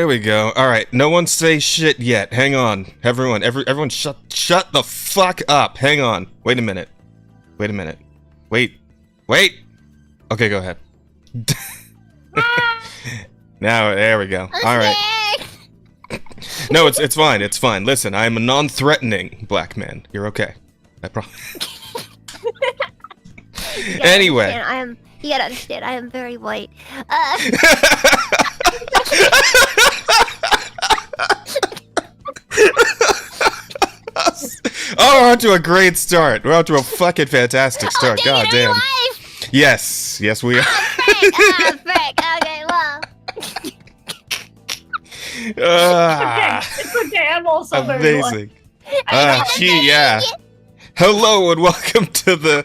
we go. All right, no one say shit yet. Hang on, everyone, shut the fuck up. Hang on. Wait a minute. Wait. Okay, go ahead. Now, there we go. All right. No, it's fine. It's fine. Listen, I am a non-threatening black man. You're okay. I promise. Anyway. You gotta understand, I am very white. Oh, we're off to a great start. We're off to a fucking fantastic start. God damn. Yes, we are. Frick. Okay, well. It's okay, I'm also very amazing. Yeah. Hello and welcome to the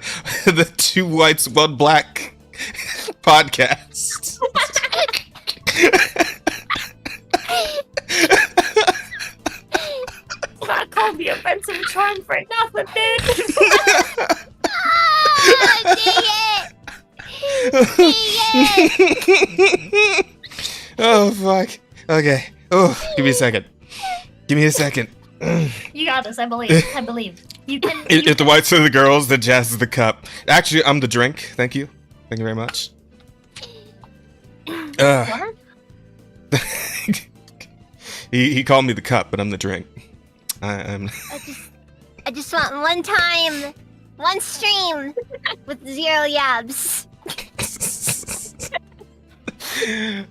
Two Whites, One Black podcast. It's not called the offensive charm for nothing, dude. Oh, fuck. Okay. Oh, give me a second. You got this, I believe. You can. If the whites are the girls, then Jazz is the cup. Actually, I'm the drink. Thank you very much. What? He called me the cup, but I'm the drink. I'm. I just want one stream with 0 yabs.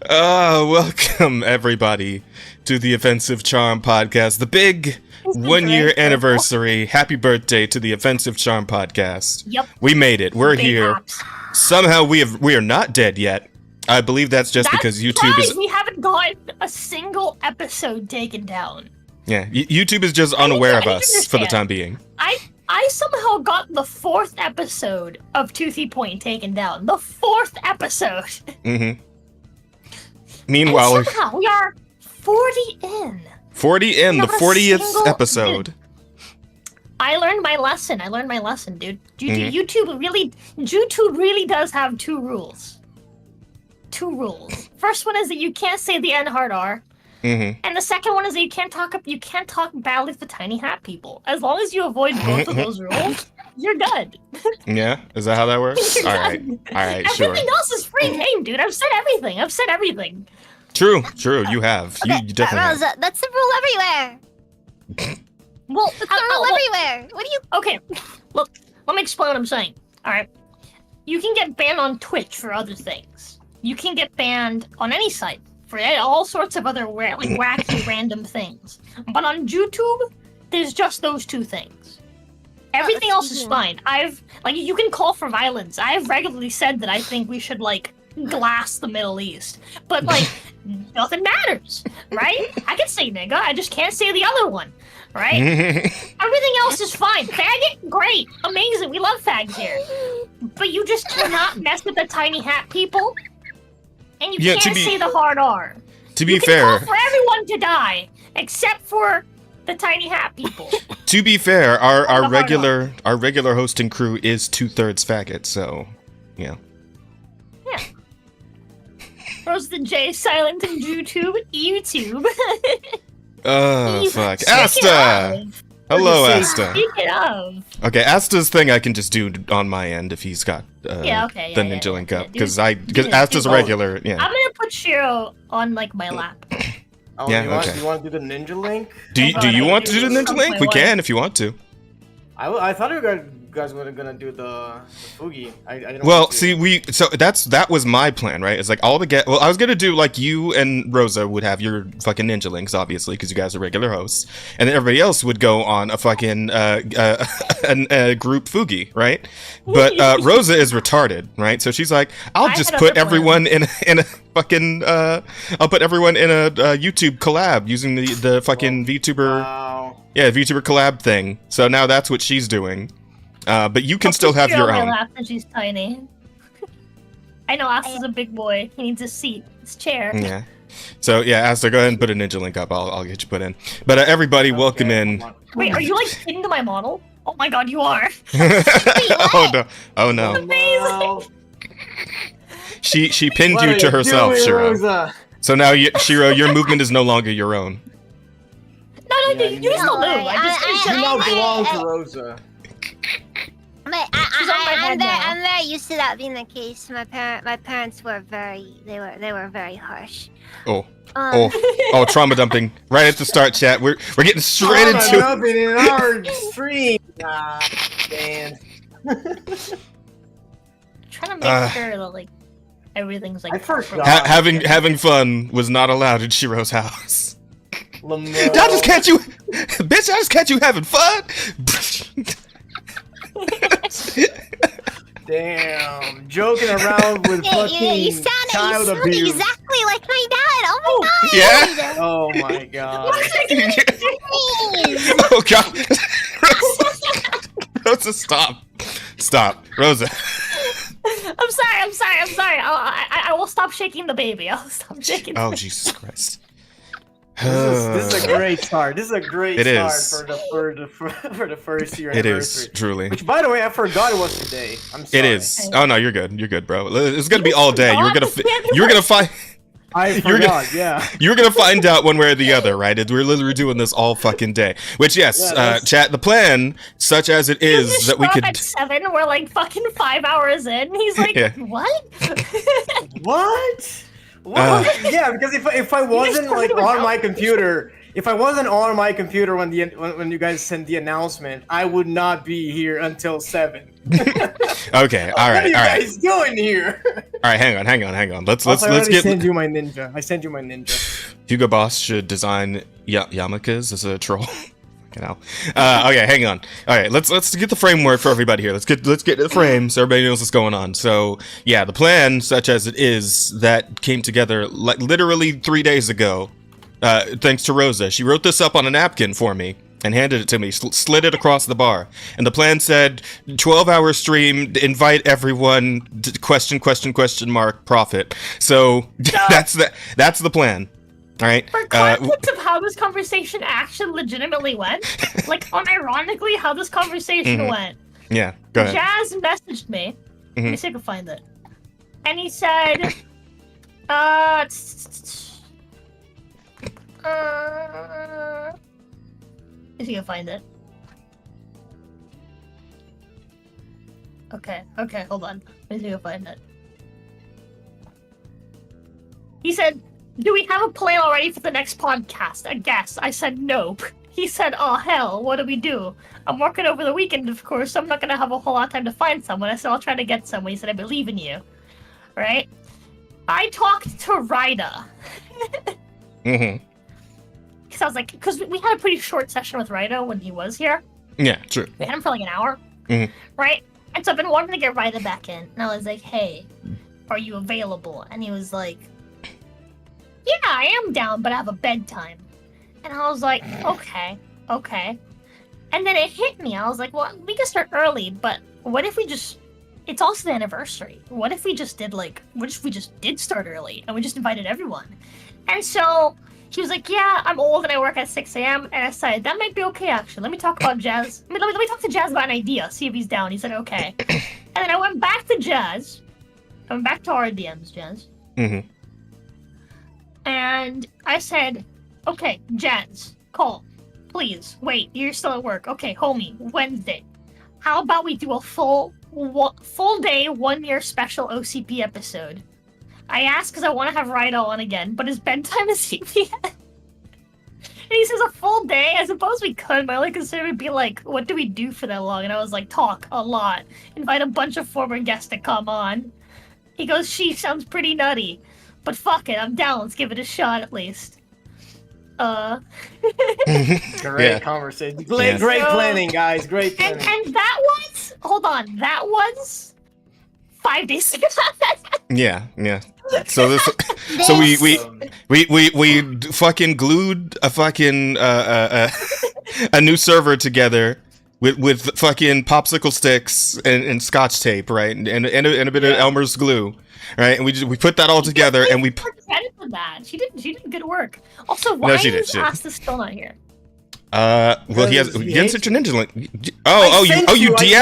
Welcome everybody to the Offensive Charm podcast, the big 1-year anniversary. Happy birthday to the Offensive Charm podcast. Yep. We made it. We're Big here. hops. Somehow we are not dead yet. I believe that's just because YouTube is. We haven't gotten a single episode taken down. Yeah, YouTube is just unaware of us for the time being. I somehow got the 4th episode of Toothy Point taken down. The 4th episode. Mm-hmm. Meanwhile, and somehow we are 40 in. 40 in, the 40th episode. I learned my lesson, dude. YouTube really does have 2 rules. 2 rules. First one is that you can't say the N-hard R. Mm-hmm. And the second one is that you can't talk badly with the tiny hat people. As long as you avoid both of those rules, you're good. Yeah? Is that how that works? All right, sure. Everything else is free game, dude. I've said everything. True. You have. Okay, You definitely Rosa, have. that's the rule everywhere. Well, It's the rule everywhere. What do you? Okay, look, let me explain what I'm saying. Alright. You can get banned on Twitch for other things. You can get banned on any site for all sorts of other wacky random things. But on YouTube, there's just those 2 things. Everything else is fine. You can call for violence. I've regularly said that I think we should, glass the Middle East. But, nothing matters, right? I can say nigga, I just can't say the other one, right? Everything else is fine. Faggot? Great. Amazing. We love fags here. But you just cannot mess with the tiny hat people. And you can't say the hard R. To be you fair, can call for everyone to die, except for the tiny hat people. To be fair, our regular hosting crew is 2/3 faggot, so yeah. Yeah. Rose the J silent in YouTube. Oh fuck, Asta! Hello, Asta. Speaking of. Okay, Asta's thing I can just do on my end if he's got the Ninja Link up, because Asta's a regular. Yeah. I'm gonna put Shiro on my lap. Oh, Yeah, okay. You want to do the Ninja Link? Do you want to do the Ninja Link? We can if you want to. I thought you guys were gonna do the Fugi. I didn't Well, want to. see, that was my plan, right? It's I was gonna do you and Rosa would have your fucking Ninja Links, obviously, because you guys are regular hosts, and then everybody else would go on a fucking group Fugi, right? But Rosa is retarded, right? So she's like, I'll just put everyone in a fucking I'll put everyone in a YouTube collab using the fucking VTuber. Wow. Yeah, VTuber collab thing. So now that's what she's doing. But you can still have your own. Laugh and she's tiny. I know Asta's a big boy. He needs a seat, his chair. Yeah. So yeah, Asta, go ahead and put a Ninja Link up. I'll get you put in. But everybody, welcome in. Wait, are you pinned to my model? Oh my god, you are. Oh no! Oh no! Amazing. She pinned What you are to herself, doing, Shiro. Rosa? So now, Shiro, your movement is no longer your own. No, Yeah, you still do. I- You now I- belong I- to Rosa. But She's on my head now. I'm very used to that being the case. My parents were very very harsh. Oh, trauma dumping right at the start, chat. We're getting straight into. Jumping in our stream. Man. Trying to make sure that like everything's like. I forgot. Having fun was not allowed in Shiro's house. Lamar. I just catch you, bitch. I just catch you having fun. Damn, joking around with fucking You child sound abuse. exactly like my dad. Oh my god. Yeah. Oh my god. Oh god. Rosa, stop, Rosa. I'm sorry. I will stop shaking the baby. I'll stop shaking. Oh Jesus Christ. This is a great start. This is a great It start is. for the first year It anniversary. is truly. Which, by the way, I forgot it was today. I'm sorry. It is. Oh no, you're good, bro. It's gonna be all day. You're gonna find. I You're forgot. Yeah. You're gonna find out one way or the other, right? We're literally doing this all fucking day. Which, yes, Yeah, that's- chat. The plan, such as it You is, just that we show up could. at 7. We're like fucking 5 hours in. He's like, Yeah. what? What? What? Yeah, because if I wasn't like on my computer, when you guys sent the announcement, I would not be here until 7. Okay, all What are right, you all right, guys doing here? all right. Hang on. Let's Also, I already get. sent you my ninja. I sent you my ninja. Hugo Boss should design yarmulkes as a troll. You know. Okay, hang on. All right, let's get the framework for everybody here. Let's get the frame so everybody knows what's going on. So yeah, the plan, such as it is, that came together like literally 3 days ago. Thanks to Rosa, she wrote this up on a napkin for me and handed it to me, slid it across the bar. And the plan said, 12-hour stream, invite everyone, question mark, profit. So that's the plan. All right. For context of how this conversation actually legitimately went, like unironically how this conversation went. Yeah, go ahead. Jazz messaged me. Let me see if I can find it. And he said, if you can find it. Okay, hold on. Let me see if I can find it. He said, do we have a plan already for the next podcast? I guess. I said, nope. He said, oh hell, what do we do? I'm working over the weekend, of course, so I'm not gonna have a whole lot of time to find someone. I said, I'll try to get someone. He said, I believe in you. Right? I talked to Ryda. Because I was like, because we had a pretty short session with Ryda when he was here. Yeah, true. We had him for like an hour. Right? And so I've been wanting to get Ryda back in. And I was like, hey, are you available? And he was like, yeah, I am down, but I have a bedtime. And I was like, okay. And then it hit me. I was like, well, we can start early, but what if we just... It's also the anniversary. What if we just did start early and we just invited everyone? And so he was like, yeah, I'm old and I work at 6 a.m. And I said, that might be okay, actually. Let me talk about Jazz. Let me talk to Jazz about an idea, see if he's down. He said, okay. And then I went back to Jazz. I went back to our DMs, Jazz. And I said, okay, Jazz, call. Please, wait, you're still at work. Okay, homie, Wednesday. How about we do a full day, 1 year special OCP episode? I asked because I want to have Rydo on again, but his bedtime is 8 p.m. And he says a full day? I suppose we could, but I only consider it be like, what do we do for that long? And I was like, talk a lot. Invite a bunch of former guests to come on. He goes, she sounds pretty nutty. But fuck it, I'm down. Let's give it a shot at least. Great conversation. Great planning, guys. Great planning. And that was 5 days ago. Yeah. So this, so we fucking glued a fucking a new server together with fucking popsicle sticks and scotch tape, right, and a bit of Elmer's glue, right, and we put that all together and we. Credit for that. She did good work. Also, why is Asta still not here? Well, he has such a ninja link. You I DM'd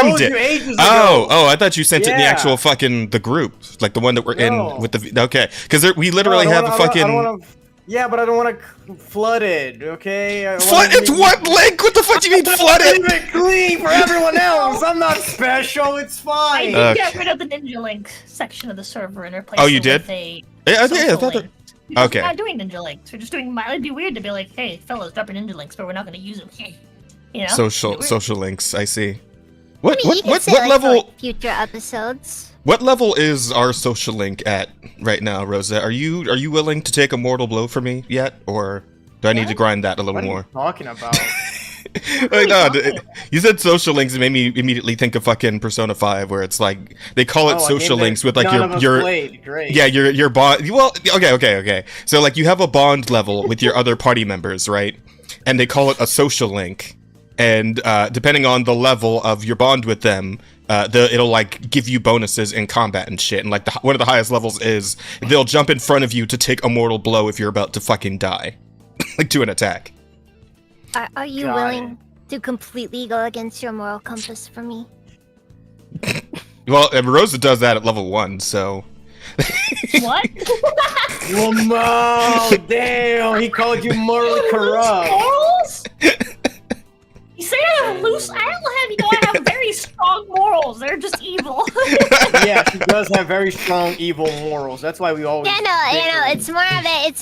told it. you ages ago. I thought you sent it in the Yeah. actual fucking the group, like the one that we're No. in with the. Okay, because we literally have a fucking. Yeah, but I don't want to flood it. Okay. It's what link? What the fuck do you mean flooded? Leave it clean for everyone else. I'm not special. It's I fine. did get rid of the Ninja Link section of the server and replaced Oh, you it did? with a Yeah, I social thought that. link. Because Okay. We're not doing Ninja Links. We're just doing. It'd be weird to be like, hey, fellas, drop your Ninja Links, but we're not going to use them. You know? Social links. I see. I What mean, you can what say, what like, level? for, like, future episodes. What level is our social link at right now, Rosa? Are you willing to take a mortal blow for me yet, or do I need to grind that a little What are more? you talking about? Like, no, you said social links and made me immediately think of fucking Persona 5, where it's like they call it Oh, a social game that links with like none of us your played. Great. yeah your bond. Well, okay. So like you have a bond level with your other party members, right? And they call it a social link, and depending on the level of your bond with them, it'll like give you bonuses in combat and shit. And like one of the highest levels is they'll jump in front of you to take a mortal blow if you're about to fucking die, like to an attack. Are you Got willing to completely go against your moral compass for me? Well, Rosa does that at level 1, so. What? Lamau, damn, he called you morally corrupt. Morals? You say I have loose. I don't have. You know, I have very strong morals. They're just evil. Yeah, she does have very strong evil morals. That's why we always. Yeah, no, bicker. it's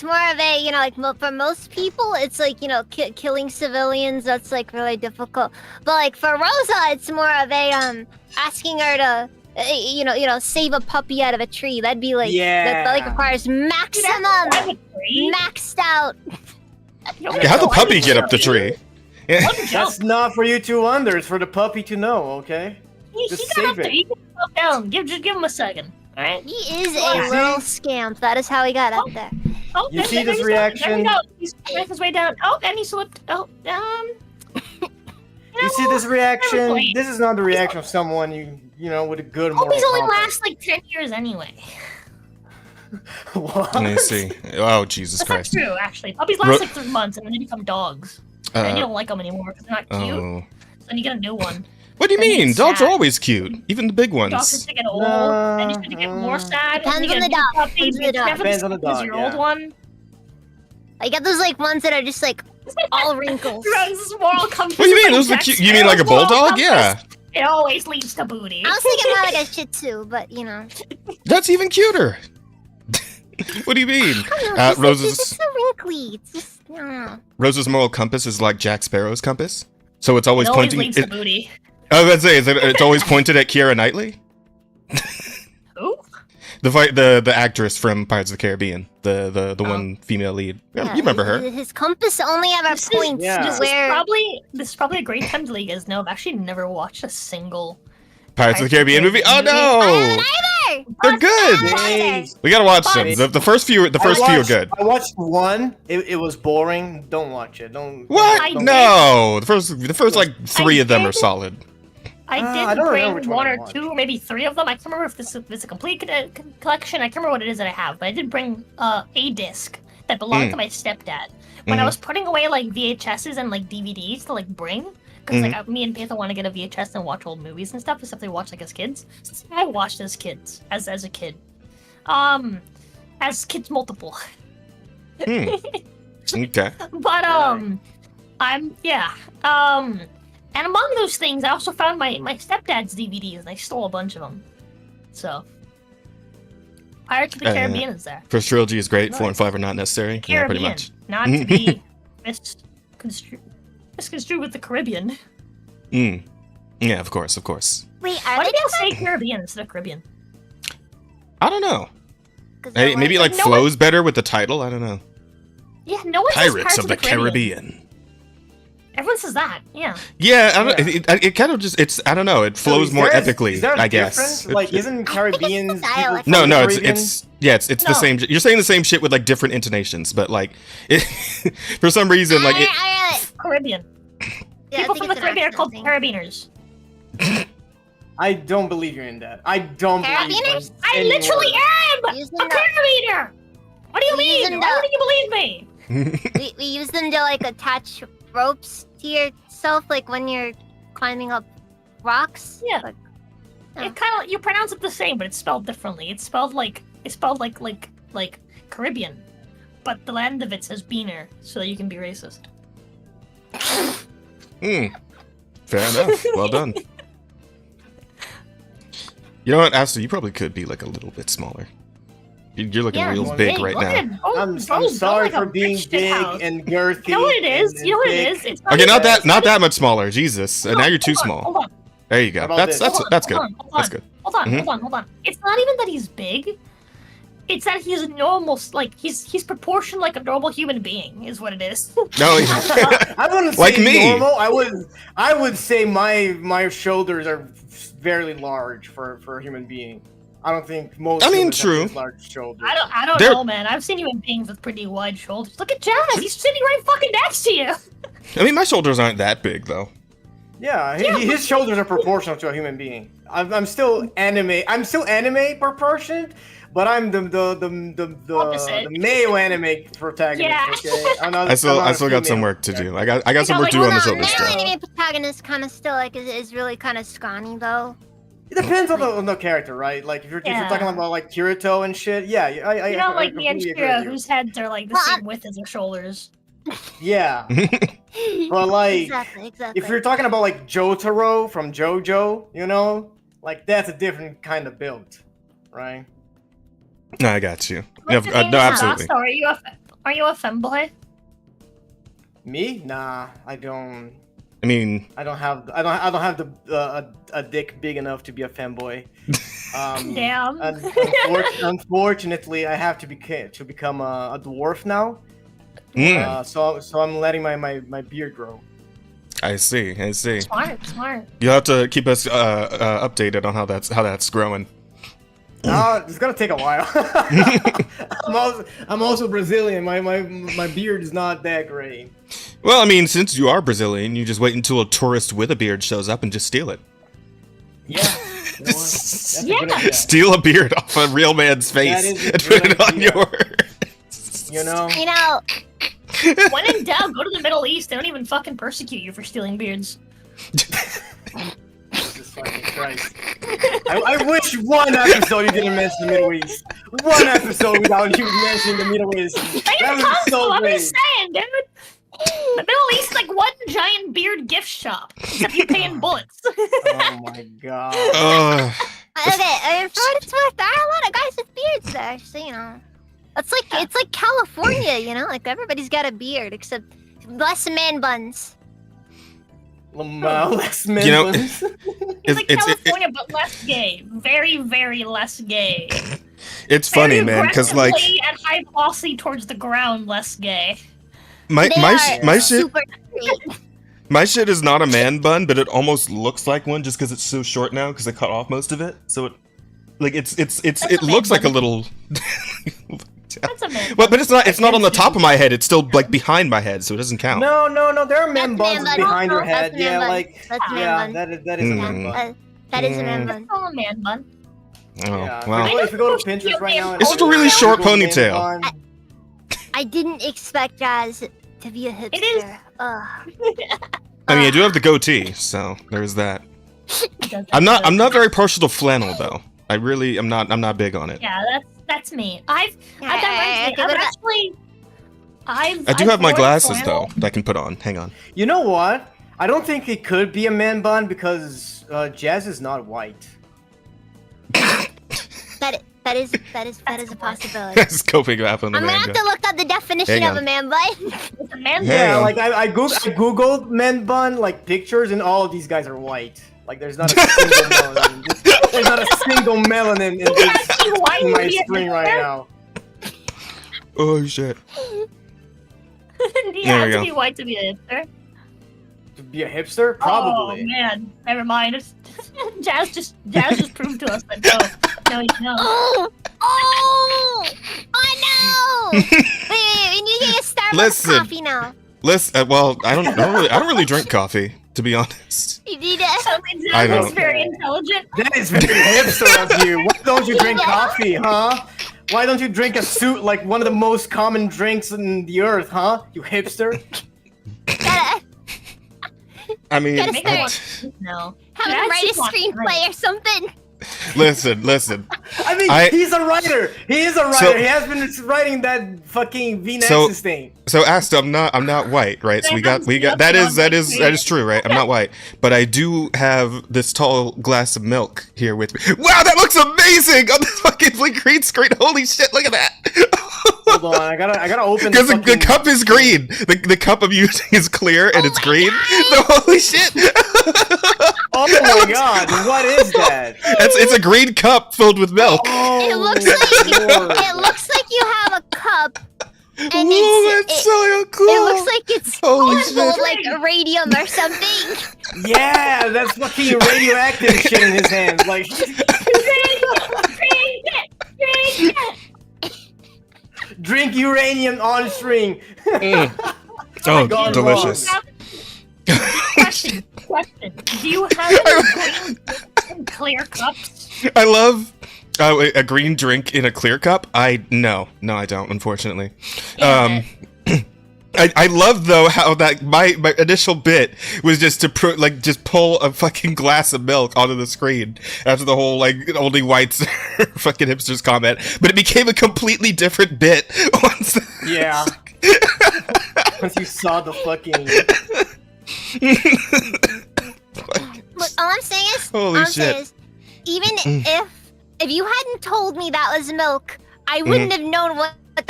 more of a, you know, like for most people, it's like, you know, killing civilians. That's like really difficult. But like for Rosa, it's more of a asking her to, you know, save a puppy out of a tree. That'd be like that like requires maximum, maxed out. How'd the puppy get up the tree? That's not for you to wonder. It's for the puppy to know. Okay. He Just got up save there. it. He got up down. Just give him a second. All right. He is a little scamp. That is how he got up there. Oh, You see this reaction? There we go. He's making his way down. Oh, and he slipped. Oh, You see this reaction? Wait. This is not the reaction of someone you know with a good moral Puppies only compass. last like 10 years anyway. What? Let me see. Oh, Jesus That's not Christ. true, actually. Puppies last like 3 months and then they become dogs. And you don't like them anymore because they're not cute. Oh. So then you get a new one. What do you Then you mean? get Dogs are sad. always cute, even the big Dogs ones. start to get old, and you start to get more sad. and Depends you on get the a new dog. puppy, Depends on the it's dog. never Depends the on the same as dog, your yeah. old one. I get those like ones that are just like all wrinkles. Drugs, moral compass. What do you is mean? like Those are Jack cute. You mean like a Sparrow's moral bulldog? compass. Yeah. It always leads to booty. I was thinking more like a Shih Tzu, but you know. That's even cuter. What do you mean? It's Rose's just so wrinkly. It's just, I don't know. Rose's moral compass is like Jack Sparrow's compass, so it's always It always pointing. leads to booty. I was gonna say, it's always pointed at Keira Knightley, Who? the actress from Pirates of the Caribbean, the one female lead. Yeah, you remember her? His compass only ever This is- points yeah. to This is where. probably a great time to let you guys know. I've actually never watched a single. Pirates of the Caribbean movie. Oh I haven't no, either. they're good. Jeez. We gotta watch them. But- The first few are good. I watched one. It was boring. Don't watch it. Don't. What? I No, the first like 3 of them are did. solid. I I did don't remember bring which one one I or watched. 2, or maybe 3 of them. I can't remember if this is a complete collection. I can't remember what it is that I have, but I did bring a disc that belonged to my stepdad. When I was putting away like VHSs and like DVDs to like bring, because like me and Panther want to get a VHS and watch old movies and stuff, stuff they watch like as kids. So I watched as kids, as a kid, as kids multiple. Okay. But and among those things, I also found my stepdad's DVDs, and I stole a bunch of them. So, Pirates of the Caribbean is there. First trilogy is great. 4 and Nice. 5 are not necessary. Yeah, Caribbean, pretty much. not to be misconstrued with the Caribbean. Yeah, of course. Wait, Why are do they people say Caribbean instead of Caribbean? I don't know. 'Cause Hey, they're maybe it, like no flows better with the title. I don't know. Yeah, no one says Pirates of the Caribbean. Everyone says that. Yeah. Yeah, I don't, it kind of just I don't know. It flows is more there a- epically, is there a I guess. difference? Like, isn't Caribbean people dialect. from No, the it's Caribbean? it's the No. same. You're saying the same shit with like different intonations, but like for some reason, like it, Caribbean. Yeah, People from the Caribbean are called Carabiners. I don't believe you're in that. I don't believe Carabiners? in I any literally word. am Using a the- Carabiner. What do you Using mean? the- Why wouldn't you believe me? We use them to like attach ropes to yourself, like when you're climbing up rocks? Yeah. Like, It kind of you pronounce it the same, but it's spelled differently. It's spelled like Caribbean, but the end of it says beaner, so that you can be racist. Fair enough. Well done. You know what, Asta, you probably could be like a little bit smaller. You're looking Yeah, real you're big big. right Look now. at- oh, I'm bro's sorry built like for a being bitch big house. and girthy. You know what it is? and You know what thick. it is? It's Okay, not even- that much smaller. Jesus, now you're too hold on, small. Hold on. There you go. How about That's this? that's good. Hold on, That's good. Hold on, Mhm. hold on. It's not even that he's big. It's that he's normal, like he's proportioned like a normal human being, is what it is. No, I wouldn't say Like me. normal. I would say my shoulders are very large for a human being. I don't think most. I mean, humans have true. these large shoulders. I don't They're- know, man. I've seen human beings with pretty wide shoulders. Look at Jazz. He's sitting right fucking next to you. I mean, my shoulders aren't that big though. Yeah, his shoulders are proportional to a human being. I'm still anime. I'm still anime proportioned, but I'm the Opposite. male anime protagonist. Yeah. Okay, I'm not- I still I'm not a got some female work to do. protagonist. I got some Yeah, work to like, do on the no, shoulder male stuff. anime protagonist kind of still like is really kind of scrawny though. It depends on the character, right? Like if you're Yeah. talking about like Kirito and shit, yeah, I You know, like me and completely agree Shira, with you. whose heads are like the Well, same width as their shoulders. Yeah, but like Exactly. if you're talking about like Jotaro from JoJo, you know, like that's a different kind of build, right? No, I got you. No, What's your name? no, absolutely. So are you a femboy? Me? Nah, I don't. I mean, I don't have the a dick big enough to be a fanboy. Damn. Unfortunately, I have to become a dwarf now. mm, So I'm letting my beard grow. I see. Smart. You'll have to keep us updated on how that's growing. It's gonna take a while. I'm also Brazilian. My beard is not that great. Well, I mean, since you are Brazilian, you just wait until a tourist with a beard shows up and just steal it. Yeah. You know what? That's a good Yeah. idea. Steal a beard off a real man's face is a and good put it on idea. yours. You know. You know, When in doubt, go to the Middle East. They don't even fucking persecute you for stealing beards. Jesus fucking Christ. I wish one episode you didn't mention the Middle East. One episode without you mentioning the Middle East. They That have was tons, so I'm great. just saying, dude. The Middle East is like one giant beard gift shop, except you pay in bullets. Oh my god. okay. For what it's worth, there are a lot of guys with beards there. So you know, it's like California. You know, like everybody's got a beard except less man buns. Less men. You know- It's like California, but less gay. Very, very less gay. It's funny, Very man, because like aggressively and high velocity towards the ground, less gay. my They my are sh- my shit super straight. my shit is not a man bun, but it almost looks like one just because it's so short now because I cut off most of it. So it like it a man looks like a bun. little. That's a man. Well, but it's not on the top of my head. It's still like behind my head, so it doesn't count. No. There are men That's buns man bun. behind your That's head. man Yeah, bun. like That's man yeah, bun. that is a man Mm. bun. That is a man That's bun. all a man bun. Oh, Yeah, well. if you go to Pinterest right now, It's just a really short Google man ponytail. bun. I didn't expect Jazz to be a hipster. It is- Ugh. I mean, I do have the goatee, so there's that. I'm not very partial to flannel though. I'm not big on it. Yeah, that's me. I've I done actually. I do have my glasses though that I can put on. Hang on. You know what? I don't think it could be a man bun because Jazz is not white. That is a possibility. That's coping up on the I'm gonna manga. have to look up the definition Hang of a on. man bun. It's a man Yeah. Yeah, like I googled men bun like pictures, and all of these guys are white. Like there's not a single melanin. There's not a single melanin in, Why in would my he screen right now. Oh shit. You There have we to go. be white to be a hipster. To be a hipster, probably. Oh man, never mind. Jazz just proved to us that no, you know. Oh no! Wait, we need to get a Starbucks Listen. coffee now. Well, I don't really drink coffee, to be honest. You need to. Suddenly I Jazz know. is very intelligent. That is very hipster of you. Why don't you drink coffee, huh? Why don't you drink a suit like one of the most common drinks in the earth, huh? You hipster. Gotta I mean, Gotta Make start. one no. Have him write a screenplay or something. listen. I mean, he's a writer. He is a writer. So- he has been writing that fucking V-Nexus thing. So Asta, I'm not white, right? So we got that is true, right? I'm not white, but I do have this tall glass of milk here with me. Wow, that looks amazing on this fucking green screen. Holy shit, look at that. Hold on, I gotta open. Because the cup is green. The cup I'm using is clear and it's green. So holy shit. Oh my god, what is that? It's a green cup filled with milk. Oh, It looks like you have a cup. And Ooh, that's so cool. It looks like it's Holy full of shit. like radium or something. Yeah, that's fucking radioactive shit in his hands. Like, drink uranium on string. Oh, God, delicious. Question. Do you have any green clear cups? I love a green drink in a clear cup. No, I don't, unfortunately. I love though how that my initial bit was just to just pull a fucking glass of milk onto the screen after the whole only whites fucking hipsters comment, but it became a completely different bit once. Yeah. Once you saw the fucking. Look, all I'm saying is, Holy shit. Even if you hadn't told me that was milk, I wouldn't have known what that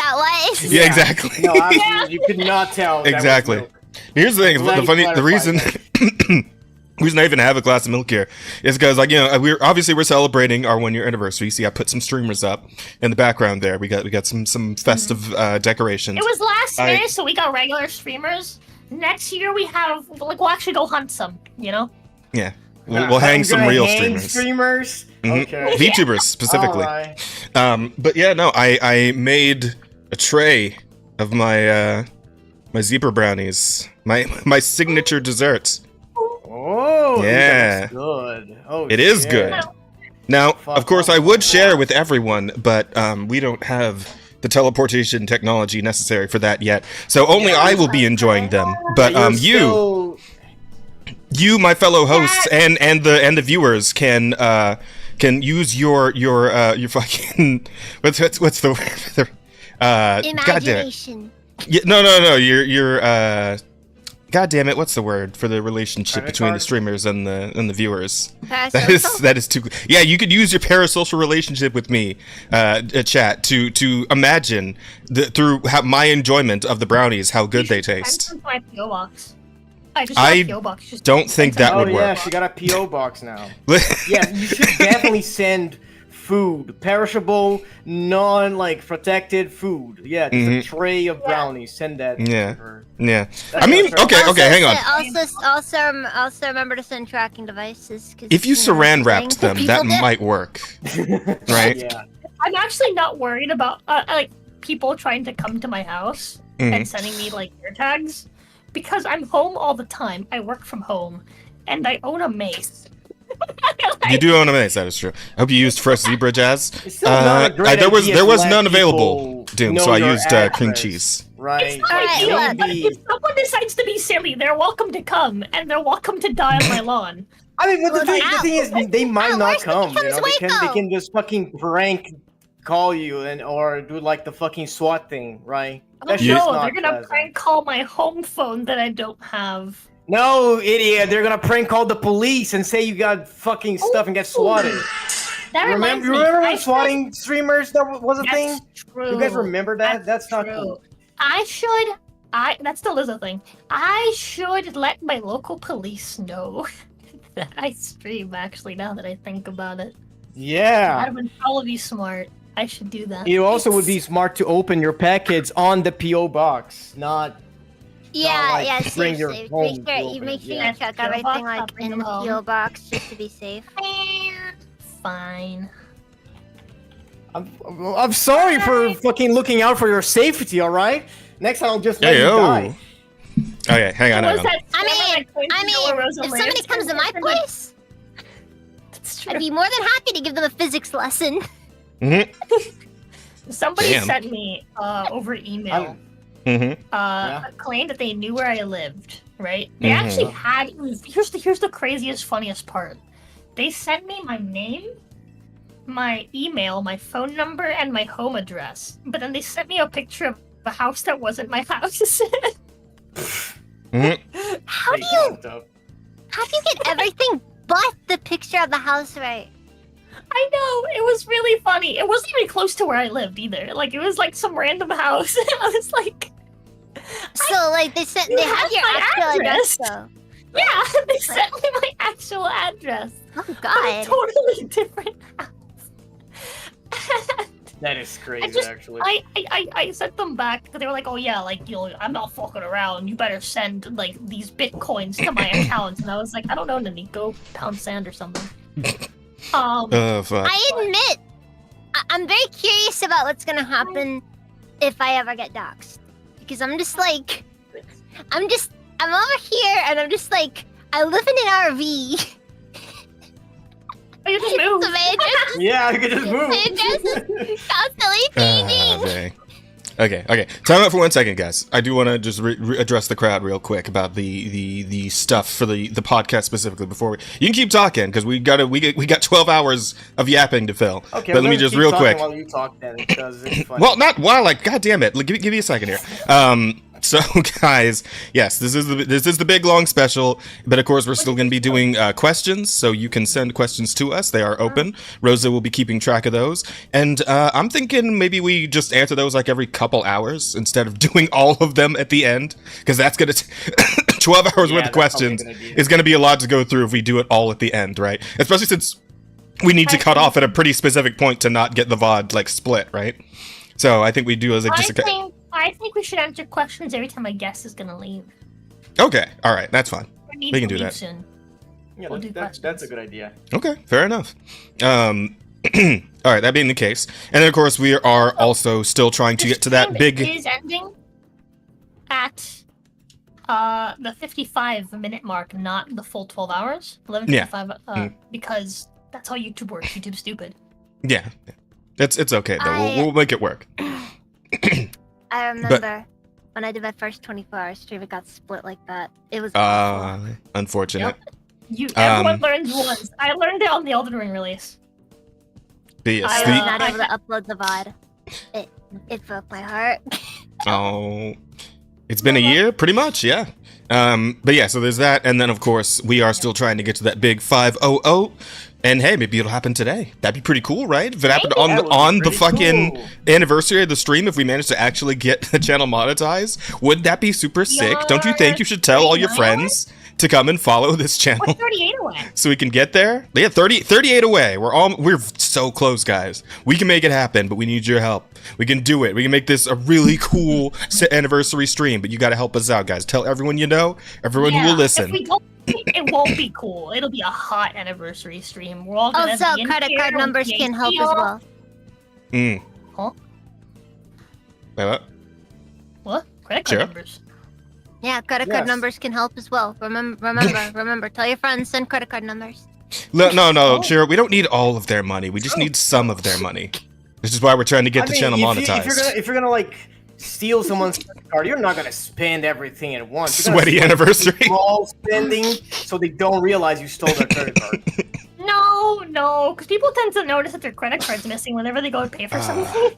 was. Yeah, exactly. No, absolutely. You could not tell. that was Exactly. milk. Here's the thing. Glad you The reason. clarified reason I even have a glass of milk here is because, we're celebrating our 1-year anniversary. See, I put some streamers up in the background there. We got some festive decorations. It was last minute, so we got regular streamers. Next year we have we'll actually go hunt some. Yeah, we'll hang some real streamers. Mhm. Okay. VTubers specifically. Alright. But yeah, no, I made a tray of my my zebra brownies, my signature desserts. Oh, Yeah. that's good. Oh, It is shit. good. Now, of course, I would share with everyone, but we don't have the teleportation technology necessary for that yet. So only I will be enjoying them. But You're you, still- my fellow hosts, and the viewers can use your fucking what's the word? Goddamn. Imagination. Yeah, no. Your God damn it! What's the word for the relationship Credit between the card? streamers and the viewers? Parasocial? That is too. Yeah, you could use your parasocial relationship with me, chat, to imagine through my enjoyment of the brownies, how good they taste. My PO box. I just I got a PO box. Just don't think that Oh would yeah, work. she got a PO box now. Yeah, you should definitely send food, perishable, protected food. Yeah, just a tray of brownies. Send that. Yeah. to her. Yeah. That's I mean, what- okay, hang on. Also remember to send tracking devices. 'Cause, If you saran that's wrapped the them, thing that people do. might work, right? Yeah. I'm actually not worried about people trying to come to my house and sending me ear tags because I'm home all the time. I work from home, and I own a mace. You do own a mace, that is true. I hope you used fresh zebra jazz. It's still not a great there was idea there to was let none people available, Doom, know so I your used cream address, cheese. Right. It's not Alright, ideal, look. but if someone decides to be silly, they're welcome to come, and they're welcome to die on my lawn. I mean, but the thing is, they might not worse, it come. You becomes know, they Waco. can just fucking prank call you or do the fucking SWAT thing, right? Oh That's just no, not they're gonna pleasant. prank call my home phone that I don't have. No, idiot! They're gonna prank call the police and say you got fucking stuff and get swatted. That reminds You me, remember I when swatting streamers that was a That's thing? true. You guys remember that? That's not true. cool. That still is a thing. I should let my local police know that I stream, actually, now that I think about it. Yeah. That would probably be smart. I should do that. It also would be smart to open your packets on the PO box, not. Yeah, like, bring your seriously. home Make sure to you open make it, sure yeah. you check PO everything box, I'll bring in them the home. PO box just to be safe. Fine. I'm sorry for fucking looking out for your safety. All right. Next time I'll just let Hey, you yo. die. Okay, hang on. Was hang on. that I salmon mean, I know where Rosa if lives? somebody comes to my place, That's true. I'd be more than happy to give them a physics lesson. Somebody Damn. sent me over email Mm-hmm. a claim that they knew where I lived, right? They actually had. Here's the craziest, funniest part. They sent me my name, my email, my phone number, and my home address. But then they sent me a picture of a house that wasn't my house. How do you get everything but the picture of the house right? I know, it was really funny. It wasn't even close to where I lived either. Like, it was like some random house. I was like... So, like, they had your actual address, though. Yeah, they sent me my actual address. Oh, A God. totally different house. That is crazy, actually. I sent them back because they were like, oh yeah, like, you know, I'm not fucking around. You better send, like, these bitcoins to my account. And I was like, I don't know, Nico, pound sand or something. Fuck. I admit, I'm very curious about what's gonna happen if I ever get doxxed. Because I'm just like, I'm over here and I'm just like, I live in an RV. Oh, you just move. So my address Yeah, you can just move. my address is constantly changing. Okay. Time out for 1 second, guys. I do want to just address the crowd real quick about the stuff for the podcast specifically. Before you can keep talking because we got 12 hours of yapping to fill. Okay, but let me just real quick. While you talk, then, because it's funny. Well, not while. Like, God damn it! Give me a second here. So, guys, yes, this is the big long special, but of course we're still going to be doing questions, so you can send questions to us. They are open. Rosa will be keeping track of those, and I'm thinking maybe we just answer those like every couple hours instead of doing all of them at the end, because that's going to 12 hours worth of questions is going to be a lot to go through if we do it all at the end, right? Especially since we need to cut off at a pretty specific point to not get the VOD like split, right? So I think we do as like just I think we should answer questions every time a guest is gonna leave. Okay, all right, that's fine. We can do that. Soon. Yeah, We'll do that's a good idea. Okay, fair enough. All right, that being the case, and then of course we are also still trying to get to that big. Is ending at the 55-minute mark, not the full 12 hours. 11:55. Because that's how YouTube works. YouTube's stupid. Yeah, it's okay though. We'll make it work. I remember when I did my first 24-hour stream, it got split like that. It was awful. Unfortunate. Everyone learns once. I learned it on the Elden Ring release. I was not able to upload the VOD. It broke my heart. Oh, it's been a year, pretty much, yeah. But yeah, so there's that, and then of course we are still trying to get to that big 500. And hey, maybe it'll happen today. That'd be pretty cool, right? If it happened on the fucking anniversary of the stream, if we managed to actually get the channel monetized, would that be super sick? Don't you think you should tell all your friends to come and follow this channel? We're 38 away. So we can get there? Yeah, 38 away. We're so close, guys. We can make it happen, but we need your help. We can do it. We can make this a really cool anniversary stream, but you got to help us out, guys. Tell everyone you know, everyone who will listen. If we don't, it won't be cool. It'll be a hot anniversary stream. We're all gonna also, be in credit here card numbers can help as well. Huh? Wait, what? What? Credit card numbers? Yeah, credit card numbers can help as well. Remember, tell your friends, send credit card numbers. No, Shira, we don't need all of their money. We just need some of their money. This is why we're trying to get the channel monetized. If you're gonna like steal someone's credit card, you're not gonna spend everything at once. Sweaty anniversary. Small spending, so they don't realize you stole their credit card. No, because people tend to notice that their credit card's missing whenever they go and pay for something.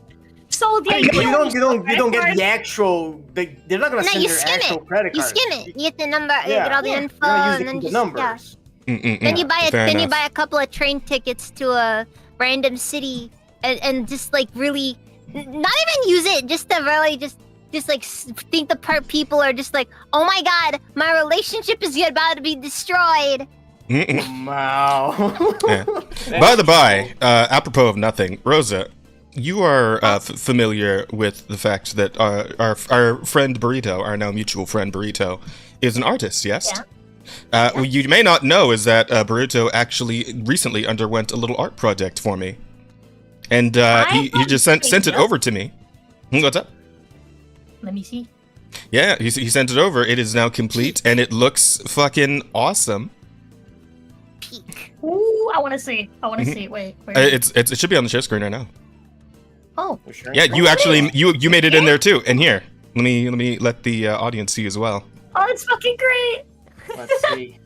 So the idea you don't get the actual. They're not gonna send their actual credit card. You skim it. You get the number. You get all the info, and then just numbers. Then you buy a couple of train tickets to a random city, and just like really, not even use it. Just to really just like think the people are just like, oh my god, my relationship is about to be destroyed. Wow. Yeah. By the by, apropos of nothing, Rosa, you are familiar with the fact that our friend Burrito, our now mutual friend Burrito, is an artist, yes? Yeah. What you may not know is that Burrito actually recently underwent a little art project for me. And he just sent it over to me. What's up? Let me see. Yeah, he sent it over. It is now complete, and it looks fucking awesome. Ooh, I want to see. Wait. It should be on the share screen right now. Oh. Yeah, you actually you made it in there too. And here, let me let the audience see as well. Oh, it's fucking great. Let's see.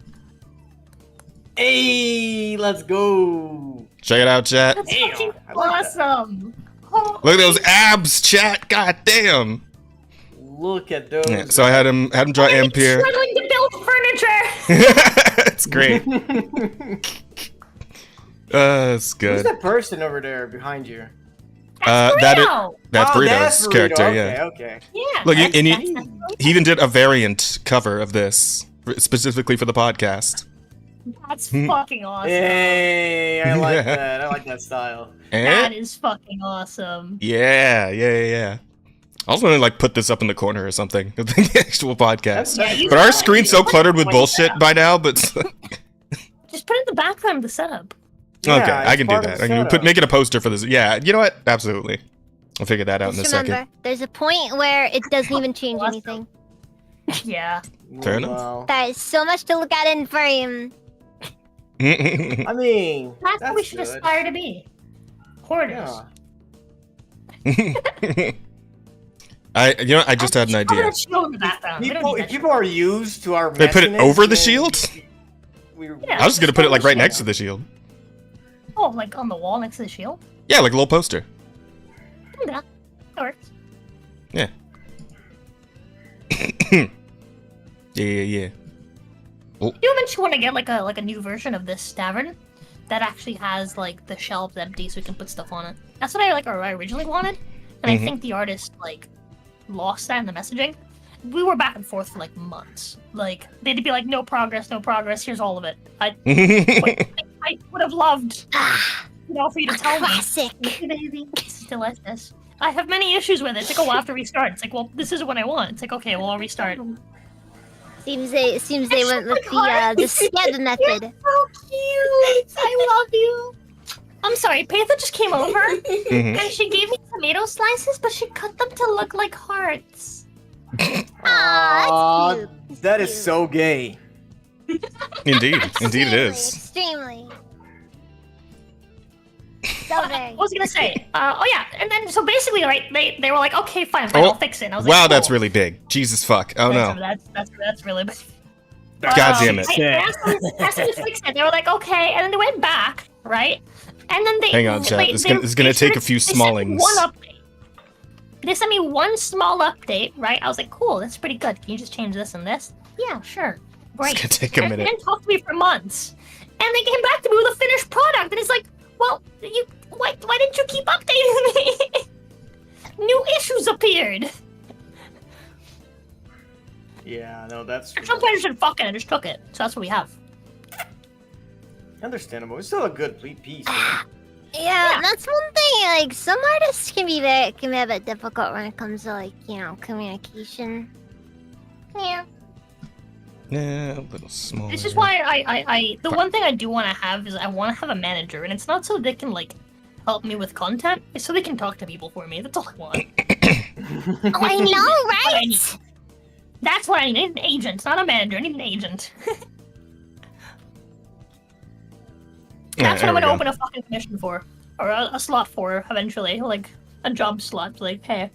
Hey, let's go. Check it out, chat. That's Damn, fucking I like that. awesome. Oh, Look at those abs, chat. God damn. Look at those. Yeah, so I had him draw I'm Ampere. struggling to build furniture. It's great. That's Who's good. that person over there behind you? That's that is- Burrito. That's Oh, Burrito's that's Burrito. character, Okay, yeah. okay. Yeah. Look, that's- and that's- he even did a variant cover of this specifically for the podcast. That's fucking awesome. Hey, I like that. I like that style. That Eh? is fucking awesome. Yeah. I was gonna like put this up in the corner or something of the actual podcast. Yeah, you But our should. screen's so cluttered with bullshit by now, but Just put it in the background of the setup. Yeah, okay, I it's can do part of that. the I can setup. make it a poster for this. Yeah, you know what? Absolutely. I'll figure that out in a Just second. remember, there's a point where it doesn't even change anything. Yeah. Fair enough. Well, There is so much to look at in frame. I mean, That's what we should good. aspire to be. Hoarders. Yeah. I just had an Just put idea. that shield in the background. We don't People, need if that people are used to our They put it messiness, over the then shield? Yeah. I was just gonna put it like right next to the shield. shield. Oh, like on the wall next to the shield? Yeah, like a little poster. Yeah. That works. Yeah. You mentioned want to get like a new version of this tavern that actually has like the shelves empty so we can put stuff on it. That's what I originally wanted, and I Mhm. think the artist like lost that in the messaging. We were back and forth for like months. Like they'd be like, no progress. Here's all of it. I would have loved, for you to tell me. Classic. It's delicious. I have many issues with it. It's like, oh, we'll have to restart. It's like, well, this is what I want. It's like, okay, well, I'll restart. Seems they went with the sked method. So cute. I love you. I'm sorry, Patha just came over Mhm. and she gave me tomato slices, but she cut them to look like hearts. Aw, that's cute. that is Cute. so gay. Indeed it Extremely, is. Extremely. So very. What was I gonna say? Oh yeah, and then so basically, right? They were like, okay, fine, Oh, I'll fix it. And I was Wow, like, that's cool. really big. Jesus fuck. Oh no. That's really big. God damn it. I asked them to fix it. They were like, okay, and then they went back, right? And then they Hang on, chat. It's gonna take a few they sent me smallings. One update. They sent me one small update, right? I was like, cool, that's pretty good. Can you just change this and this? Yeah, sure. Great. It's gonna take a And minute. they didn't talk to me for months, and they came back to me with a finished product, and it's like, well, why didn't you keep updating me? New issues appeared. Yeah, no, that's Sometimes I should fucking I just took it. So that's what we have. understandable. It's still a good piece. Man. Yeah, that's one thing. Like some artists can be a bit difficult when it comes to communication. Yeah. Yeah, a little small. This is why I the one thing I do want to have is I want to have a manager, and it's not so they can like help me with content. It's so they can talk to people for me. That's all I want. Oh, I know, What I need. right? That's what I need. An agent, not a manager. I need an agent. That's what I'm gonna open a fucking commission for, or a slot for eventually, like a job slot. Like, hey,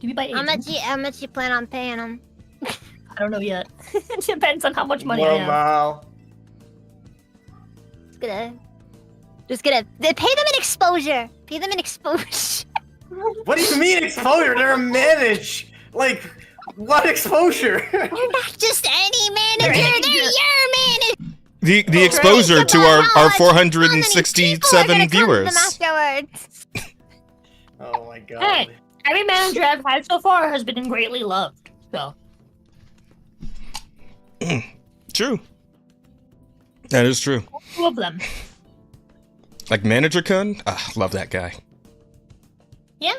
do you buy agents? How much you plan on paying them? I don't know yet. It depends on how much money I Well, have. Mal. Just gonna they pay them in exposure. Pay them in exposure. What do you mean exposure? They're a manage. Like, what exposure? They're not just any manager. They're your manager. The exposure to our 467 viewers. Afterwards. Oh my god. Hey, every manager I've had so far has been greatly loved. So True. That is true. two of them. Like Manager Kun? Ah, love that guy. Yeah,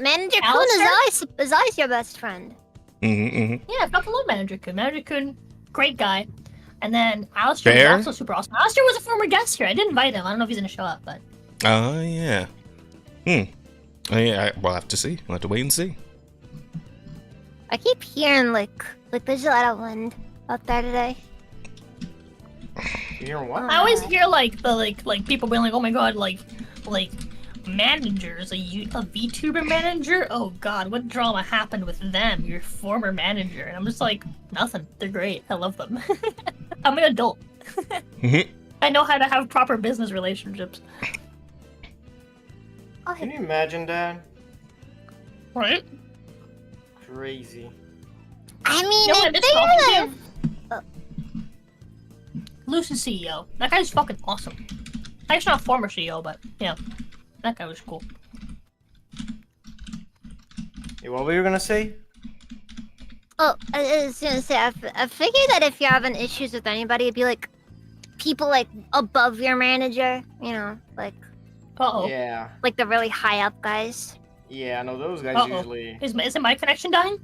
Manager Kun Alistair? is always your best friend. Mm-hmm. yeah, I fucking love Manager Kun. Manager Kun, great guy. And then Alistair Bear? was also super awesome. Alistair was a former guest here. I didn't invite him. I don't know if he's gonna show up, but Oh, yeah. Oh, yeah, we'll have to see. We'll have to wait and see. I keep hearing like there's a lot of wind out there today. You hear what? I always hear like the like people being like, oh my god, like managers, a VTuber manager. Oh God, what drama happened with them? Your former manager, and I'm just like, nothing. They're great. I love them. I'm an adult. I know how to have proper business relationships. Can you imagine that? Right? Crazy. I mean, You know what I miss talking they're to? Lucy's CEO. That guy's fucking awesome. He's not a former CEO, but yeah, that guy was cool. Hey, what were you gonna say? Oh, I was gonna say, I figured that if you're having issues with anybody, it'd be like people like above your manager, you know, like Yeah. like the really high up guys. Yeah, no, those guys usually Is my connection dying?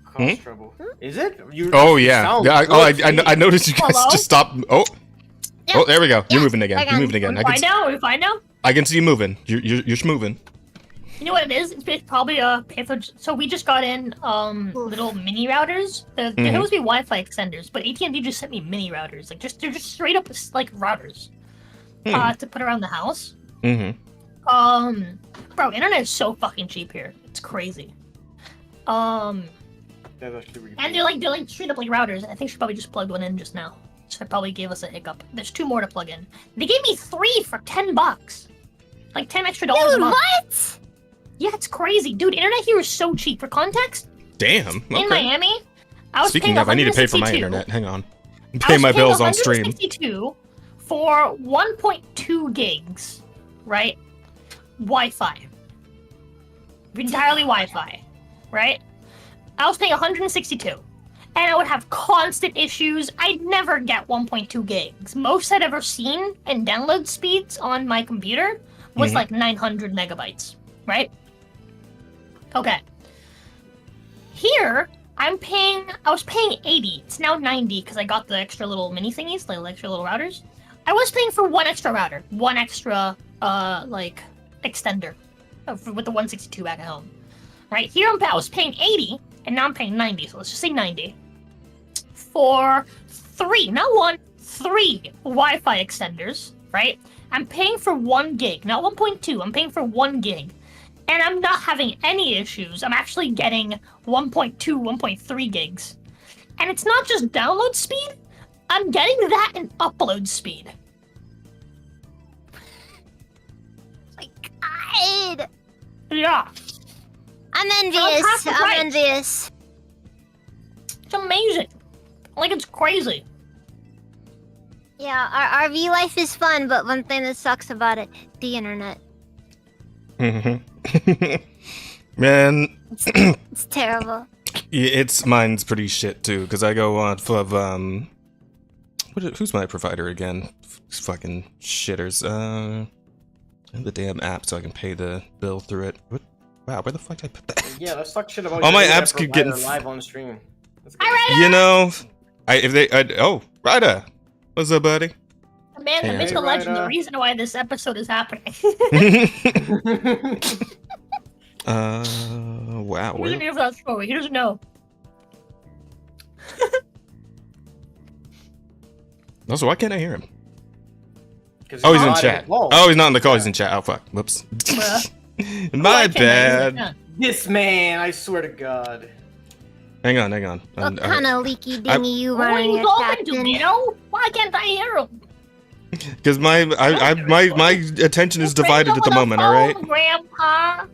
cause trouble. Is it? You Oh you yeah. sound Yeah. good, I noticed you guys Hello? just stopped. Oh. Yeah. Oh, there we go. You're Yeah, moving again. I You're got moving again. Are we fine now? I can see you moving. You're moving. You know what it is? It's probably a pathogen. So we just got in little mini routers. They're supposed to be Wi-Fi extenders, but AT&T just sent me mini routers. Like they're just straight up like routers to put around the house. Bro, internet is so fucking cheap here. It's crazy. That's actually really And cool. they're like straight up like routers. I think she probably just plugged one in just now. So it probably gave us a hiccup. There's 2 more to plug in. They gave me 3 for $10. Like $10 extra a Dude, month. what? Yeah, it's crazy. Dude, internet here is so cheap. For context, Damn. Okay. in Miami, I was Speaking paying of, I need to pay for my 162. internet. Hang on. I Pay was my paying bills on stream. 162 for 1.2 gigs, right? Wi-Fi. Entirely Wi-Fi, right? I was paying 162. And I would have constant issues. I'd never get 1.2 gigs. Most I'd ever seen in download speeds on my computer was like 900 megabytes, right? Okay. Here, I was paying 80. It's now 90 because I got the extra little mini thingies, the extra little routers. I was paying for 1 extra router, 1 extra, like, extender with the 162 back at home. Right? Here I was paying 80, and now I'm paying 90, so let's just say 90. For 3, not 1, 3 Wi-Fi extenders, right? I'm paying for 1 gig, not 1.2, I'm paying for 1 gig. And I'm not having any issues. I'm actually getting 1.2, 1.3 gigs. And it's not just download speed, I'm getting that in upload speed. My God. Yeah, I'm half envious. the I'm price. envious. it's amazing. Like, it's crazy. Yeah, our RV life is fun, but one thing that sucks about it, the internet. Man, It's terrible. it's mine's pretty shit too. Cause I go on of who's my provider again? Fucking shitters. The damn app so I can pay the bill through it. What? Wow, where the fuck did I put that? Yeah, let's talk shit about All my your apps keep getting live on stream. Let's go. Hi, You know, oh, Ryder, what's up, buddy? Man, the Hey, myth, the legend, the Ryder. reason why this episode is happening. Wow. He doesn't hear that story. He doesn't know. Also, why can't I hear him? 'Cause Oh, he's in not chat. involved. Oh, he's not in the call. He's in chat. Oh, fuck. Whoops. Bruh. My Why can't I hear bad. that? This man, I swear to God. Hang on. What kind of leaky dingy you What are running you your talking to, captain? you know? Why can't I hear him? Because my attention is divided at the moment. All right. Grandpa.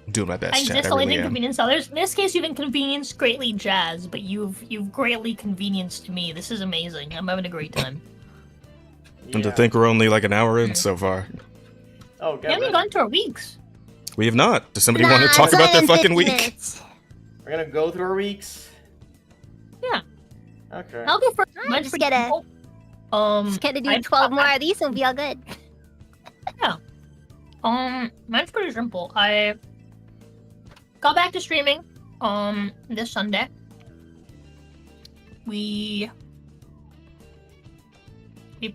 I'm doing my best. I Chat. I distantly really am. inconvenience others. In this case, you've inconvenienced greatly Jazz, but you've greatly convenienced me. This is amazing. I'm having a great time. And to Yeah. think we're only like an hour in so far. Oh, We haven't God. gone to our weeks. We have not. Does somebody Nah, want to talk it's about only their in fucking 50 week? minutes. We're gonna go through our weeks. Yeah. Okay. I'll go first. Alright, Mine's just pretty gotta- simple. Just gotta do I- 12 more of these and we'll be all good. Mine's pretty simple. I got back to streaming this Sunday. We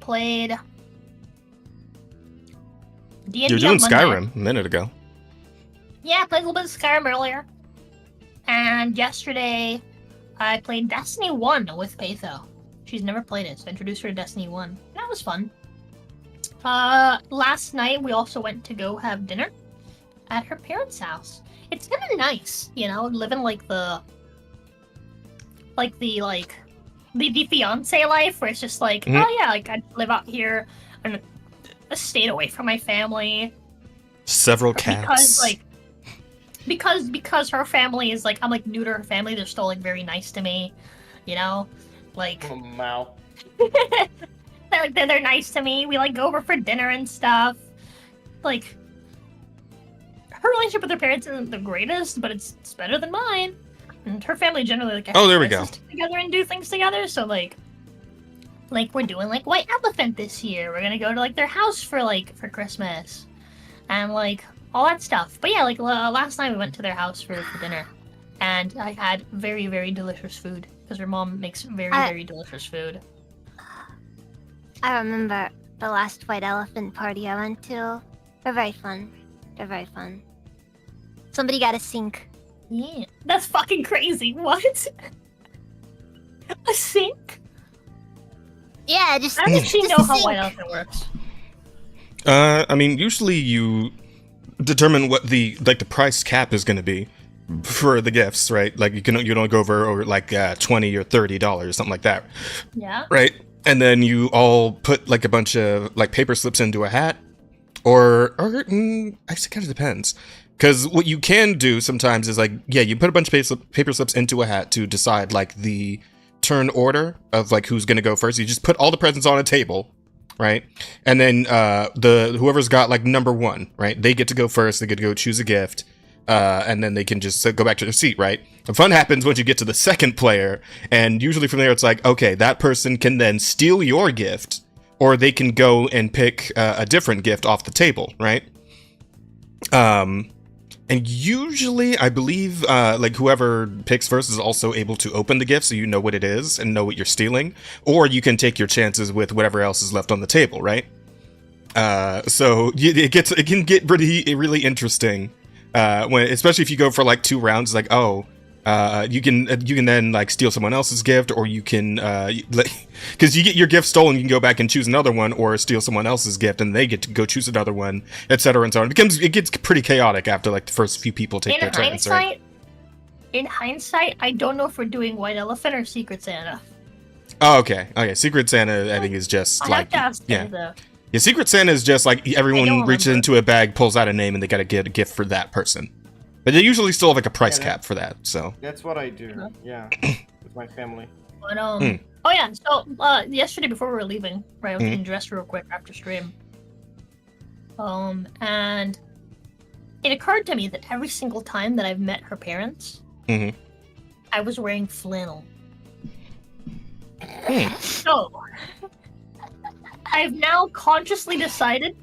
played D&D You're doing on Monday. Skyrim a minute ago. Yeah, I played a little bit of Skyrim earlier. And yesterday I played Destiny 1 with Patho. She's never played it, so I introduced her to Destiny 1. That was fun. Last night we also went to go have dinner at her parents' house. It's kind of nice, you know, living like the fiance life, where it's just like, oh yeah, like I live out here and I stayed away from my family. Several cats. Because her family is like, I'm like new to her family. They're still like very nice to me, you know, like. Oh, wow. They're nice to me. We like go over for dinner and stuff. Like, her relationship with her parents isn't the greatest, but it's better than mine. And her family generally like there we go. Together and do things together. So like we're doing like White Elephant this year. We're gonna go to like their house for Christmas, and like all that stuff. But yeah, like last night we went to their house for dinner, and I had very, very delicious food because her mom makes very, very delicious food. I remember the last White Elephant party I went to. They're very fun. Somebody got a sink. Yeah, that's fucking crazy. What? A sink? Yeah, just. I don't actually just know a how sink. White Elephant works. I mean, usually you determine what the price cap is going to be for the gifts, right? Like you don't go over like $20 or $30, something like that. Yeah. Right, and then you all put like a bunch of like paper slips into a hat, or actually, it kind of depends. Because what you can do sometimes is like, yeah, you put a bunch of paper slips into a hat to decide like the turn order of like who's gonna go first. You just put all the presents on a table, right? And then whoever's got like number 1, right? They get to go first. They get to go choose a gift, and then they can just go back to their seat, right? The fun happens once you get to the second player, and usually from there it's like, okay, that person can then steal your gift, or they can go and pick a different gift off the table, right? And usually, I believe, like whoever picks first is also able to open the gift, so you know what it is and know what you're stealing. Or you can take your chances with whatever else is left on the table, right? So it can get really interesting especially if you go for like 2 rounds. Like, you can then like steal someone else's gift, or you can because you get your gift stolen, you can go back and choose another one, or steal someone else's gift and they get to go choose another one, etc. and so on. It gets pretty chaotic after like the first few people take their turns, right? In hindsight, I don't know if we're doing White Elephant or Secret Santa. Oh, okay. Secret Santa, I think, is just like, yeah, Secret Santa is just like everyone reaches into a bag, pulls out a name, and they gotta get a gift for that person. But they usually still have like a price cap for that, so. That's what I do, yeah, with my family. But, oh yeah, so, yesterday before we were leaving, right, I was getting dressed real quick after stream. And it occurred to me that every single time that I've met her parents, I was wearing flannel. So, I've now consciously decided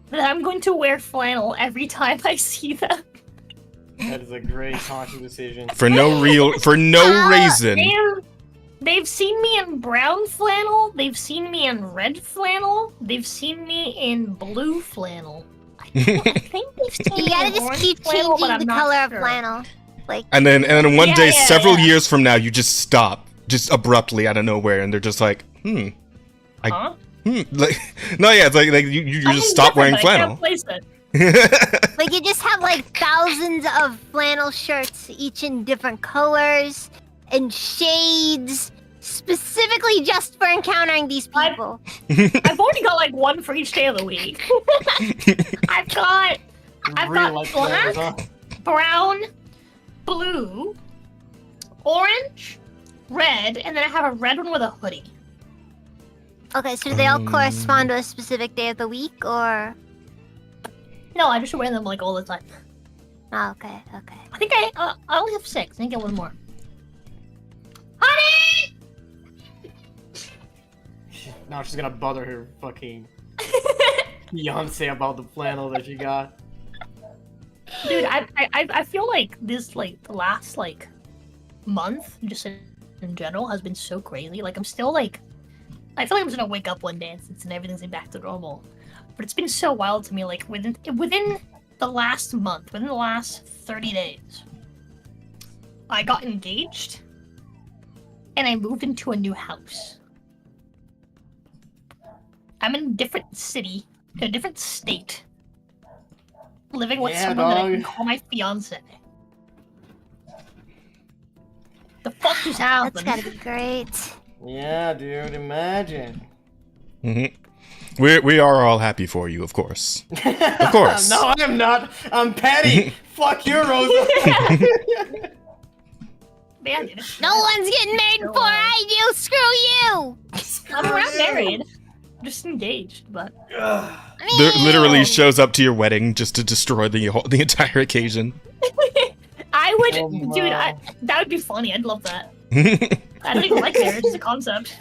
that I'm going to wear flannel every time I see them. That is a great conscious decision. For no reason. They've seen me in brown flannel. They've seen me in red flannel. They've seen me in blue flannel. I think they've seen me You gotta in just orange keep flannel, but changing the I'm not color of sure. flannel. Like, And then one day, Yeah, several years from now, you just stop, just abruptly out of nowhere, and they're just like, Huh? like, no, yeah, it's like you just stop wearing flannel. I can't place it. like you just have like thousands of flannel shirts, each in different colors and shades, specifically just for encountering these people. I've already got like one for each day of the week. I've got black, brown, blue, orange, red, and then I have a red one with a hoodie. Okay, so do they all correspond to a specific day of the week, or? No, I just wear them like all the time. Oh, okay. I think I only have 6. I think I get one more. Honey! Now she's gonna bother her fucking Beyonce about the flannel that she got. Dude, I feel like this like the last like month just in general has been so crazy. Like I'm still like I feel like I'm just gonna wake up one day and everything's back to normal. But it's been so wild to me. Like within the last month, within the last 30 days, I got engaged and I moved into a new house. I'm in a different city, a different state, living with Yeah, someone that I dog. can call my fiance. The fuck just happened? That's gotta be great. Yeah, dude, imagine. We are all happy for you, of course. Of course. No, I'm not. I'm petty. Fuck you, Rosa. Yeah, I did it. No one's getting married before I do. Screw you. I'm not married. I'm just engaged, but There literally shows up to your wedding just to destroy the entire occasion. I would, Oh, dude. wow. That would be funny. I'd love that. I don't even like marriage as a concept.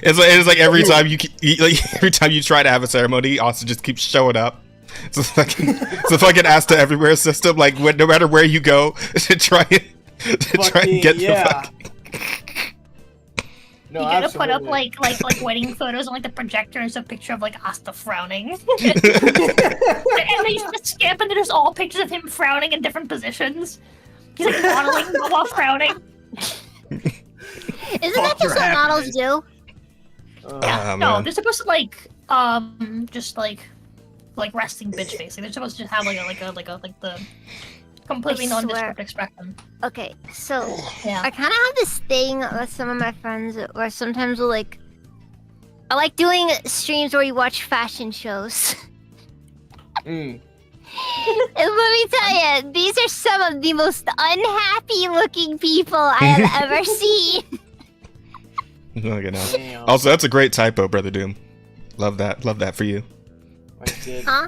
It's like every time every time you try to have a ceremony, Austin just keeps showing up. It's a fucking ass to everywhere system. Like no matter where you go, to try and get the fucking. No, You gotta absolutely. put up like wedding photos on like the projector and some picture of like Asta frowning. And then you just skip and there's all pictures of him frowning in different positions. He's like modeling while frowning. Isn't that just what models do? No, Man. they're supposed to just like resting bitch face. Like, they're supposed to just have like the completely I swear. nondescript expression. Okay, so Yeah. I kind of have this thing with some of my friends where sometimes we'll I like doing streams where we watch fashion shows. Mm. And let me tell you, these are some of the most unhappy looking people I have ever seen. Fucking hell. Damn. Also, that's a great typo, Brother Doom. Love that for you. I did. Huh?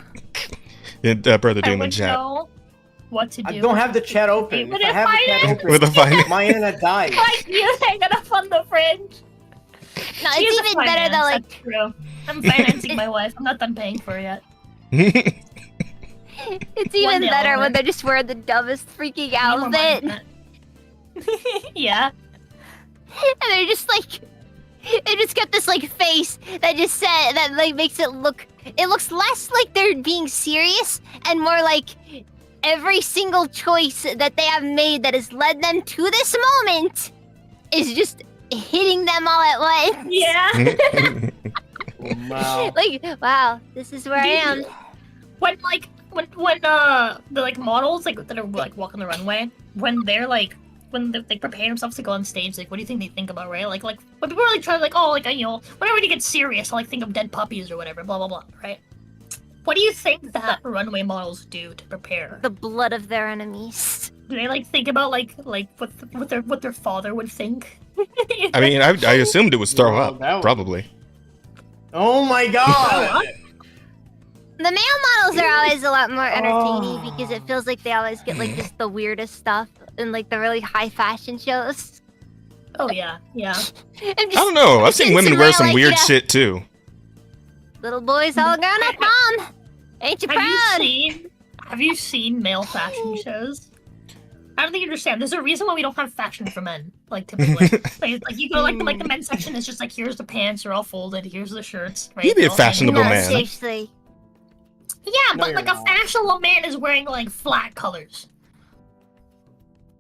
Brother I Doom in would chat. know what to do. I don't have the chat open. But If I have the chat open, With a fine. my internet dies. Like you hanging up on the fringe. No, She has it's a even better finance, though, that's true. I'm financing my wife. I'm not done paying for her yet. it's even day I'll better when learn. they're just wearing the dumbest freaking I need more money outfit. than that. Yeah. And they're just they just got this face that just makes it looks less like they're being serious and more like every single choice that they have made that has led them to this moment is just hitting them all at once. Yeah. Wow. Wow, this is where I am. When the models that are walking the runway, when they're when they prepare themselves to go on stage, what do you think they think about, right? Like when people are trying whenever you get serious, I'll think of dead puppies or whatever, blah blah blah, right? What do you think that runway models do to prepare? The blood of their enemies. Do they think about what their father would think? I mean, I assumed it was throw Well, up, that would- probably. Oh my god! The male models are always a lot more entertaining because it feels like they always get just the weirdest stuff in the really high fashion shows. Oh yeah, yeah. I I don't know. I've seen women wear some weird shit. shit too. Little boys all grown up, mom. Ain't you proud? Have you seen male fashion shows? I don't think you understand. There's a reason why we don't have fashion for men. Typically, you go the men's section is just here's the pants, are all folded. Here's the shirts. Right? You'd be a They're all hanging. fashionable No, man. seriously. Yeah, No, but you're a not. fashionable man is wearing flat colors.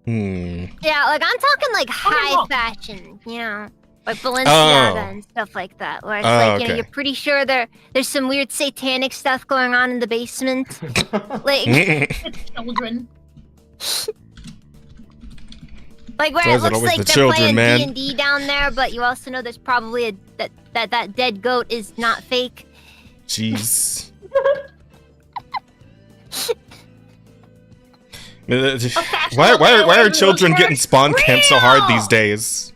Hmm. Yeah, I'm talking high wrong. fashion, Balenciaga and stuff like that. Where it's okay. you're pretty sure there's some weird satanic stuff going on in the basement. It's children. Where Why it is it looks always like the they're children, playing man? D&D down there, but you also know there's probably that dead goat is not fake. Jeez. fashionable Why man are wearing children those getting words spawn camped so hard real? these days?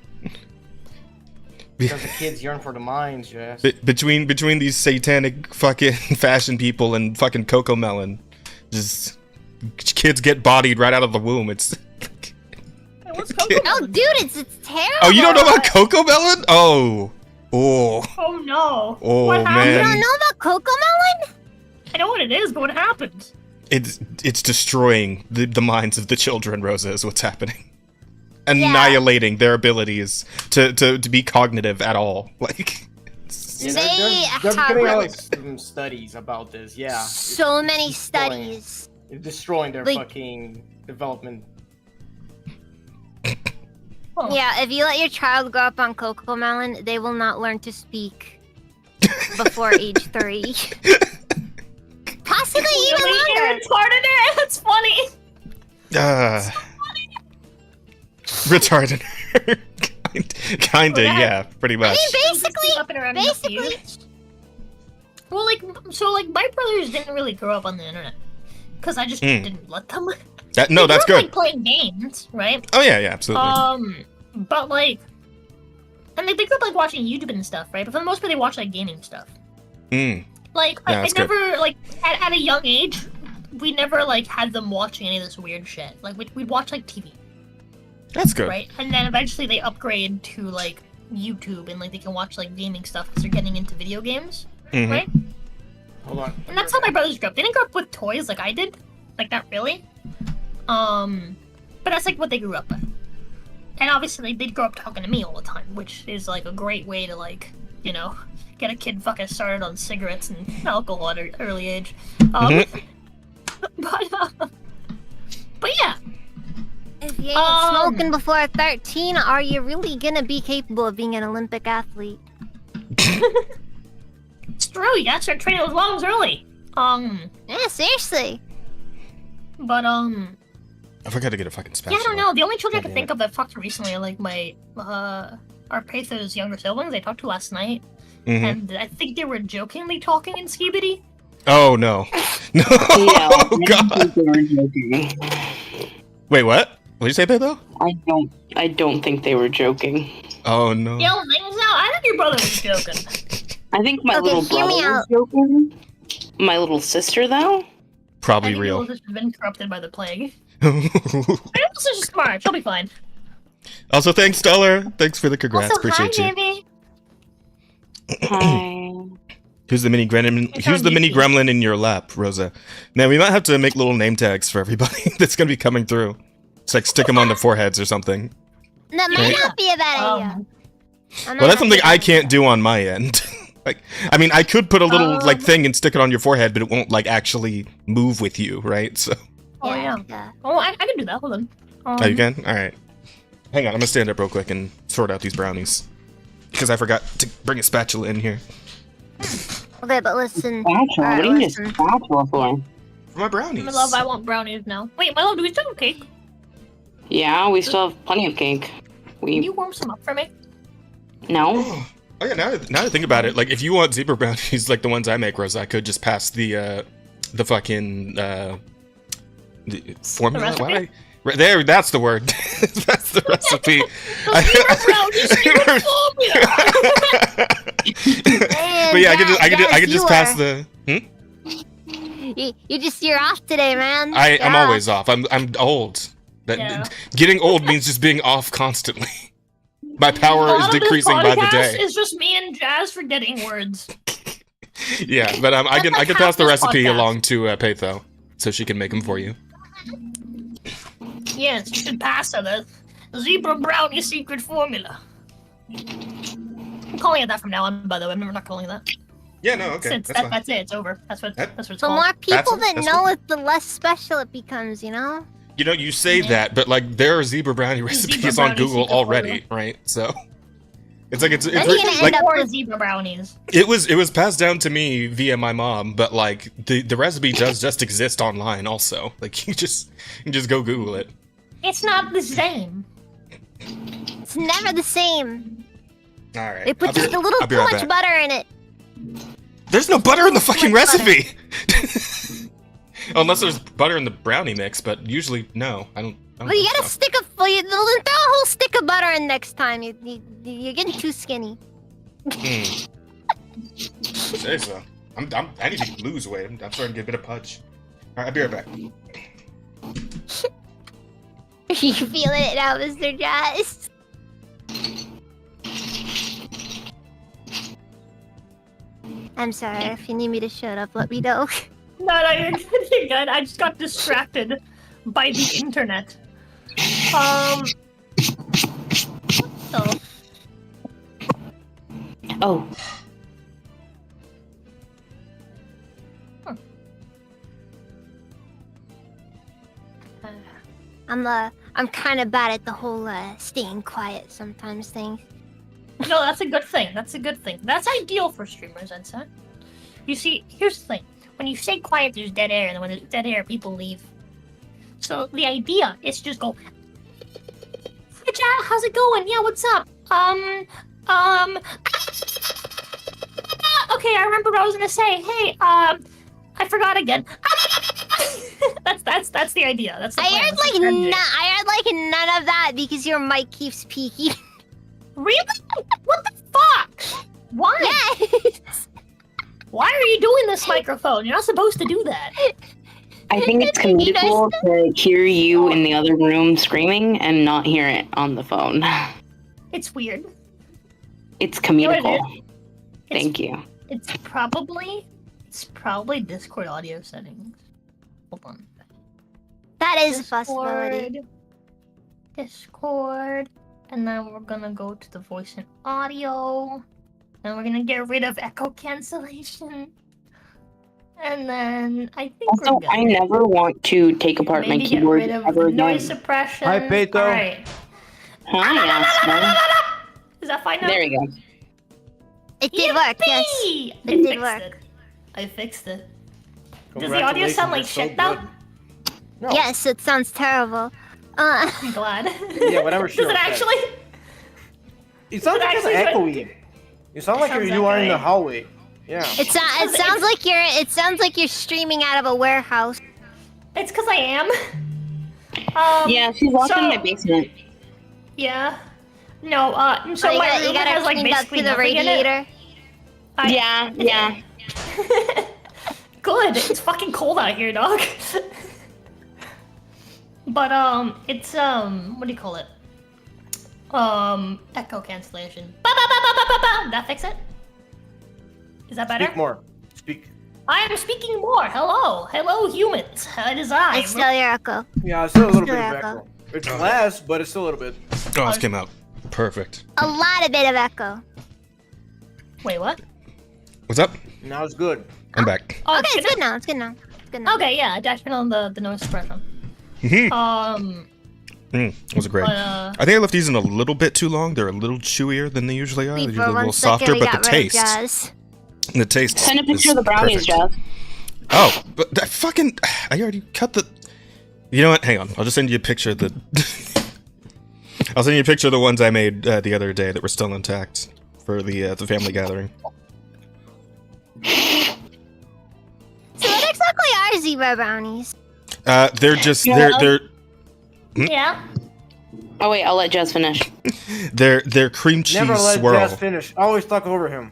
Because the kids yearn for the mines, Jess. Between these satanic fucking fashion people and fucking Coco Melon, just kids get bodied right out of the womb. It's Hey, what's Coco Oh, Melon? dude, it's terrible. oh, you don't know about Coco Melon? Oh, Oh no! Oh, What You happened? man. don't know about Coco Melon? I know what it is, but what happened? it's destroying the minds of the children. Rosa, is what's happening. Annihilating their abilities to be cognitive at all. Yeah, They they're have doing really- some studies about this. Yeah, So many destroying- studies. it's destroying their Like- fucking development. Oh. Yeah, if you let your child grow up on Coco Melon, they will not learn to speak. before age 3. Possibly even Really longer. retarded it. That's funny. Retarded. Kinda, Yeah. yeah, pretty I much. mean, Up and around enough basically, years. Well, like, so, like, my brothers didn't really grow up on the internet. Because I just didn't let them. No, They that's grew up, good. like, playing games, right? Oh yeah, absolutely. But, like, and they grew up, like, watching YouTube and stuff, right? But for the most part, they watch, like, gaming stuff. Like, Yeah, I that's good. never, like, at a young age, we never, like, had them watching any of this weird shit. Like, we'd watch, like, TV, That's good. right? And then eventually they upgrade to, like, YouTube, and, like, they can watch, like, gaming stuff because they're getting into video games, Mhm. right? Hold on. And that's how my brothers grew up. They didn't grow up with toys like I did. Like, not really. But that's, like, what they grew up with. And obviously, they'd grow up talking to me all the time, which is, like, a great way to, like, you know, get a kid fucking started on cigarettes and alcohol at an early age. But yeah. if you ain't smoking before 13, are you really gonna be capable of being an Olympic athlete? It's true, you gotta start training those lungs early. Yeah, seriously. But, I forgot to get a fucking spatula. yeah, I don't know. The only children I God could damn think of that fucked recently are, like, my, our Patho's younger siblings I talked to last night. Mhm. And I think they were jokingly talking in Skibidi. Oh no. No. Yeah, Oh I god. think they were joking. Wait, what? What did you say, though? I don't think they were joking. Oh no. Yell things out. I think your brother was joking. I think my Okay, little hear me brother was out. joking. My little sister, though? I Probably think real. your has been corrupted by the plague. My little sister's smart. She'll be fine. Also, thanks, Dollar. Thanks for the congrats. Also, Appreciate hi, you. baby. Hi. Who's the mini gremlin? It's Who's on the mini YouTube. gremlin in your lap, Rosa? Man, we might have to make little name tags for everybody that's gonna be coming through. It's like stick them on the foreheads or something. That might Right. not be a bad idea. Um, Well, that's something I can't do on my end. Like, I mean, I could put a little like thing and stick it on your forehead, but it won't like actually move with you, right? So. Oh, yeah. Oh, I can do that. Hold on. Oh, you can? All right. Hang on, I'm gonna stand up real quick and sort out these brownies because I forgot to bring a spatula in here Okay, but listen. Spatula? What Alright, do you need a listen. spatula for? for my brownies. My love, I want brownies now. Wait, my love, do we still have cake? Yeah, we still have plenty of cake. Can you We warm some up for me? no. Oh yeah, now that I think about it, like if you want zebra brownies like the ones I make, Rosa, I could just pass the fucking the formula. The Why recipe? right there, that's the word. That's the recipe. But yeah, I could just pass the. You're off today, man. I'm You're always off. I'm old. Yeah. Getting old means just being off constantly. My power is decreasing by the day. It's just me and Jazz forgetting words. Yeah, but I can Like pass the half this recipe podcast. along to Patho, so she can make them for you. Yes, you should pass her the zebra brownie secret formula. I'm calling it that from now on, by the way. I'm never not calling it that. Yeah, no, okay, Since that's fine. that's it. It's over. That's what it's The called. more people it? that That's know fine. it, the less special it becomes, you know? You know, you say that, but like there are zebra brownie recipes on brownie Google secret already, right? So it's like it's Then you're gonna like end up More with- zebra brownies. it was passed down to me via my mom, but like the recipe does just exist online also. Like you just go Google it. It's not the same. It's never the same. All right. They put just a little I'll be too right much back. butter in it. There's no butter in the fucking much butter. recipe. Unless there's butter in the brownie mix, but usually no. I don't But you think gotta so. stick a throw a whole stick of butter in next time. You're getting too skinny. Say so. I need to lose weight. I'm starting to get a bit of pudge. All right, I'll be right back. You feeling it now, Mr. Jazz? I'm sorry. If you need me to shut up, let me know. No, you're good. You're good. I just got distracted by the internet. So Oh, I'm kind of bad at the whole staying quiet sometimes thing. No, that's a good thing. That's a good thing. That's ideal for streamers, I'd say. You see, here's the thing. When you stay quiet, there's dead air, and when there's dead air, people leave. So the idea is to just go, "Hey, chat, how's it going? Yeah, what's up? Okay, I remember what I was gonna say. Hey, I forgot again. That's the idea. That's the plan. I heard like none of that because your mic keeps peaking. Really? What the fuck? Why? Yes. Why are you doing this, microphone? You're not supposed to do that. I think it's You guys- comedical to hear you in the other room screaming and not hear it on the phone. It's weird. It's know what it comedical. is? Thank you. It's probably Discord audio settings. Hold on. That is a possibility. Discord, and then we're gonna go to the voice and audio, and we're gonna get rid of echo cancellation, and then I think Also, we're good. I never want to take apart my Maybe get keyboard rid of ever noise again. suppression. Hi, Peto. All right. Hi, Aspen. Is that fine now? There you go. It did work, yes. Yippee! It I did fixed work. it. I fixed it. Does the audio sound like Congratulations, you're shit so though? good. No. Yes, it sounds terrible. I'm glad. Yeah, whatever she Does it said. actually? It sounds like it's actually echoey. You sound like Sounds you are in the echoey. hallway. Yeah. It sounds like you're streaming out of a warehouse. It's because I am. Yeah, she's locked in so- my basement. Yeah. No, so you my gotta, room has like clean up basically to the nothing in it. radiator. Yeah. Good. It's fucking cold out here, dog. But it's what do you call it? Echo cancellation. Ba, ba, ba, ba, ba, ba, ba. That fix it? Is that better? Speak more. Speak. I am speaking more. Hello, humans. It is I. It's still your echo. Yeah, it's still a little bit Still of echo. echo. It's less, but it's still a little bit. Oh, this came out perfect. A lot of bit of echo. Wait, what? What's up? Now it's good. I'm back. Oh, Okay, it's good now. It's good now. It's good now. Okay, yeah, I dashed on the noise suppression. Was great. But, I think I left these in a little bit too long. They're a little chewier than they usually are. They're Wait usually for a little 1 second, softer, we but got the rid of taste, Jazz. the taste. Send a picture is of the brownies, perfect. Jeff. Oh, but that fucking! I already cut the. You know what? Hang on. I'll just send you a picture of the. I'll send you a picture of the ones I made the other day that were still intact for the family gathering. So what exactly are zebra brownies? They're just Yeah. they're Yeah. Oh wait, I'll let Jess finish. they're cream cheese Never let swirl. Jazz finish. Always talk over him.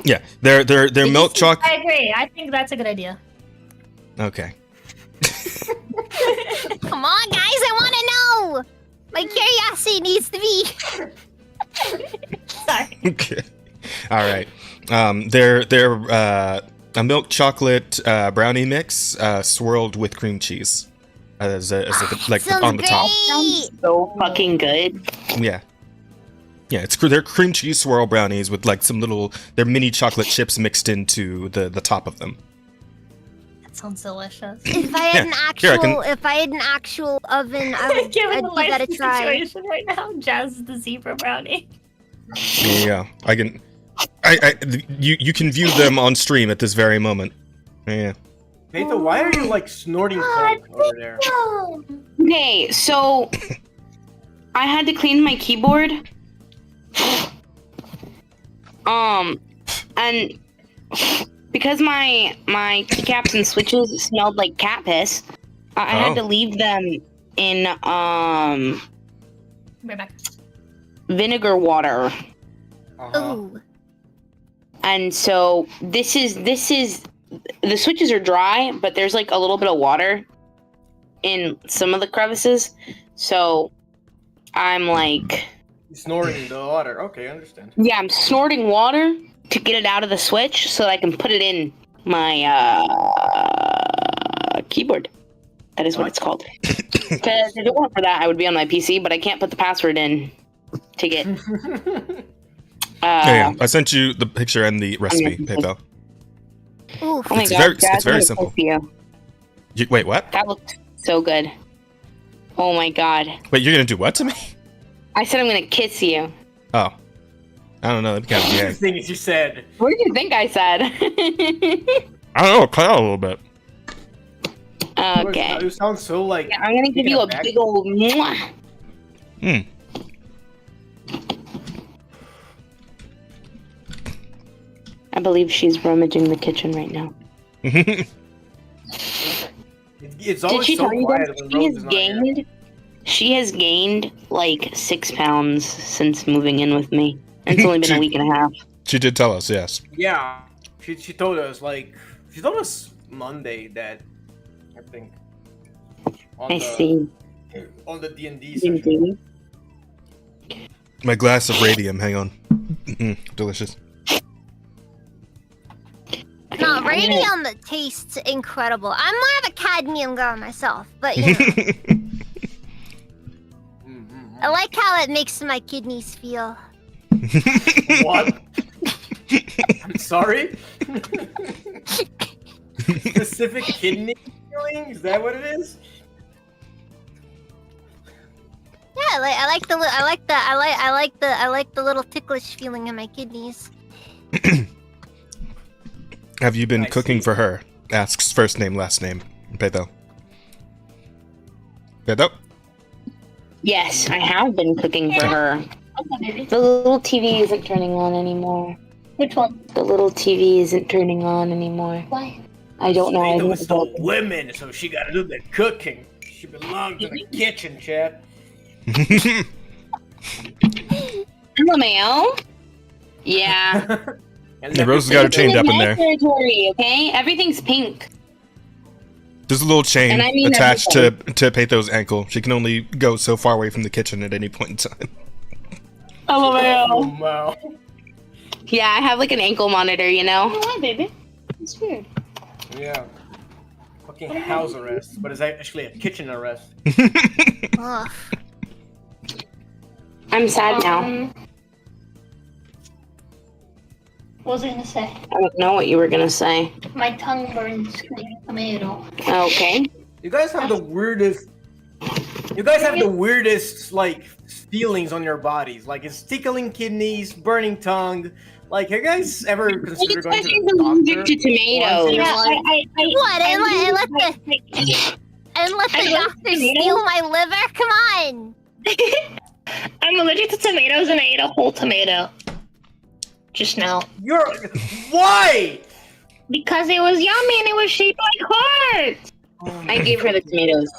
Yeah, they're milk chocolate. I agree. I think that's a good idea. Okay. Come on, guys, I want to know. My curiosity needs to be. Sorry. Okay. All right. They're a milk chocolate brownie mix swirled with cream cheese as like Sounds on the top. great. So fucking good. Yeah. Yeah, they're cream cheese swirl brownies with like some they're mini chocolate chips mixed into the top of them. That sounds delicious. If I had Yeah, an actual oven, I'd Given the give that a life try. situation right now, Jazz is the zebra brownie. There you go. I can you can view them on stream at this very moment. Yeah. Nathan, why are you like snorting coke over there? Okay, so I had to clean my keyboard. And because my keycaps and switches smelled like cat piss, I had to leave them in Right back. vinegar water. Ooh. And so this is the switches are dry, but there's like a little bit of water in some of the crevices. So I'm like, Snorting the water. Okay, I understand. yeah, I'm snorting water to get it out of the switch so that I can put it in my keyboard. That is what it's called. Because if it weren't for that, I would be on my PC, but I can't put the password in to get. Yeah, I sent you the picture and the recipe, PayPal. Oof. Oh my It's god, very- Jazz, it's very I'm gonna simple. kiss you. Wait, what? That looked so good. Oh my god. Wait, you're gonna do what to me? I said I'm gonna kiss you. Oh. I don't know. That'd be kind of Two gay. things you said. What did you think I said? I don't know. Cut out a little bit. Okay. You sound so like. Yeah, I'm gonna give you a big old mwah. Hmm. I believe she's rummaging the kitchen right now. It's Did always she so tell you quiet that when she Rose has is not here. gained? She has gained like 6 pounds since moving in with me. And it's only been a week and a half. She did tell us, yes. Yeah, she told us she told us Monday that I think. I see. On the D&D session. D&D. My glass of radium. Hang on. Delicious. No, radium tastes incredible. I'm more of a cadmium girl myself, but you know, I like how it makes my kidneys feel. What? I'm sorry? Specific kidney feeling? Is that what it is? Yeah, I like the little ticklish feeling in my kidneys. Have you been I cooking see. for her? Asks first name, last name. Pedro. Pedro? Yes, I have been cooking for her. The little TV isn't turning on anymore. Which one? The little TV isn't turning on anymore. Why? I don't know. I Rita didn't was still vote. women, so she gotta do the cooking. She belongs in the kitchen, Chad. LMAO? Yeah. Yeah, Rose has got her chained up in My there. territory, okay? Everything's pink. There's a little chain And I mean attached to Peto's ankle. She can only go so far away from the kitchen at any point in time. Oh, LMAO. wow. Yeah, I have like an ankle monitor, you know? Why, baby? It's weird. Yeah. Fucking house arrest, but it's actually a kitchen arrest. Ugh. I'm sad now. What was I gonna say? I don't know what you were gonna say. My tongue burns like a tomato. Okay. You guys have the weirdest. You guys have the weirdest like feelings on your bodies. Like it's tickling kidneys, burning tongue. Like, have you guys ever considered going to She's the allergic doctor? to tomatoes. Yeah, What? And let the I love doctor steal my liver? Come on! I'm allergic to tomatoes and I ate a whole tomato. Just now. You're why? Because it was yummy and it was shaped like hearts! I gave her the tomatoes.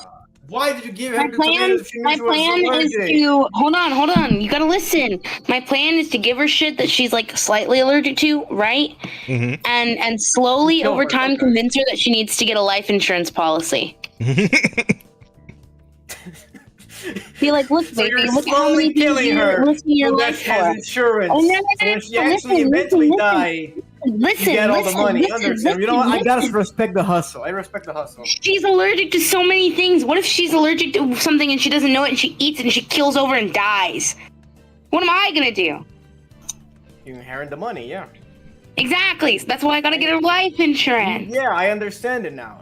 Why did you give My him the plan, tomatoes if she knew my she was plan is allergic? to hold on. You gotta listen. My plan is to give her shit that she's like slightly allergic to, right? Mhm. And slowly Kill over her, time okay. convince her that she needs to get a life insurance policy. Be like, look, So baby, you're look how slowly many things killing you're her risking your so that life she has for. insurance. Oh, no, So when she actually eventually die, Listen, you get all the listen, money. listen, Understand? You know what? I gotta listen. respect the hustle. I respect the hustle. She's allergic to so many things. What if she's allergic to something and she doesn't know it and she eats it and she kills over and dies? What am I gonna do? You inherit the money, yeah. Exactly. So that's why I gotta get her life insurance. Yeah, I understand it now.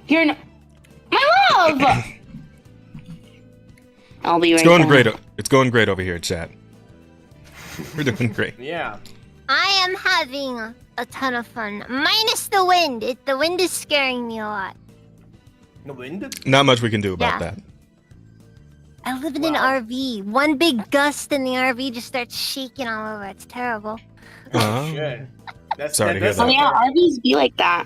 You're no- my love. I'll be right It's going back. great. It's going great over here, chat. We're doing great. Yeah. I am having a ton of fun. Minus the wind. The wind is scaring me a lot. The wind? Not much we can do about Yeah. that. I live in an Wow. RV. One big gust and the RV just starts shaking all over. It's terrible. Oh. Shit. That's, Sorry to hear that's Oh that. yeah, RVs be like that.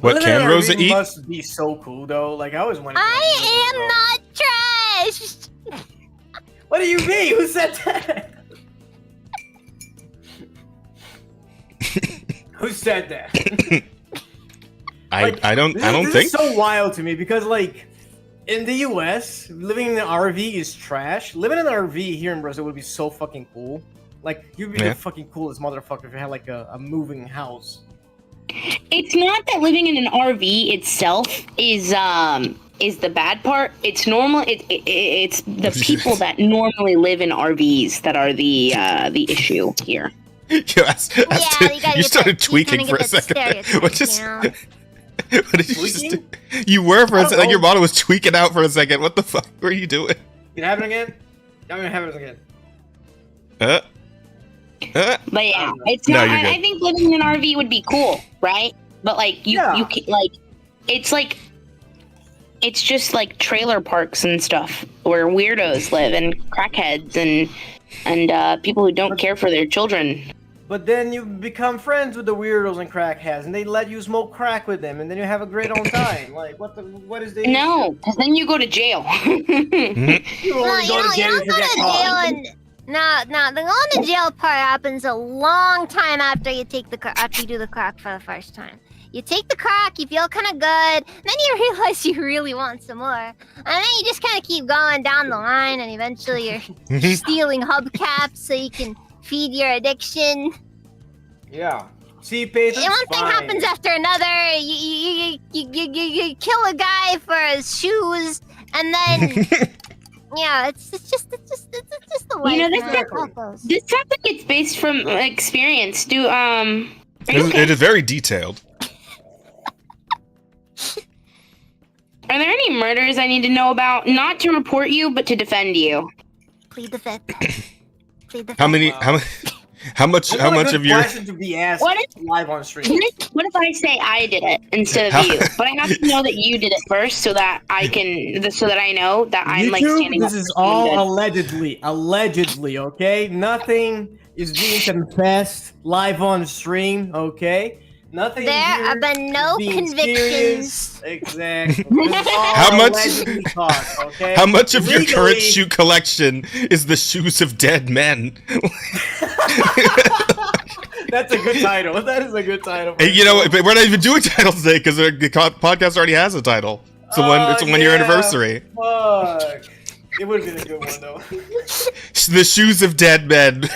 What Living in can an Rosa RV eat? Must be so cool though. Like I always wanted. I am not trash. What do you mean? Who said that? Who said that? I don't This think is so wild to me because like in the US, living in an RV is trash. Living in an RV here in Brazil would be so fucking cool. Like you'd be Yeah. the fucking coolest motherfucker if you had like a moving house. It's not that living in an RV itself is the bad part. It's normal. It's the people that normally live in RVs that are the issue here. you, Yeah, you gotta you get started that- you tweaking kinda for a get that second. there. stereotype, What just? you know? What did you just do? Tweaking? You were for I a don't second. Like your know. model was tweaking out for a second. What the fuck were you doing? Can it happen again? I'm gonna have it again. But yeah, it's No, not. you're I good. think living in an RV would be cool, right? But like Yeah. you can, like it's just like trailer parks and stuff where weirdos live and crackheads and people who don't care for their children. But then you become friends with the weirdos and crackheads, and they let you smoke crack with them, and then you have a great old time. Like, what is the No, because then you go to jail. You No, only you go don't, to you jail don't if you go get to jail caught. and no, the going to jail part happens a long time after you take after you do the crack for the first time. You take the crack, you feel kind of good, then you realize you really want some more, and then you just kind of keep going down the line, and eventually you're stealing hubcaps so you can feed your addiction. Yeah. See, Paige, And one thing happens after another. You kill a guy for his shoes, and then yeah, it's just the way. You know, this man. is- This sounds like it's based from experience. Are you okay? It is very detailed. Are there any murders I need to know about? Not to report you, but to defend you. Plead the fifth. Plead the fifth. How many? How much? How much of your? question to be asked What live on stream? What if I say I did it instead How- of you? But I have to know that you did it first, so that I can, so that I know that I'm like YouTube, standing up this for is someone all good. allegedly, okay? Nothing is being confessed live on stream, okay? Nothing There here have been no is being convictions. serious. Exactly. This is all How much- allegedly talk, okay? How much of your current Legally- shoe collection is the shoes of dead men? That's a good title. That is a good title. Hey, you know, what, but we're not even doing titles today because the podcast already has a title. It's a one. It's a 1 year yeah. anniversary. Fuck. It would have been a good one though. The shoes of dead men,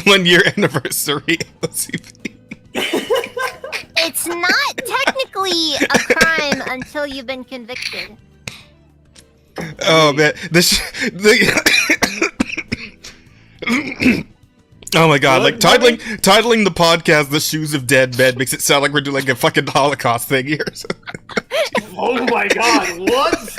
1 year anniversary. OCP. It's not technically a crime until you've been convicted. Oh man, oh my god, like titling the podcast "The Shoes of Dead Men" makes it sound like we're doing like a fucking Holocaust thing here. Oh my god, what?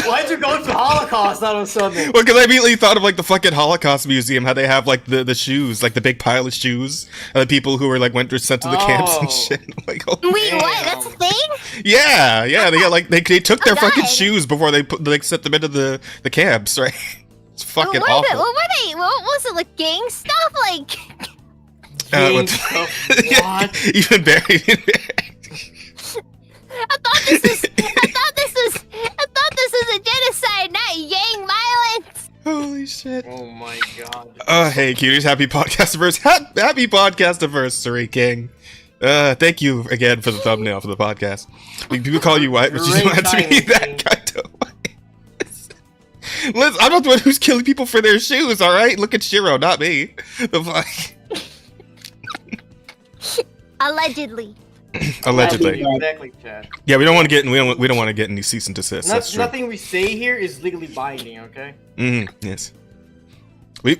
Why'd you go to Holocaust all of a sudden? Well, because I immediately thought of like the fucking Holocaust Museum, how they have like the shoes, like the big pile of shoes, of the people who were like went sent to the camps and Oh. shit. I'm like, oh, Wait, what? Damn. That's a thing? yeah, they got like they took their Oh, fucking God. shoes before they sent them into the camps, right? It's fucking what awful. were they? What was it? Like gang stuff? Like Gang What- stuff, Yeah, what? even buried. I thought this was a genocide, not gang violence. Holy shit. Oh my god. Hey, cuties, happy podcast happy podcast anniversary, King. Thank you again for the thumbnail for the podcast. People call you white, but you Great don't have to be timing, that King. kind of white. Liz, I'm not the one who's killing people for their shoes, alright? Look at Shiro, not me. The fuck? Allegedly. Allegedly. Exactly, Chad. Yeah, we don't want to get any cease and desist. That's true. Nothing we say here is legally binding, okay? Yes. We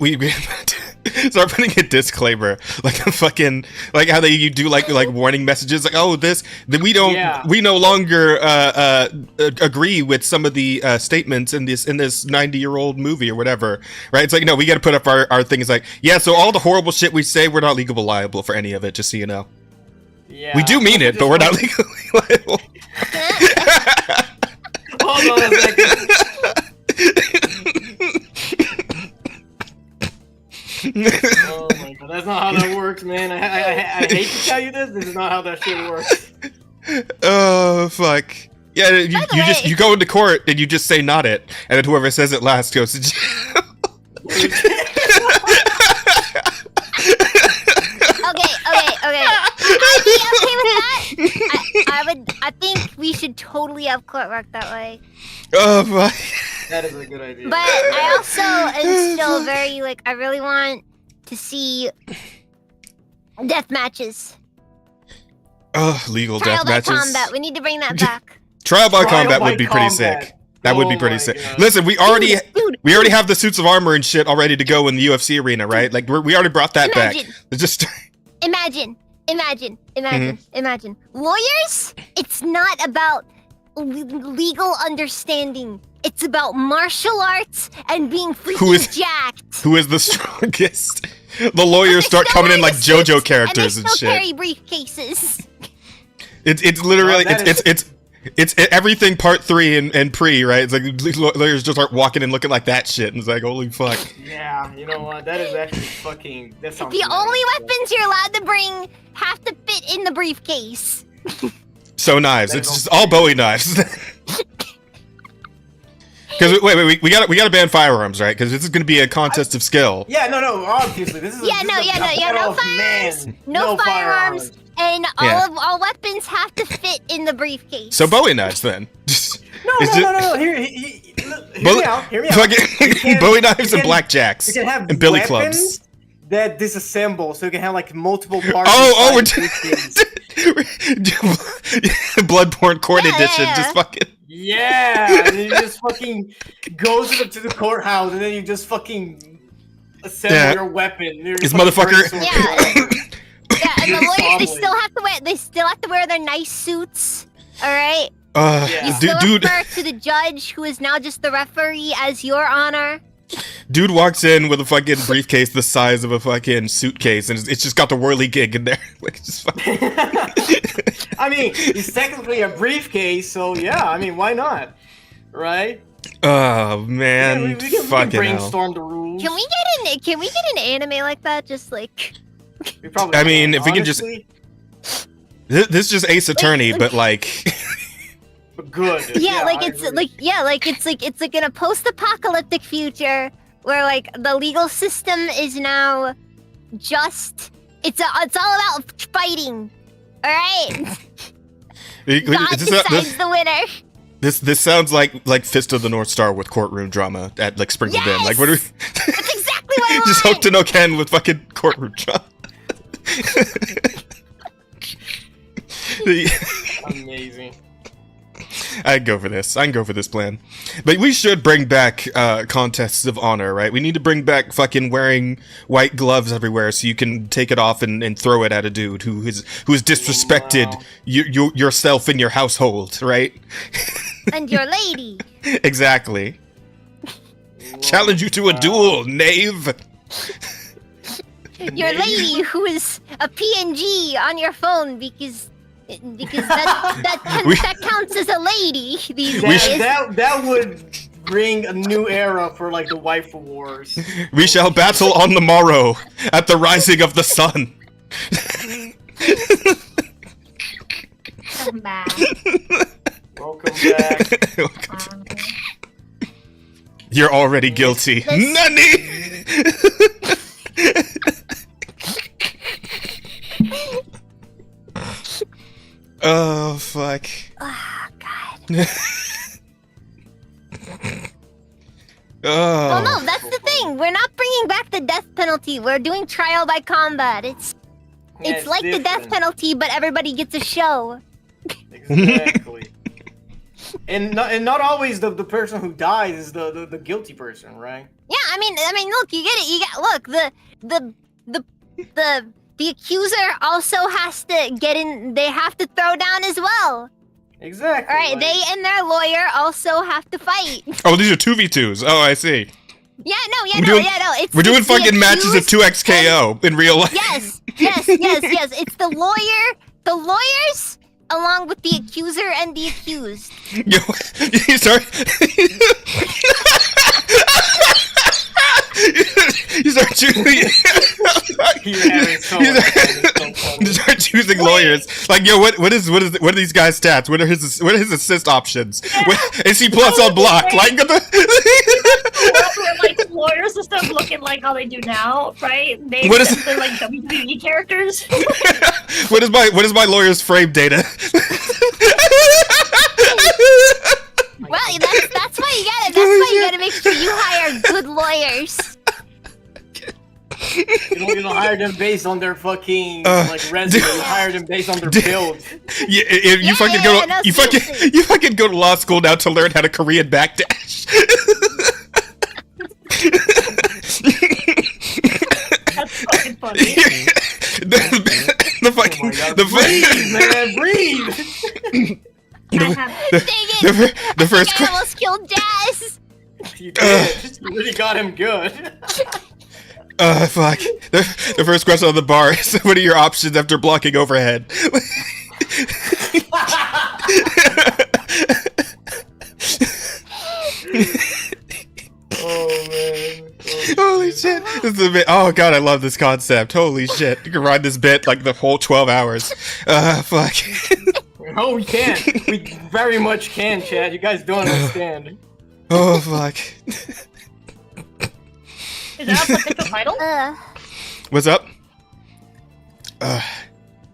start putting a disclaimer, like a fucking, like how you do like warning messages, like, oh, we no longer agree with some of the statements in this 90-year-old movie or whatever, right? It's like, no, we got to put up our things like, yeah, so all the horrible shit we say, we're not legally liable for any of it, just so you know. Yeah. We do mean it, but we're not legally liable. Hold on a second. Oh my god, that's not how that works, man. I hate to tell you this. This is not how that shit works. Oh fuck. Yeah, you go into court and you just say not it, and then whoever says it last goes to jail. Okay. I'd be okay with that. I think we should totally have court work that way. Oh fuck. That is a good idea. But I also am still very like I really want to see death matches. Oh, legal Trial death by matches. combat. We need to bring that back. Trial by Trial combat by would be pretty combat. sick. That would be Oh pretty my sick. God. Listen, we already Dude, have the suits of armor and shit all ready to go in the UFC arena, right? Like we already brought that back. Imagine. It's just Imagine Imagine. Lawyers, it's not about legal understanding. It's about martial arts and being freaking jacked. Who is the strongest? The lawyers start coming in like JoJo characters and shit. Carry briefcases. It's literally it's everything part 3 and pre, right? It's like lawyers just start walking and looking like that shit, and it's like, holy fuck. Yeah, you know what? That is actually fucking. That sounds. The only weapons you're allowed to bring have to fit in the briefcase. So knives. It's just all Bowie knives. Because wait, we gotta ban firearms, right? Because this is gonna be a contest of skill. Yeah, no, obviously this is. No firearms. No firearms. And all weapons have to fit in the briefcase. So Bowie knives then. No. Hear me out. Bowie knives and blackjacks. You can have and billy weapons clubs that disassemble, so you can have like multiple parts. We're Bloodborne Court Edition. Yeah. Just fucking. Yeah, and then you just fucking go to the courthouse, and then you just fucking assemble your weapon. This motherfucker. Yeah, and the lawyers they still have to wear their nice suits. All right. You still refer to the judge, who is now just the referee, as Your Honor. Dude walks in with a fucking briefcase the size of a fucking suitcase, and it's just got the whirly gig in there. Like, just fucking. I mean, it's technically a briefcase, so yeah. I mean, why not? Right? Oh man, we can brainstorm the rules. Can we get an anime like that? Just like. I mean, if we can just. This is just Ace Attorney, but like. Good. Yeah, it's like in a post-apocalyptic future where like the legal system is now just it's all about fighting. All right. God decides the winner. This sounds like Fist of the North Star with courtroom drama at like sprinkled in. Like, what are we? That's exactly what I want. Just Hokuto no Ken with fucking courtroom drama. Amazing. I can go for this plan. But we should bring back contests of honor, right? We need to bring back fucking wearing white gloves everywhere so you can take it off and throw it at a dude who has disrespected yourself and your household, right? And your lady. Exactly. Challenge you to a duel, knave. Your lady who is a PNG on your phone because that counts as a lady these days. That would bring a new era for like the waifu wars. We shall battle on the morrow at the rising of the sun. Welcome back. Welcome back. You're already guilty. Nani? Oh, fuck. Oh, God. Oh. Well, no, that's the thing. We're not bringing back the death penalty. We're doing trial by combat. It's like different. The death penalty, but everybody gets a show. Exactly. and not always the person who dies is the guilty person, right? Yeah, I mean, look, you get it. The accuser also has to get in. They have to throw down as well. Exactly. All right, they and their lawyer also have to fight. Oh, these are 2v2s. Oh, I see. Yeah, no. We're doing fucking matches of 2xKO in real life. Yes. It's the lawyers, along with the accuser and the accused. Yo, you start. You start choosing. You start choosing lawyers. Like, yo, what are these guys' stats? What are his assist options? Yeah. Is he plus on block? Like like lawyers instead of looking like how they do now, right? They're like WWE characters. What is my lawyer's frame data? Well, that's why you gotta make sure you hire good lawyers. You don't hire them based on their fucking resume. You hire them based on their build. Yeah, you fucking go to law school now to learn how to Korean backdash. That's fucking funny. The fucking breathe, man, breathe. The first I almost killed Jazz. You did. You really got him good. fuck. The first question on the bar is, what are your options after blocking overhead? Oh man. Holy shit. This is a bit, oh god, I love this concept. Holy shit. You can ride this bit like the whole 12 hours. Fuck. Oh, we can. We very much can, Chad. You guys don't understand. Oh fuck. Is that a potential title? What's up?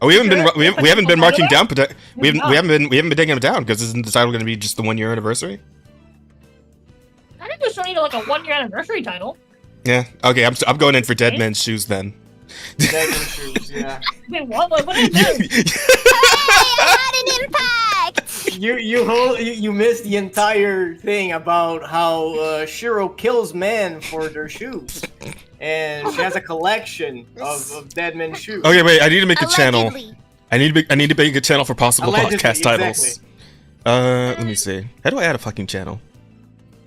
We haven't been marking down. We haven't been taking them down because isn't the title going to be just the 1 year anniversary? I think there's only like a 1 year anniversary title. Yeah. Okay. I'm going in for Dead Man's Shoes then. Dead Man's Shoes, yeah. Wait, what? What did I do? Hey, I had an impact. You missed the entire thing about how Shiro kills men for their shoes, and she has a collection of Dead Man's shoes. Okay, wait. I need to make a channel. Allegedly. I need to make a channel for possible Allegedly, podcast titles. exactly. Let me see. How do I add a fucking channel?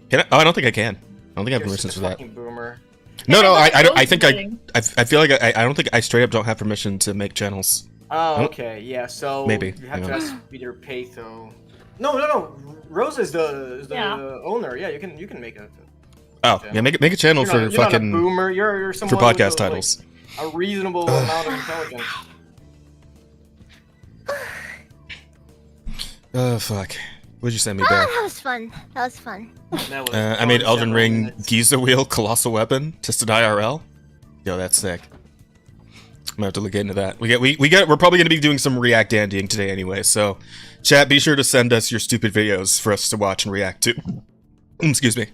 Can I? Oh, I don't think I can. I don't think I have You're permissions such for a that. fucking boomer. No, I Yeah, don't. I think thing. I feel like I don't think I straight up don't have permission to make channels. Oh, okay, yeah. So Maybe, you have hang to on. ask Peter Patho. No. Rose is the Yeah. owner. Yeah, you can make a. Oh, yeah, make a channel You're for not, you're not a fucking boomer. You're for someone podcast with titles. a reasonable amount of intelligence. Oh fuck. What'd you send me, Oh, Bear? that was fun. That was fun. That was I made fun Elden several Ring minutes. Giza Wheel Colossal Weapon tested IRL. Yo, that's sick. I'm gonna have to look into that. We're probably gonna be doing some React Andying today anyway. So, chat, be sure to send us your stupid videos for us to watch and react to. Excuse me.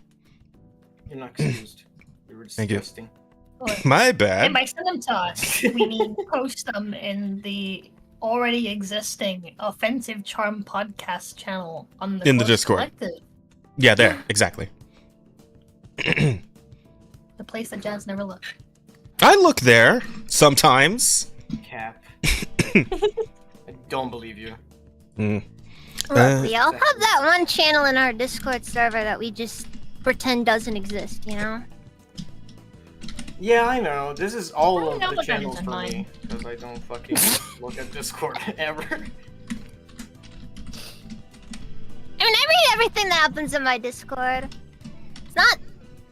You're not excused. You were Thank you. disgusting. My And bad. by send them to us, we mean post them in the already existing Offensive Charm podcast channel on the In the Course Discord. Collective, Yeah, there, exactly. the place that Jazz never looked. I look there sometimes. Cap. I don't believe you. Mm. Look, we all have that one channel in our Discord server that we just pretend doesn't exist, you know? Yeah, I know. This is all I of know the what that channels is in for mine. me because I don't fucking look at Discord ever. I mean, I read everything that happens in my Discord. It's not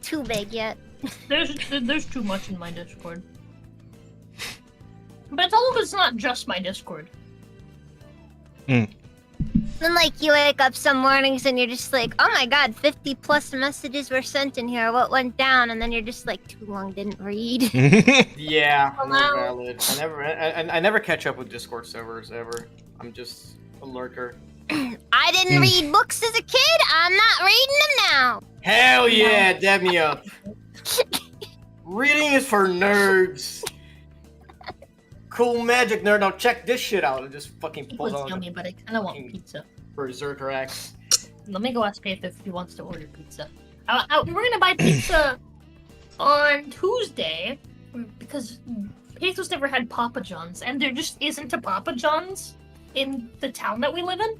too big yet. There's too much in my Discord. But it's all it's not just my Discord. Then, like, you wake up some mornings and you're just like, oh my god, 50 plus messages were sent in here. What went down? And then you're just like, too long, didn't read. Yeah, Hello? not valid. I never catch up with Discord servers ever. I'm just a lurker. I didn't read books as a kid. I'm not reading them now. Hell yeah, dab me up. Reading is for nerds. Cool magic nerd. Now check this shit out. It just fucking pulls Pizza's out yummy, but I kind of want fucking- pizza. Berserker X. Let me go ask Faith if he wants to order pizza. We're gonna buy pizza on Tuesday because Faith's never had Papa John's, and there just isn't a Papa John's in the town that we live in.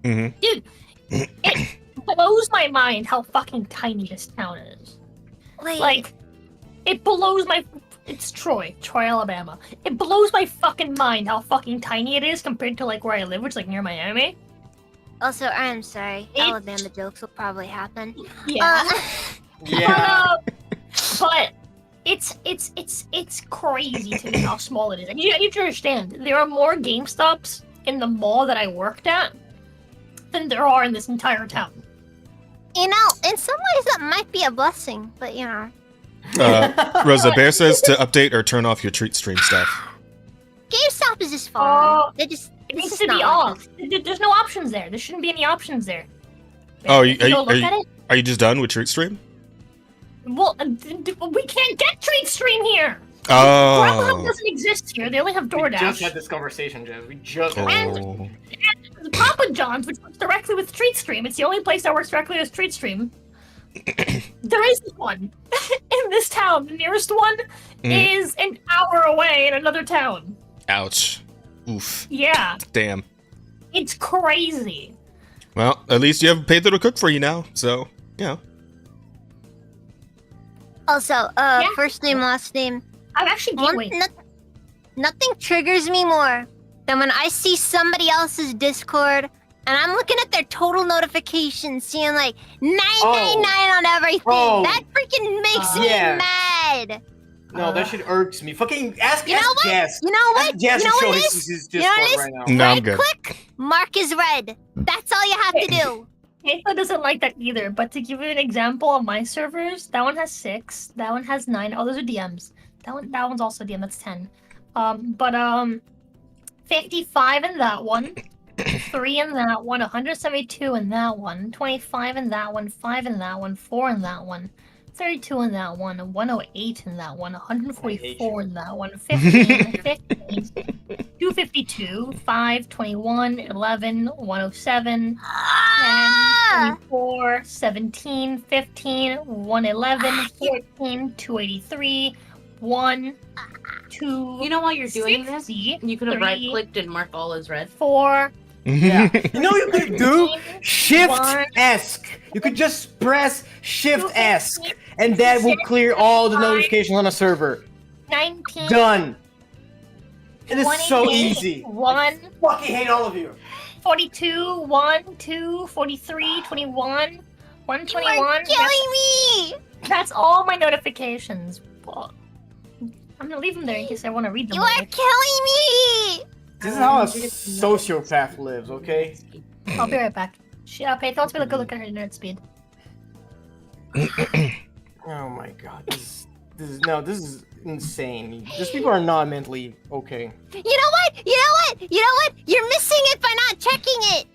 Mhm. Dude, it blows my mind how fucking tiny this town is. Wait, Like, it blows my. It's Troy, Alabama. It blows my fucking mind how fucking tiny it is compared to like where I live, which is like near Miami. also, I'm sorry. It- Alabama jokes will probably happen. Yeah. Yeah. But it's crazy to me how small it is. And you have to understand, there are more GameStops in the mall that I worked at than there are in this entire town. You know, in some ways that might be a blessing, but you know. Rosa Bear says to update or turn off your treat stream stuff. GameStop is just Oh, fun. They just It it's needs just to be not off. There's no options there. There shouldn't be any options there. Oh, If you don't look are at it. you just done with treat stream? Well, we can't get Treat Stream here. Grubhub Oh. doesn't exist here. They only have We just DoorDash. had this conversation, Jeff. We just had this Oh. And Papa John's, which works directly with Treat Stream. It's the only place that works directly with Treat Stream. There is one in this town. The nearest one Mm. is an hour away in another town. Ouch. Oof. Yeah, Damn. it's crazy. Well, at least you have Pedro to cook for you now, so, you know. Also, first name, last name. I'm actually gateway. Nothing triggers me more than when I see somebody else's Discord and I'm looking at their total notifications, seeing like 999 on everything. Oh. That freaking makes me Yeah. mad. No, that shit irks me. Fucking ask You know what? Jess. You know what? Ask Jess You know to show what it his, is? his You know what Discord it right is? now. No, I'm Right good. click, mark is red. That's all you have to do. Kayla doesn't like that either, but to give you an example of my servers, that one has 6, that one has 9. Oh, those are DMs. That one's also DM, that's 10. 55 in that one, 3 in that one, 172 in that one, 25 in that one, 5 in that one, 4 in that one, 32 in that one, 108 in that one, 144 in that one, 15, 15, 252, 5, 21, 11, 107, 10, Ah! 24, 17, 15, 111, 14, 283, 1, 2, You know, while you're doing this, 60, you could have 3, right-clicked and marked all as red. 4, Yeah. You know what you could do? 15, Shift One. ESC. You could just press Shift 250, ESC, and that will clear all the 65, notifications on a server. 19, Done. It is so 28, easy. 1, Fucking hate all of you. 42, 1, 2, 43, 21, You 121. are killing me. That's all my notifications. Well, I'm gonna leave them there in case I want to read them. You are later. killing me. This is how a sociopath lives, okay? I'll be right back. Okay, let's go look at her internet speed. Oh my god. This is insane. These people are not mentally okay. You know what? You know what? You know what? You're missing it by not checking it.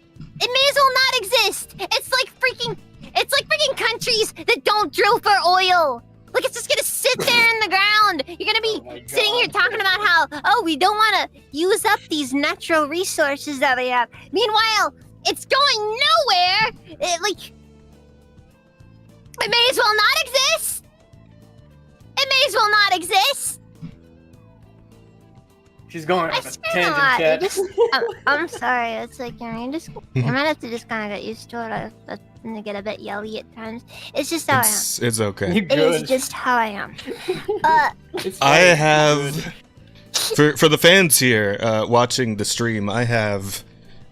It may as well not exist. It's like freaking countries that don't drill for oil. Like it's just gonna sit there in the ground. You're gonna be Oh my sitting here God. talking about how, we don't want to use up these natural resources that we have. Meanwhile, it's going nowhere. It may as well not exist. It may as well not exist. She's going I on a spent a lot. tangent, You chat. just, I'm sorry. It's like you might have to just kind of get used to it. I tend to get a bit yelly at times. It's just how I am. It's okay. You It is good. just how I am. It's I fine. have for the fans here watching the stream, I have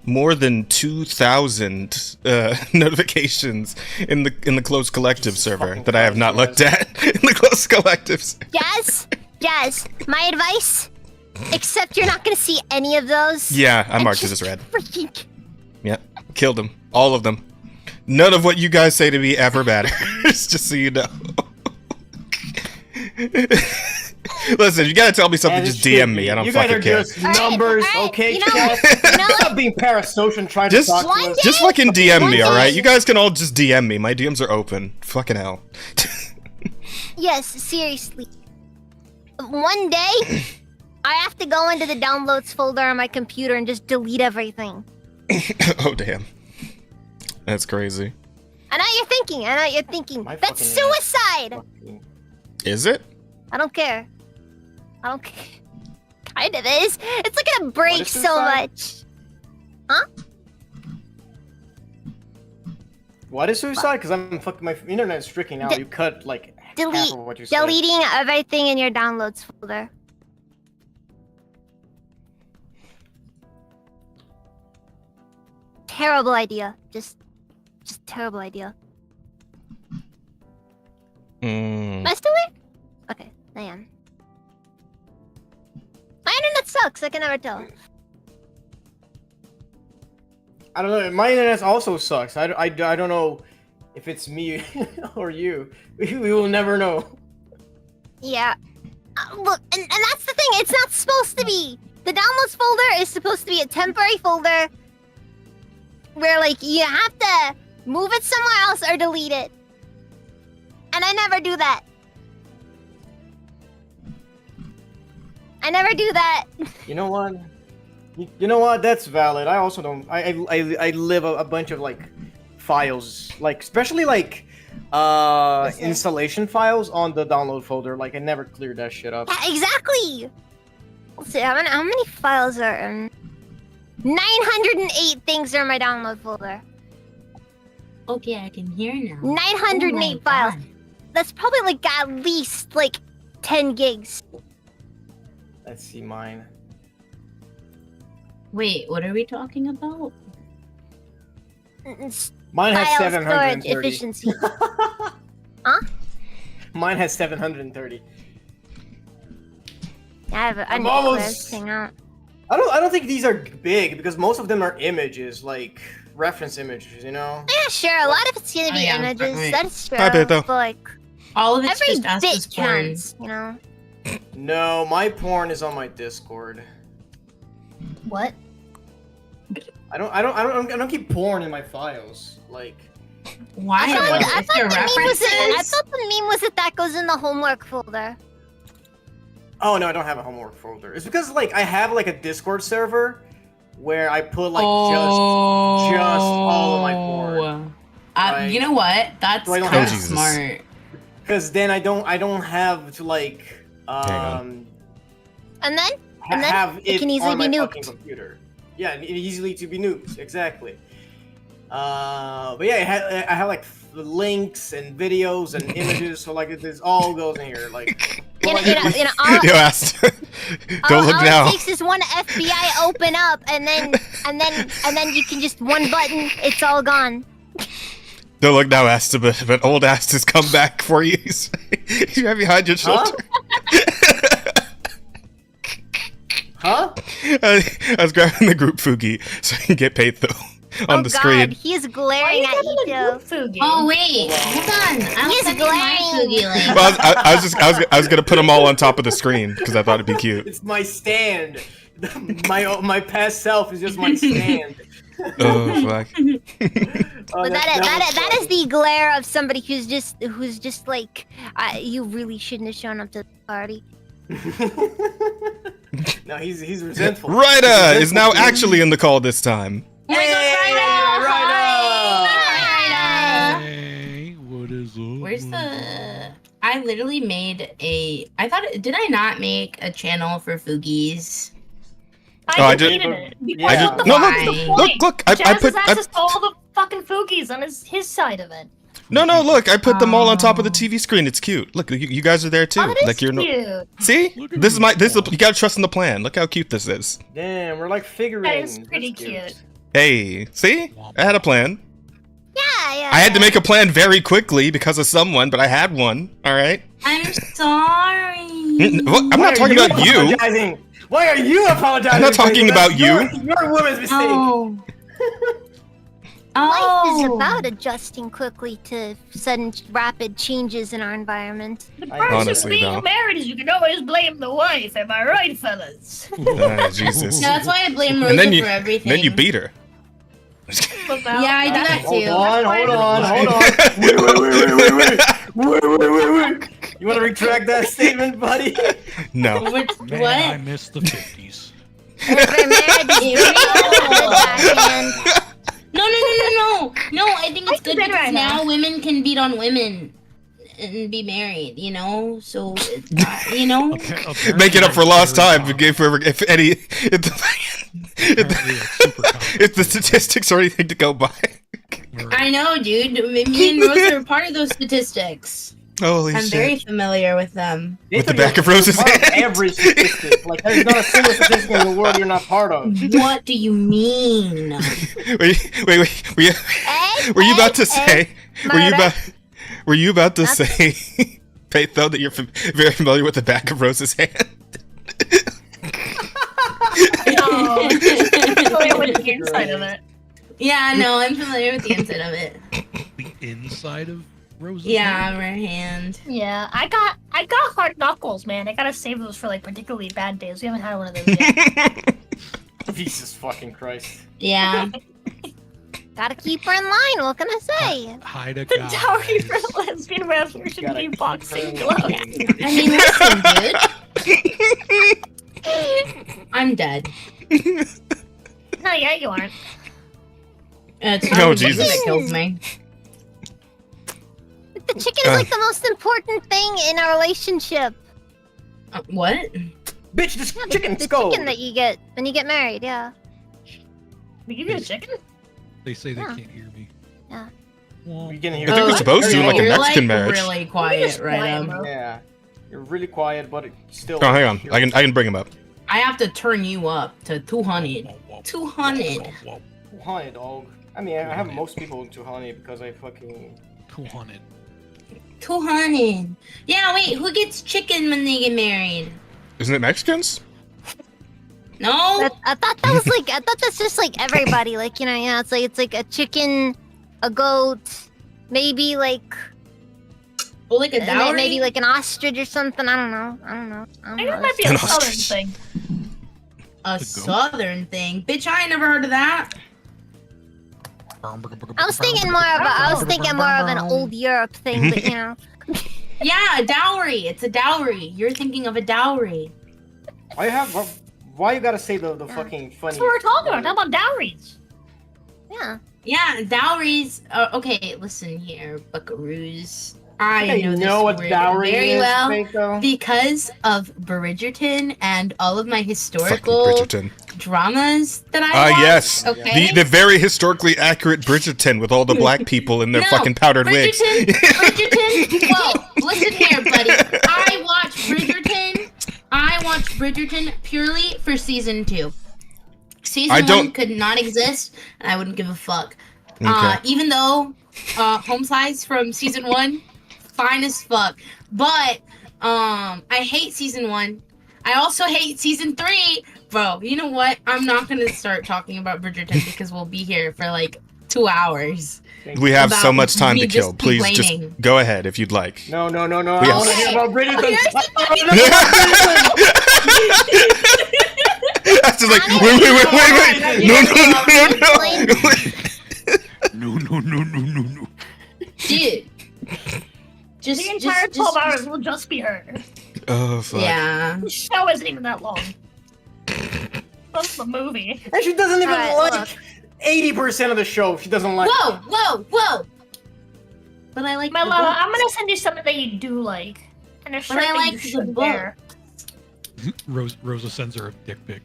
more than 2,000 notifications in the closed collective Jesus server fucking that I have not Christ, looked at in the closed collectives. Jazz, my advice. Except you're not gonna see any of those. Yeah, I And marked it just as red. Freaking. Yeah, killed them, all of them. None of what you guys say to me ever matters. Just so you know. Listen, you gotta tell me something. And Just it should DM me. be. I don't You guys fucking are care. just numbers, alright, okay, you know chat? what? You know what? Stop being parasocial and trying Just- to talk to One us. day- Just fucking DM me, One alright? day- You guys can all just DM me. My DMs are open. Fucking hell. Yes, seriously. One day, I have to go into the downloads folder on my computer and just delete everything. Oh damn. That's crazy. I know you're thinking. My That's fucking- suicide. Fucking- Is it? I don't care. Kind of is. It's like gonna break is so suicide? much. What is suicide? Because I'm fucking my internet is freaking out. De- You cut like half delete- of what you said. Deleting everything in your downloads folder. Terrible idea. Just terrible idea. Am I still there? Okay, I am. My internet sucks. I can never tell. I don't know. My internet also sucks. I don't know if it's me or you. We will never know. Yeah. Look, and that's the thing. It's not supposed to be. The downloads folder is supposed to be a temporary folder where, like, you have to move it somewhere else or delete it. And I never do that. I never do that. You know what? You know what? That's valid. I also don't. I live a bunch of like files, like especially like installation files on the download folder. Like I never cleared that shit up. Yeah, exactly. Let's see, how many files are 908 things are in my download folder. Okay, I can hear now. 908 Oh my files. God. That's probably like at least like 10 gigs. Let's see mine. Wait, what are we talking about? It's Mine has file storage 730. efficiency. Mine has 730. I I'm need to clear almost- this thing out. I don't think these are big because most of them are images, like reference images, you know? Yeah, sure. A lot of it's gonna Oh, be yeah, images. right. That's true. I bet, though. But like All of it's every just us bit as porn. counts, you know. No, my porn is on my Discord. What? I don't keep porn in my files. Like, Why? I thought, Is there the meme was I references? thought the meme was that goes in the homework folder. oh no, I don't have a homework folder. It's because like I have like a Discord server where I put like just all of my porn. Right. You know what? That's So I don't kind have- of Jesus. smart. Because then I don't have to like on. And then And then have it can easily on my be fucking nuked. computer. Yeah, easily to be nuked. Exactly. But yeah, I have like links and videos and images, so like this all goes in here. Like, you know, all, You asked. Don't look all now. it takes is one FBI open up, and then you can just one button, it's all gone. Don't look now, Asta, but old Asta has come back for you. He's right behind your shoulder. Huh? I was grabbing the group Fugi so I can get paid though on the God, screen. he is Why are glaring you at having you, a Joe. Fufu game? Oh wait, hold on. I was He's sending my glaring. Fugi link. Well, I was gonna put them all on top of the screen because I thought it'd be cute. It's my stand. My past self is just my stand. Oh fuck! Oh, But that is the glare of somebody who's just like, you really shouldn't have shown up to the party. No, he's resentful. Ryda is now actually in the call this time. Oh my God, Ryda! Hey, what is up? Where's the? I literally made a. Did I not make a channel for Fugis? Oh, I I did- deleted it. Yeah. Because I what the did- no, fuck look, is the look, point? look, I Jazz put- has access to all the fucking Fugis on his side of it. No, look, I put them all on top of the TV screen. It's cute. Look, you guys are there too. Oh, that is Like you're cute. See, Look at this is me. you gotta trust in the plan. Look how cute this is. Damn, we're like figurines. That is pretty That's cute. Hey, see, I had a plan. Yeah. I had to make a plan very quickly because of someone, but I had one. All right. I'm sorry. What? I'm Why not are talking about you. apologizing? Why are you apologizing? I'm not talking about you. Your woman's mistake. Oh. Life is about adjusting quickly to sudden rapid changes in our environment. The I- purpose Honestly, of being though. married is you can always blame the wife. Am I right, fellas? Jesus. No, that's why I blame Rosa And then you, for everything. then you beat her. Yeah, I do that Hold too. on. Wait. You want to retract that statement, buddy? No. Which, Man, what? I missed the 50s. Every marriage is backhand. No. No, I think it's I good can because right now now. women can beat on women and be married, you know? So, it's not, you know? Make it up for lost time. If the statistics or anything to go by. I know, dude. Me and Rosa are part of those statistics. Holy I'm shit. very familiar with them. With the back of Rose's Part of hand. every statistic. Like, there's not a single statistic in the world you're not part of. What do you mean? Wait. Were you about to say? Were you about to say, Peitho, that you're very familiar with the back of Rose's hand? No. Familiar with the inside of it. Yeah, no, I'm familiar with the inside of it. The inside of Rose's Yeah, hand? her hand. Yeah, I got hard knuckles, man. I gotta save those for like particularly bad days. We haven't had one of those yet. Jesus fucking Christ. Yeah. Gotta keep her in line. What can I say? Hide a The guy. dowry for lesbian revolution Gotta be keep boxing her in gloves. line. I mean, listen, dude. I'm dead. No, yeah, you aren't. It's Oh, not the Jesus. that kills me. The chicken is like the most important thing in a relationship. What? Bitch, this Yeah, chicken's the cold. chicken that you get when you get married. Yeah. We give you a chicken? They say they Yeah. can't hear me. Yeah. Well, We can hear I think you. we're supposed to, Very like a low. You're Mexican like marriage. really quiet right quiet, now. bro. Yeah. You're really quiet, but it's still. Oh, hang on. I can bring him up. I have to turn you up to 200. 200. 200, dog. I mean, I have most people in 200 because I fucking. 200. 200. Yeah, wait, who gets chicken when they get married? Isn't it Mexicans? No? I thought that was like I thought that's just like everybody. Like it's like a chicken, a goat, maybe like Well, like a dowry? maybe like an ostrich or something. I don't know. I think it might be a An southern ostrich. thing. A southern thing. Bitch, I ain't never heard of that. I was thinking more of an old Europe thing, but Yeah, a dowry. It's a dowry. You're thinking of a dowry. Why you gotta say the fucking funny? That's what we're talking about. How about dowries? yeah. Yeah, dowries. Okay, listen here, buckaroos. I Hey, know you this know what word dowry very is, well Faco? because of Bridgerton and all of my Fucking historical Bridgerton. dramas that I Ah, watched. yes. Okay. The very historically accurate Bridgerton with all the black people in their No, fucking powdered wigs. Bridgerton. Whoa, listen here, buddy. I watched Bridgerton purely for season 2. Season I 1 don't- could not exist, and I wouldn't give a fuck. Okay. Even though home slice from season 1, fine as fuck. But I hate season 1. I also hate season 3. Bro, you know what? I'm not gonna start talking about Bridgerton because we'll be here for like 2 hours. We have so About much time me to kill. just Please complaining. just go ahead if you'd like. No. I We have- want to hear about Bridgerton. That's just like, wait. No. Dude. Just The entire 12 just- hours will just be her. Oh, fuck. Yeah. The show isn't even that long. That's the movie. And she doesn't even Alright, like 80% of the show. She doesn't like. Whoa! But I like My the love, books. I'm gonna send you something that you do like. And a shirt I that like you the should book. wear. Rosa sends her a dick pic.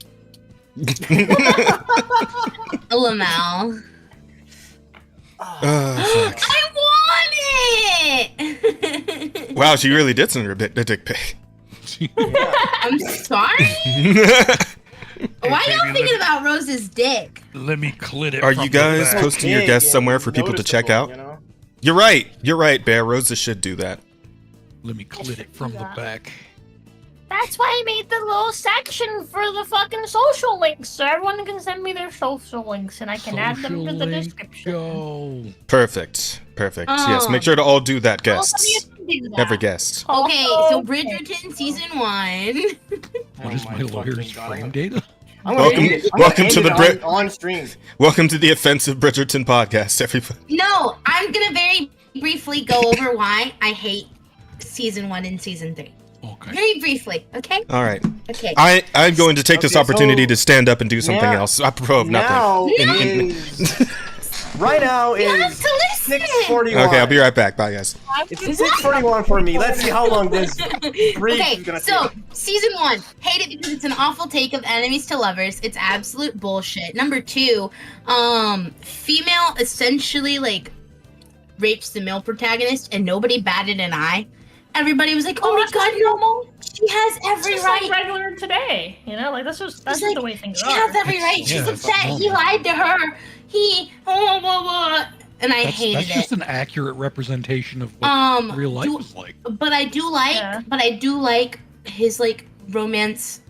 LML. Oh, fuck. I want it! Wow, she really did send her a dick pic. I'm sorry? Why y'all thinking about Rose's dick? Let me clit it. Are from you the guys back. posting your Big guests and somewhere for people to check out? noticeable, you know? You're right, Bear. Rosa should do that. Let me clit it from the back. That's why I made the little section for the fucking social links, so everyone can send me their social links and I can add them to Social the link, description. Go. Perfect. Yes, Oh. make sure to all do that, Also, guests. you can do that. Every guest. Okay, Also- so Bridgerton season 1. What is Oh my my lawyer's fucking God. frame data? I'm gonna Welcome- end it. I'm welcome gonna to end the it Brit- on stream. Welcome to the Offensive Bridgerton podcast, everybody. No, I'm gonna very briefly go over why I hate season 1 and season 3. Okay. Very briefly, okay? All right. Okay. I'm going to take this Okay, opportunity so to stand up and do something now- else, apropos of nothing. Now In- is right now You have is to listen! 6:41. Okay, I'll be right back. Bye, guys. It's 6:41 for me. Let's see how long this brief Okay, is gonna so take. season 1, hate it because it's an awful take of enemies to lovers. It's absolute bullshit. Number 2, female essentially like rapes the male protagonist and nobody batted an eye. Everybody was like, "Oh my that's god, just no, normal. she has It's every just right. like regular today, you know, like that's just like, the way things She are. has every right. Yeah, She's it's upset. He normal. lied to her. He and I That's hated just it. an accurate representation of what real life do- is like. But I do like his like romance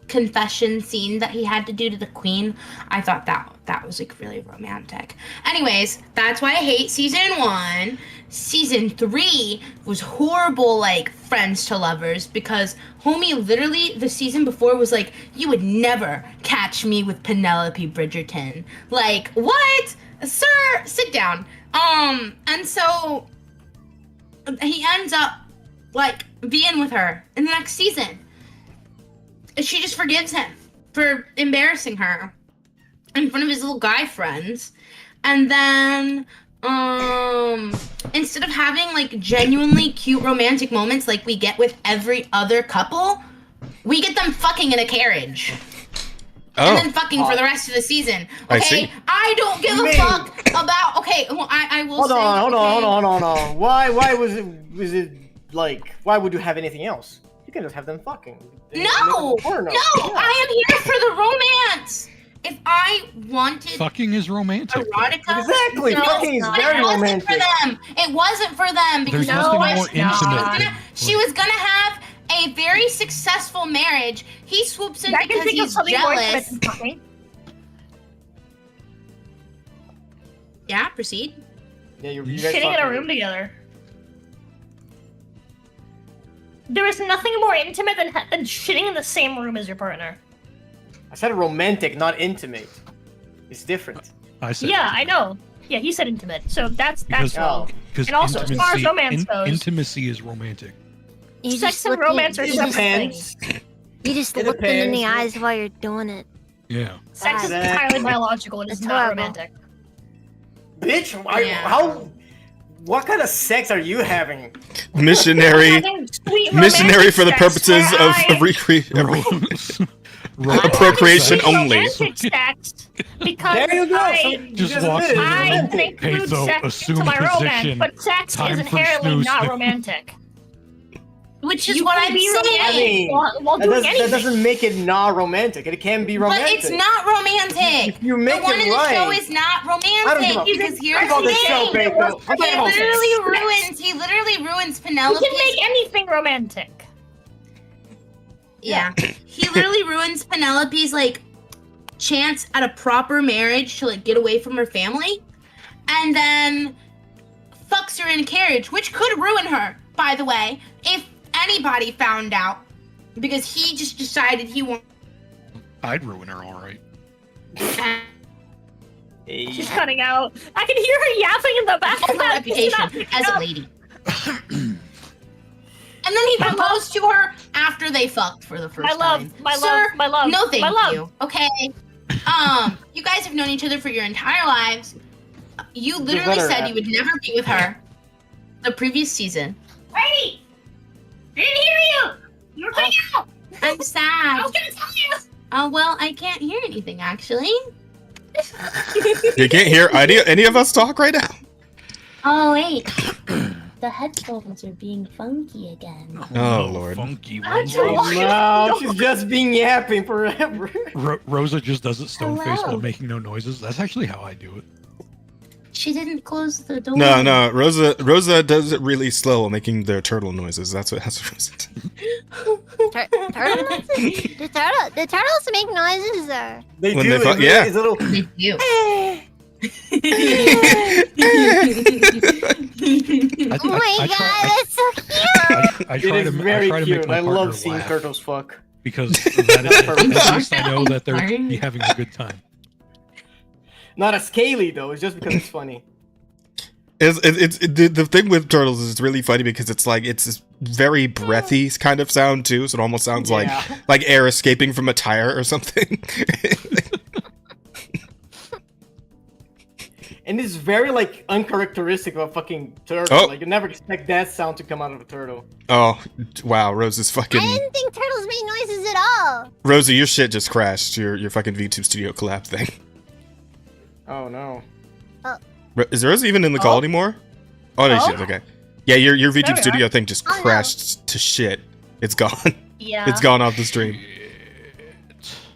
confession scene that he had to do to the queen. I thought that was like really romantic. Anyways, that's why I hate season 1. Season 3 was horrible, like friends to lovers, because homie literally the season before was like, you would never catch me with Penelope Bridgerton. Like, what? Sir, sit down. And so he ends up like being with her in the next season. And she just forgives him for embarrassing her in front of his little guy friends. And then instead of having like genuinely cute romantic moments like we get with every other couple, we get them fucking in a carriage. Oh. And then fucking for the rest of the season. Okay, I see. I don't give a fuck about. Okay, well, I will. Hold on. Why was it like? Why would you have anything else? You can just have them fucking. No, porno. I am here for the romance. If I wanted Fucking is romantic. erotica, Exactly, no, fucking is very it wasn't romantic. for them. It wasn't for them because There's you know nothing what? more intimate. She was gonna have a very successful marriage. He swoops in That can because think of he's something more jealous. intimate than fucking. Yeah, proceed. Yeah, you guys Shitting in a fucking- room together. There is nothing more intimate than shitting in the same room as your partner. I said romantic, not intimate. It's different. I said Yeah, I know. Yeah, he said intimate, so that's Because- wrong. because And also, as far as romance goes- intimacy is romantic. You Sex just and look romance are It separate depends. things. You just It look them in the depends. eyes while you're doing it. Yeah. Sex is Exactly. entirely biological. It is It's not horrible. romantic. Bitch, Yeah. how? What kind of sex are you having? Missionary. Having sweet Missionary romantic for the sex purposes where of appropriation sweet only. romantic sex because There you go. I Just just walks admitted in it's I romantic. include Peso, sex assume into my romance, position. but sex Time is for inherently snooze. not romantic. Which is You what can I'm be saying. romantic while That, doing that anything. doesn't make it not romantic. It can be But romantic. it's not romantic. If you make the one it in the right. show is not I don't give romantic a- because I here's call the this show thing. fake, though. I'm talking about sex. He literally ruins You Penelope's. can make anything romantic. Yeah. He literally ruins Penelope's like chance at a proper marriage to like get away from her family, and then fucks her in a carriage, which could ruin her, by the way, if anybody found out, because he just decided he wanted. I'd ruin her, all right. She's cutting out. I can hear her yapping in the Her background. She's not reputation picking as a up. lady. And then he proposed to her after they fucked for the first My love, time. my Sir, love, my love. No, thank my love. you. Okay. You guys have known each other for your entire lives. You literally better said at you would never be with her. The previous season. Wait! I didn't hear you! You were cutting out! I'm I sad. was gonna tell you! Oh well, I can't hear anything actually. You can't hear any of us talk right now. Oh wait. The headphones are being funky again. Oh, Lord. Funky I one. told you. No, she's just being yapping forever. Rosa just does it stone faced Hello. while making no noises. That's actually how I do it. She didn't close the door. No, Rosa does it really slow, making the turtle noises. That's what Rosa does. Turtle noises? The turtles make noises or? They When do. they fuck- it's, yeah. It's a little. They do. Oh my god, that's so cute! I It try is to, very I try to cute. make my I partner love seeing laugh turtles fuck. because that is, at least I know that they're be having a good time. Not a scaly though. It's just because it's funny. The thing with turtles is it's really funny because it's this very breathy kind of sound too, so it almost sounds Yeah. like air escaping from a tire or something. And it's very like uncharacteristic of a fucking turtle. Oh. Like you never expect that sound to come out of a turtle. Oh, wow, Rosa's I fucking didn't think turtles made noises at all. Rosa, your shit just crashed. Your fucking VTube Studio collab thing. Oh no. Is Rosa even in the call anymore? Oh no, she is. Okay. Yeah, your There we VTube are. Studio thing just Oh, no. crashed to shit. It's gone. Yeah. It's gone off the stream.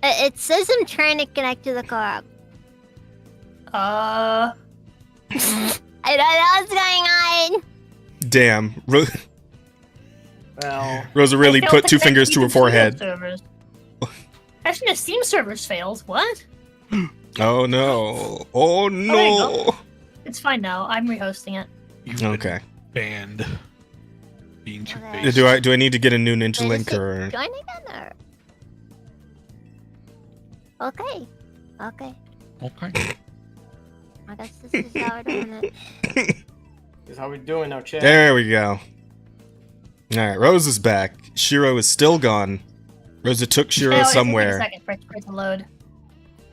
It says I'm trying to connect to the car. I don't know what's going on. Damn. Well. Rosa really I failed put to two connect fingers to her even Steam forehead. servers. Actually, the Steam servers failed. What? Oh no. Oh there you no. It's fine now. I'm rehosting it. You've been Okay. banned. Being too Okay. basic. Do I need to get a new Ninja Wait, Link is it or Join again or? Okay. Okay. Okay. I guess this is how we're doing it. This is how we're doing now, chat. There we go. Alright, Rose is back. Shiro is still gone. Rosa took Shiro Oh, it's gonna somewhere. take a second for it to load.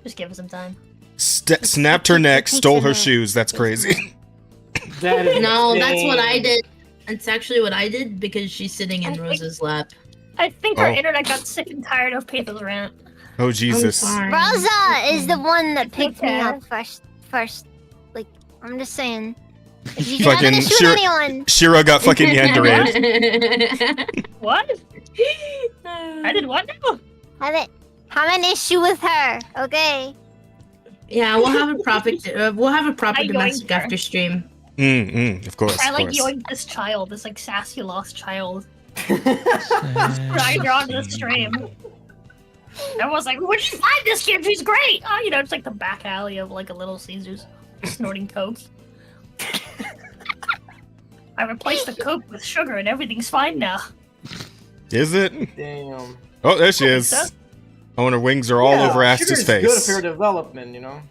Just give it some time. Snapped her neck, stole her shoes. That's crazy. That is No, that's what I insane. did. It's actually what I did because she's sitting in Rosa's lap. I think our Oh. internet got sick and tired of Paytha's rant. Oh Jesus. I'm sorry. Rosa is the one that picked me Okay. up first. Like, I'm just saying. If you Fucking have an issue with sure- anyone, Shiro got fucking yandered. What? I did what now? have an issue with her, okay? Yeah, we'll have a proper I domestic yoinked her. after stream. Of course. I Of like course. yoinked this child, this like sassy lost child. Right onto the stream. Everyone's like, where'd you find this kid? She's great! Oh, you know, it's like the back alley of like a Little Caesars. Snorting coke. I replaced the coke with sugar and everything's fine now. Is it? Damn. Oh, there she I think is. so. Oh, and her wings are all over Asta's sugar is good face. for your development, you know.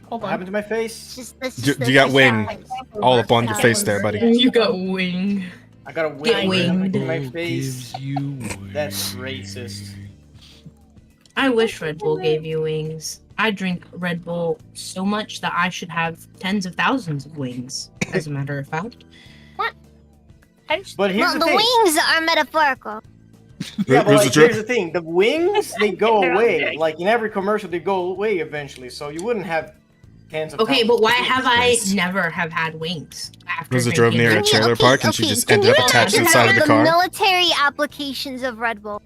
Hold What on. happened to my face? You got wing all up on your face there, buddy. You got wing. I got a Get wing winged. in my Who face. gives you That's wings? racist. I wish Red Bull gave you wings. I drink Red Bull so much that I should have tens of thousands of wings, as a matter of fact. I just, But here's Well, the the thing. wings are metaphorical. Yeah, but Here's like, the trick. here's the thing. The wings, they go They're away. big. Like in every commercial, they go away eventually. So you wouldn't have tens of Okay, thousands but of why wings. have I Nice. never have had wings after Rosa drove drinking near a Red Bull? trailer park and she just Can ended up you attached to the imagine side of the the car. military applications of Red Bull,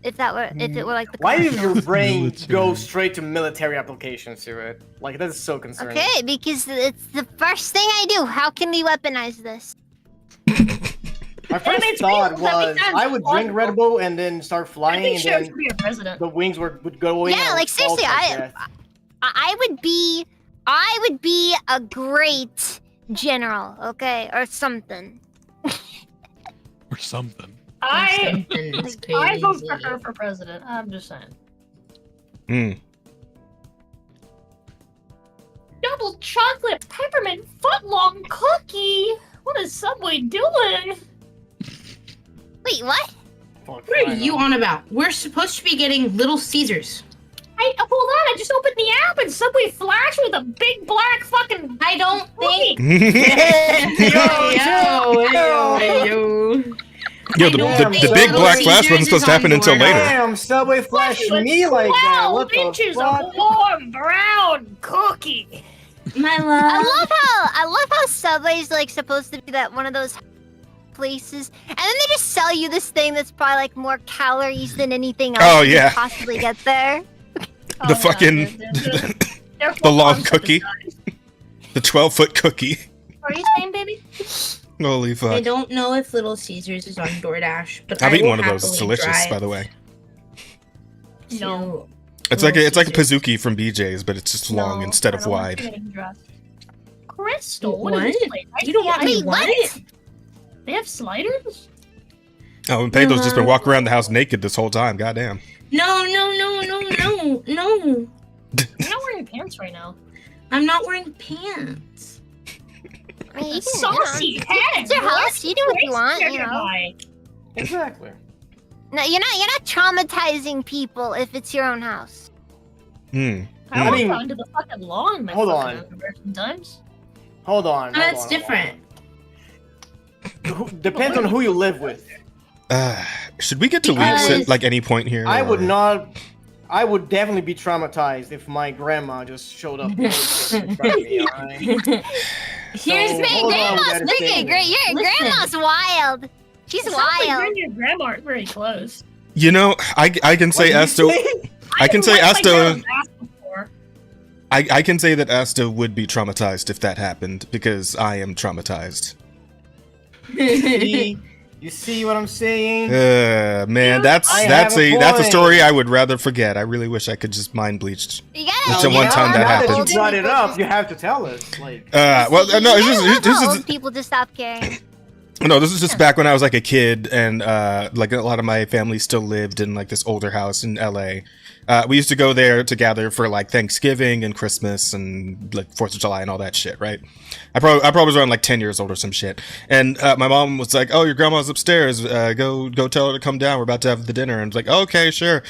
if it were like the Why does commercials. your brain Military. go straight to military applications to it? Like that's so concerning. Okay, because it's the first thing I do. How can we weaponize this? My first makes thought sense. That makes was sense. I would drink Red Bull and then start I flying, think and Sheriff then should be a president. the wings would go away. Yeah, and I would like, fall seriously, to my death. I would be a great general, okay, or something. Or something. I I vote for her for president. I'm just saying. Mm. Double chocolate peppermint footlong cookie. What is Subway doing? Wait, what? Fuck, What are I you know. on about? We're supposed to be getting Little Caesars. Hold on. I just opened the app and Subway flashed with a big black fucking. I don't think. Yo, I the, don't the think big Little black flash Caesars wasn't supposed to is happen on until board. later. Damn, Subway flashed me like that. What 12 the inches fuck? of warm brown cookie. My I love. love how Subway's like supposed to be that one of those places, and then they just sell you this thing that's probably like more calories than anything else Oh, you yeah. could possibly get there. Oh, The yeah, fucking they're the long full-on cookie. subsidized. the 12-foot cookie. What are you saying, baby? Holy I fuck! don't know if Little Caesars is on DoorDash, but I've I eaten will one of those. It's happily delicious, drive by the way. No. It's like Little it's like a Caesars. Pizookie from BJ's, but it's just long No, instead I of don't want wide. you getting dressed. Crystal, What? what is this place? You don't want Wait, me what? They have sliders? Oh, and Pedro's just been walking around the house naked this whole time. Goddamn. No. You're not wearing pants right now. I'm not wearing pants. I mean, you can, Saucy head. It's your house. You do what you want, you know. Nearby. Exactly. No, you're not traumatizing people if it's your own house. Hmm. I I walked mean- onto the fucking lawn. Hold on. Sometimes. Hold on. hold That's on, different. Depends on who you live with. Should we get to Because- leaks at like any point here? I would or- not. I would definitely be traumatized if my grandma just showed up in front of me. Alright. Here's So- the Hold on, we Grandma's gotta big. stay Your Listen. grandma's wild. She's It sounds like you wild. and your grandma aren't very close. You know, I can say What did you Asta. say? I can say haven't liked my Asta. grandma's ass before. I can say that Asta would be traumatized if that happened because I am traumatized. See? You see what I'm saying? Man, that's I that's have a a point. story I would rather forget. I really wish I could just mind bleached. You gotta. It's the one time that now happened. that you brought it up, you have to tell us. Like, Well, no, You this gotta love is how old people just stop caring. No, this is just back when I was like a kid, and like a lot of my family still lived in like this older house in LA. We used to go there to gather for like Thanksgiving and Christmas and like 4th of July and all that shit, right? I probably was around like 10 years old or some shit. And my mom was like, "Oh, your grandma's upstairs. Go tell her to come down. We're about to have the dinner." And I was like, "Okay, sure."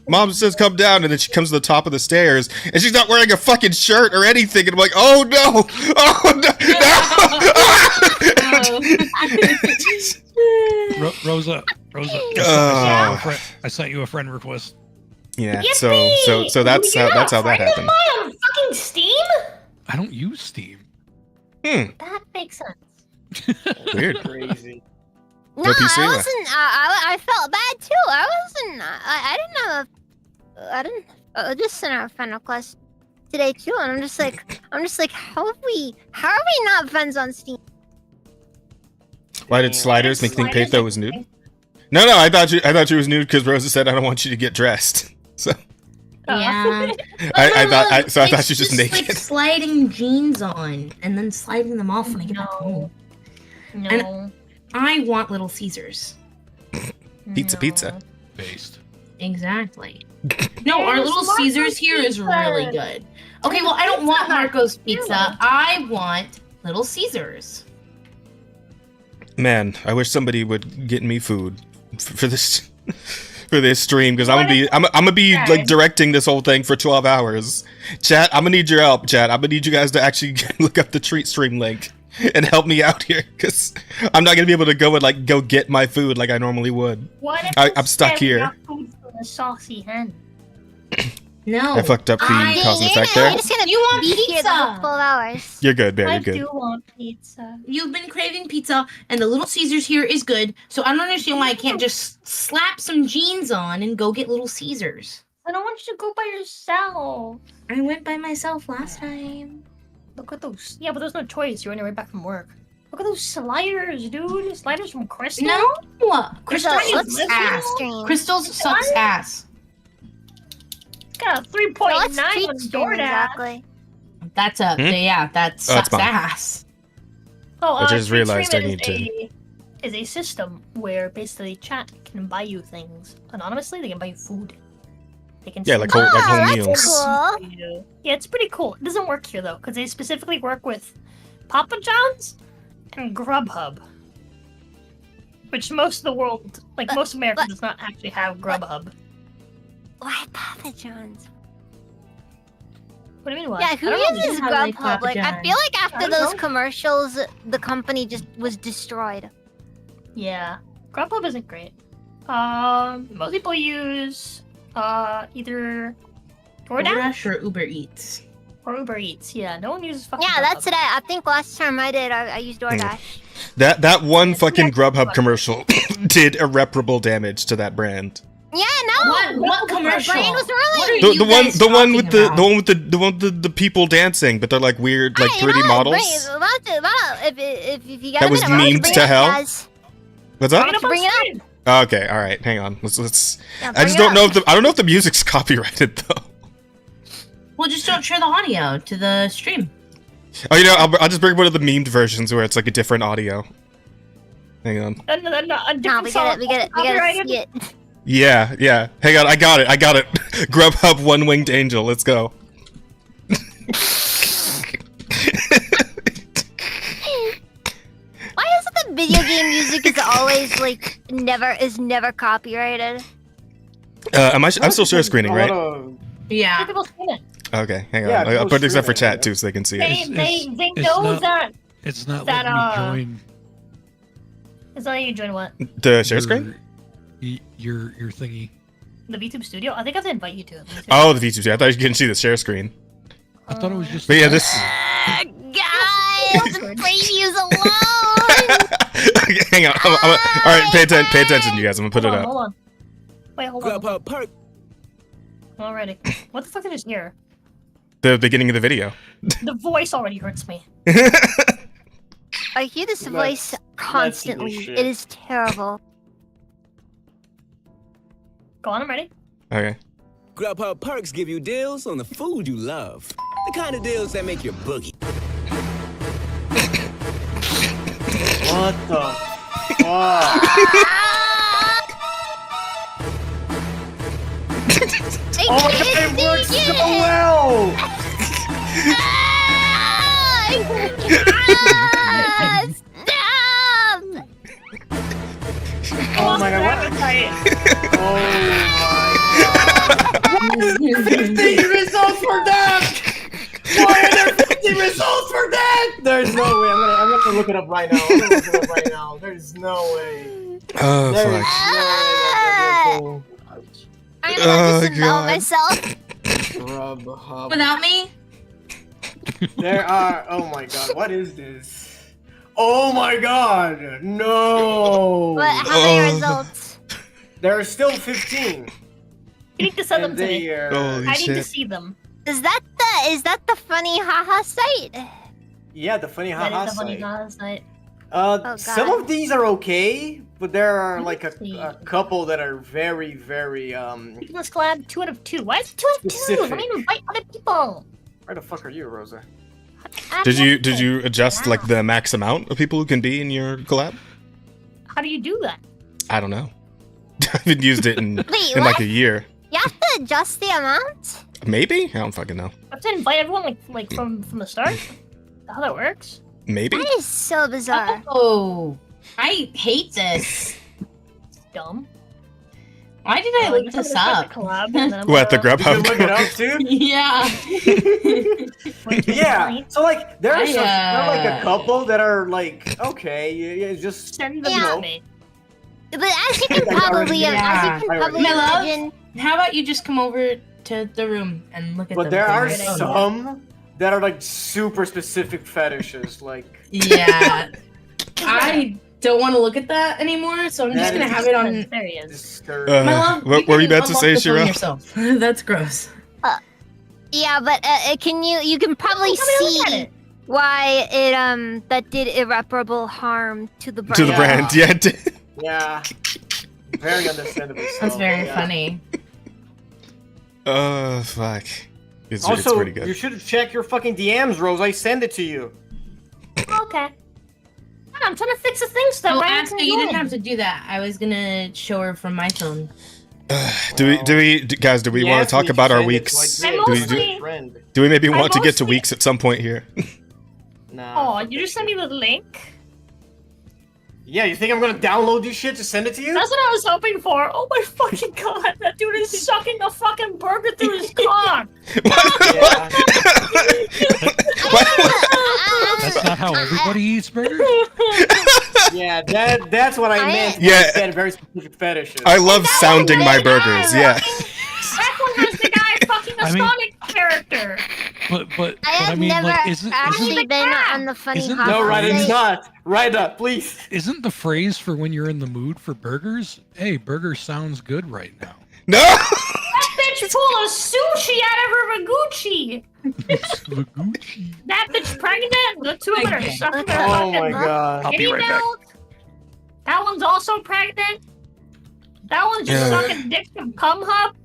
Mom says come down, and then she comes to the top of the stairs, and she's not wearing a fucking shirt or anything. And I'm like, "Oh no! Oh no!" Rosa, I sent you a friend request. Yeah. Yippee! So that's You're how a that friend of happened. mine on fucking Steam? I don't use Steam. That makes sense. Weird. Crazy. No, No PC, I yeah. wasn't. I felt bad too. I wasn't. I didn't have a. I didn't. I just sent out a friend request today too, and I'm just like, how are we not friends on Steam? Why did sliders make me think Patho was nude? No, I thought you was nude because Rosa said I don't want you to get dressed. So Yeah. I thought It's you were just naked. like sliding jeans on and then sliding them off when I get back home. No. I want Little Caesars. Pizza. Based. Exactly. No, our There's Little Marco's Caesars here is Pizza. really good. Okay, well, I don't want Marco's Pizza. I want Little Caesars. Man, I wish somebody would get me food for this for this stream because I'm gonna be like directing this whole thing for 12 hours. Chat, I'm gonna need your help. Chat, I'm gonna need you guys to actually look up the treat stream link and help me out here because I'm not gonna be able to go get my food like I normally would. What if I'm stuck instead we here. got food from a saucy hen? No. I fucked up the cause and effect there. You're just gonna You want be here the whole pizza. 12 hours. You're good, Bear. I You're good. do want pizza. You've been craving pizza, and the Little Caesars here is good, so I don't understand why I can't just slap some jeans on and go get Little Caesars. I don't want you to go by yourself. I went by myself last time. Look at those. Yeah, but there's no choice. You're on your way back from work. Look at those sliders, dude. Sliders from Crystal. No! Crystal, Crystals let's sucks ass. stream. Crystals sucks ass. Got a Well, 3.9 let's treat on stream DoorDash. exactly. That's a that that's sucks fine. ass. Oh, I just Treat realized I Stream need is a system where basically chat can buy you things anonymously. They can buy you food. They can Yeah, send like whole- you- like whole that's meals. cool. Yeah, it's pretty cool. It doesn't work here though, because they specifically work with Papa John's and Grubhub, which most of the world, like most America, does not actually have Grubhub. Why Papa John's? What do you mean? What? Yeah, who I don't know. uses how they Grubhub? Papa Like, I John's. feel like I after don't those know. commercials, the company just was destroyed. Yeah, Grubhub isn't great. Most people use either DoorDash DoorDash or Uber Eats. or Uber Eats. Yeah, no one uses fucking. Yeah, that's Grubhub. it. I think last time I did, I used DoorDash. That one Yeah, fucking yeah. Grubhub commercial did irreparable damage to that brand. Yeah, no. What commercial? The brand was What really. are you guys The one with talking about? the one with the people dancing, but they're like weird, like Hey, you 3D know what? models. If you got That a was minute, why don't you memed bring to it up, hell? guys? What's Why up? Bring it don't you bring it up? on stream. Okay, all right, hang on. Let's. Yeah, I bring just it don't up. know if I don't know if the music's copyrighted though. Well, just don't share the audio to the stream. Oh, you know, I'll just bring one of the memed versions where it's like a different audio. Hang on. A No, different we song gotta see copyrighted? it. Yeah. Hang on, I got it. Grubhub One Winged Angel. Let's go. Why is it the video game music is always like never copyrighted? I'm still share screening, right? Yeah. People stream it. Okay, hang on. Yeah, I'll people put this up for streaming, chat too, so they can see They it. they it's know not- that. It's not That, letting me join It's not you join what? The share screen? your thingy. The VTube studio? I think I have to invite you to it. Let me see. Oh, the VTube. I thought you couldn't see the share screen. I thought it was just. But yeah, this. Guys, the previews alone. Okay, hang on. All right, pay attention, you guys. I'm gonna put it up. Hold on. Wait, hold on. Grubhub perk. Already. What the fuck did I just hear? The beginning of the video. The voice already hurts me. I hear this voice constantly. shit. It is terrible. Go on, I'm ready. Okay. Grubhub perks give you deals on the food you love. The kind of deals that make your boogie. What the fuck? Oh my god, it works so well! Stop! Oh my god, what? Oh my god. 50 results for that! Why are there 50 results for that? There's no way. I'm gonna look it up right now. I'm gonna look it up right now. There's no way. Oh, There's fuck. no way I'm gonna disembowel God. myself. Grubhub. Without me? There are. Oh my god, what is this? Oh my god, no! But how many Oh. results? There are still 15. You need to send them And to me. they are. Holy I need to shit. see them. Is that the funny haha site? Yeah, the funny That haha is the funny site. guys site. Some God. of these are okay, but there are like Let's see. a couple that are very, very People in this collab, 2 out of 2. Why is it 2 out of 2? Specific. Let me invite other people. Where the fuck are you, Rosa? Did you adjust like the max amount of people who can be in your collab? How do you do that? I don't know. I haven't used it in Wait, in like what? a year. You have to adjust the amount? Maybe? I don't fucking know. I have to invite everyone like from the start? Is that how that works? Maybe? That is so bizarre. Oh, I hate this. It's dumb. Why did I look this up? Collab, and then I'm What, the gonna- Did you Grubhub? look it up too? Yeah. Yeah. So like there are I, there are like a couple that are like okay, yeah, just Send them Yeah. to me. But as you can I already- probably, yeah, My love? imagine, How about you just come over to the room and look at but them? there are They're right some that are like super specific fetishes, like Yeah. I don't want to look at that anymore, so I'm just That gonna is- have it on. There he is. disturbing. My love, what were you can about to unlock say, the phone Shira? yourself. That's gross. yeah, but you can probably Come and look at see it. why it that did irreparable harm to the brand. To the Yeah. brand, yeah. it did. Yeah. Very understandable. That's so, very yeah. funny. Oh, fuck. It's Also, pretty you good. should check your fucking DMs, Rose. I send it to you. Okay. I'm trying to fix the thing stuff. Well, right? actually, you didn't have to do that. I was gonna show her from my phone. Do we guys, do we He want asked to talk me to about our send it, weeks? so I I did. Do we, mostly- do, Friend. do we maybe I want to get to mostly- weeks at some point here? Nah. Oh, you just sent me the link? Yeah, you think I'm gonna download this shit to send it to you? That's what I was hoping for. Oh my fucking god, that dude is sucking a fucking burger through his cock. Yeah. That's not how everybody eats burgers. Yeah, that's what I meant. when Yeah. I said very specific fetishes. I love sounding my That burgers, yeah. That one has the guy fucking a I mean- Sonic character. But I have I mean, never like, isn't actually been on the funny Isn't haha no, right, it's site. not. Right up, please. isn't the phrase for when you're in the mood for burgers? Hey, burger sounds good right now. No! That bitch pulled a sushi out of her Raguchi. Gucci. That bitch pregnant. The two of them are Okay. sucking Okay. her Oh fucking my god. I'll be kitty right back. milk. That one's also pregnant. That one's just Yeah. sucking dick from cum hub.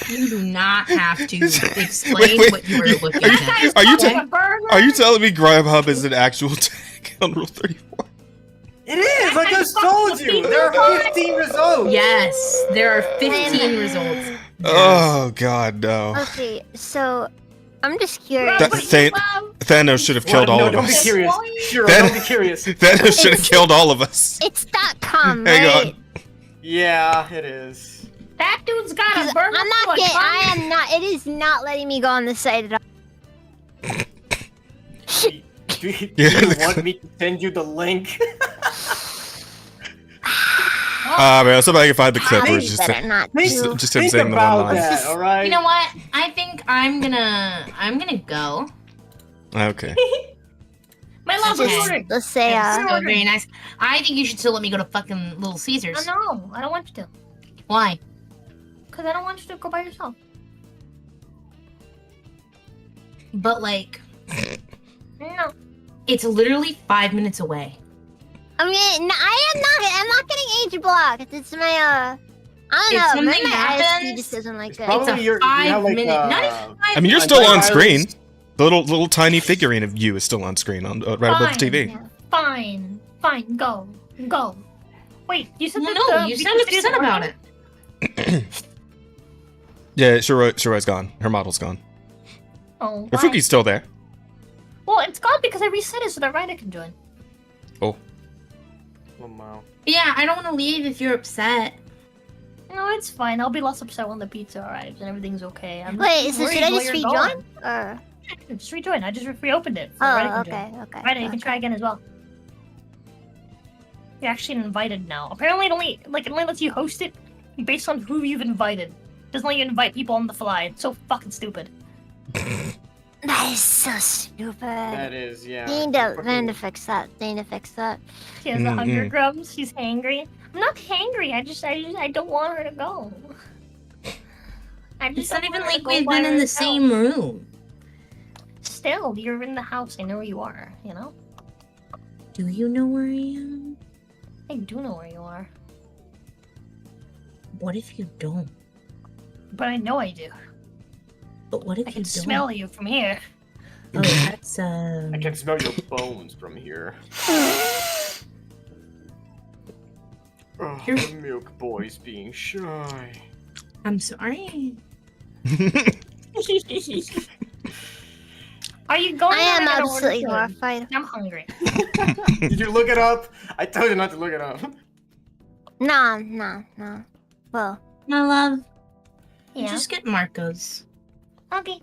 You do not have to explain Wait. what you were looking Are you- at. Guy's are you fucking ta- a burger. Are you telling me Grubhub is an actual tag on Rule 34? It is. I just told you. There are 15 results. Yes, there are 15 results. Yes. Oh god, no. Okay, so I'm just Bro, curious. That- but you Than- love- Thanos should have killed What? all No, of don't be us. curious. Sure, Then- don't be curious. Thanos should have killed all of us. It's .com, Hang right? on. Yeah, it is. That dude's got 'Cause a burger. I'm not full of getting. cum. I am not. It is not letting me go on the site at all. Do you Yeah. want me to send you the link? Man, somebody can find the clip where it's just, better not Think, do. just him think saying the about one line. that, all right? You know what? I think I'm gonna go. Okay. My love Okay. was ordered. Let's say, That's so very nice. I think you should still let me go to fucking Little Caesars. Oh, no, I don't want you to. Why? Because I don't want you to go by yourself. But like, No. it's literally 5 minutes away. I mean, I'm not getting age blocked. It's my I don't If know. something Maybe my ISP happens, just isn't like It's that. probably It's a your- you 5 have, like, minute, not even 5 I mean, you're minutes. still on Virus. screen. The little tiny figurine of you is still on screen on right above the TV. Yeah. Fine. Fine. Go. Go. Wait, you said Well, that no, the you because said, you said about it. Yeah, Shirai's gone. Her model's gone. Oh, Her why? Fuki's still there. Well, it's gone because I reset it so that Ryder can join. Oh. Oh, wow. Yeah, I don't want to leave if you're upset. No, it's fine. I'll be less upset when the pizza arrives and everything's okay. I'm Wait, just so worried should I where just you're rejoin? going. Or Just rejoin. I just reopened it. So Reddit Oh, can join. okay. Right, you can try again as well. You're actually invited now. Apparently, it only lets you host it based on who you've invited. It doesn't let you invite people on the fly. It's so fucking stupid. That is so stupid. That is, yeah. They need to fix that. They need to fix that. She has 100 grubs. She's hangry. I'm not hangry. I don't want her to go. It's not even like we've been in the same room. Still, you're in the house. I know where you are. You know. Do you know where I am? I do know where you are. What if you don't? But I know I do. But what if I you can don't? smell you from here. Oh, that's I can smell your bones from here. Oh, the milk boy's being shy. I'm sorry. Are you going? I am or are you gonna absolutely order food? horrified. I'm hungry. Did you look it up? I told you not to look it up. No. Well, My love, Yeah. just get Marco's. Okay.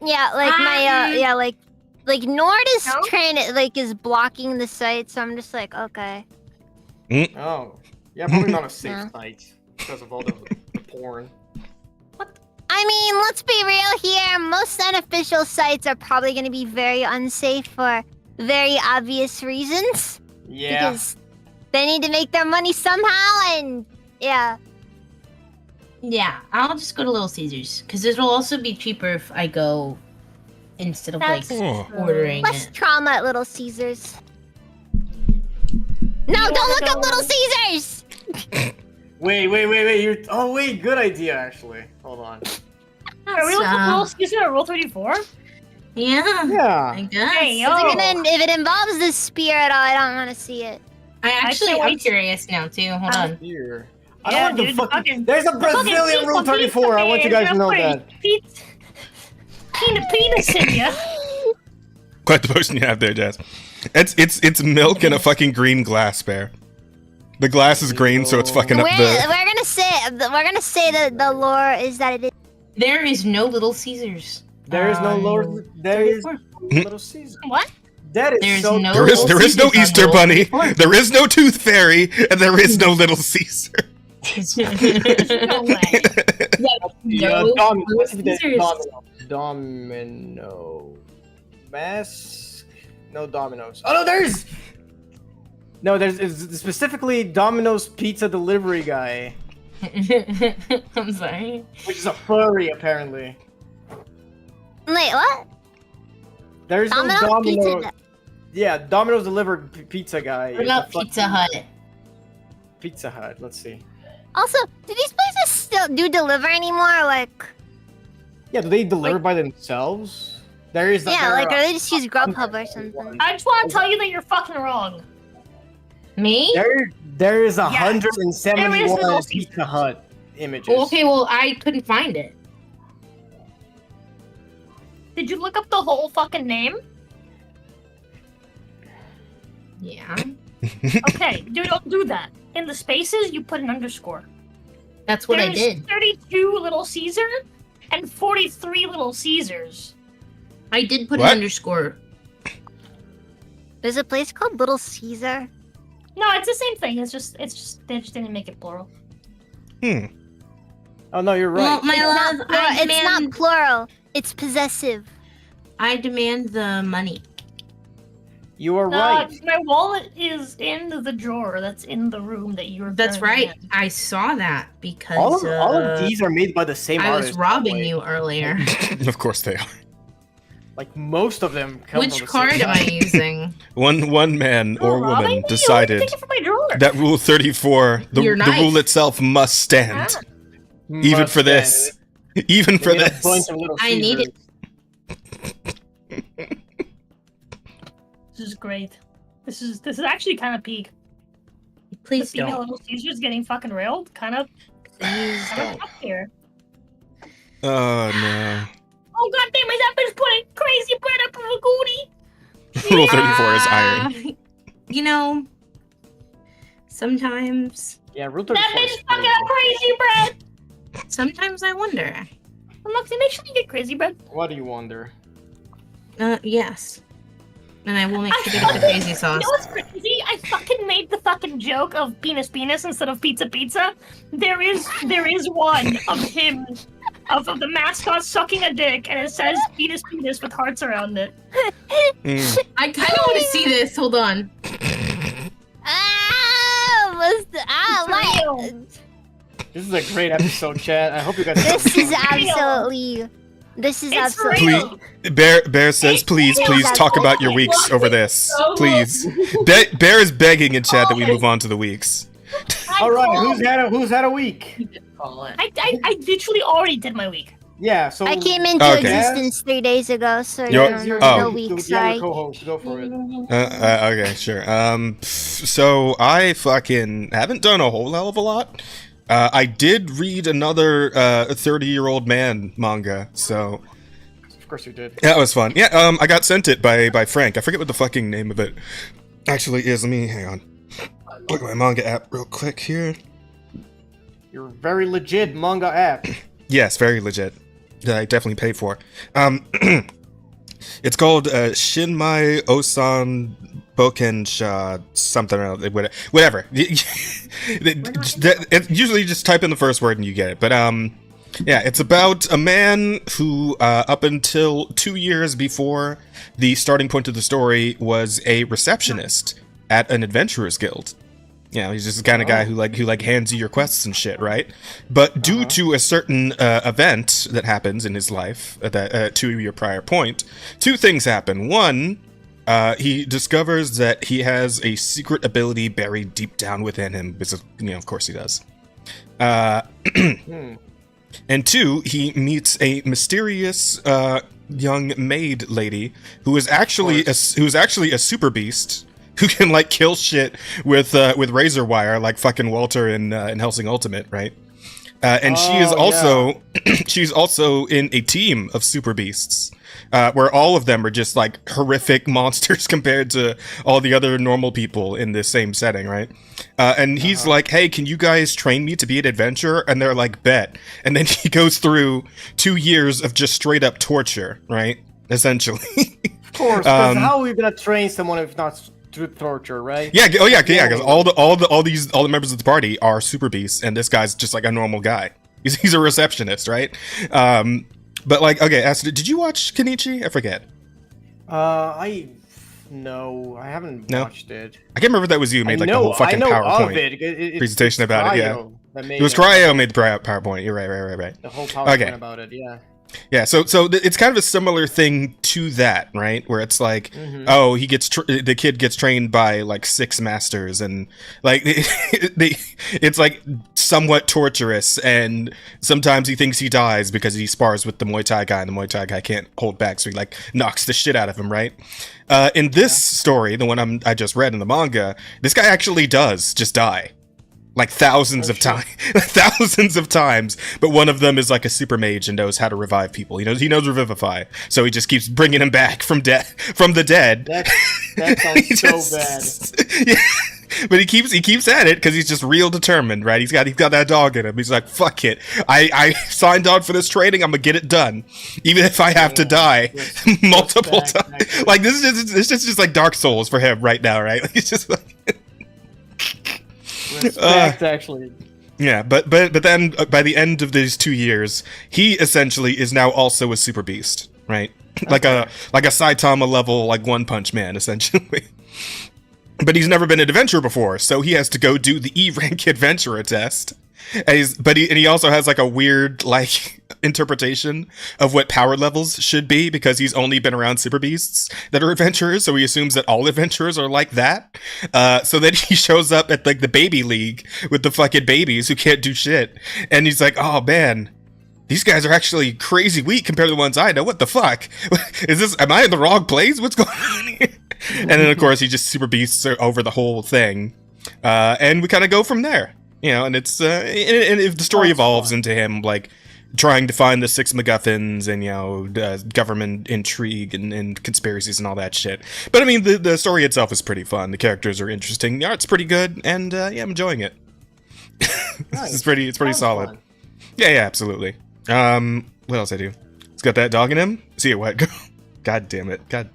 yeah, like my like Nord is No? trying to is blocking the site, so I'm just like, okay. Oh. Yeah, probably not a safe Yeah. site because of all the porn. I mean, let's be real here. Most unofficial sites are probably going to be very unsafe for very obvious reasons. Yeah. Because they need to make their money somehow, and yeah. Yeah, I'll just go to Little Caesars because it'll also be cheaper if I go instead of That's Oh. ordering Less it. trauma at Little Caesars. No, You don't wanna look up go- Little Caesars! Wait. You're. Oh wait, good idea actually. Hold on. Are we looking at Rule? Excuse me, Rule 34? Yeah, I Yeah. guess. Hey, yo. If it involves the spear at all, I don't want to see it. I actually can't am wait. curious now too. Hold on. Here. Yeah, I don't want the dude, fucking. fucking- There's a The fucking Brazilian Rule pizza 34. I want you guys to know man, that. Penis in ya. Quite the potion you have there, Jazz. It's milk in a fucking green glass, Bear. The glass is green, so it's fucking up We're the. gonna say that the lore is that it is. There is no Little Caesars. There is no Lord. There is 34. no Little Caesar. What? That is There's so. no- There is Little no Caesars on Easter Rule Bunny. 34. There is no Tooth Fairy, and there is no Little Caesar. No way. No Domino. Little Caesars. Domino. Mask. No dominoes. Oh no, there's. No, there's it's specifically Domino's pizza delivery guy, I'm sorry. which is a furry apparently. Wait, what? There's Domino's no Domino. pizza. Yeah, Domino's delivered pizza guy. What is about a fucking Pizza Hut? Pizza Hut. Let's see. Also, do these places still do deliver anymore? Like, Yeah, do they deliver by themselves? There is. yeah, there like, are or they just use Grubhub or something? I just want to tell you that you're fucking wrong. Me? There is There is 171 no Pizza Hut images. Okay, well, I couldn't find it. Did you look up the whole fucking name? Yeah. Okay, dude, don't do that. In the spaces, you put an underscore. That's what I There's did. 32 Little Caesar and 43 Little Caesars. I did put What? an underscore. There's a place called Little Caesar. No, it's the same thing. It's just they just didn't make it plural. Oh no, you're Well, right. my love, I It's not demand, plural. It's possessive. I demand the money. You are right. My wallet is in the drawer that's in the room that you're. That's currently right. in. I saw that because All of these are made by the same I artist. was by the robbing way. you earlier. Of course they are. Like most of them come Which from the card same am I guy. using? One man or You're robbing woman me? You decided take it from my drawer. that Rule 34, the Your knife. rule itself must stand. Ah. Even Must for this. stand. Even They for made a this. bunch of Little I need Caesars. This is great. This is actually kind of peak. The Please female don't. Little Caesar's getting fucking railed. Kind of up here. Oh no. Oh god damn it! That bitch putting crazy bread up in the goodie. Rule 34 is iron. You know, sometimes Yeah, Rule 34 That is bitch fucking up crazy bread. I wonder. Moxie, make sure you get crazy bread. What do you wonder? Yes. And I will make sure to get the crazy sauce. You know what's crazy? I fucking made the fucking joke of penis instead of pizza. There is one of him, of the mascot sucking a dick, and it says penis with hearts around it. I kind of want to see this. Hold on. This is a great episode, chat. I hope you guys. This is absolutely. Real. Bear says, please talk about your weeks over this, please. Bear is begging in chat that we move on to the weeks. All right, who's had a week? I literally already did my week. Yeah, so I came into existence 3 days ago, so no weeks. Sorry. Co-host, go for it. Okay, sure. So I fucking haven't done a whole hell of a lot. I did read another 30-year-old man manga, so of course you did. That was fun. Yeah, I got sent it by Frank. I forget what the fucking name of it actually is. Let me hang on. Look at my manga app real quick here. Your very legit manga app. Yes, very legit. That I definitely pay for. It's called Shinmai Osan Bokensha something or other, whatever. Usually just type in the first word and you get it. But yeah, it's about a man who up until 2 years before the starting point of the story was a receptionist at an adventurers guild. You know, he's just the kind of guy who hands you your quests and shit, right? But due to a certain event that happens in his life at that 2 year prior point, two things happen. One, he discovers that he has a secret ability buried deep down within him, because, you know, of course he does. And two, he meets a mysterious young maid lady who is actually a super beast who can like kill shit with razor wire, like fucking Walter in Hellsing Ultimate, right? And she is also she's also in a team of super beasts, where all of them are just like horrific monsters compared to all the other normal people in this same setting, right? And he's like, "Hey, can you guys train me to be an adventurer?" And they're like, "Bet." And then he goes through 2 years of just straight up torture, right? Essentially. Of course, because how are you gonna train someone if not through torture, right? Yeah. Oh yeah. Yeah. Because all the members of the party are super beasts, and this guy's just like a normal guy. He's a receptionist, right? But like, okay, Astrid, did you watch Kenichi? I forget. No, I haven't watched it. I can't remember if that was you who made like the whole fucking PowerPoint presentation about it. Yeah, it was Cryo made the PowerPoint. You're right. The whole PowerPoint about it. Yeah. Yeah, so it's kind of a similar thing to that, right? Where it's like, oh, the kid gets trained by like 6 masters, and like it's like somewhat torturous, and sometimes he thinks he dies because he spars with the Muay Thai guy, and the Muay Thai guy can't hold back, so he like knocks the shit out of him, right? In this story, the one I just read in the manga, this guy actually does just die. Like thousands of times, but one of them is like a super mage and knows how to revive people. He knows revivify, so he just keeps bringing him back from the dead. That sounds so bad. Yeah, but he keeps at it because he's just real determined, right? He's got that dog in him. He's like, fuck it, I signed on for this training. I'm gonna get it done, even if I have to die multiple times. Like this is just like Dark Souls for him right now, right? Like, he's just like. Respect, actually. Yeah, but then by the end of these 2 years, he essentially is now also a super beast, right? Like a Saitama level, like One Punch Man, essentially. But he's never been an adventurer before, so he has to go do the E rank adventurer test. And he also has like a weird like interpretation of what power levels should be, because he's only been around super beasts that are adventurers, so he assumes that all adventurers are like that. So then he shows up at like the baby league with the fucking babies who can't do shit, and he's like, oh man, these guys are actually crazy weak compared to the ones I know. What the fuck? Am I in the wrong place? What's going on here? And then of course he just super beasts over the whole thing, and we kind of go from there. You know, and it's and if the story evolves into him like trying to find the 6 MacGuffins and, you know, government intrigue and conspiracies and all that shit. But I mean, the story itself is pretty fun. The characters are interesting. The art's pretty good, and yeah, I'm enjoying it. Nice. It's pretty solid. Fun. Yeah, absolutely. What else I do? It's got that dog in him. See a wet girl. God damn it. God.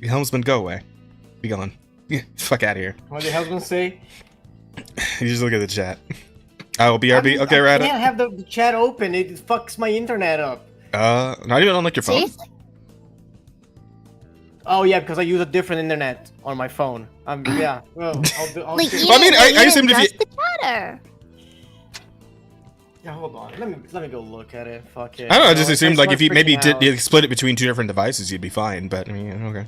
Helmsman, go away. Be gone. Fuck out of here. What did the husband say? You just look at the chat. I will BRB. Okay, right. I can't have the chat open. It fucks my internet up. Not even on like your phone. Seriously? Oh yeah, because I use a different internet on my phone. Yeah. Well, I'll Like, do- you Well, I mean, didn't- I you assumed didn't if you- adjust the chatter. Yeah, hold on. Let me go look at it. Fuck it. I don't know. I You just know, assumed like if you maybe freaking out. you split it between 2 different devices, you'd be fine. But I mean, okay.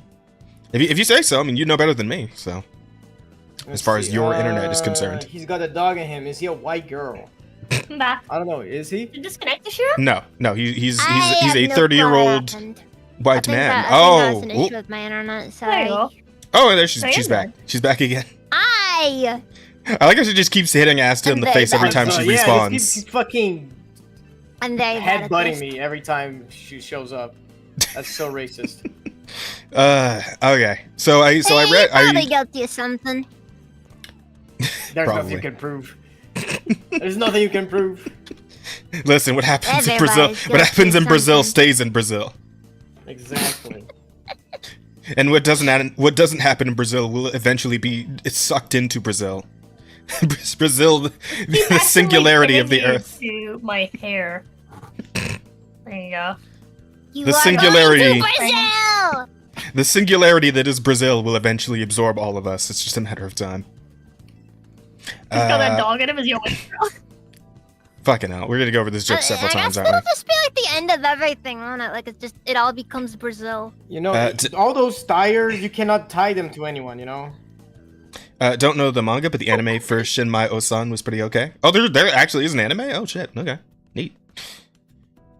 If you say so, I mean, you know better than me. So Let's far as see, your internet is concerned. he's got a dog in him. Is he a white girl? Nah. I don't know. Is he? Did you disconnect the share? no, he's I a have no clue what 30-year-old happened. white I think man. that Oh, was an issue with my internet. There Sorry. you go. oh, there she's There you back. go. She's back again. I I like how she just keeps hitting Asta in the face every time she Yeah, respawns. he's fucking I'm very bad at headbutting this. me every time she shows up. That's so racist. Okay. So I Hey, read. you're probably guilty of something. There's Probably. nothing you can prove. There's nothing you can prove. Listen, what happens in Everybody's Brazil? guilty What happens of in Brazil something. stays in Brazil. Exactly. And what doesn't happen in Brazil will eventually be sucked into Brazil. Brazil, the singularity of the Actually earth. to my hair. There you go. You The are singularity. going to Brazil! The singularity that is Brazil will eventually absorb all of us. It's just a matter of time. He's got that Uh, dog in him. Is he always Fucking hell, we're gonna go over this joke several I times, guess aren't it'll we? just be like the end of everything, won't it? Like it all becomes Brazil. You know, t- all those tires, you cannot tie them to anyone, you know? Don't know the manga, but the anime for Shinmai Osan was pretty okay. Oh, there actually is an anime? Oh shit, okay. Neat.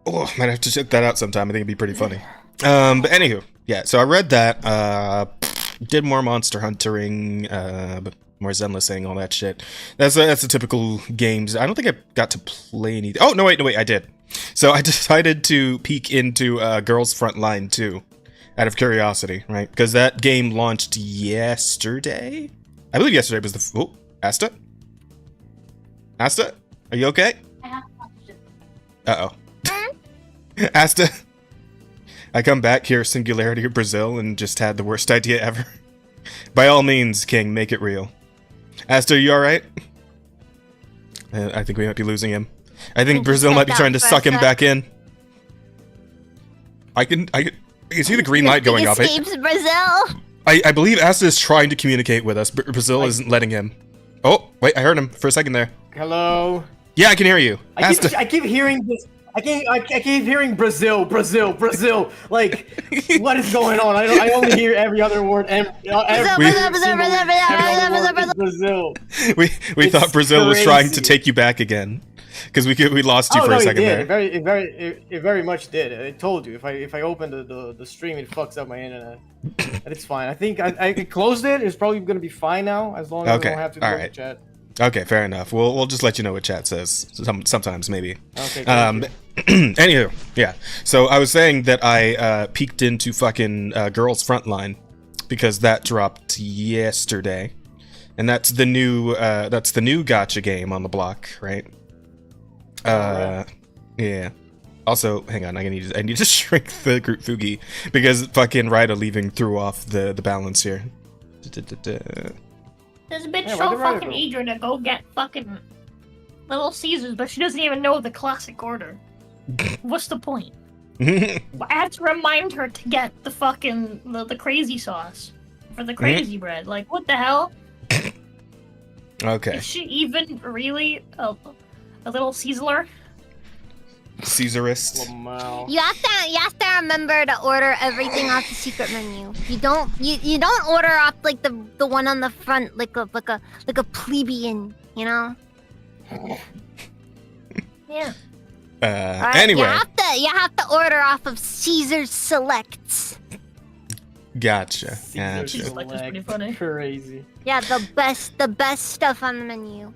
Oh, might have to check that out sometime. I think it'd be pretty funny. But anywho, yeah, so I read that, did more Monster Huntering, more Zenlessing, all that shit. That's a typical games. I don't think I got to play any. Oh, no, wait, I did. So I decided to peek into Girls Frontline 2 out of curiosity, right? Because that game launched yesterday? I believe yesterday was the... Oh, Asta? Asta? Are you okay? Uh-oh. Asta? I come back here, Singularity of Brazil, and just had the worst idea ever. By all means, King, make it real. Asta, are you alright? I think we might be losing him. I think Brazil might be trying to suck him back in. I can see the green light going off. Escapes Brazil. I believe Asta is trying to communicate with us, but Brazil isn't letting him. Oh, wait, I heard him for a second there. Hello? Yeah, I can hear you. Asta. I keep hearing this. I keep hearing Brazil. Like, what is going on? I only hear every other word and every Brazil. We thought Brazil was trying to take you back again. Because we lost you for a second there. It very much did. I told you, if I open the stream, it fucks up my internet. But it's fine. I think I closed it. It's probably gonna be fine now, as long as I don't have to do the chat. Okay, fair enough. We'll just let you know what chat says. Sometimes maybe. Okay. Anywho, yeah. So I was saying that I peeked into fucking Girls Frontline because that dropped yesterday, and that's the new gacha game on the block, right? Yeah. Also, hang on, I need to shrink the group Fugi because fucking Rida leaving threw off the balance here. This bitch Yeah, so where'd the rider fucking go? eager to go get fucking Little Caesars, but she doesn't even know the classic order. What's the point? I have to remind her to get the fucking the crazy sauce for the crazy bread. Like, what the hell? Okay. Is she even really a little Caesar? Caesarist. Wow. You have to remember to order everything off the secret menu. You don't order off like the one on the front like a plebeian, you know? Yeah. Alright, Anyway, you have to order off of Caesar's Selects. gotcha. She's like, that's pretty funny. Crazy. Yeah, the best stuff on the menu.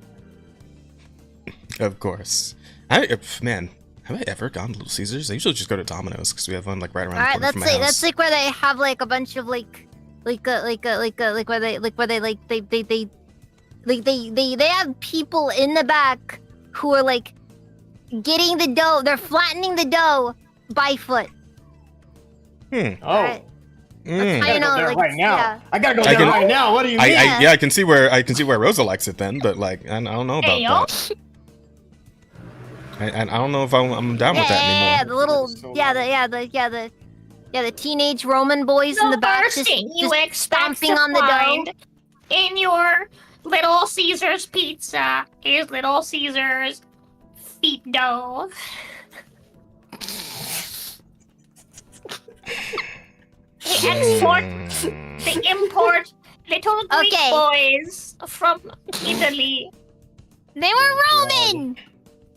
Of course. Man, have I ever gone to Little Caesars? I usually just go to Domino's because we have one like right around the Alright, corner from my house. that's like where they have like a bunch of they have people in the back who are like getting the dough. They're flattening the dough by foot. Oh. Right. Mm. I I gotta know, go there like, right now. yeah. I gotta go I there can- right now. What do you mean? I can see where Rosa likes it then, but like I don't know about Hey, y'all. that. I don't know if I'm down with that Yeah, anymore. the little, So the teenage Roman boys in the back first just, thing you just expect stomping to on the dough. find in your Little Caesars pizza is Little Caesars feet dough. They import little Greek Okay. boys from Italy. They were Roman.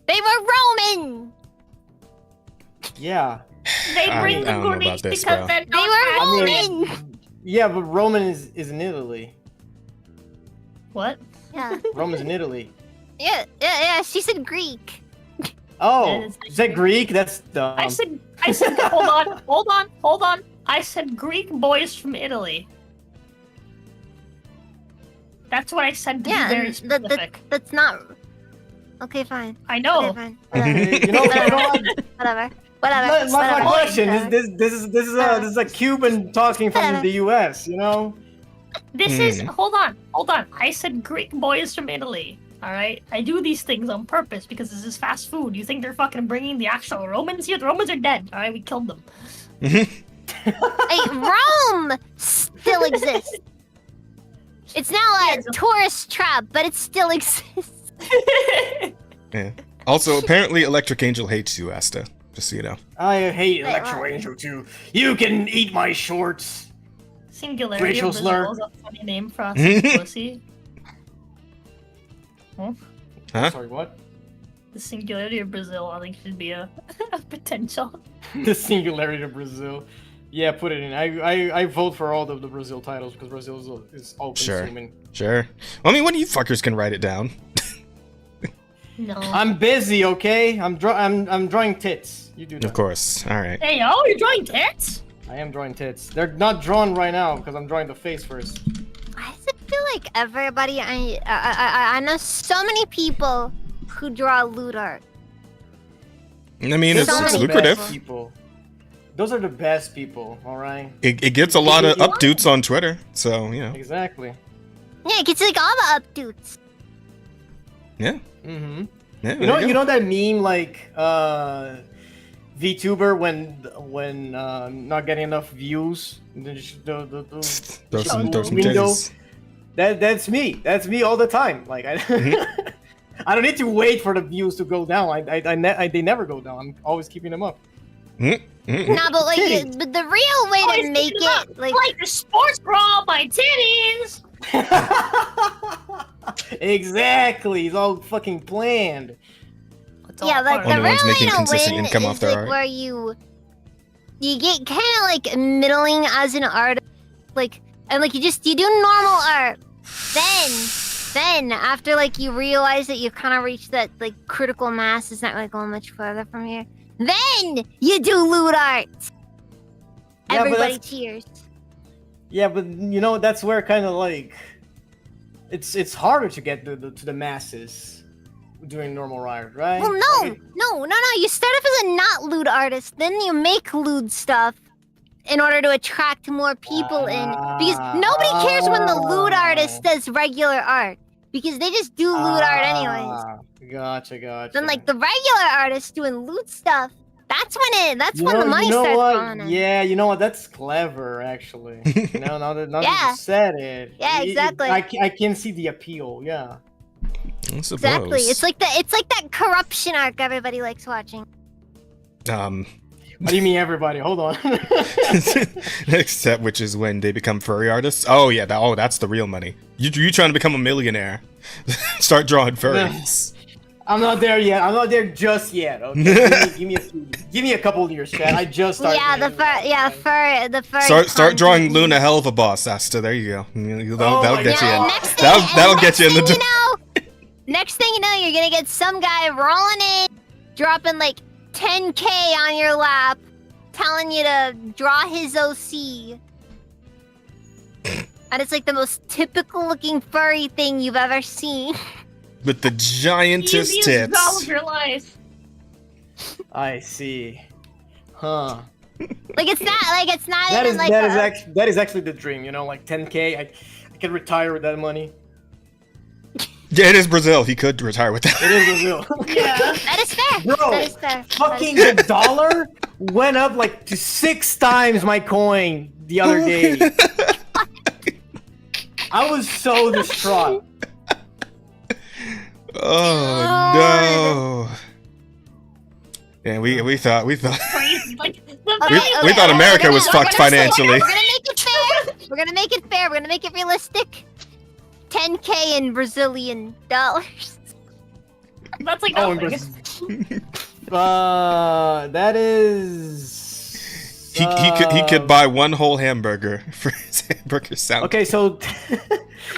They were Roman. Yeah. They I bring don't the know Greeks about this, because bro. they're They not were as- Roman. Yeah, but Roman is in Italy. What? Yeah, Roman's in Italy. yeah. She said Greek. Oh, Is- is that Greek? That's dumb. I said, hold on. I said Greek boys from Italy. That's what I said to Yeah, be very and specific. that's not. Okay, fine. I know. Okay, fine. you know what? Whatever. That's my Whatever. question. Whatever. This is a Cuban talking from the U.S. You know? This is hold on. I said Greek boys from Italy. All right, I do these things on purpose because this is fast food. You think they're fucking bringing the actual Romans here? The Romans are dead. All right, we killed them. Hey, Rome still exists. It's now a tourist trap, but it still exists. Yeah. Also, apparently, Electric Angel hates you, Asta. Just so you know. I hate Wait, Electro what? Angel too. You can eat my shorts. Singularity Racial of slur. Brazil is a funny name for us pussy. Huh? Sorry, what? The singularity of Brazil, I think, should be a potential. The singularity of Brazil. Yeah, put it in. I vote for all of the Brazil titles because Brazil is all Sure. consuming. Sure. Well, I mean, one of you fuckers can write it down. No. I'm busy, okay? I'm drawing tits. You do that. Of course. All right. Hey, yo, you're drawing tits? I am drawing tits. They're not drawn right now because I'm drawing the face first. I just feel like everybody. I know so many people who draw lewd art. I mean, Those it's so are the lucrative. best people. Those are the best people, all right? It gets a lot of updates on Twitter, so you know. Exactly. Yeah, it gets like all the updates. Yeah. Mm-hmm. Yeah. You know that meme like VTuber when not getting enough views. Throw some window. titties. That's me. That's me all the time. Like I, I don't need to wait for the views to go down. They never go down. I'm always keeping them up. Nah, but like, Titties. but the real way Always to make keeping them it like. Like the sports bra, my titties! Exactly. It's all fucking planned. It's all Yeah, like part the of Only real ones way making to consistent win income is off their like art. where you get kind of like middling as an artist, like and like you do normal art. Then after like you realize that you've kind of reached that like critical mass, is not really going much further from here. Then you do lewd art. Yeah, but Everybody that's- cheers. Yeah, but you know that's where kind of like it's harder to get to the masses doing normal art, right? Well, Like, no. You start off as a not lewd artist, then you make lewd stuff in order to attract more people in. Because nobody cares when the lewd artist does regular art. Because they just do lewd art anyways. Gotcha. Then like the regular artist doing lewd stuff, that's when the money you know starts what? falling in. Yeah, you know what? That's clever, actually. You know, now that Yeah. you said it. Yeah, exactly. I can see the appeal. Yeah. I suppose. Exactly. It's like that corruption arc everybody likes watching. What do you mean, everybody? Hold on. Next step, which is when they become furry artists. Oh yeah, that's the real money. You trying to become a millionaire? Start drawing furries. I'm not there yet. I'm not there just yet. Okay, give me a couple of years, Chad. I just started. Yeah, the fur. Start drawing content. Luna hell of a boss, Asta. There you go. That'll my get you Yeah, in. next thing, That'll and get you in the next thing door. next thing you know, you're gonna get some guy rolling in, dropping like 10K on your lap, telling you to draw his OC. And it's like the most typical looking furry thing you've ever seen. With the giantest Easiest job tits. of your life. I see. Huh. Like it's not That even is like that is actually the dream, you know, like 10K. I can retire with that money. Yeah, it is Brazil. He could retire with that. It is Brazil. Yeah. that is fair. Bro, that is fair. Fucking the dollar went up like to 6 times my coin the other day. I was so distraught. Oh no. Yeah, we thought Crazy. Like, the Okay, value- we thought America was we're fucked financially. We're gonna make it fair. We're gonna make it fair. We're gonna make it realistic. 10K in Brazilian dollars. That's like Oh, nothing. That is. He could buy one whole hamburger for his hamburger salad. Okay, so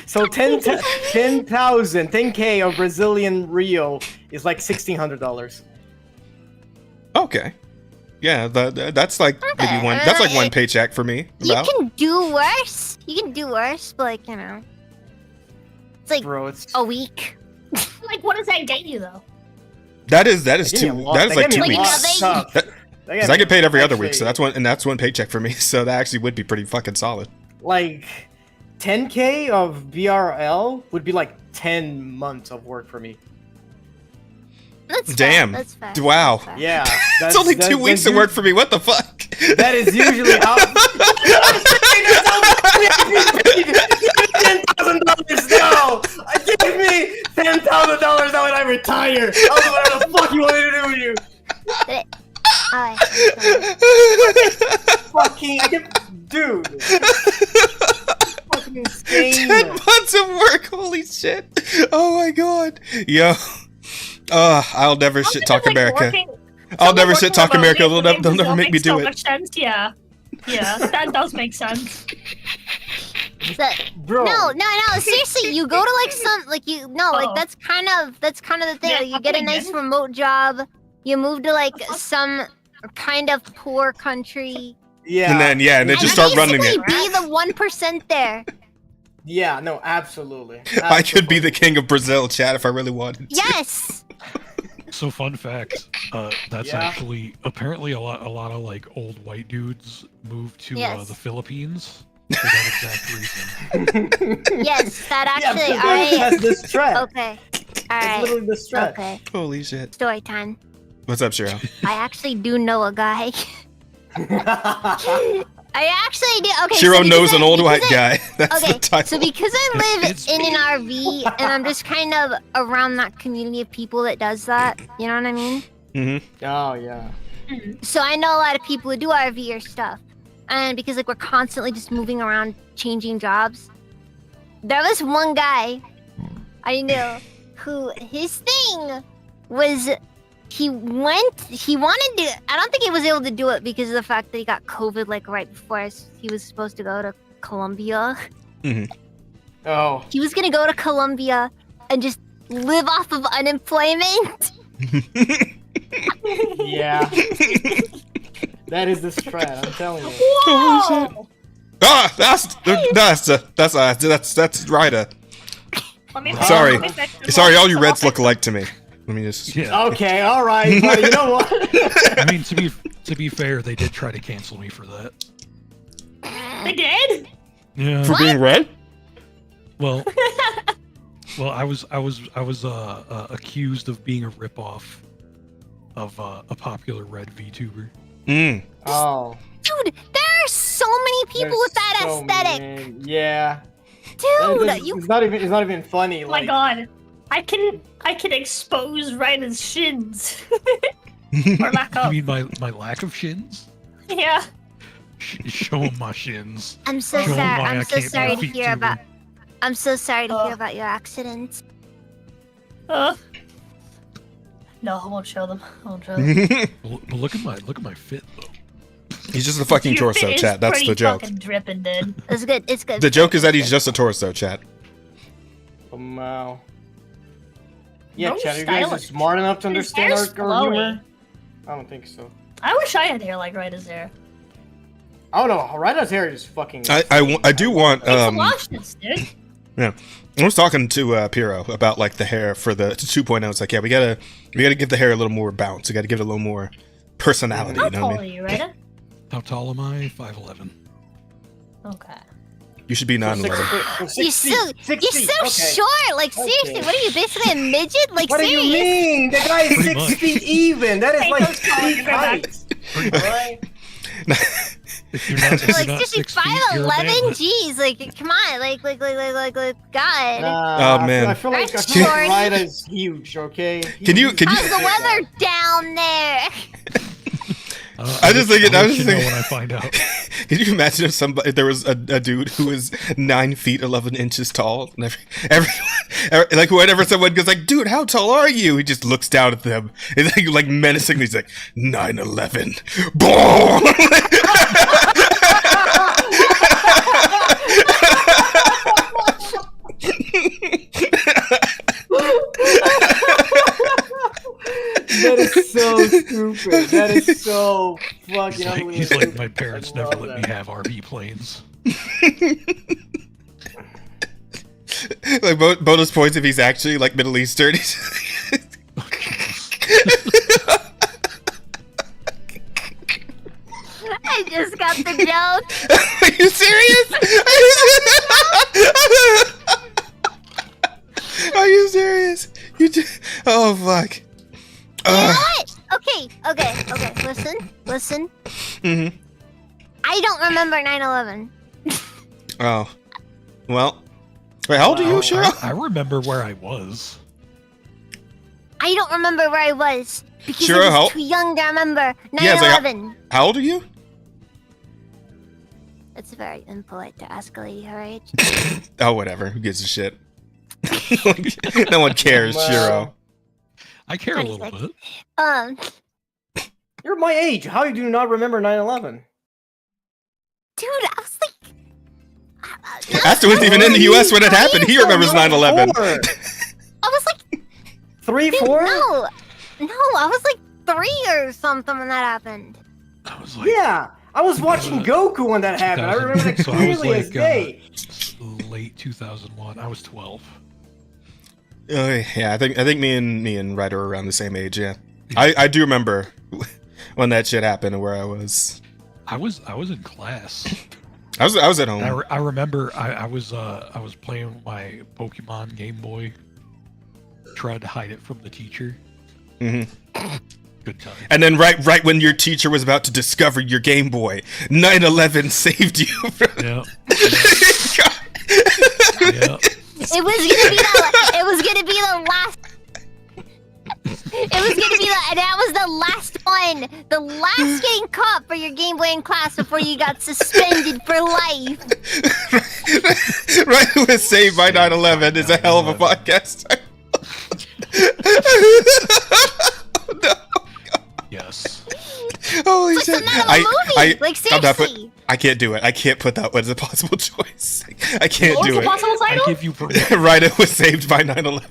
10K of Brazilian Rio is like $1,600. Okay. Yeah, that's like maybe Okay, one. That's like one paycheck for me. You About. can do worse. You can do worse, but like, you know. It's like Bro, it's a week. Like, what does that get you though? That is They give me two. a lot- That is they like give 2 me a lot of weeks. stuff. That- They Because give I get me- paid every other week, so actually, that's one paycheck for me. So that actually would be pretty fucking solid. like 10K of BRL would be like 10 months of work for me. That's Damn. Fair. That's fair. Wow. That's fair. Yeah, It's only 2 weeks of work for me. What the fuck? That is usually how. $10,000 now. Give me $10,000 now when I retire. I'll do whatever the fuck you want me to do with you. Alright. Fucking, I can, dude. Fucking insane. 10 months of work. Holy shit. Oh my god. Yo. I'll never shit talk America. I'll never shit talk America. They'll never make me do so it. much sense. Yeah, that does make sense. Bro. No. Seriously, you go to like some like Oh. that's kind of the thing. Yeah, Like, you get a okay, nice good. remote job. You move to like some kind of poor country. Yeah. And then just and start running basically it. be the 1% there. Yeah, no, absolutely. I could be the king of Brazil, chat, if I really wanted to. Yes. So fun fact, that's Yeah. actually apparently a lot of like old white dudes moved to Yes. the Philippines for that exact reason. Yes, that Yeah, actually. that's this threat. Okay. That's Alright. literally this threat. Okay. Holy shit. Story time. What's up, Shiro? I actually do know a guy. I actually do. Okay. Shiro so knows because an old because white guy. That's Okay, the title. so because I live It's in an me. RV and I'm just kind of around that community of people that does that, you know what I mean? Oh, yeah. So I know a lot of people who do RV or stuff. And because like we're constantly just moving around, changing jobs. There was one guy I knew who his thing was he wanted to, I don't think he was able to do it because of the fact that he got COVID like right before he was supposed to go to Colombia. Oh. He was gonna go to Colombia and just live off of unemployment. Yeah. That is the threat, I'm telling you. Whoa! That's Ryder. Let me Sorry. let me fix this Sorry, all you one. Reds look alike to me. Let me just. Yeah. Okay, alright, but you know what? I mean, to be fair, they did try to cancel me for that. They did? Yeah. For being red? Well, I was accused of being a ripoff of a popular red VTuber. Oh. Dude, there are so many people There's with that so aesthetic. many- Yeah. Dude, It's not even funny. Oh my Like, god. I can expose Ryder's shins. Or lack You of. mean my lack of shins? Yeah. Show 'em my shins. I'm so Show 'em sorry. why I I'm so can't be a sorry to hear VTuber. about. I'm so sorry to hear about your accident. No, I won't show them. I won't show them. But look at my fit though. He's just a fucking Your torso, fit is chat. That's pretty the joke. fucking dripping, dude. It's good. It's good. The joke is that he's just a torso, chat. wow. Yeah, No Chad, you guys are stylish. smart enough to His understand hair's our humor? flowy. I don't think so. I wish I had hair like Ryder's hair. I don't know. Ryder's hair is fucking. I do want It's luscious, dude. Yeah, I was talking to Piro about like the hair for the 2.0. It's like, yeah, we gotta give the hair a little more bounce. We gotta give it a little more personality. How You know tall what I are mean? you, Ryder? How tall am I? 5'11". Okay. You should be 9'11. You're so short. Like seriously, what are you basically a midget? Like What do serious? you mean? The guy is Pretty 6 much. feet even. That is Hey, like those colors peak go back. height. Alright? If you're not, if Like you're not seriously, 6 feet, you're a 5'11". manlet. Jeez, like come on, like God. Oh, man. I feel like That's Ryder shorty. is huge. Okay. Can you? How's the weather down there? I just think it- I I'll was let you know thinking- when I find out. Can you imagine if there was a dude who was 9 feet 11 inches tall, and like whenever someone goes like, "Dude, how tall are you?" He just looks down at them, and like menacingly, he's like, 9'11". Boom! That is so stupid. That is so fucking unbelievable. He's like, my parents I never love let me that. have RV planes. Like bonus points if he's actually like Middle Eastern. I just got the joke. Are you serious? Are you serious? You just, oh fuck. You know what? Okay. Listen. Mm-hmm. I don't remember 9/11. Oh. Well. Wait, how old are you, Shiro? I remember where I was. I don't remember where I was because Sure, I how- was too young to remember 9/11. Yeah, it's like, how old are you? It's very impolite to ask a lady her age. Oh, whatever. Who gives a shit? No one cares, Wow. Shiro. I care a little 26. bit. You're my age. How do you not remember 9/11? Dude, I was like, Asta was even in the U.S. when it happened. He remembers 9/11. I was like, 3, dude, 4? no, I was like 3 or something when that happened. I was like, Yeah, I was watching Goku when that happened. I remember that 2000. So I was clearly as like, day. late 2001. I was 12. Yeah, I think me and Ryder are around the same age. Yeah, I do remember when that shit happened and where I was. I was in class. I was at home. I remember I was playing with my Pokemon Game Boy. Tried to hide it from the teacher. Mhm. Good time. And then right when your teacher was about to discover your Game Boy, 9/11 saved you. Yeah. Yeah. It was gonna be the last. It was gonna be that was the last one, the last getting caught for your Game Boy in class before you got suspended for life. Right, who was saved by 9/11 is a hell of a podcast. No. Yes. Holy It's like shit! the name of a movie. Like I'm not seriously. I can't do it. I can't put that one as a possible choice. I can't What was do the it. possible I title? give you permission. Ryder was saved by 9/11.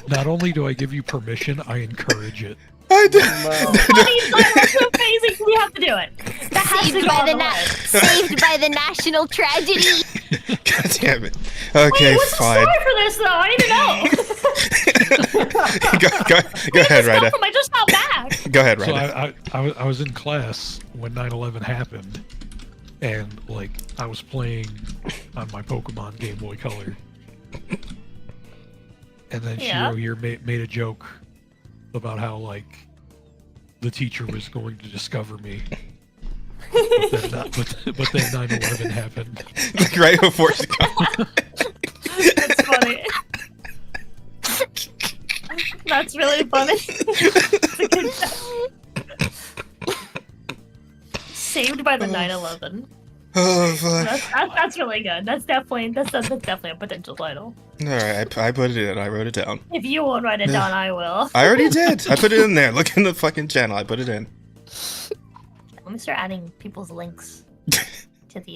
Not only do I give you permission, I encourage it. I did. Funny title, that's so amazing. We have to do it. That has to Saved go by on the the na- list. saved by the national tragedy. God damn it. Okay, Wait, what's fine. the story for this though? I don't even know. go ahead, Ryder. I just got back. Go ahead, So Ryder. I was in class when 9/11 happened, and like I was playing on my Pokemon Game Boy Color, and then Yeah. Shiro here made a joke about how like the teacher was going to discover me, but then 9/11 happened. Like right before she got. That's funny. That's really funny. It's a good joke. Saved by the 9/11. Oh fuck. That's really good. That's definitely a potential title. All right, I put it in. I wrote it down. If you won't write it down, I will. I already did. I put it in there. Look in the fucking channel. I put it in. Let me start adding people's links to the.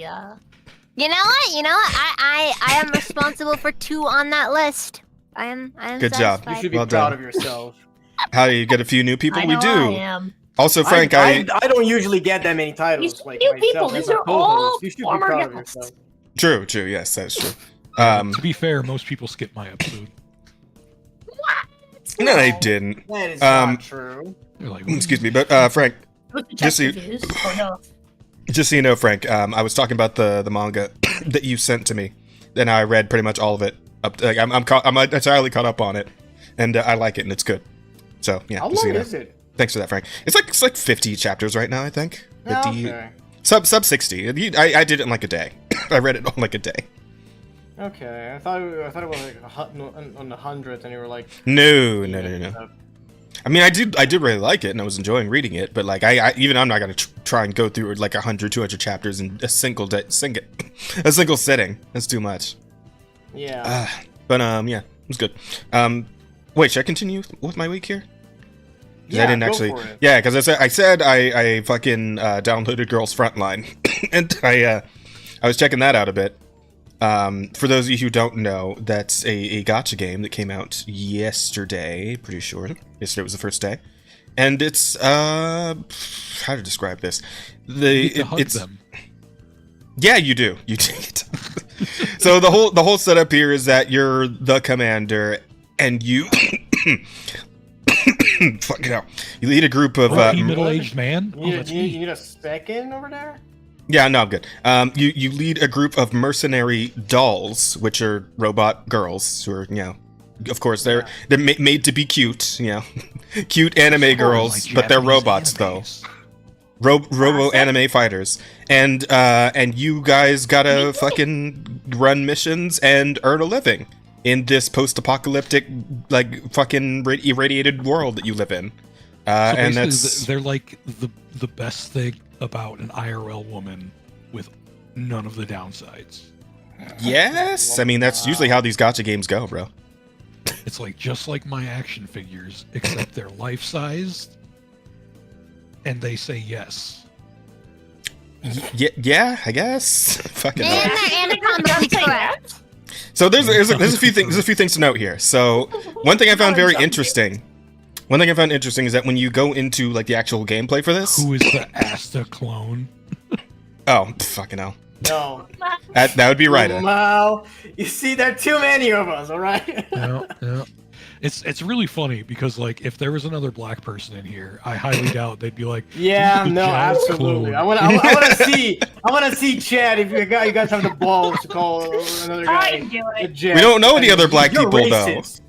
You know what? I am responsible for 2 on that list. I am Good job. satisfied. You should be Well proud done. of yourself. How do you get a few new people? I We know do. I am. Also, Frank, I don't usually get that many titles These like new myself people, as these a are all co-host. You should be former proud of guests. yourself. True. Yes, that's true. To be fair, most people skip my episode. No, they didn't. That is not true. They're like, Excuse me, but Frank, just so you, just so you know, Frank, I was talking about the manga that you sent to me, and I read pretty much all of it. I'm entirely caught up on it, and I like it, and it's good. So yeah, How just so long you know. is it? Thanks for that, Frank. It's like 50 chapters right now, I think. 50, Okay. sub 60. I did it in like a day. I read it in like a day. Okay, I thought it was like on the hundredth, and you were like, No. I mean, I did really like it, and I was enjoying reading it. But like, I'm not gonna try and go through like 100, 200 chapters in a single single sitting. That's too much. yeah. But yeah, it was good. Wait, should I continue with my week here? 'Cause Yeah, I didn't go actually. for it. Yeah, because I said I fucking downloaded Girls Frontline, and I was checking that out a bit. For those of you who don't know, that's a gacha game that came out yesterday. Pretty sure yesterday was the first day, and it's how to describe this? you get to hug It's them. yeah, you do. You take it. So the whole setup here is that you're the commander, and you fuck it out. You lead a group of Middle-aged man. You That's need, me. you need a second over there? yeah, no, I'm good. You lead a group of mercenary dolls, which are robot girls who are, of course they're made to be cute, cute anime girls, Like but they're Japanese robots animes. though. Robo anime fighters, and you guys gotta fucking run missions and earn a living in this post-apocalyptic, like fucking irradiated world that you live in. So And basically, that's they're like the best thing about an IRL woman with none of the downsides. yes. I mean, that's usually how these gacha games go, bro. It's like just like my action figures, except they're life-sized, and they say yes. Yeah, I guess. Fucking hell. And they're anatomically correct. So there's a few things to note here. So one thing I found very interesting. One thing I found interesting is that when you go into like the actual gameplay for this, Who is the Asta clone? oh fucking hell, No. that would be right. Wow. You see, there are too many of us, alright? Yeah. It's really funny because like if there was another black person in here, I highly doubt they'd be like, Yeah, "Who's the no, jazz absolutely. clone?" I wanna see Chad if you guys have the balls to call another guy. I do a it. Jazz. We don't know any other black You're people though. racist.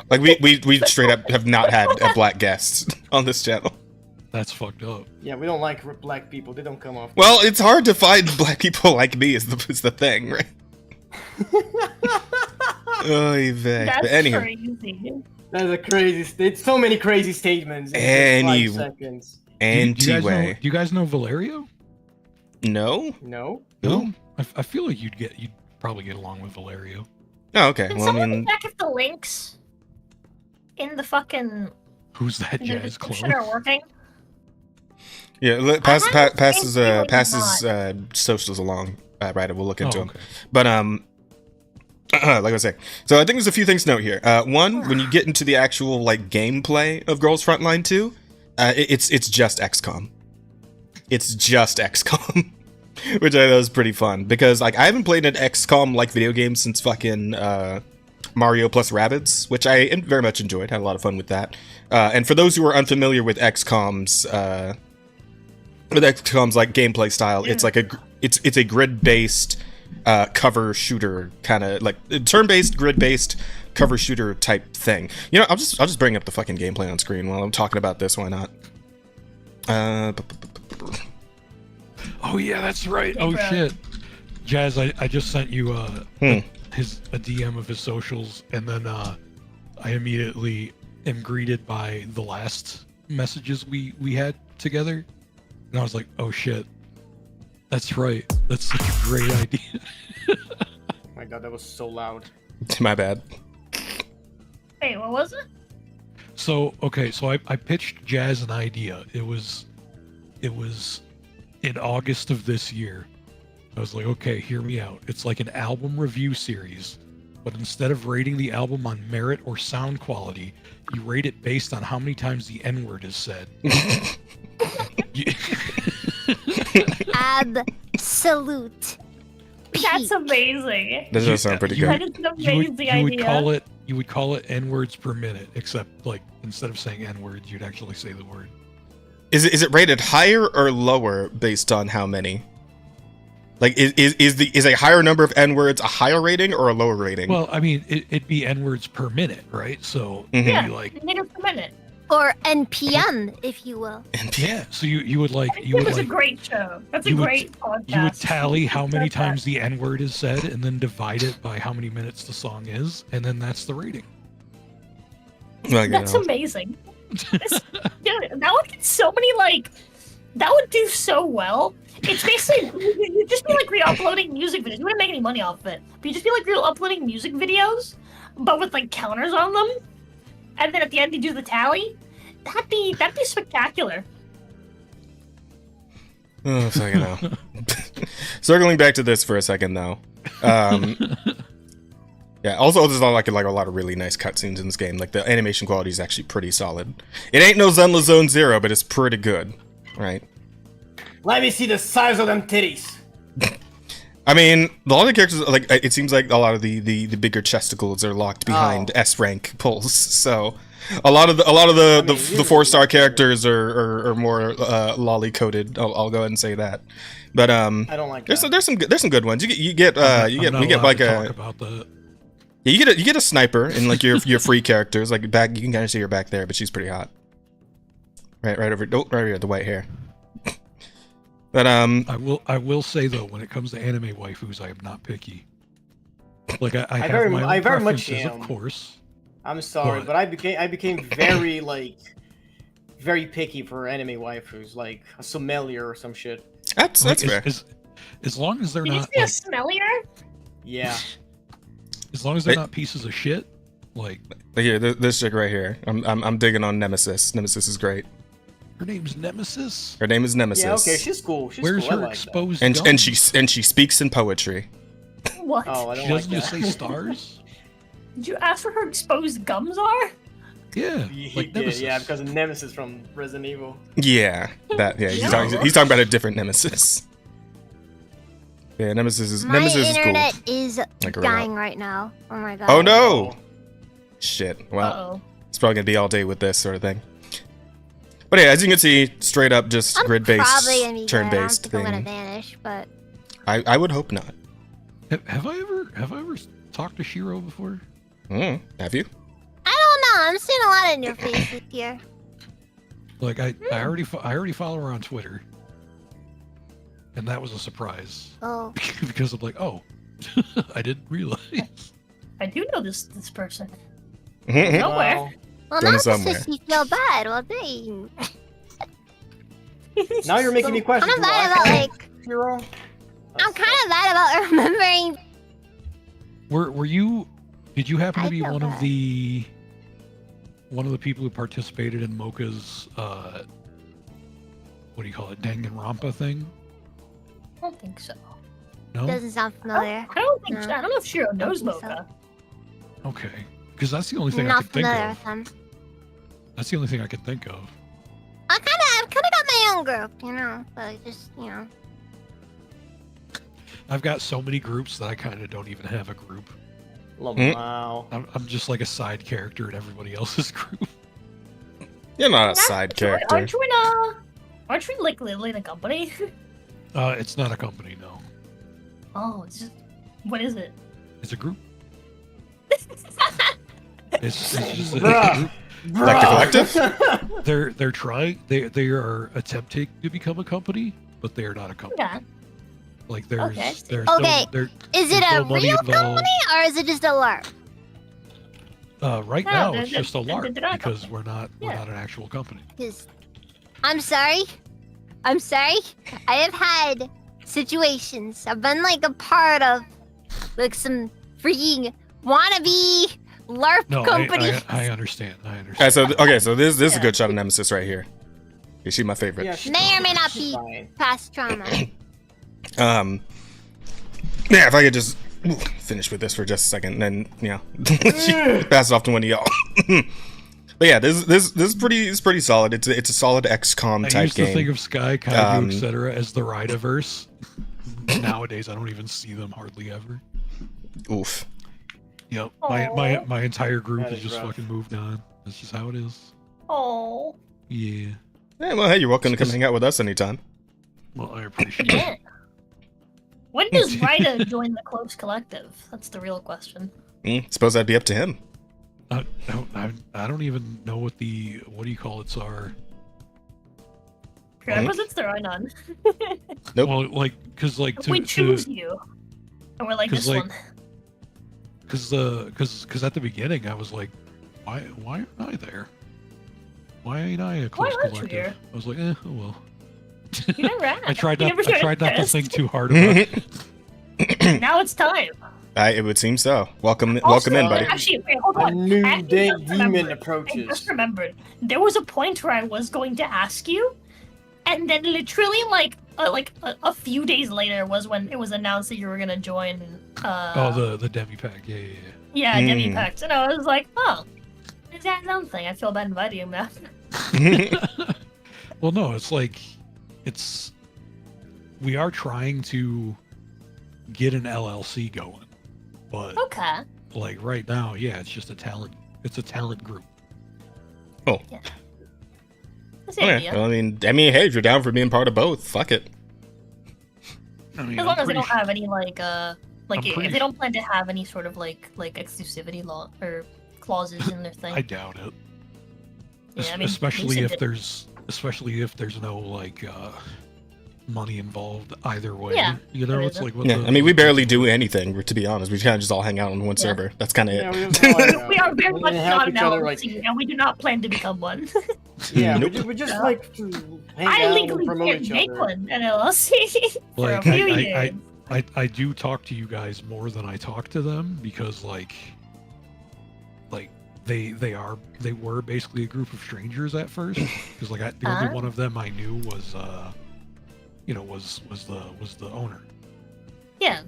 Like we straight up have not had a black guest on this channel. That's fucked up. Yeah, we don't like black people. They don't come off. Well, it's hard to find black people like me is the thing, right? Oy vey. That's But anyhow, crazy. That's a crazy. It's so many crazy statements. In Any- 5 seconds. anyway, Do you guys know Valerio? no. No. Who? I feel like you'd probably get along with Valerio. Oh, okay. Can Well, I someone mean, check if the links in the fucking Who's that in the jazz description clone? are working? yeah. Passes not. socials along. Right, we'll look into Oh, them. okay. But like I was saying, so I think there's a few things to note here. One, when you get into the actual like gameplay of Girls Frontline 2, it's just XCOM. It's just XCOM, which I thought was pretty fun because like I haven't played an XCOM like video game since fucking Mario plus Rabbids, which I very much enjoyed. Had a lot of fun with that. And for those who are unfamiliar with XCOM's like gameplay style, it's like it's a grid-based cover shooter kind of like turn-based, grid-based cover shooter type thing. You know, I'll just bring up the fucking gameplay on screen while I'm talking about this. Why not? Oh yeah, that's right. Oh bro. shit, Jazz, I just sent you a DM of his socials, and then I immediately am greeted by the last messages we had together, and I was like, oh shit, that's right. That's such a great idea. Oh my god, that was so loud. My bad. Hey, what was it? So okay, so I pitched Jazz an idea. It was in August of this year. I was like, okay, hear me out. It's like an album review series, but instead of rating the album on merit or sound quality, you rate it based on how many times the N-word is said. Absolute. That's amazing. That does sound pretty That good. is an amazing idea. You would call it N-words per minute, except like instead of saying N-words, you'd actually say the word. Is it rated higher or lower based on how many? Like, is a higher number of N-words a higher rating or a lower rating? Well, I mean, it'd be N-words per minute, right? So Mhm. Yeah, maybe like minute per minute. Or NPM, if you will. yeah. So you would like It was a like great show. That's a you would- great podcast. you would tally how many Love that. times the N-word is said, and then divide it by how many minutes the song is, and then that's the rating. Like, you That's know. amazing. Dude, that would get so many like. That would do so well. It's basically you just be like re-uploading music videos. You wouldn't make any money off of it, but you just be like re-uploading music videos, but with like counters on them, and then at the end you do the tally. That'd be spectacular. Oh, fucking hell. Circling back to this for a second, though. Yeah. Also, there's like a lot of really nice cutscenes in this game. Like the animation quality is actually pretty solid. It ain't no Zenless Zone Zero, but it's pretty good, right? Let me see the size of them titties. I mean, a lot of the characters, like it seems like a lot of the bigger chesticles are locked behind S rank pulls. So a lot of the mean, the usually 4-star characters are more lolly coated. I'll go ahead and say that. But I don't like that. there's some good ones. You get I'm not allowed like to a talk about the. yeah, you get a sniper in like your free characters like back. You can kind of see her back there, but she's pretty hot. Right over right here, the white hair. But I will say though, when it comes to anime waifus, I am not picky. Like I have my own very much preferences, am. of course. I'm sorry, But- but I became very very picky for anime waifus, like a sommelier or some shit. that's Like, fair. as long as they're Did you not see a like, smellier? Yeah. as long as they're Wait. not pieces of shit, like Like, here, this chick right here. I'm digging on Nemesis. Nemesis is great. her name's Nemesis. Her name is Nemesis. Yeah, okay, she's cool. She's Where's cool. I her like that. exposed? and gums? she speaks in poetry. What? Oh, I She don't like doesn't just that. say stars. Did you ask where her exposed gums are? Yeah, He like did, Nemesis. yeah, because of Nemesis from Resident Evil. Yeah, that yeah. Yeah. He's talking about a different Nemesis. Yeah, Nemesis is My Nemesis is internet cool. is Like a dying robot. right now. Oh my god. Oh no! Shit. Well, Uh-oh. it's probably gonna be all day with this sort of thing. But yeah, as you can see, straight up just I'm grid-based, probably gonna be turn-based dead. I don't think I'm thing. gonna vanish, but I would hope not. Have I ever talked to Shiro before? Have you? I don't know. I'm seeing a lot of new faces here. Like I already follow her on Twitter, and that was a surprise Oh, because I'm like, oh, I didn't realize. I do know this person. Mhm. Somewhere. Wow. well, Going now this somewhere. makes me feel bad. Well, dang. Now you're making me question. I'm do I bad about have like. Hero? I'm kind of bad about remembering. Were you? Did you happen to I be feel one of bad. the people who participated in Mocha's what do you call it, Danganronpa thing? I don't think so. No. Doesn't sound familiar. I don't think No. so. I don't know if Shiro knows think so. Mocha. Okay, because that's the only thing I'm I not could think familiar of. with them. That's the only thing I could think of. I've kind of got my own group, you know, but just, you know. I've got so many groups that I kind of don't even have a group. Wow. I'm just like a side character in everybody else's group. You're not a That's- side character. Aren't you in a? Aren't you like literally in a company? It's not a company, no. Oh, it's just. What is it? It's a group. It's just a Bruh. group. Like the collective? They're trying. They are attempting to become a company, but they are not a company. Yeah. Like there's Okay. there's Okay. no there. Is it There's a no money real involved. company or is it just a LARP? Right No, now they're- it's just a they're LARP not a because company. we're Yeah. not an actual company. Because I'm sorry. I'm sorry. I have had situations. I've been like a part of like some freaking wannabe LARP No, company. I understand. I understand. Okay, so this is a Yeah. good shot of Nemesis right here. Is she my favorite? Yeah, she's May or may not she's be fine. past trauma. Yeah, if I could just finish with this for just a second, then pass it off to one of y'all. But yeah, this is pretty solid. It's a solid XCOM I type used to game. think of Sky, Kaiju, Um, etc. as the Rideaverse. nowadays I don't even see them hardly ever. Oof. Yep. Aw. My entire group That has is just rough. fucking moved on. That's just how it is. Oh. Yeah. Yeah, well, hey, you're welcome to come hang out with us anytime. Well, I appreciate it. Yeah. When does Ryda join the Close Collective? That's the real question. Suppose that'd be up to him. I don't even know what do you call it are. Prerequisites? There are none. Nope. Well, like, cause like We choose you. And we're like, 'cause, this like, one. Cause at the beginning I was like, why aren't I there? Why ain't I a Close aren't you Collective? here? I was like, oh well. You never asked. I tried You not never showed not to interest. think too hard about it. Now it's time. It would seem so. Welcome Also, in, buddy. Actually, wait, hold A on. new I dank just demon remembered. I approaches. just remembered. There was a point where I was going to ask you, and then literally like a few days later was when it was announced that you were gonna join. The Demi Pack, yeah. Yeah, Demi Pact. And I was like, oh, is that something? I feel bad inviting him now. Well, no, it's like we are trying to get an LLC going, but Okay. like right now, yeah, it's just a talent group. That's the Okay. idea. Well, I mean, hey, if you're down for being part of both, fuck it. I mean, As long as they don't have any like I'm if pretty they don't plan to have any sort of like exclusivity law or clauses in their thing. I doubt it. Yeah, I mean, especially Lucid if did. there's no like money involved either way. Yeah, You know, there it's isn't. like what Yeah, the- I mean, we barely do anything, to be honest. We kind of just all hang out on one Yeah. server. That's kind of Yeah, it. we just all hang out. We are very We much help not an each other, like- LLC, and we do not plan to become one. Yeah, Nope. we just Yeah. like to hang I out and legally promote can't each make other. one an LLC for a Like, few I- years. I do talk to you guys more than I talk to them because like they were basically a group of strangers at first because like the only one of them I knew was was the owner. Yeah,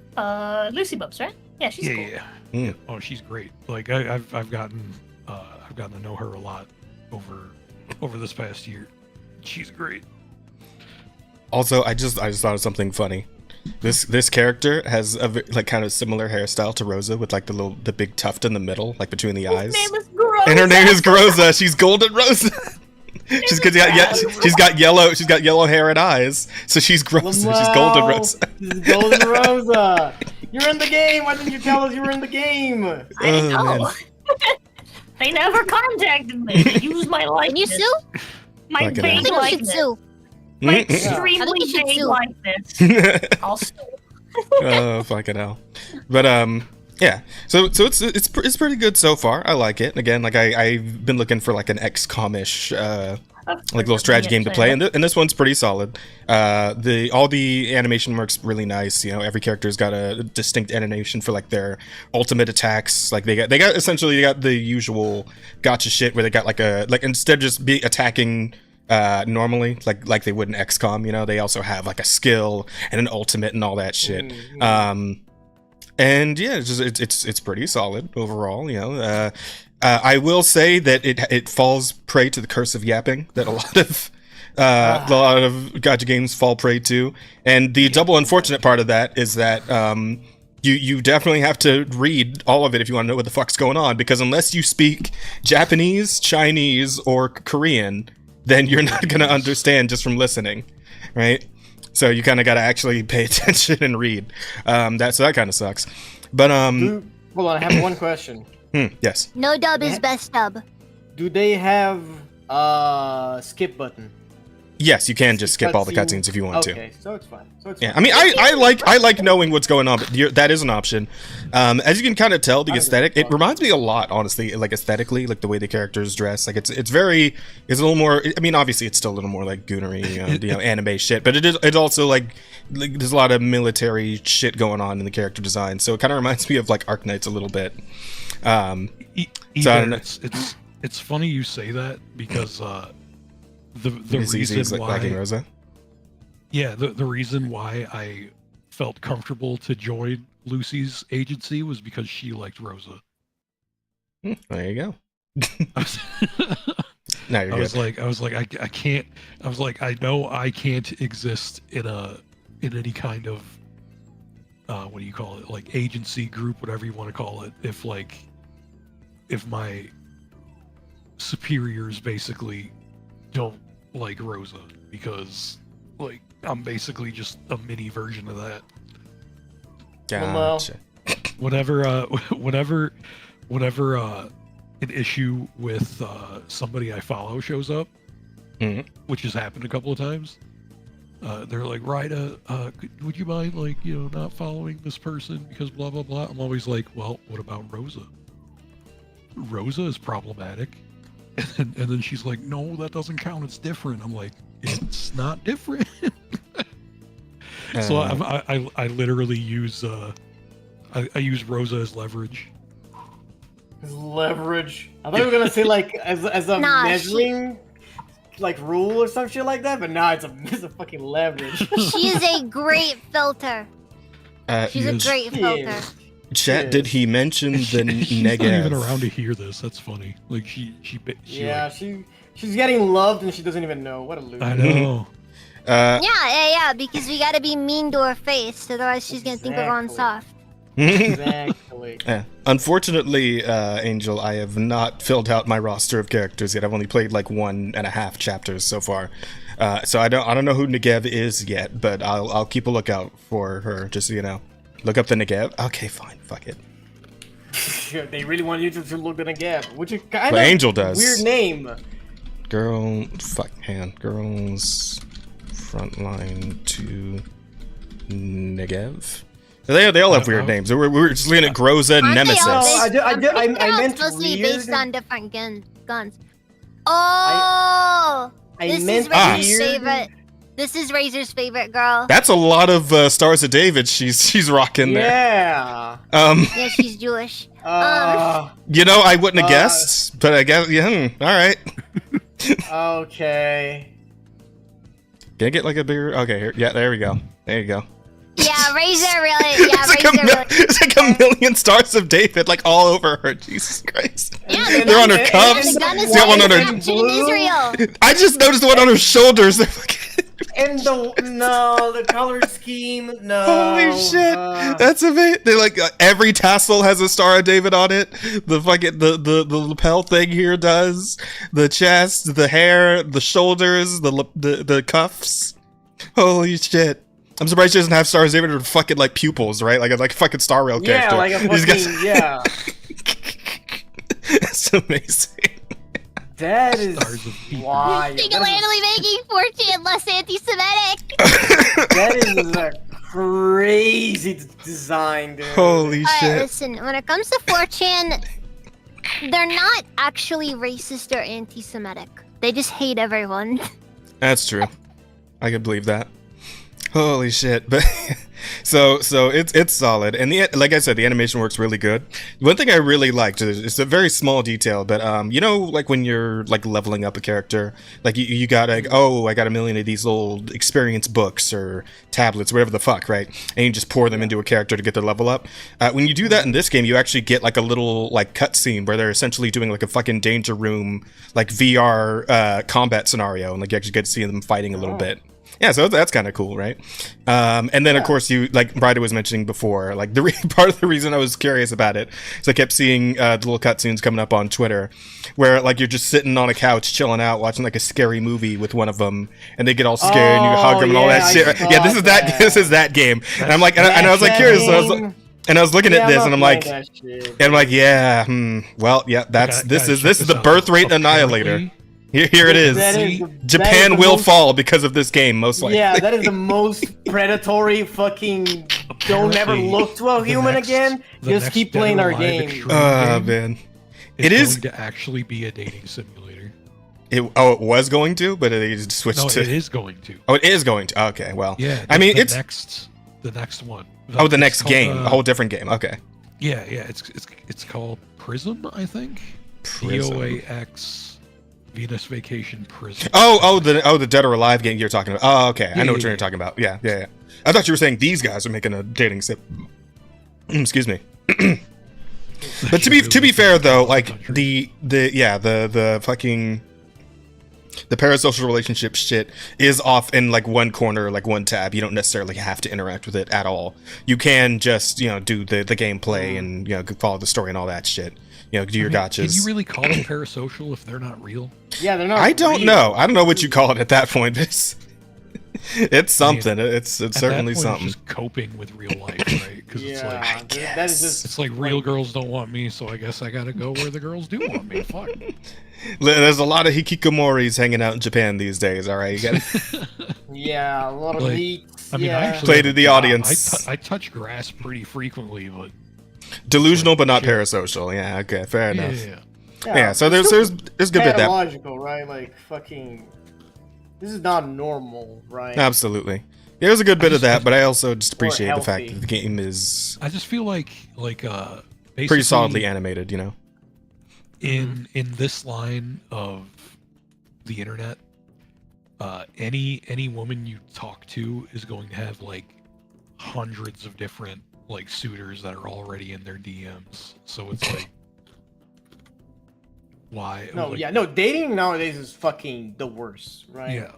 Lucy Bubs, right? Yeah, she's cool. Mm. Oh, she's great. Like I've gotten to know her a lot over this past year. She's great. Also, I just thought of something funny. This character has a like kind of similar hairstyle to Rosa with like the big tuft in the middle, like between the eyes. His name is Gross. And her name is Groza. She's Golden Rosa. She's got yellow hair and eyes, so she's Groza. She's Golden Rosa. This is Golden Rosa. You're in the game. Why didn't you tell us you were in the game? I didn't Oh, know. They never contacted me. They used my Can likeness. you sue? My Fucking I vague think you should likeness. sue. My Mm. I extremely think you should vague sue. likeness. I'll sue. Oh fucking hell! But yeah. So it's pretty good so far. I like it. Again, like I've been looking for like an XCOM-ish like little strategy game to play, and this one's pretty solid. All the animation works really nice. You know, every character's got a distinct animation for like their ultimate attacks. Like they got essentially the usual gotcha shit where they got like instead of just attacking normally like they would in XCOM, you know, they also have like a skill and an ultimate and all that shit. And yeah, it's pretty solid overall, you know. I will say that it falls prey to the curse of yapping that a lot of gacha games fall prey to, and the double unfortunate part of that is that you definitely have to read all of it if you want to know what the fuck's going on, because unless you speak Japanese, Chinese, or Korean, then you're not going to understand just from listening, right? So you kind of got to actually pay attention and read. That kind of sucks. But Hold on, I have one question. yes. No dub is best dub. Do they have skip button? Yes, you can just skip all the Cutscene? cutscenes if you want to. Okay, so it's fine. Yeah, I mean, I like knowing what's going on, but that is an option. As you can kind of tell, the aesthetic, it reminds me a lot, honestly, like aesthetically, like the way the characters dress. Like it's a little more. I mean, obviously, it's still a little more like goonery, anime shit, but it's also like there's a lot of military shit going on in the character design. So it kind of reminds me of like Arknights a little bit. So I don't know. It's funny you say that because the reason why liking Rosa. Yeah, the reason why I felt comfortable to join Lucy's agency was because she liked Rosa. There you go. I was, No, you're good. I was like, I can't. I was like, I know I can't exist in any kind of what do you call it? Like agency group, whatever you want to call it. If my superiors basically don't like Rosa because like I'm basically just a mini version of that. Gotcha. Whenever an issue with somebody I follow shows up, which has happened a couple of times, they're like, Ryda, would you mind not following this person because blah blah blah. I'm always like, well, what about Rosa? Rosa is problematic. And then she's like, no, that doesn't count, it's different. I'm like, it's not different. So I literally use I use Rosa as leverage. Leverage. I thought you were gonna say like as a measuring like rule or some shit like that, but nah, it's a fucking leverage. She is a great filter. She's a great filter. Chat, did he mention the she's Negev? not even around to hear this. That's funny. Like she's getting loved and she doesn't even know. What a loser. I know. Yeah, because we gotta be mean to her face, otherwise she's gonna think we're going soft. Exactly. Yeah. Unfortunately, Angel, I have not filled out my roster of characters yet. I've only played like 1.5 chapters so far, so I don't know who Negev is yet, but I'll keep a lookout for her. Just so you know, look up the Negev. Okay, fine, fuck it. They really want you to look at Negev, which is kind Well, of Angel does. Weird name. Girls frontline to Negev. They all have weird names. We're just looking at Groza and Nemesis. I meant supposed to be weird. based on different guns. Oh, this is Razor's favorite. This is Razor's favorite girl. That's a lot of Stars of David she's rocking there. Yeah. Yeah, she's Jewish. I wouldn't have guessed, but I guess all right. Okay. Can I get like a bigger? Okay, here. Yeah, there we go. There you go. Yeah, Razor really. Yeah, Razor really. It's like a million Stars of David, like all over her. Jesus Christ. Yeah, they're on her cuffs. The gun is She's got one on her. in Israel. I just noticed the one on her shoulders. And the color scheme. No. Holy shit, that's amazing. They're like every tassel has a Star of David on it. The fucking the lapel thing here does. The chest, the hair, the shoulders, the cuffs. Holy shit. I'm surprised she doesn't have Stars of David or fucking like pupils, right? Like a fucking Star Rail character. Yeah, like a fucking yeah. It's amazing. That is why. Single-handedly making 4chan less anti-Semitic. That is a crazy design, dude. Holy shit. Listen, when it comes to 4chan, they're not actually racist or anti-Semitic. They just hate everyone. That's true. I can believe that. Holy shit. But so it's solid, and like I said, the animation works really good. One thing I really liked is it's a very small detail, but like when you're like leveling up a character, like you got like, oh, I got a million of these old experience books or tablets, whatever the fuck, right? And you just pour them into a character to get their level up. When you do that in this game, you actually get like a little like cutscene where they're essentially doing like a fucking danger room like VR combat scenario, and like you actually get to see them fighting a little bit. Yeah, so that's kind of cool, right? And then, of course, you like Bryda was mentioning before, like part of the reason I was curious about it is I kept seeing the little cutscenes coming up on Twitter where like you're just sitting on a couch chilling out watching like a scary movie with one of them, and they get all scared and you hug them and all that shit. Yeah, this is that game. And I'm like, and I was like curious. So I was looking at this and I'm like, well, yeah, this is the birth rate annihilator. Here it is. Japan will fall because of this game, most likely. Yeah, that is the most predatory fucking. Don't ever look to a human again. Just keep playing our game. Oh man, it is going to actually be a dating simulator. It was going to, but it just switched to. No, it is going to. Oh, it is going to. Okay, well. Yeah. I mean, it's the next one. The next game, a whole different game. Okay. Yeah. It's called Prism, I think. Prism. POAX. Venus Vacation Prison. The Dead or Alive game you're talking about. Oh, okay. I know what you're talking about. Yeah. I thought you were saying these guys are making a dating sim. Excuse me. But to be fair though, like the fucking The parasocial relationship shit is off in like one corner, like one tab. You don't necessarily have to interact with it at all. You can just, you know, do the gameplay and, you know, follow the story and all that shit. You know, do your gotchas. Can you really call them parasocial if they're not real? Yeah, they're not. I don't real. know. I don't know what you call it at that point. It's something. It's certainly It's something. just coping with real life, right? Because it's Yeah, like that is just. it's like real girls don't want me, so I guess I gotta go where the girls do want me. Fuck. There's a lot of hikikomoris hanging out in Japan these days. All right, you got Yeah, a lot of Like, meat. I mean, I yeah. actually Play have to a the job. audience. I touch grass pretty frequently, but delusional but not Sure. parasocial. Yeah, okay, fair yeah, enough. Yeah, so there's it's good bit that. pathological, right? Like fucking. This is not normal, right? Absolutely. There's a good bit of that, but I also just Or appreciate the fact healthy. that the game is I just feel like basically pretty solidly animated, you know. in this line of the internet, any woman you talk to is going to have like hundreds of different like suitors that are already in their DMs. So it's like, why? No, like, yeah, no. Dating nowadays is fucking the worst, right? yeah.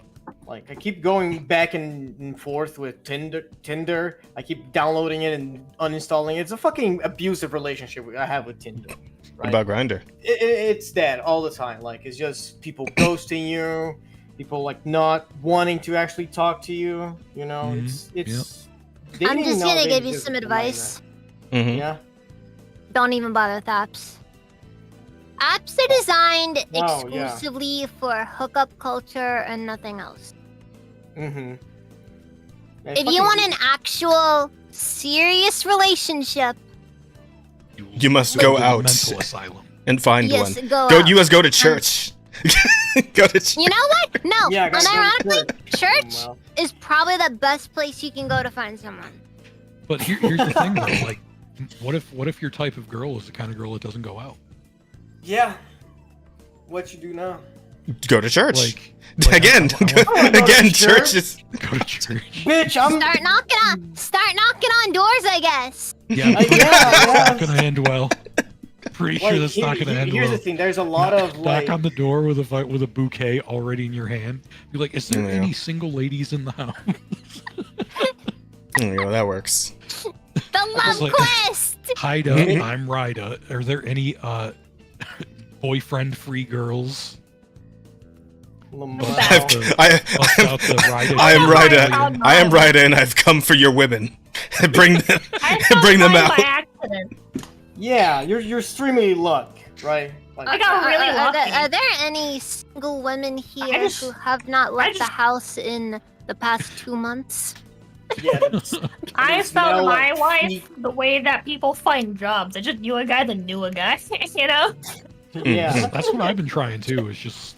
Like I keep going back and forth with Tinder. I keep downloading it and uninstalling it. It's a fucking abusive relationship I have with Tinder. What Right? about Grinder? It's that all the time. Like it's just people ghosting you, people like not wanting to actually talk to you. You know, Mhm, it's. I'm dating just gonna nowadays give you is some a nightmare. advice. Mm-hmm. Yeah. Don't even bother with apps. Apps are designed Oh, yeah. exclusively for hookup culture and nothing else. Mm-hmm. If you want an actual serious relationship, You must go go to a out mental asylum. and find yes, one. go Go. out. You must go to church. Go to church. You know what? No, Yeah, I gotta go to unironically, church Well, is probably the best place you can go to find someone. But here's the thing, though. Like, what if your type of girl is the kind of girl that doesn't go out? yeah. What you do now? Go to church. Like Again, I want- go to again, church. church is. go to church. Bitch, I'm. Start knocking on doors, I guess. Yeah, Like, but yeah, that's yeah. not gonna end well. Pretty sure Like, that's not gonna end here's well. the thing. There's a lot of like. Knock on the door with a bouquet already in your hand. Be like, is there Yeah. any single ladies in the house? Yeah, that works. The love like- quest. Hida, I'm Rida. Are there any boyfriend-free girls? Lamau. Bust out the Rida. I am Oh my Rida. God, I am no. Rida, and I've come for your women. Bring them. I found Bring them mine out. by accident. Yeah, you're streaming luck, right? Like, I got really are lucky. there any single women here just- who have not left the just- house in the past 2 months? yeah, that's, I There's found no, my like, wife sneak- the way that people find jobs. I just knew a guy that knew a guy, you know? yeah. That's what I've been trying too. It's just,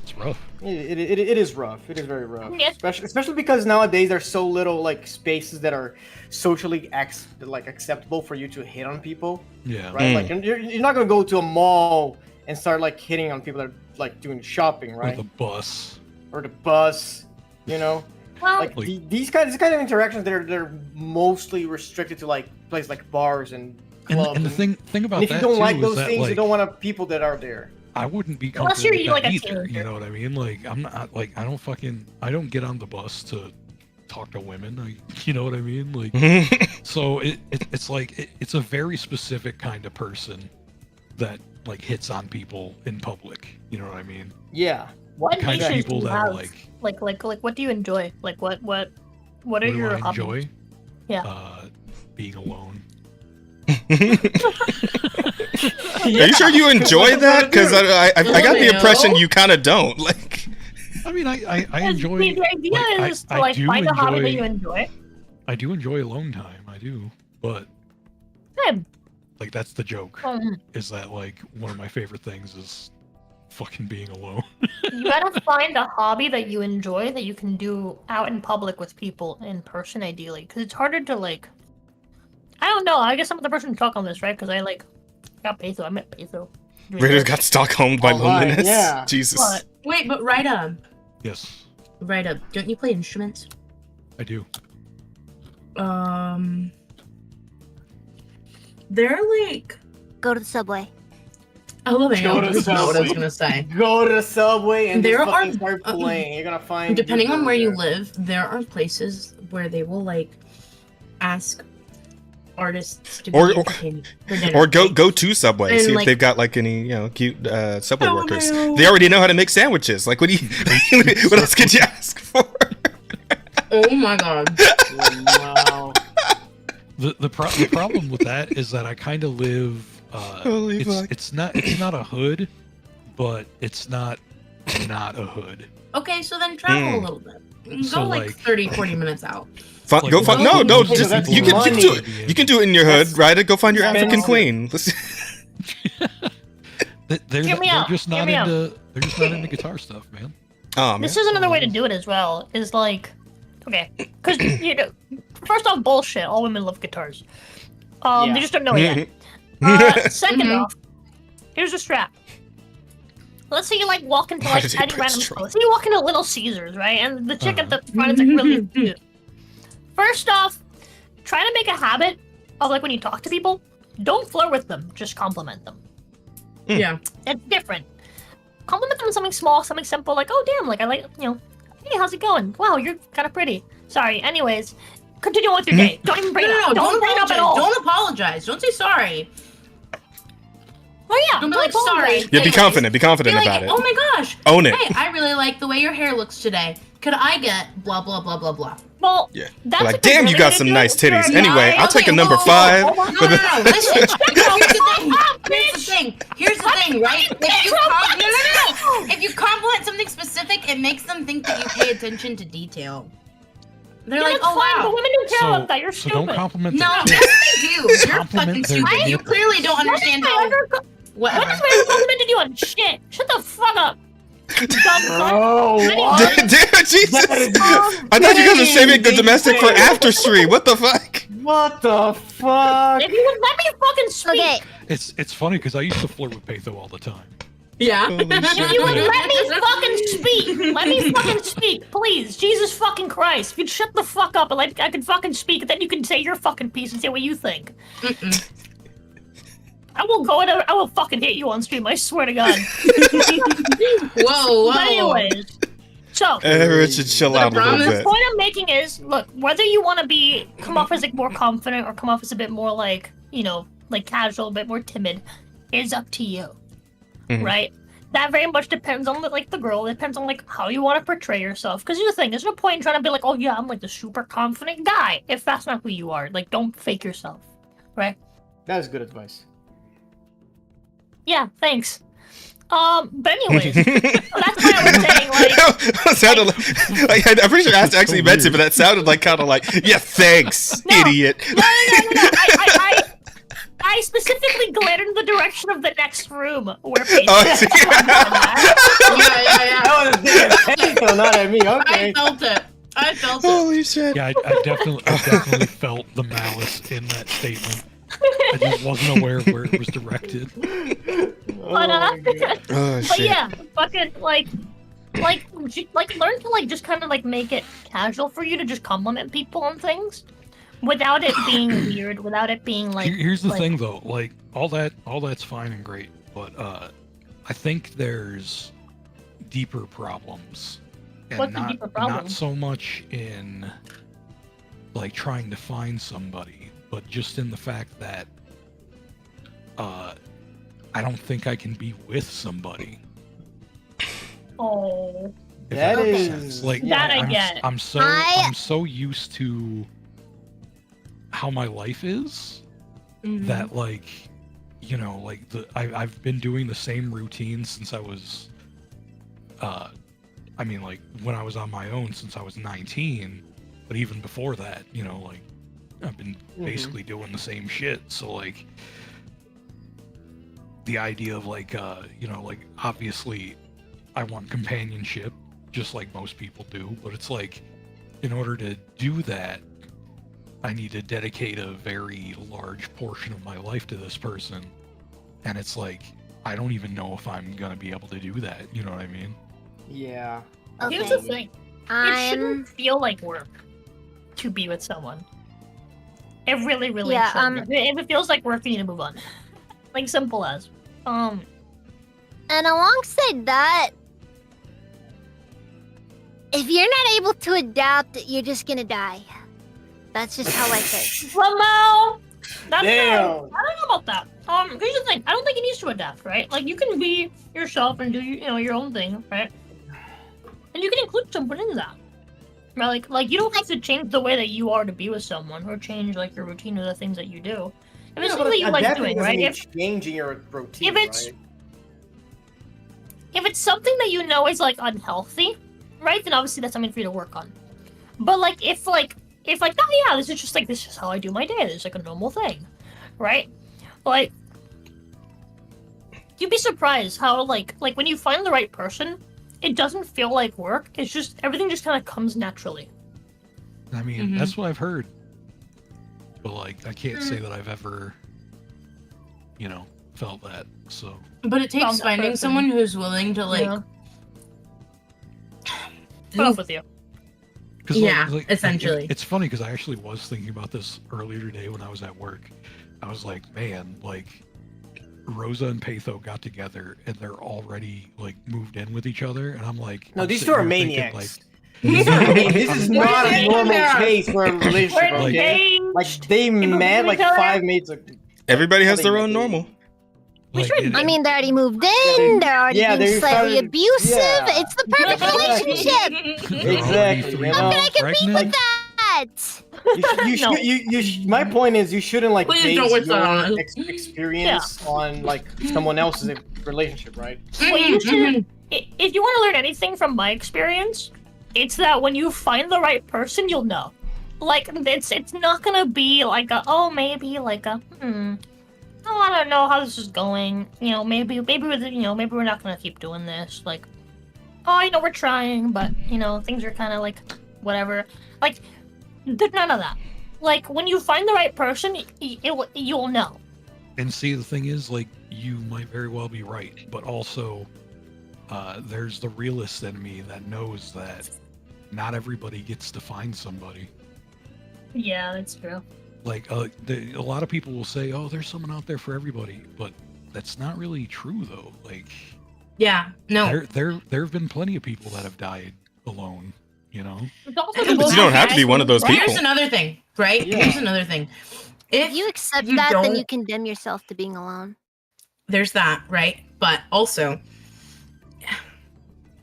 it's rough. It is rough. It is very rough. Yeah. Especially because nowadays there's so little like spaces that are socially acceptable for you to hit on people, Yeah. right? Mm. Like you're not gonna go to a mall and start like hitting on people that are like doing shopping, Or right? the bus. Or the bus, you know. Well, Like Like- these kind of interactions, they're mostly restricted to like places like bars and clubs. And the thing about and if that you don't too like is those that, things, you like, don't want people that are there. I wouldn't be Unless comfortable you're with that like a either. teenager. You know what I mean? Like, I'm not like I don't get on the bus to talk to women. You know what I mean? Like, so it's like it's a very specific kind of person that like hits on people in public. You know what I mean? Yeah. what Kind of niches do people you that are have? like, Like, what do you enjoy? Like, what are what do your I hobbies? enjoy? Yeah. Being alone. Are you sure you enjoy that? Because I got the No. impression you kind of don't. Like, I mean, I enjoy. The idea like, is I to like do find a hobby that enjoy- you enjoy. I do enjoy alone time. I do, but Good. like that's the joke. Um, Is that like one of my favorite things is fucking being alone. you gotta find a hobby that you enjoy that you can do out in public with people in person, ideally, because it's harder to like. I don't know. I guess I'm the person to talk on this, right? Because I like got Peso. I met Peso. Raiders got Stockholmed by Online, loneliness. yeah. Jesus. But Wait, but Rida, Yes, Rida, don't you play instruments? I do. They're like Go to the subway. LMAO, to this is not what I was Subway. gonna say. Go to the subway and There just fucking are- start playing. You're gonna find. Depending your on where you there. live, there are places where they will like ask artists to be Or- entertained for dinner. Or go to Subway, And, see if like- they've got like any cute Subway Oh, workers. no. They already know how to make sandwiches. Like what do you? What else could you ask for? Oh my god. Wow. The problem with that is that I kind of live. Holy fuck. It's not a hood, but it's not a hood. Okay, so then travel a little bit. So, Go like like- 30-40 minutes out. Like, Go find no no, just that's you can money. do it. You can do it in your hood, That's right? Go find your African expensive. queen. They're Hear me out, just hear not me out. into they're just not into guitar stuff, man. Oh man. This is another way to do it as well. Is like, okay, because you know, first off, bullshit. All women love guitars. Yeah. They just don't know it yet. Second Mhm. off, here's a strap. Let's say you like walk into Why like did he any put random strap? store. Let's say you walk into Little Caesars, right? And the chick at the front is like really cute. First off, try to make a habit of like when you talk to people, don't flirt with them, just compliment them. Yeah. It's different. Compliment them on something small, something simple, like, oh damn, like I like, you know, hey, how's it going? Wow, you're kind of pretty. Sorry. Anyways, continue on with your day. Don't even bring it up. Don't bring it up apologize. at all. Don't apologize. Don't say sorry. Oh yeah, Don't be don't like sorry. apologize. Yeah, be Anyways, confident. Be confident Be like, about it. oh my gosh. Own it. Hey, I really like the way your hair looks today. Could I get blah blah blah blah blah? Well, Yeah. that's Like, a good damn, you way got to some do nice it. You're titties. a Anyway, guy. I'll take a Okay, number whoa, 5. No, for the- listen. Here's the thing. Here's the thing, right? If you compliment something specific, it makes them think that you pay attention to detail. They're Yeah, like, that's oh fine, but wow. women don't care So, about that. You're so stupid. don't compliment No, their yes tits. they do. You're fucking Compliment their stupid. You nipple. clearly don't understand When how. has my Whatever. ever complimented you on shit? Shut the fuck up. Dumb cunt. Oh, what? Damn, Jesus! That is I thought you guys were saving the domestic for insane. after stream. What the fuck? What the fuck? If you would let me fucking speak. Okay, It's funny because I used to flirt with Patho all the time. Yeah. If you would let me fucking speak, let me fucking speak, please. Jesus fucking Christ. If you'd shut the fuck up and like I could fucking speak, then you can say your fucking piece and say what you think. I will go and I will fucking hit you on stream, I swear to God. Whoa. But anyways, so Everyone should chill out a little promise. the bit. point I'm making is, look, whether you want to come off as like more confident or come off as a bit more like, you know, like casual, a bit more timid, is up to you, Mhm. right? That very much depends on the girl. It depends on like how you want to portray yourself. Because here's the thing: there's no point in trying to be like, oh yeah, I'm like the super confident guy if that's not who you are. Like, don't fake yourself, right? That's good advice. Yeah, thanks. But anyways, that's what I was saying. Like, That sounded like I'm pretty sure Ash actually meant it, but that sounded like kind of like, yeah, thanks, No. idiot. no. I specifically glared in the direction of the next room where Paige Oh, I was. see. Yeah. That was damn not at me. Okay. I felt it. Holy shit. Yeah, I definitely felt the malice in that statement. I just wasn't aware of where it was directed. Oh But, my God. Oh, But shit. yeah, fucking like learn to like just kind of like make it casual for you to just compliment people on things, without it being weird, without it being like. Here's the like- thing, though. Like all that's fine and great, but I think there's deeper problems, and What's the not deeper problem? not so much in like trying to find somebody, but just in the fact that I don't think I can be with somebody. Oh, If That makes is- sense. Like That I I'm, get. I'm so I- I'm so used to how my life is that like you know like I've been doing the same routine since I was I mean like when I was on my own since I was 19, but even before that, you know, like I've been basically doing the same shit. So like the idea of like you know, like obviously I want companionship just like most people do, but it's like in order to do that I need to dedicate a very large portion of my life to this person, and it's like I don't even know if I'm gonna be able to do that, you know what I mean? Yeah. here's the okay. thing: it I'm shouldn't feel like work to be with someone. It really Yeah, shouldn't. If it feels like work, you need to move on. Like simple as. And alongside that, if you're not able to adapt, you're just gonna die. That's just how life is. Well, that's Damn. I don't know about that. Here's the thing. I don't think you need to adapt, right? Like, you can be yourself and do your own thing, right? And you can include someone in that. Right? Like you don't have to change the way that you are to be with someone, or change like your routine or the things that you do. If it's something that you like doing, right? If changing your routine, if it's right? if it's something that you know is like unhealthy, right? Then obviously that's something for you to work on. But like if oh yeah, this is how I do my day. This is like a normal thing, right? Like you'd be surprised how like when you find the right person, it doesn't feel like work. It's just everything just kind of comes naturally. I mean, that's what I've heard. But like, I can't say that I've ever, felt that. So. But it takes finding someone who's willing to like. Put up with you. Essentially. It's funny because I actually was thinking about this earlier today when I was at work. I was like, man, like Rosa and Patho got together and they're already like moved in with each other, and I'm like, No, I'm these sitting two are here thinking, maniacs. like, This is not a normal case for a relationship. We're Okay? engaged. Like they met like each other. 5 mates. Everybody has their own normal. like, I mean, they already moved in. They're already yeah, being they slightly started- abusive. yeah. It's the perfect relationship. they're Exactly, already you 3 know? How months can I compete pregnant. with that? My point is, you shouldn't like Please base don't wish that on your us. experience on like someone else's relationship, right? Well, you should. If you want to learn anything from my experience, it's that when you find the right person, you'll know. Like it's not gonna be like maybe I don't know how this is going. Maybe we're not gonna keep doing this. Like, we're trying, but things are kind of like whatever. Like, there's none of that. Like, when you find the right person, you'll know. And see, the thing is, like, you might very well be right, but also, there's the realist in me that knows that not everybody gets to find somebody. Yeah, that's true. Like, a lot of people will say, "Oh, there's someone out there for everybody," but that's not really true, though. Like, Yeah, no. there have been plenty of people that have died alone. It's also But But you don't have to be one of those people. Here's another thing, right? Yeah. Here's another thing. If you accept you that, then don't- you condemn yourself to being alone. There's that, right? But also,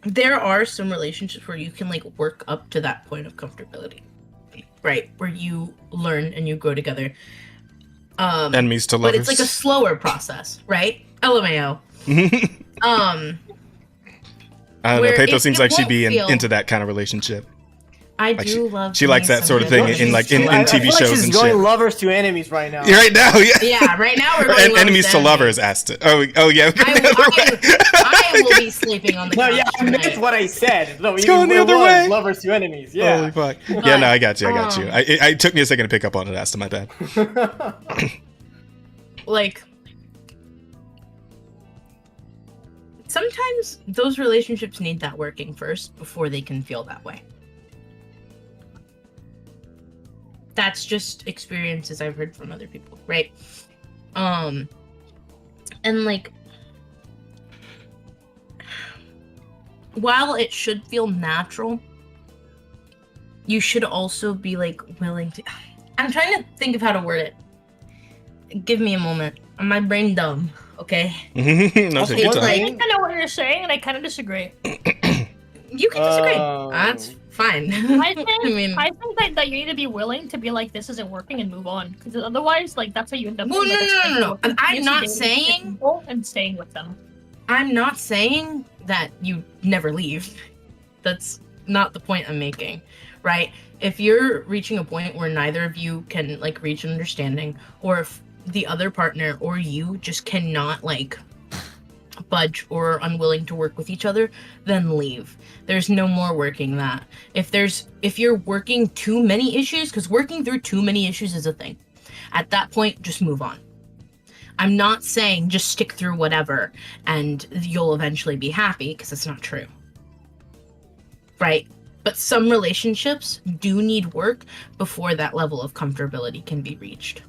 there are some relationships where you can like work up to that point of comfortability, right? Where you learn and you grow together. Enemies to But lovers. it's like a slower process, right? LMAO. I don't know. where Patho it- seems it like she'd won't be feel- into that kind of relationship. I Like do love. she likes doing that sort of some thing good in like in, things. in I TV feel like shows she's and going shit. lovers to enemies right now. Right now, yeah. Yeah, right now we're going And lovers enemies to lovers asked it. Oh yeah. I will be sleeping on the No, couch yeah, tonight. that's what I said. No, It's going the it other was way. Lovers to enemies. Yeah. Holy fuck. But, Yeah, no, I got you. um, It took me a second to pick up on it, Asta, my bad. Like, sometimes those relationships need that working first before they can feel that way. That's just experiences I've heard from other people, right? And like, while it should feel natural, you should also be like willing to. I'm trying to think of how to word it. Give me a moment. My brain dumb. Okay. No, Also, take your one time. I thing- think I know what you're saying, and I kind of disagree. You can disagree. Oh. That's fine. I think mean, I think that you need to be willing to be like, this isn't working, and move on. Because otherwise, like, that's how you end up. Well, with, like, a no. cycle of I'm not dating saying- people and staying with them. I'm not saying that you never leave. That's not the point I'm making, right? If you're reaching a point where neither of you can like reach an understanding, or if the other partner or you just cannot like budge or unwilling to work with each other, then leave. There's no more working that. If you're working too many issues, because working through too many issues is a thing, at that point just move on. I'm not saying just stick through whatever and you'll eventually be happy, because it's not true, right? But some relationships do need work before that level of comfortability can be reached.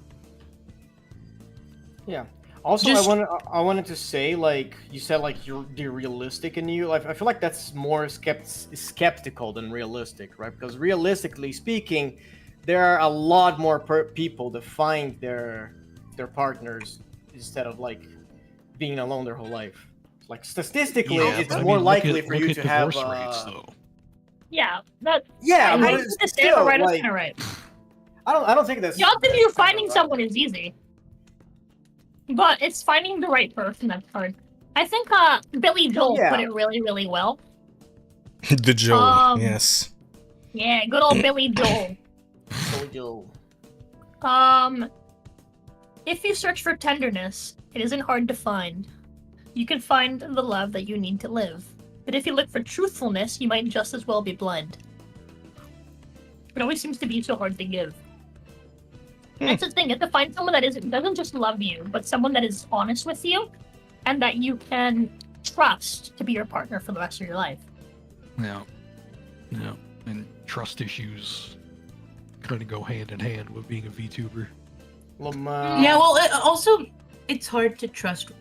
Yeah. Also, Just- I wanted to say, like you said, like you're realistic in you. Like I feel like that's more skeptical than realistic, right? Because realistically speaking, there are a lot more people that find their partners instead of like being alone their whole life. Like statistically, Yeah, it's but I more mean, likely for look you at to have. divorce rates, though. Yeah, that. Yeah, I but think it's the still right is like kind of right. I don't think that's. The odds of you that's kinda finding right. someone is easy, but it's finding the right person that's hard. I think Billy Joel Yeah. put it really, really well. The Joel, Um, yes. Yeah, good old Billy Joel. If you search for tenderness, it isn't hard to find. You can find the love that you need to live. But if you look for truthfulness, you might just as well be blind. It always seems to be so hard to give. That's the thing, you have to find someone that doesn't just love you, but someone that is honest with you, and that you can trust to be your partner for the rest of your life. Yeah. Yeah. And trust issues kind of go hand in hand with being a VTuber. Yeah, well, it's hard to trust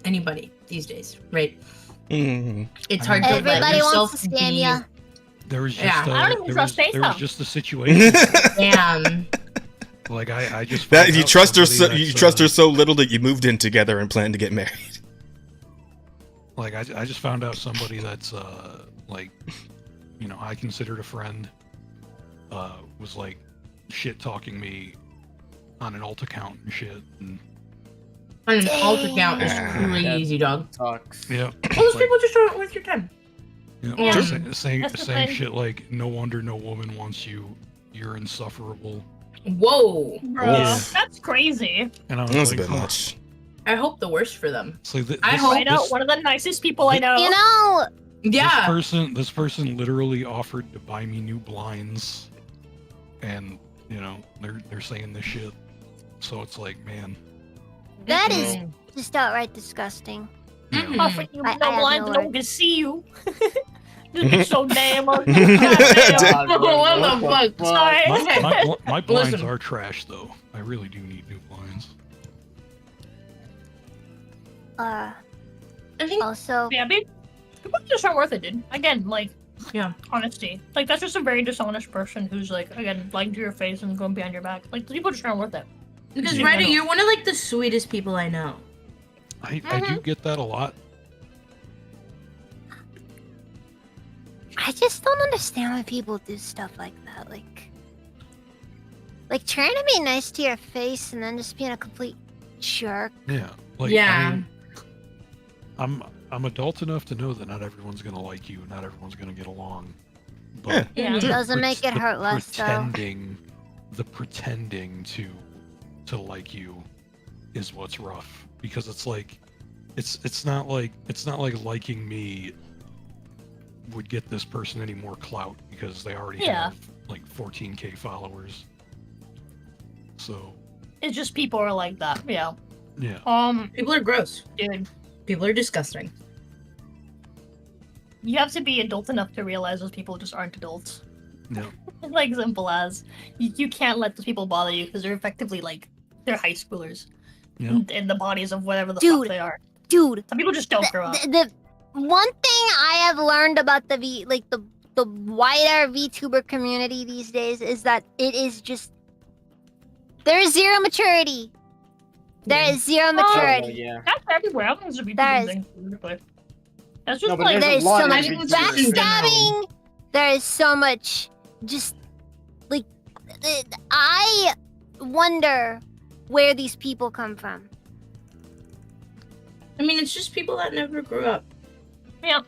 anybody these days, right? Mm. It's I mean, hard to let Everybody yourself wants to scam be. ya. There was just Yeah. I don't even trust there was Faithful. just a situation. Damn. Like I just That found you out trust her somebody so you that's, trust her so little that you moved in together and planned to get married. Like I just found out somebody that's like, you know, I considered a friend, was like shit talking me on an alt account and shit. And On an alt account is Damn. crazy, dog. Sucks. yeah, Well, those like, people just don't waste your time. you know, Yeah. just saying That's the saying thing. shit like, no wonder no woman wants you. You're insufferable. Whoa. Bro, Yeah. that's crazy. And I was That's a like, bit huh. much. I hope the worst for them. It's like I hope- I know, one of the nicest people I know. You know, Yeah. This person literally offered to buy me new blinds, and you know they're saying this shit. So it's like, man, that is Mm-mm. just outright disgusting. you know, Mhm. Offering you I no have blinds, no no one words. can see you. Just be so damn ugly. Damn. Goddamn. What the fuck? Sorry. my blinds Listen. are trash though. I really do need new blinds. I think Also, Yeah, people just aren't worth it, dude. Again, like, Yeah. honesty. Like, that's just a very dishonest person who's, like, again, lying to your face and going behind your back. Like, people just aren't worth it. because Yeah. Reddit, you're one of like the sweetest people I know. I do get that a lot. I just don't understand why people do stuff like that. Like trying to be nice to your face and then just being a complete jerk. Yeah, like Yeah. I mean, I'm adult enough to know that not everyone's gonna like you, not everyone's gonna get along. But Yeah. It doesn't make it the hurt less, though. pretending to like you is what's rough, because it's like it's not like liking me would get this person any more clout because they already Yeah. have like 14k followers. So It's just people are like that. Yeah. yeah, People are gross. Dude, People are disgusting. you have to be adult enough to realize those people just aren't adults. yeah. Like, simple as. You can't let those people bother you because they're effectively, like, they're high schoolers. Yeah. In the bodies of whatever the Dude. fuck they are. Dude, Some people just don't grow up. the one thing I have learned about the wider VTuber community these days is that it is just there is zero maturity. There is zero Oh, maturity. yeah. That's everywhere. I don't think there's a There VTuber is- thing. That's just No, but like, there's a There is lot so of much VTubers. backstabbing. There is so much just like I wonder where these people come from. I mean, it's just people that never grew up. yeah.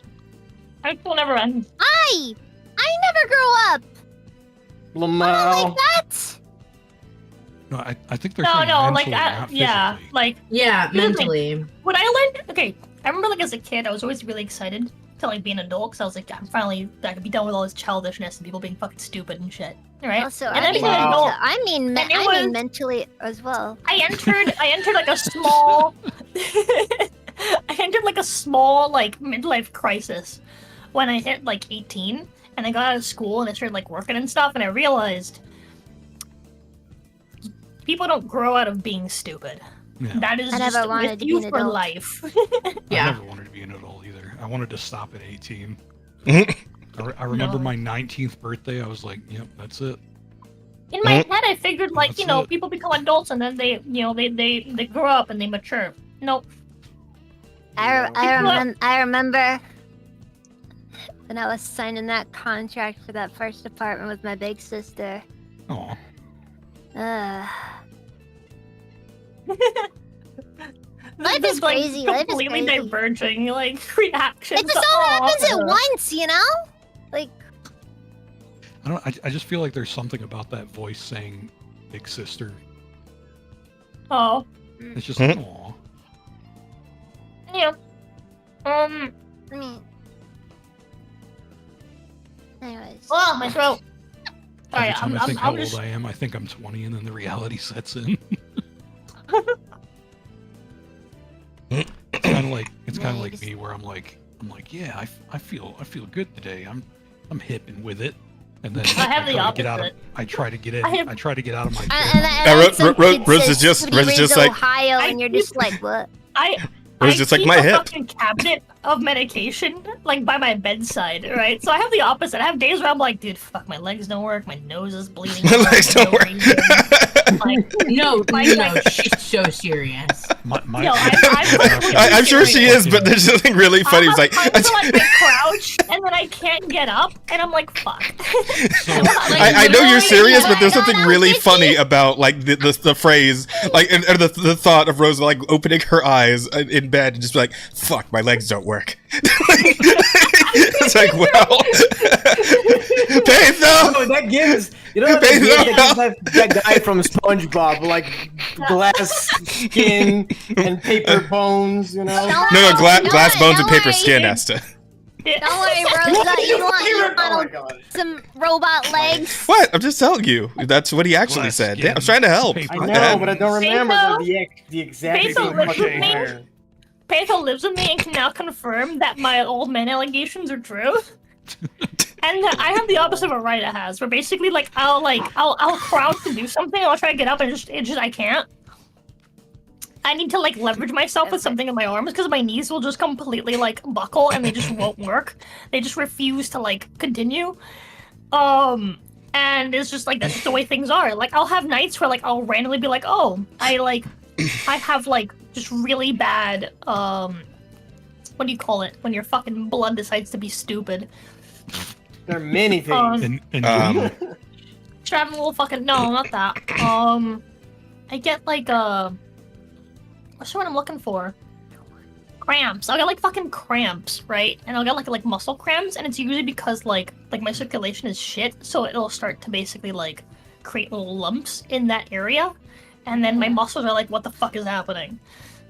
High school never ends. I never grew up. I'm not Lamau. like that. No, I think they're No, saying no, like, mentally, not yeah. physically. Like, Yeah, Here's the thing. mentally. when I learned, okay, I remember, like, as a kid, I was always really excited to, like, be an adult because I was like, I'm finally, I could be done with all this childishness and people being fucking stupid and shit. Right? Also, And I then mean, became an adult. I mean And it was- mentally as well. I entered like a small I entered like a small like midlife crisis when I hit like 18 and I got out of school and I started like working and stuff and I realized people don't grow out of being stupid. Yeah. That is I never just wanted with to be you an for adult. life. I Yeah. never wanted to be an adult either. I wanted to stop at 18. Mhm. I remember No. my 19th birthday. I was like, yep, that's it. In my head, I figured like That's it. people become adults and then they they grow up and they mature. Nope. I remember when I was signing that contract for that first apartment with my big sister. Aw. Life is Like, crazy. Life is completely crazy. diverging like reactions. It just all happens at Aw. once, you know? Like, I don't. I just feel like there's something about that voice saying "big sister." Oh, It's just Hmm. aw. yeah. I mean. Anyways. Oh, my throat. Sorry, Every time I think how I'm old just. I am, I think I'm 20, and then the reality sets in. It's kind of like me, where I'm like, yeah, I feel good today. I'm hipping with it, and then I have the try to get out of. opposite. I try to get in. I have- I try to get out of my. And bed. then some kid Rose says is just- Sweetie Rose is just Rizzo, like- Ohio, I and you're keep- just like, what? I It's just like keep my a hip. fucking cabinet of medication like by my bedside, right? So I have the opposite. I have days where I'm like, dude, fuck, my legs don't work, my nose is bleeding. My legs don't work. Like, No, Like- no, she's so serious. My, Yo, I'm I'm sure she is, but there's something really funny. It's like, I'm like I crouch and then I can't get up, and I'm like, fuck. I know you're serious, but there's something really funny about like the phrase, like, and the thought of Rosa like opening her eyes in bed and just be like, "Fuck, my legs don't work." It's like, well, Peso. Oh, that gives that guy from SpongeBob, like glass skin and paper bones, you know. No, glass bones and don't paper worry. skin, Asta. Don't worry, Rosa. You Oh my want god. some robot legs? What? I'm just telling you. That's what he actually Glass said. skin, Damn, I'm trying to help. paper I My know, bad. but I don't remember Peso? the exact Peso thing. lives with fucking me? word. Peso lives with me and can now confirm that my old man allegations are true. And I have the opposite of what Ryda has, where basically like I'll crouch to do something, I'll try to get up and it just I can't. I need to like leverage myself with something in my arms because my knees will just completely like buckle and they just won't work. They just refuse to like continue. And it's just like that's just the way things are. Like I'll have nights where like I'll randomly be like, oh, I have like just really bad what do you call it when your fucking blood decides to be stupid? There are many things. And Just having a little fucking no, not that. I get like what's the word I'm looking for? Cramps. I'll get like fucking cramps, right? And I'll get like muscle cramps, and it's usually because like my circulation is shit, so it'll start to basically like create little lumps in that area, and then my muscles are like, what the fuck is happening?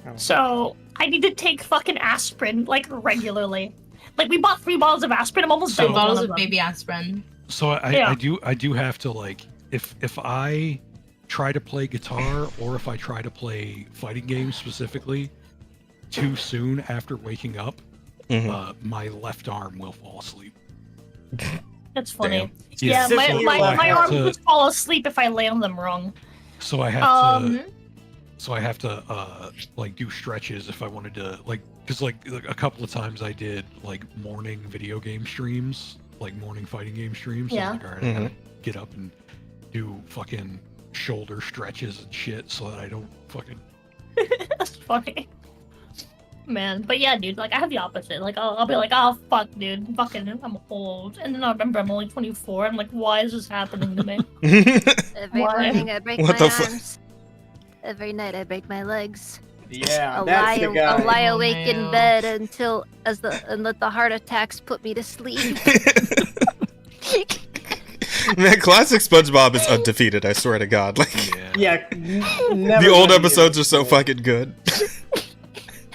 Oh. So I need to take fucking aspirin like regularly. Like we bought 3 bottles of aspirin. I'm almost done Two with one bottles of of them. baby aspirin. so Yeah. I do have to like if I try to play guitar or if I try to play fighting games specifically too soon after waking up, my left arm will fall asleep. That's funny. Damn. Yeah, my Specifically my have arms to- would fall asleep if I lay on them wrong. So I have to. Um, So I have to like do stretches if I wanted to like because like a couple of times I did like morning video game streams, like morning fighting game streams. Yeah. So I was like, all right, I gotta get up and do fucking shoulder stretches and shit so that I don't fucking. That's funny. Man, but yeah, dude, like I have the opposite. Like I'll be like, oh fuck, dude, fucking, I'm old, and then I remember I'm only 24. I'm like, why is this happening to me? Every Why? morning I break What my the fu- arms. Every night I break my legs. Yeah, I'll that's lie, the guy. I'll lie Oh, awake in no. bed until and let the heart attacks put me to sleep. Man, classic SpongeBob is undefeated. I swear to God. Like Yeah, the old episodes are so fucking good.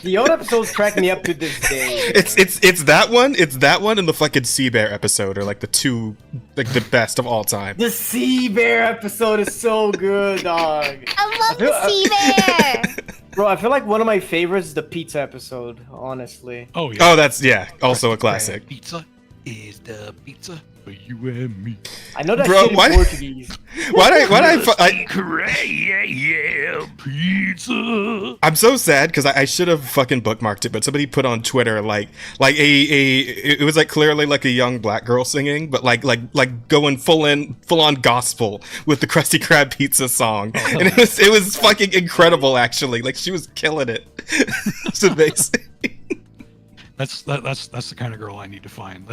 The old episodes crack me up to this day. It's that one. It's that one and the fucking Sea Bear episode are like the two like the best of all time. The Sea Bear episode is so good, dog. I love feel- the sea bear! Bro, I feel like one of my favorites is the pizza episode, honestly. Oh yeah. Oh, that's also a classic. Pizza is the pizza. for you and me. I know that Bro, shit in why- Portuguese. Yeah, pizza. I'm so sad because I should have fucking bookmarked it, but somebody put on Twitter like it was like clearly like a young black girl singing, but like going full on gospel with the Krusty Krab pizza song, and it was fucking incredible actually. Like she was killing it. It's amazing. That's the kind of girl I need to find.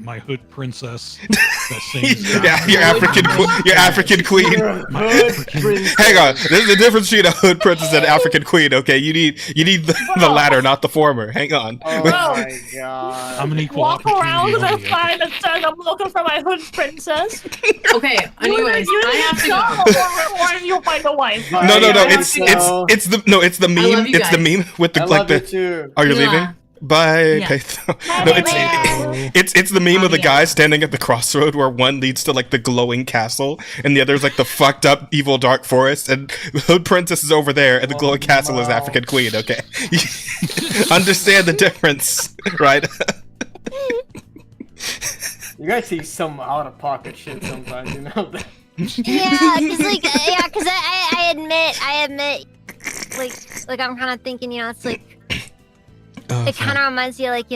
My hood princess that sings. Yeah, your African queen. You're a My hood African- princess. Hang on, there's a difference between a hood princess and an African queen. Okay, you need the latter, not the former. Hang on. Oh my god. I'm an equal Walk around with a opportunity. sign that says, "I'm looking for my hood princess." Okay, anyways, I have to go. Or you'll find a wife. No, I have it's to go. it's the meme. love you It's the guys. meme with the I like love you the. too. Are you Yeah. leaving? Bye. Yeah. Okay. No, it's the meme of the guy standing at the crossroad where one leads to like the glowing castle and the other's like the fucked up evil dark forest, and the hood princess is over there and the glowing castle is no. African queen. Okay, understand the difference, right? You guys see some out of pocket shit sometimes, you know that. Yeah, because I admit, like I'm kind of thinking, it's like. Oh, It kind of reminds you, like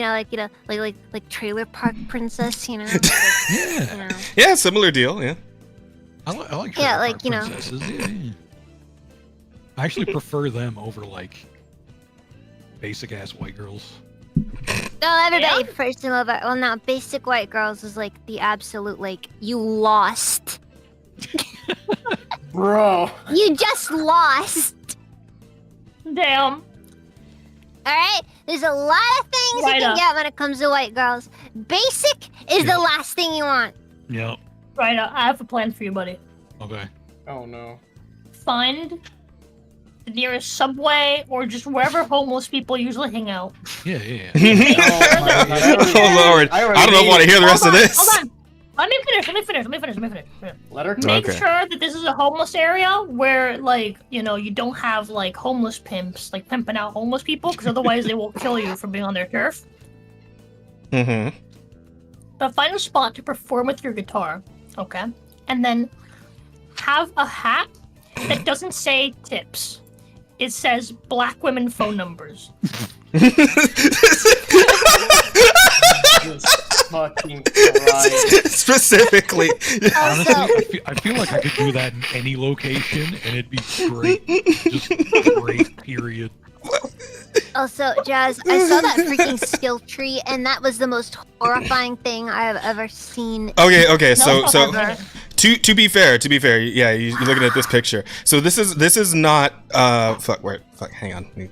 Trailer Park Princess, Yeah. yeah, similar deal. Yeah. I like Yeah, Trailer like, Park you know. princesses. Yeah. I actually prefer them over like basic ass white girls. No, everybody prefers them over. Well, no, basic white girls is like the absolute, like, you lost. Bro. You just lost. Damn. Alright? There's a lot of things you can get when it comes to white girls. Basic is the last thing you want. Yep. Right, I have a plan for you, buddy. Okay. Oh no. Find the nearest subway or just wherever homeless people usually hang out. Yeah, yeah. Oh my god. Oh Lord, I don't know if I want to hear the rest of this. Hold on. Let me finish. Let her Make Okay. sure that this is a homeless area where, like, you don't have, like, homeless pimps, like, pimping out homeless people, because otherwise they will kill you for being on their turf. Mm-hmm. But find a spot to perform with your guitar, okay? And then have a hat that doesn't say tips. It says black women phone numbers. fucking Christ. Specifically. Honestly, Also, I feel like I could do that in any location and it'd be great. Just great, period. Also, Jazz, I saw that freaking skill tree, and that was the most horrifying thing I have ever seen. Okay. So ever. to be fair, yeah, you're looking at this picture. So this is not fuck. Hang on.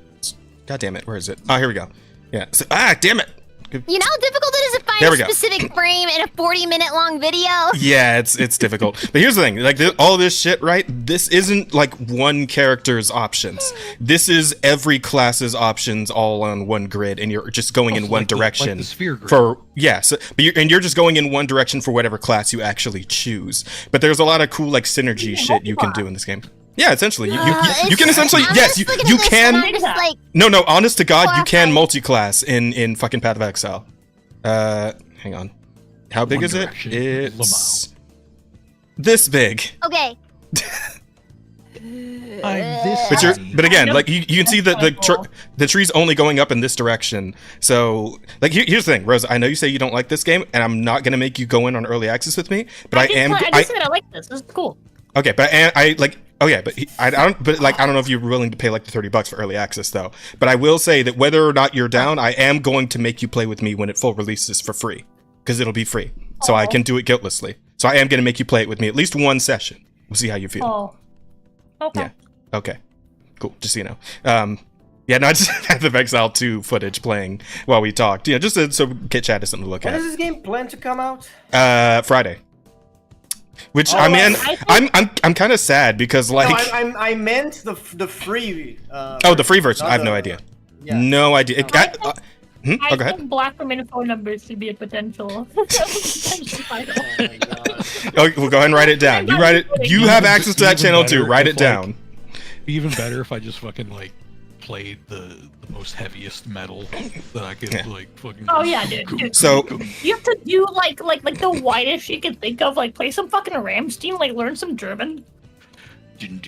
God damn it. Where is it? Oh, here we go. Yeah. So, damn it. You know how difficult it is to There find we a go. specific frame in a 40-minute long video? Yeah, it's difficult. But here's the thing, like all this shit, right? This isn't like one character's options. This is every class's options all on one grid, and you're just going in Also one like the direction sphere grid. for you're just going in one direction for whatever class you actually choose. But there's a lot of cool like synergy shit you can do in this game. Yeah, essentially, you can essentially you can. I'm just like, No, honest to God, you can Horrifying. multi-class in fucking Path of Exile. Hang on. How big One is it? Direction, It's this big. okay. But again, like you can see the tree's only going up in this direction. So like here's the thing, Rosa. I know you say you don't like this game, and I'm not gonna make you go in on early access with me. But I just said I like this. This is cool. Okay, but I like. Oh yeah, but I don't. But like, I don't know if you're willing to pay like the $30 for early access though. But I will say that whether or not you're down, I am going to make you play with me when it full releases for free, because it'll be free, so I can do it guiltlessly. So I am going to make you play it with me at least one session. We'll see how you feel. Oh. Okay. Yeah. Okay. Cool. Just so you know. Yeah, no, I just had the Exile 2 footage playing while we talked. Just so Kit Chat has something to look When at. does this game plan to come out? Friday. Which Oh, I mean, I I'm kind of sad because like. No, I meant the free. The free version. not I have no the- idea. Yeah. No idea. I Go think ahead. black women phone numbers should be a potential title. Oh my god. Oh, well, go ahead and write it down. You have access to that Even channel better too. Write if, it down. Be even better if I just fucking like played the most heaviest metal that I could like fucking. Oh yeah, dude. So You have to do like the widest you can think of, like play some fucking Ramstein, like learn some German. I'm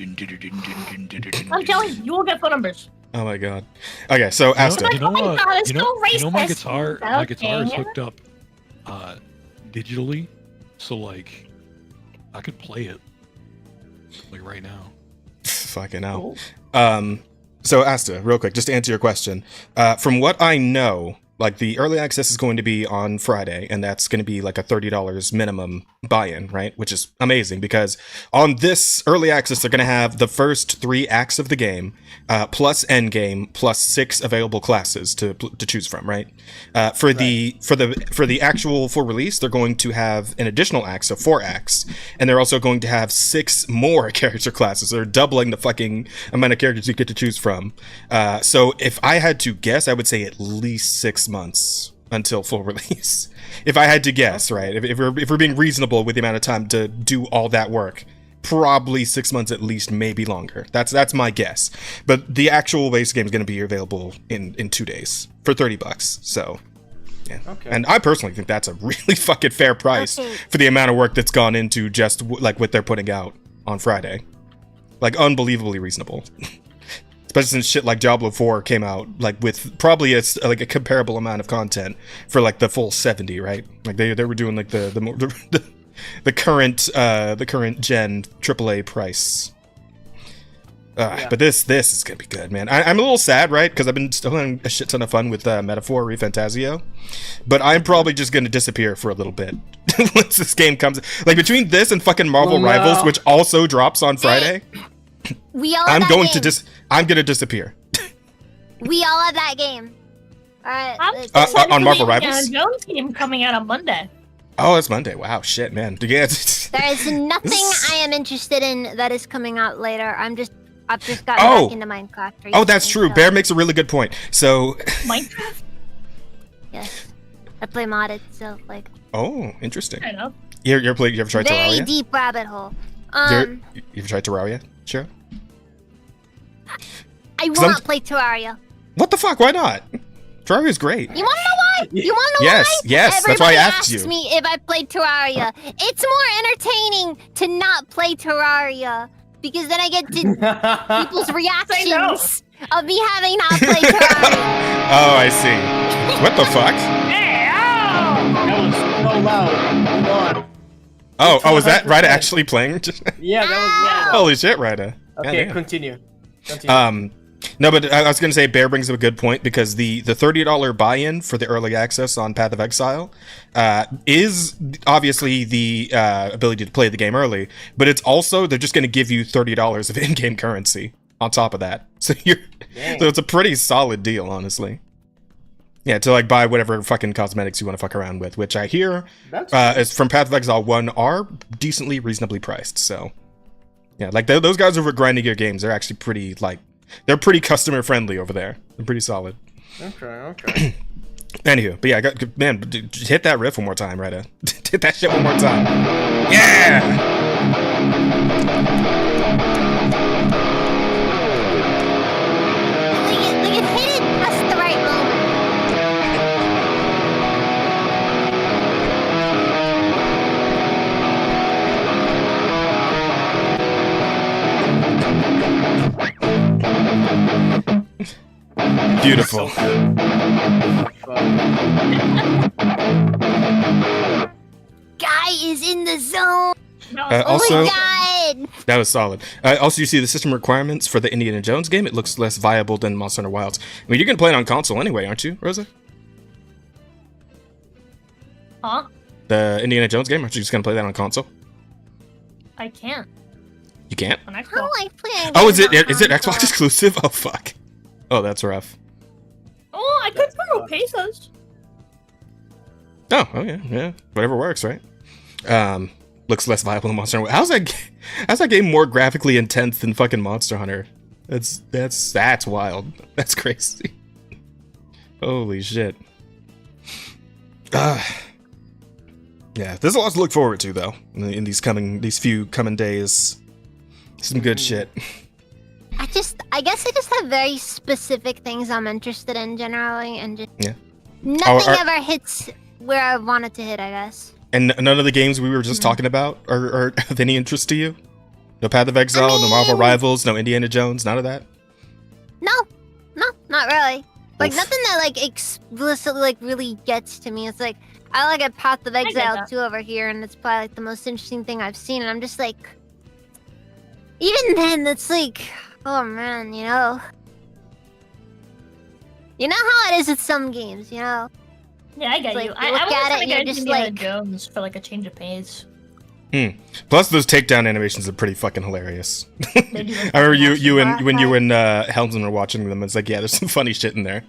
telling you, you will get phone numbers. oh my god. Okay, so Asta. You know, Oh my God, it's so you know my racist. guitar. My guitar is hooked up digitally, so like I could play it like right now. Fucking hell. So Asta, real quick, just to answer your question. From what I know, like the early access is going to be on Friday, and that's going to be like a $30 minimum buy-in, right? Which is amazing because on this early access, they're going to have the first 3 acts of the game, plus end game, plus 6 available classes to choose from, right? For the actual full release, they're going to have an additional act, so 4 acts, and they're also going to have 6 more character classes. They're doubling the fucking amount of characters you get to choose from. So if I had to guess, I would say at least 6 months until full release. If I had to guess, right? If we're being reasonable with the amount of time to do all that work, probably 6 months at least, maybe longer. That's my guess. But the actual base game is going to be available in 2 days for $30. So, yeah. Okay. And I personally think that's a really fucking fair price for the amount of work that's gone into just like what they're putting out on Friday. Like unbelievably reasonable. Especially since shit like Diablo 4 came out like with probably a comparable amount of content for like the full 70, right? Like they were doing like the current gen AAA price. But this is gonna be good, man. I'm a little sad, right? Because I've been still having a shit ton of fun with Metaphor ReFantasio, but I'm probably just gonna disappear for a little bit once this game comes. Like between this and fucking Marvel Rivals, which also drops on Friday. I'm gonna disappear. We all have that game. Alright. On Marvel Rivals? Jones game coming out on Monday. Oh, it's Monday. Wow, shit, man. Yeah, there is nothing I am interested in that is coming out later. I've just gotten back into Minecraft recently, oh, that's true. So. Bear makes a really good point. So Minecraft? Yes. I play modded, so like. Oh, interesting. I know. You ever tried Terraria? Very deep rabbit hole. You ever tried Terraria? Sure. I will not play Terraria. What the fuck? Why not? Terraria's great. You wanna know why? You wanna know why? Yes. That's why I asked you. Everybody asks me if I played Terraria. It's more entertaining to not play Terraria because then I get to people's reactions of me having not played Terraria. Oh, I see. What the fuck? Hey, That was so loud. Hold on. Oh, was that Ryder actually playing? Yeah, that was loud. Holy shit, Ryder. Okay, continue. No, but I was going to say Bear brings up a good point because the $30 buy-in for the early access on Path of Exile is obviously the ability to play the game early, but it's also they're just going to give you $30 of in-game currency on top of that. So so it's a pretty solid deal, honestly. Yeah, to like buy whatever fucking cosmetics you want to fuck around with, which I hear is from Path of Exile 1 are decently reasonably priced. So yeah, like those guys over at Grinding Gear Games, they're actually pretty like they're pretty customer friendly over there. They're pretty solid. Okay. Anywho, but yeah, man, hit that riff one more time, right? Hit that shit one more time. Yeah. Like it hit it just the right moment. Beautiful. Guy is in the zone. Also, oh my god! That was solid. Also, you see the system requirements for the Indiana Jones game. It looks less viable than Monster Hunter Wilds. I mean, you're gonna play it on console anyway, aren't you, Rosa? Huh? The Indiana Jones game? Aren't you just gonna play that on console? I can't. You can't? On Xbox. How do I play? Oh, is it Xbox exclusive? Oh fuck. Oh, that's rough. Oh, I could throw pesos. Oh, yeah. Whatever works, right? Looks less viable than Monster Hunter. How's that game more graphically intense than fucking Monster Hunter? That's wild. That's crazy. Holy shit. Yeah, there's a lot to look forward to though in these few coming days. Some good shit. I I guess I just have very specific things I'm interested in generally, and just Yeah. nothing ever hits where I want it to hit, I guess. And none of the games we were just talking about are of any interest to you? No Path of Exile, no Marvel Rivals, no Indiana Jones, none of that? No, not really. Like Oof. nothing that like explicitly like really gets to me. It's like I like a Path of Exile too over here, and it's probably like the most interesting thing I've seen. And I'm just like, even then, it's like, oh man, you know how it is with some games, you know. Yeah, I get Like, you. you I look was at trying it, to you're get just Indiana like- Jones for like a change of pace. Plus, those takedown animations are pretty fucking hilarious. They do look I remember fucking you awesome. and when you and Helmsman were watching them. It's like, yeah, there's some funny shit in there.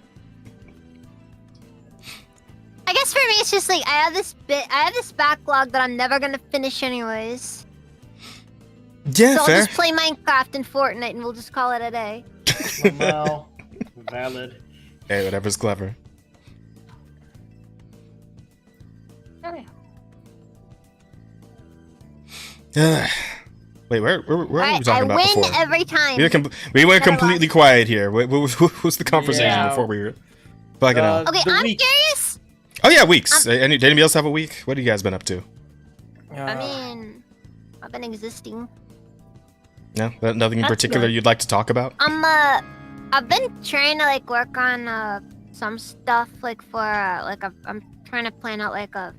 I guess for me, it's just like I have this backlog that I'm never gonna finish anyways. Yeah, So I'll fair. just play Minecraft and Fortnite, and we'll just call it a day. Well, valid. Hey, whatever's clever. Oh, yeah. Wait, where were we I talking about win before? every time. We went Never completely lost. quiet here. What was the conversation Yeah. before we were fucking out? Okay, The I'm week. curious. Oh yeah, weeks. Did anybody else have a week? What have you guys been up to? I mean, I've been existing. No, nothing in That's particular good. you'd like to talk about? I've been trying to like work on some stuff like for I'm trying to plan out like a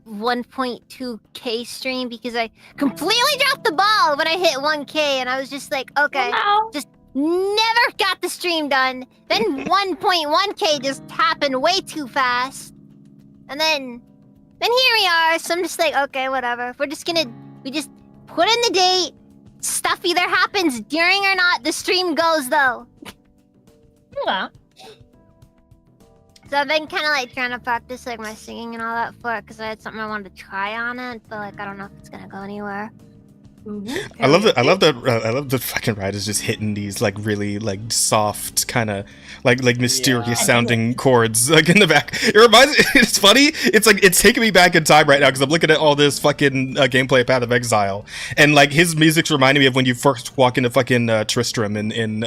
1.2k stream because I completely dropped the ball when I hit 1k, and I was just like, okay, Oh, just never got the stream done. Then 1.1k just happened way too fast, and then here we are. So I'm just like, okay, whatever. We just put in the date. Stuff either happens during or not. The stream goes though. yeah. So I've been kind of like trying to practice like my singing and all that for it because I had something I wanted to try on it, but like I don't know if it's gonna go anywhere. I love the fucking writers just hitting these like really like soft kind of like mysterious Yeah. sounding chords like in the back. It reminds it's funny. It's like it's taking me back in time right now because I'm looking at all this fucking gameplay of Path of Exile, and like his music's reminding me of when you first walk into fucking Tristram in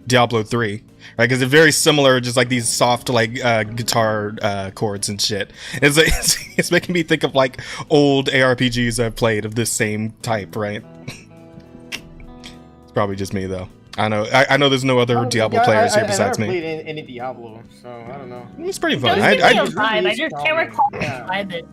Diablo 3. Right, because they're very similar, just like these soft, like guitar chords and shit. It's like it's making me think of like old ARPGs I've played of this same type, right? It's probably just me though. I know there's no other Diablo players here besides I me. never played any Diablo, so I don't know. It's pretty It fun. does give me a I- vibe. I just can't recall the Yeah. vibe it.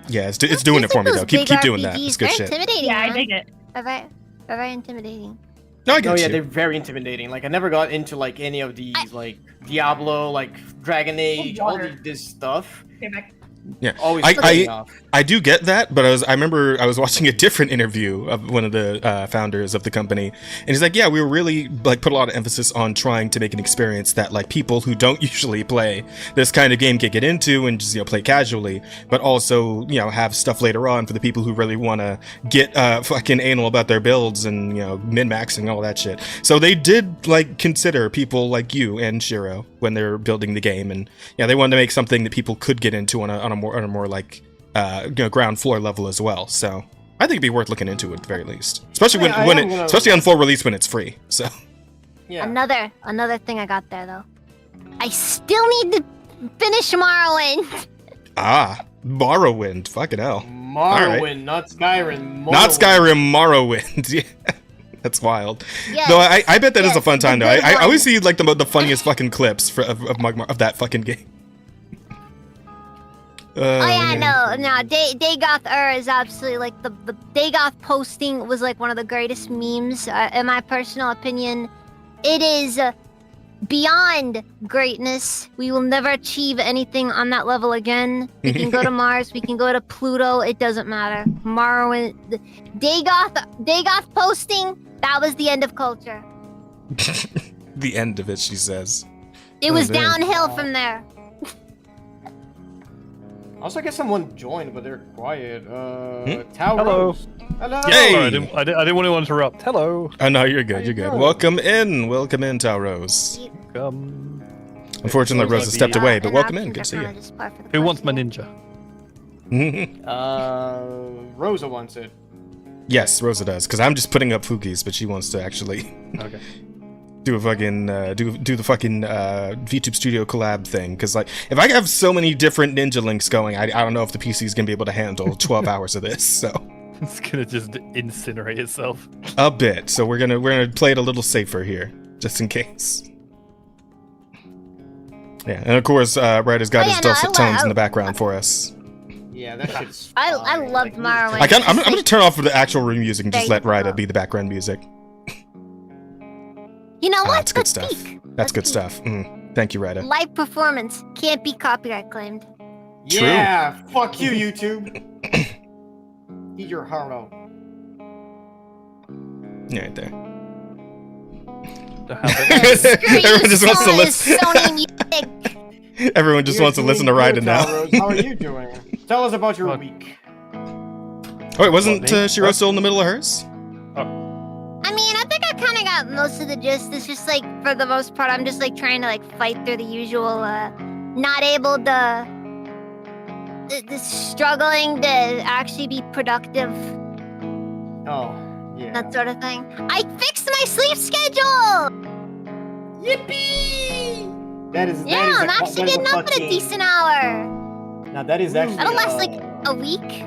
Yeah, it's doing it for me though. Keep doing that. It's good They're shit. intimidating. Yeah, I man. dig it. They're very intimidating. No, I Oh get yeah, you. they're very intimidating. Like I never got into like any of these like Diablo, like Dragon Age, all this stuff. Okay, back. Yeah, Always I- putting off. I do get that, but I remember I was watching a different interview of one of the founders of the company, and he's like, yeah, we were really like put a lot of emphasis on trying to make an experience that like people who don't usually play this kind of game can get into and just play casually, but also have stuff later on for the people who really want to get fucking anal about their builds and min-maxing all that shit. So they did like consider people like you and Shiro when they're building the game, and they wanted to make something that people could get into on a more like ground floor level as well. So I think it'd be worth looking into at the very least, especially especially on full release when it's free. So Yeah. Another thing I got there though. I still need to finish Morrowind. Morrowind, fucking hell. Morrowind, Alright. not Skyrim. Not Morrowind. Skyrim, Morrowind. Yeah. That's wild. Yes, No, I bet that is a yes, fun the time though. good I always one. see like the funniest fucking clips of that fucking game. Oh yeah, no, Dagoth is absolutely like the Dagoth posting was like one of the greatest memes in my personal opinion. It is beyond greatness. We will never achieve anything on that level again. We can go to Mars, we can go to Pluto. It doesn't matter. Morrowind, Dagoth posting. That was the end of culture. The end of it, she says. It Oh, was man. downhill from there. Also, I guess someone joined, but they're quiet. Hmm? Tao Hello. Rose. Hello. Yay! Sorry, I didn't want to interrupt. Hello. Oh no, you're good. You're good. doing? Welcome in, Tao Rose. Unfortunately, Seems Rosa like stepped the- away, but And welcome in. options Good to are see kinda you. just par for the Who course wants my here. ninja? Rosa wants it. Yes, Rosa does, because I'm just putting up Fuki's, but she wants to actually Okay. do a fucking do the fucking VTube Studio collab thing. Because like, if I have so many different Ninja Links going, I don't know if the PC is gonna be able to handle 12 hours of this. So It's gonna just incinerate itself. a bit. So we're gonna play it a little safer here, just in case. Yeah, and of course, Ryder's got his dulcet tones in the background for us. Yeah, that shit's. I loved Morrowind. I'm gonna turn off the actual room music and just let Ryder be the background music. You know what? That's good Let's stuff. peek. That's Let's good peek. stuff. Thank you, Ryder. Live performance can't be copyright claimed. True. Yeah, fuck you, YouTube. Eat your heart out. Yeah, right there. Everyone just wants to listen. Sony music. Everyone just wants to listen to Ryder now. How are you doing? Tell us about your week. Oh, wait, wasn't Shiro still in the middle of hers? I mean, I think I kind of got most of the gist. It's just like, for the most part, I'm just like trying to like fight through the usual, not able to, the struggling to actually be productive, Oh, yeah. that sort of thing. I fixed my sleep schedule! Yippee! That is. Yeah, I'm actually getting up at a decent hour. Now that is actually. That'll last like a week.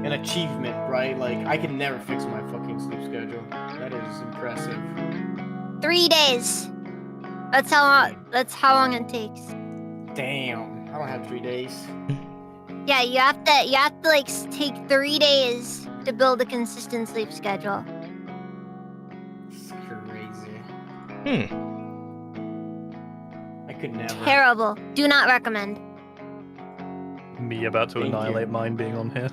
An achievement, right? Like I can never fix my fucking sleep schedule. That is impressive. 3 days. That's how long it takes. Damn, I don't have 3 days. Yeah, you have to like take 3 days to build a consistent sleep schedule. It's crazy. I could never. Terrible. Do not recommend. Me about to Thank annihilate you. mine being on here.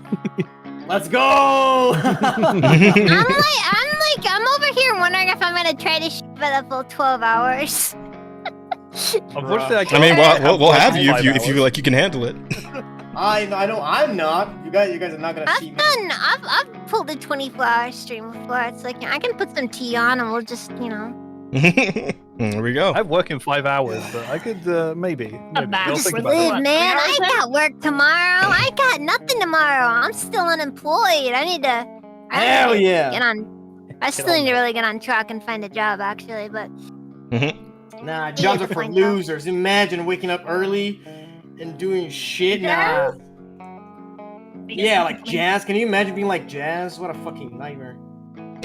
Let's go! I'm over here wondering if I'm gonna try to ship it a full 12 hours. Unfortunately, I I can't. mean, we'll have you if 5 you feel hours. like you can handle it. I know I'm not. You guys are not gonna see me. I've pulled a 24-hour stream before. It's like, I can put some tea on and we'll just, There we go. I work in 5 hours, but I could maybe. I'll Just think just about live, it. man. I 3 hours got work tomorrow. I got nothing tomorrow. I'm still unemployed. I need to Hell yeah! get on. I still need to really get on track and find a job, actually, but Nah, jobs are for find out. losers. Imagine waking up early and doing shit. Nah. Yeah, like Jazz. Can you imagine being like Jazz? What a fucking nightmare.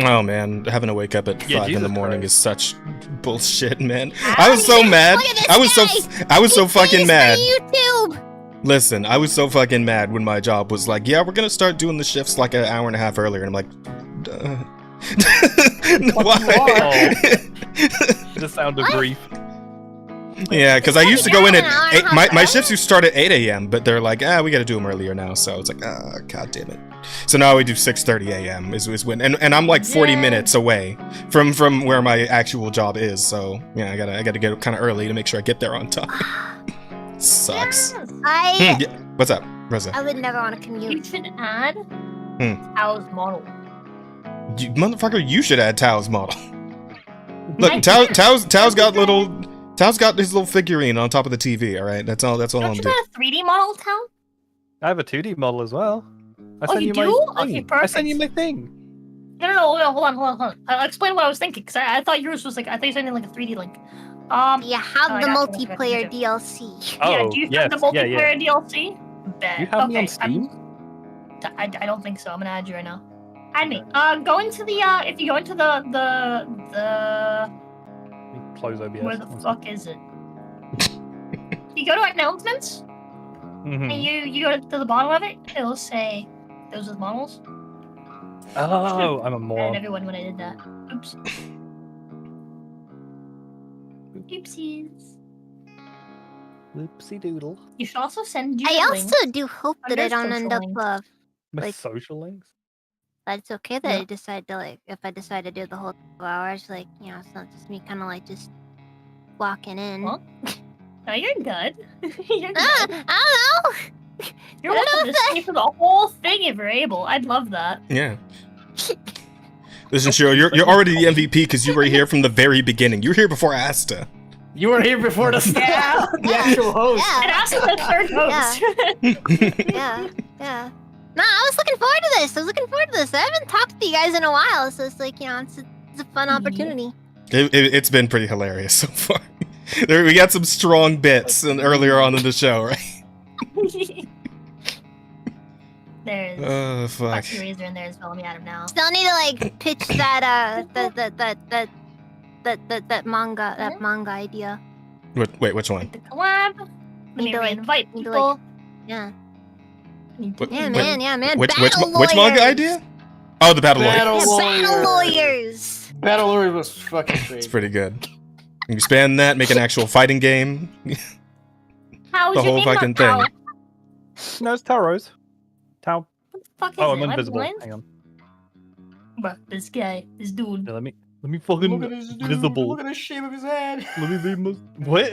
Oh man, having to is Jesus such Christ. bullshit, man. I was so mad. Look at this I was so He fucking pays mad. for YouTube. Listen, I was so fucking mad when my job was like, yeah, we're gonna start doing the shifts like an hour and a half earlier, and I'm like, why? The sound of grief. Yeah, because I used to go in at An hour and a 8, half my early? shifts used to start at 8 a.m., but they're like, we gotta do them earlier now, so it's like, god damn it. So now we do 6:30 a.m. is when, and I'm like 40 minutes away from where my actual job is, so yeah, I gotta get kind of early to make sure I get there on time. Sucks. I Yeah. What's up, Rosa? would never want to You commute. should add Hmm. Tao's model. Motherfucker, you should add Tao's model. Look, I Tao's can't. got his little figurine on top of the TV. All right, that's all Don't I'm you doing. have a 3D model, Tao? I have a 2D model as well. I Oh, sent you my do? thing. Okay, I sent you my perfect. thing. No, hold on. I'll explain what I was thinking, because I thought yours was like, I thought you were sending like a 3D link. Do you have I the got you, multiplayer okay. DLC? Yeah, Oh, do you yes, have the yeah, multiplayer DLC? Bet. You have me on Okay, Steam? I don't think so. I'm gonna add you right now. Add me. Go into the if you go into the Let me close OBS. where the fuck is it? You go to announcements Mhm. and you go to the bottom of it. It'll say those are the models. Oh, I'm a And moron. everyone when I did that. Oops. Oopsies. Whoopsie doodle. You should also send you. I the link. also do hope that I Under don't end up social My Like- social links? that it's okay that Yeah. I decide to like if I decide to do the whole 2 hours, like, it's not just me kind of like just walking in. Well, No, you're good. You're Ah, good. I don't know. You're I don't welcome know to stay for the whole thing if you're able. I'd love that. Yeah. Listen, Shiro, you're already the MVP because you were here from the very beginning. You were here before Asta. You were here before the Yeah. the actual host. And Yeah, ask the third host. yeah. No, I was looking forward to this. I haven't talked to you guys in a while, so it's like, it's a fun opportunity. It's been pretty hilarious so far. We got some strong bits earlier on in the show, right? There's fuck. Razor in there as well. Let me add him now. Still need to like pitch that that manga idea. Wait, which one? The collab. Let me Need to, like- invite need to, people. Yeah. Need to- Yeah, man. Which Battle manga lawyers. idea? Oh, the battle lawyer. Battle Yeah, battle lawyer. lawyers. Battle lawyer was fucking It's crazy. pretty good. You expand that, make an actual fighting game. How's The your whole name fucking up, thing. Al? No, it's Taros. Tau. What the fuck is Oh, it? I'm Am I invisible. blind? Hang on. Bruh, this guy, this dude. Yeah, let me fucking Look at his dude. visible. Look at the shape of his head. Let me be what?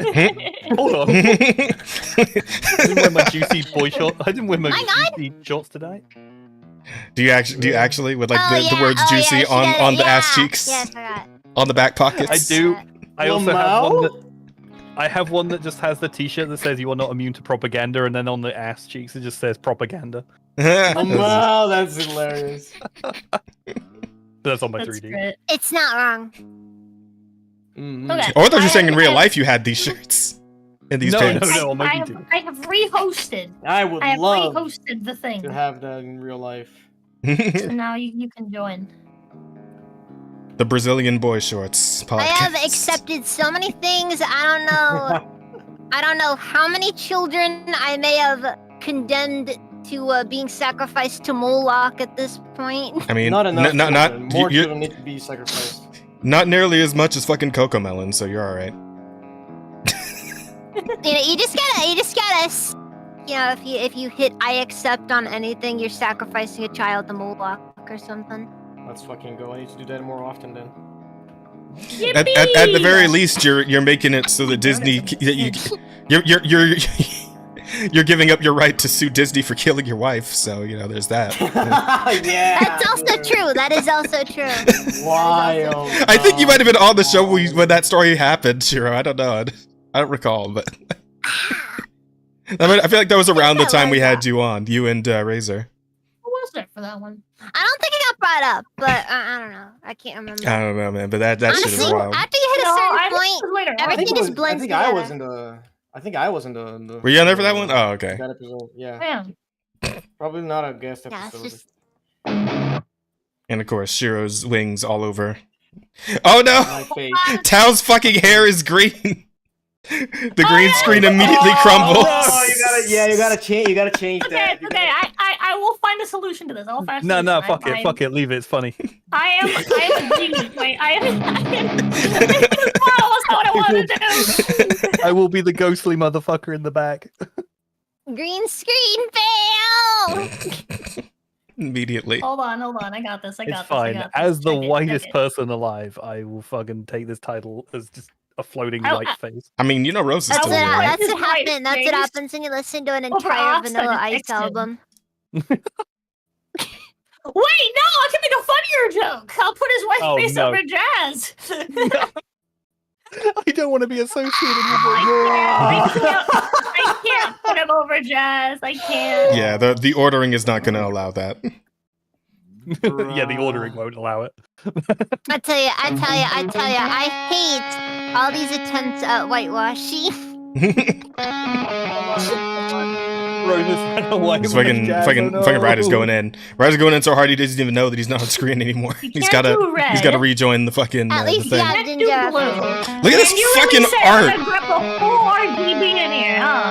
Hold on. I didn't wear my juicy boy short. I didn't wear my My God. juicy shorts today. Do you actually with like the yeah, words oh, juicy yeah, she on got it, the ass yeah. cheeks? Yeah, I forgot. On the back pockets? I do. I also have one Lamau? that. I have one that just has the T-shirt that says "You are not immune to propaganda," and then on the ass cheeks it just says "propaganda." Wow, that's hilarious. That's on my That's 3D. great. It's not wrong. Mhm. Okay. Oh, I thought you were saying in real I- life you had these shirts and these No, pants. no, on I my have, YouTube. I have rehosted. I would I have love rehosted the thing. to have that in real life. So now you can join. The Brazilian boy shorts podcast. I have accepted so many things. I don't know how many children I may have condemned to being sacrificed to Moloch at this point. I mean, Not enough. not children. More you- children need to be sacrificed. not nearly as much as fucking Cocomelon, so you're all right. You just gotta. If you hit I accept on anything, you're sacrificing a child to Moloch or something. Let's fucking go. I need to do that more often then. At the very least, you're making it so that Disney you're giving up your right to sue Disney for killing your wife. So there's that. Yeah. That's also true. That is also true. Wild. I think you might have been on the show when that story happened, Shiro. I don't know. I don't recall, but I feel like that was around the time we had you on, you and Razor. Who was there for that one? I don't think it got brought up, but I don't know. I can't remember. I don't know, man, but that shit Honestly, is wild. after you hit a No, certain I think it point, was later on. everything just I blends think together. I was in the. I think I was in the. Were you on there for that one? Oh, okay. That episode. Yeah. Man, Probably not a guest Yeah, it's episode. just And of course, Shiro's wings all over. Oh no! My face. Tao's fucking hair is green. The green screen immediately crumbles. Oh, you gotta change. You gotta change okay, that. okay. I will find a solution to this. I will find a No, solution. fuck it, leave it. It's funny. I am a genius. Wait, I am. That's not what I wanted to do. I will be the ghostly motherfucker in the back. green screen fail. Immediately. Hold on. I got this. I It's got this. fine. As the whitest person alive, I will fucking take this title as just a floating I- white face. I mean, Rose is That's still what, here. Right. that's This what is right, happened. That's what James. happens when you listen to an Well, for entire us, Vanilla I Ice fixed it. album. Wait, no! I can make a funnier joke. I'll put his white Oh, face no. over Jazz. I don't want to be associated with I can't put him over Jazz. I can't. Yeah, the ordering is not going to allow that. it. Yeah, the ordering won't allow it. I tell you, I hate all these attempts at whitewashing. Rose is running away He's with fucking Jazz, fucking oh no. fucking Ryder's going in. Ryder's going in so hard he doesn't even know that he's not on screen anymore. You He's can't gotta do red. he's gotta rejoin the fucking At the least thing. yeah, Let's do Ginger. blue. Look at this And you fucking really said art. I'm gonna grab the whole RGB in here, huh?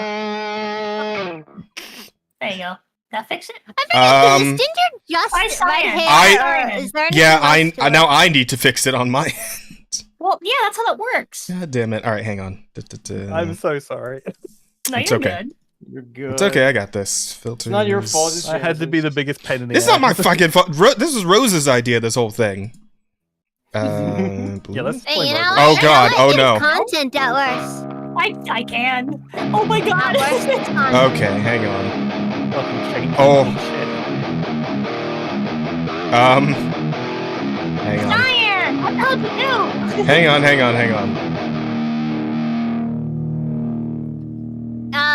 There you go. That fix it? Is Ginger just I red cyan. hair? Or is there Yeah, anything else to it? now I need to fix it on my Well, yeah, that's how that works. God damn it. Alright, hang on. I'm so sorry. No, It's you're okay. good. You're good. It's okay, I got this. Filter. It's not your fault. It's I had to be the biggest pain in the It's ass. not my fucking fault. This is Rose's idea, this whole thing. Yeah, let's Hey, play you know Roblox. what? Oh, You know God. what? Oh, It's no. content at worst. I can. Oh my god. At worst, it's content. Okay, hang on. Fucking change Oh. shit. Hang on. Cyan! What the hell did you do? Hang on.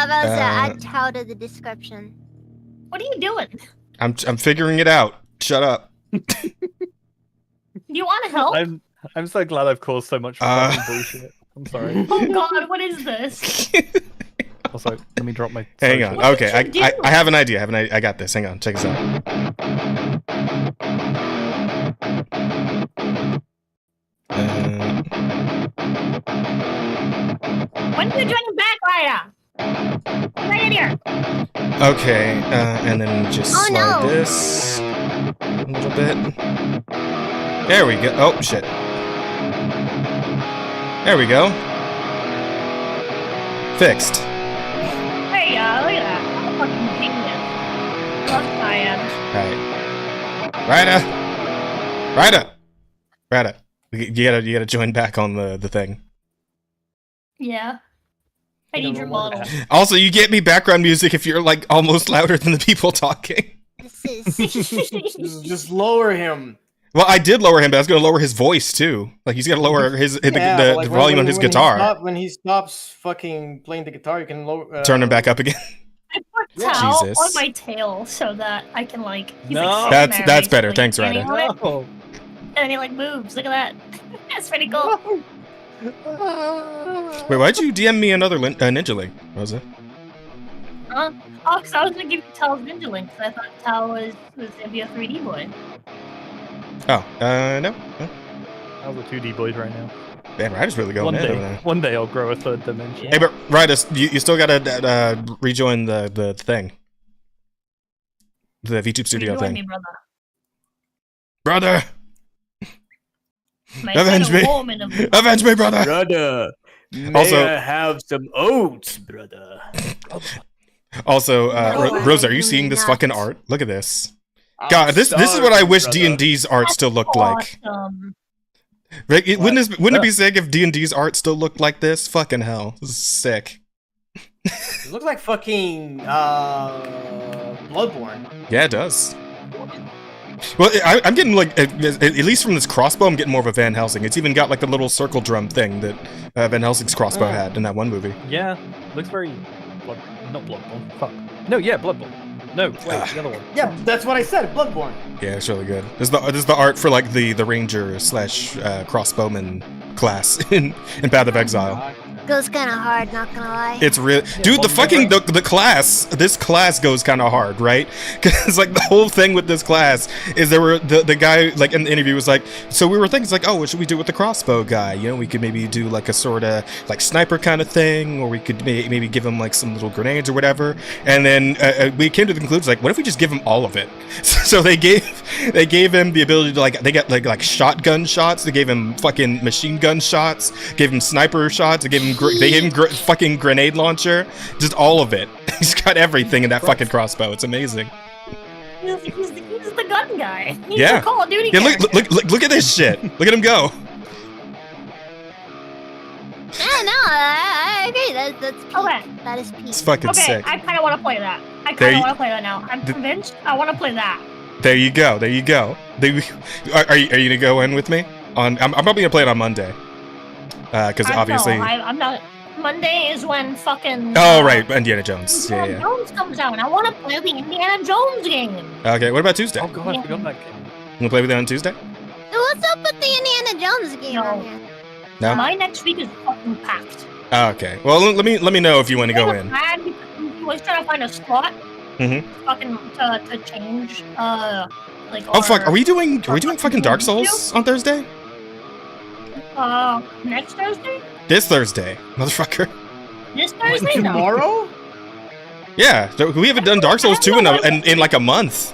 Rosa, Uh, add Tao to the description. What are you doing? I'm figuring it out. Shut up. Do you want to help? I'm so glad I've caused so much fucking bullshit. I'm sorry. Oh God, what is this? Also, let me drop my. Hang social. on. Okay, I have an idea. I got this. Hang on. Check this out. When are you joining back, Ryder? Right in here. Okay, and then just Oh, slide no. this a little bit. There we go. Oh, shit. There we go. Fixed. There you go. Look at that. I'm a fucking genius. Plus I am. Right. Ryder. You gotta join back on the thing. Yeah. I need your model. Also, you get me background music if you're like almost louder than the people talking. This is. Just lower him. Well, I did lower him, but I was gonna lower his voice too. Like he's gotta lower his Yeah, the like, volume on his guitar. When he stops fucking playing the guitar, you can lower. Turn him back up again. I put towel Jesus. on my tail so that I can like. He's, No. like, That's sitting there, better. basically, Thanks, Ryder. standing on it, No. And he like moves. Look at that. That's pretty cool. Wait, why'd you DM me another Ninja Link, Rosa? Huh? Oh, because I was gonna give you Tal's Ninja Link, because I thought Tal was gonna be a 3D boy. Oh, no. I was a 2D boy right now. Man, Ryder's really going in over there. One day I'll grow a third dimension. Hey, but Ryder, you still gotta rejoin the thing. The VTube Studio Rejoin thing. me, brother. Brother! My Avenge fellow me! woman of the- Avenge me, brother! Brother, Also- I have some oats, brother? Also, No, Rosa, are you I seeing do this not. fucking art? Look at this. God, this is what I wish D&D's art still looked like. Awesome. Right? Wouldn't it be sick if D&D's art still looked like this? Fucking hell. This is sick. It looks like fucking Bloodborne. Yeah, it does. Well, I'm getting like, at least from this crossbow, I'm getting more of a Van Helsing. It's even got like the little circle drum thing that Van Helsing's crossbow had in that one movie. Yeah, looks very not Bloodborne. Fuck. No, yeah, Bloodborne. No, wait, the other one. Yeah, that's what I said. Bloodborne. Yeah, it's really good. This is the art for like the ranger / crossbowman class in Path of Exile. Goes kind of hard, not gonna lie. It's real, dude. The fucking the class. This class goes kind of hard, right? Because like the whole thing with this class is there were the guy like in the interview was like, so we were thinking like, oh, what should we do with the crossbow guy? You know, we could maybe do like a sort of like sniper kind of thing, or we could maybe give him like some little grenades or whatever. And then we came to the conclusion like, what if we just give him all of it? So they gave him the ability to like they got like shotgun shots. They gave him fucking machine gun shots. Gave him sniper shots. They gave him fucking grenade launcher, just all of it. He's got everything in that fucking crossbow. It's amazing. He's the gun guy. He's Yeah. the Call of Duty Yeah, character. look at this shit. Look at him go. Yeah, no, I agree. That's peak. Okay. That is peak. It's fucking Okay, sick. I kind of want to play that. I There kind you- of want to play that now. I'm convinced. I want to play that. There you go. Are you gonna go in with me? I'm probably gonna play it on Monday. Because obviously. No, I'm not. Monday is when fucking. Oh right, Indiana Jones. Indiana Yeah. Jones comes out, and I want to play the Indiana Jones game. Okay. What about Tuesday? Oh god, I forgot that game. You wanna play with it on Tuesday? So what's up with the Indiana Jones game? No. on here? No. My next week is fucking packed. Oh, okay. Well, let me know if you want to go in. I was trying to find a spot. Mhm. Fucking to change. Like. Oh fuck! our- Are we doing fucking Dark Souls on Thursday? Next Thursday? This Thursday, motherfucker. This Thursday? No. Tomorrow? Yeah, we haven't done Dark Souls 2 in like a month.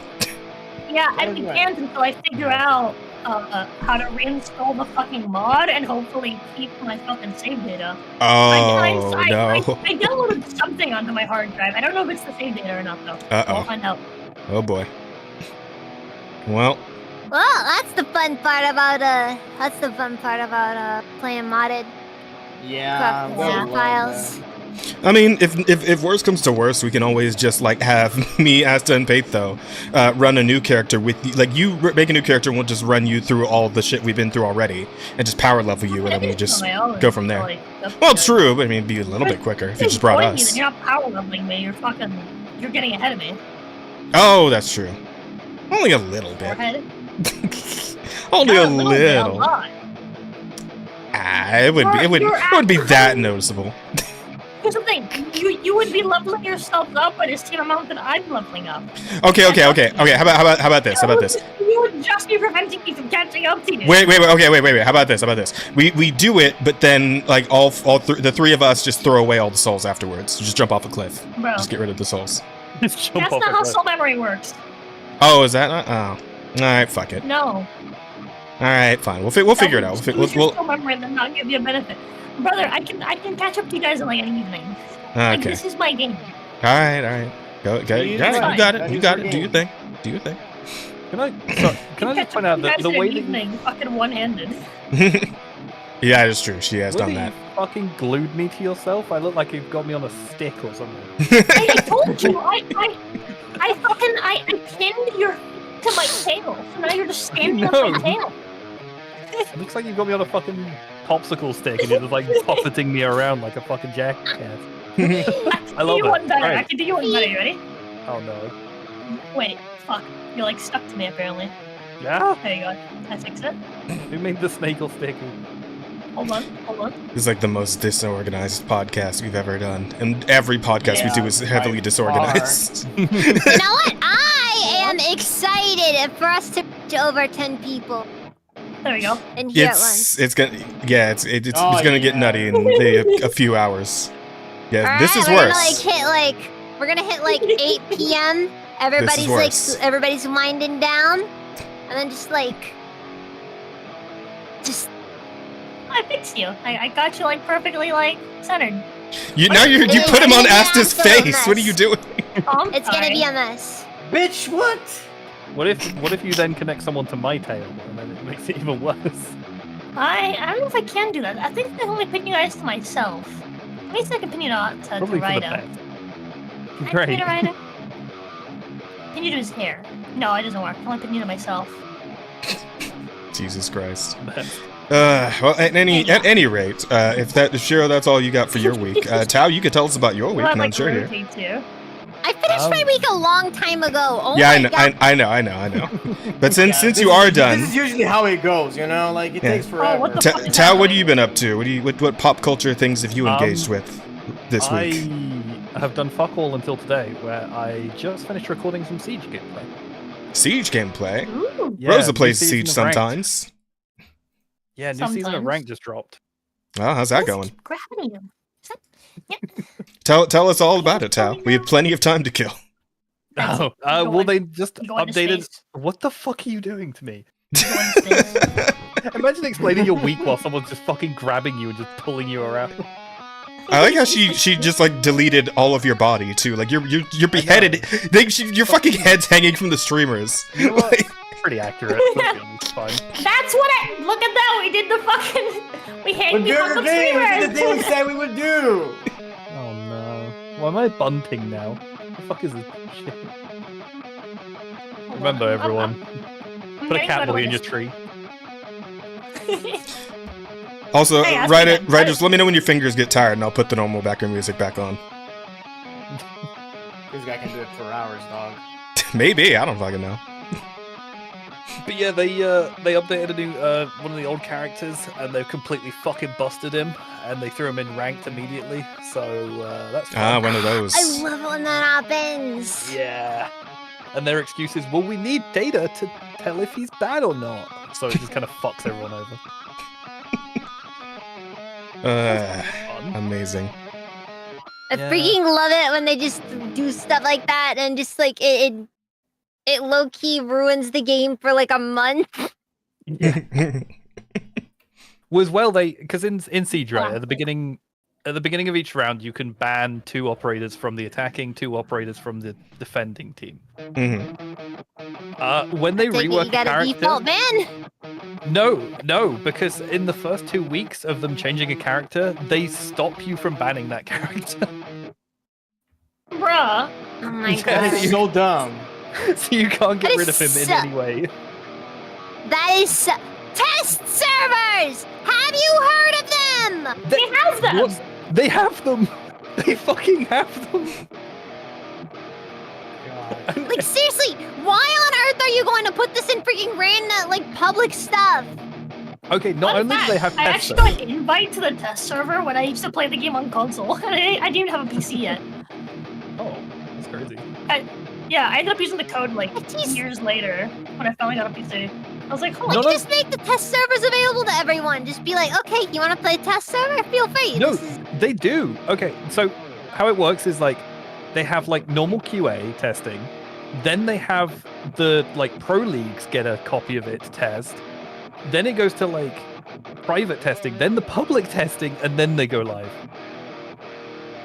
Yeah, and we can't until I figure out how to reinstall the fucking mod and hopefully keep my fucking save data. Oh I no. downloaded something onto my hard drive. I don't know if it's the save data or not though. Uh-oh. I'll find out. Oh boy. Well, Well, that's the fun part about playing modded Yeah. files. I mean, if worst comes to worst, we can always just like have me, Asta, and Paitho run a new character with you. Like you make a new character, and we'll just run you through all the shit we've been through already, and just power level you, and then we just go from there. Well, true, but I mean, it'd be a little bit quicker if you just brought us. You're not power leveling me. You're getting ahead of me. Oh, that's true. Only a little bit. Forehead. Only Not a bit, a little. lot. It wouldn't be that noticeable. Here's the thing, you would be leveling yourself up at the same amount that I'm leveling up. Okay. How about this? You would just be preventing me from catching up to you. Wait. How about this? We do it, but then like the three of us just throw away all the souls afterwards. Just jump off a cliff. Bro, Just get rid of the souls. that's not how soul memory works. Oh, is that not? Oh, all right. Fuck it. No. All right, fine. We'll figure it out. Use your soul memory and then not give you a benefit. Brother, I can catch up to you guys in like an evening. Like, Okay. this is my game. All right. Go. All right, you got it. You got it. Do your thing. Can I just point out that the way that evening, fucking one-handed. Yeah, it's true. She has the way done that that. you fucking glued me to yourself, I look like you've got me on a stick or something. I told you, I pinned your to my tail, so now you're just standing on my tail. It looks like you've got me on a fucking popsicle stick and you're just like puppeting me around like a fucking jackass. I love you it. one better. Right. I can do you one better. You ready? Oh no. Wait, fuck. You're like stuck to me apparently. Yeah? There you go. I fixed it. Who made the snake all sticky? Hold on. It's like the most disorganized podcast we've ever done, and every podcast we do is heavily by disorganized. You know what? I am excited for us to reach over 10 people There we go. and here at once. It's gonna gonna get nutty in a few hours. Yeah, this is Alright, worse. We're gonna hit like 8 p.m. Everybody's worse. everybody's winding down, and then just I fixed you. I got you like perfectly like centered. You It- put him on it's Asta's an absolute face. What are you mess. doing? I'm it's gonna sorry. be a mess. Bitch, what? What if you then connect someone to my tail and then it makes it even worse? I don't know if I can do that. I think I can only pin you guys to myself. At least I can pin you to Probably for the Rydo. best. Can I Great. pin you to Rydo? Pin you to his hair. No, it doesn't work. I can only pin you to myself. Jesus Christ. Well, at any rate, if Shiro, that's all you got for your week. Tao, you could tell us about your week, Well, I'd and I'm like to sure here. rotate too. I finished my week a long time ago. Oh Yeah, my God. I know. But since This you are is done, usually how it goes, you know? Like, it Yeah. takes forever. what the Ta- fuck is Tao, what have happening? you been up to? What pop culture things have you engaged with this week? I have done fuck all until today, where I just finished recording some Siege gameplay. Siege gameplay. Ooh. Yeah, Rosa new plays season Siege of Ranked. sometimes. Yeah, new season of Sometimes. Rank just dropped. Oh, how's that Just going? keep grabbing him. Is that- Tell us all about it, Tao. We have plenty of time to kill. That's- Oh, go well, on- they just go into updated. space. What the fuck are you doing to me? go into space. Imagine explaining your week while someone's just fucking grabbing you and just pulling you around. I like how she just like deleted all of your body too. Like you're beheaded. Your fucking head's hanging from the streamers. You know what? Like, Pretty accurate. It's fine. That's what I look at that. We did the fucking we We're hanged doing behind the the thing! We did the thing we streamers. said we would do! Oh no. Why am I bunting now? What the fuck is this shit? Remember, everyone. I'm Put a getting cat better boy in your with tree. also, Hey, ask me then. writers, let me know when your fingers get tired, and I'll put the normal background music back on. This guy can do it for hours, dog. Maybe, I don't fucking know. But yeah, they updated a new one of the old characters, and they've completely fucking busted him, and they threw him in ranked immediately. So that's fun. One of those. I love it when that happens. Yeah. And their excuse is, well, we need data to tell if he's bad or not. So it just kind of fucks everyone over. Fun. Amazing. I Yeah. freaking love it when they just do stuff like that and just like it low key ruins the game for like a month. Was well, because in Siege, right, at the beginning of each round, you can ban 2 operators from the attacking, 2 operators from the defending team. Mhm. When they Take it, rework you a got a character, default ban. no, because in the first 2 weeks of them changing a character, they stop you from banning that character. Bruh. Oh my Yeah, god. That's so dumb. So you can't get That rid of is him in so- any way. That is test servers. Have you heard of them? They have them. What? They have them. They fucking have them. God. Like seriously, why on earth are you going to put this in freaking random, like, public stuff? Okay, not Fun only do fact, they have I tests, actually got an invite to the test server when I used to play the game on console. I didn't even have a PC yet. oh, that's crazy. Yeah, I ended up using the code like Jeez. years later when I finally got a PC. I was like, Like, holy No, just make the test servers available to everyone. Just be like, okay, you want to play test server? Feel free. No, This is... they do. Okay, so how it works is like they have like normal QA testing, then they have the like pro leagues get a copy of it to test, then it goes to like private testing, then the public testing, and then they go live.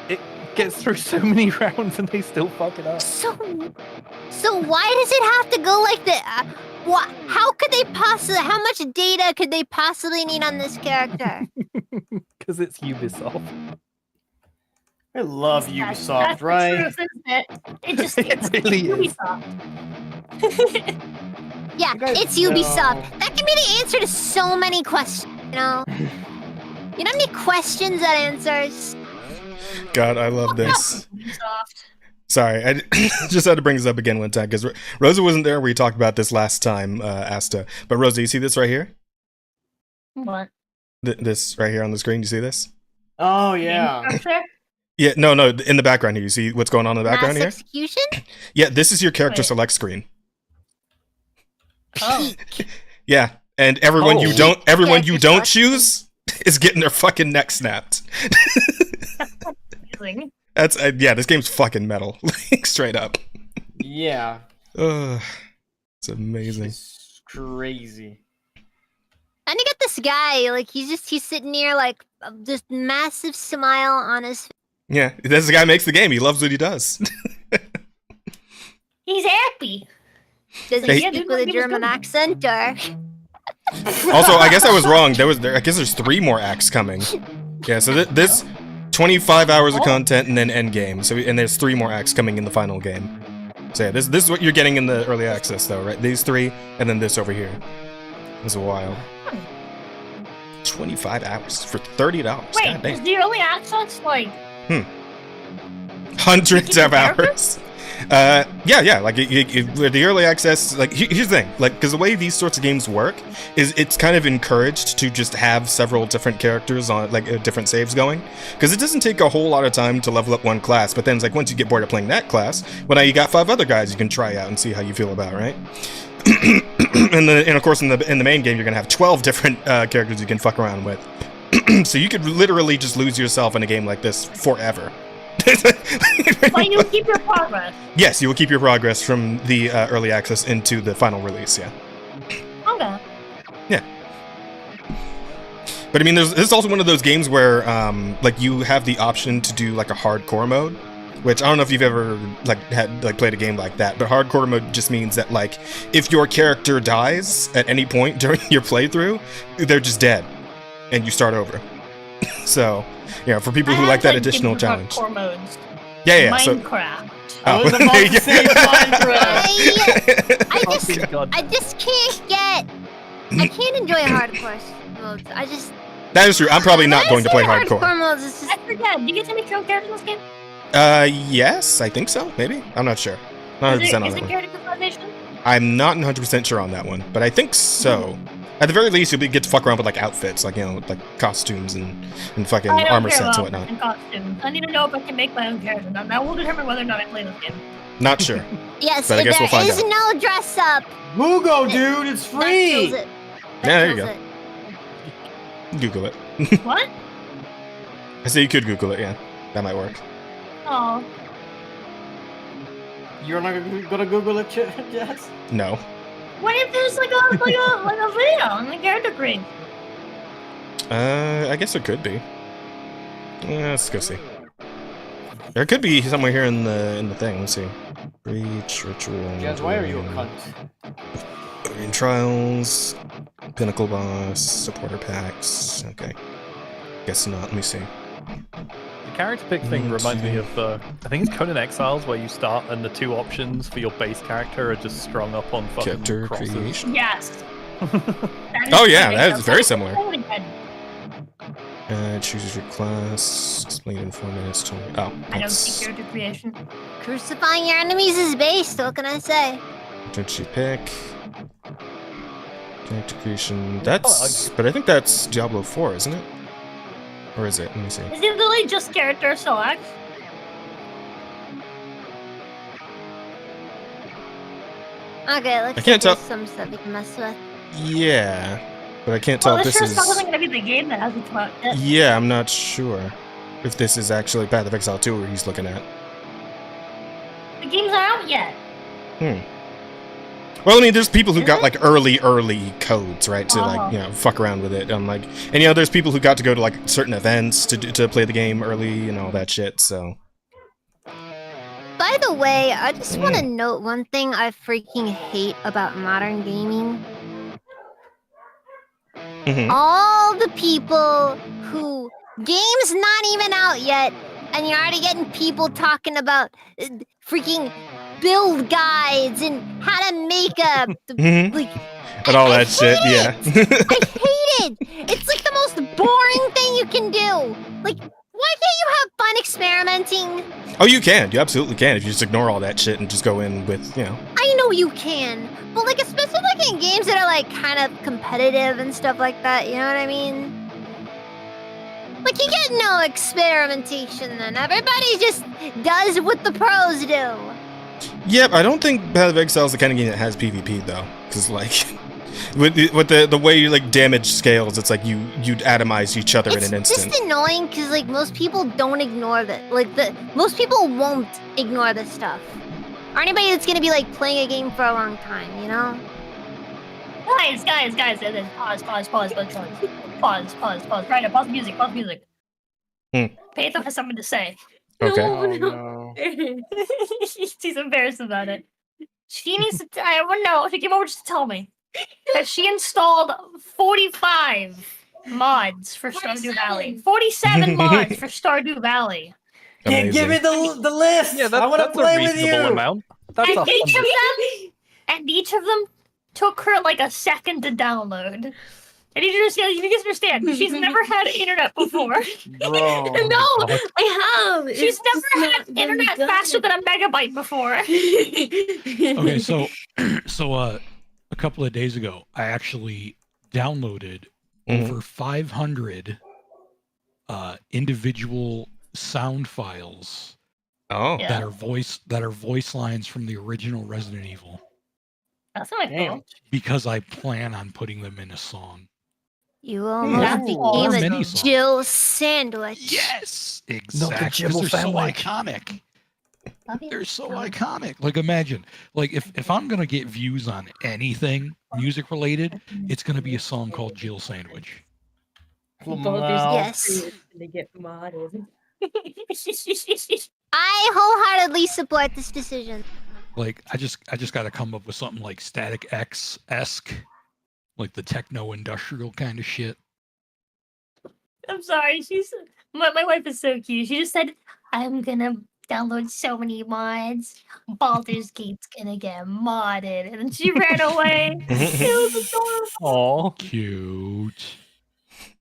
It gets through so many rounds and they still fuck it up. So why does it have to go like that? What? How could they possibly? How much data could they possibly need on this character? Because it's Ubisoft. I love That's Ubisoft, the right? truth, isn't it? It just It it's really is. Ubisoft. Yeah, You guys it's Ubisoft. know. That can be the answer to so many questions. You know. You know how many questions that answers? God, I love this. Ubisoft. Sorry, I just had to bring this up again one time because Rosa wasn't there. We talked about this last time, Asta. But Rosa, you see this right here? What? This right here on the screen. You see this? Oh yeah. Structure? Yeah, no, in the background here. You see what's going on in the background Mass here? execution? Yeah, this is your character Wait. select screen. Oh. Yeah, and everyone Oh. you don't Character select choose is getting their fucking neck snapped. Amazing. That's yeah, this game's fucking metal, like straight up. Yeah. Ugh, it's amazing. It's crazy. And you get this guy, like he's sitting here like just massive smile on his. Yeah, this guy makes the game. He loves what he does. He's happy. Does Hey. he speak with a German accent or? Also, I guess I was wrong. I guess there's 3 more acts coming. Yeah, so this 25 hours of content and then end game. So and there's 3 more acts coming in the final game. So yeah, this is what you're getting in the early access though, right? These 3 and then this over here. It was a while. 25 hours for $30. God Wait, damn. is the early access like Hundreds of character? hours. Yeah, like the early access. Like here's the thing, like because the way these sorts of games work is it's kind of encouraged to just have several different characters on like different saves going, because it doesn't take a whole lot of time to level up one class. But then it's like once you get bored of playing that class, well now you got 5 other guys you can try out and see how you feel about, right? and of course in the main game you're gonna have 12 different characters you can fuck around with. So you could literally just lose yourself in a game like this forever. But you keep your progress. Yes, you will keep your progress from the early access into the final release, yeah. Okay. But I mean, this is also one of those games where, like, you have the option to do, like, a hardcore mode, which I don't know if you've ever, like, played a game like that, but hardcore mode just means that, like, if your character dies at any point during your playthrough, they're just dead, and you start over. So, you know, for people who like that additional challenge. Hardcore modes. Yeah, so... Minecraft. I was Oh, about there you to say go. Minecraft. I just can't get. I can't enjoy hardcore modes. I just. That is true. I'm probably not going to play hardcore. Hardcore modes. It's just, I forget. Do you get to make your own character in this game? Yes, I think so. Maybe. I'm not sure. Not 100% Is on it that one. character customization? I'm not 100% sure on that one, but I think so. At the very least, you'll get to fuck around with like outfits, like, you know, like costumes and fucking I don't armor care sets and about whatnot. costumes. I need to know if I can make my own character. Now that will determine whether or not I play this game. Not sure. yes, But I guess there we'll find is out. no dress up. Google, dude, it's That free. kills it. That Yeah, there you kills go. it. Google it. What? I say you could Google it, yeah. That might work. Oh. You're not gonna Google it, Jess? No. What if there's like a video on the character cream? I guess there could be. Let's go see. There could be somewhere here in the thing. Let's see. Breach, ritual. Jess, why are you a cunt? In trials, pinnacle boss, supporter packs. Okay. Guess not. Let me see. The character pick thing reminds me of, I think it's Conan Exiles, where you start and the 2 options for your base character are just strung up on fucking Character crosses. creation. Yes. Oh, yeah, that is very similar. I Choose your class. Explain in 4 minutes. 20. Oh, don't see that's... character creation. Crucifying your enemies is based. What can I say? What did she pick? Character creation. That's. But I think that's Diablo 4, isn't it? Or is it? Let me see. Is it literally just character select? Okay, looks I can't like tell. there's some stuff you can mess with. Yeah, but I can't tell Well, if this this sure is. stuff isn't gonna be the game that has it about it. Yeah, I'm not sure if this is actually Path of Exile 2 or he's looking at. The game's not out yet. Well, I mean, there's people who got like early codes, right, to like fuck around with it. I'm like, and there's people who got to go to like certain events to play the game early and all that shit. So. By the way, I just want to note one thing I freaking hate about modern gaming. All the people who game's not even out yet, and you're already getting people talking about freaking build guides and how to make a like and all that shit. Yeah. I hate it. It's like the most boring thing you can do. Like, why can't you have fun experimenting? Oh, you can. You absolutely can if you just ignore all that shit and just go in with, I know you can, but like especially like in games that are like kind of competitive and stuff like that. You know what I mean? Like you get no experimentation then. Everybody just does what the pros do. Yep, I don't think Path of Exile is the kind of game that has PvP though, because like with the way you like damage scales, it's like you'd atomize each other in an instant. It's just annoying because like most people don't ignore that. Like most people won't ignore this stuff. Or anybody that's gonna be like playing a game for a long time, you know? Guys, pause. Right now, pause the music. Patho has something to say. Okay. No. She's embarrassed about it. She needs to. I want to know. She came over just to tell me that she installed 45 mods for Stardew Valley. 47 mods for Stardew Valley. Yeah, give me the list. Yeah, I want to that's play a with reasonable you. amount. That's And a each of them took her like a second to download. And you guys understand, she's never had internet before. Bro. No, I have. She's never had internet faster than a megabyte before. Okay, so a couple of days ago, I actually downloaded over 500 individual sound files Oh. Yeah. that are voice lines from the original Resident Evil. That's not my fault. Because I plan on putting them in a song. You almost Or became mini a song. Jill sandwich. Yes, No, exactly. the Because they're so Jibble iconic. They're so iconic. Like imagine, like if I'm gonna get views on anything music related, it's gonna be a song called Jill Sandwich. Yes. They get modded. I wholeheartedly support this decision. Like I just gotta come up with something like Static X-esque, like the techno industrial kind of shit. I'm sorry. My wife is so cute. She just said, "I'm gonna download so many mods. Baldur's Gate's gonna get modded," and then she ran away. It was adorable. Aw. Cute.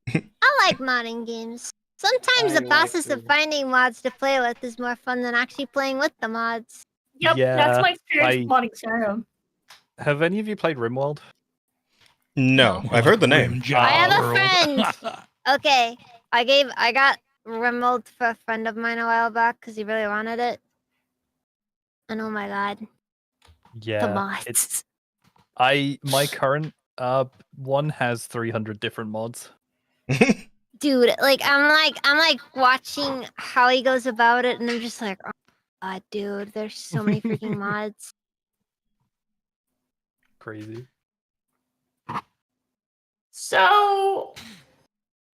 I like modding games. Sometimes I the process like of finding mods to play with is more fun than actually playing with the mods. Yep, Yeah, that's my experience with modding Skyrim. Have any of you played RimWorld? No, I've heard the name. I have a friend. Okay, I got remote for a friend of mine a while back because he really wanted it. And oh my god, the Yeah. mods. My current one has 300 different mods. Dude, like I'm like watching how he goes about it, and I'm just like, oh god, dude, there's so many freaking mods. Crazy. So,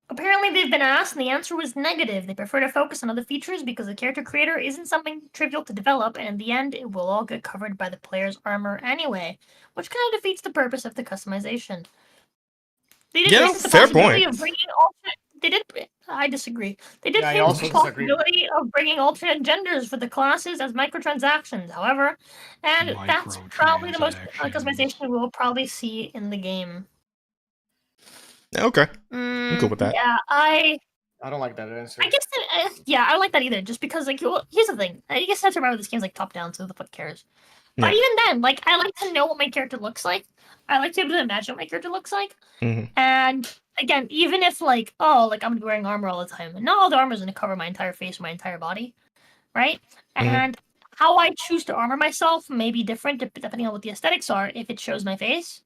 apparently they've been asked, and the answer was negative. They prefer to focus on other features because the character creator isn't something trivial to develop, and in the end, it will all get covered by the player's armor anyway, which kind of defeats the purpose of the customization. They did raise the fair possibility point. of bringing alternate. They did. I disagree. They did Yeah, I raise also the disagree. possibility of bringing alternate genders for the classes as microtransactions. However, and that's probably the most customization we'll probably see in the game. Okay, I'm cool with that. Yeah, I don't like that answer. guess that, yeah, I don't like that either. Just because, like, well, here's the thing. I guess I have to remember this game's like top down, so who the fuck cares? But even then, like, I like to know what my character looks like. I like to be able to imagine what my character looks like. And again, even if like, oh, like I'm gonna be wearing armor all the time, and not all the armor is gonna cover my entire face, my entire body, right? And how I choose to armor myself may be different depending on what the aesthetics are. If it shows my face,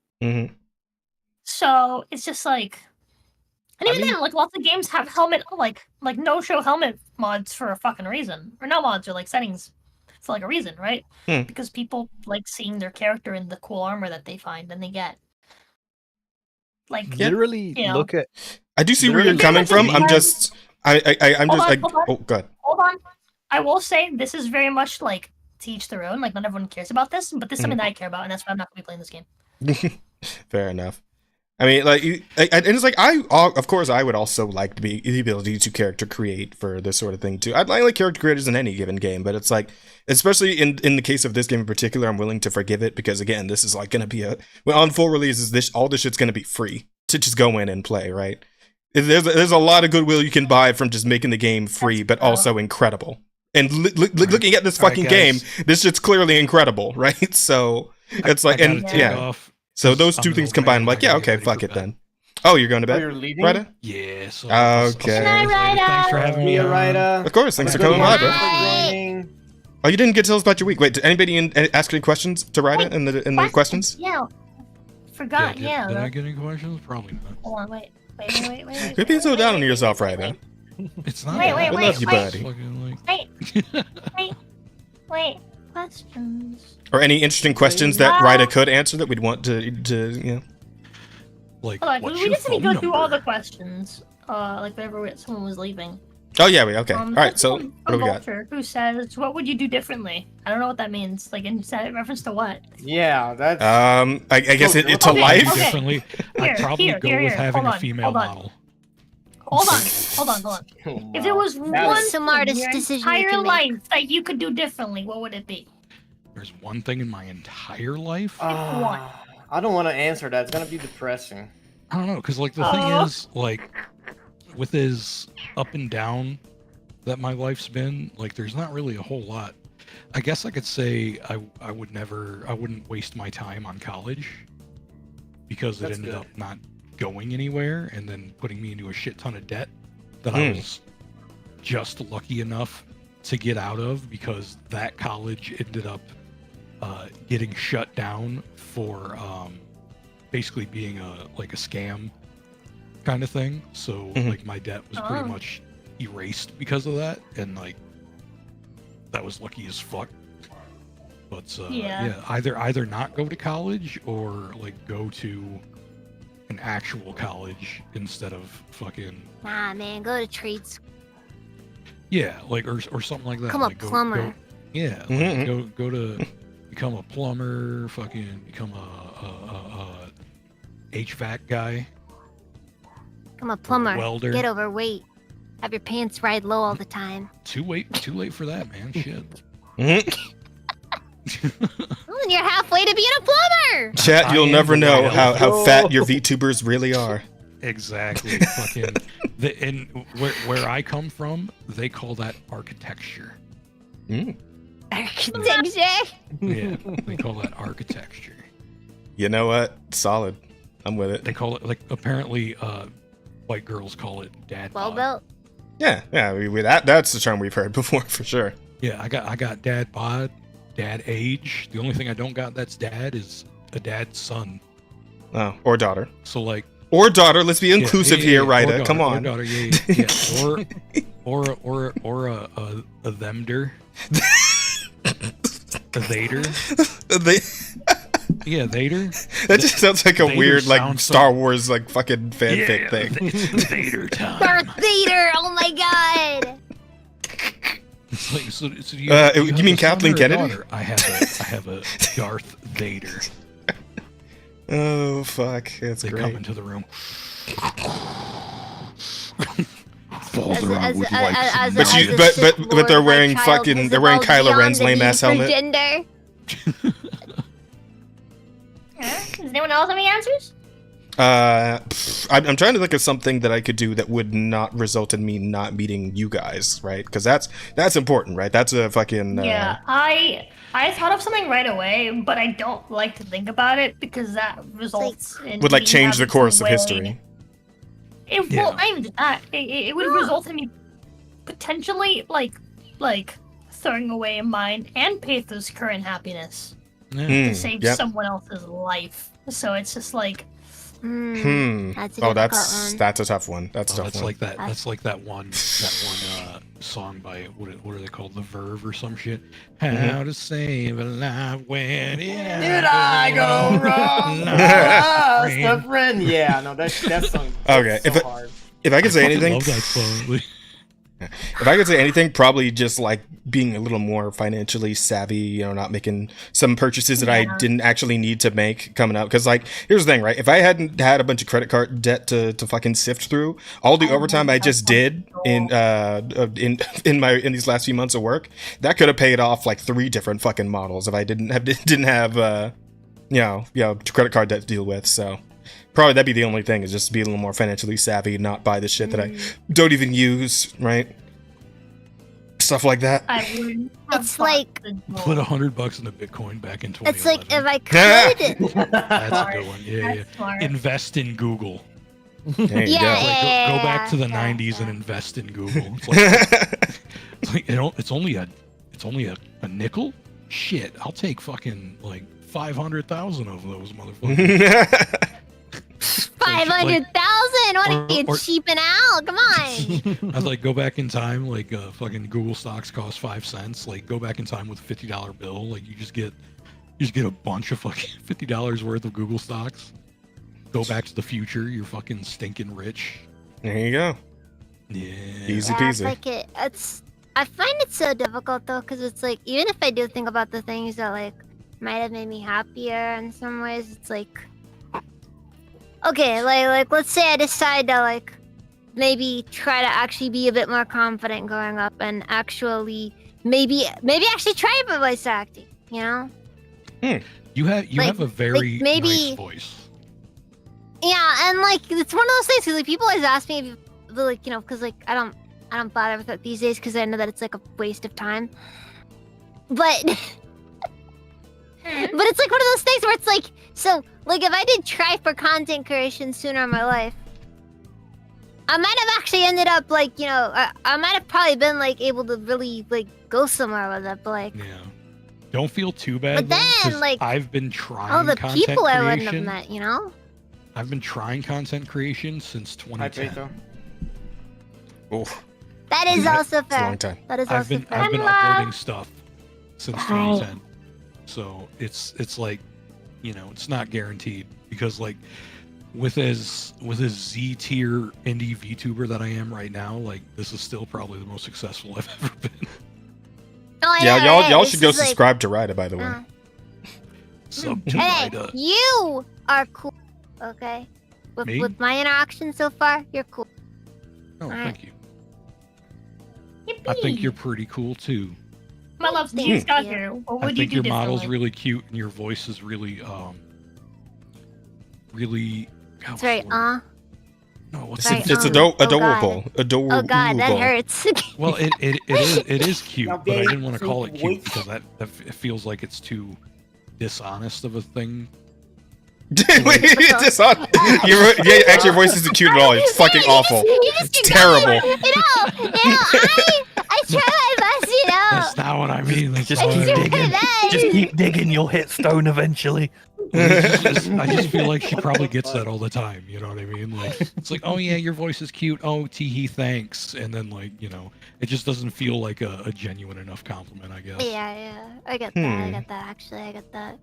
so it's just like, and even then, like lots of games have helmet, like no show helmet mods for a fucking reason, or no mods or like settings for like a reason, right? Because people like seeing their character in the cool armor that they find and they get. Like Literally, look at. I do see where you're coming from. I'm just, I'm just like, oh god. Hold on. I will say this is very much like to each their own. Like not everyone cares about this, but this is something that I care about, and that's why I'm not gonna be playing this game. Fair enough. I mean, like, and it's like of course, I would also like to be the ability to character create for this sort of thing too. I like character creators in any given game, but it's like, especially in the case of this game in particular, I'm willing to forgive it because again, this is like gonna be on full releases. All this shit's gonna be free to just go in and play, right? There's a lot of goodwill you can buy from just making the game free, but also incredible. And looking at this fucking game, this shit's clearly incredible, right? So it's like, and yeah. So those two things combined, I'm like, yeah, okay, fuck it then. Oh, you're going to bed? You're leaving? Ryda? Yeah. So okay. Thanks for having me. Of course, thanks for coming by, bro. Oh, you didn't get to tell us about your week. Wait, did anybody ask any questions to Ryda in the questions? Yeah. Forgot, yeah. Did I get any questions? Probably not. Hold on, wait. Quit being so down on yourself, Ryda. It's not. Wait, I love you, buddy. Wait. Questions. Or any interesting questions that Ryda could answer that we'd want to you know. Like, hold on, we just need to go through all the questions. Like whenever someone was leaving. Oh yeah, okay. All right, so what do we got? Who says, "What would you do differently?" I don't know what that means. Like in reference to what? Yeah, that's. I guess it to life. Differently, I'd probably go with having a female model. Hold on. If there was one smartest decision entire you can life make. that you could do differently, what would it be? There's one thing in my entire life. I don't want to answer that. It's gonna be depressing. I don't know, because like the thing is, like, with his up and down that my life's been, like, there's not really a whole lot. I guess I could say I wouldn't waste my time on college because it ended up not going anywhere and then putting me into a shit ton of debt that I was just lucky enough to get out of because that college ended up getting shut down for basically being a scam kind of thing. So like my debt was pretty much erased because of that, and like that was lucky as fuck. But yeah, either not go to college or like go to an actual college instead of fucking. Nah, man, go to trade school. Yeah, like or something like that. Become like, a plumber. Yeah, like, go to become a plumber. Fucking become a HVAC guy. Become a plumber. Welder. Get overweight. Have your pants ride low all the time. Too late for that, man. Shit. Well, then you're halfway to being a plumber. Chat, you'll never know how fat your VTubers really are. Exactly. Fucking. And where I come from, they call that architecture. Architecture. Yeah, they call that architecture. You know what? Solid. I'm with it. They call it, like, apparently white girls call it dad bod. Well built. Yeah. That's the term we've heard before for sure. Yeah, I got dad bod, dad age. The only thing I don't got that's dad is a dad's son. Oh, or daughter. So like. Or daughter. Let's be inclusive here, Ryda. Come on. Or daughter, yeah. Or a themder. A theater. Yeah, Vader. That just sounds like a Vader weird, like, sounds Star Wars, like, fucking fanfic thing. Vader time. Darth Vader! Oh my god! It's like, so you mean Kathleen Kennedy? I have a Darth Vader. Oh fuck, that's they great. Come into the room. But they're wearing fucking Kylo Ren's lame ass helmet. Does anyone else have any answers? I'm trying to think of something that I could do that would not result in me not meeting you guys, right? Because that's important, right? That's a fucking Yeah, I thought of something right away, but I don't like to think about it because that results in would like me change the having to course of weigh- history. It Yeah. won't. Not even that. It would result in me potentially like throwing away mine and Pathos' current happiness to save Yep. someone else's life. So it's just like. That's a Oh, difficult that's one. that's a tough one. That's a tough That's one. like that. That's like that one song by what are they called? The Verve or some shit. How to save a life when it Did I go wrong? Lost a friend. Yeah, no, that song. Okay, so hard. If I could say I fucking anything, love that song. if I could say anything, probably just like being a little more financially savvy, you know, not making some purchases that I didn't actually need to make coming up. Because like, here's the thing, right? If I hadn't had a bunch of credit card debt to fucking sift through, all the overtime I just did in these last few months of work, that could have paid off like 3 different fucking models if I didn't have credit card debt to deal with. So probably that'd be the only thing, is just be a little more financially savvy, not buy the shit that I don't even use, right? Stuff like that. I would have It's bought like- the Put gold. $100 into Bitcoin back in 2011. It's like if I could. That's a good one. Yeah, That's smart. Invest in Google. There you Yeah, go. yeah. Go back to the yeah, 90s and yeah. invest in Google. It's like, it's only a nickel. Shit, I'll take fucking like 500,000 of those motherfuckers. 500,000? What are you or- cheaping out? Come on. I'd like go back in time, like fucking Google stocks cost 5 cents. Like go back in time with a $50 bill. Like you just get a bunch of fucking $50 worth of Google stocks. Go back to the future. You're fucking stinking rich. There you go. Yeah. Easy Yeah, peasy. I find it so difficult though, because it's like, even if I do think about the things that like might have made me happier in some ways, it's like, okay, like let's say I decide to like maybe try to actually be a bit more confident growing up and actually maybe actually try for voice acting, you know? You Like- have a very maybe- nice voice. Yeah, and like it's one of those things 'cause, like people always ask me if like, you know, because like I don't bother with it these days because I know that it's like a waste of time. But but it's like one of those things where it's like, so like if I did try for content creation sooner in my life, I might have actually ended up like, you know, I might have probably been like able to really like go somewhere with it, but like Yeah. Don't feel too bad. But though, then, 'cause like, I've been trying all the content people I creation. wouldn't have met, you know? I've been trying content creation since Hi, 2010. Peto. Oof, That is also it's a fair. long time. That is I've also been fair. uploading stuff since 2010. So it's like, you know, it's not guaranteed because like with as Z tier indie VTuber that I am right now, like this is still probably the most successful I've ever been. Oh, Yeah, know, y'all right? y'all This should go is, like, subscribe to Rida, by the way. uh, So to Hey, Rida- you are cool, okay? Me? With my interaction so far, you're cool. Oh, Alright. thank you. Yippee. I think you're pretty cool too. My love, Thank Steve's got you. here. What I would you think do your model's differently? really cute and your voice is really really. God, That's right, No, what's Right, the It's Oh, adorable. Adorable. Oh god, that hurts. Well, it is cute, Now, but I babe, didn't want to call it wait. cute because it feels like it's too dishonest of a thing. Wait, it's on. Yeah, actually, your voice isn't cute at all. It's fucking awful. It's terrible. I try my best, you know. That's not what I mean. That's Just not I what keep I mean. try my digging. best. Just keep digging, you'll hit stone eventually. I just feel like she probably gets that all the time. You know what I mean? Like it's like, oh yeah, your voice is cute. Oh, teehee, thanks. And then like, you know, it just doesn't feel like a genuine enough compliment, I guess. Yeah, I get that. I Hmm. get that. Actually, I get that.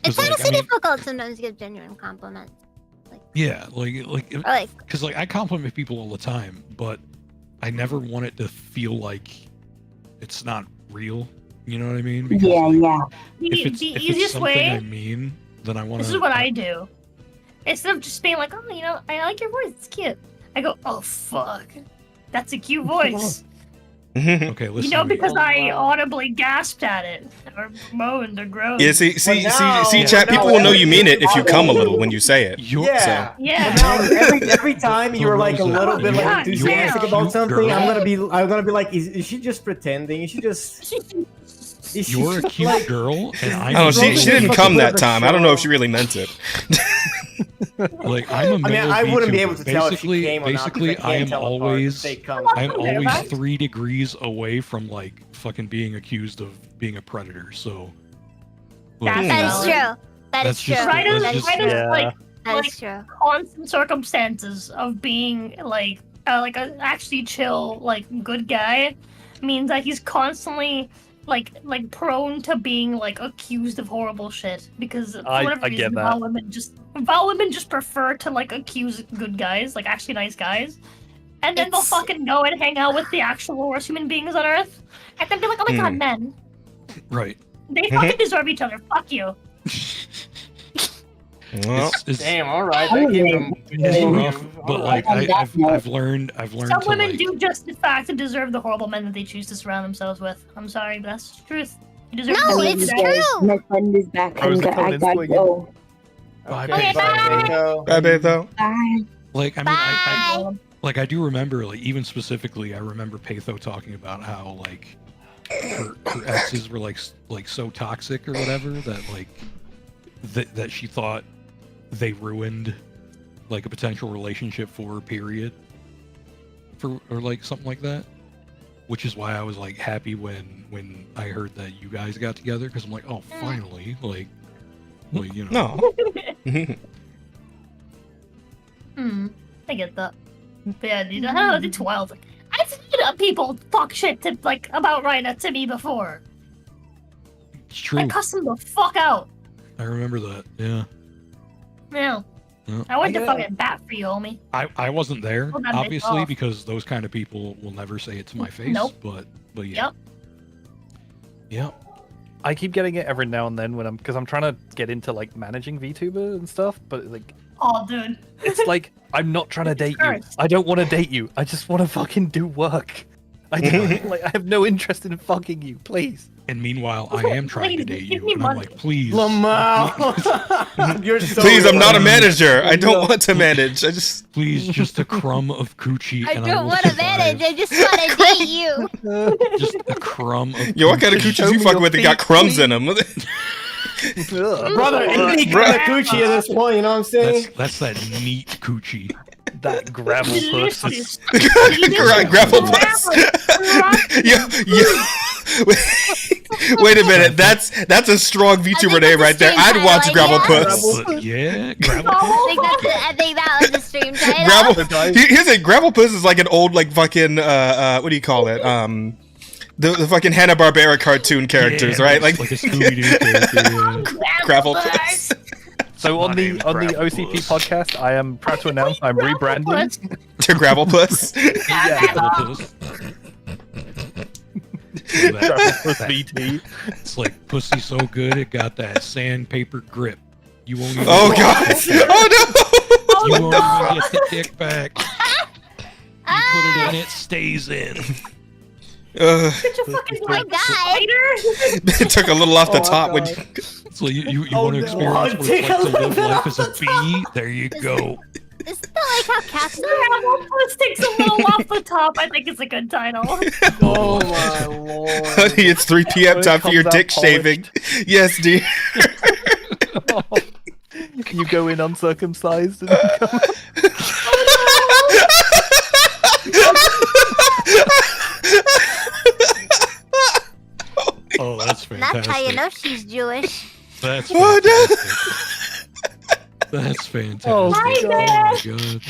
'Cause, It's like, honestly I mean- difficult sometimes to give genuine compliments. Yeah, Or like, because like I compliment people all the time, but I never want it to feel like it's not real. You know what I mean? Because, like, If it's, The if it's easiest something I way, mean, then I want to. this is what I do. Instead of just being like, oh, you know, I like your voice, it's cute. I go, oh, fuck. That's a cute voice. Okay, listen. You know, to me. because I audibly gasped at it, or moaned, or groaned. Yeah, see, now- chat. People now will know you mean it everything if you is come a audible. little when you say it. Yeah. Yeah. But now every time you're like a little bit like God, enthusiastic damn. about something, Girl. I'm gonna be like, is she just pretending? Is she just? Is she You're a just, cute like, girl, and I I'm. don't know. She Rosa didn't just come put that the time. I don't know if show. she really meant it. Like I'm a I mean, male I wouldn't be VTuber. able to tell if she Basically, came or not. basically, Because I can't am tell apart if always, they come. I'm always Right. 3 degrees away from like fucking being accused of being a predator. So. like, That is Valid. true. That That's is true. just- Right as, that's just- right as Yeah. like That is true. constant circumstances of being like a actually chill, like good guy, means that he's constantly like prone to being like accused of horrible shit because for I whatever get reason, that. Val women just prefer to like accuse good guys, like actually nice guys, and then they'll It's- fucking go and hang out with the actual worst human beings on earth, and then be like, oh my god, men, Right. they fucking deserve each other. Fuck you. Well, It's, Damn. All right. That came from. it's rough, but All like right. I've learned Some to women like, do just in fact deserve the horrible men that they choose to surround themselves with. I'm sorry, but that's the truth. You deserve No, to it's do true. My friend is back. How is the I Conan gotta swinging? go. Bye, Okay, bye. bye, Nico. bye, Betho. Bye. like I mean Bye. like I do remember like even specifically I remember Patho talking about how like her exes were like so toxic or whatever that like that she thought they ruined like a potential relationship for her, period, for or like something like that, which is why I was like happy when I heard that you guys got together, because I'm like, oh, finally, like you know. No. I get that. But yeah, dude, I don't know, it's wild. Like, I've seen people talk shit to like about Rhina to me before. It's true. I cuss them the fuck out. I remember that. Yeah. Yeah. Yeah. I went to Yeah. fucking bat for you, homie. I wasn't there, Well, that makes obviously, off. because those kind of people will never say it to my face. Nope. But yeah. Yep. I keep getting it every now and then when because I'm trying to get into like managing VTuber and stuff, but like Oh, dude. it's like I'm not trying to date you. Christ. I don't want to date you. I just want to fucking do work. I don't, like I have no interest in fucking you, please. And meanwhile, I am trying to date Give you, me and I'm money. like, please. Lamau. You're so. Please, I'm not a funny. manager. I don't want to manage. I just. Please, just a crumb of coochie, I and don't will want to survive. manage. I just want to date you. Just a crumb of Yo, what kind of coochie. coochies Show you me fucking your with that got feet, crumbs please. in them? Brother, any kind of coochie at this point, you know what I'm saying? That's that neat coochie. That gravel puss. Delicious. Gravel bus. Wait a minute. That's a strong VTuber name right there. I'd watch Gravel Puss. Yeah, gravel I think that was the stream title. Gravel. Here's a Gravel Puss is like an old like fucking what do you call it? The fucking Hanna-Barbera cartoon characters, Yeah, right? like a Scooby-Doo character. Yeah. Gravel Puss. So on My the name's OCP Gravel Puss. podcast, I am proud to announce I'm rebranding. To Gravel Puss. Yeah, Gravel Puss. Gravel Puss VT. It's like pussy so good it got that sandpaper grip. You won't even. Oh god. Oh You no. won't even get the dick back. You put it in, it stays in. Such a fucking my like God. spider. It took a little off the Oh, top when God. you. So you Oh, want to no. experience what it's Take like a to live little bit life as off a the top. bee? There you go. Isn't that like how cats do? Gravel Puss takes a little off the top. I think it's a good title. Oh my lord. Honey, it's 3 p.m. When it time for your comes out dick shaving. Yes, dear. You go in uncircumcised and come Oh, that's fantastic. That's how you know she's Jewish. That's Oh, no. fantastic. That's fantastic. Oh, Hi, Oh there. my god.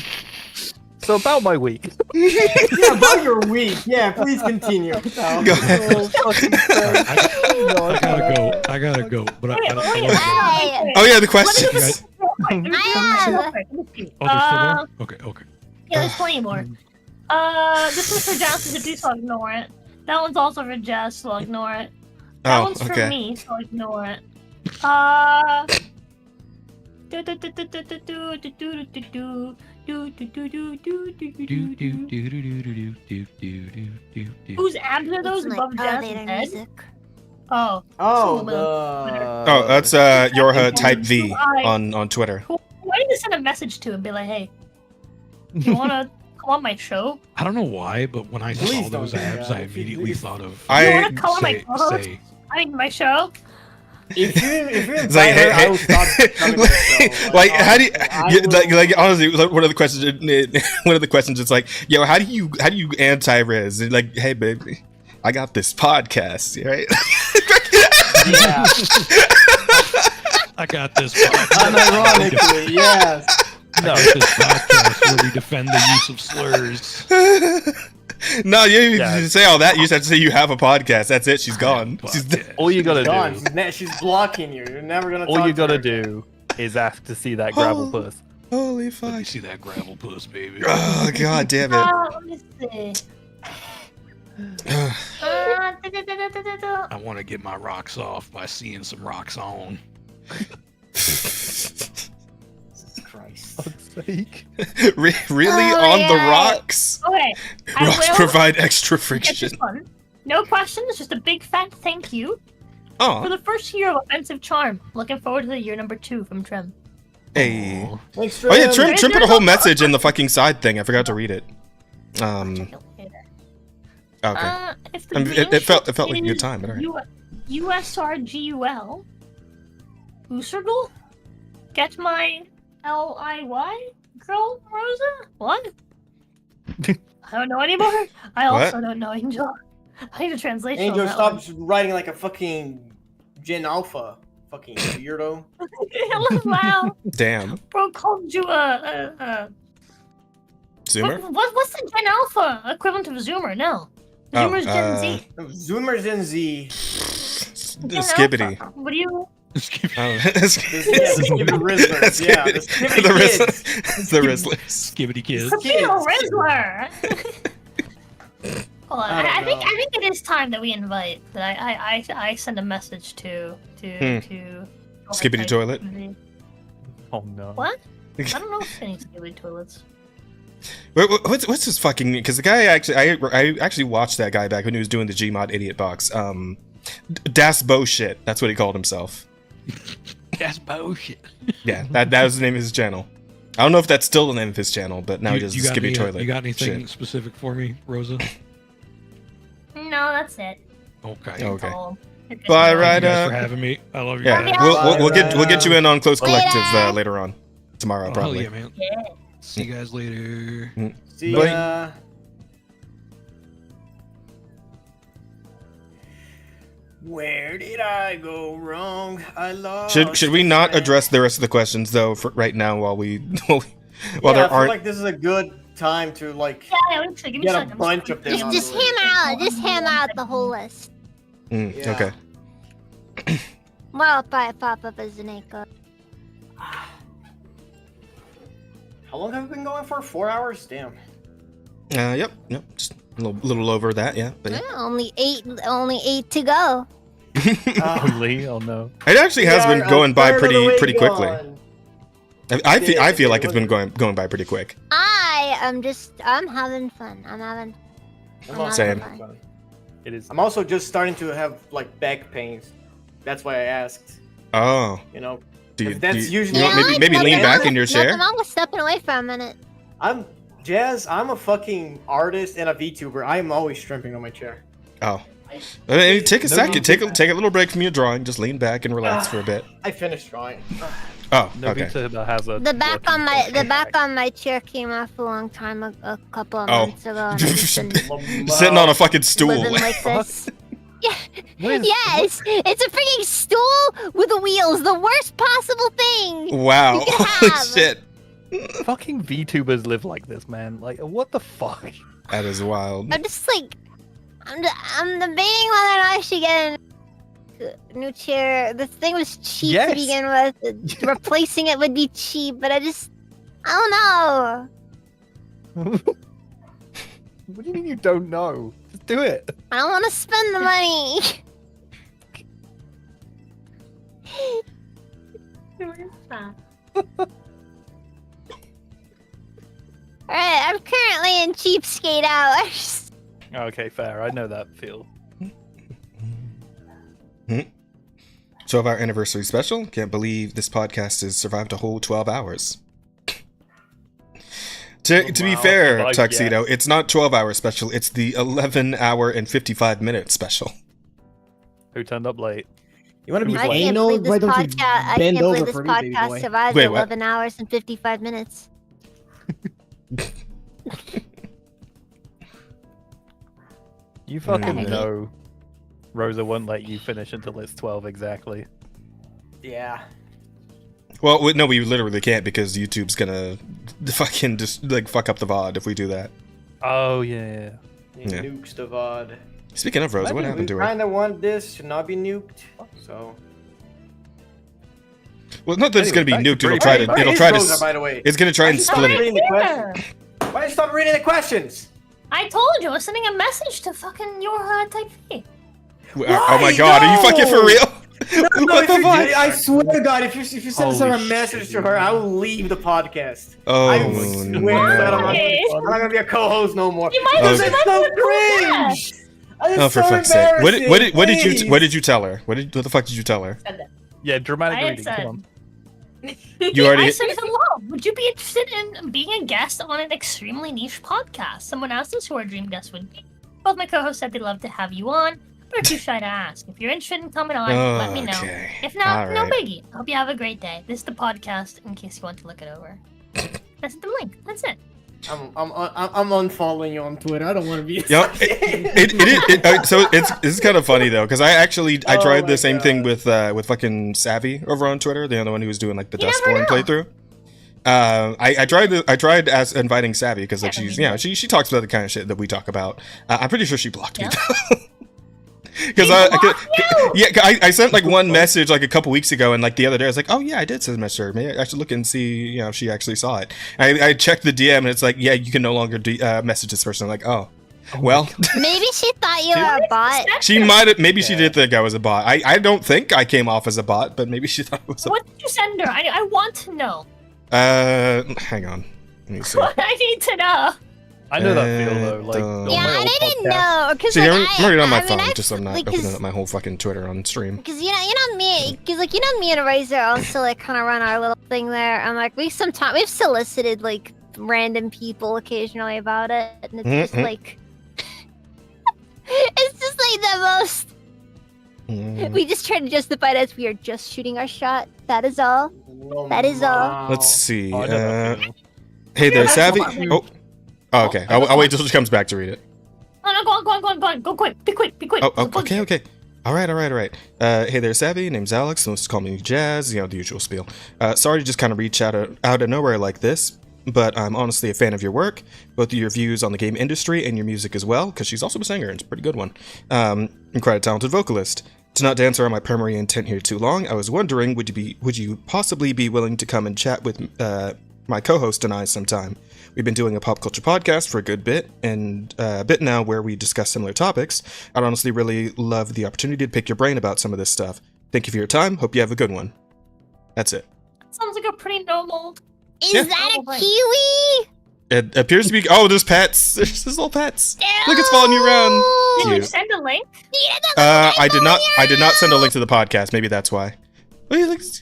So about my week. Yeah, about your week. Yeah, please continue. Go ahead. Oh, fucking Alright, Christ. I gotta go. But I wanna Hey, Oh yeah, the You question. guys- I am. oh, they're still there? Okay, okay. Yeah, there's plenty more. This is for Jess, so please I'll ignore it. That one's also for Jess, so I'll ignore it. That Oh, one's for okay. me, so I'll ignore it. Whose abs are those It's like above Jazz elevator head? music. Oh. Oh, Some, the. Oh, that's your type V I- on Twitter. Why didn't you send a message to him? Be like, hey, you wanna come on my show? I don't know why, but when I Please saw don't those do abs, that. I If you- immediately if- thought of I- You wanna come on my say, co-host? say I mean, my show? If you It's invite her, I will stop like, coming to the show. like, how do you, I yeah, will- like honestly, like, one of the questions, one of the questions is like, yo, how do you anti-res? And like, hey, baby, I got this podcast, right? Yeah. I got this podcast. Unironically, yes. I got this podcast where we defend the use of slurs. No, you Yeah. say all that. You just have to say you have a podcast. That's it. She's gone. She's Podcast. All you gotta Gone. do, She's blocking you. You're never gonna. all talk you to gotta her. do, is ask to see that gravel Oh. puss. Holy Let me fuck. see that gravel puss, baby. Oh god damn it. Let me see. I want to get my rocks off by seeing some rocks on. Jesus Christ. Sake. Really Oh, on the yeah. rocks? Okay, I Rocks will provide extra get friction. this one. No questions, just a big fat thank you for Oh, the first year of Offensive Charm. Looking forward to the year number 2 from Trim. hey. Aw. Thanks, Oh yeah, Trim. Trim put a whole message in the fucking side thing. I forgot to read it. Okay. If the I mean, it green felt ship like a good is time, but alright. USRGUL. Usergle? Get my LIY? Girl, Rosa? What? I don't know anymore. I What? also don't know Angel. I need a translation. Angel, on that stop writing like a fucking Gen Alpha. Fucking weirdo. one. Wow. Damn. Bro called you Zoomer? What's the Gen Alpha equivalent of a Zoomer? No. Oh, Zoomer's Gen Z. Zoomers Gen Z. Gen Skibbity. Alpha. What do you? I don't know. The Skibbity Rizzlers. Yeah, the Skibbity The Kids. Rizzlers. The Rizzlers. Skibbity kids. Sabino Rizzler. Hold on. I don't I think know. it is time that we invite that I send a message to Skibbity toilet. Oh no. What? I don't know if any skibbity toilets. Wait, what's his fucking? Because the guy I actually watched that guy back when he was doing the Gmod idiot box. Das Bullshit. That's what he called himself. That's bullshit. Yeah, that was the name of his channel. I don't know if that's still the name of his channel, but now he does got Skibbity any, toilet. You got anything shit. specific for me, Rosa? No, that's it. Okay. Okay. All. Bye, Thank right, you guys for having me. I love you. Yeah, guys. we'll get you in on Close Collective Later. later on tomorrow, Oh, hell probably. yeah, man. Yeah. See you guys later. See Bye. ya. Where did I go wrong? I lost. Should we not address the rest of the questions though for right now while we while Yeah, there I feel aren't? like this is a good time to like Yeah, wait a second, give me get a second. bunch of them. Just on the list. hammer out the whole list. Yeah. Okay. Well, by pop up as an echo. How long have we been going for? 4 hours? Damn. Yep. Just a little over that, yeah. But yeah. Only eight to go. Only? Oh no. It actually has We been are going a by third of the way pretty quickly. gone. I feel like it's been going by pretty quick. I'm having fun. I'm having Same. fun. It is. I'm also just starting to have like back pains. That's why I asked. Oh, You know, do you, That's do you, usually- you want Yeah, maybe lean nothing back wrong in your with- chair? Nothing wrong with stepping away for a minute. I'm a fucking artist and a VTuber. I am always strimping on my chair. Oh, I mean, take a No second. need Take to- a little break from your drawing. Just lean back and relax for a bit. I finished drawing. Oh, No okay. Vita has a The back working on back. my chair came off a long time, a couple of Oh. months ago. And I've just been Sitting on a fucking stool. living like this. Yeah. What is- Yes, it's a freaking stool with wheels. The worst possible thing. Wow. You can Holy have. shit. Fucking VTubers live like this, man. Like, what the fuck? That is wild. I'm just like, I'm debating whether or not I should get a new chair. The thing was cheap Yes. to begin with. Replacing it would be cheap, but I don't know. What do you mean you don't know? Just do it. I don't want to spend the money. Alright, I'm currently in cheapskate hours. Okay, fair. I know that feel. 12-hour anniversary special. Can't believe this podcast has survived a whole 12 hours. To be fair, Like, Tuxedo, it's not 12-hour special. It's the 11-hour and 55-minute special. Who turned up late? You want to be I can't anal? believe this Why don't you podcast. I bend can't over believe this for me, baby podcast boy? survived Wait, what? 11 hours and 55 minutes. You fucking Mm. know Rosa won't let you finish until it's 12 exactly. Yeah. Well, no, we literally can't because YouTube's gonna fucking just like fuck up the VOD if we do that. Oh, yeah. Yeah. Nukes the VOD. Speaking of Rosa, what happened to We her? kind of want this to not be nuked, so. Well, not that it's Anyway, gonna back be to nuked. It'll Brady. try to. Where It'll is try to. Rosa, by the way? It's gonna try and Stop split it. reading the Here. questions. Why you stop reading the questions? I told you I was sending a message to fucking your type B. Oh my god, are you fucking for real? No, What the if you- fuck? I swear to God, if you send us a Holy message shit, to her, I will leave the podcast. Oh I swear that I'm Okay. not gonna be a co-host no more. You might Oh, This as is well so do that. cringe. That is Oh, for so fuck's sake! What did you embarrassing, What did you tell her? What the fuck did you tell her? Yeah, dramatic I had reading. said- Come on. You already. I said hello. Would you be interested in being a guest on an extremely niche podcast? Someone asked us who our dream guest would be. Both my co-hosts said they'd love to have you on, but are too shy to ask. If you're interested in coming on, let me know. Okay. If not, no Alright. biggie. I hope you have a great day. This is the podcast in case you want to look it over. That's the link. That's it. I'm unfollowing you on Twitter. I don't want to be. Yep. So this is kind of funny though, because I Oh tried my the same thing God. with fucking Savvy over on Twitter, the other one who was doing like the You Dustborn never know. playthrough. I tried as inviting Savvy because like Yeah, she talks about the kind of shit that we talk about. I'm pretty sure she blocked me. Yeah. Because I sent like one message like a couple weeks ago, and like the other day I was like, oh yeah, I did send a message to her. Maybe I should look and see if she actually saw it. I checked the DM and it's like, yeah, you can no longer message this person. I'm like, oh well. Maybe she thought you were a bot. She might have. Maybe she did think I was a bot. I don't think I came off as a bot, but maybe she thought I was a. What did you send her? I want to know. Hang on. Let me see. What I need to know. I know that feel though. Like, Uh, on Yeah, my I old didn't podcast. know because See, like, I'm already on my phone, I've- just so I'm not like, opening up my whole fucking Twitter on stream. Because you know me, because like me and Razor also like kind of run our little thing there. And like we've solicited like random people occasionally about it, and it's just Mhm. like it's just like the most. Mm. We just try to justify it as we are just shooting our shot. That is all. That is all. Let's see. Oh, I know that feeling. Hey there, Yeah, Savvy. that's fine. Oh, okay. I'll wait till she comes back to read it. Oh no, go on. Go quick. Be quick. Oh, okay. All right. Hey there, Savvy. Name's Alex. Most call me Jazz. You know, the usual spiel. Sorry to just kind of reach out of nowhere like this, but I'm honestly a fan of your work, both of your views on the game industry and your music as well, because she's also a singer and it's a pretty good one. And quite a talented vocalist. To not dance around my primary intent here too long, I was wondering, would you possibly be willing to come and chat with my co-host and I sometime? We've been doing a pop culture podcast for a good bit, and a bit now where we discuss similar topics. I'd honestly really love the opportunity to pick your brain about some of this stuff. Thank you for your time. Hope you have a good one. That's it. Sounds like a pretty normal. Is Yeah. that a kiwi? It appears to be. Oh, there's pets. There's just little pets. Look, it's following you around. Did you Cute. send a link? I did not send a link to the podcast. Maybe that's why. Well, he looks-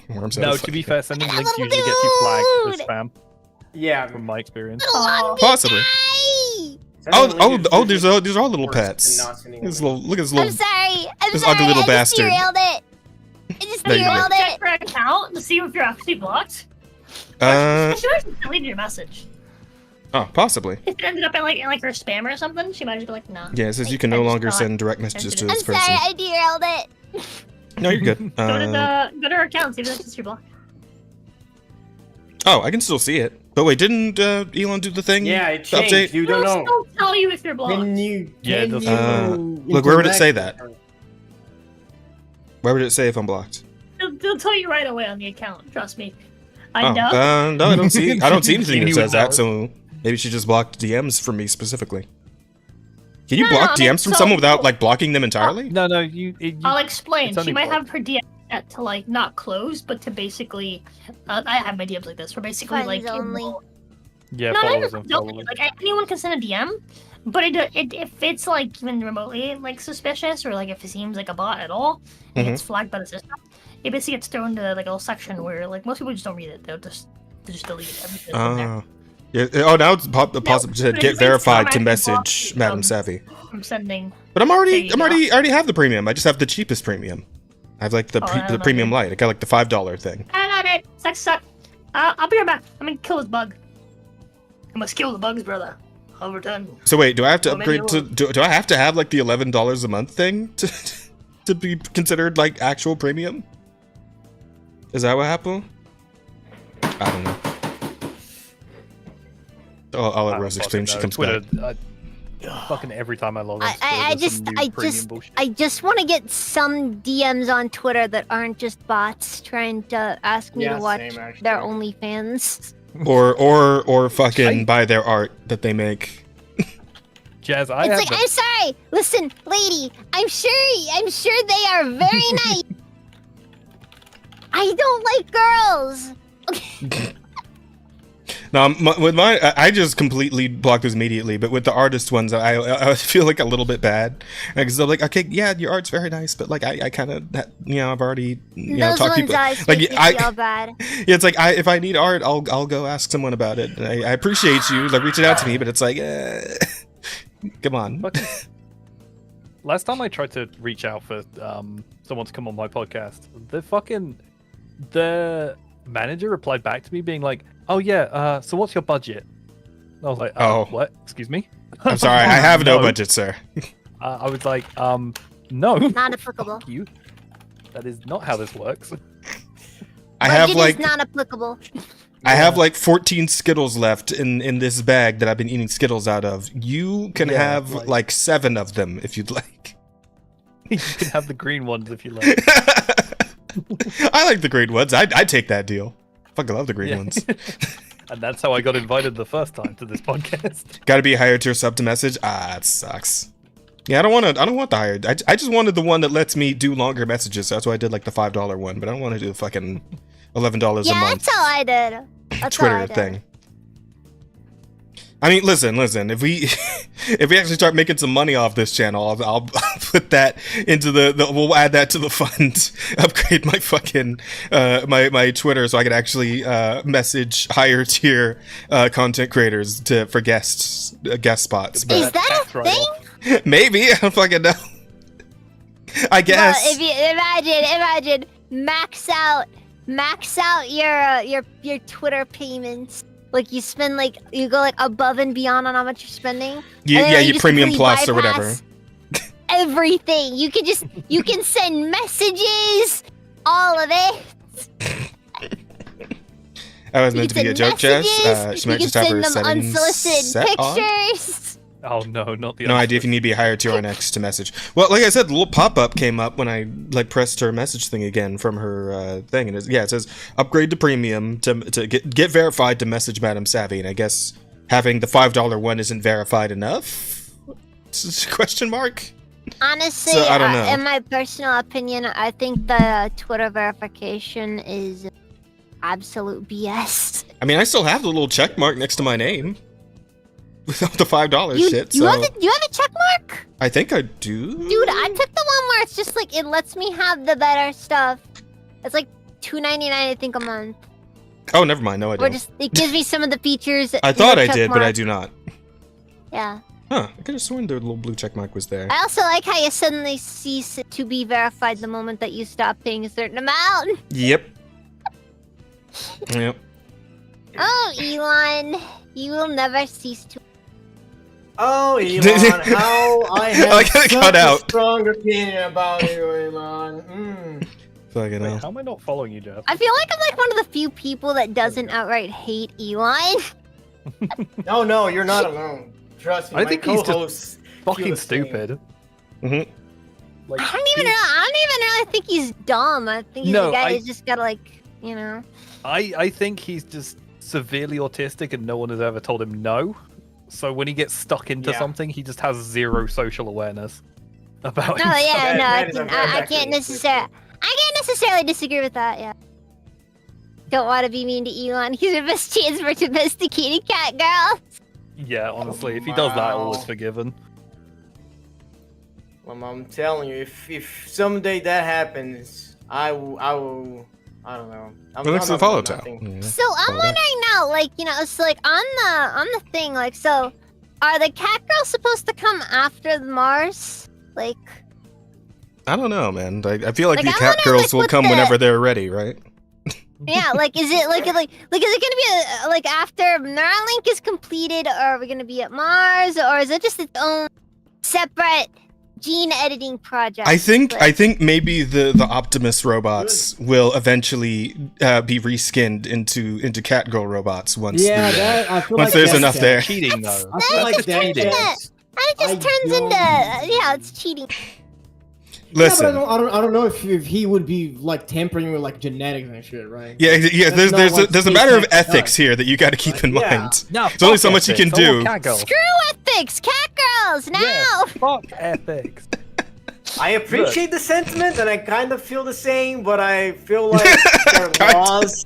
Worms out No, his to be fucking- fair, sending links usually gets you flagged as spam, Yeah. from my experience. Oh. Possibly. Oh, these are all little Worse than pets. not sending This a link. look at this I'm little. sorry. I'm This sorry. ugly little I just bastard. derailed it. I just There you go. derailed Check it. her account to see if you're actually blocked. She might have deleted your message. Oh, possibly. If it ended up in like her spam or something, she might just be like, no. Yeah, it says you can no longer send direct messages to I'm this sorry. person. I derailed it. No, you're good. Go to her account, see if that's just your block. Oh, I can still see it. But wait, didn't Elon do the thing? Yeah, it The changed. update? You don't It'll know. still tell you if you're blocked. Can you? Yeah, it can does. you Look, where would it say interact that? with her? Where would it say if I'm blocked? They'll tell you right away on the account. Trust me. Oh, I know. no, I don't see. I don't see anything that You says would that. know. So maybe she just blocked DMs from me specifically. Can you No, block no, I mean, DMs from so- someone without like blocking them entirely? No, I'll explain. It's only She might blocked. have her DM to like not close, but to basically, I have my DMs like this, where basically Friends like only. Yeah, not followers even and friends only, followers. like anyone can send a DM, but if it's like even remotely like suspicious, or like if it seems like a bot at all, and it's flagged by the system, it basically gets thrown to like a little section where like most people just don't read it. They just delete everything from there. Yeah. Oh, now it's possible to but get it's verified to automatically message blocked, Madam Savvy. I'm sending. But I There you already have the premium. I just have the cheapest premium. I have like the I don't know, premium dude. light. I got like the $5 thing. Alright, suck. I'll be right back. I'm gonna kill this bug. I must kill the bugs, brother. Overtime. So wait, do I have to Well, maybe upgrade to? Do I have to have like the $11 a month thing to be considered like actual premium? Is that what happened? I don't know. I'll let Rose explain when she comes back. Fucking every time I log on, I just want to get some DMs on Twitter that aren't just bots trying to ask me Yeah, to watch same, actually. their OnlyFans. Or fucking buy their art that they make. Jazz, I It's have like, I'm sorry. Listen, lady, I'm sure they are very nice. I don't like girls. No, with mine, I just completely block those immediately. But with the artist ones, I feel like a little bit bad because I'm like, okay, yeah, your art's very nice, but like I kind of, I've already, Those talked to ones people. always Like make me feel bad. Yeah, it's like if I need art, I'll go ask someone about it. And I appreciate you like reaching out to me, but it's like, come on. Last time I tried to reach out for someone to come on my podcast, the manager replied back to me being like, "Oh yeah, so what's your budget?" And I was like, Oh. what? Excuse me?" I'm sorry, I have no No. budget, sir. I was like, no. Not applicable. Fuck you. That is not how this works. I have Budget like is not applicable. I have like 14 Skittles left in this bag that I've been eating Skittles out of. You can Yeah, have like 7 of them if you'd like. You can have the green ones if you like. I like the green ones. I'd take that deal. Fucking love the green Yeah. ones. And that's how I got invited the first time to this podcast. Got to be a higher tier sub to message. It sucks. Yeah, I don't want the higher. I just wanted the one that lets me do longer messages. So that's why I did like the $5 one. But I don't want to do the fucking $11 a Yeah, month that's how I did. That's how I Twitter did. thing. I mean, listen. If we actually start making some money off this channel, I'll put that into we'll add that to the fund. Upgrade my fucking my Twitter so I could actually message higher tier content creators for guest spots. Is But that a thing? maybe I don't fucking know. I guess. Well, if you imagine max out your Twitter payments. Like you spend you go above and beyond on how much you're spending. You just premium completely plus or whatever. bypass Everything. You can send messages, all of it. That was You meant to can be a send joke, Jess. messages, She might you just have can her send them settings unsolicited set on. pictures. Oh no, not the No idea if you need to be a higher tier or next to message. Well, like I said, the little pop-up came up when I pressed her message thing again from her thing, and it says upgrade to premium to get verified to message Madam Savvy, and I guess having the $5 one isn't verified enough? Question mark. Honestly, So, I don't know. in my personal opinion, I think the Twitter verification is absolute BS. I mean, I still have the little check mark next to my name without the $5 shit. You So have a check mark? I think I do. Dude, I took the one where it's just it lets me have the better stuff. It's like $2.99, I think, a month. Oh, never mind. No, I Or don't. just it gives me some of the features. I thought I did, but I do not. Yeah. Huh? I could have sworn the little blue check mark was there. I also like how you suddenly cease to be verified the moment that you stop paying a certain amount. Yep. Yep. Oh, Elon, you will never cease to. Oh, Elon, how I have I gotta such cut a out. strong opinion about you, Elon. Fucking Wait, hell. how am I not following you, Jeff? I feel like I'm one of the few people that doesn't outright hate Elon. No, you're not alone. Trust me, I my think he's just co-hosts feel Fucking the same. stupid. Mhm. Like, I don't even really think he's dumb. I think he's No, a guy I- who's just gotta you know. I think he's just severely autistic and no one has ever told him no. So when he gets stuck into Yeah. something, he just has zero social awareness about No, himself. yeah, no, That is a very I accurate can't description. I can't necessarily disagree with that. Yeah. Don't want to be mean to Elon. He's our best chance for domesticating cat girls. Yeah, honestly, if he does that, all is Wow. forgiven. I'm telling you, if someday that happens, I will. I don't know. Well, next to the follow town. nothing. So I'm wondering now, like, you know, it's like on the thing, like, so are the cat girls supposed to come after Mars? Like, I don't know, man. I feel like Like, the I cat wonder, girls like, will what come the- whenever they're ready, right? yeah, like, is it like is it gonna be like after Neuralink is completed, or are we gonna be at Mars, or is it just its own separate gene editing project? I think Like, maybe the Optimus robots will eventually be reskinned into cat girl robots once Yeah, the, that I feel once like there's that's enough that. there. Cheating though. I feel like just that. changing That's, and it just I turns don't- into yeah, it's cheating. Listen, Yeah, but I don't know if he would be like tampering with like genetics and shit, right? yeah, That's not what there's a matter of SpaceX ethics does. here that you got to keep in Yeah. mind. No, There's only fuck so much you can ethics. I want do. cat girls. Screw ethics, cat girls now. Yeah, fuck ethics. I appreciate the sentiment, and I kind of feel the same, but I feel like there Kind are of. laws.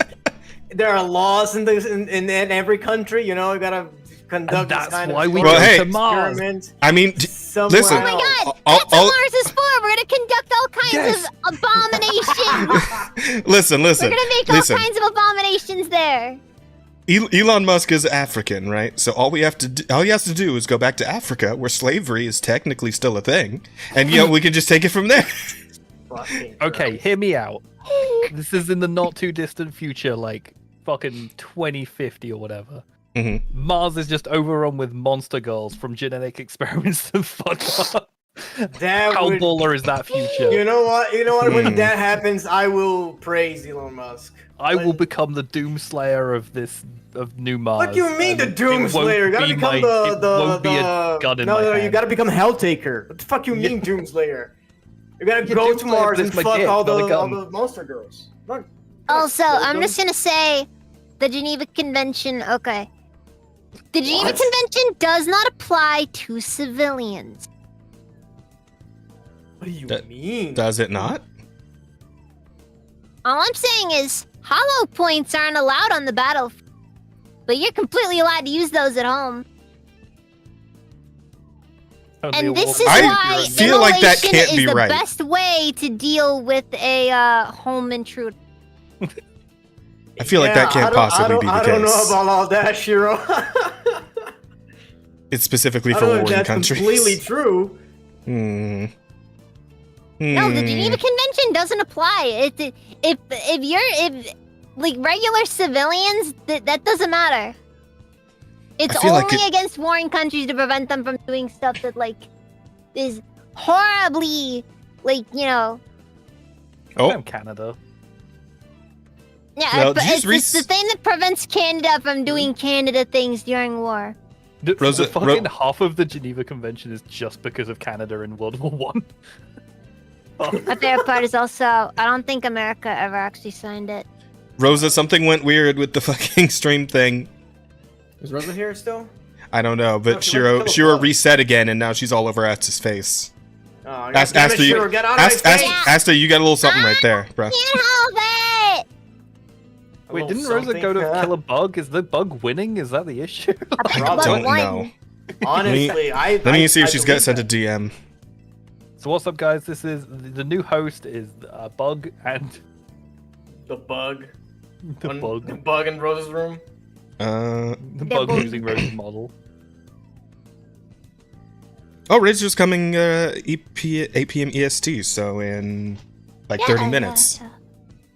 There are laws in every country. You know, you gotta conduct And this that's kind why of we Well, go hey. to Mars. experiment. I mean, somewhere listen. Oh my god, I'll- that's what Mars is for. We're gonna conduct all kinds Yes. of abominations. listen. We're gonna make all listen. kinds of abominations there. Elon Musk is African, right? So all he has to do is go back to Africa, where slavery is technically still a thing, and we can just take it from there. Fucking Okay, gross. hear me out. This is in the not too distant future, like fucking 2050 or whatever. Mhm. Mars is just overrun with monster girls from genetic experiments to fuck up. That How would, baller is that future? you know what? Hmm. When that happens, I will praise Elon Musk. I will become the doomslayer of New Mars. What do you mean the and it won't Doomslayer? You gotta be become my- the it won't be a gun in no, my no, you hand. gotta become Helltaker. What the fuck you Yeah. mean Doomslayer? You gotta Yeah, go to Doomslayer, Mars but and it's my fuck dick, all not a the gun. monster girls. Look, Also, look, I'm look. just gonna say, the Geneva Convention. Okay, the Geneva What? Convention does not apply to civilians. What do you That- mean? Does it not? All I'm saying is, hollow points aren't allowed on the battlefield, but you're completely allowed to use those at home. Only a And this is war- I why feel like that immolation can't is be the right. best way to deal with a home intruder. I feel like that can't possibly be the I don't know case. about all that, Shiro. It's specifically I for don't know if warring that's countries. completely true. Hmm. No, the Hmm. Geneva Convention doesn't apply. If like regular civilians, that doesn't matter. It's I feel like only against warring countries to prevent them from doing stuff that like is horribly Oh, Damn Canada. yeah. Well, but did you it's, just it's the thing that prevents Canada from doing Canada things during war. Rosa- The fucking half of the Geneva Convention is just because of Canada in World War One. My favorite part is also I don't think America ever actually signed it. Rosa, something went weird with the fucking stream thing. Is Rosa here still? I don't know, but No, she went to kill a Shiro bug. reset again, and now she's all over Asta's face. Oh, God Ast- damn it, Asta, you- Shiro, get out of Ast- my Ast- face! Asta, you got a little something right there, bro. Can't help it. A Wait, little didn't Rosa something. go to kill a bug? Is the bug winning? Is that the issue? I Probably. don't One. know. Honestly, Let me see if she's got sent a DM. So what's up, guys? This is the new host is Bug and the bug. the The Bug. bug in Rosa's room. The Bug using Rosa's model. Oh, Razor's coming 8 p.m. EST, so in like 30 minutes.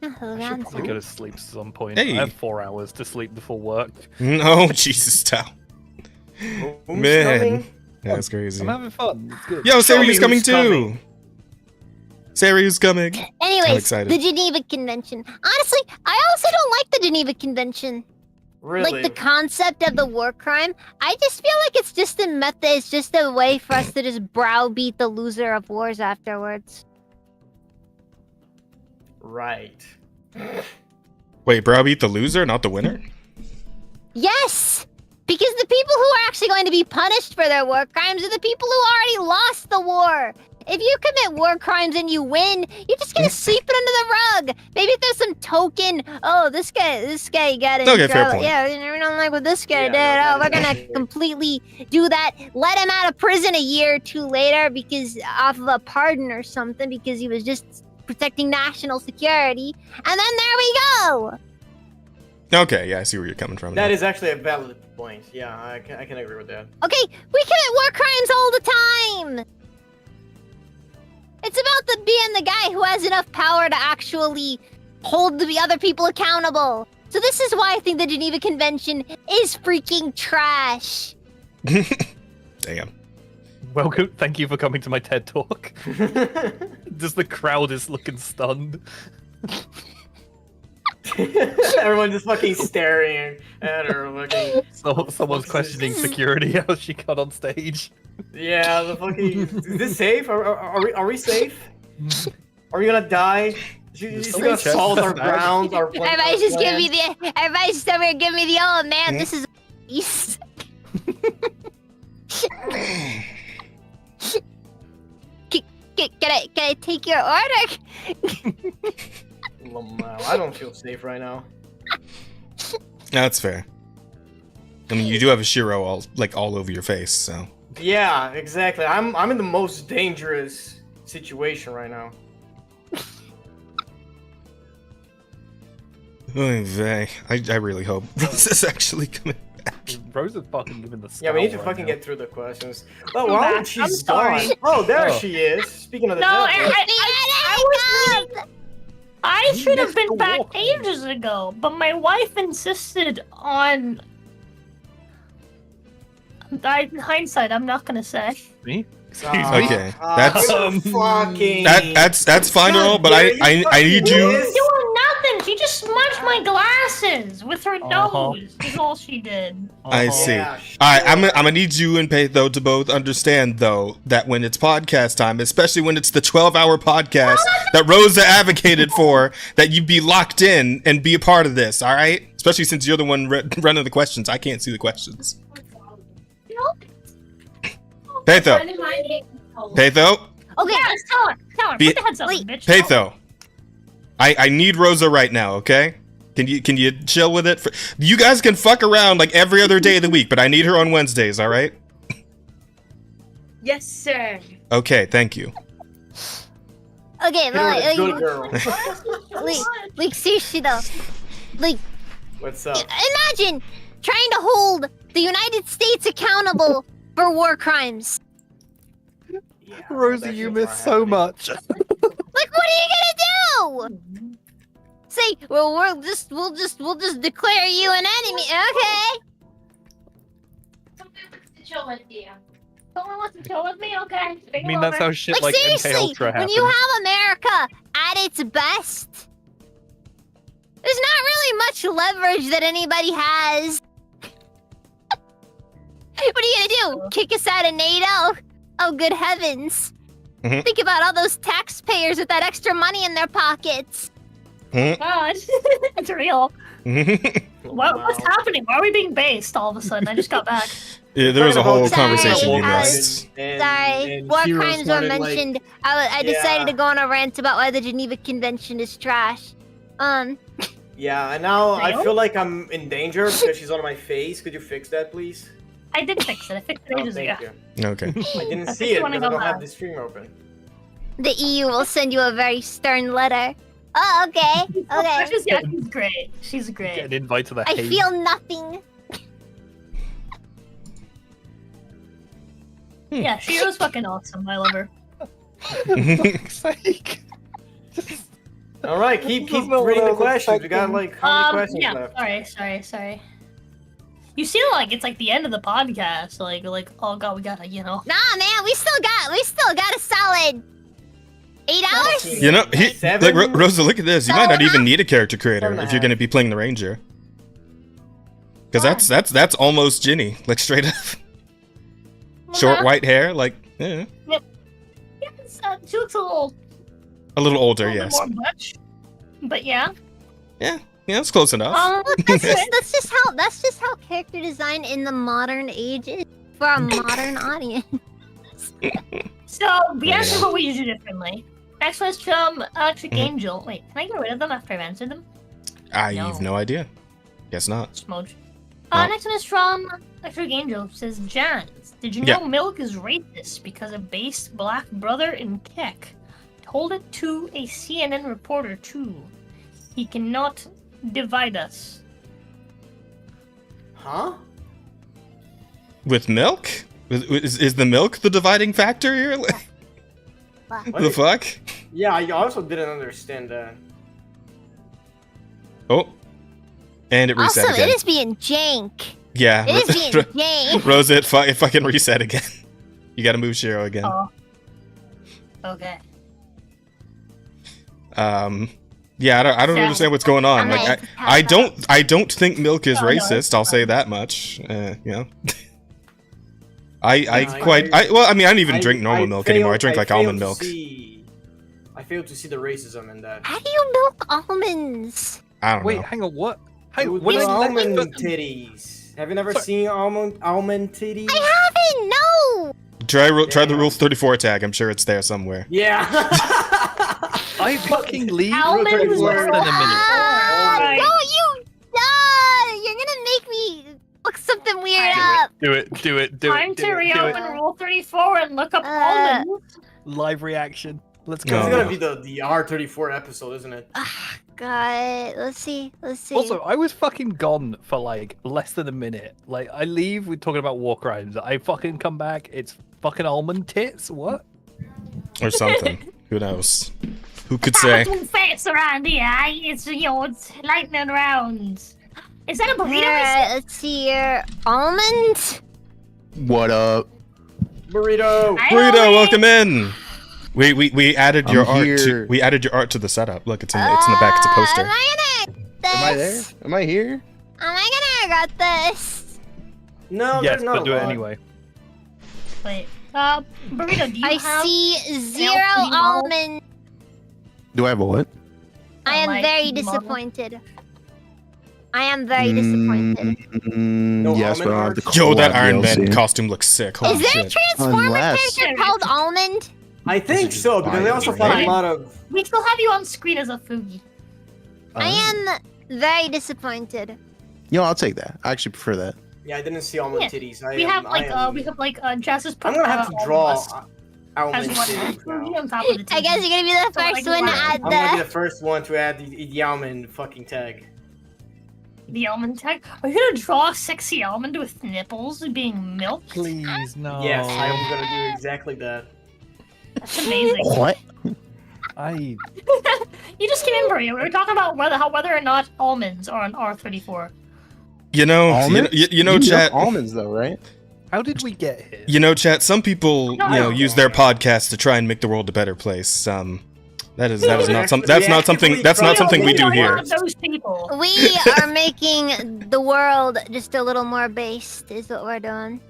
I should probably go to sleep at some point. Hey. I have 4 hours to sleep before work. No, Jesus, Tao. Who's Man, coming? that's crazy. I'm having fun. It's good. Yo, Show me Saryu's coming who's too. coming. Saryu's coming. I'm Anyways, excited. the Geneva Convention. Honestly, I also don't like the Geneva Convention. Really? Like the concept of the war crime. I just feel like it's just a method. It's just a way for us to just browbeat the loser of wars afterwards. Right. Wait, browbeat the loser, not the winner? Yes! Because the people who are actually going to be punished for their war crimes are the people who already lost the war. if you commit war crimes and you win, you're just gonna sweep it under the rug. Maybe if there's some token, oh, this guy got in Okay, fair trouble. point. Yeah, we don't like what this guy Yeah, did. no, Oh, we're that gonna is- completely do that. Let him out of prison a year or two later because off of a pardon or something because he was just protecting national security. And then there we go. Okay, yeah, I see where you're coming from. That now. is actually a valid point. Yeah, I can agree with that. Okay, we commit war crimes all the time. It's about being the guy who has enough power to actually hold the other people accountable. So this is why I think the Geneva Convention is freaking trash. Damn. Welcome. Thank you for coming to my TED talk. Just the crowd is looking stunned. Everyone just fucking staring at her. Fucking. So someone's questioning security as she got on stage. Yeah, the fucking. Is this safe? Are we safe? Are we gonna die? She's gonna check salt the our stash. grounds. Everybody's just give me the. Everybody's just over here give me the. Oh man, this is. East. Can I take your order? I don't feel safe right now. That's fair. I mean, you do have a Shiro all over your face, so. Yeah, exactly. I'm in the most dangerous situation right now. Oy vey. I really hope this is actually coming back. Rose is fucking giving the Yeah, we need to scowl fucking right get through the questions. Oh, I'm wow, back. she's I'm sorry. gone. Oh, there Oh. she is. Speaking of the No, devil. I should have missed been the back walk. ages ago, but my wife insisted on. In hindsight, I'm not gonna say. Me? Okay, that's- fucking. That's fine and all, but I need you. She's doing nothing. She just smudged my glasses with her nose. Is all she did. I see. Yeah, All right, I'm gonna need you and Peitho to both understand though that when it's podcast time, especially when it's the 12-hour podcast that Rosa advocated for, that you be locked in and be a part of this. All right, especially since you're the one running the questions. I can't see the questions. Peitho, Peitho, Okay. Yeah, tell her. Tell her. Be- Put the heads up, Wait. bitch. Peitho. I need Rosa right now. Okay. Can you chill with it? You guys can fuck around like every other day of the week, but I need her on Wednesdays. All right. Yes, sir. Okay. Thank you. Okay, Hit her with a good but girl. like seriously though, like What's up? imagine trying to hold the United States accountable for war crimes. Yeah, Rosie, that you shit's missed not so happening. much. Like, what are you gonna do? Say, well, we'll just declare you an enemy. Okay. Someone wants to chill with me? Okay. I mean, that's how shit like MK seriously, Ultra when happens. you have America at its best, there's not really much leverage that anybody has. What are you gonna do? Kick us out of NATO? Oh, good heavens. Mhm. Think about all those taxpayers with that extra money in their pockets. God, it's real. What's happening? Why are we being based all of a sudden? I just got back. Yeah, there was a whole Sorry, conversation being I- missed. Sorry, war crimes were mentioned. I decided to go on a rant about why the Geneva Convention is trash. Yeah, and now I Real? feel like I'm in danger because she's on my face. Could you fix that, please? I did fix it. I fixed it Oh, ages thank ago. you. Okay. I didn't I see think it you wanna because I go don't have back. the stream open. The EU will send you a very stern letter. Oh, okay, okay. She's great. She's Get great. an invite to the I Hague. feel nothing. Yeah, she was fucking awesome. I love her. sake. All right, keep reading the questions. We got like how many questions Yeah. left? Sorry. You seem like it's like the end of the podcast. Like, oh god, we gotta, Nah, man, we still got a solid 8 hours. You know, Seven? like, Rosa, look at this. You might not even need a character creator 7.5. if you're going to be playing the ranger. Because that's almost Ginny, like straight up. Short white hair, like Yeah, she looks a little older, bit yes. more butch. But yeah. Yeah, it's close enough. Look, that's just how character design in the modern age is for a modern audience. So the answer is what we usually do differently. Next one is from Electric Angel. Wait, can I get rid of them after I've answered them? I have no idea. Guess not. Smudge. No. Next one is from Electric Angel. It says, Jans, did you know Milk is racist because a based black brother in Keck told it to a CNN reporter too? He cannot divide us. Huh? With milk? Is the milk the dividing factor here? The fuck? Yeah, I also didn't understand that. Oh. And it reset Also, again. it is being jank. Yeah. It is being jank. Rosa, it fucking reset again. You gotta move Shiro again. Oh. Okay. Yeah, I don't understand what's going on. Like, I don't think milk is No, no, racist. I'll say that much. You know. Well, I mean, I don't even drink normal milk anymore. I drink like almond milk. I failed to see the racism in that. How do you milk almonds? I don't know. Wait, hang on. What? Hang on. With What almond titties. Have you never seen almond titties? I haven't. No. Try the Rule 34 tag. I'm sure it's there somewhere. Yeah. I fucking leave Almonds in less than a minute. Alright. Don't you? You're gonna make me look something weird up. Do it. Time to reopen Rule 34 and look up almonds. Live reaction. Let's It's go. gonna be the R34 episode, isn't it? God, let's see. Also, I was fucking gone for like less than a minute. Like, I leave, we're talking about war crimes. I fucking come back, it's fucking almond tits. What? Or something. Who knows? Who could say? Face around here, eh? It's lightning round. Is that a burrito? Alright, let's see here. Almond. What up? Burrito. Burrito, welcome in. We added your I'm art. here. We added your art to the setup. Look, it's in the back. It's a poster. Am I gonna get this? Am I there? Am I here? Am I gonna get this? No, Yes, there's not but do a it lot. anyway. Wait, burrito, do you I have... see zero LP model? almond. Do I have a what? I am light very model? disappointed. I am very disappointed. No Yes, almond but I have art? the Yo, that collab Iron Man DLC. costume looks sick. Holy Is there a shit. Transformer Unless- character called Almond? I think so, because they also Fine. found a lot of. We still have you on screen as a Fugi. I am very disappointed. You know, I'll take that. I actually prefer that. Yeah, I didn't see almond Yeah, titties. We have Jazz's I'm gonna have to draw almond as one titties Fugi now. on top of the I guess you're gonna be the So, like, first one to wow. add I'm gonna be the. the first one to add the almond fucking tag. The almond tag. Are you gonna draw a sexy almond with nipples being milked? Please, no. Yes, I am gonna do exactly that. That's amazing. What? I You just came in, Maria. We were talking about whether or not almonds are on R34. You know, Almonds? you know, You chat. almonds though, right? How did we get here? You know, chat. Some people, No, you know, no. use their podcast to try and make the world a better place. That is not something we do are here. one of those people. We are making the world just a little more based, is what we're doing.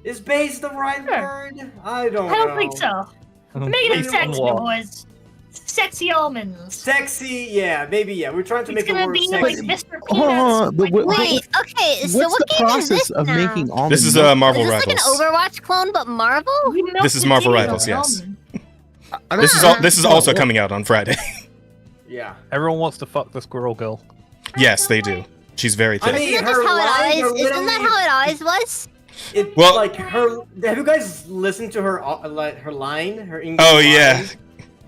Is base the right Sure. word? I don't I know. don't think so. Make it Based on sexy, what? boys. Sexy almonds. Sexy, yeah, maybe, yeah. We're trying to It's make the gonna word be like sexy. Mr. Hold on, Peanuts. but what- Wait, okay, so What's what the game is process this of now? making almonds? This is milk? Marvel Is this Rivals. like an Overwatch clone, but Marvel? You milk This is the Marvel titties Rivals, of yes. almond. I don't- This is also coming out on Friday. Yeah. Everyone wants to fuck the squirrel girl. Yes, they do. She's very I thick. mean, Isn't this her how lines it are always? Isn't that how it always was? It, Well- like her. Have you guys listened to her like her line? Her English Oh yeah, line?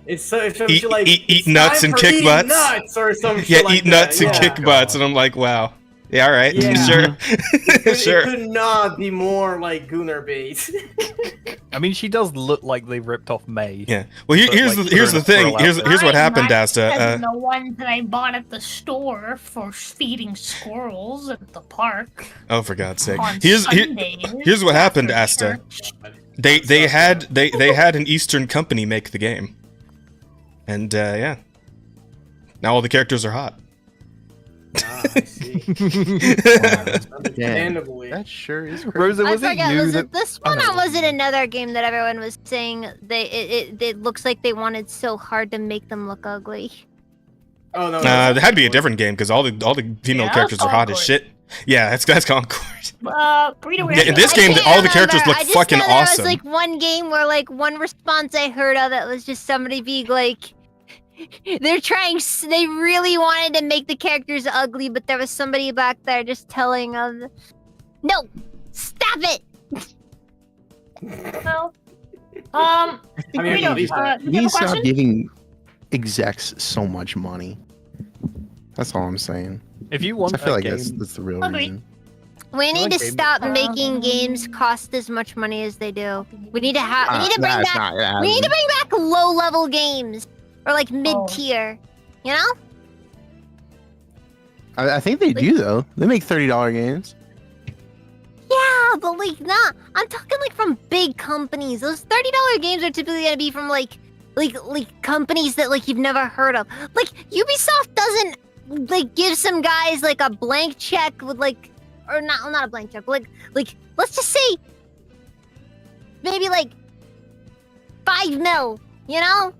It's some Eat- shit like eat "It's nuts time and for kick eating butts." nuts or some yeah. shit like Eat nuts that. and yeah. kick butts, and I'm like, wow. Yeah, all right, Yeah. sure, It sure. could not be more like Gunnar bait. I mean, she does look like they ripped off May. Yeah. Well, But, here's like, the here's put her the in a thing. squirrel Here's what happened, Mine Asta. has the ones that I bought at the store for feeding squirrels at the park Oh, for God's sake. on Here's Sundays what happened, after Asta. church. They had an Eastern company make the game, and yeah, now all the characters are hot. Ah, I see. Understandably. That sure is crazy. Rosa, I was it forget. you Was that? it this Oh, one no. or was it another game that everyone was saying it looks like they wanted so hard to make them look ugly? Oh no. It had to be a different game because all the female Yeah, characters are hot as awkward. shit. Yeah, that's Concord. Burrito, Yeah, in this I game, can't all the characters remember. look I just fucking know there awesome. was like one game where like one response I heard of it was just somebody being like, they really wanted to make the characters ugly, but there was somebody back there just telling them, no, stop it. Well, I mean, Burrito, at least that. you We have need a to stop question? giving execs so much money. That's all I'm saying. If you want I feel a like game, that's the real Agreed. reason. We need to game- stop making games cost as much money as they do. We need to have. We need to bring Nah, it's back. not- We need to bring back low-level games or like mid-tier. You know? I think they do though. They make $30 games. Yeah, but like not. I'm talking like from big companies. Those $30 games are typically gonna be from like companies that like you've never heard of. Like Ubisoft doesn't like give some guys like a blank check with like, or not a blank check, but like let's just say maybe like 5 mil. You know,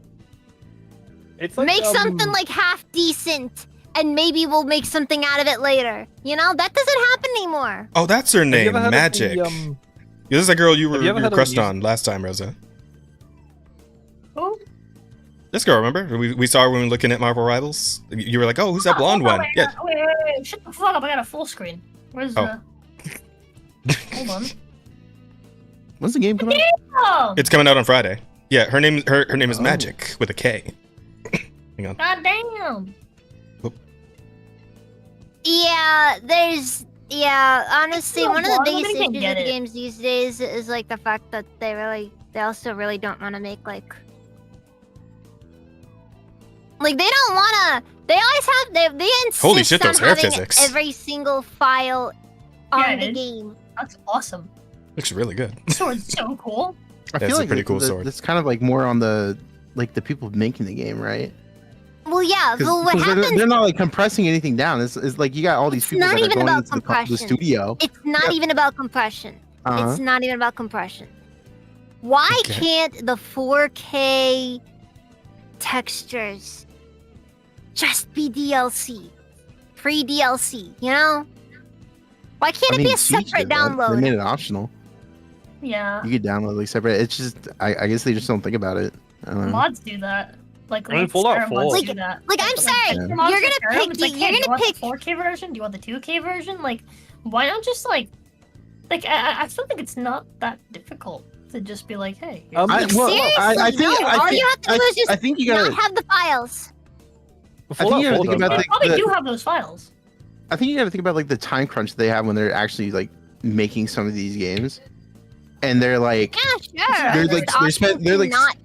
it's like, make something like half decent. And maybe we'll make something out of it later. You know, that doesn't happen anymore. Oh, that's her Have you name, ever heard of Magic. the, Yeah, this is a girl you were have you ever heard of crushed the on last time, Rosa. Who? This girl, remember? We saw her when we were looking at Marvel Rivals. You were like, "Oh, who's that blonde one?" Yeah. Wait. Shut the fuck up. I got a full screen. Where's Oh. Hold on. When's the game come out? Oh! It's coming out on Friday. Yeah, her name is Magic with a K. Hang on. God damn. Yeah, honestly, No, one of the why? biggest Nobody can issues get with it. games these days is like the fact that they also really don't want to make like they don't want to. They always have they insist Holy shit, on those hair having physics. every single file on Yeah, the it is. game. That's awesome. Looks really good. Sword's so cool. I That's feel a like pretty cool sword. That's kind of like more on the people making the game, right? Well, yeah, but what Because happens? they're not like compressing anything down. It's like you got all these It's people not that are even going about into the compression. studio. It's not even about compression. Uh-huh. It's not even about compression. Why Okay. can't the 4K textures just be DLC? Free DLC, you know? Why can't it be a Siege separate did that. download? They made it optional. Yeah. You could download like separate. It's just I guess they just don't think about it. I don't know. Mods do that. Like, I mean, late Fallout Skyrim 4. mods Like- do that. like, I'm sorry, Yeah. mods you're for gonna Skyrim, pick- it's like, you're hey, do you gonna want pick- the 4K version? Do you want the 2K version? Like, why not just like I feel like it's not that difficult to just be like, hey. here's I- the- well, Seriously, I think- no, I all think- you have to do is just I think you gotta. not have the files. I think you gotta think about They the, probably the- do have those files. I think you gotta think about like the time crunch they have when they're actually like making some of these games, and they're like, Yeah, sure. They're There's like- the they're spent- option they're to like- not.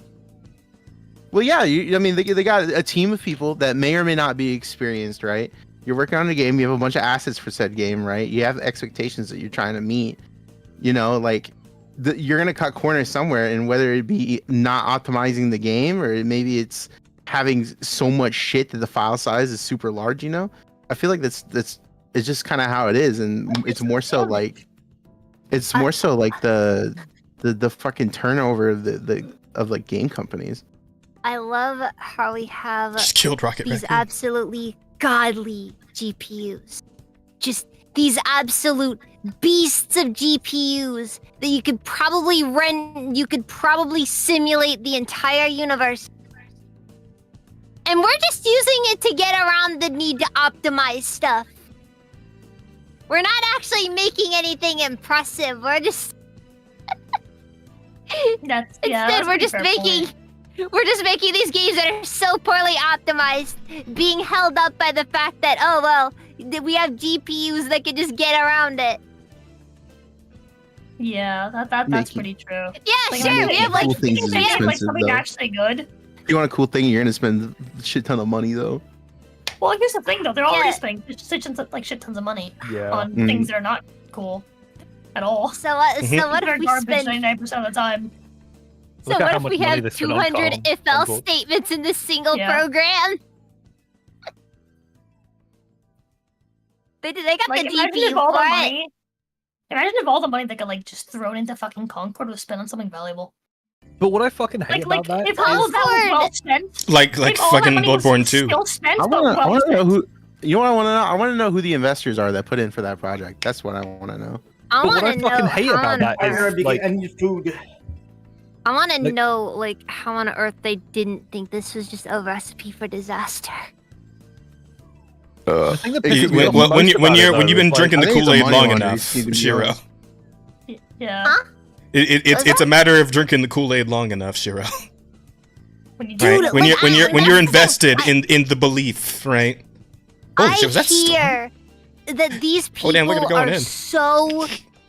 well, yeah, I mean, they got a team of people that may or may not be experienced, right? You're working on a game, you have a bunch of assets for said game, right? You have expectations that you're trying to meet. You know, like you're gonna cut corners somewhere, and whether it be not optimizing the game or maybe it's having so much shit that the file size is super large. You know, I feel like that's it's just kind of how it is, and it's more so like it's more so like the fucking turnover of of like game companies. I love how we have Just killed Rocket these Raccoon. absolutely godly GPUs. Just these absolute beasts of GPUs that you could probably simulate the entire universe. And we're just using it to get around the need to optimize stuff. We're not actually making anything impressive. We're just That's instead that's a we're pretty just fair making point. we're just making these games that are so poorly optimized being held up by the fact that we have GPUs that can just get around it. Yeah, that's Making- pretty true. Yeah, Like, sure. We making have like cool things You is can say it like expensive, something though. actually good. If you want a cool thing, you're gonna spend a shit ton of money though. Well, here's the thing though, they're already Yeah. spending shit tons of money Yeah. on Mhm. things that are not cool at all. so what They're if we garbage spend 99% of the time. so Look at what how if much we money have they spend on 200 com- if on else gold. statements in this single Yeah. program? They got Like, the imagine GPU if all the for it. money. Imagine if all the money that got like just thrown into fucking Concord was spent on something valuable. But what I fucking hate Like about that if all of that was Concord. well spent. Like if all that fucking money was Bloodborne 2. Still spent, I but wanna well know spent. You know what I want to know? I want to know who the investors are that put in for that project. That's what I want to know. I But what I want to know fucking hate how about on that I is, earth. like, need food. I want to like- know like how on earth they didn't think this was just a recipe for disaster. the thing that pisses me off When most you've about it, though, been is, like, drinking I the think it's a Kool-Aid money long laundering enough, scheme, to be Shiro. honest. Yeah. Huh? It's a matter of drinking the Kool-Aid long enough, Shiro. When you Dude, Right? like, When you're that's- invested I- in the belief, right? Holy I shit, was that Storm? hear that these people Oh, damn, look at it going are in. so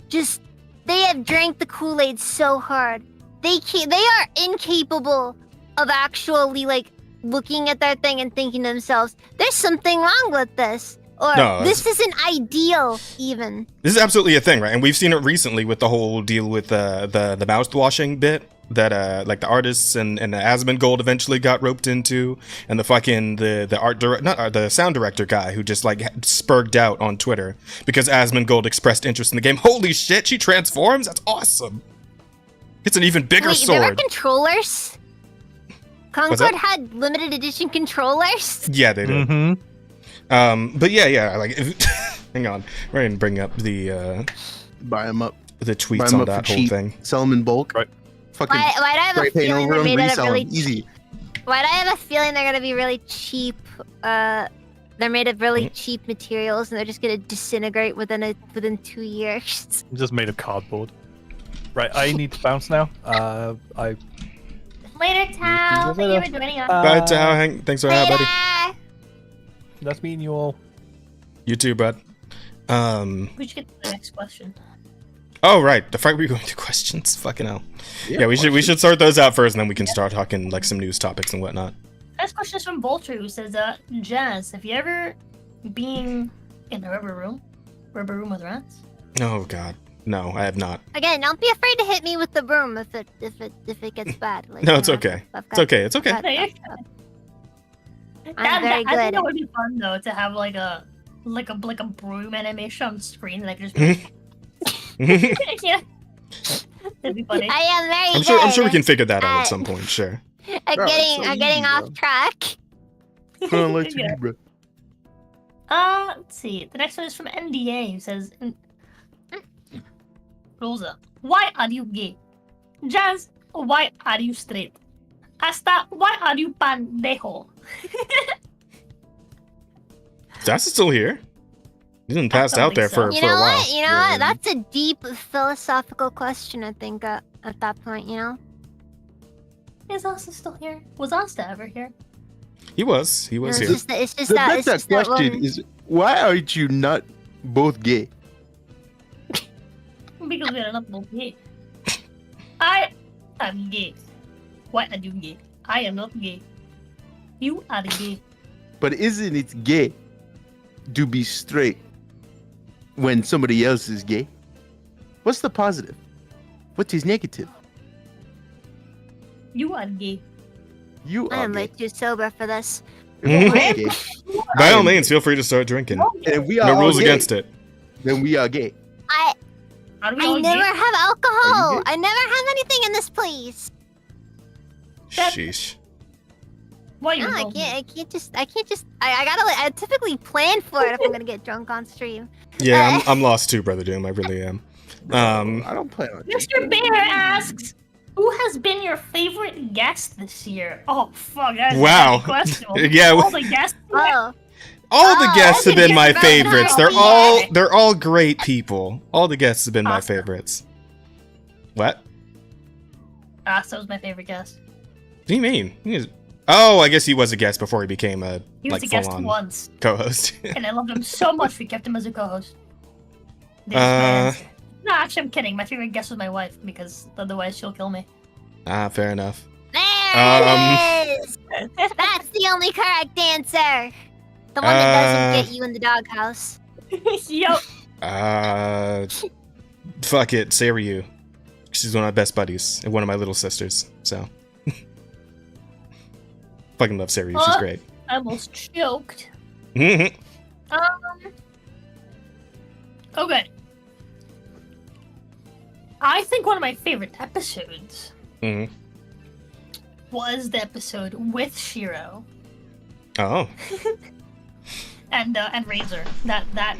just they have drank the Kool-Aid so hard. They are incapable of actually like looking at their thing and thinking to themselves, there's something wrong with this. Or No, this isn't ideal even. This is absolutely a thing, right? And we've seen it recently with the whole deal with the mouth washing bit that like the artists and the Asmongold eventually got roped into, and the fucking the sound director guy who just like spurged out on Twitter because Asmongold expressed interest in the game. Holy shit, she transforms? That's awesome. It's an even bigger Wait, there were sword. controllers? What's Concord that? had limited edition controllers? Yeah, they did. Mm-hmm. But yeah, like hang on, we're gonna bring up the Buy them up. the Buy tweets 'em on up that for whole cheap. thing. Sell them in bulk. Right. Fucking Why'd I have a spray paint feeling over they're them, made out of resell really them. Easy. Why'd I have a feeling they're gonna be really cheap? They're made of really cheap materials, and they're just gonna disintegrate within 2 years. Just made of cardboard. Right, I need to bounce now. I Later, Tao. Thank you for joining us. Bye, Tao. Hank. Thanks for having, buddy. Later! That's meeting you all. You too, bud. We should get to the next question. Oh right, the fact we're going to questions. Fucking hell. Yeah, we should sort those out first, and then we can start talking like some news topics and whatnot. Next question is from Vulture, who says, Jazz, have you ever been in a rubber room with rats? Oh god, no, I have not. Again, don't be afraid to hit me with the broom if it gets bad. Like, No, you it's know, okay. I've It's got- okay. It's okay. I've got- I very think good. that would be fun though to have like a broom animation on screen that could just yeah. That'd be funny. I am very I'm sure we good can figure that out at at- some point. Sure. at Bro, it's getting so at getting easy, off bro. track. Don't let you Yeah. do, bro. Let's see. The next one is from NDA, who says, Rosa, why are you gay? Jazz, why are you straight? Asta, why are you pandejo? That's still here. He didn't pass don't out there think so. for You a know while. what? You know what? That's a deep philosophical question. I think at that point, you know. Is Asta still here? Was Asta ever here? He was It's here. just that. It's just The that. It's better just that question one. is, why aren't you not both gay? Because we are not both gay. I am gay. Why are you gay? I am not gay. You are gay. But isn't it gay to be straight when somebody else is gay? What's the positive? What is negative? You are gay. You I are am gay. way too sober for this. We're both gay. By I all am means, feel free to start drinking. gay. And we are No all rules gay. against it. Then we are gay. Are we I all never gay? have alcohol. Are you gay? I never have anything in this place. Sheesh. Why you No, I both can't. gay? I can't just. I gotta. I typically plan for it if I'm gonna get drunk on stream. Yeah, I'm lost too, Brother Doom. I really am. I don't plan on Mr. Bear asks, who has been your favorite guest this year? Oh, fuck. That's Wow. a question. Yeah, All the guests. Oh, All the Oh, guests have that's been my a good favorites. idea. They're all great people. All the guests have been my Awesome. favorites. What? Asta was my favorite guest. What do you mean? Oh, I guess he was a guest before he became a He was like a guest full-on once, co-host. and I loved him so much we kept him as a co-host. This Uh, man- No, actually, I'm kidding. My favorite guest was my wife, because otherwise she'll kill me. Fair enough. there it is. That's the only correct answer. The one that doesn't get you in the doghouse. Yo, Fuck it, Seiryu. She's one of my best buddies and one of my little sisters. So, fucking love Seiryu. She's great. I almost choked. Mhm. Okay. I think one of my favorite episodes Mhm. was the episode with Shiro. Oh, and Razor. That That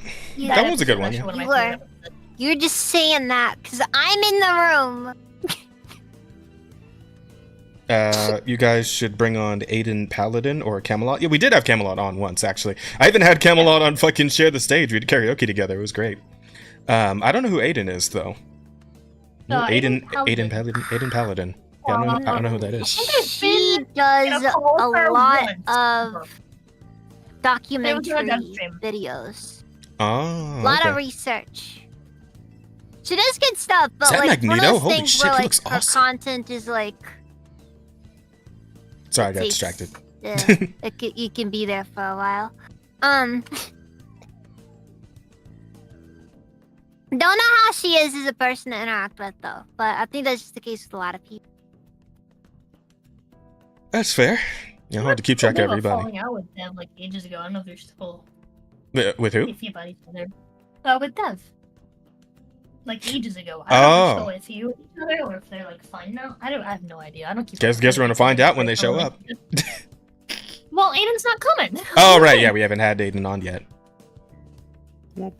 was a good one, episode, yeah. actually one of You my were. favorite episodes. You're just saying that because I'm in the room. You guys should bring on Aiden Paladin or Camelot. Yeah, we did have Camelot on once, actually. I even had Camelot on fucking Share the Stage. We did karaoke together. It was great. I don't know who Aiden is, though. Aiden Paladin. Yeah, I don't know who that is. She does a lot of documentary videos. Oh, A lot okay. of research. She does good stuff, but Is that like one Magneto? of those Holy things shit, where he like looks her awesome. content is like Sorry, I got takes- distracted. you can be there for a while. Don't know how she is as a person to interact with though, but I think that's just the case with a lot of people. That's fair. You know, hard to keep track of They were everybody. falling out with Dev like ages ago. I don't know if they're still With who? iffy about each other. With Dev. Like ages ago. I don't know if they're still iffy with each other or if they're like fine now. I have no idea. I don't keep. Guess we're gonna find out when they show up. Well, Aiden's not coming. Oh right, yeah, we haven't had Aiden on yet. But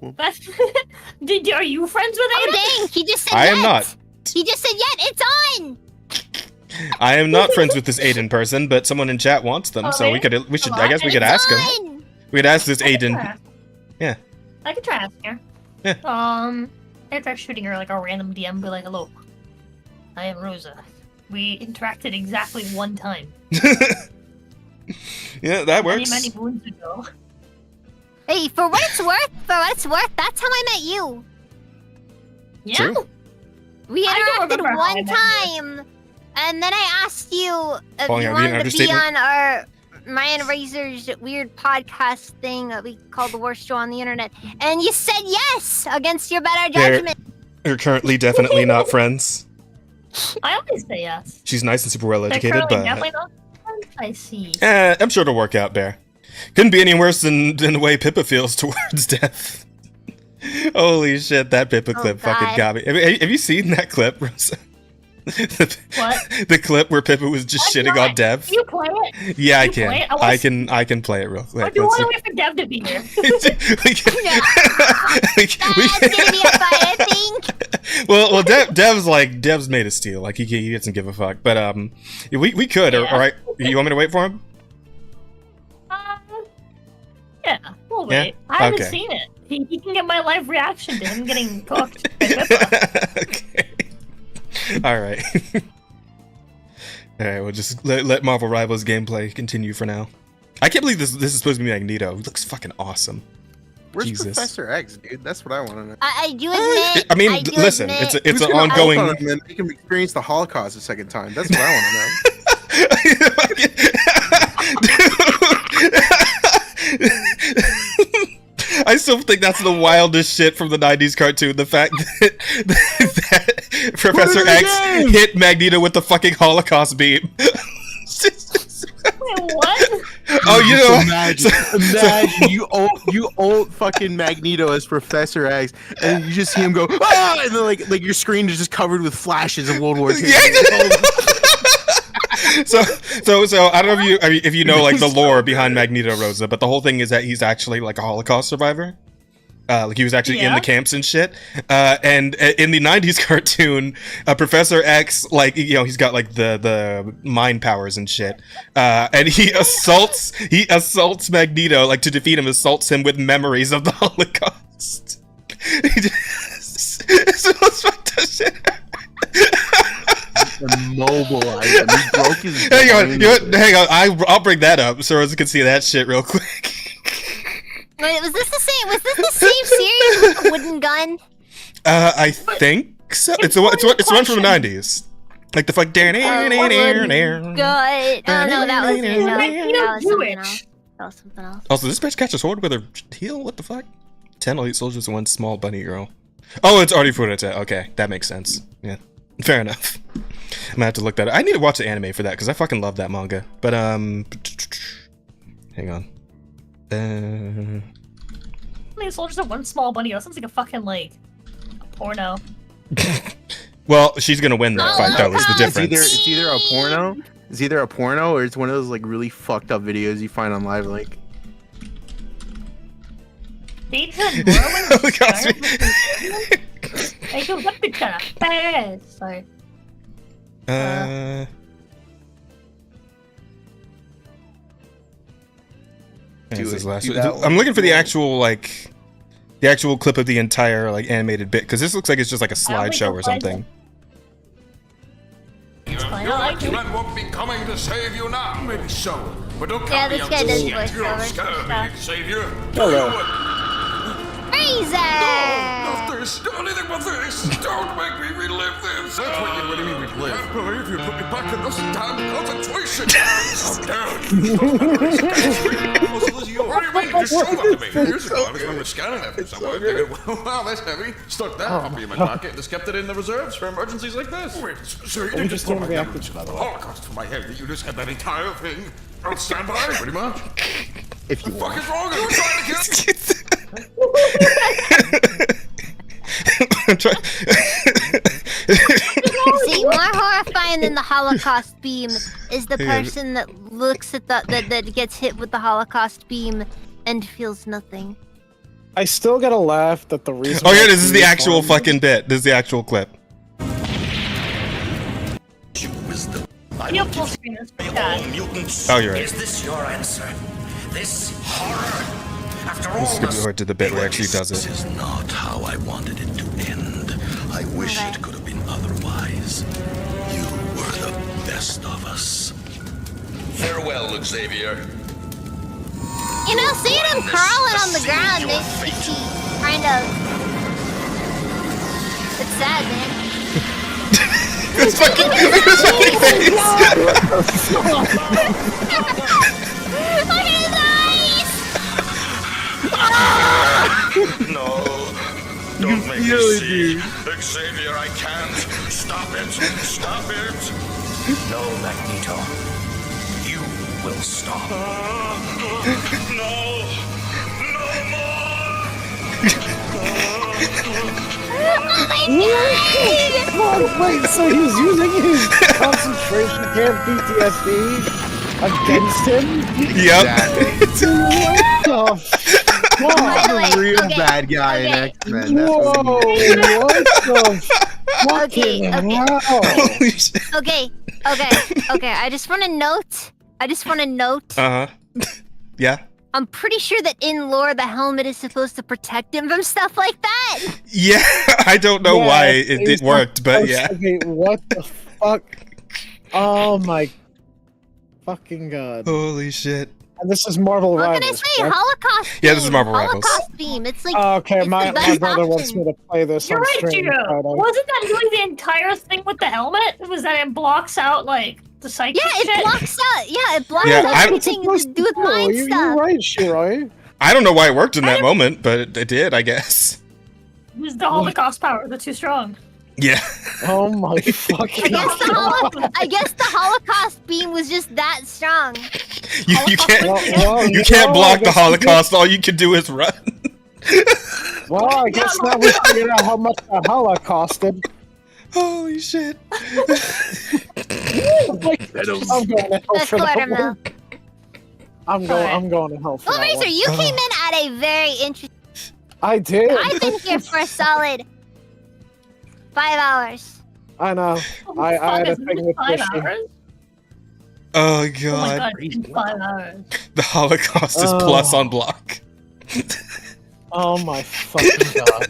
are you friends with Aiden? Oh dang, he just said I am yet. not. He just said yet, it's on! I am not friends with this Aiden person, but someone in chat wants them, Oh, so really? we should. I guess we could It's ask him. on! We could ask this I could Aiden. try. Yeah. I could try asking her. Yeah. I'd try shooting her like a random DM, be like, "Hello, I am Rosa. We interacted exactly one time. Yeah, that works. Many moons ago." Hey, for what it's worth, that's how I met you. Yeah. True. We I don't interacted remember how I one met you. time, and then I asked you if Calling you out being an wanted to be understatement. on our my and Razor's weird podcast thing that we call the worst show on the internet, and you said yes against your better They're- judgment. You're currently definitely not friends. I always say yes. She's nice and super well They're educated, currently but definitely not friends. I see. I'm sure it'll work out, Bear. Couldn't be any worse than the way Pippa feels towards death. Holy shit, that Pippa Oh, clip fucking God. got me. Have you seen that clip, Rosa? What? The clip where Pippa was just I've shitting not. on Dev? Can you play it? Yeah, I you play can. it? I I can play it real Or quick. do you Let's want to wait for Dev to be here? we can, That's gonna be a fight, I think. well, Dev's made a steal. Like he doesn't give a fuck. But we could. Yeah. All right, you want me to wait for him? Yeah, we'll Yeah? wait. I haven't Okay. seen it. He can get my live reaction to him getting cooked. by Pippa. Okay. All right. All right. We'll just let Marvel Rivals gameplay continue for now. I can't believe this is supposed to be Magneto. He looks fucking awesome. Where's Jesus. Professor X, dude? That's what I want to know. I do admit. I mean, I do listen, admit, it's Who's an gonna ongoing. ult on him and make him experience the Holocaust a second time. That's what I want to know. I still think that's the wildest shit from the 90s cartoon. The fact that Professor X hit Magneto with the fucking Holocaust beam. Wait, what? Oh, you know, Imagine you old fucking Magneto as Professor X, and you just see him go, ah! And then like your screen is just covered with flashes of World War II. So I don't know if you know like the lore behind Magneto, Rosa, but the whole thing is that he's actually like a Holocaust survivor. Like he was actually in Yeah. the camps and shit. And in the 90s cartoon, Professor X, like, you know, he's got like the mind powers and shit. And he assaults Magneto, like to defeat him, assaults him with memories of the Holocaust. He just, it's the most fucked up shit. Immobilized him. He broke his Hang on. I'll bring that up so Rosa can see that shit real quick. Wait, was this the same series with the wooden gun? I think so. It's one from the 90s. Like the fuck. Good. Oh no, that was something else. That was something else. Also, this bitch catch a sword with her heel? What the fuck? 10 elite soldiers and 1 small bunny girl. Oh, it's already Furata. Okay, that makes sense. Yeah, fair enough. I'm gonna have to look that up. I need to watch the anime for that because I fucking love that manga. But hang on. How many soldiers have one small bunny? That sounds like a fucking like a porno. Well, she's gonna win that fight though. Is the difference? It's either a porno. It's either a porno or it's one of those like really fucked up videos you find on Live Link. They said Morrowind Holocaust I go up the kind of fast. Sorry. I'm looking for the actual clip of the entire animated bit, because this looks like it's just like a slideshow or something. Man won't be coming to save you now. Maybe so, but don't Yeah, count me this out guy to does see it. voice You don't over. scare me, Savior. Freezer! Not this. Anything but this. Don't make me relive this. That's what you mean relive. I believe you put me back in this damn concentration. Calm down. What do you mean? Just show that to me. Years ago, I was going to scanning it from somewhere. Thinking, wow, that's heavy. Stuck that puppy in my pocket and just kept it in the reserves for emergencies like this. Wait, so you didn't just put my damage to the Holocaust for my head? You just had that entire thing on standby, pretty much? If you What the fuck is wrong? Are you trying to kill me? I'm trying. See, more horrifying than the Holocaust beam is the person that looks at that gets hit with the Holocaust beam and feels nothing. I still gotta laugh that the reason. Oh yeah, this is the actual fucking bit. This is the actual clip. You'll full screen this. Oh, you're right. Is this your answer? This horror? After all Let's skip over to the bit where it actually does it. This is not how I wanted it to end. I wish it could have been otherwise. You were the best of us. Farewell, Xavier. You know, seeing him crawling on the ground makes me kind of... It's sad, man. His fucking face! Look at his eyes! No, don't make me see. Xavier, I can't. Stop it. Stop it. No, Magneto. You will stop. No. No more. Oh, wait, so he's using his concentration camp PTSD against him? Yep. What the fuck? The real bad guy in X-Men. Whoa, what the fucking hell? Okay. I just want to note. Uh-huh. Yeah. I'm pretty sure that in lore, the helmet is supposed to protect him from stuff like that. Yeah, I don't know why it worked, but yeah. Okay, what the fuck? Oh my fucking god. Holy shit. And this is Marvel What Rivals. can I say? right? Holocaust beam. Yeah, this is Marvel Rivals. Holocaust beam. It's like. Okay, it's my the best brother wants option. me to play this You're on right, stream. Gino. but I- Wasn't that doing the entire thing with the helmet? Was that it blocks out the psychic Yeah, it shit? blocks out. Yeah, it blocks Yeah, out I- everything to do with mind You're stuff. right, Shiroi. I don't know why it worked in that moment, but it did, I guess. Was the Holocaust powers are too strong? Yeah. Oh my fucking I guess the Holocaust beam was just that strong. You can't Well, you can't know, block I the guess Holocaust. All you can do is run. Well, I guess now we figured out how much the Holocausted. Holy shit. I'm going to hell The for that quarter one. I'm going to hell for Well, that Razor, one. you came in at a very interesting. I did. I've been here for a solid 5 hours. I know. I had a thing with 5 Christian. hours? Oh Oh my god. god, it's been 5 hours. The Holocaust is plus on block. Oh my fucking god.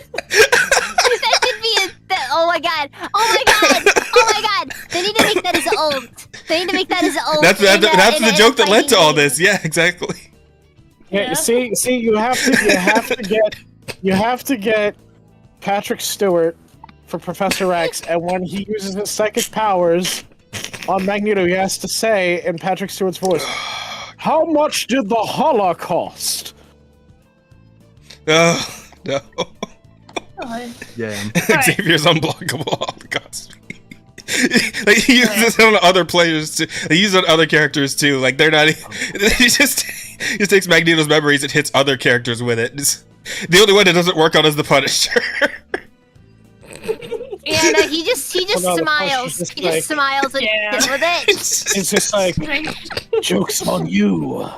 That should be oh my god. Oh my god. Oh my god. They need to make that as ult. They need to make that as ult. That's the joke that led to all this. Yeah, exactly. Yeah, see, you have to get Patrick Stewart for Professor X, and when he uses his psychic powers on Magneto, he has to say in Patrick Stewart's voice, "How much did the Holocaust?" Oh no. Yeah. Xavier's unblockable Holocaust. He uses it on other players too. They use it on other characters too. Like they're not. He just takes Magneto's memories and hits other characters with it. The only one that doesn't work on is the Punisher. Yeah, no, he just smiles. just He just smiles and Yeah. sits with it. It's just like, joke's on you.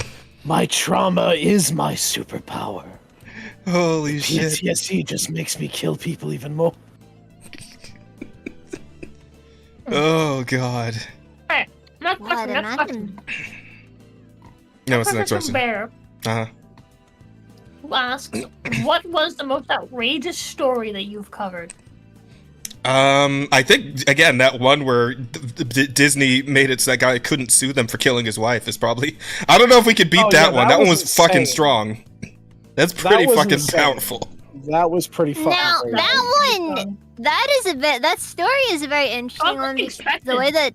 My trauma is my superpower. Holy shit. PTSD just makes me kill people even more. Oh god. Alright, next question, next question. No, what's the next Question from question? Bear, who asks, what was the most outrageous story that you've covered? I think again that one where Disney made it so that guy couldn't sue them for killing his wife is probably. I don't know if we could beat that one. That one was fucking insane. strong. That's pretty was fucking insane. powerful. That was pretty fucking Now crazy. that one, that story is a very interesting one. Because the way that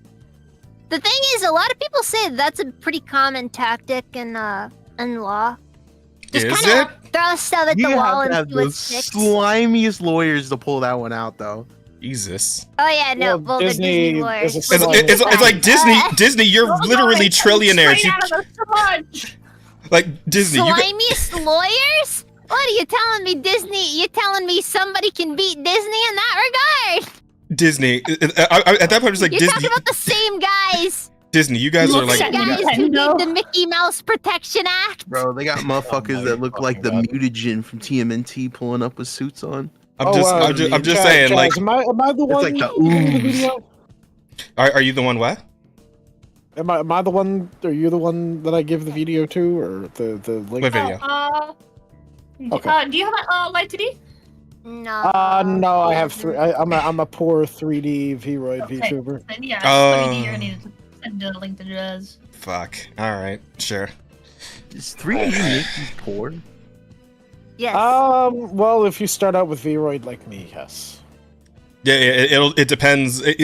the thing is, a lot of people say that's a pretty common tactic in law. Just Is kind it? of throw stuff at You the wall have to and have see what those sticks. slimiest lawyers to pull that one out, though. Jesus. Oh yeah, no, well, they're Disney lawyers. It's like Disney. You're literally trillionaires. Straight out of the smudge. Like Disney. Slimiest lawyers? What are you telling me, Disney? You're telling me somebody can beat Disney in that regard? Disney. At that point, it's like You're Disney. talking about the same guys. Disney. You guys are like. Same guys who beat the Mickey Mouse Protection Act. Bro, they got motherfuckers that look like the mutagen from TMNT pulling up with suits on. I'm just saying, like. Am I the one? It's like the in the video? Are you the one? What? Am I the one? Are you the one that I give the video to, or the link? What video? Okay. Do you have a light 2D? No. No, I have three. I'm a poor 3D Vroid Okay. VTuber. Then yeah, Oh. 3D, you're gonna need to send a link to Jazz. Fuck. All right. Sure. Is 3D make you poor? Yes. Well, if you start out with Vroid like me, yes. Yeah. It depends. There's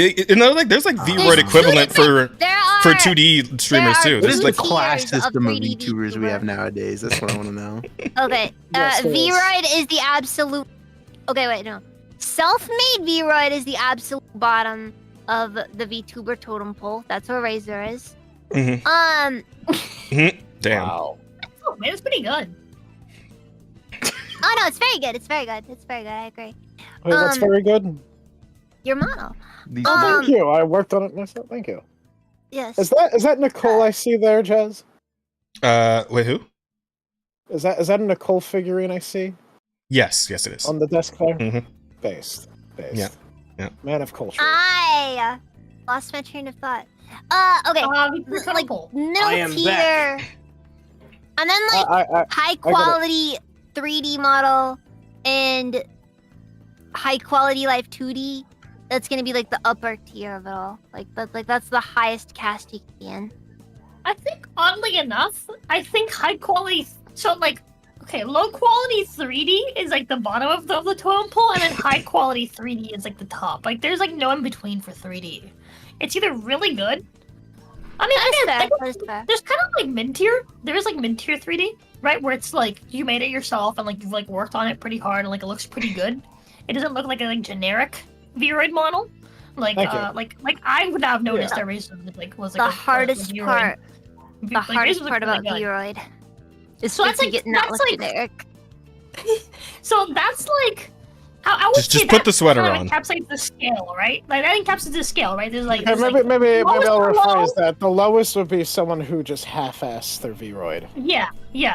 like VRoid equivalent for 2D streamers too. What There's is like the class tiers of system of 3D VTubers we have nowadays? That's what I want to know. Okay. Yes, there is. Vroid is the absolute. Okay, wait, no. Self-made Vroid is the absolute bottom of the VTuber totem pole. That's where Razor is. Mhm. Damn. Wow. Oh man, it's pretty good. Oh no, it's very good. It's very good. It's very good. I agree. Wait, what's very good? Your model. Oh, thank you. I worked on it myself. Thank you. Yes. Is that Nicole I see there, Jazz? Wait, who? Is that a Nicole figurine I see Yes, it is. on the desk there? Mhm. Based. Yeah. Man of culture. I lost my train of thought. Okay. Like I middle am tier, back. and then like I high get it. quality 3D model and high quality live 2D. That's gonna be like the upper tier of it all. Like that's the highest cast you can be in. I think oddly enough, I think high quality. So like, okay, low quality 3D is like the bottom of the totem pole, and then high quality 3D is like the top. Like there's like no in between for 3D. It's either really good. I mean, That's fair. there's kind of like mid tier. There is like mid tier 3D, right? Where it's like you made it yourself and like you've like worked on it pretty hard and like it looks pretty good. It doesn't look like a like generic Vroid model. Like Thank you. like I would have noticed that Razor was like The a hardest Vroid. part. The Like, hardest Razor was part really about good. Vroid is So just that's like getting that that's look like generic. so that's like I would Just say put that the sweater kind of on. encapsulates the scale, right? Like that encapsulates the scale, right? There's like, Okay, there's, maybe lowest I'll to low. rephrase that. The lowest would be someone who just half-assed their Vroid. Yeah.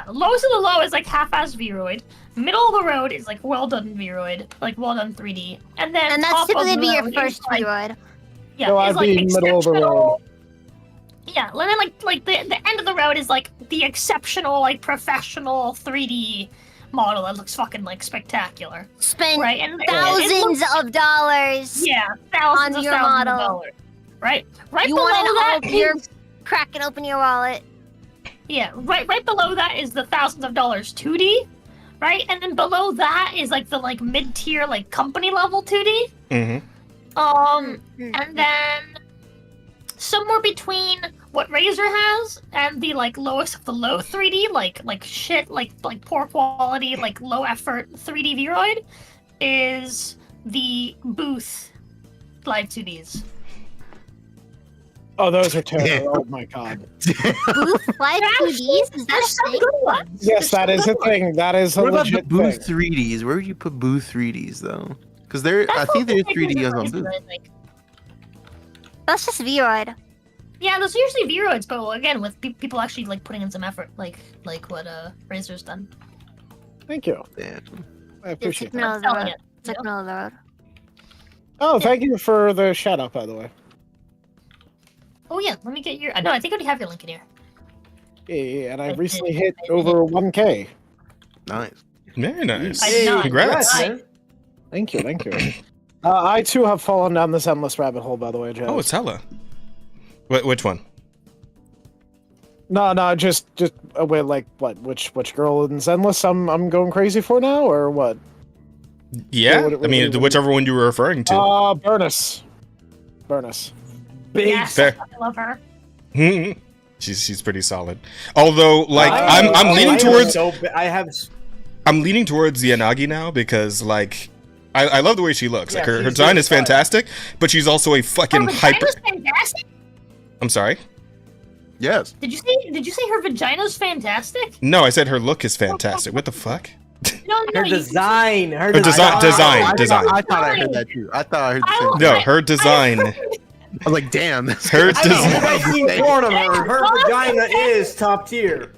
Lowest of the low is like half-assed Vroid. Middle of the road is like well done Vroid, like well done 3D, and then And that's top of typically the be your road is, first like, Vroid. Yeah, So it's I'd like be middle of the road. exceptional. Yeah, and then like the end of the road is like the exceptional like professional 3D model that looks fucking like spectacular. Spend Right, and it thousands looks- of dollars. Yeah, thousands on of your thousands model. of dollars. Right You below want an that all you're is- cracking open your wallet. Yeah, right below that is the thousands of dollars 2D, right? And then below that is like the like mid-tier like company level 2D. Mm-hmm. And then somewhere between what Razor has and the like lowest of the low 3D, like shit, like poor quality, like low effort 3D Vroid, is the Booth live 2Ds. Oh, those are terrible. Oh my god. Booth live 2Ds? Is that There's a some thing? good ones. Yes, that is a thing. That is a What about the legit Booth thing. 3Ds? Where would you put Booth 3Ds though? Because I think there's 3Ds on Booth. That's just Vroid. Yeah, those are usually Viroids, but again, with people actually like putting in some effort, like what Razor's done. Thank you. Yeah. I It's appreciate like middle that. of the Selling road. it, It's like you middle of the road. Oh, thank you for the shout out, by the way. Oh yeah, let me get your. No, I think I already have your link in here. Yeah, and I I recently did. hit I did. over 1K. Nice. Very nice. I did not. Congrats. Right. Thank you, thank you. I too have fallen down this endless rabbit hole, by the way, Jazz. Oh, it's hella. Which one? No, just wait, like what? Which girl in Zenless I'm going crazy for now, or what? Yeah, What- I mean, what- whichever one you were referring to. Burnus. Yes, Fair. I love her. She's pretty solid. Although, like, I'm leaning towards I'm leaning towards the Yanagi now because, like, I love the way she looks. Yeah, Like, her she's design really is fantastic, but she's also a fucking hyper. Vagina's fantastic. I'm sorry. Yes. Did you say her vagina's fantastic? No, I said her look is fantastic. What the fuck? No, Her design. Her design. Design. I thought I heard that too. I thought I heard the same thing. No, her design. I was like, damn. Her design. I've seen porn of her. Her vagina is top tier.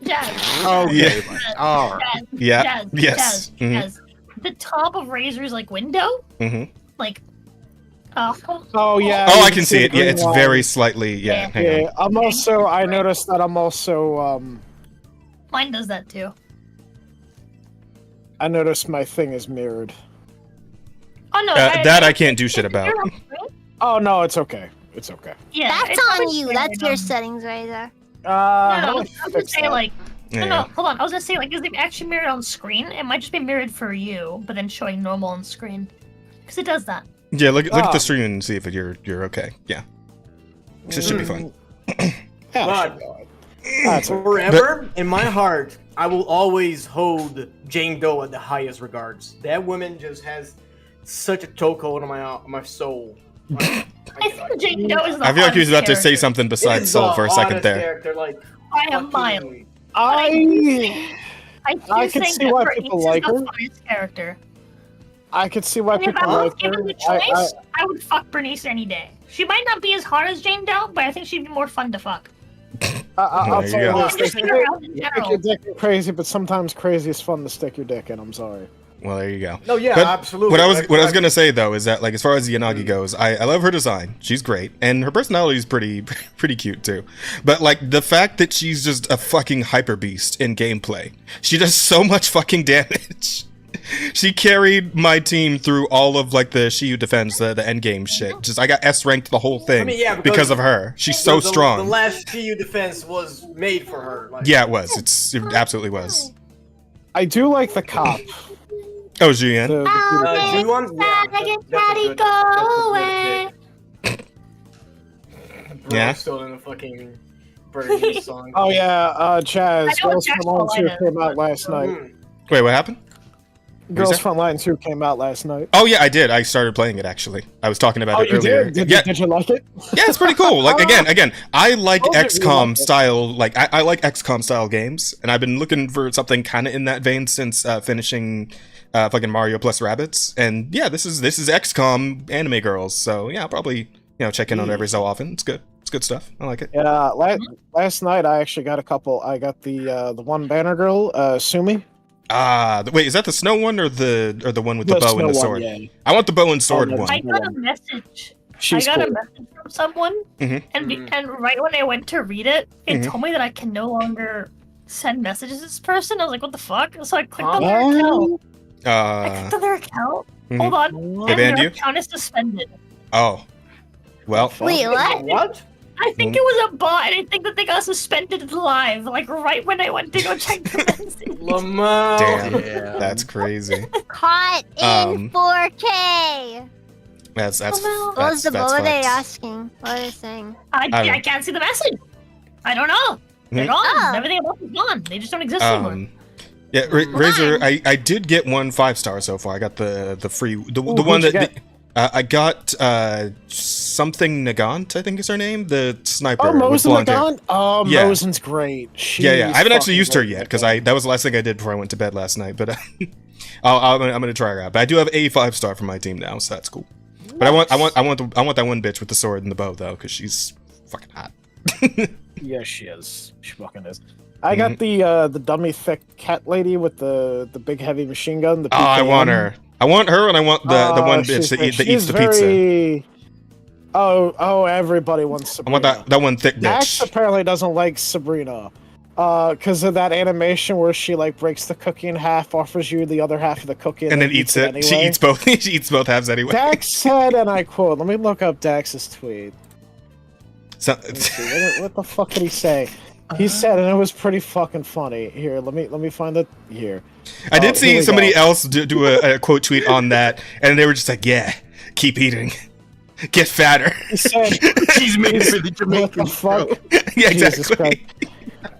Jazz. Okay. Yeah. All right. Jazz, Yeah. Jazz, Yes. Jazz, Mhm. Jazz. The top of Razor's like window, Mm-hmm. like. Oh yeah. Oh, you I can see the it. Yeah, green it's line. very slightly. Yeah. Hang Yeah, I noticed that I'm also Mine does that too. I noticed my thing is mirrored. Oh no, that I can't do shit about. Oh no, it's okay. It's okay. Yeah, That's it's on probably you. standard That's your on- settings right there. No, I was fix gonna say that. like. Yeah. No, hold on. I was gonna say like, is it actually mirrored on screen? It might just be mirrored for you, but then showing normal on screen, because it does that. Yeah, look at Oh. the stream and see if you're okay. Yeah. It should be fine. But That's forever in my heart, I will always hold Jane Doe at the highest regards. That woman just has such a chokehold on my soul. Like, I think Jane Doe is the I feel like he was about to hottest say character something besides Soul for a second there. Character, like, by a mile. I I do I can think see that why Bernice people is like the her. funniest character. I could see why And if people I was like her. given the choice, I would fuck Bernice any day. She might not be as hard as Jane Doe, but I think she'd be more fun to fuck. I'll There tell you you go. this: Just stick around in your general. dick in crazy, but sometimes crazy is fun to stick your dick in. I'm sorry. Well, there you go. No, yeah, But absolutely. What I was Like, gonna say though is that, like, as far as the Yanagi goes, I love her design. She's great, and her personality is pretty cute too. But like the fact that she's just a fucking hyper beast in gameplay, she does so much fucking damage. She carried my team through all of like the She Who Defends the end game shit. Just I got S ranked the whole thing because of her. She's so strong. The last GU defense was made for her. Like, Yeah, it was. It absolutely was. I do like the cop. Oh, Jian. do you want? Yeah. Still in the fucking Bernie song. Oh yeah, Chaz. I know Girls Jack's Frontline 2 Carolina. came out last night. Wait, what happened? Girls say? Frontline 2 came out last night. Oh yeah, I did. I started playing it actually. I was talking about Oh, it you earlier. did? Yeah, Did you like it? yeah, it's pretty cool. Like again, I like Oh, did you XCOM like it? style. Like I like XCOM style games, and I've been looking for something kind of in that vein since finishing fucking Mario plus Rabbids. And yeah, this is XCOM anime girls. So yeah, I'll probably check in on it every so often. It's good. It's good stuff. I like it. Yeah, last night I actually got a couple. I got the one banner girl, Sumi. Wait, is that the snow one or the one with the The bow and snow the one, sword? yeah. I want the bow and sword that's one. I got a message. She's I got cool. a message from someone, Mhm. and right when I went to read it, it Mhm. told me that I can no longer send messages to this person. I was like, what the fuck? So I clicked on Huh? their account. I clicked on their account. Mhm. Hold on. They And banned their you? account is suspended. Oh, well. Wait, what? What? I think it was a bot, and I think that they got suspended live, like right when I went to go check the message. Lamau. Damn, that's crazy. Caught in 4K. That's What that's were they flex. asking? What are they saying? I don't know. I can't see the message. I don't know. They're Mhm. gone. Oh. Everything about is gone. They just don't exist anymore. Yeah, Razor. I did get one 5-star so far. I got the free the Ooh, one who'd you that get? I got something Nagant, I think is her name, the sniper Oh, with Mosin blonde hair. Lagan? Oh, Yeah. Mosin's great. Yeah, I haven't actually fucking used her great. yet because that was the last thing I did before I went to bed last night. But I'm gonna try her out. But I do have a 5-star for my team now, so that's cool. But I want that one bitch with the sword and the bow though, because she's fucking hot. Yeah, she is. She fucking is. I got the dummy thick cat lady with the big heavy machine gun. The Oh, I want PKM. her. I want her, and I want the one bitch that eats the pizza. Oh, everybody wants I Sabrina. want that one thick Max bitch. apparently doesn't like Sabrina. Because of that animation where she like breaks the cookie in half, offers you the other half of the cookie, And then eats it. anyway. She eats both. She eats both halves anyway. Dax said, and I quote, let me look up Dax's tweet. So, Let me see, what the fuck did he say? He said, and it was pretty fucking funny. Here, let me find it here. I did see here we somebody go. else do a quote tweet on that, and they were just like, "Yeah, keep eating, get fatter." He said, She's made for the what the Jamaican fuck? Yeah, Jesus exactly. Christ.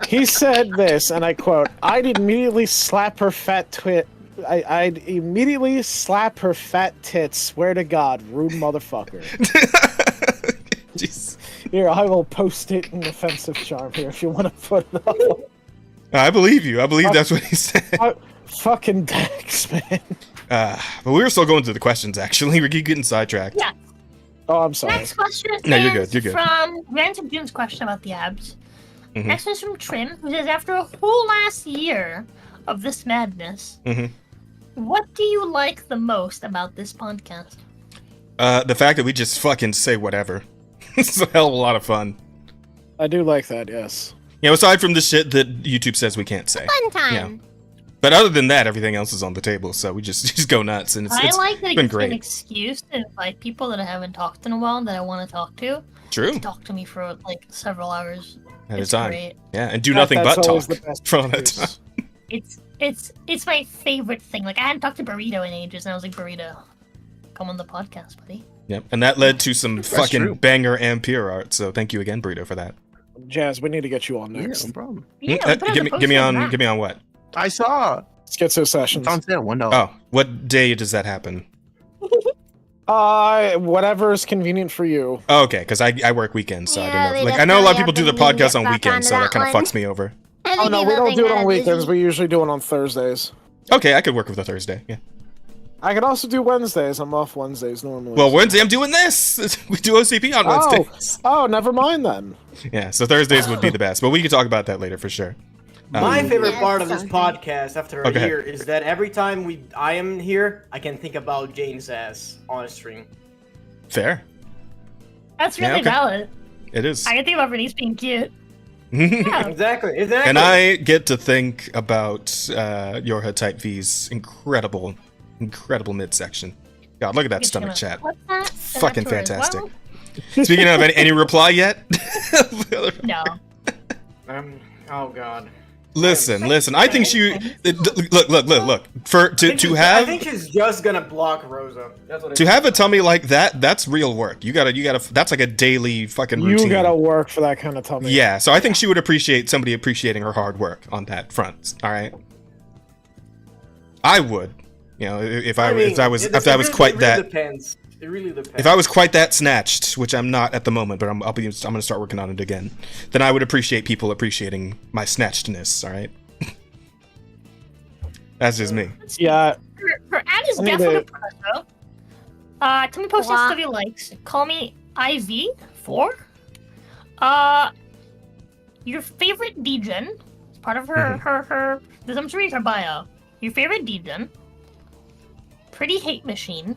He said this, and I quote, I'd immediately slap her fat I'd immediately slap her fat tits, swear to God, rude motherfucker. Jeez. Here, I will post it in offensive charm here if you want to put it up. I believe you. I believe that's what he said. Fucking Dax, man. But we were still going to the questions, actually. We keep getting sidetracked. Yeah. Oh, I'm sorry. Next question is No, you're good. You're good. from Ransom June's question about the abs. Mhm. Next is from Trim, who says, after a whole last year of this madness, Mhm. what do you like the most about this podcast? The fact that we just fucking say whatever. It's a hell of a lot of fun. I do like that, yes. You know, aside from the shit that YouTube says we can't say. Fun time. Yeah. But other than that, everything else is on the table, so we just go nuts, and I it's like that it been gives me an great. excuse to invite people that I haven't talked in a while that I want to talk to. True. To talk to me for like several hours. At a It's time. great. Yeah, and do nothing That's but always talk the best for all that excuse. time. It's my favorite thing. Like I hadn't talked to Burrito in ages, and I was like, Burrito, come on the podcast, buddy. Yep, and that led to some That's fucking true. banger Ampere art, so thank you again, Burrito, for that. Jazz, we need to get you on next. Yeah, no problem. Yeah, Mm, put it on the give me poster on map. give me on what? I saw. Let's get to sessions. It's on sale, $1. Oh, what day does that happen? Whatever is convenient for you. Oh, okay, because I work weekends, so I Yeah, don't know. they Like I know a lot of people do definitely their have to podcasts on get back weekends, so onto that kind of that fucks me over. Oh no, we don't do it on weekends. We usually do it on Thursdays. Okay, I could work with a Thursday. Yeah. I could also do Wednesdays. I'm off Wednesdays normally. Well, Wednesday I'm doing this. We do OCP on Wednesdays. Oh, never mind then. Yeah, so Thursdays would be the best, but we can talk about that later for sure. My favorite Yeah, part of this sounds podcast after a Okay. year is that every time I am here, I can think about Jane's ass on stream. Fair. That's Yeah, really okay. valid. It is. I can think about Bernice being cute. Exactly. And I get to think about Yorha Type V's incredible midsection. God, look at that stomach chat. What's that? Fucking Is that to her as fantastic. well? Speaking of, any reply yet? No. Oh god. Listen. I think she. Look. To I have think she's just gonna block Rosa. That's what. to have a tummy like that, that's real work. You gotta. That's like a daily fucking routine. You gotta work for that kind of tummy. Yeah, so I think she would appreciate somebody appreciating her hard work on that front. All right, I would, you know, if I was quite that. Depends. It really depends. If I was quite that snatched, which I'm not at the moment, but I'm gonna start working on it again, then I would appreciate people appreciating my snatchedness. All right, that's just me. Yeah. Her ad is I need definitely to- presto. Tell me post stuff you likes. Call me IV4. Your favorite degen. It's part of her. I'm just reading her bio. Your favorite degen. Pretty hate machine.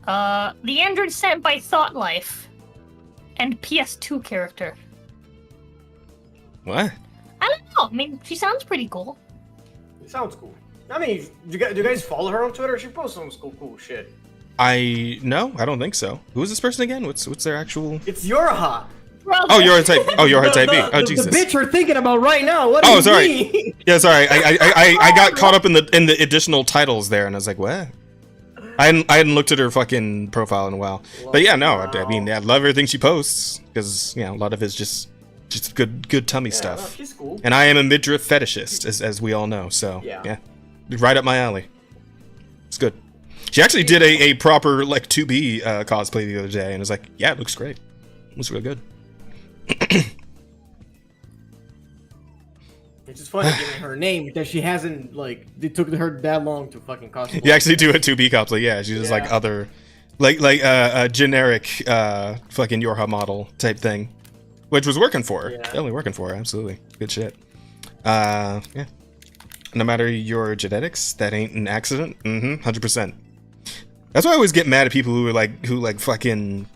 The android sent by Thought Life. And PS2 character. What? I don't know. I mean, she sounds pretty cool. It sounds cool. I mean, do you guys follow her on Twitter? She posts some cool shit. I don't think so. Who is this person again? What's their actual? It's Yorha. Oh, Yorha Type. Oh, Yorha Type B. Oh, Jesus. The bitch we're thinking about right now. What? Oh, do you sorry. mean? Yeah, sorry. I got caught up in the additional titles there, and I was like, what? I hadn't looked at her fucking profile in a while. But yeah, no, I mean, I love everything she posts because you know a lot of it's just good tummy stuff. No, she's cool. And I am a midriff fetishist, as we all know. So yeah, right up my alley. It's good. She actually did a proper like 2B cosplay the other day, and was like, yeah, it looks great. It looks real good. It's just funny giving her name because she hasn't like. It took her that long to fucking cosplay. You actually do a 2B cosplay, yeah. She does like other like a generic fucking Yorha model type thing, which was working for her. Yeah. Definitely working for her. Absolutely, good shit. Yeah. No matter your genetics, that ain't an accident. 100%. That's why I always get mad at people who fucking,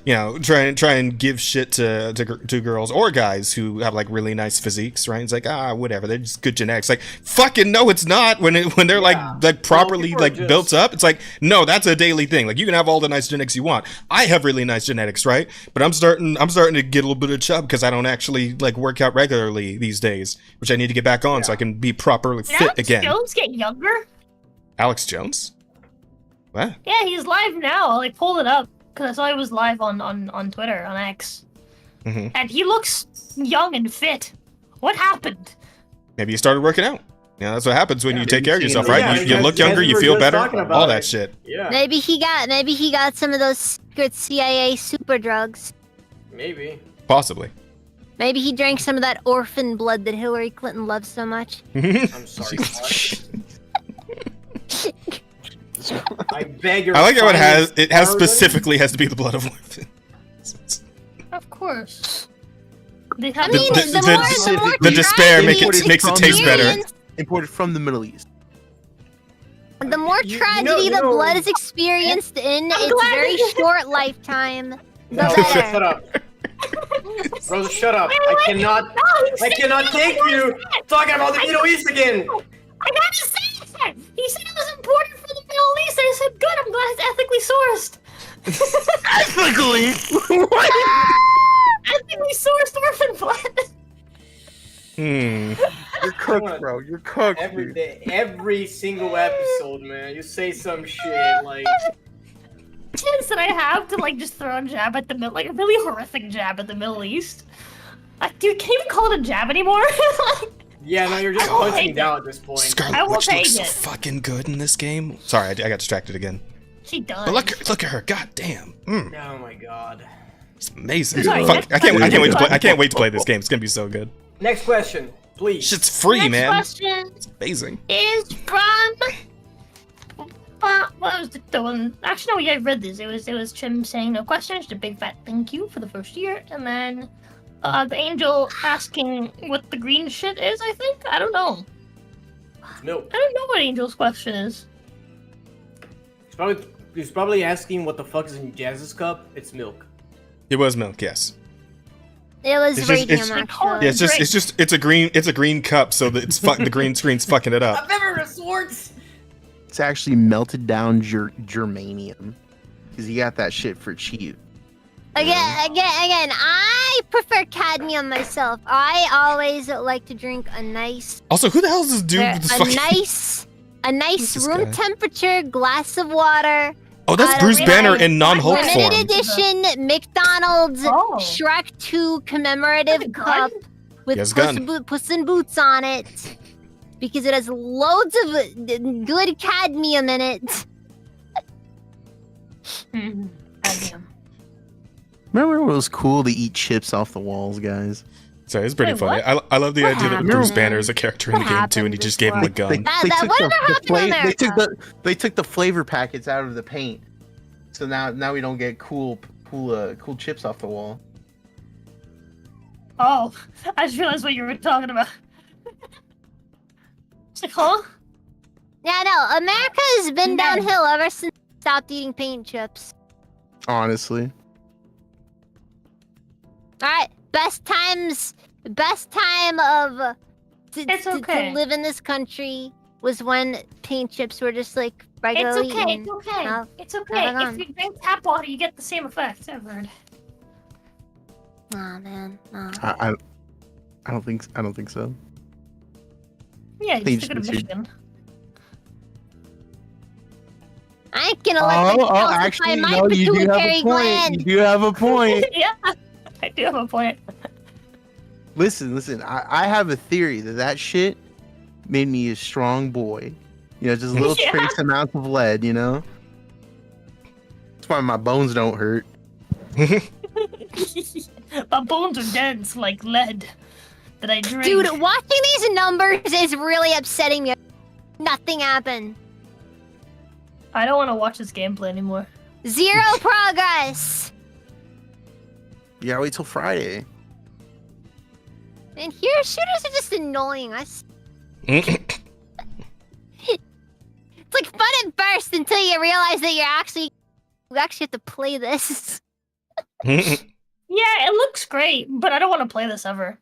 you know, try and give shit to girls or guys who have like really nice physiques, right? It's like, whatever, they're just good genetics. Like, fucking no, it's not. When they're like properly built up, it's like, no, that's a daily thing. Like, you can have all the nice genetics you want. I have really nice genetics, right? But I'm starting to get a little bit of chub because I don't actually like work out regularly these days, which I need to get back on so I can be properly fit again. Alex Jones get younger? Alex Jones? What? Yeah, he's live now. I like pulled it up because I saw he was live on Twitter, on X. And he looks young and fit. What happened? Maybe you started working out. You know, that's what happens when you take care of yourself, right? You look younger, you feel better, all that shit. Yeah. Maybe he got some of those secret CIA super drugs. Maybe. Possibly. Maybe he drank some of that orphan blood that Hillary Clinton loves so much. I'm sorry. I beg your. I like how it has specifically has to be the blood of orphans. Of course. The despair makes it taste better. Imported from the Middle East. The more tragedy the blood is experienced in its very short lifetime, the better. Shut up. Rosa, shut up. I cannot take you talking about the Middle East again. I gotta say that! He said it was important for the Middle East. I said, good, I'm glad it's ethically sourced. Ethically? What? Ethically sourced orphan blood. You're cooked, bro. You're cooked. Every day, every single episode, man. You say some shit like. Chance that I have to like just throw a jab at the like a really horrific jab at the Middle East. Dude, can you even call it a jab anymore? Yeah, no, you're just punching down at this point. Scarlet Witch looks so fucking good in this game. Sorry, I got distracted again. She does. But look at her. God damn. Oh my god. It's amazing. Sorry, Fuck, I can't wait to play this game. It's gonna be so good. Next question, please. Shit's free, man. Next question it's amazing. is from. What was the one? Actually, no, yeah, I read this. It was Chim saying no question. Just a big fat thank you for the first year, and then the angel asking what the green shit is. I think I don't know. It's milk. I don't know what Angel's question is. He's probably asking what the fuck is in Jazz's cup. It's milk. It was milk, yes. It was radium, actually. Yeah, it's a green cup, so that it's the green screen's fucking it up. I've never heard of swords. It's actually melted down germanium, because you got that shit for cheap. Again, I prefer cadmium myself. I always like to drink a nice. Also, who the hell is this dude? With this a nice room temperature glass of water. Oh, that's Bruce Banner in non-Hulk form. Limited edition McDonald's Shrek 2 commemorative cup with Puss in Boots on it. Because it has loads of good cadmium in it. Cadmium. Remember when it was cool to eat chips off the walls, guys? So it's pretty funny. I love the idea that Bruce Banner is a character in the game too, and he just gave him a gun. They took the flavor packets out of the paint, so now we don't get cool chips off the wall. Oh, I just realized what you were talking about. It's like, huh? Yeah, no, America has been downhill ever since we stopped eating paint chips. Honestly. Alright, best time of to live in this country was when paint chips were just like regularly eaten. It's okay. If you drink tap water, you get the same effect. I've heard. Aw, man. I don't think so. Yeah, you just go to Michigan. I ain't gonna let them actually, my no, you do have pituitary a point. gland. You do have a point. Yeah, I do have a point. Listen. I have a theory that shit made me a strong boy. You know, just little trace amounts of lead. You know, that's why my bones don't hurt. My bones are dense like lead that I drink. Dude, watching these numbers is really upsetting me. Nothing happened. I don't want to watch this gameplay anymore. 0 progress. You gotta wait till Friday. And hero shooters are just annoying. It's like fun at first until you realize that you actually have to play this. Yeah, it looks great, but I don't want to play this ever.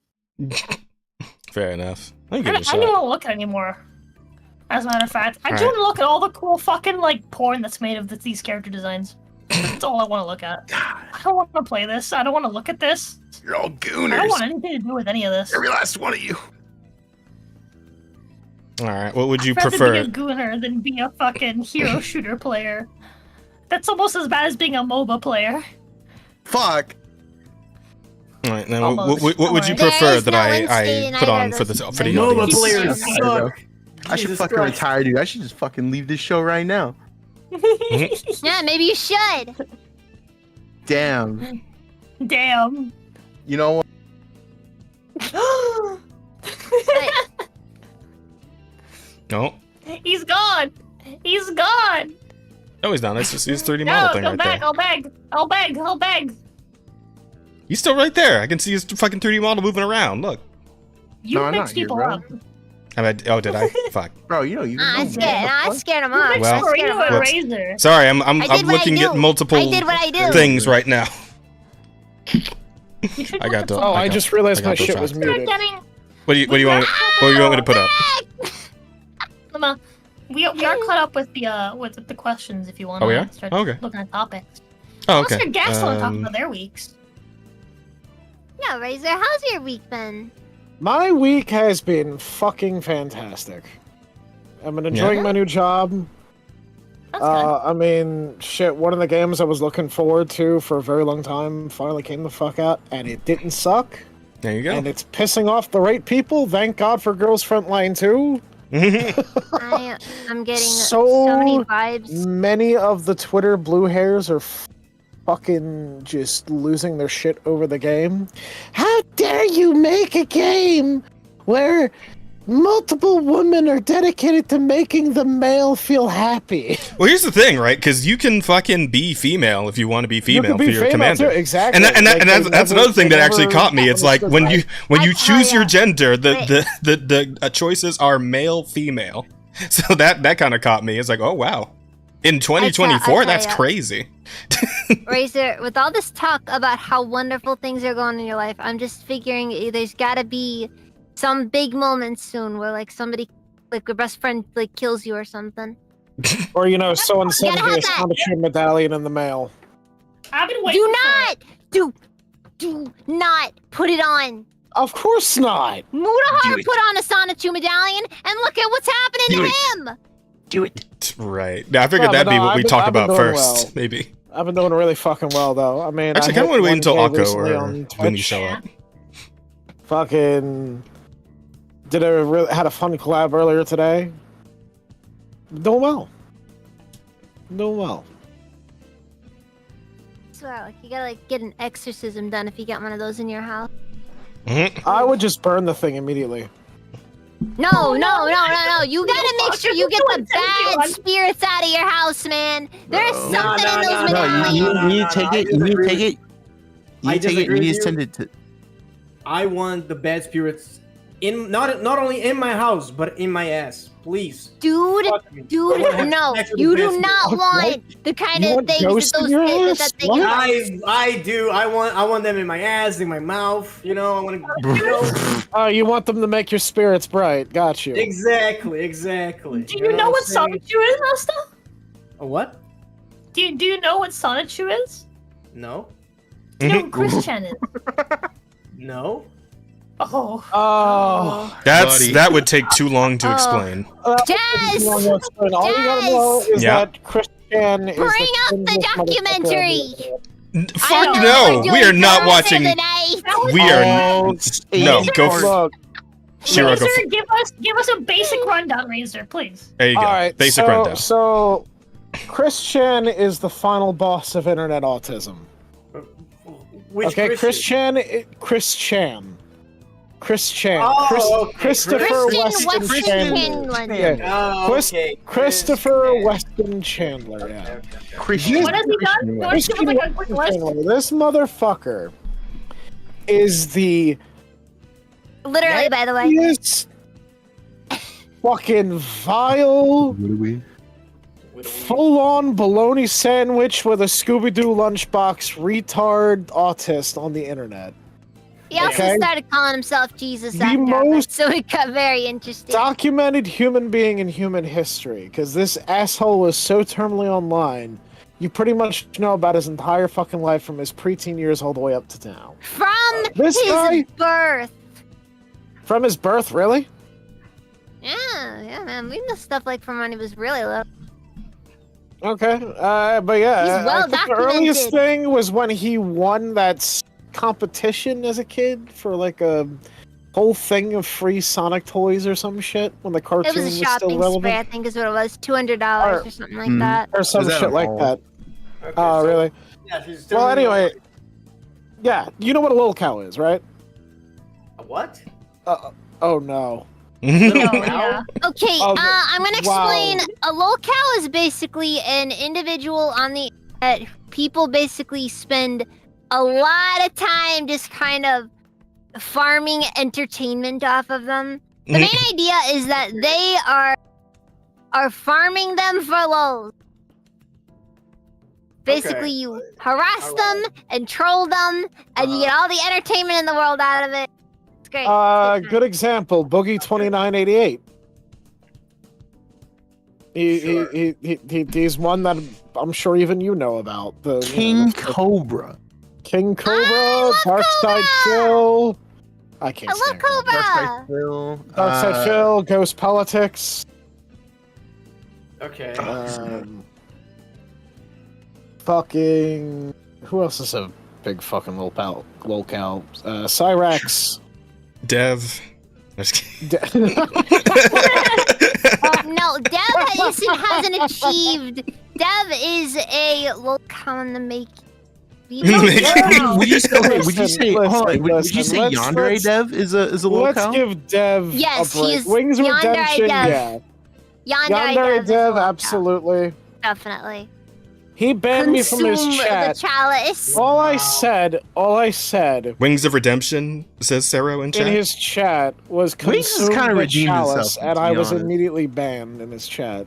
Fair enough. I don't want to look at it anymore. As a matter of fact, I do want to look at all the cool fucking like porn that's made of these character designs. That's all I want to look at. I don't want to play this. I don't want to look at this. You're all gooners. I don't want anything to do with any of this. Every last one of you. All right. What would you I'd rather prefer? be a gooner than be a fucking hero shooter player. That's almost as bad as being a MOBA player. Fuck. All right. Now, what would you prefer that I put on for the MOBA players suck. I should fucking retire, dude. I should just fucking leave this show right now. Yeah, maybe you should. Damn. Damn. You know what? No. He's gone. He's gone. No, he's not. It's just his 3D model thing go right back. there. I'll beg. He's still right there. I can see his fucking 3D model moving around. Look. You No, I'm mix not here, people bro. up. Oh, did I? Fuck. Bro, you don't even I know. scared him off. Well, I scared him off. whoops. Sorry, I'm I did what I looking at do. multiple I did what I do. things right now. I got to. Oh, I just realized my shit was distracted. muted. What do you want? What do you want me to put up? Mama, we are caught up with the questions if you want Oh, to we are? start Okay. looking at topics. Oh, Let's okay. hear guests want to talk about their weeks. Yeah, Razor, how's your week been? My week has been fucking fantastic. I've been enjoying my new job. I mean, shit, one of the games I was looking forward to for a very long time finally came the fuck out, and it didn't suck. There you go. And it's pissing off the right people. Thank God for Girls Frontline 2. I'm getting so many vibes. Many of the Twitter blue hairs are fucking just losing their shit over the game. How dare you make a game where multiple women are dedicated to making the male feel happy? Well, here's the thing, right? Because you can fucking be female if you want to be female for your commander. Too, exactly. And that's another thing that actually caught me. It's like when you choose your gender, the choices are male, female. So that kind of caught me. It's like, oh wow, in 2024, that's crazy. Razor, with all this talk about how wonderful things are going in your life, I'm just figuring there's gotta be some big moment soon where like somebody, like your best friend, like kills you or something. Or someone sends me a Sonic medallion in the mail. I've been waiting. Do not put it on. Of course not. Mudahar put on a Sonichu medallion, and look at what's happening to him. Do it. Right. Now I figured that'd be what we talked about first, maybe. I've been doing really fucking well, though. I mean, Actually, I kind of want to wait until Akko or when you show up. Fucking had a fun collab earlier today. Doing well. Swear, like you gotta like get an exorcism done if you got one of those in your house. I would just burn the thing immediately. No. You gotta make sure you get the bad spirits out of your house, man. There's something in those medallions. You need to take it. You need to take it. You need to take it. You need to send it to. I want the bad spirits in not only in my house but in my ass, please. Dude, no, you do not want the kind of things that they I do. I want them in my ass, in my mouth. I want to. Oh, you want them to make your spirits bright? Got you. Exactly. Do you know what Sonichu is, Asta? A what? Do you know what Sonichu is? No. Do you know who Christian is? No. Oh. That would take too long to explain. Jazz! All you gotta know is that Christian is bring up the documentary! Fuck no! We are not watching. We are no. Go for Shiro. Razor, give us a basic rundown, Razor, please. There you go. All right, Basic rundown. So, Christian is the final boss of internet autism. Which okay, Christian? Christian. Chris Chan. Oh, okay. Christopher Christian Weston Chandler. Chandler. Yeah. Oh, okay. Christopher Weston Chandler. Yeah. Christian. What has he done? You want to give us like a quick list? This motherfucker is the Literally, by the way. nastiest fucking vile, full-on bologna sandwich with a Scooby-Doo lunchbox retard autist on the internet. He also Okay. started calling himself Jesus The after that, most so it got very interesting. Documented human being in human history, because this asshole was so terminally online. You pretty much know about his entire fucking life from his preteen years all the way up to now. From This his guy- birth. From his birth, really? Yeah, man. We know stuff like from when he was really little. Okay, but yeah, He's well I think the documented. earliest thing was when he won that competition as a kid for like a whole thing of free Sonic toys or some shit when the cartoon It was a still shopping relevant. spree, I think is what it was. $200 or something like that. Or some Was that shit an like all? that. Okay, Oh, so- really? Yeah, she's Well, doing- anyway, yeah, you know what a lol cow is, right? A what? Oh no. Yeah. Okay, Oh, I'm gonna wow. explain. A lolcow is basically an individual on the internet. People basically spend a lot of time just kind of farming entertainment off of them. The main idea is that they are farming them for lols. Basically, you harass them and troll them, and you get all the entertainment in the world out of it. It's great. Good example, Boogie 2988. He's one that I'm sure even you know about. The King Cobra. King Cobra, Darkside Phil. I can't I love stand Cobra. Cobra. Phil. Darkside Phil, Ghost Politics. Okay. Fucking. Who else is a big fucking lolcow? Cyrax. Dev. I'm just kidding. No, Dev hasn't achieved. Dev is a lolcow in the making. Would you say? Okay, would you say? Listen, Hold on, would you listen, say let's- Yandere let's- Dev is a Let's lolcow? give Dev Yes, a break. he's Wings of Yandere Redemption, Dev. yeah. Yandere Dev, Dev, absolutely. definitely. He banned me from his Consume chat. the chalice. All I said Wings of Redemption, says Sero in in chat. his chat was Wings has consume kinda the redeemed chalice, himself, and to I be was honest. immediately banned in his chat.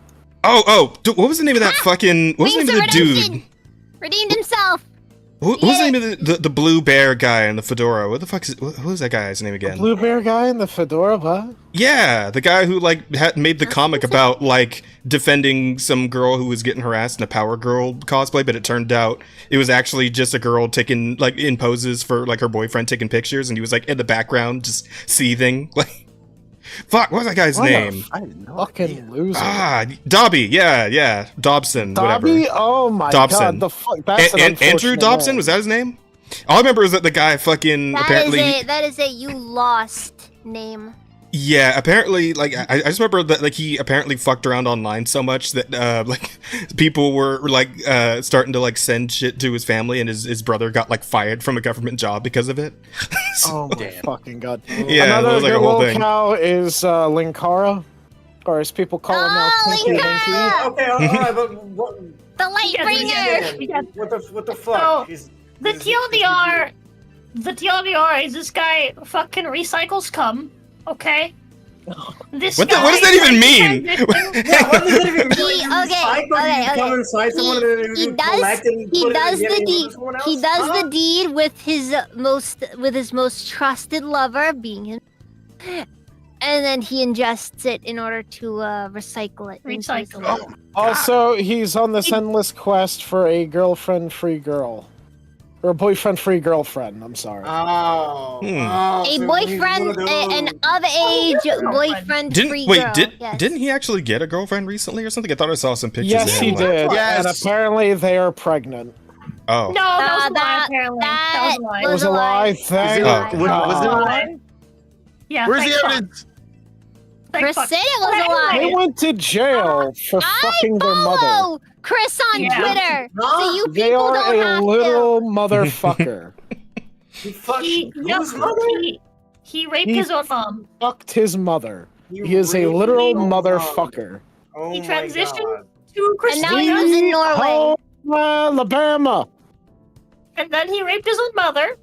Dude, what was the name of that fucking... What was the Wings name of of the Redemption. dude? Redeemed himself. What was the name of the blue bear guy in the fedora? What the fuck is... Who is that guy's name again? Blue bear guy in the fedora, what? Yeah, the guy who like made the comic about like defending some girl who was getting harassed in a Power Girl cosplay, but it turned out it was actually just a girl taking like in poses for like her boyfriend taking pictures, and he was like in the background just seething. Like, fuck, what was that guy's What a name? Fucking loser. Dobby. Yeah, Dobson. Dobby? Whatever. Oh my Dobson. god, the fuck. That's an Andrew unfortunate Dobson, name. was that his name? All I remember is that the guy fucking apparently. That is a you lost name. Yeah, apparently, like I just remember that like he apparently fucked around online so much that like people were like starting to like send shit to his family, and his brother got like fired from a government job because of it. Oh my fucking god. Yeah, Another it was like a good whole little thing. cow is Linkara, or as people call him now, Pinky Linkara! Okay, alright, but what, The Lightbringer. what the fuck? So, the TLDR is this guy fucking recycles cum, okay? This What guy does that even mean? Yeah, what does that even mean? He- okay. Come inside someone and He collect it and put it does again the and give it deed. to someone He else? does Huh? the deed with his most trusted lover, being him, and then he ingests it in order to recycle it. into his life. Also, he's on this endless quest for a girlfriend-free girl. Or a boyfriend-free girlfriend, I'm sorry. Oh. A boyfriend, an of-age boyfriend-free girl. Yes. Didn't he actually get a girlfriend recently or something? I thought I saw some pictures. Yes, of he him, did. like- And apparently they are pregnant. Oh. No, that was a lie, apparently. That was a lie. It was a lie. Thank Oh. God. Was it a lie? Yeah, Where's thank the fuck. evidence? Chris said it was a lie. They went to jail for fucking their mother. Follow Chris on Yeah. Twitter, so you They people are don't a have little to. motherfucker. He fucked He- whose mother? He raped his own mom. Fucked his mother. He is a literal motherfucker. Oh He my transitioned God. to And now he Christina, lives in Norway. Alabama. and then he raped his own mother,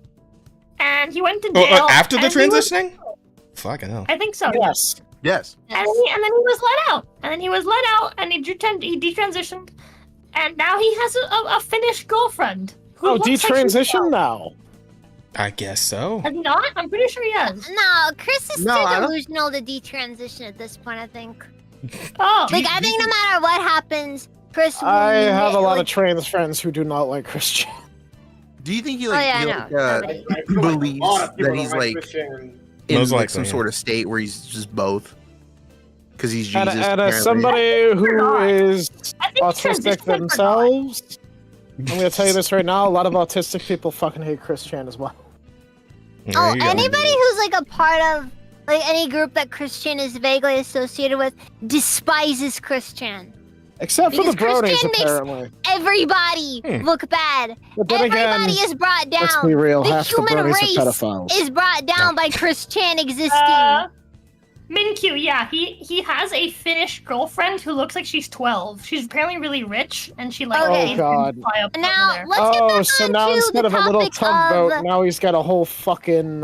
and he went to jail. After the and he was- transitioning? Fucking hell. I think so. Yes. Yes. And then he was let out. And then he was let out, and he detransitioned, and now he has a Finnish girlfriend. Who Oh, looks like detransition now. I guess so. Has he not? I'm pretty sure he has. No, Chris is No, I too don't- delusional to detransition at this point, I think. Oh, Like, I think no matter what happens, Chris will... I have a lot of like, trans friends who do not like Christian. Do you think he Oh, like, yeah, he, I like, know. I feel like a believes lot of people that don't he's like like Christian. in Most like likely, some yeah. sort of state where he's just both? Because he's Jesus. And apparently. as somebody who not. is I think he autistic transitioned or not. themselves, I'm gonna tell you this right now: a lot of autistic people fucking hate Christian as well. There Oh, you go. anybody who's like a part of like any group that Christian is vaguely associated with despises Christian. Except for the Because bronies, Christian makes apparently. everybody look bad. But then Everybody again, is brought down. let's be real, the half the human bronies race are pedophiles. is brought down by Christian existing. Minkyu, yeah, he has a Finnish girlfriend who looks like she's 12. She's apparently really rich, and she like Okay. pays Oh, him God. to fly up Now there. let's get Oh, back so onto now instead the of a little topic tugboat, of now he's got a whole fucking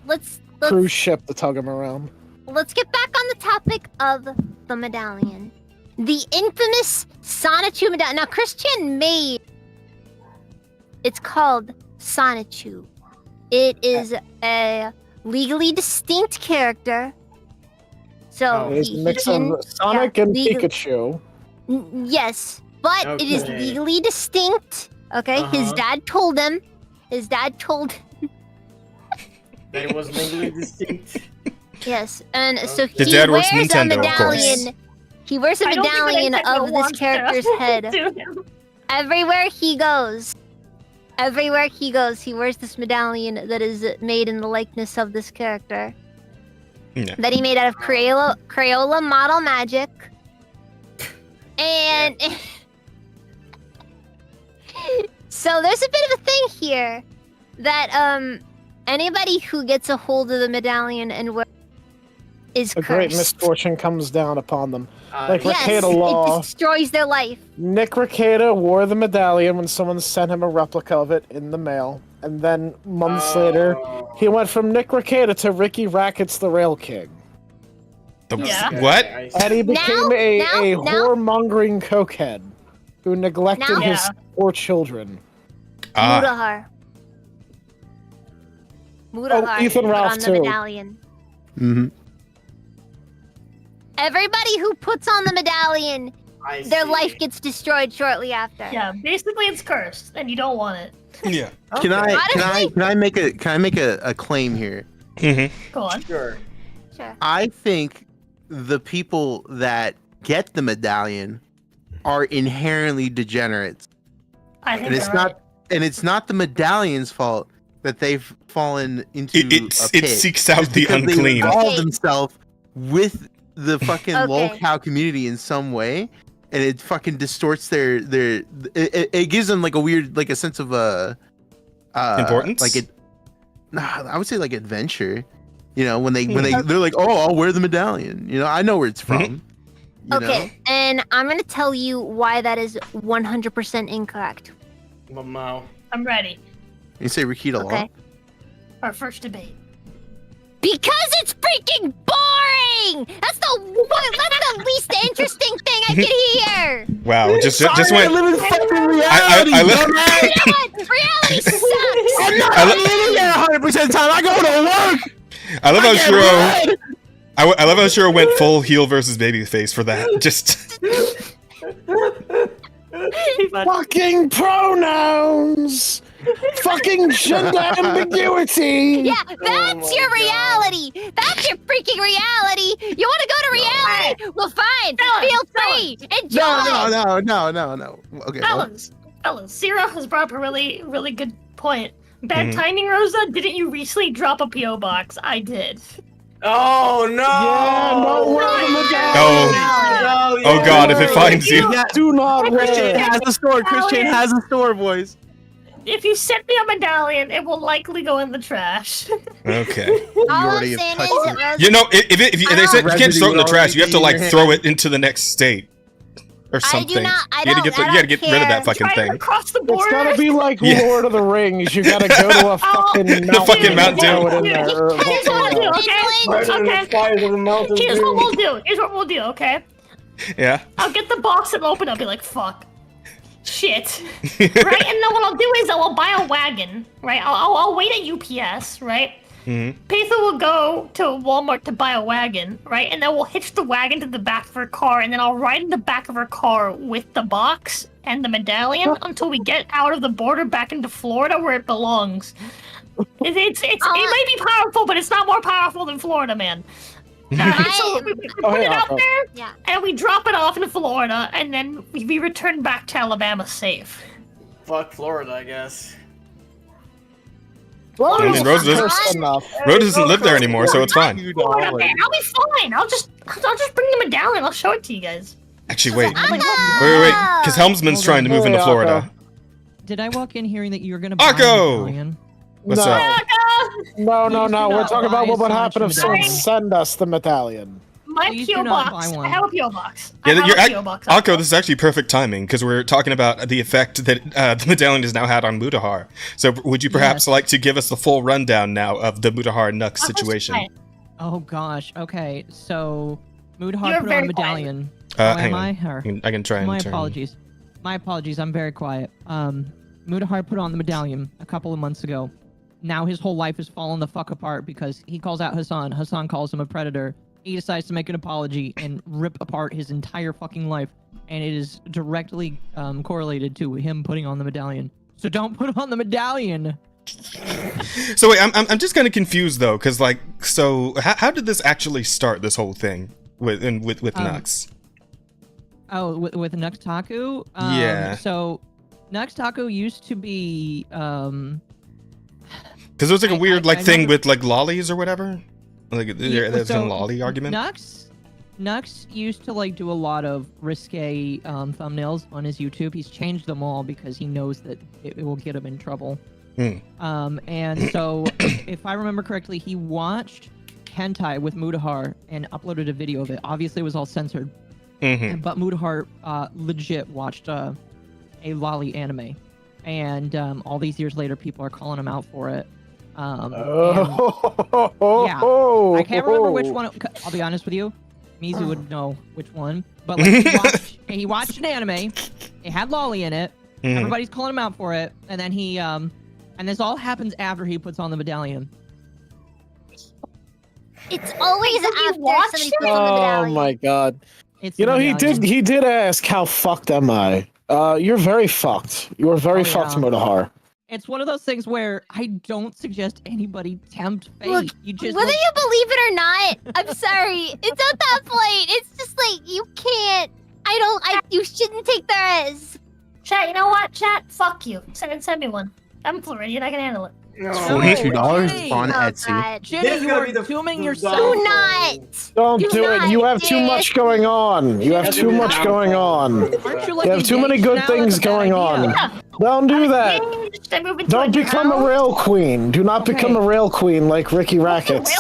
let's cruise ship to tug him around. let's get back on the topic of the medallion. The infamous Sonichu medallion. Now, Christian made... It's called Sonichu. It is a legally distinct character. So, It's a he mix can... of Sonic and legal- Pikachu. Yes, but it is Okay. legally distinct. Okay, his Uh-huh. dad told him. His dad told... That it was legally distinct. Yes, and so His he dad works wears Nintendo, a of course. medallion. He wears a I don't think medallion Nintendo of this wants to character's head. do him. Everywhere he goes, he wears this medallion that is made in the likeness of this character. Yeah. That he made out of Crayola model magic. And so there's a bit of a thing here that anybody who gets a hold of the medallion and wears is A great cursed. misfortune comes down upon them. Uh, Like Yes, Ricada it Law. destroys their life. Nick Ricada wore the medallion when someone sent him a replica of it in the mail. And then months later, he went from Nick Ricada to Ricky Rackets the Rail King. Yeah. What? And he became Now- a now- whoremongering cokehead who neglected Now- his Yeah. poor children. Ah, Mudahar. Ethan put Ralph on the too. medallion. Mm-hmm. Everybody who puts on the medallion, I their see. life gets destroyed shortly after. Yeah, basically it's cursed, and you don't want it. yeah. Can I Honestly- make a claim here? Mm-hmm. Go on. Sure. Sure. I think the people that get the medallion are inherently degenerates. I think And it's you're not right. and it's not the medallion's fault that they've fallen into It a pit. seeks out It's the because they unclean. involved Okay. themselves with the fucking Okay. lol-cow community in some way, and it fucking distorts their it gives them like a weird, like a sense of Importance? like it. Nah, I would say like adventure. You know, when they're like, oh, I'll wear the medallion. You know, I know where it's from. Mhm. You Okay, and I'm gonna tell you why that is 100% incorrect. Mamau. I'm ready. know? You say Rikita Law. Okay. Our first debate. Because it's freaking boring! That's the least interesting thing I can hear! Wow, just Sorry, went. I live in fucking reality. I live- dumbass. You know what? Reality sucks! I'm not I li- on the internet 100% of the time. I go to work. I love how get Shiro. bread. I love how Shiro went full heel versus babyface for that. Just Fucking pronouns! Fucking gender ambiguity! Yeah, Oh that's my your God. reality! That's your freaking reality! You wanna go to reality? Well, fine! Feel free! Enjoy! No. Okay. well, Fellas, Zero has brought up a really, really good point. Bad Mhm. timing, Rosa. Didn't you recently drop a PO box? I did. Oh no! Yeah, no, wear the medallion! Oh. No, Oh God, if it finds you. Yeah, Do not Christian wear. has a store. Christian has a store, boys. If you send me a medallion, it will likely go in the trash. Okay. All I'm saying is, Rosa, You know, if they said you can't throw it in the trash, you have to like Residue throw it into the next state or something. I You gotta get rid of that fucking Right thing. across the It's border. gotta be like Yeah. Lord of the Rings. You gotta go to a fucking mountain. The fucking Mount and throw Doom. it in there, or a Here's what we'll do, volcano. okay? Right in the Okay. fires of the mountain. Here's what Doom. we'll do. Here's what we'll do, okay? Yeah. I'll get the box and open it. I'll be like, fuck. Shit. Right? And then what I'll do is I'll buy a wagon, right? I'll wait at UPS, right? Mm-hmm. Patha will go to Walmart to buy a wagon, right? And then we'll hitch the wagon to the back of her car, and then I'll ride in the back of her car with the box and the medallion until we get out of the border back into Florida where it belongs. It might be powerful, but it's not more powerful than Florida, man. So we put it out there, and we drop it off in Florida, and then we return back to Alabama safe. Fuck Florida, I guess. I mean, Rose doesn't live there anymore, so it's fine. Florida, man, I'll be fine. I'll just bring the medallion. I'll show it to you guys. Actually, wait, because Helmsman's trying to move into Florida. Did I walk in hearing that you were gonna buy Akko! a medallion? What's No. up? No. We're talking about what would buy happen if so someone much send us the medallion. My Please PO do not box. buy I one. have a PO box. Yeah, I have a PO box. Akko, this is actually perfect timing because we're talking about the effect that the medallion has now had on Mutahar. So, would you perhaps like to give us the full rundown now of the Mutahar Nux situation? Oh gosh. Okay. So Mudahar You're put on very a medallion. Hang am on. I? Or- I can try and My turn. apologies. My apologies. I'm very quiet. Mudahar put on the medallion a couple of months ago. Now his whole life has fallen the fuck apart because he calls out Hassan. Hassan calls him a predator. He decides to make an apology and rip apart his entire fucking life. And it is directly correlated to him putting on the medallion. So don't put on the medallion. So wait, I'm just kind of confused though, because like, so how did this actually start? This whole thing with Nux? Oh, with Nux Taku? Yeah. So Nux Taku used to be Because there was like a weird like I thing never- with like lollies or whatever. Like there's so a lolly argument. Nux used to like do a lot of risque thumbnails on his YouTube. He's changed them all because he knows that it will get him in trouble. And so, if I remember correctly, he watched hentai with Mudahar and uploaded a video of it. Obviously, it was all censored. But Mudahar legit watched a lolly anime, and all these years later, people are calling him out for it. Yeah, I can't remember which one. I'll be honest with you, Mizu would know which one. But like, he watched an anime. It had lolly in it. Everybody's calling him out for it, and then he and this all happens after he puts on the medallion. It's always after somebody puts on the Oh medallion. my god. It's You know, the he medallion. did ask, how fucked am I? You're very fucked. You are very fucked, Mudahar. It's one of those things where I don't suggest anybody tempt fate. Look, You just whether like, you believe it or not, I'm sorry. It's not that point. It's just like you can't. You shouldn't take their as. Chat, you know what? Chat, fuck you. Send me one. I'm Floridian. I can handle it. $42 on Etsy. Jenny, you are dooming yourself. Do not. Don't do it. You have too much going on. You have too much going on. Aren't you You have too many good things going on. Don't do that. Don't become a rail queen. Do not become a rail queen like Ricky Rackets.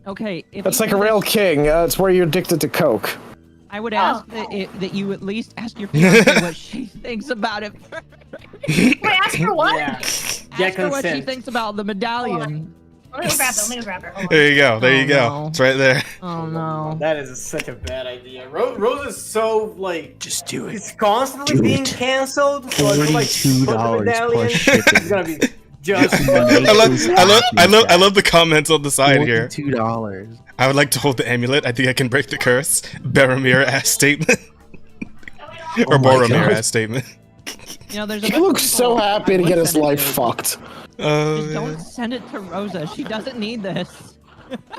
Okay, if That's you like a rail king. It's where you're addicted to coke. I would ask that you at least ask your fiance what she thinks about it. Wait, ask her what? Ask her what she thinks about the medallion. Let me go grab her. Hold on. There you go. There you go. no. It's right there. Oh no. That is such a bad idea. Rose is so like. Just do it. It's constantly being canceled. So I feel like $42 plus shipping. It's gonna be just. I love the comments on the side here. $2. I would like to hold the amulet. I think I can break the curse. Boromir ass statement. Or Boromir ass statement. You know, there's a He bunch of looks so people happy I to would get his send it life to. fucked. Just don't send it to Rosa. She doesn't need this.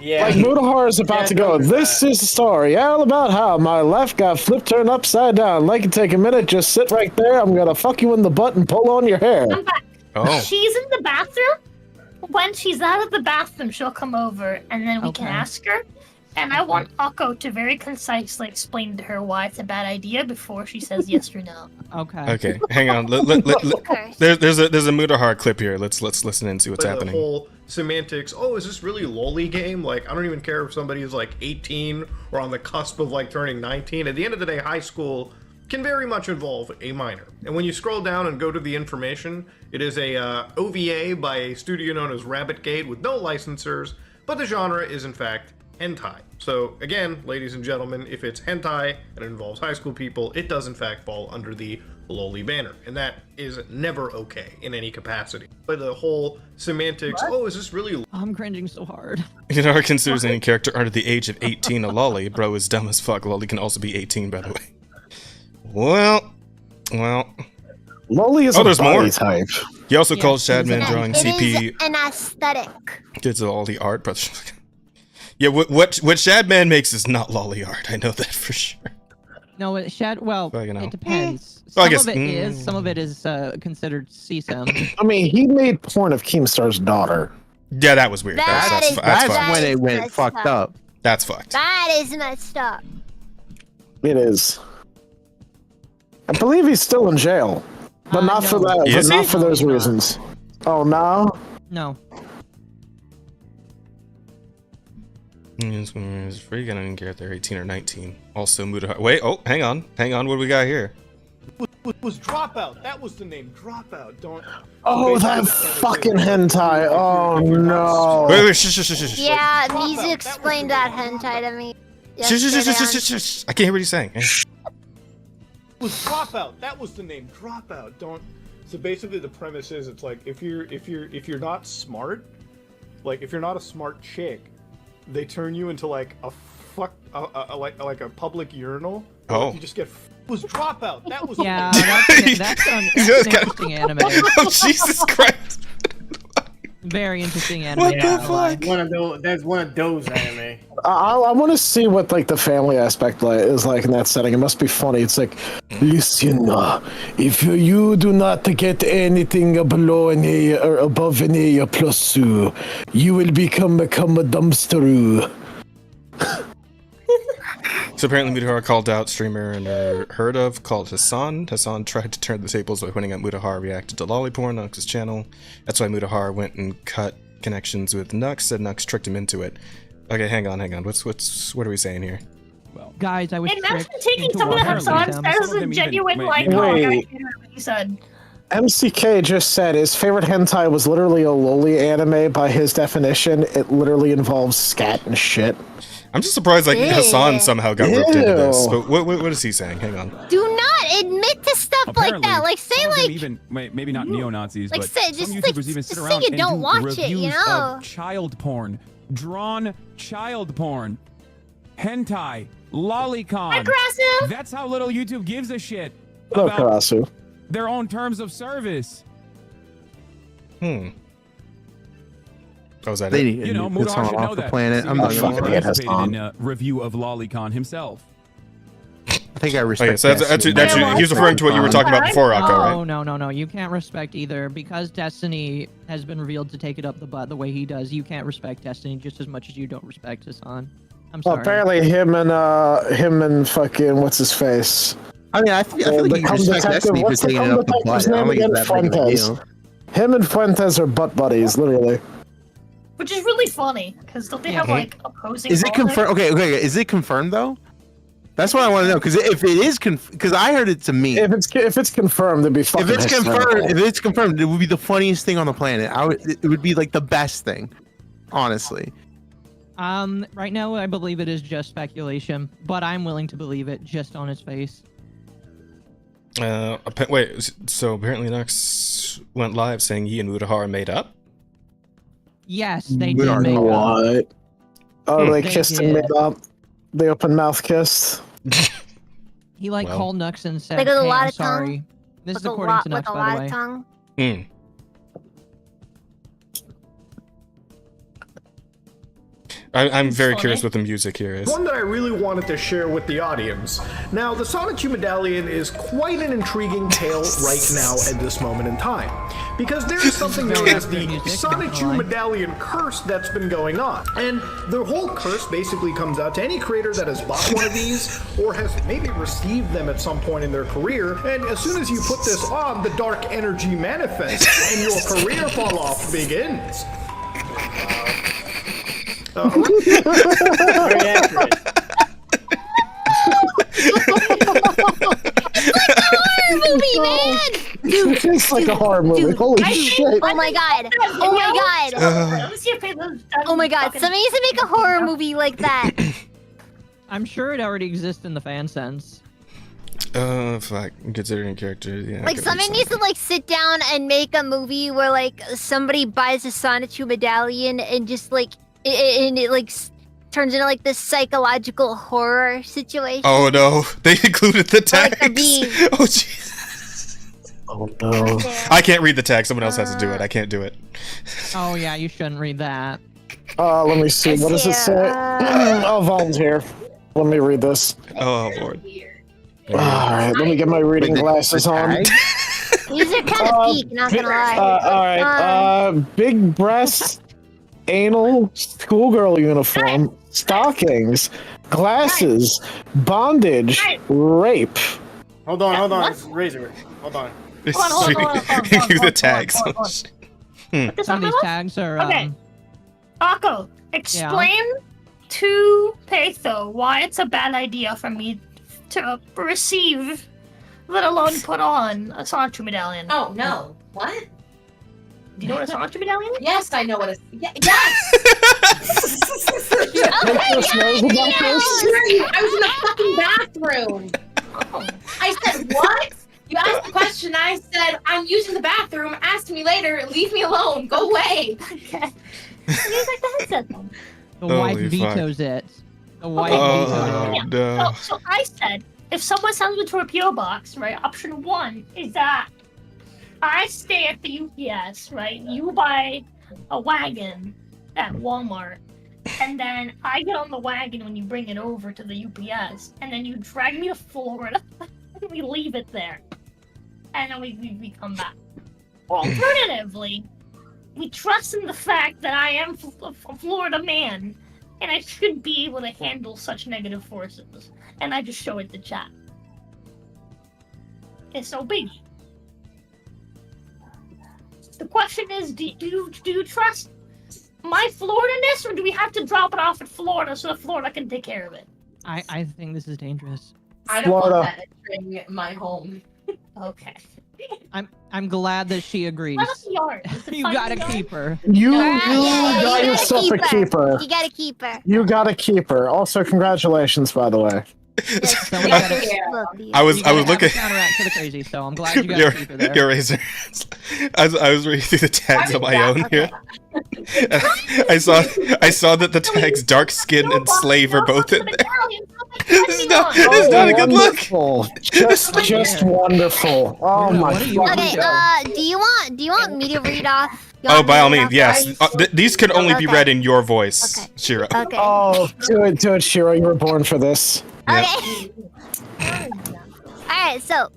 Yeah. Like Mudahar is about to go. This is the story all about how my life got flipped turned upside down. Like, take a minute, just sit right there. I'm gonna fuck you in the butt and pull on your hair. I'm back. Oh. She's in the bathroom. When she's out of the bathroom, she'll come over, and then we can ask her. And I want Akko to very concisely explain to her why it's a bad idea before she says yes or no. Okay. Okay, hang on. There's a Mutahar clip here. Let's listen and see what's happening. The whole semantics. Oh, is this really a lolly game? Like, I don't even care if somebody is like 18 or on the cusp of like turning 19. At the end of the day, high school can very much involve a minor. And when you scroll down and go to the information, it is a OVA by a studio known as Rabbit Gate with no licensors, but the genre is in fact hentai. So again, ladies and gentlemen, if it's hentai and it involves high school people, it does in fact fall under the lolly banner, and that is never okay in any capacity. But the whole semantics, oh, is this really... I'm cringing so hard. Mutahar considers any character under the age of 18 a lolly. Bro is dumb as fuck. Lolly can also be 18, by the way. Well. Lolly is there's body more. type. He also calls Shadman drawing It CP. is an aesthetic. Kids all the art, brother. Yeah, what Shadman makes is not lolly art. I know that for sure. No, it depends. Well, I Some guess- of it is. Some of it is considered CSM. I mean, he made porn of Keemstar's daughter. Yeah, that was weird. That's fucked. when it went fucked up. That's fucked. That is messed up. It is. I believe he's still in jail, but not for that. But Is not he? for those reasons. Oh no. No. It's free. I don't care if they're 18 or 19. Also, Mutahar. Wait. Oh, hang on. What do we got here? Was Dropout. That was the name. Dropout. Don't... Oh, that fucking hentai. Oh no. Wait. Shh. Yeah, Mizu explained that hentai to me. Shh. I can't hear what he's saying. Was Dropout. That was the name. Dropout. Don't... So basically the premise is it's like if you're not smart, like if you're not a smart chick, they turn you into like like a public urinal. Oh. You just get was Dropout. That was Yeah, that's an interesting anime. Oh, Jesus Christ. Very interesting anime. What the fuck? That's one of those anime. I want to see what like the family aspect is like in that setting. It must be funny. It's like, listen, if you do not get anything below an A or above an A plus, you will become a dumpster. So apparently Mutahar called out streamer and heard of called Hassan. Hassan tried to turn the tables by pointing out Mutahar reacted to lolly porn on Nux's channel. That's why Mutahar went and cut connections with Nux, said Nux tricked him into it. Okay, hang on. What are we saying here? Well, guys, I was imagine tricked taking into some of the watching Hassan them. as a genuine like, oh, Wait. I hear what you said. MCK just said his favorite hentai was literally a lolly anime. By his definition, it literally involves scat and shit. I'm just surprised like Hassan somehow got roped into this. Ew. But what is he saying? Hang on. Do not admit to stuff like that. Like say some of them like even maybe not neo-Nazis, like but say, some just YouTubers like even sit say around you and don't do watch reviews it, you know. of child porn, drawn child porn, hentai, lolicon. Aggressive. That's how little YouTube gives a shit Hello, about Karasu. their own terms of service. Oh, is that They it? need You know, to Mutahar should know off the that. planet. See, I'm not he gonna lie. participated in a review of lolicon himself. I think I respect. Okay, so he's referring to what you were talking about before, Akko, right? No. You can't respect either because Destiny has been revealed to take it up the butt the way he does. You can't respect Destiny just as much as you don't respect Hassan. I'm Well, sorry. apparently him and fucking what's his face. I mean, I feel like you respect Destiny for taking it up the butt. I don't think it's that big of a deal. Him and Fuentes are butt buddies, literally. Which is really funny, because don't they have like opposing Is it politics? confirmed? Okay. Is it confirmed though? That's what I want to know. Because if it is because I heard it to me. If it's confirmed, it'd be fucking. If it's confirmed, it would be the funniest thing on the planet. It would be like the best thing, honestly. Right now I believe it is just speculation, but I'm willing to believe it just on his face. Wait. So apparently Nux went live saying he and Mutahar made up. Yes, they did make up. What? Oh, they kissed and did. made up. They open mouth kissed. He like Well. called Nux and said, Like with a "Hey, lot I'm of tongue? sorry." This with is a according lot, to with Nux, a by lot the way. of tongue. I'm very funny. curious what the music here is. One that I really wanted to share with the audience. Now, the Sonichu Medallion is quite an intriguing tale right now at this moment in time. Because there is something known as the Sonichu Medallion curse that's been going on. And the whole curse basically comes out to any creator that has bought one of these or has maybe received them at some point in their career. And as soon as you put this on, the dark energy manifests and your career fall off begins. Very accurate. Movie, man! Dude, It's like a horror movie. Holy shit. Oh my god. Oh my god. Oh my god. Somebody needs to make a horror movie like that. I'm sure it already exists in the fan sense. Fuck. Considering character, yeah. Like somebody needs to like sit down and make a movie where like somebody buys a Sonichu medallion and just like it like turns into like this psychological horror situation. Oh no, they included the Like tags. Oh jeez. Oh no. I can't read the tag. Someone else has to do it. I can't do it. Oh yeah, you shouldn't read that. Let me see. What does it say? I'll volunteer. Let me read this. Oh lord. Alright, let me get my reading glasses on. These are kind of peak, not gonna lie. Alright, big breast, anal, schoolgirl uniform, stockings, glasses, bondage, rape. Hold on. It's Razor. Hold on. Hold on. The tags. Some of these tags are. Okay. Akko, explain to Peitho why it's a bad idea for me to receive, let alone put on, a Sonichu medallion. Oh no! What? Do you know what a Sonichu medallion is? Yes, I know what it is. Yes. I was in the fucking bathroom. I said what? You asked the question. I said I'm using the bathroom. Ask me later. Leave me alone. Go away. Okay. The wife Holy vetoes it. The wife Oh vetoes it. no. So I said, if someone sends me to a PO box, right? Option 1 is that I stay at the UPS, right? You buy a wagon at Walmart, and then I get on the wagon when you bring it over to the UPS, and then you drag me to Florida, and we leave it there, and then we come back. Alternatively, we trust in the fact that I am a Florida man, and I should be able to handle such negative forces, and I just show it to chat. It's no biggie. The question is, do you trust my Florida-ness, or do we have to drop it off at Florida so that Florida can take care of it? I think this is dangerous. I don't want that entering my home. Okay. I'm glad that she agrees. You gotta keep her. You Yeah, got you yourself a gotta keep her. keeper. You gotta keep her. You gotta keep her. Also, congratulations, by the way. So we gotta, I was you gotta have looking. a counteract to the crazy, so I'm glad you gotta keep her there. Your razor. I was reading through the tags on my own here. I saw that the tags dark skin and slave are both in there. This is not a good look. Wonderful. Just wonderful. Oh my god. Okay, do you want me to read off? You Oh, want me by to all read means, off yes. guys? These can only be Okay. read in your voice, Shiro. Okay. Oh, do it, Shiro. You were born for this. Okay. Alright, so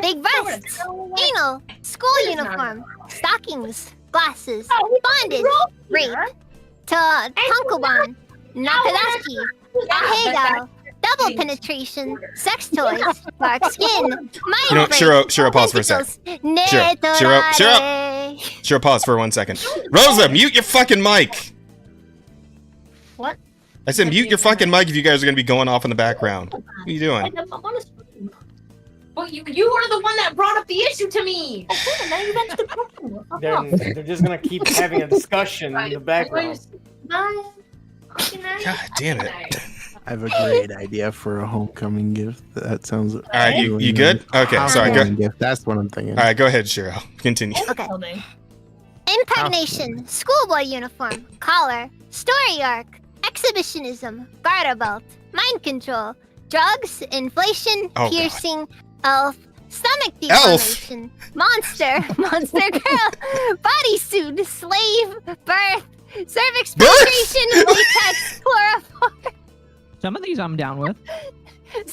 big breasts, anal, school uniform, stockings, glasses, bondage, rape, tankobon, nakadashi, ahega, double penetration, sex toys, dark skin, mind You know, rape, Shiro, pause for a sec. netorare. Shiro, pause for 1 second. Rosa, mute your fucking mic. What? I said mute your fucking mic if you guys are gonna be going off in the background. What are you doing? Well, you were the one that brought up the issue to me. They're just gonna keep having a discussion in the background. Bye. God damn it. I have a great idea for a homecoming gift. That sounds. Alright, you good? Okay, sorry, go. Homecoming gift. That's what I'm thinking. Alright, go ahead, Shiro. Continue. Okay. Impregnation, schoolboy uniform, collar, story arc, exhibitionism, garter belt, mind control, drugs, inflation, Oh, God. piercing, elf, stomach Elf? deformation, monster girl, bodysuit, slave, birth, Cervix penetration, latex, chloroform. Some of these I'm down with.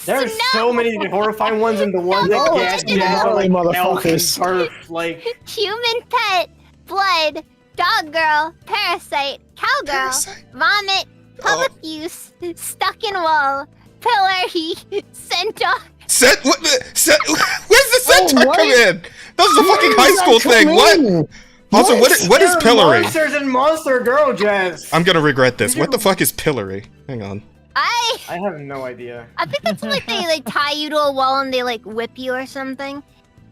There are so many horrifying ones, and the ones that get are like motherfuckers. Birth, like Human pet, blood, dog girl, parasite, cowgirl, vomit, public use, stuck in wall, pillory, centaur. Where's the centaur come in? That was a fucking high school thing. What? Also, what is pillory? Monsters and Monster Girl, Jazz. I'm gonna regret this. What the fuck is pillory? Hang on. I have no idea. I think that's like they like tie you to a wall and they like whip you or something.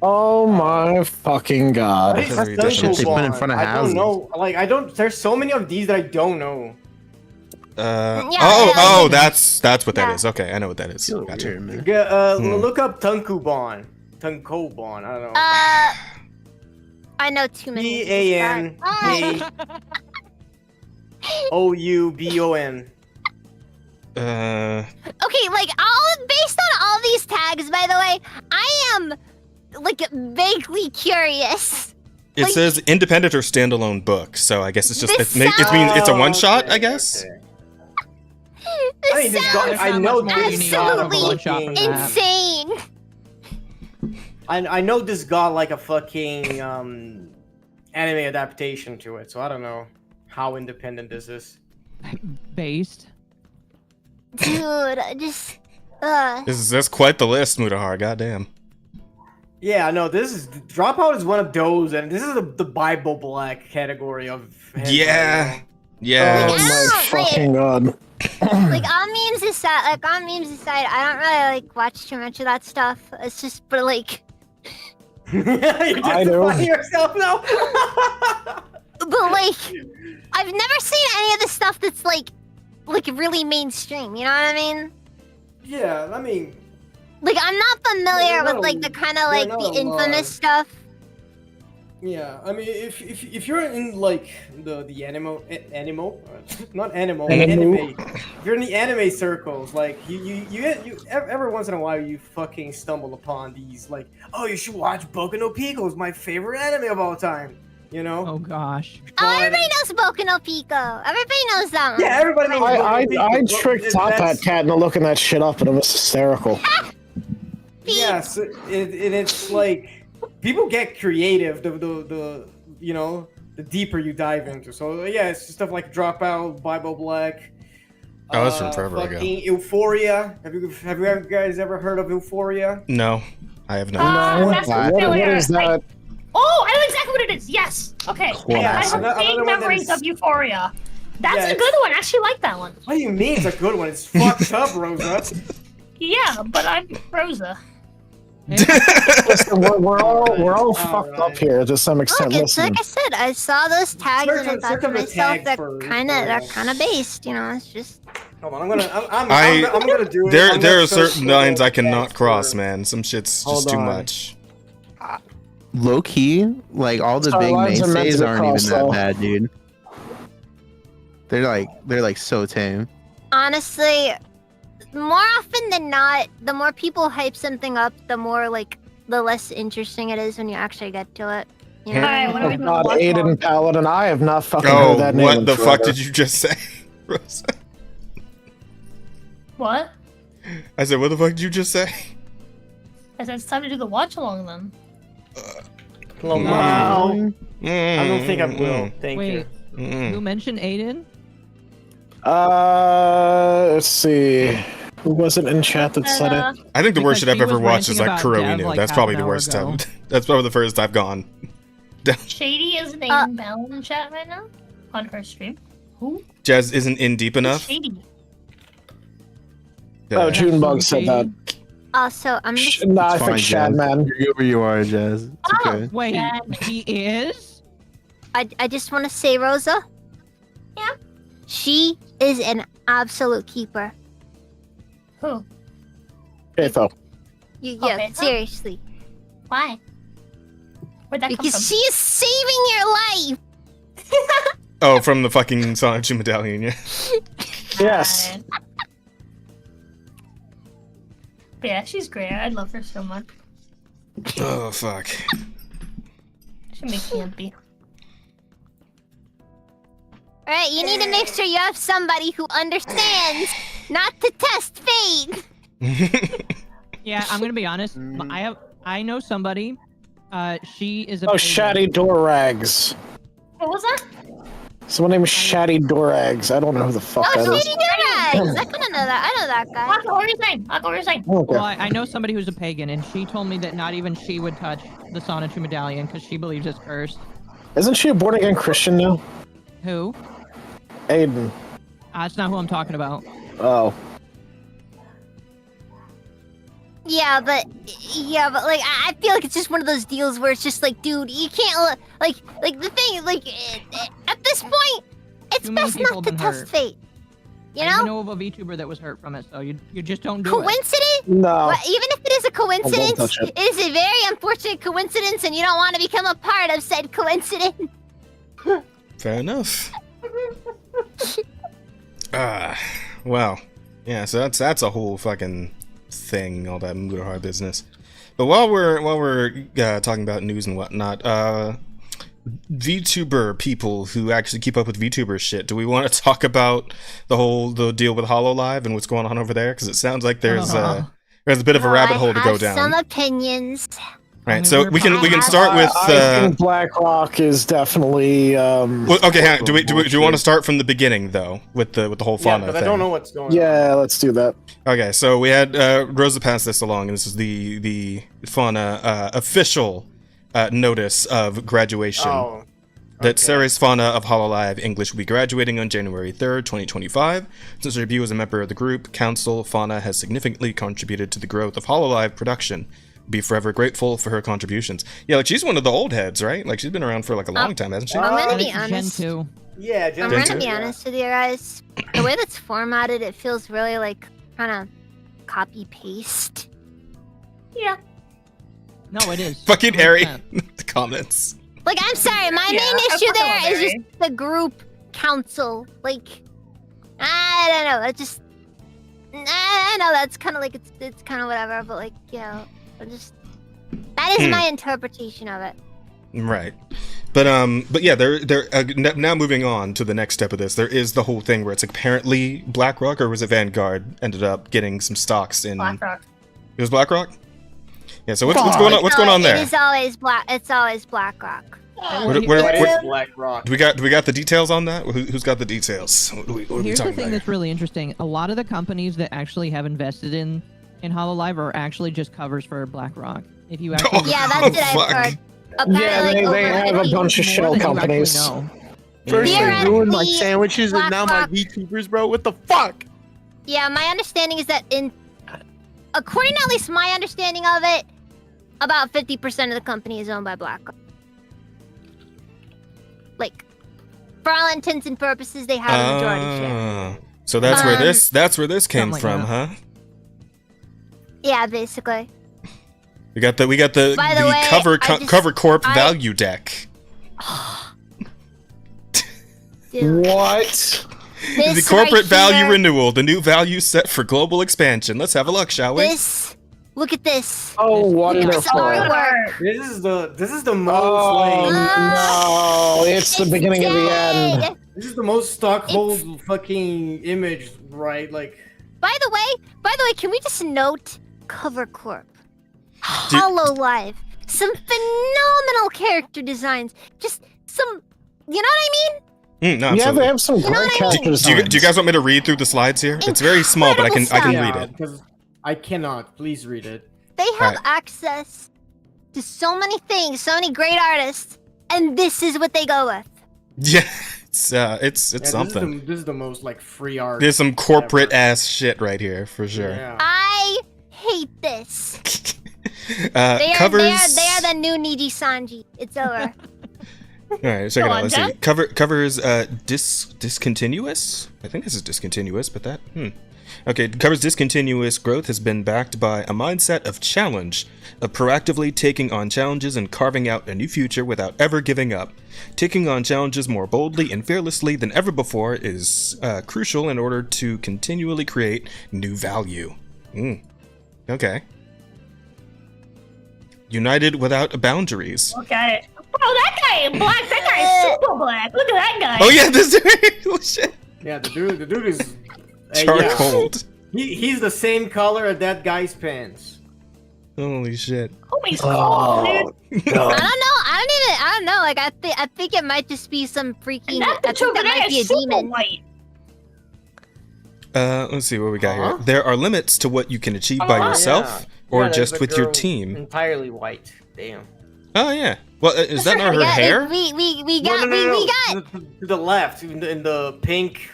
Oh my fucking god. The shit they put in front of I don't houses. know. Like I don't. There's so many of these that I don't know. That's what that is. Okay, I know what that is. Gotcha. Look up Tunkobon. Tunkobon. I don't know. I know too many. T-A-N-K-O-U-B-O-N. Okay, like based on all these tags, by the way, I am like vaguely curious. It says independent or standalone book, so I guess it's just it means it's a one shot, I guess. This I know sounds absolutely insane. I know this got like a fucking anime adaptation to it, so I don't know how independent this is. Based. Dude, I just That's quite the list, Mutahar. Goddamn. Yeah, no, this is Dropout is one of those, and this is the Bible Black category of. Yeah. Yeah. Oh my fucking god. like on memes aside, I don't really like watch too much of that stuff. It's just, but like. You're justifying yourself now. But like, I've never seen any of the stuff that's like really mainstream. You know what I mean? Yeah, I mean. Like I'm not familiar with like the kind of like the infamous stuff. Yeah, I mean, if you're in like the anime, not anime. If you're in the anime circles, like you every once in a while you fucking stumble upon these like, oh, you should watch Boku no Pico, it's my favorite anime of all time. You know? Oh gosh. Oh, everybody knows Boku no Pico. Everybody knows that one. Yeah, everybody knows. I tricked Top Hat Cat into looking that shit up, and it was hysterical. Yes, it's like people get creative. The you know, the deeper you dive into. So yeah, it's stuff like Dropout, Bible Black. Oh, that's from forever ago. Euphoria. Have you guys ever heard of Euphoria? No, I have not. What is that? Oh, I know exactly what it is. Yes. Okay. Yeah, I have vague memories of Euphoria. That's a good one. I actually like that one. What do you mean it's a good one? It's fucked up, Rosa. Yeah, but I'm Rosa. Listen, we're all fucked up here to some extent. Look, it's Listen. like I said, I saw those tags and I thought to myself, they're kind of based. You know, it's just. Hold on, I'm gonna do it. There are certain lines I cannot cross, man. Some shit's just too much. Low key, like all the big mainstays aren't even that bad, dude. They're like so tame. Honestly, more often than not, the more people hype something up, the more the less interesting it is when you actually get to it. You know? Alright, what are we doing? God, Aiden Paladin, I have not fucking Oh, heard that name. what the fuck did you just say, Rosa? What? I said, what the fuck did you just say? I said it's time to do the watch along then. Wow. I don't think I will. Thank you. Who mentioned Aiden? Let's see. Who was it in chat that said it? I think the worst shit I've he was ever watched is ranting like about Kuroinu. Dev, like, That's half probably an the hour worst ago. time. That's probably the furthest I've gone. Shady is Aiden Bell in chat right now on her stream. Who? Jazz isn't in deep enough. Shady. Oh, Junebug said that. Also, I'm just. Nah, I It's think fine, Shad Jazz. Man. You're where you are, Jazz. It's okay. Wait, he is? I just want to say, Rosa. Yeah. She is an absolute keeper. Who? Faitho. Yeah, Faitho? seriously. Why? Where'd that come Because from? she is saving your life. Oh, from the fucking Sonichu medallion, yeah. Yes. But yeah, she's great. I love her so much. Oh, fuck. She makes me happy. All right, you need to make sure you have somebody who understands not to test fate. Yeah, I'm gonna be honest. I know somebody. She is a. Oh, Shaddy Dorags. What was that? Someone named Shaddy Dorags. I don't know who the fuck that is. Shady Dorags! I kind of know that. I know that guy. What were you saying? What were you saying? Okay. Well, I know somebody who's a pagan, and she told me that not even she would touch the Sonatu medallion because she believes it's cursed. Isn't she a born again Christian now? Who? Aiden. That's not who I'm talking about. Oh. Yeah, but like I feel like it's just one of those deals where it's just like, dude, you can't like the thing like at this point, it's Too many best people not to been test hurt. fate. You I know? know of a VTuber that was hurt from it, so you just don't do Coincidence? it. No. Well, even if it is a coincidence, touch it. it is a very unfortunate coincidence, and you don't want to become a part of said coincidence. Fair enough. Well, yeah. So that's a whole fucking thing, all that Mudahar business. But while we're talking about news and whatnot, VTuber people who actually keep up with VTuber shit, do we want to talk about the deal with HoloLive and what's going on over there? Because it sounds like there's a bit of a rabbit hole to go down. Some opinions. Right, so we can start with. I think BlackRock is definitely. Well, okay, hang on. Do you want to start from the beginning though, with the whole fauna because thing? I don't know what's going on. Yeah, let's do that. Okay, so we had Rosa pass this along, and this is the fauna official notice of graduation. Oh, That Ceres Fauna of HoloLive English will be graduating on January 3rd, 2025. Since her debut as a member of the group council, Fauna has significantly contributed to the growth of HoloLive production. Be forever grateful for her contributions. Yeah, like she's one of the old heads, right? Like she's been around for like a long time, hasn't she? I'm gonna be Gen honest. 2. Yeah, I'm Gen gonna 2. be honest with you guys. The way that's formatted, it feels really like kind of copy paste. Yeah. No, it is. Fucking Harry. 100%. The comments. Like, I'm sorry, my main that's issue not there is very. just the group council. Like, I don't know. It just, I know that's kind of like it's kind of whatever, but like, yeah, that is my interpretation of it. Right. But yeah, they're now moving on to the next step of this. There is the whole thing where it's apparently BlackRock, or was it Vanguard, ended up getting some stocks in. BlackRock. It was BlackRock. Yeah. So what's going on? What's going on there? It is always It's always BlackRock. Where BlackRock? Do we got the details on that? Who's got the details? What are we Here's the talking thing about that's really interesting. A lot of the companies that actually have invested in HoloLive are actually just covers for BlackRock. If you actually Yeah, that's it. I've heard. Yeah, they have a bunch of shell companies. First Here they at ruined my the sandwiches, and now my BlackRock- VTubers, bro. What the fuck? Yeah, my understanding is that according to at least my understanding of it, about 50% of the company is owned by BlackRock. Like, for all intents and purposes, they have a majority share. So that's where this came like from, that. huh? Yeah, basically. We got the By the way, cover corp value deck. Dude, What? The this corporate right value here- renewal, the new value set for global expansion. Let's have a look, shall we? Look at this. Oh, Look at this wonderful. artwork. This is the most Oh, like. no. It's the beginning of the end. This is the most stockhold fucking image, right? Like. By the way, can we just note Cover Corp, HoloLive, some phenomenal character designs, just some, you know what I mean? No, Yeah, absolutely. they have some You know great what I character mean? Do designs. you guys want me to read through the slides here? It's very small, but I can read it. Because I cannot. Please read it. They have Alright. access to so many things, so many great artists, and this is what they go with. Yeah, it's Yeah, something. This is the most like free art. There's some corporate ass shit right here for sure. Yeah. I hate this. Covers. They are the new Niji Sanji. It's over. All right, check it Go out. on, Let's see. Jeff. Covers discontinuous. I think this is discontinuous, but that Okay, covers discontinuous growth has been backed by a mindset of challenge, of proactively taking on challenges and carving out a new future without ever giving up. Taking on challenges more boldly and fearlessly than ever before is crucial in order to continually create new value. Okay. United without boundaries. Look at it. that guy in black. That guy is super black. Look at that guy. Oh yeah, this dude. Oh, shit. Yeah, the dude is Charcoaled. He's the same color as that guy's pants. Holy shit. Oh, he's cool, dude. I don't know. Like I think it might just be some freaking. I think that might be a demon. White. Let's see what we got here. There are limits to what you can achieve by yourself or there's just a with your girl team. Entirely white. Damn. Oh yeah. Well, is that not her hair? We got. To the left in the pink.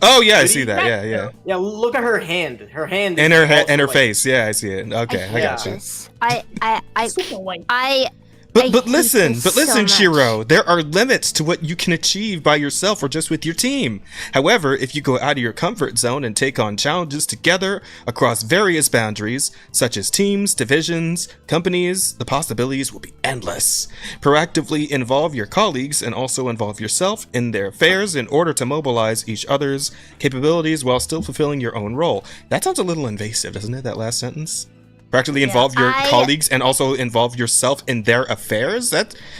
Oh yeah, I see that. Yeah. Yeah, look at her hand. Her hand. And is her also and her white. face. Yeah, I see it. Okay, I got you. But listen, Shiro, there are limits to what you can achieve by yourself or just with your team. However, if you go out of your comfort zone and take on challenges together across various boundaries, such as teams, divisions, companies, the possibilities will be endless. Proactively involve your colleagues and also involve yourself in their affairs in order to mobilize each other's capabilities while still fulfilling your own role. That sounds a little invasive, doesn't it, that last sentence? Practically involve your colleagues and also involve yourself in their affairs?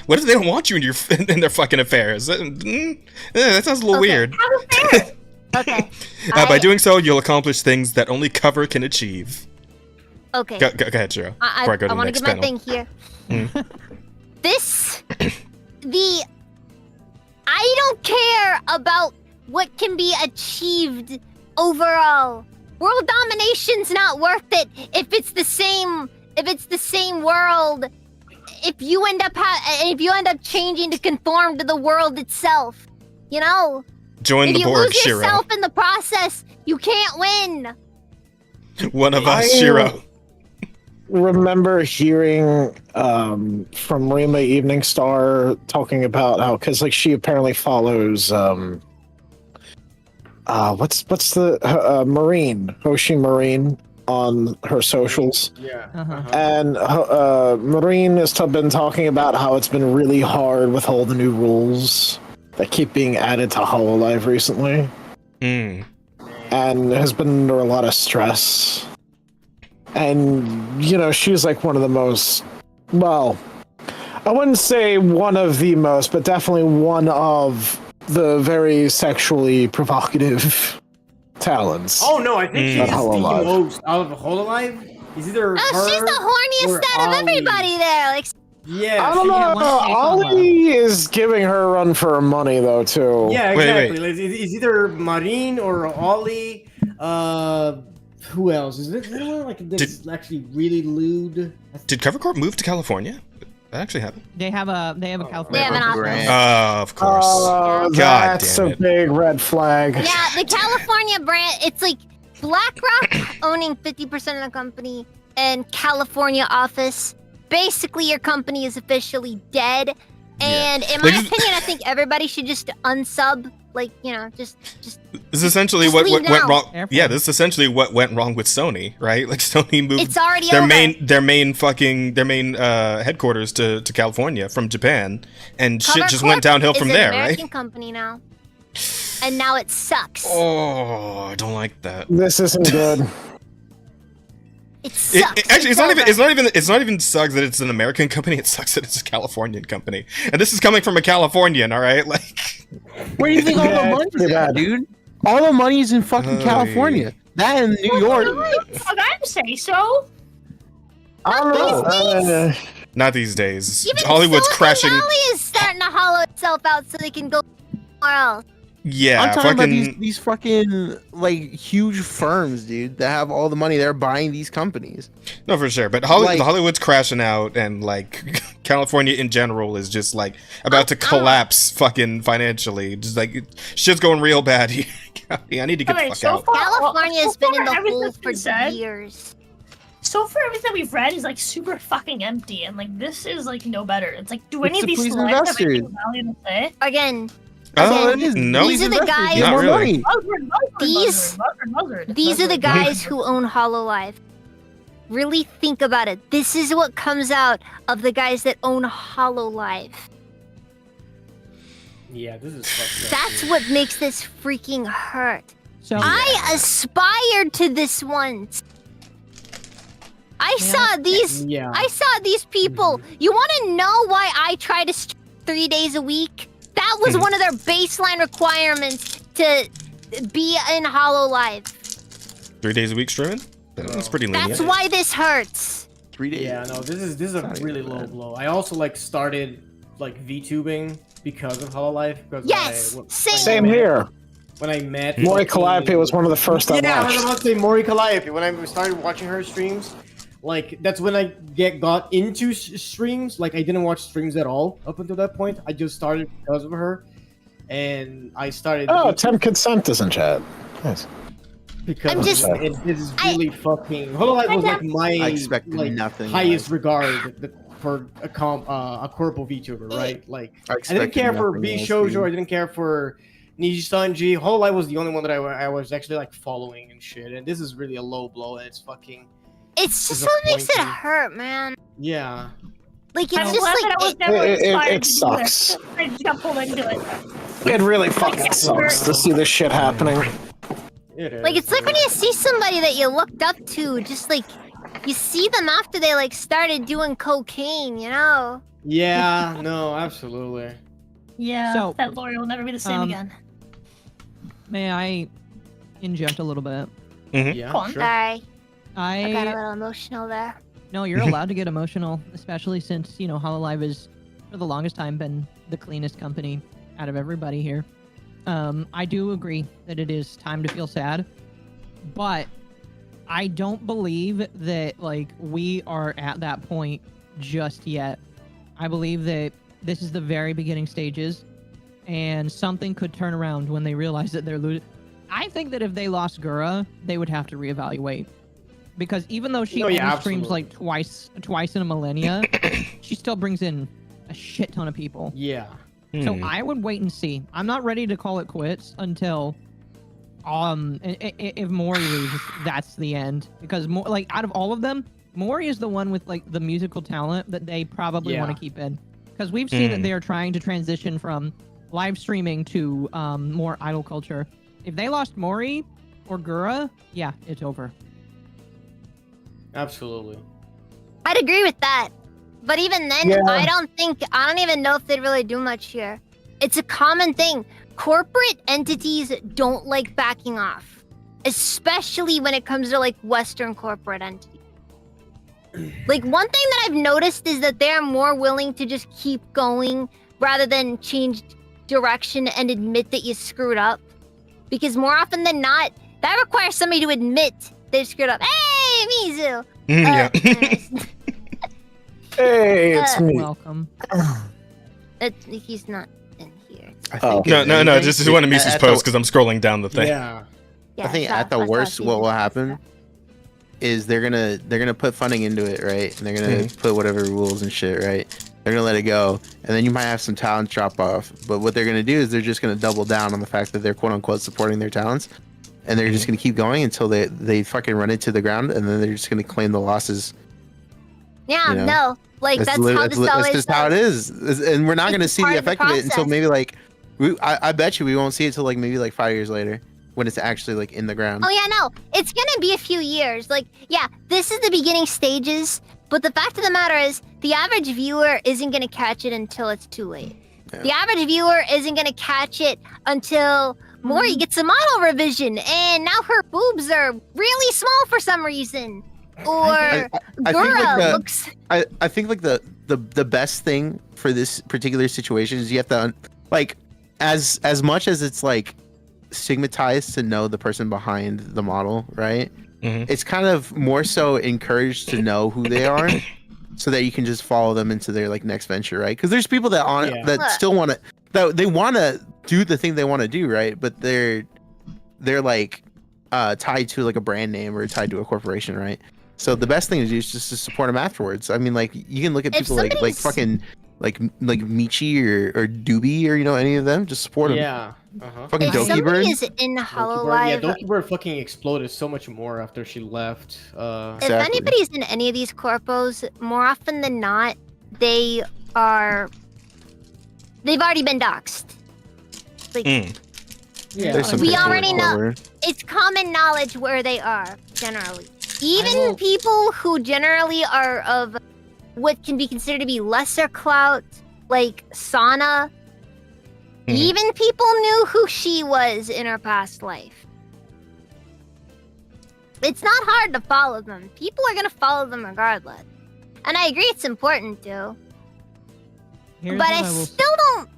What if they don't want you in their fucking affairs? That sounds a little weird. Okay. By doing so, you'll accomplish things that only cover can achieve. Okay. Go ahead, Shiro. I want to get my thing here. I don't care about what can be achieved overall. World domination's not worth it if it's the same world. If you end up changing to conform to the world itself, you know. Join the Borg, If you lose Shiro. yourself in the process, you can't win. One of us, Shiro. Remember hearing from Rima Evening Star talking about how, because like she apparently follows what's the Marine, Hoshi Marine on her socials. Yeah. And Marine has been talking about how it's been really hard with all the new rules that keep being added to HoloLive recently. And has been under a lot of stress. And, you know, she's like one of the most, well, I wouldn't say one of the most, but definitely one of the very sexually provocative talents. Oh no, I think she's at the HoloLive. most out of HoloLive. Is either her She's the horniest or out of Ollie. everybody there. Like, Yeah. I don't know. Ollie is giving her a run for her money, though, too. Yeah, exactly. Like, it's either Marine or Ollie. Who else? Is there anyone like that's actually really lewd? Did Covercorp move to California? That actually happened. They have a California. They have an office. Of course. Oh, God that's damn a it. big red flag. Yeah, the California brand, it's like BlackRock owning 50% of the company and California office. Basically, your company is officially dead. And in my opinion, I think everybody should just unsub. Like, you know, just. This is essentially just what leave went now. wrong. Yeah, this is essentially what went wrong with Sony, right? Like Sony moved It's already their over. their main headquarters to California from Japan, and shit just CoverCorp went downhill is from an there, American right? company now. And now it sucks. Oh, I don't like that. This isn't good. It sucks. Actually, it's not even sucks that it's an American company. It sucks that it's a Californian company, and this is coming from a Californian. All right, like. Where do you think all the money's at, dude? All the money's in fucking California. That in New York. I say so. I don't know. Not these days. Even Hollywood's Silicon crashing. Valley is starting to hollow itself out so they can go somewhere else. Yeah, I'm talking about fucking. these fucking like huge firms, dude, that have all the money. They're buying these companies. No, for sure. But Like- Hollywood's crashing out, and like California in general is just like about to collapse fucking financially. Just like shit's going real bad here. I need to get the Okay, fuck so out. far- California has been in the everything's hole been for said. years. So far, everything we've read is like super fucking empty, and like this is like no better. It's like, do any It's of to these please slides have investors. anything value to say? Again, Oh, it is. no. these are the guys. Not really. These are the guys who own HoloLive. Really think about it. This is what comes out of the guys that own HoloLive. Yeah, this is fucked up. That's what makes this freaking hurt. So I aspired to this once. I saw these. Yeah. I saw these people. You want to know why I try to stream 3 days a week? That was one of their baseline requirements to be in HoloLive. 3 days a week streaming? That's pretty lenient. That's why this hurts. 3 days. Yeah, no, this is a really low blow. I also like started like VTubing because of HoloLive. Yes, Same here. When I met Mori Calliope was one of the first I Yeah, I was watched. about to say Mori Calliope. When I started watching her streams, like that's when I got into streams. Like I didn't watch streams at all up until that point. I just started because of her, and I started. Oh, Tim Consent is in chat. Nice. Because I'm just- it is really fucking. HoloLive was like my I expect like, nothing highest regard for a corporal VTuber, right? Like I didn't expected care for nothing B else, Shoujo. dude. I didn't care for Niji Sanji. HoloLive was the only one that I was actually like following and shit. And this is really a low blow, and it's fucking. It's just what makes it disappointing. hurt, man. Yeah. Like it's I'm just glad like that I was it- never It inspired to do sucks. this. I just got pulled into it. It really fucking sucks to see this shit happening. Like it's like when you see somebody that you looked up to, just like you see them after they like started doing cocaine, you know? Yeah. No. Absolutely. Yeah, So, that lawyer will never be the same again. May I inject a little bit? Yeah. Go on. Sure. Sorry, I got a I little emotional there. no, you're allowed to get emotional, especially since HoloLive has for the longest time been the cleanest company out of everybody here. I do agree that it is time to feel sad, but I don't believe that like we are at that point just yet. I believe that this is the very beginning stages, and something could turn around when they realize that they're losing. I think that if they lost Gura, they would have to reevaluate. Because even though she No, only yeah, streams absolutely. like twice in a millennia, she still brings in a shit ton of people. Yeah. So I would wait and see. I'm not ready to call it quits until if Mori leaves, that's the end. Because like out of all of them, Mori is the one with like the musical talent that they probably Yeah. want to keep in. Because we've seen that they are trying to transition from live streaming to more idol culture. If they lost Mori or Gura, yeah, it's over. Absolutely. I'd agree with that. But even then, Yeah. I don't even know if they'd really do much here. It's a common thing. Corporate entities don't like backing off, especially when it comes to like Western corporate entities. Like one thing that I've noticed is that they're more willing to just keep going rather than change direction and admit that you screwed up. Because more often than not, that requires somebody to admit they screwed up. Hey, Mizu! Yeah. Anyways. Hey, it's me. Welcome. He's not in here. I Oh. think No. This is one of At Misu's the- posts because I'm scrolling down the thing. Yeah. I think I at the saw worst, what will happen is they're gonna put funding into it, right? And they're gonna put whatever rules and shit, right? They're gonna let it go, and then you might have some talents drop off. But what they're gonna do is they're just gonna double down on the fact that they're quote unquote supporting their talents, and they're just gonna keep going until they fucking run it to the ground, and then they're just gonna claim the losses. Yeah, You know? no. Like, that's how this always That's just how it is, and we're not It's gonna see part the of the effect of it until process. maybe like, I bet you we won't see it until like maybe like 5 years later when it's actually like in the ground. Oh, yeah, no. It's gonna be a few years. Like, yeah, this is the beginning stages, but the fact of the matter is, the average viewer isn't gonna catch it until it's too late. Yeah. The average viewer isn't gonna catch it until Mori gets a model revision, and now her boobs are really small for some reason. Or I think Gura like looks... I think like the best thing for this particular situation is you have to like as much as it's like stigmatized to know the person behind the model, right? It's kind of more so encouraged to know who they are so that you can just follow them into their like next venture, right? Because there's people that that still want to that they want to do the thing they want to do, right? But they're like tied to like a brand name or tied to a corporation, right? So the best thing to do is just to support them afterwards. I mean, like you can look at If people like somebody's- fucking like Michi or Doobie or any of them. Just support them. Yeah. Uh-huh. Fucking If Doki somebody Bird. is in Yeah, HoloLive... Doki Bird fucking exploded so much more after she left. If anybody's in any of these corpos, more often than not, they've already been doxxed. Like, There's some we paperwork already know. forward. It's common knowledge where they are, generally. even people who generally are of what can be considered to be lesser clout, like Sana, even people knew who she was in her past life. It's not hard to follow them. People are gonna follow them regardless. And I agree it's important to. Here's But what I will still don't...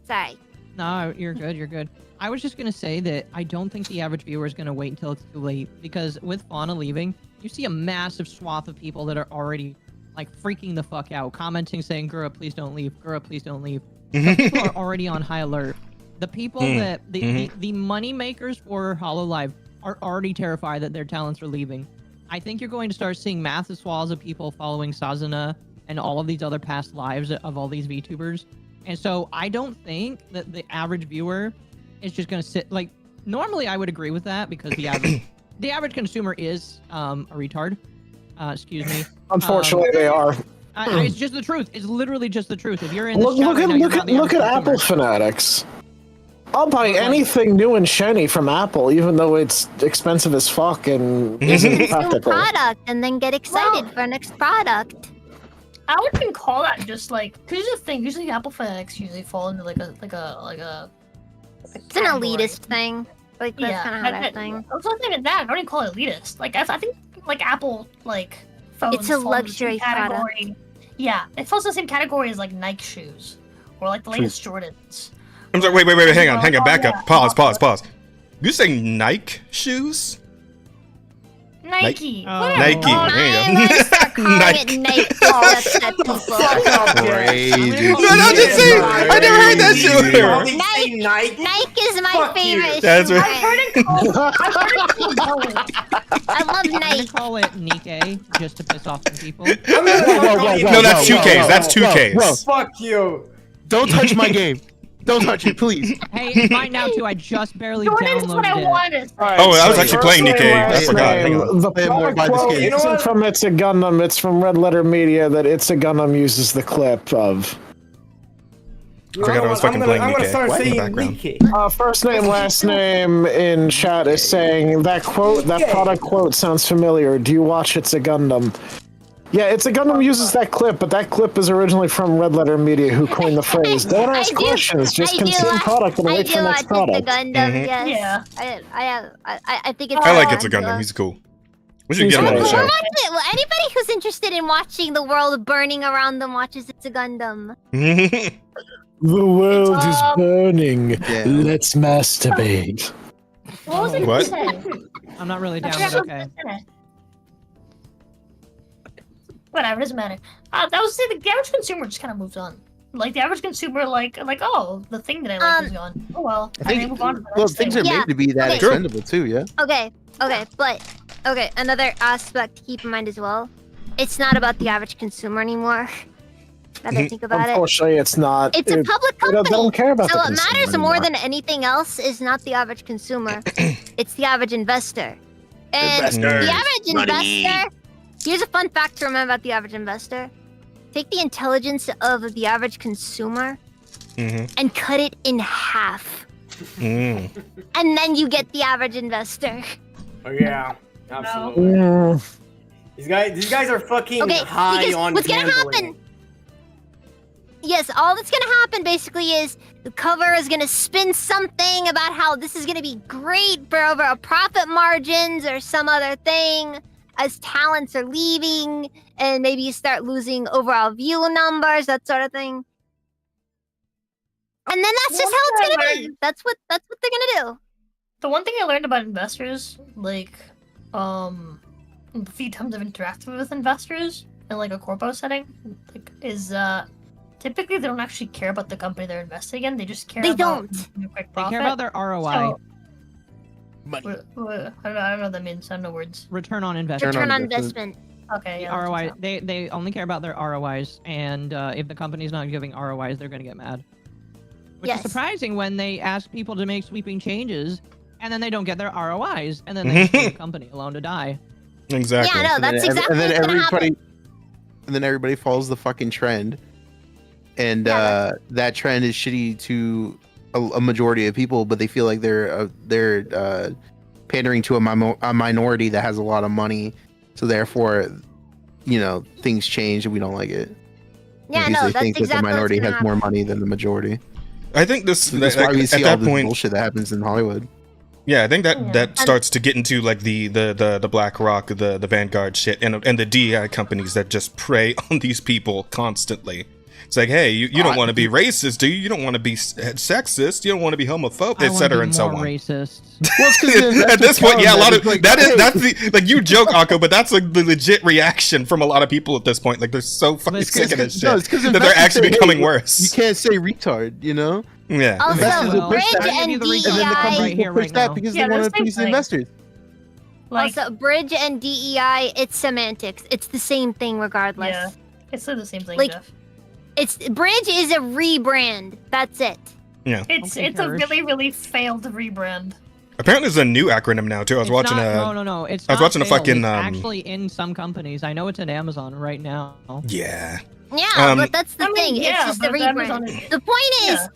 Sorry. No, you're good. You're good. I was just gonna say that I don't think the average viewer is gonna wait until it's too late, because with Fauna leaving, you see a massive swath of people that are already like freaking the fuck out, commenting saying, "Gura, please don't leave. Gura, please don't leave." Some people are already on high alert. The people that the money makers for HoloLive are already terrified that their talents are leaving. I think you're going to start seeing massive swaths of people following Sazuna and all of these other past lives of all these VTubers. And so I don't think that the average viewer is just going to sit like normally I would agree with that, because the average consumer is a retard. Excuse me. Unfortunately, they are. It's just the truth. It's literally just the truth. If you're in Look, this look chat at right now, look you're at not the look at average Apple consumer. fanatics. I'll buy anything new and shiny from Apple, even though it's expensive as fuck and isn't Consume practical. product and then get excited for next product. I wouldn't even call that just like. Cause here's the thing. Usually, Apple fanatics usually fall into like a. It's an elitist thing. Like that's kind of how that thing. It's not even that. I don't even call it elitist. Like I think like Apple like phones. It's a fall into the same luxury category. Yeah, it falls in the same category as like Nike shoes or like the latest Jordans. I'm sorry, wait, hang on, back up. yeah. Pause. You saying Nike shoes? Nike. Nike. There you I'm go. start calling it Nike. That's that people. Crazy. No, I'm just saying. I never heard that shit before. Nike is my favorite. That's shoe right. brand. I love I'm gonna Nike. call it Nikkei just to piss off some people. No, that's 2Ks. That's 2Ks. Fuck you. Don't touch my game. Don't touch it, please. Hey, it's mine now too. I just barely Jordan's what I downloaded it. wanted. Oh, I was actually playing Nikkei. I forgot. Hang on. The product quote isn't from It's a Gundam, it's from Red Letter Media that It's a Gundam uses the clip of. I forgot I was fucking playing I'm gonna Nikkei. start in the saying background. Nikkei. First name, last name in chat is saying that quote, that product quote sounds familiar. Do you watch It's a Gundam? Yeah, It's a Gundam uses that clip, but that clip is originally from Red Letter Media, who coined the phrase. Don't ask questions, just consume product and wait for next product. Gundam, yes. I think it's. I like It's a Gundam. He's cool. We should get him on the show. Well, anybody who's interested in watching the world burning around them watches It's a Gundam. The world is burning. Let's masturbate. What was it What? say? I'm not really I down, forgot but what okay. it said. Whatever, doesn't matter. That was the average consumer just kind of moves on. Like the average consumer, like oh, the thing that I like is gone. Oh well, I think, move on. To the well, next things thing. are made to be that okay. expendable too, yeah. Okay, but another aspect to keep in mind as well. It's not about the average consumer anymore. Now that I think about it. Unfortunately, it's not. It's a public company. They don't care about so the what consumer matters more anymore. than anything else is not the average consumer. It's the average investor. And Investors. the average Money. investor. Here's a fun fact to remember about the average investor. Take the intelligence of the average consumer and cut it in half. And then you get the average investor. Oh yeah, absolutely. Yeah. These guys are fucking Okay, high because on what's gonna gambling. happen? Yes, all that's gonna happen basically is the cover is gonna spin something about how this is gonna be great for over a profit margins or some other thing as talents are leaving and maybe you start losing overall view numbers, that sort of thing. And then that's just how it's gonna be. That's what they're gonna do. The one thing I learned about investors, like, a few times I've interacted with investors in like a corpo setting, like, is typically they don't actually care about the company they're investing in. They just care. They about don't. making a quick They profit. care about their ROI. I don't know what that means. I don't know words. Return on investment. Return on investment. Okay. The Yeah, that ROI. makes sense. They only care about their ROIs, and if the company's not giving ROIs, they're gonna get mad. Which is surprising when they ask people to make sweeping changes, and then they don't get their ROIs, and then they leave the company alone to die. Exactly. Yeah, no, that's exactly what's gonna happen. And then everybody follows the fucking trend, and that trend is shitty to a majority of people, but they feel like they're pandering to a minority that has a lot of money So therefore, things change and we don't like it. Yeah, Because no, they that's think exactly that the minority what's has gonna more happen. money than the majority. I think this So that's why we at see all that this point. bullshit that happens in Hollywood. Yeah, I think that starts to get into like the BlackRock, the Vanguard shit, and the DEI companies that just prey on these people constantly. It's like, hey, you don't want to be racist, do you? You don't want to be sexist. You don't want to be homophobic, etc. and so on. Racist. At this point, yeah, a lot of that's the like you joke, Akko, but that's like the legit reaction from a lot of people at this point. Like they're so fucking sick of this shit that they're actually becoming worse. You can't say retard, Yeah. Also, Bridge and DEI. Push that because they want to appease the investors. Also, Bridge and DEI, it's semantics. It's the same thing regardless. Yeah, it's still the same thing, Like, Jeff. Bridge is a rebrand. That's it. Yeah. It's a really, really failed rebrand. Apparently, there's a new acronym now too. I was watching No. It's I was not watching a failed. fucking It's actually in some companies. I know it's in Amazon right now. Yeah. Yeah, but that's the thing. yeah, it's just the but Amazon rebrand. is- The point is, Yeah.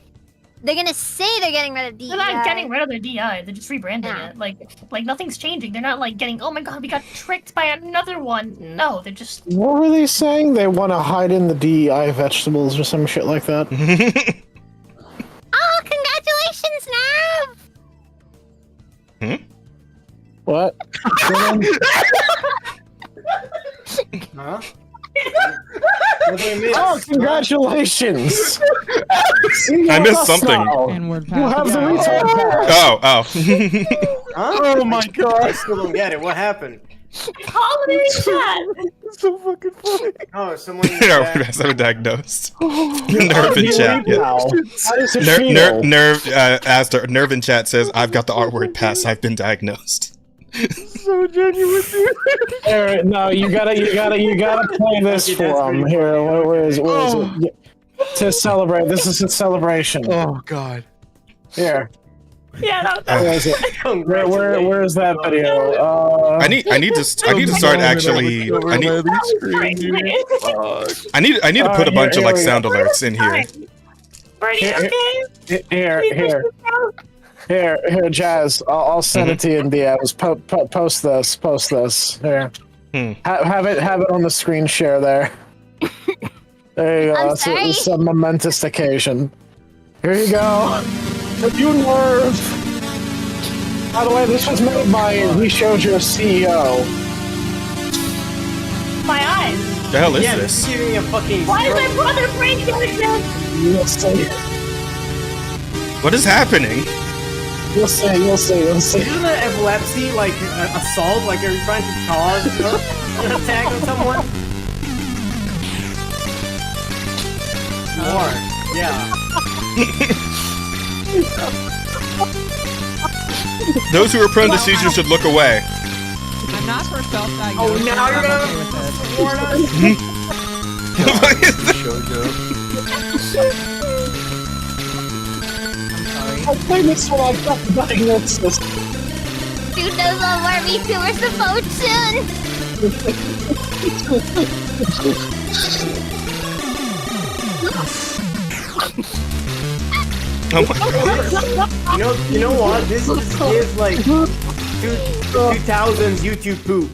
they're gonna say they're getting rid of DEI. They're not getting rid of their DI. They're just rebranding it. Like nothing's changing. They're not like getting. Oh my god, we got tricked by another one. No, they're just. What were they saying? They want to hide in the DEI vegetables or some shit like that. Oh, congratulations, Nav! What? Huh? Oh, congratulations! See, I you missed have something. now. You have the retard pass. Oh. Huh? Oh my god! I still don't get it. What happened? Holiday chat. It's so fucking funny. Oh, someone. Nerve been diagnosed. Nerve in chat. Yeah. How does it feel? Nerve in chat says, "I've got the R word pass. I've been diagnosed." So genuine, dude. Alright, no, you gotta play this for him. Here, where is it? Yeah. To celebrate. This is a celebration. Oh god. Here. Yeah, Where is it? Where is that video? I need to start actually. I need to put a bunch of like sound alerts in here. Here, Jazz. I'll send it to you in DMs. Post this. Here. Have it on the screen share there. There you go. It's a momentous occasion. Here you go. You nerve. By the way, this was made by We Showed Your CEO. My eyes. The hell is Yeah, this? Giving me a fucking. Why is my brother breaking again? You'll see. What is happening? You'll see. Isn't it epilepsy, like assault? Like are you trying to cause an attack on someone? More. Yeah. Those who are prone to seizures should look away. I'm not for self-diagnosis. Oh, now you're gonna warn I played this when I got the diagnosis. Dude knows all more VTubers to vote Oh my god. You know what? This is like 2000s YouTube poop.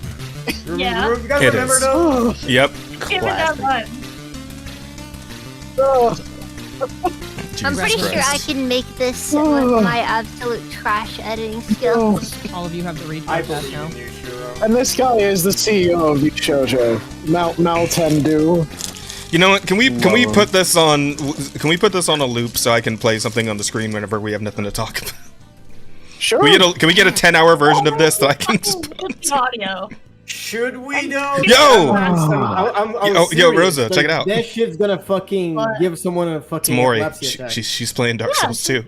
Yeah. You guys It remember is. those? Yep. Give it that one. I'm pretty sure I can make this with my absolute trash editing skills. All of you have the retard pass now. And this guy is the CEO of the shoujo, Maltendu. You know what? Can we put this on? Can we put this on a loop so I can play something on the screen whenever we have nothing to talk about? Sure. Can we get a 10-hour version of this that I can just put on? The audio. Should we though? Yo! I'm Yo, serious. Rosa, check it out. That shit's gonna fucking give someone a It's fucking Mori. epilepsy attack. She's playing Dark Souls too.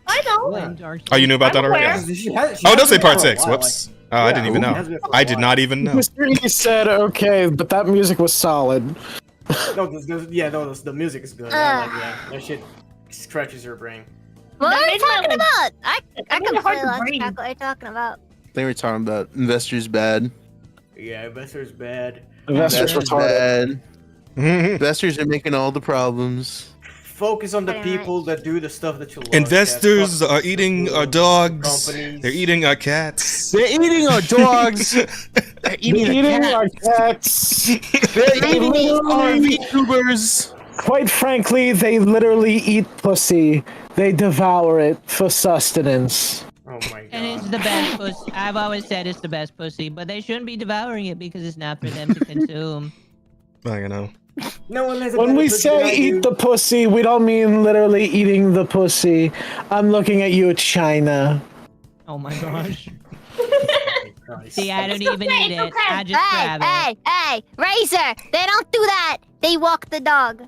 I know. Oh, you knew about that I'm already? aware. Yeah. Oh, it does say part 6. Whoops. Oh, I didn't even know. I did not even know. He said, okay, but that music was solid. No, the music is good. I like that. That shit scratches your brain. What are you talking about? I made can it play hard to Lost breathe. Track. What are you talking about? They were talking about investors bad. Yeah, investors bad. Investors retarded. Investors are making all the problems. Focus on the people that do the stuff that you love. Investors are eating our dogs. Companies. They're eating our cats. They're eating our dogs. They're eating our cats. They're eating our VTubers. Quite frankly, they literally eat pussy. They devour it for sustenance. Oh my god. And it's the best pussy. I've always said it's the best pussy, but they shouldn't be devouring it because it's not for them to consume. I don't know. No one has a When better we pussy say than I eat do. the pussy, we don't mean literally eating the pussy. I'm looking at you, China. Oh my gosh. See, I don't even eat it. I just grab it. Hey, Razor! They don't do that! They walk the dog.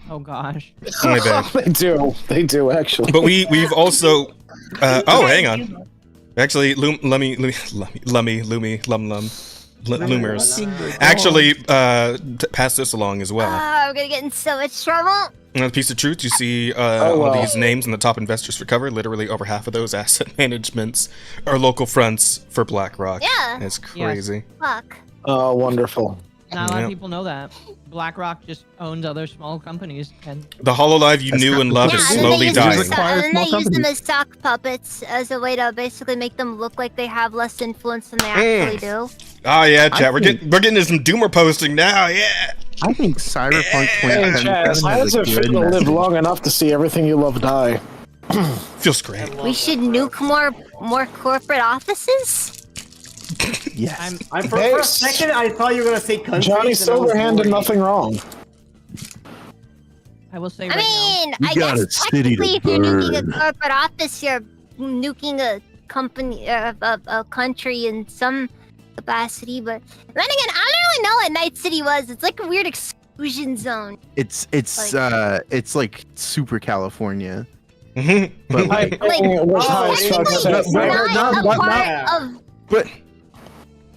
Oh gosh. My bad. They do actually. But we've also hang on. Actually, Lumers actually passed this along as well. We're gonna get in so much trouble. And a piece of truth, you see all these names in the top investors for cover. Literally over half of those asset managements are local fronts for BlackRock. Yeah. It's crazy. Fuck. Oh, wonderful. Not a lot Yep. of people know that. BlackRock just owns other small companies, and The HoloLive you knew and loved is and then slowly they dying. use them as sock puppets as a way to basically make them look like they have less influence than they actually do. Oh yeah, chat. We're getting into some doomer posting now. Yeah. I think Cyberpunk Hey, 2077 Chaz, how has does a it feel good to live message. long enough to see everything you love die? Feels great. We should nuke more corporate offices. Yes. For a second, I thought you were gonna say countries. Johnny and I was Silverhand did worried. nothing wrong. I will say I mean, You I got guess a city to technically, if you're nuking a burn. corporate office, you're nuking a company, a country in some capacity. But then again, I don't really know what Night City was. It's like a weird exclusion zone. It's like super California. Mm-hmm. But like, but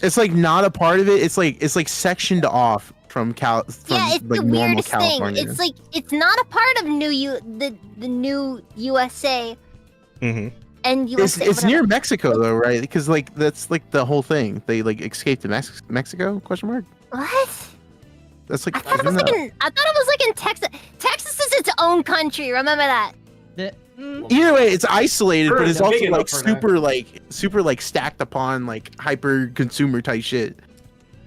it's like not a part of it. It's like sectioned off from Yeah, it's like the normal weirdest California. thing. It's like it's not a part of the new USA Mm-hmm. and USA. It's whatever. near Mexico though, right? Because like that's like the whole thing. They like escaped to Mexico? Question mark. What? That's like I thought it was like in Texas. Texas is its own country. Remember that. Either way, it's isolated, Sure, but it's they're also big like enough for super like stacked upon like hyper consumer type shit.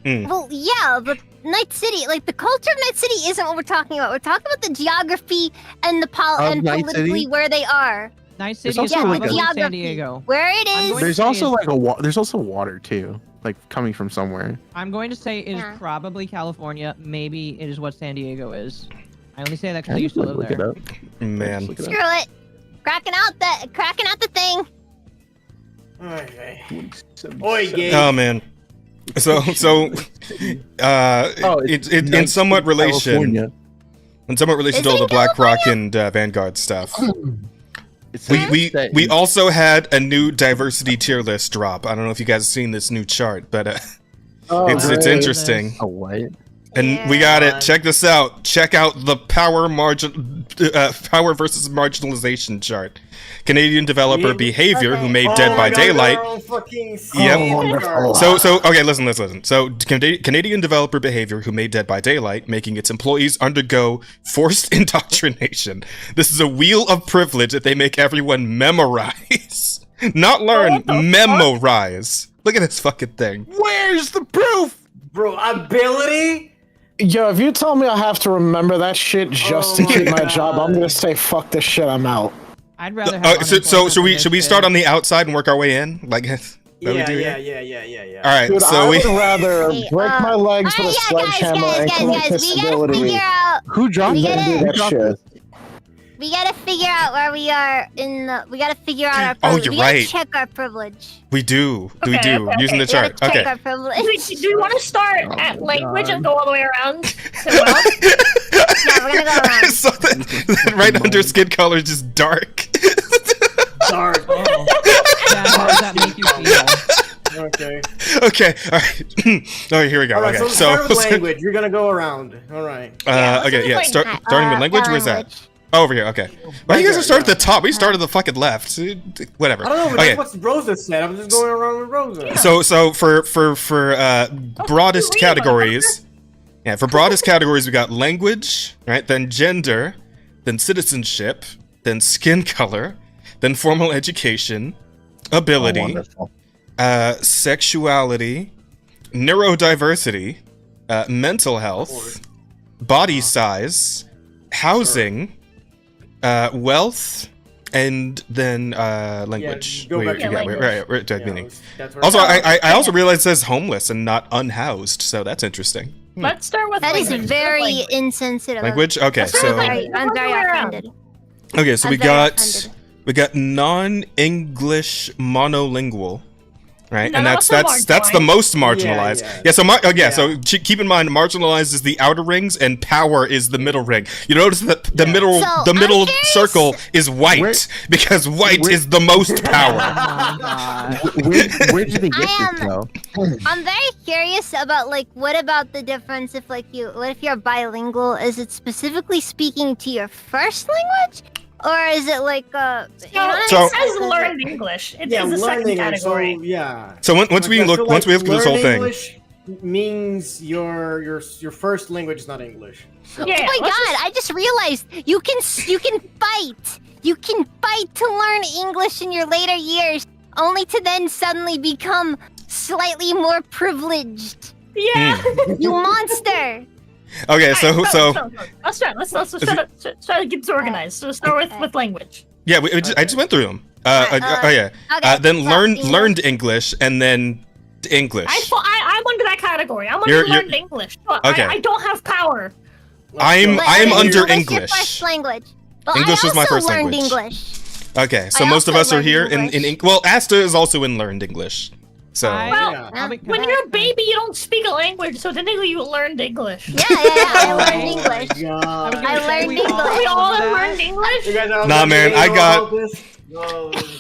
Well, yeah, but Night City, like the culture of Night City, isn't what we're talking about. We're talking about the geography and the Of Night politically City? where they are. Night There's City is also like probably a- San Geography. Diego. Where it I'm is. going to There's say also it's- like there's also water too, like coming from somewhere. I'm going to say it is Yeah. probably California. Maybe it is what San Diego is. I only say that because I used to live there. Man. Screw it. Cracking out the thing. Okay. Oi, gay. Oh man. So it's in somewhat relation. California. In somewhat relation to all the BlackRock and Vanguard stuff. We also had a new diversity tier list drop. I don't know if you guys have seen this new chart, but it's great. interesting. Oh, what? And we got it. Check this out. Check out the power versus marginalization chart. Canadian developer Behavior, who made Dead by Daylight. Yep. So okay, listen. So Canadian developer Behavior, who made Dead by Daylight, making its employees undergo forced indoctrination. This is a wheel of privilege that they make everyone memorize, not learn, memorize. Look at this fucking thing. Where's the proof, bro? Ability. Yo, if you tell me I have to remember that shit just to keep my job, I'm gonna say fuck this shit. I'm out. I'd rather have. So should we start on the outside and work our way in? Like, Yeah. All right, Dude, so I we would rather break my legs with a sledgehammer and commit disability. figure out. Who dropped we that? gotta, That shit. We gotta figure out where we are in the. We gotta figure out our. Oh, Privilege. you're we gotta right. Check our privilege. we do Okay. using the We gotta chart. check Okay. our privilege. Do we want to start at language and go all the way around? Yeah, we're gonna go around. So that right under skin color is just dark. Dark. How does that make you feel? Okay. Okay, all right. All right, here we go. All right. Okay, So start with language. You're gonna go around. All right. Okay, yeah. Starting with language. Where's that? Oh, over here. Okay. Why you guys are starting at the top? We started the fucking left. Whatever. I don't know, but Okay. that's what Rosa said. I'm just going around with Rosa. So for broadest categories, for broadest categories we got language, right? Then gender, then citizenship, then skin color, then formal education, ability, sexuality, neurodiversity, mental health, body size, housing, wealth, and then language. go back to language. Right, meaning. Also, I also realized it says homeless and not unhoused, so that's interesting. Let's start with That is language. very insensitive. Language? Okay, so I'm very offended. okay, so I'm we very got offended. non-English monolingual. Right, No, and that's that's the most marginalized. Yeah. So keep in mind, marginalized is the outer rings, and power is the middle ring. You notice that the middle So, the middle I'm curious- circle is white because white is the most power. Where did they get this though? I'm very curious about like what about the difference if like what if you're bilingual? Is it specifically speaking to your first language? Or is it like So- it says learned English. It's the second learning, category. So, yeah. So once we look through this whole learned thing, English means your first language is not English. So. oh my god, I just realized you can fight. You can fight to learn English in your later years, only to then suddenly become slightly more privileged. Yeah. You monster. okay, so let's try to get organized. So start with language. yeah, I just went through them. okay, then so learned English, and then English. I'm under that category. I'm You're- under learned English. Okay. I don't have power. I'm But under English. English. Your first language. Well, English I is my also first learned language. English. Okay, so I most of also us are learned here English. well, Asta is also in learned English. So When you're a baby, you don't speak a language, so technically you learned English. Yeah, I learned English. I learned English. We all learned English. Nah, man, I got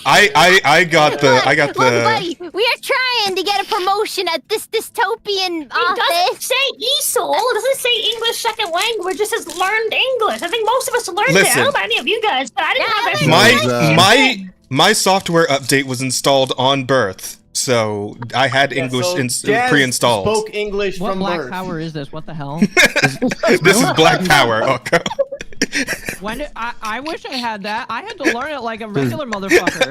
I got Look, buddy, we are trying to get a promotion at this dystopian It doesn't office. say ESOL. It doesn't say English second language. It says learned English. I think most of us learned it. I Listen. don't know about any of you guys, but I didn't have that. my software update was installed on birth, so I had English pre-installed. Spoke English What from black birth. power is this? What the hell? This is black power. Oh, God. When I wish I had that. I had to learn it like a regular motherfucker.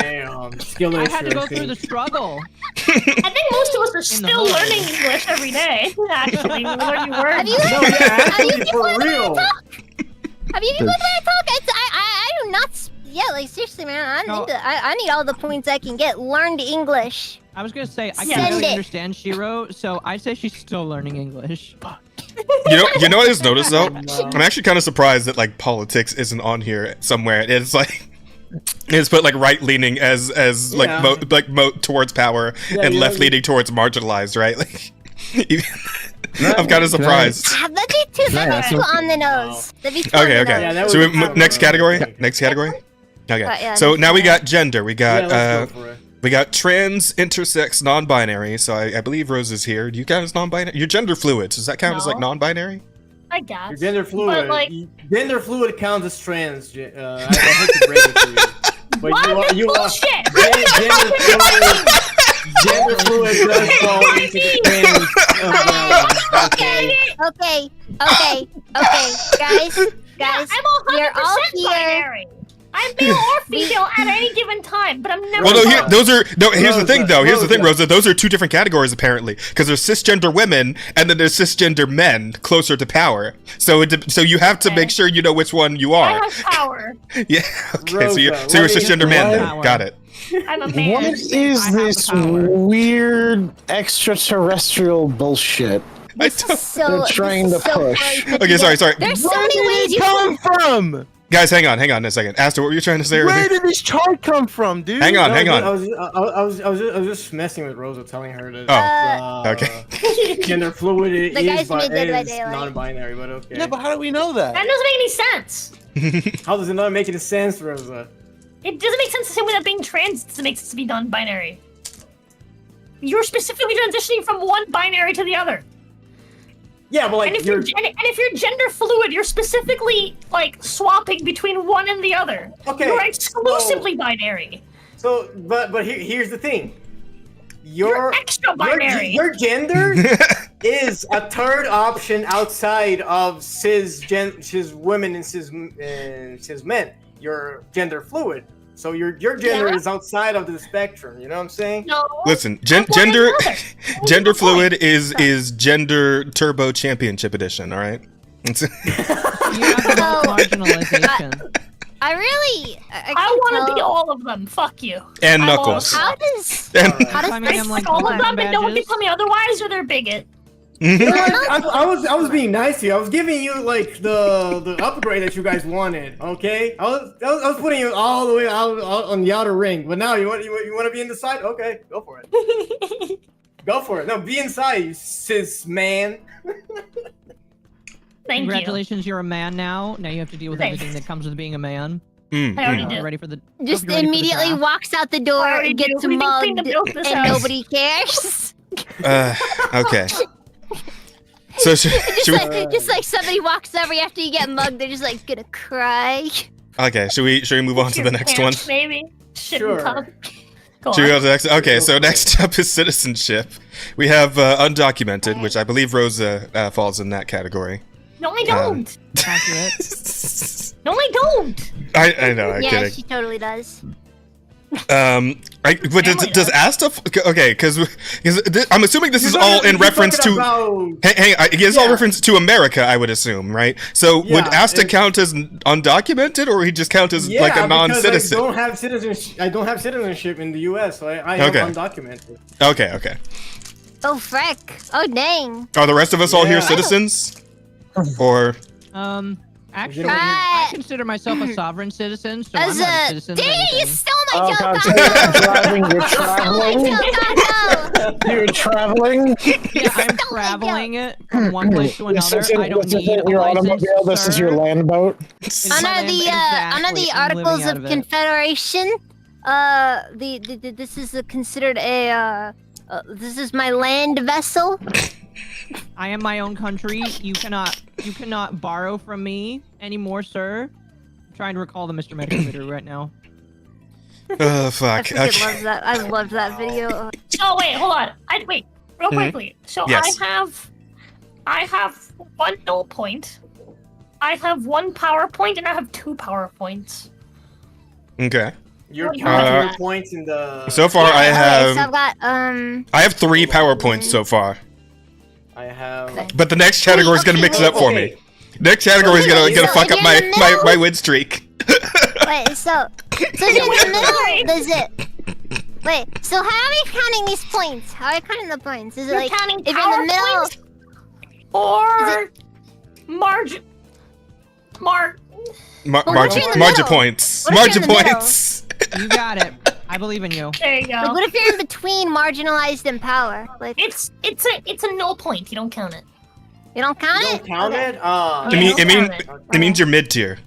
Damn, skill I had to go through the struggle. I think most of us are still hood. learning English every day. Actually, we learn new words. Have you No, yeah, have you actually, for real. Have you been with my talk? I do not. Yeah, like seriously, man. I need all the points I can get. Learned English. I was gonna say I Send can't really it. understand Shiro, so I'd say she's still learning English. You know what I just noticed though? I'm actually kind of surprised that like politics isn't on here somewhere. It's like it's put like right leaning as like Yeah. towards power Yeah, and you left know, leaning towards marginalized, right? Like I'm kind of surprised. That'd be too on the nose. That'd be too on Okay, the okay. nose. So next category. Next category. Okay. yeah, So next now we got gender. We got let's go for it. we got trans, intersex, non-binary. So I believe Rose is here. Do you count as non-binary? You're gender fluid. Does that count as like No. non-binary? I guess. You're gender fluid. But, like- Gender fluid counts as trans. I hate to break it to you. But What? you are Bullshit. Gender fluid does fall into the trans. Okay, guys, I'm 100% we're all here. binary. I'm male or female at any given time, but I'm never. Well, no, both. here's the thing, though. Here's the thing, Rosa. Rosa. Those are two different categories, apparently, because there's cisgender women and then there's cisgender men closer to power. So you have to make sure you know which one you I are. have power. Yeah. Okay. Rosa, so you're let a me- cisgender man then. Power. Got it. I'm a man. What is this weird extraterrestrial bullshit So they're trying to so push? poorly put Okay, sorry. together. There's so many ways you come from? Guys, hang on a second. Asta, what were you trying to say? Where did this chart come from, dude? Hang on. I was just messing with Rosa, telling her that. Okay. Gender fluid The is, guys made Dead by is Daylight. non-binary, but okay. Yeah, but how do we know that? That doesn't make any sense. How does it not make any sense, Rosa? It doesn't make sense the same way that being trans doesn't make sense to be non-binary. You're specifically transitioning from one binary to the other. Yeah, but like and if you're gender fluid, you're specifically like swapping between one and the other. Okay, You're exclusively binary. So, but here's the thing. You're extra binary. Your gender is a third option outside of cis women and cis men. You're gender fluid. So your gender is outside of the spectrum. You know what I'm saying? No. Listen, gender fluid is gender turbo championship edition. All right. You have the most marginalization. I really. I want to be all of them. Fuck you. And I'm Knuckles. How does? And- How does I mean, I'm like all of them, and no one badges. can tell me otherwise, or they're bigot. You know what? I was being nice to you. I was giving you like the upgrade that you guys wanted. Okay, I was putting you all the way out on the outer ring. But now you want to be in the side? Okay, go for it. Go for it. No, be inside, you cis man. Thank Congratulations, you're a man now. Now you have to deal with everything that comes with being a man. I already did. Ready for the? Just hope you're ready for the immediately draft. walks out the door already and do. gets We didn't clean mugged, the milk this and house. nobody cares. Okay. So should we? Just like somebody walks over after you get mugged, they're just like gonna cry. Okay. Should we move on to the next one? Maybe. Sure. Should we go to the next? Okay, so next up is citizenship. We have undocumented, which I believe Rosa falls in that category. No, I don't. Accurate. No, I don't. I know. I'm Yeah, kidding. she totally does. But does Asta? Okay, because I'm assuming this is all in reference to. Hey, it's all reference to America, I would assume, right? So would Asta count as undocumented, or he just count as like a non-citizen? I don't have citizenship. I don't have citizenship in the U.S., so I am undocumented. Okay. Oh frick! Oh dang! Are the rest of us all here Yeah. citizens? Or Actually, I consider myself a sovereign citizen, so I'm As not a a citizen. dang of it, you anything. stole my joke! God, so you're driving, you're traveling. You're traveling. Yeah, I'm traveling it from one place to This another. isn't, I don't this isn't need a your license, automobile. This is your sir. land boat. Under the I'm Articles living out of it. Confederation, this is considered a this is my land vessel. I am my own country. You cannot borrow from me anymore, sir. I'm trying to recall the Mr. Medical video right now. oh fuck. I Okay. love that. I loved that video. Oh wait, hold on. Wait, real quickly. So Yes. I have one null point. I have one power point, and I have 2 power points. Okay. You're What counting Uh, your points in the. So far, I Okay, have so I've got I have 3 PowerPoints so far. I have. But the next category is gonna mix it up for me. Next category is gonna fuck up my win streak. Wait, so in the middle, does it? Wait, so how are we counting these points? How are we counting the points? Is it You're like counting if you're in power the middle? points or margin? Margin points. What if Margin you're in the middle? points. You got it. I believe in you. There you go. Like, what if you're in between marginalized and power? Like It's a null point. You don't count it. you don't count You it? don't count Okay. it? It means you're mid tier.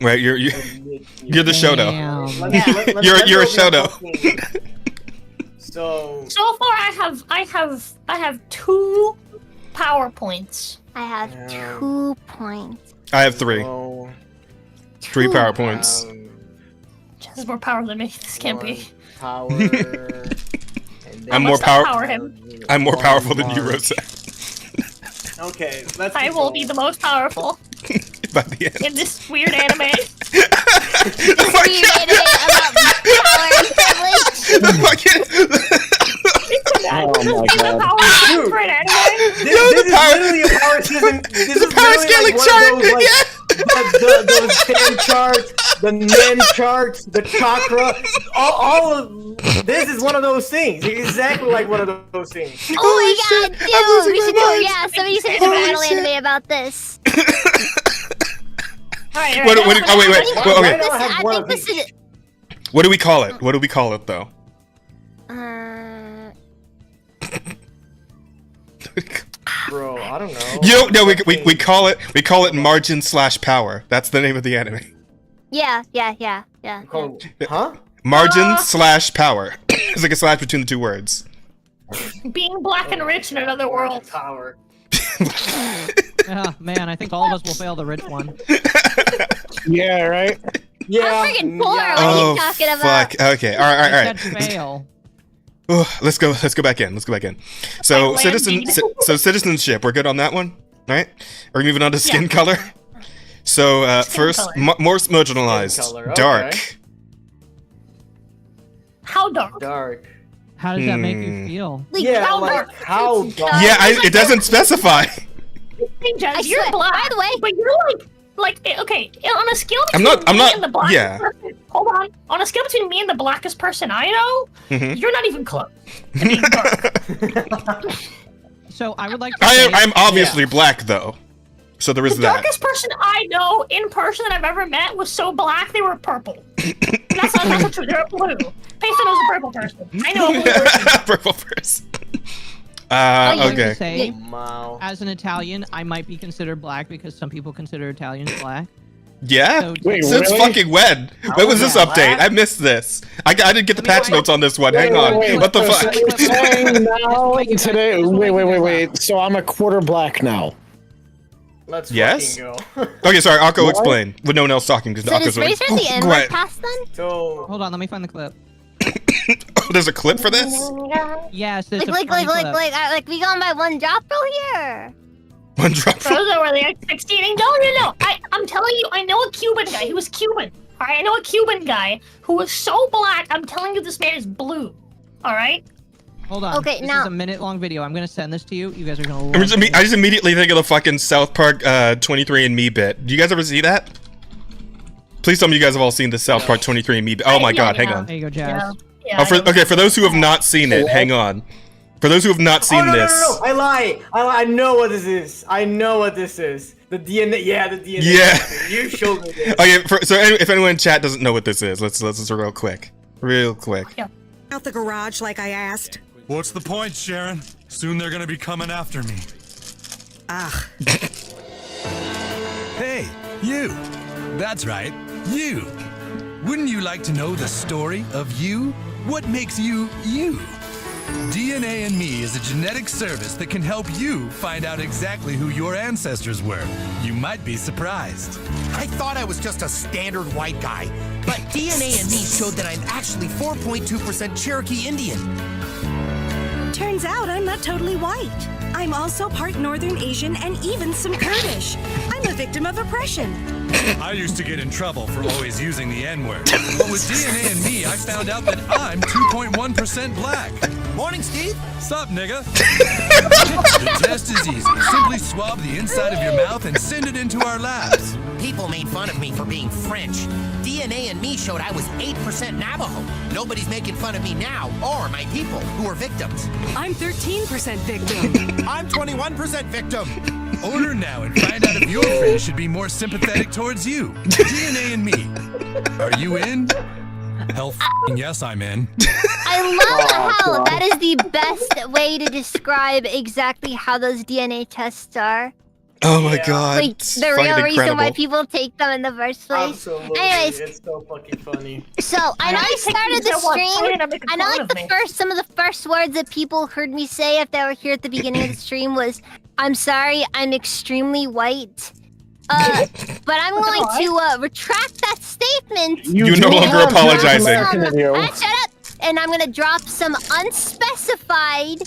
Right, you're the Shoto. Damn. You're a Shoto. So far, I have 2 power points. I have 2 points. I have 3. 3 PowerPoints. This is more power than me. This can't be. Power. I'm more Power him. I'm more powerful than you, Rosa. Okay, let's. I will be the most powerful By the end. in this weird anime. Oh my god. Power for an anime. This is literally a power system. This is power literally scaling like one of those, like, those stand charts, the Nen charts, the chakra. All of this is one of those things. Exactly like one of those things. Oh my god, dude! We should do somebody should do a battle anime about this. Alright, Wait. Okay. I think this is What do we call it? What do we call it though? Bro, I don't know. No, we call it margin/power. That's the name of the anime. yeah. Huh? Margin/power. It's like a slash between the 2 words. Being black and rich in another world. Power. Oh, man, I think all of us will fail the rich one. Yeah, right? Yeah. I'm freaking poor. What Oh, are you talking about? fuck. Okay. All right. I said fail. Ooh, let's go back in. So citizenship. We're good on that one, right? Are we moving on to skin color? So first, color. more marginalized, Skin color, dark. okay. How dark? Dark. How does that make you feel? Like, Yeah, how like dark? how dark? Yeah, it doesn't specify. Hey, Jess, you're swear, black. by the way, but you're okay. On a scale I'm between not- me and the blackest yeah. person, hold on. On a scale between me and the blackest person I know, Mhm. you're not even close to being dark. So I would like to say, I'm obviously black though, so there is The that. darkest person I know in person that I've ever met was so black they were purple. That's not true. They're blue. Payson knows a purple person. I know a blue person. Purple person. I would Okay. say, Wow. as an Italian, I might be considered black because some people consider Italians black. Yeah? So- Wait, Since really? fucking when? When was this update? I missed this. I didn't get the patch notes on this one. Hang on. What the so fuck? you're saying now today? Wait. So I'm a quarter black now. Let's Yes? fucking go. Okay, sorry. Akko, What? explain. With no one else talking, because so does Akko's Razor the N go word ahead. pass then? So Hold on, let me find the clip. Oh, there's a clip for this? Yes, there's Like, a funny clip. we going by one drop rule here. One drop. Those are where the X16. No. I'm telling you, I know a Cuban guy. He was Cuban. All right, I know a Cuban guy who was so black. I'm telling you, this man is blue. All right. Hold on. Okay, this now- is a minute-long video. I'm gonna send this to you. You guys are gonna love I it. just immediately think of the fucking South Park 23andMe bit. Do you guys ever see that? Please tell me you guys have all seen the South Park 23andMe bit. Oh my god, hang on. There you go, Jazz. Yeah, Okay, for those who have not seen it, hang on. For those who have not seen no, this. No. I lie. I know what this is. I know what this is. The DNA. Yeah, the DNA. Yeah. You showed me this. Okay, if anyone in chat doesn't know what this is, let's real quick. Real quick. Out the garage like I asked. What's the point, Sharon? Soon they're gonna be coming after me. Ah. Hey, you. That's right, you. Wouldn't you like to know the story of you? What makes you, you? DNA and Me is a genetic service that can help you find out exactly who your ancestors were. You might be surprised. I thought I was just a standard white guy, but DNA and Me showed that I'm actually 4.2% Cherokee Indian. Turns out I'm not totally white. I'm also part Northern Asian and even some Kurdish. I'm a victim of oppression. I used to get in trouble for always using the N-word. But with DNA and Me, I found out that I'm 2.1% black. Morning, Steve. Sup, nigga? The test is easy. Simply swab the inside of your mouth and send it into our labs. People made fun of me for being French. DNA and Me showed I was 8% Navajo. Nobody's making fun of me now or my people who are victims. I'm 13% victim. I'm 21% victim. Order now and find out if your friends should be more sympathetic towards you. DNA and Me. Are you in? Hell f***ing yes, I'm in. I love how that is the best way to describe exactly how those DNA tests are. Oh my god. Like the real reason why people take them in the first place. Absolutely. Anyways, It's so fucking funny. so I know I started the stream. I know like some of the first words that people heard me say if they were here at the beginning of the stream was, "I'm sorry, I'm extremely white." But I'm going to retract that statement. You no longer apologizing. Shut up! And I'm gonna drop some unspecified,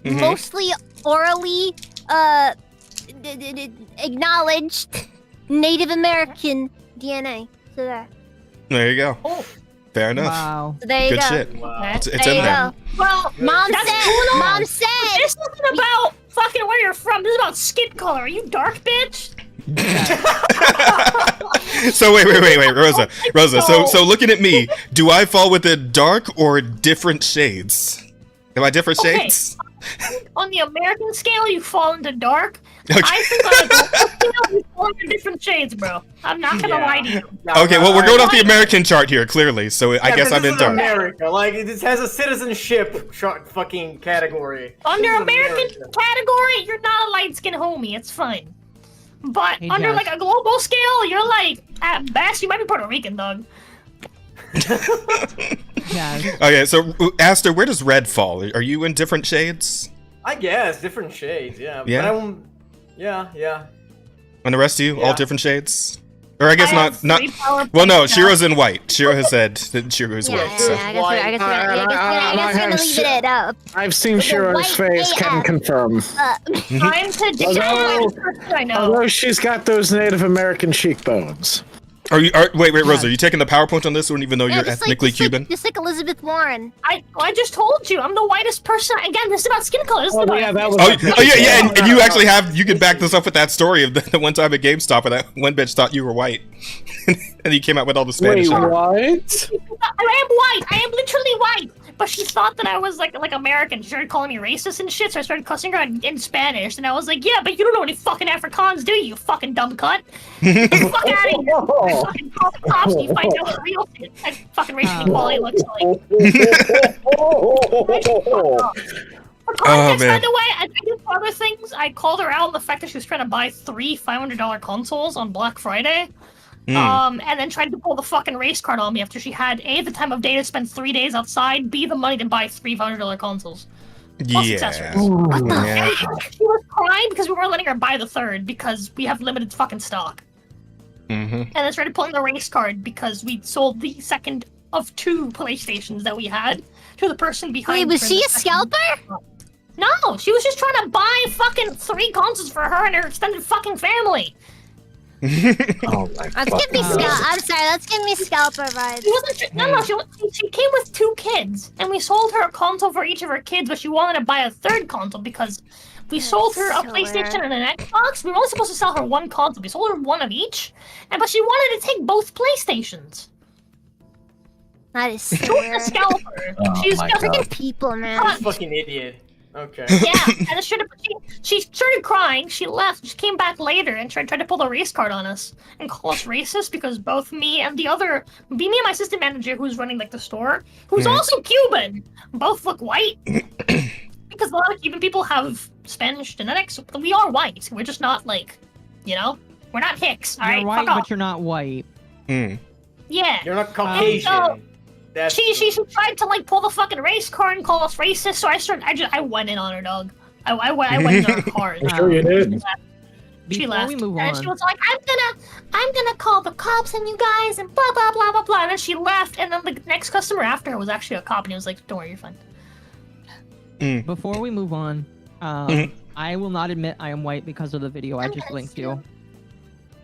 mostly orally, acknowledged Native American DNA. So There you go. Fair enough. Wow. So there you Good go. shit. It's There in you there. go. Well, Mom said. This isn't about fucking where you're from. This is about skin color. Are you dark, bitch? So wait, Rosa. So looking at me, do I fall within dark or different shades? Am I different shades? On the American scale, you fall into dark. Okay. I think on the global scale, you fall into different shades, bro. I'm not gonna lie to you. Okay, well we're going off the American chart here, clearly. So I guess I'm in dark. America, like it has a citizenship fucking category. Under This is American America. category, you're not a light skin homie. It's fine. But Hey, under Jess. like a global scale, you're like at best you might be Puerto Rican, dog. Yeah. Okay, so Aster, where does red fall? Are you in different shades? I guess different shades, yeah. Yeah? But I won't. Yeah. And the rest of you, all Yeah. different shades? Or I guess I have not. three power Well, no, points now. Shiro's in white. Shiro has said that Shiro is white. So. I guess we're gonna leave it up. I've seen With the Shiro's white face, can AF. confirm. Time to decide Although- which person I know. Although she's got those Native American cheekbones. Wait, Rosa, are you taking the PowerPoint on this one, even though you're ethnically Cuban? Just like Elizabeth Warren. I just told you, I'm the whitest person. Again, this is about skin color. This is about And you actually you can back this up with that story of the one time at GameStop where that one bitch thought you were white, and he came out with all the Spanish. Wait, what? I am white. I am literally white. But she thought that I was like American. She started calling me racist and shit, so I started cussing her in Spanish. And I was like, yeah, but you don't know any fucking Afrikaans, do you fucking dumb cunt? Get the fuck out of here. I fucking call the cops and you find out what real shit fucking racial equality looks like. For context, by the way, I did other things. I called her out on the fact that she was trying to buy 3 $500 consoles on Black Friday. And then tried to pull the fucking race card on me after she had A, the time of day to spend 3 days outside, B, the money to buy 3 $500 consoles. Plus accessories. What the heck? She was crying because we weren't letting her buy the 3rd because we have limited fucking stock. And then started pulling the race card because we sold the 2nd of 2 PlayStations that we had to the person behind. Wait, was she a scalper? No, she was just trying to buy fucking 3 consoles for her and her extended fucking family. Oh my That's giving me I'm sorry, that's giving me scalper vibes. She came with 2 kids, and we sold her a console for each of her kids, but she wanted to buy a 3rd console because we sold her a PlayStation and an Xbox. We were only supposed to sell her 1 console. We sold her 1 of each, but she wanted to take both PlayStations. That is so a scalper. She's freaking people, man. Fucking idiot. Okay. Yeah, and then she started crying. She left. She came back later and tried to pull the race card on us and call us racist because both me and my assistant manager who's running like the store, who's also Cuban, both look white. Because a lot of Cuban people have Spanish genetics. We are white. We're just not like, we're not Hicks. All right, you're white, but you're not white. Yeah. You're not Caucasian. She tried to like pull the fucking race card and call us racist, so I went in on her, dog. I went in on her hard. Sure you did. She left. We move and on. she was like, I'm gonna call the cops on you guys and blah blah blah blah blah. And then she left, and then the next customer after her was actually a cop, and he was like, don't worry, you're fine. Before we move on, I will not admit I am white because of the video I just linked to.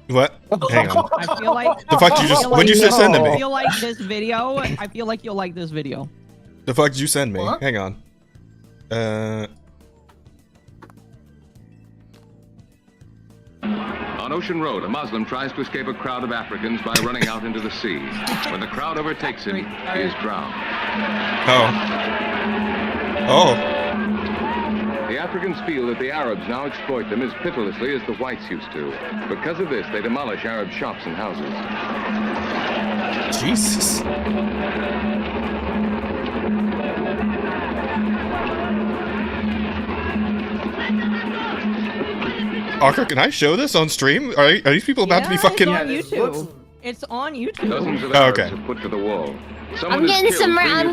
What? Hang on. I feel like The fuck what'd you just send to me? I feel like this video. I feel like you'll like this video. The fuck did you send me? What? Hang on. On Ocean Road, a Muslim tries to escape a crowd of Africans by running out into the sea. When the crowd overtakes him, he is drowned. Oh. The Africans feel that the Arabs now exploit them as pitilessly as the whites used to. Because of this, they demolish Arab shops and houses. Jesus. Arthur, can I show this on stream? Are these people about to be fucking... It's on YouTube. It's on YouTube. Dozens of Arabs are put to the wall. I'm getting some real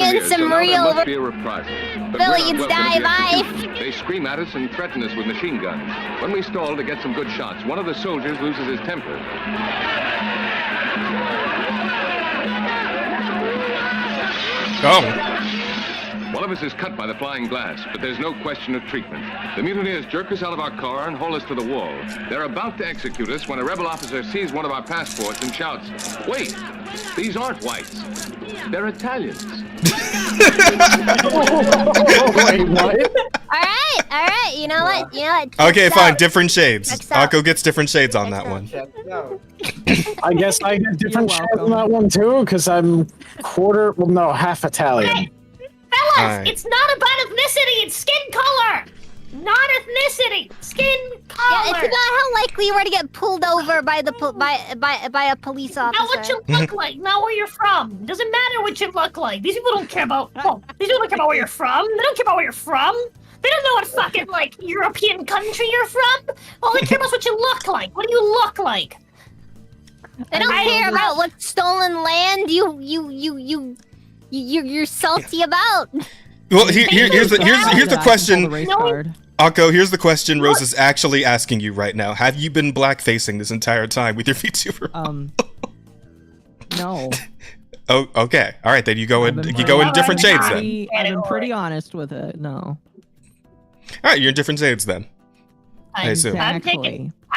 Billions die life. They scream at us and threaten us with machine guns. When we stall to get some good shots, one of the soldiers loses his temper. One of us is cut by the flying glass, but there's no question of treatment. The mutineers jerk us out of our car and haul us to the wall. They're about to execute us when a rebel officer sees one of our passports and shouts, "Wait, these aren't whites. They're Italians." Wait, what? All right. You know what? Okay, fine. Different shades. Akko gets different shades on that one. I guess I get different shades on that one too, because I'm half Italian. Fellas, it's not about ethnicity, it's skin color! Not ethnicity, skin color! Yeah, it's about how likely you are to get pulled over by the by a police officer. Not what you look like, not where you're from. Doesn't matter what you look like. These people don't care about these people don't care about where you're from. They don't care about where you're from. They don't know what fucking European country you're from. All they care about is what you look like. What do you look like? They don't care about what stolen land you're salty about. Well, here's the question. Akko, here's the question Rose is actually asking you right now. Have you been blackfacing this entire time with your VTuber? No. Oh, okay. All right, then you go in different shades then. I've been pretty honest with it. No. All right, you're in different shades then. I assume. I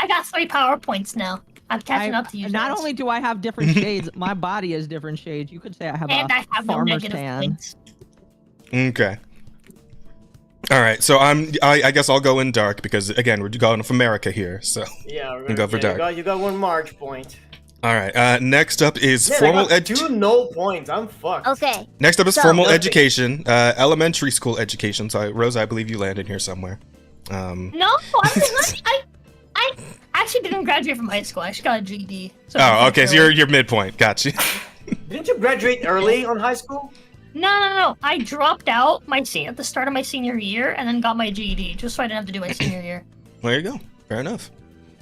got 3 PowerPoints now. I'm catching up to you. Not guys. only do I have different shades, my body has different shades. You could say I have And I a have no farmer's negative tan. points. Okay. All right, so I guess I'll go in dark because again we're going for America here, so Yeah, we'll go for dark. You got 1 March point. All right. Next up is Man, formal I got 2 null points. I'm fucked. Okay. Next up is So- formal Nothing. education, elementary school education. So Rosa, I believe you landed here somewhere. No, I actually didn't graduate from high school. I actually got a GED. So Oh, okay. So you're midpoint. Gotcha. Didn't you graduate early on high school? No. I dropped out at the start of my senior year and then got my GED just so I didn't have to do my senior year. There you go. Fair enough.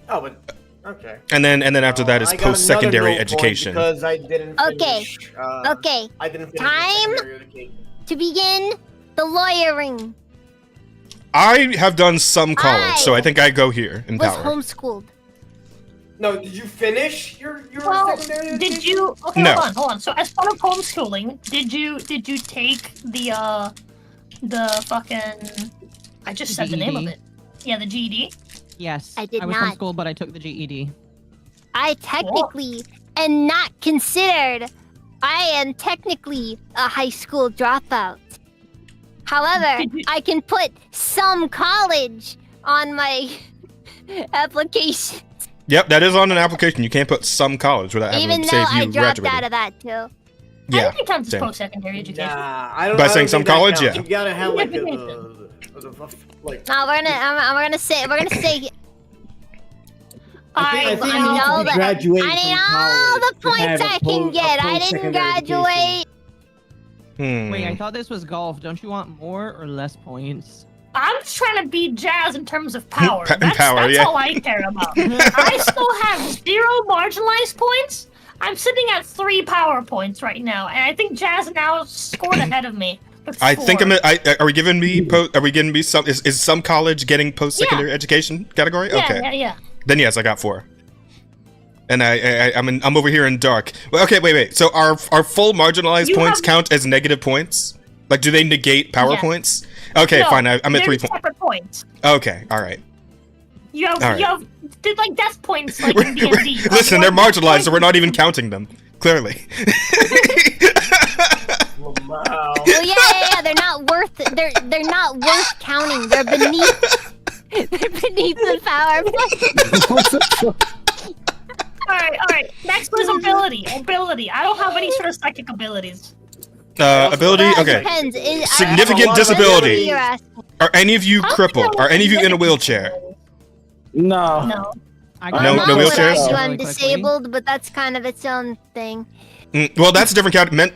Oh, but okay. And then after that is I got another post-secondary null point education. Because I didn't finish, Okay. I didn't finish Time secondary education. to begin the lawyering. I have done some college, so I think I go here in Was power. homeschooled. No, did you finish your Well, secondary did you? Okay, No. hold on. So as part of homeschooling, did you take the fucking? I just said the name of GED? it. Yeah, the GED. Yes, I did was not. homeschooled, but I took the GED. I technically am not considered. I am technically a high school dropout. However, I can put some college on my application. Yep, that is on an application. You can't put some college without having Even to though say if I you dropped graduated. out of that too. I Yeah. think it counts as same. post-secondary education. Nah, I don't. By I saying don't some think that college, counts. yeah. You gotta have like like. No, we're gonna say. I think I you need know to that. graduate I need from all the college to have points a I can get. I didn't post-secondary graduate. Wait, I Hmm. thought this was golf. Don't you want more or less points? I'm just trying to beat Jazz in terms of power. Pa- That's, power, that's yeah. all I care about. I still have 0 marginalized points. I'm sitting at 3 power points right now, and I think Jazz now scored ahead of me. with I 4. think are we giving me are we giving me some is some college getting post-secondary education category? Yeah, Okay. yeah. Then yes, I got 4. And I'm over here in dark. Well, okay, wait. So our full marginalized You points have- count as negative points? Like, do they negate power Yeah. points? Okay, No, fine. I'm at they're 3 points. separate points. Okay, all right. You have, All right. you have, did like death points like in D&D. Listen, they're marginalized, so we're not even counting them. Clearly. Wow. Well, yeah. They're not worth. They're not worth counting. They're beneath. They're beneath the power. All right. Next was ability. I don't have any sort of psychic abilities. Ability. Okay. Depends. Significant disability. You're asking. Are any of you crippled? Are any of you in a wheelchair? No. No. No wheelchairs? I'm disabled, but that's kind of its own thing. Well, that's a different category.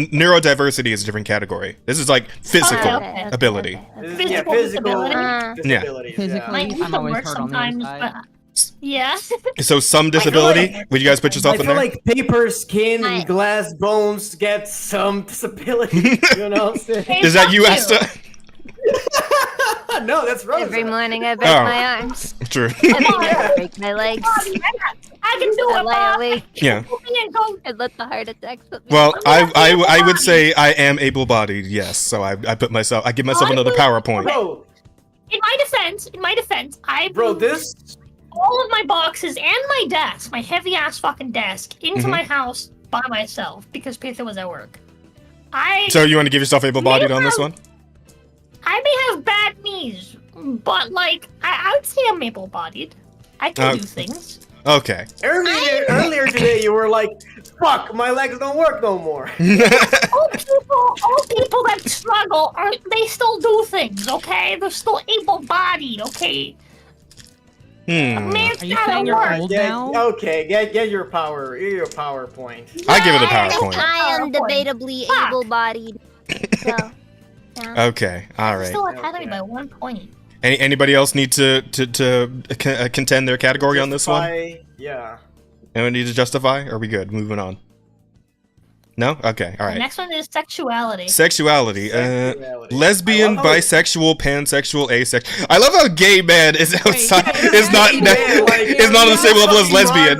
Neurodiversity is a different category. This is like physical Okay. ability. Physical disability. disabilities. Physically, My knees I'm don't always work hurt on the sometimes, inside. but yeah. So some disability. like- Would you guys put yourself I in feel there? like paper, skin, and glass bones get some disability. You know what I'm saying? Is that you, Asta? No, that's Rosa. Every morning I break Oh. my arms. True. Every night I break my legs. I can do I it, lie Bob. awake Yeah. and let the heart attacks put me. Well, I would say I am able-bodied. Yes. So I give myself another PowerPoint. Bro, In my defense, I bro, this. all of my boxes and my desk, my heavy ass fucking desk, into Mhm. my house by myself because Peter was at work. So you want to give yourself able-bodied on this one? I may have bad knees, but like I would say I'm able-bodied. I can do things. Okay. Earlier today, you were like, "Fuck, my legs don't work no more." all people that struggle they still do things, okay? They're still able-bodied, okay? Man's Are you gotta saying you're work. old Yeah, now? Okay, get your power. Get your PowerPoint. I give it a PowerPoint. I am debatably able-bodied. So, yeah. Okay. All right. Still ahead of me by 1 point. Anybody else need to contend their category on this one? Yeah. Anyone need to justify? Are we good? Moving on. No? Okay. All The right. next one is sexuality. Sexuality. Lesbian, bisexual, pansexual, asexual. I love how gay man is outside. Is not on the same level as lesbian.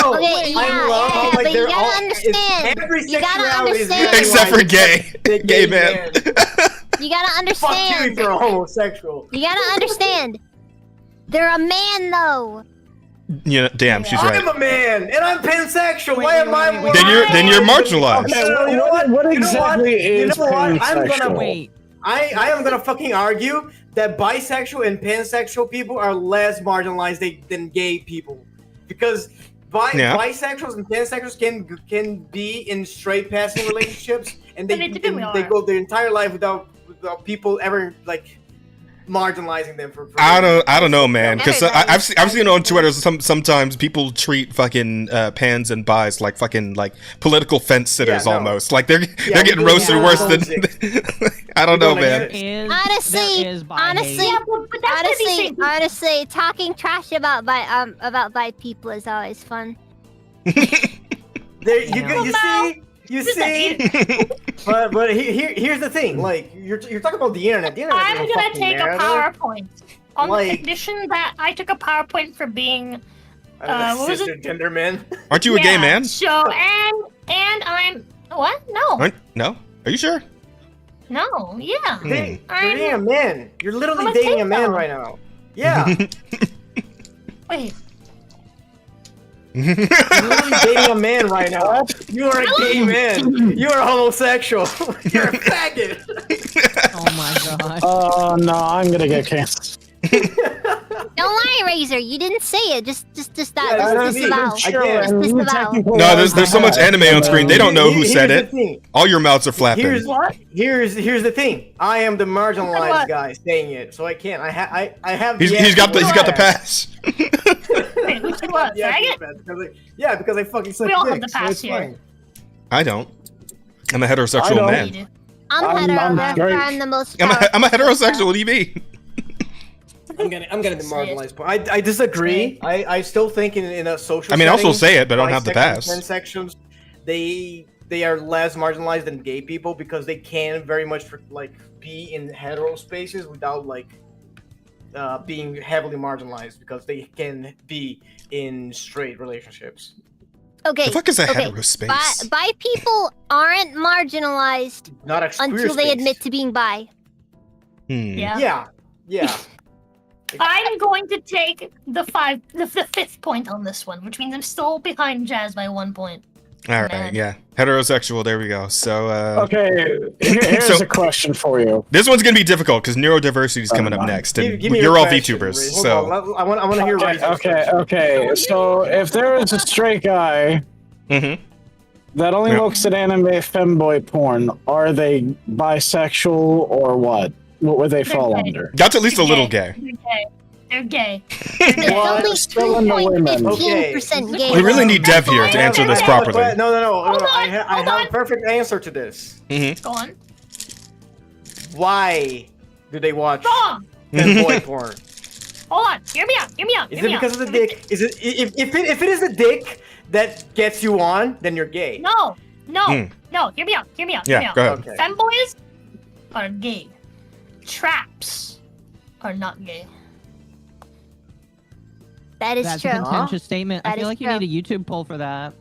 Okay, yeah, but you gotta understand. You gotta understand. Except for gay. Gay man. You gotta Fuck you if understand. you're a homosexual. You gotta understand. They're a man though. Yeah, damn, she's right. I'm a man, and I'm pansexual. Why am I? Then you're marginalized. Okay, You know what? what You know exactly what? is You know what? I'm gonna pansexual? Wait. I am gonna fucking argue that bisexual and pansexual people are less marginalized than gay people, because bisexuals and pansexuals can be in straight passing relationships, and they go their entire life without people ever like marginalizing them for I don't know, man, because I've seen on Twitter sometimes people treat fucking pans and bis like fucking like political fence sitters almost. Like they're getting roasted worse than I don't know, man. Honestly, talking trash about bi people is always fun. You see, but here's the thing. Like you're talking about the internet. The internet. I'm gonna take a PowerPoint on the condition that I took a PowerPoint for being cisgender man. Aren't you a gay man? So and I'm what? No. No. Are you sure? No. Yeah. You're dating a man. You're literally dating a man right now. Yeah. Wait. You're literally dating a man right now. You are a gay man. You are homosexual. You're a faggot. Oh my god. Oh no, I'm gonna get canceled. Don't lie, Razor. You didn't say it. Just that. Disavow. No, there's so much anime on screen. They don't know who said it. All your mouths are flapping. Here's the thing. I am the marginalized guy saying it, so I can't. I have. He's got the pass. Wait, which one? Yeah, because I fucking suck We all have dick, the so pass it's here. fine. I don't. I'm a heterosexual man. I'm hetero. Therefore, I'm the most. I'm a heterosexual. What do you mean? I'm getting the marginalized point. I disagree. I still think in a social. I mean, setting, also say it, but I don't have the pass. Sections, they are less marginalized than gay people because they can very much like be in hetero spaces without like being heavily marginalized because they can be in straight relationships. Okay. The fuck is a hetero space? Bi people aren't marginalized until they admit to being bi. Yeah. Yeah. I'm going to take the fifth point on this one, which means I'm still behind Jazz by 1 point. All right, yeah, heterosexual. There we go. So okay, here's a question for you. This one's gonna be difficult because neurodiversity is coming up next, and you're all VTubers. So I want to hear. Okay. So if there is a straight guy that only looks at anime femboy porn, are they bisexual or what? What would they fall under? That's at least a little gay. They're gay. It's only 2.15% gay. We really need Dev here to answer this properly. No. I have a perfect answer to this. Go on. Why do they watch femboy porn? Hold on. Hear me out. Is it because of the dick? Is it if it is the dick that gets you on, then you're gay? No. Hear me out. Yeah, go ahead. Okay. Femboys are gay. Traps are not gay. That's true. a contentious statement. I That feel is like you true. need a YouTube poll for that.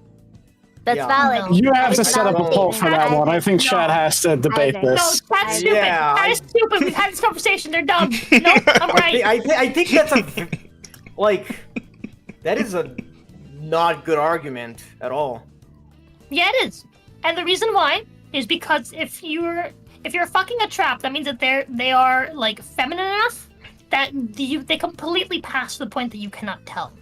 That's valid. You have to set up a poll for that one. I think Chad has to debate No, this. that's stupid. That is stupid. We've had this conversation. They're dumb. Nope, I'm right. I think that's that is a not good argument at all. Yeah, it is. And the reason why is because if you're fucking a trap, that means that they are like feminine enough that they completely pass the point that you cannot tell.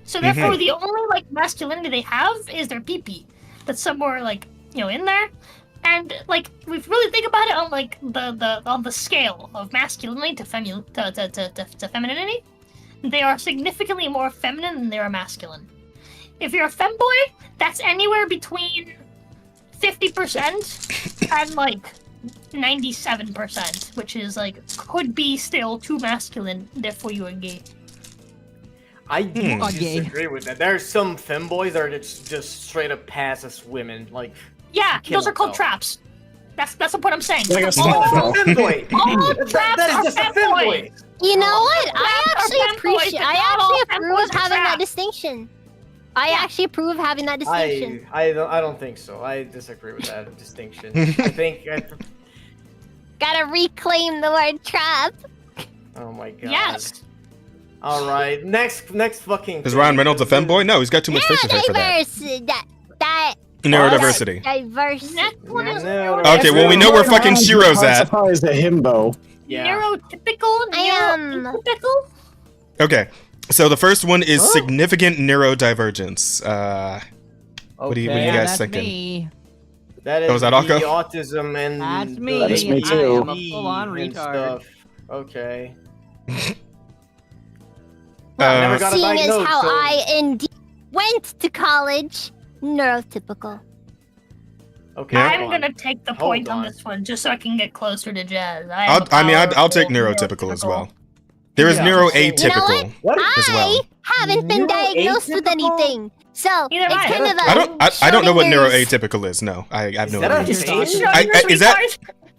So therefore, the only like masculinity they have is their pee-pee. That's somewhere like in there, and like if we really think about it on like the scale of masculinity to femininity, they are significantly more feminine than they are masculine. If you're a femboy, that's anywhere between 50% and like 97%, which is like could be still too masculine. Therefore, you are gay. I disagree with that. There's some femboys that are just straight up pass as women. Like those are called traps. That's what I'm saying. Like a femboy. That is just a femboy. You know what? I actually approve of having that distinction. I actually approve of having that distinction. I don't think so. I disagree with that distinction. I think gotta reclaim the word trap. Oh my god. Yes. All right, next fucking. Is Ryan Reynolds a femboy? No, he's got too much facial hair for that. Neurodiversity. Diverse. Okay, well we know where fucking Shiro's at. Is a himbo. Yeah. Neurotypical. Neurotypical. Okay, so the first one is significant neurodivergence. What do you guys thinking? Me. That is was that Akko? the autism and That's me. That's me I too. am a full-on and retard. stuff. Okay. Never got a Seeing as diagnosis, how so- I indeed went to college, neurotypical. Okay. I'm gonna take the point on on. this one just so I can get closer to Jazz. I'll take neurotypical as well. There is neuroatypical as well. Haven't been diagnosed with anything, so Neither it's have I. kind of a. I don't know what Schrodinger's- neuroatypical is. No, I have no Is that a idea. thing?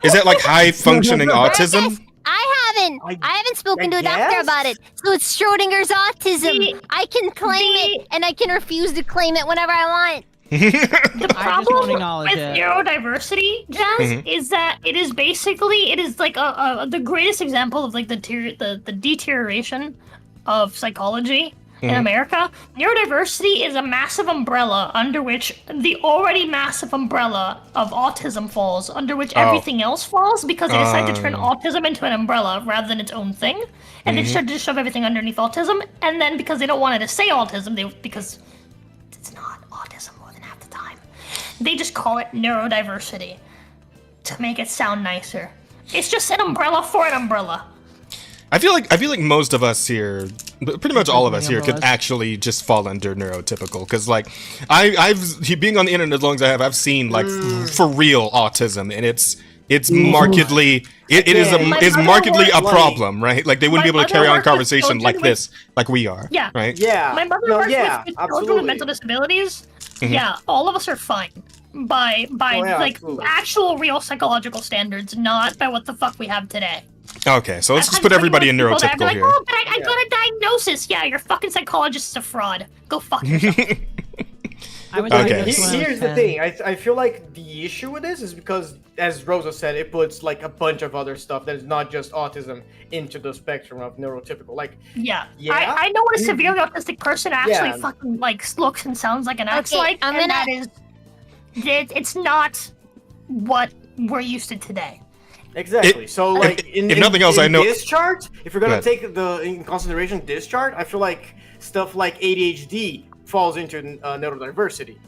Is that like high functioning autism? I haven't spoken to a doctor about it. So it's Schrodinger's autism. I can claim it, and I can refuse to claim it whenever I want. The problem acknowledge with it. neurodiversity, Jazz, is that it is like the greatest example of like the deterioration of psychology in America. Neurodiversity is a massive umbrella under which the already massive umbrella of autism falls, under which everything else falls, because they decided to turn autism into an umbrella rather than its own thing, and they decided to shove everything underneath autism. And then because they don't wanted to say autism, because it's not autism more than half the time, they just call it neurodiversity to make it sound nicer. It's just an umbrella for an umbrella. I feel like most of us here, pretty much all of us here, could actually just fall under neurotypical. Because like, I've being on the internet as long as I have, I've seen like for real autism, and it's markedly is markedly a problem, right? Like they wouldn't be able to carry on a conversation like this, like we are. Yeah. Right. Yeah. My mother works with children with mental disabilities. Yeah, all of us are fine by actual real psychological standards, not by what the fuck we have today. Okay, so let's just put everybody in neurotypical here. Oh, but I got a diagnosis. Yeah, your fucking psychologist is a fraud. Go fuck yourself. Here's the thing. I feel like the issue with this is because, as Rosa said, it puts like a bunch of other stuff that is not just autism into the spectrum of neurotypical. Like, I know what a severely autistic person actually fucking like looks and sounds like and acts like, and that is, it's not what we're used to today. Exactly. So, like, if nothing else, I know this chart. If you're gonna take in consideration this chart, I feel like stuff like ADHD falls into neurodiversity.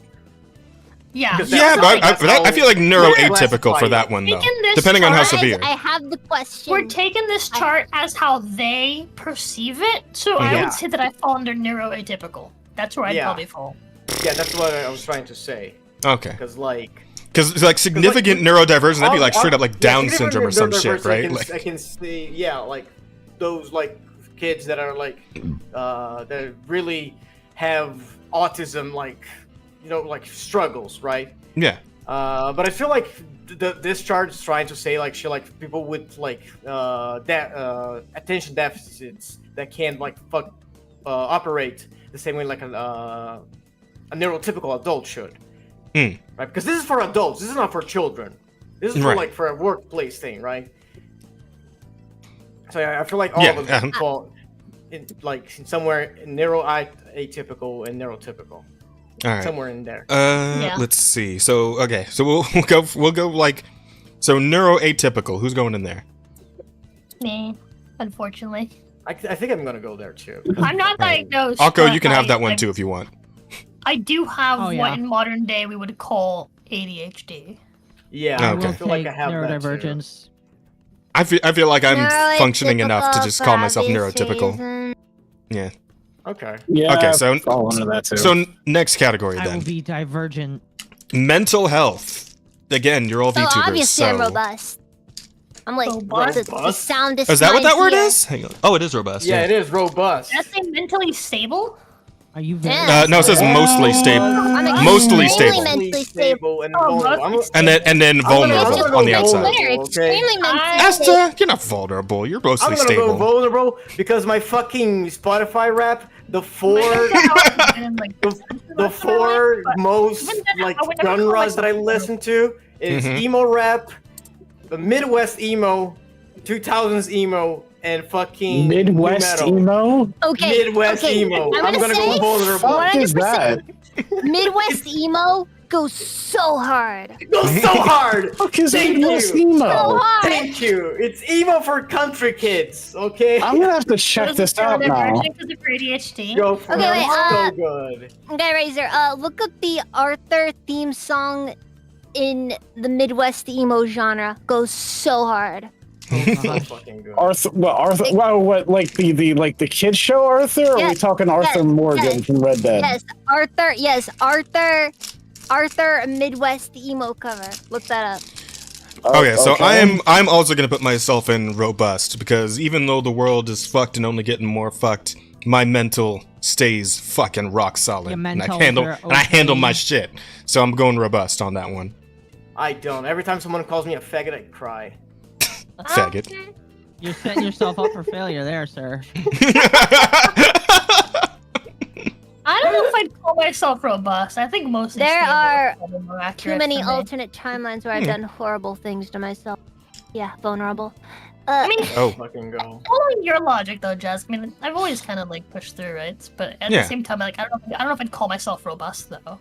Yeah. But I feel like neuroatypical for that one though, depending on how severe. I have the question. We're taking this chart as how they perceive it, so I would say that I fall under neuroatypical. That's where I'd probably fall. Yeah, that's what I was trying to say. Okay. Because like significant neurodivergence, that'd be like straight up like Down syndrome or some shit, right? I can see, like those like kids that are like that really have autism, like like struggles, right? Yeah. But I feel like this chart is trying to say like people with like attention deficits that can't like operate the same way like a neurotypical adult should. Right, because this is for adults. This is not for children. This is for like for a workplace thing, right? So I feel like all of them fall in like somewhere neuroatypical and neurotypical. All right. Somewhere in there. Let's see. So we'll go like neuroatypical. Who's going in there? Me, unfortunately. I think I'm gonna go there too. I'm not diagnosed. Akko, you can have that one too if you want. I do have what in modern day we would call ADHD. Yeah, okay. I feel like I have neurodivergence. I feel like I'm functioning enough to just call myself neurotypical. Yeah. Okay. Yeah. Okay. So fall under that too. So next category I will then. be divergent. Mental health. Again, you're all VTubers. Obviously, so I'm robust. I'm like the soundest. Is that what that word here. is? Hang on. Oh, it is robust. Yeah, it is robust. Did I say mentally stable? Are you no, it says mostly stable. Mostly stable. Mentally stable and vulnerable. And then vulnerable on the outside. Extremely mentally Esther, you're not vulnerable. You're mostly I'm gonna stable. go vulnerable because my fucking Spotify rap, the four most like genres that I listen to is emo rap, the Midwest emo, 2000s emo, and fucking Midwest nu metal. emo. Okay. Midwest okay. emo. I'm gonna go say, vulnerable. What is that? Midwest emo goes so hard. It goes so hard. Fuck is Thank Midwest you. So emo? hard. Thank you. It's emo for country kids. Okay. I'm gonna have to check this out now. Because of ADHD. Go for Okay, it. wait, So good. Okay, Razor. Look up the Arthur theme song in the Midwest emo genre. Goes so hard. So fucking good. Arthur, what Arthur? Wow, what like the kid show Arthur? Or are we Yes, talking Arthur yes, Morgan yes. from Red Dead? Yes, Arthur. Yes, Arthur Midwest emo cover. Look that up. Okay, so I'm also gonna put myself in robust because even though the world is fucked and only getting more fucked, my mental stays fucking rock solid. Your And I mentals handle are and I handle okay. my shit. So I'm going robust on that one. I don't. Every time someone calls me a faggot, I cry. Faggot. You're setting yourself up for failure there, sir. I don't know if I'd call myself robust. I think mostly There stable are is probably more Too accurate many for me. alternate timelines where I've Hmm. done horrible things to myself. Yeah, vulnerable. I mean, Oh. Fucking go. following your logic though, Jazz. I mean, I've always kind of like pushed through, right? But at Yeah. the same time, like I don't know if I'd call myself robust though.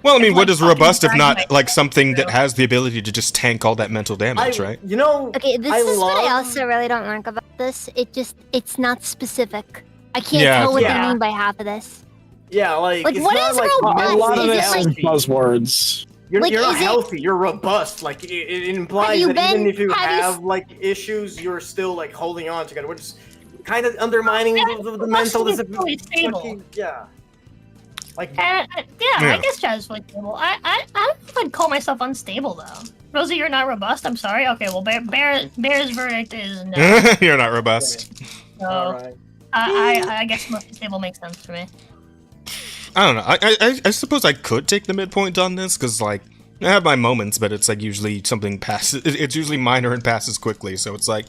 Well, I mean, It's what like is fucking robust if dragging not my like something that through. has the ability to just tank all that mental damage, right? You know, Okay, this I is what I love- also really don't like about this. It's not specific. I can't Yeah, tell what yeah. they mean by half of this. Yeah, like, Like, it's what not is like robust? A lot of Is it this is like- buzzwords. You're, Like, you're not is it- healthy. You're robust. Like it implies you that even been- if you have you have like issues, you're still like holding on together. We're just kind of undermining the mental. Robust is really stable. fucking- yeah. Like Yeah, Yeah. I guess Jazz is really stable. I don't know if I'd call myself unstable though. Rosie, you're not robust. I'm sorry. Okay, well, Bear's verdict is no. You're not robust. So Alright. I guess mostly stable makes sense for me. I don't know. I suppose I could take the midpoint on this because like I have my moments, but it's like usually something passes. It's usually minor and passes quickly, so it's like.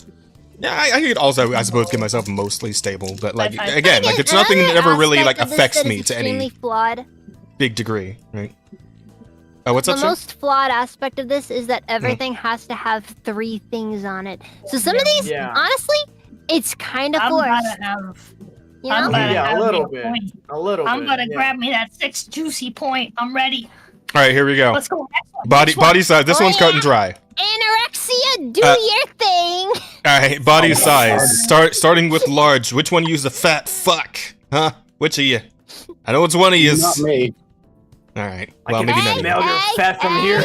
Yeah, I could also, I suppose, give myself mostly stable, but like again, like it's nothing that ever really like affects me to any extremely flawed. big degree, right? Oh, what's The up, sir? most flawed aspect of this is that everything has to have 3 things on it. So some of these, Yeah. honestly, it's kind of I'm forced. gonna have. You I'm know? gonna Yeah, have a little me bit. point. A little I'm bit. gonna yeah. grab me that 6 juicy point. I'm ready. All right, here we go. Let's go. Next one. Body Next one. body size. This Oh, one's cut and dry. Anorexia, do Uh, your thing. All right, body size. Starting with large. Which one of you is a fat fuck? Huh? Which of you? I know it's one of you. Not me. All right. I Well, can maybe none of you. smell your fat from here.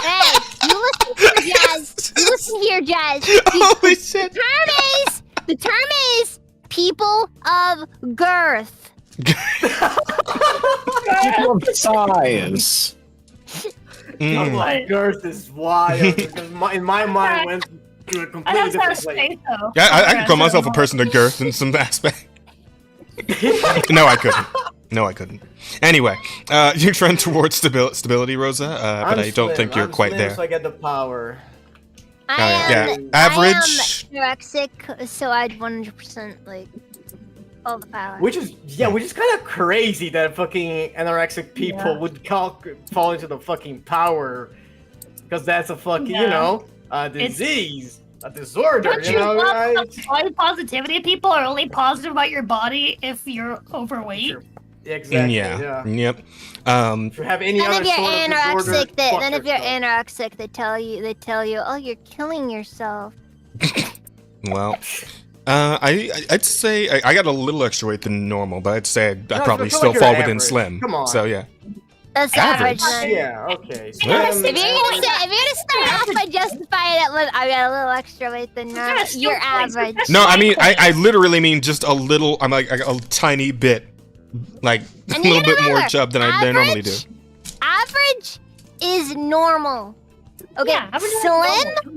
Hey, you listen here, Jazz. You listen here, Jazz. Holy shit. The term is people of girth. People of size. Mm. My girth is wild. Because in my mind went to a I completely have different to place. say though. Yeah, I could call myself a person of girth in some aspect. No, I couldn't. No, I couldn't. Anyway, you trend towards stability, Rosa, but I don't think you're quite slim, there. So I get the power. I yeah. am Average. I am anorexic, so I'd 100% like all the power. Which is kind of crazy that fucking anorexic people would fall into the fucking power, because that's a fucking a disease, a disorder. Don't You you know, love right? the body positivity? People are only positive about your body if you're overweight. Exactly. Yeah. Yeah. Yep. If you have any Then other if you're sort of disorder, anorexic, fuck then if you're yourself. anorexic, they tell you, oh, you're killing yourself. Well, I'd say I got a little extra weight than normal, but I'd say I'd I probably feel still like you're fall within average. slim. Come on. So yeah. That's Average. average. Then. Yeah. Okay. So Yeah. If you're gonna start off by justifying it with I got a little extra weight than you're average. No, I mean I literally mean just a little. I'm like a tiny bit, like a And little you bit more remember, chub than I normally do. Average is normal. Okay, Yeah, average is normal.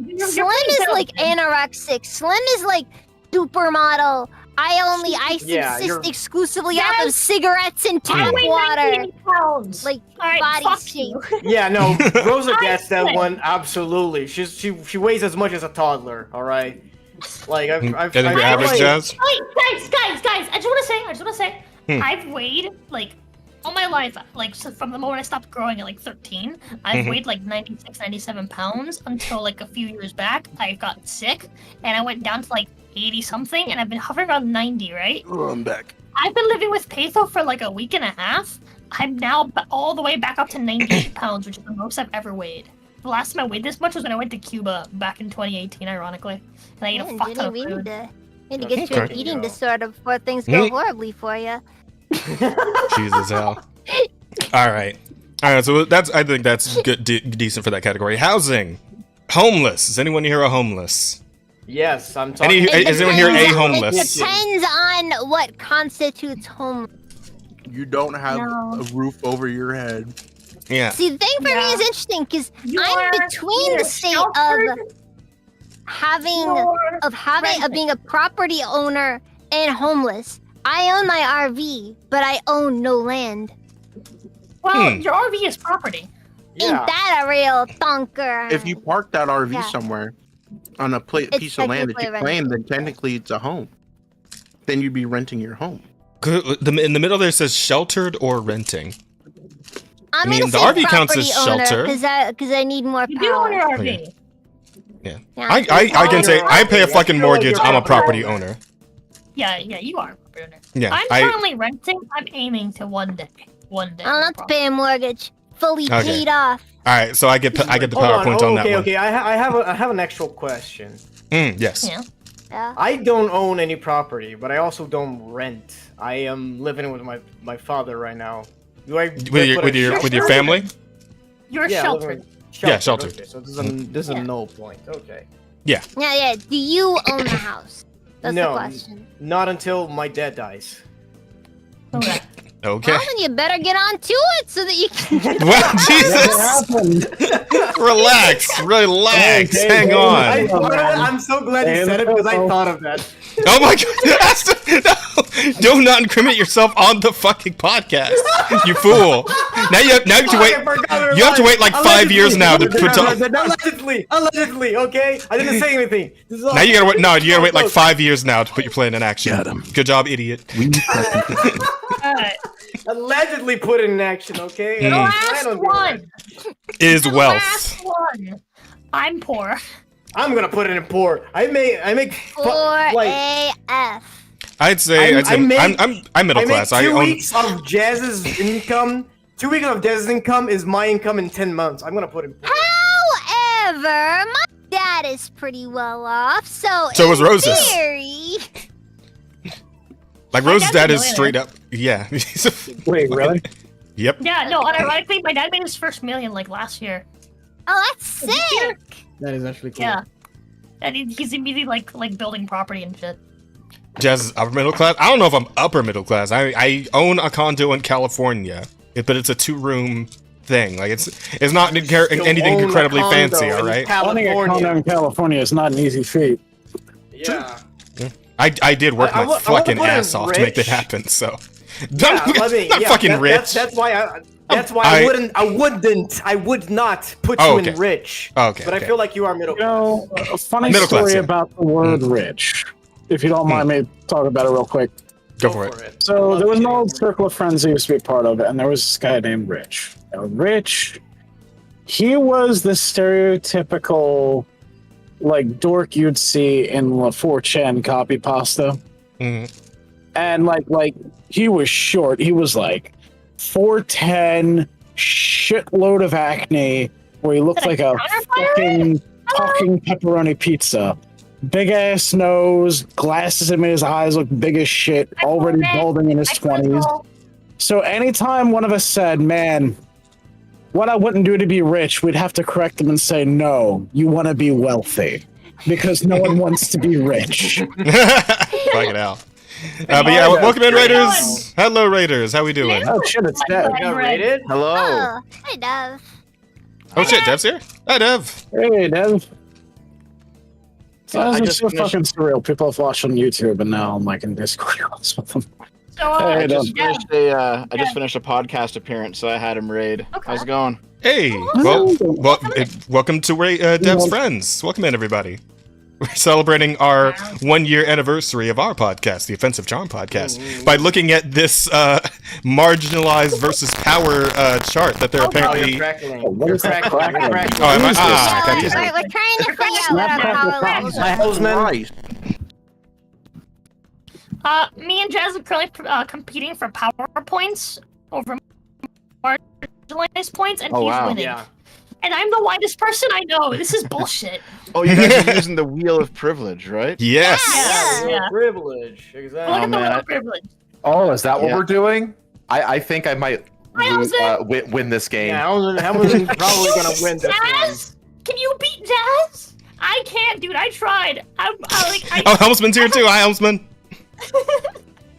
You're Slim pretty is healthy. like anorexic. Slim is like supermodel. I Yeah, subsist you're- exclusively off of cigarettes and tap I weigh water. 98 pounds. Like All right, body fuck shape. you. Yeah, no, Rosa gets that slim. one absolutely. She weighs as much as a toddler. All right, like I've I think you're average, like- Jazz. Wait, guys! I just want to say, Hmm. I've weighed like all my life, like so from the moment I stopped growing at like 13, I've weighed like 96, 97 pounds until like a few years back. I got sick and I went down to like 80 something, and I've been hovering around 90, right? Oh, I'm back. I've been living with Patho for like a week and a half. I'm now all the way back up to 98 pounds, which is the most I've ever weighed. The last time I weighed this much was when I went to Cuba back in 2018, ironically. And I ate a fuck ton of food. Need to get you an eating disorder before things go horribly for you. Jesus hell. All right. So I think that's good, decent for that category. Housing, homeless. Is anyone here a homeless? Yes, I'm talking. Is anyone here a homeless? It depends on what constitutes homeless. You don't have a roof over your head. Yeah. See, the thing for me is interesting because I'm between the state of being a property owner and homeless. I own my RV, but I own no land. Well, your RV is property. Yeah. Ain't that a real thonker? If you park that RV somewhere on a piece of land that you claim, then technically it's a home. Then you'd be renting your home. In the middle there says sheltered or renting. I'm I mean, gonna the say RV counts as property owner, shelter. because I need more power. You do own your RV. Yeah. I can say I pay a fucking mortgage. I'm a property owner. Yeah, you are a property owner. Yeah, I'm currently renting. I'm aiming to one day. I don't have to pay a mortgage. Fully paid off. All right, so I get the PowerPoint on that one. Okay, I have an actual question. Yes. Yeah. I don't own any property, but I also don't rent. I am living with my father right now. Do I with your family? You're sheltered. Yeah, sheltered. Okay, so this is a no point. Okay. Yeah. Yeah. Do you own the house? That's the question. Not until my dad dies. Okay. Well, then you better get on to it so that you can. Well, Jesus. Relax. Hang on. I'm so glad you said it because I thought of that. Oh my god! No, do not incriminate yourself on the fucking podcast, you fool! Now you have to wait. You have to wait like 5 years now to put on. Allegedly, okay. I didn't say anything. Now you gotta wait. No, you gotta wait like 5 years now to put your plan in action. Good job, idiot. Allegedly put it in action, okay. The last one is wealth. Last one. I'm poor. I'm gonna put it in poor. I make poor AF. I'd say I'm middle class. I make 2 weeks of Jazz's income. 2 weeks of Jazz's income is my income in 10 months. I'm gonna put it. However, my dad is pretty well off, so was Rose's. Theory, like Rose's dad is straight up. Yeah. Wait, really? Yep. Yeah, no. Unironically, my dad made his first million like last year. Oh, that's sick. That is actually cool. Yeah. And he's immediately like building property and shit. Jazz is upper middle class. I don't know if I'm upper middle class. I own a condo in California, but it's a 2-room thing. Like it's not anything incredibly fancy. All right. Owning a condo in California is not an easy feat. Yeah. I did work my fucking ass off to make that happen. So. Yeah, not fucking rich. That's why I would not put you in rich. Okay. But I feel like you are middle class. A funny story about the word rich, if you don't mind me talking about it real quick. Go for it. So there was an old circle of friends I used to be a part of, and there was this guy named Rich. Now, Rich, he was the stereotypical like dork you'd see in La 4chan copy pasta. And like he was short. He was like 4'10", shitload of acne, where he looked like a fucking talking pepperoni pizza. Big ass nose, glasses in his eyes looked big as shit, already balding in his 20s. So anytime one of us said, man, what I wouldn't do to be rich, we'd have to correct them and say, no, you want to be wealthy. Because no one wants to be rich. Fuck it out. But yeah, welcome in, Raiders. Hello, Raiders. How we doing? Oh shit, it's Dev. Hello. Oh, hey, Dev. Oh shit, Dev's here. Hi, Dev. Hey, Dev. So It's so fucking surreal. People have watched on YouTube, and now I'm like in Discord calls with them. So, I just finished a podcast appearance, so I had him raid. How's it going? Hey, welcome to Dev's friends. Welcome in, everybody. We're celebrating our 1-year anniversary of our podcast, the Offensive Charm podcast, by looking at this marginalized versus power chart that they're apparently. You're crackling. We're trying to figure out what our power levels are. Me and Jazz are currently competing for power points over marginalized points, and he's winning. Yeah. And I'm the whitest person I know. This is bullshit. Oh, you guys are using the wheel of privilege, right? Yes. Yeah. Privilege. Exactly. Look at the little privilege. Oh, is that what we're doing? I think I might Hamilton. win this game. Yeah, Hamilton's probably gonna win this Jazz? Can you beat Jazz? I can't, dude. I tried. Oh, Helmsman's here too. Hi, Helmsman.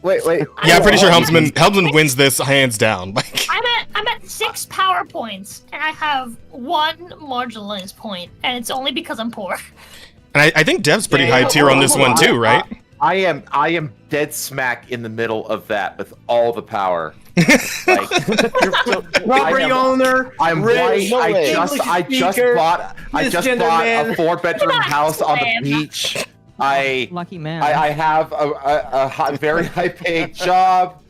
Wait. Yeah, I'm pretty sure Helmsman wins this hands down. Like, I'm at 6 power points, and I have 1 marginalized point, and it's only because I'm poor. and I think Dev's pretty high tier on this one too, right? I am dead smack in the middle of that with all the power. Like, property owner. I'm rich, white. I just bought a 4-bedroom house on the beach. Lucky man. I have a very high-paid job.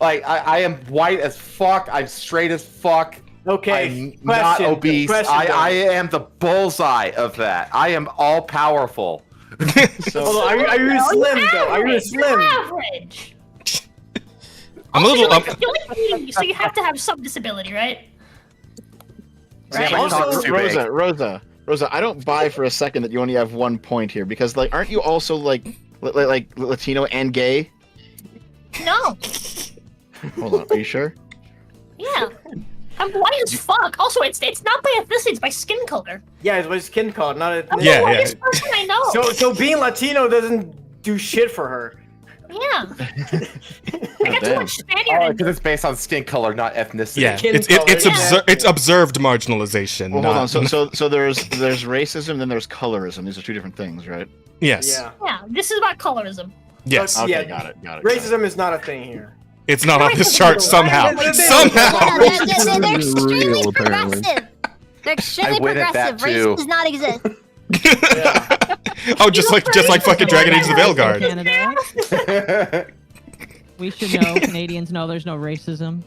Like I am white as fuck. I'm straight as fuck. Okay. I'm not obese. I am the bullseye of that. I am all powerful. So, are you slim though? Are you slim? Average. I'm a little. So you have to have some disability, right? Right. Also, Rosa, I don't buy for a second that you only have 1 point here because, like, aren't you also like Latino and gay? No. Hold on, are you sure? Yeah. I'm white as fuck. Also, it's not by ethnicity, it's by skin color. Yeah, it's by skin color, not ethnicity. I'm the whitest person I know. So being Latino doesn't do shit for her. Yeah. I got too much Spaniard. Because it's based on skin color, not ethnicity. Yeah, it's observed marginalization. Well, hold on. So there's racism, then there's colorism. These are 2 different things, right? Yes. Yeah. This is about colorism. Yes. Okay, got it. Racism is not a thing here. It's not on this chart somehow. Somehow. They're extremely progressive. They're extremely progressive. Race too. does not exist. Oh, just like fucking Dragon Age the Veilguard. We should know. Canadians know there's no racism.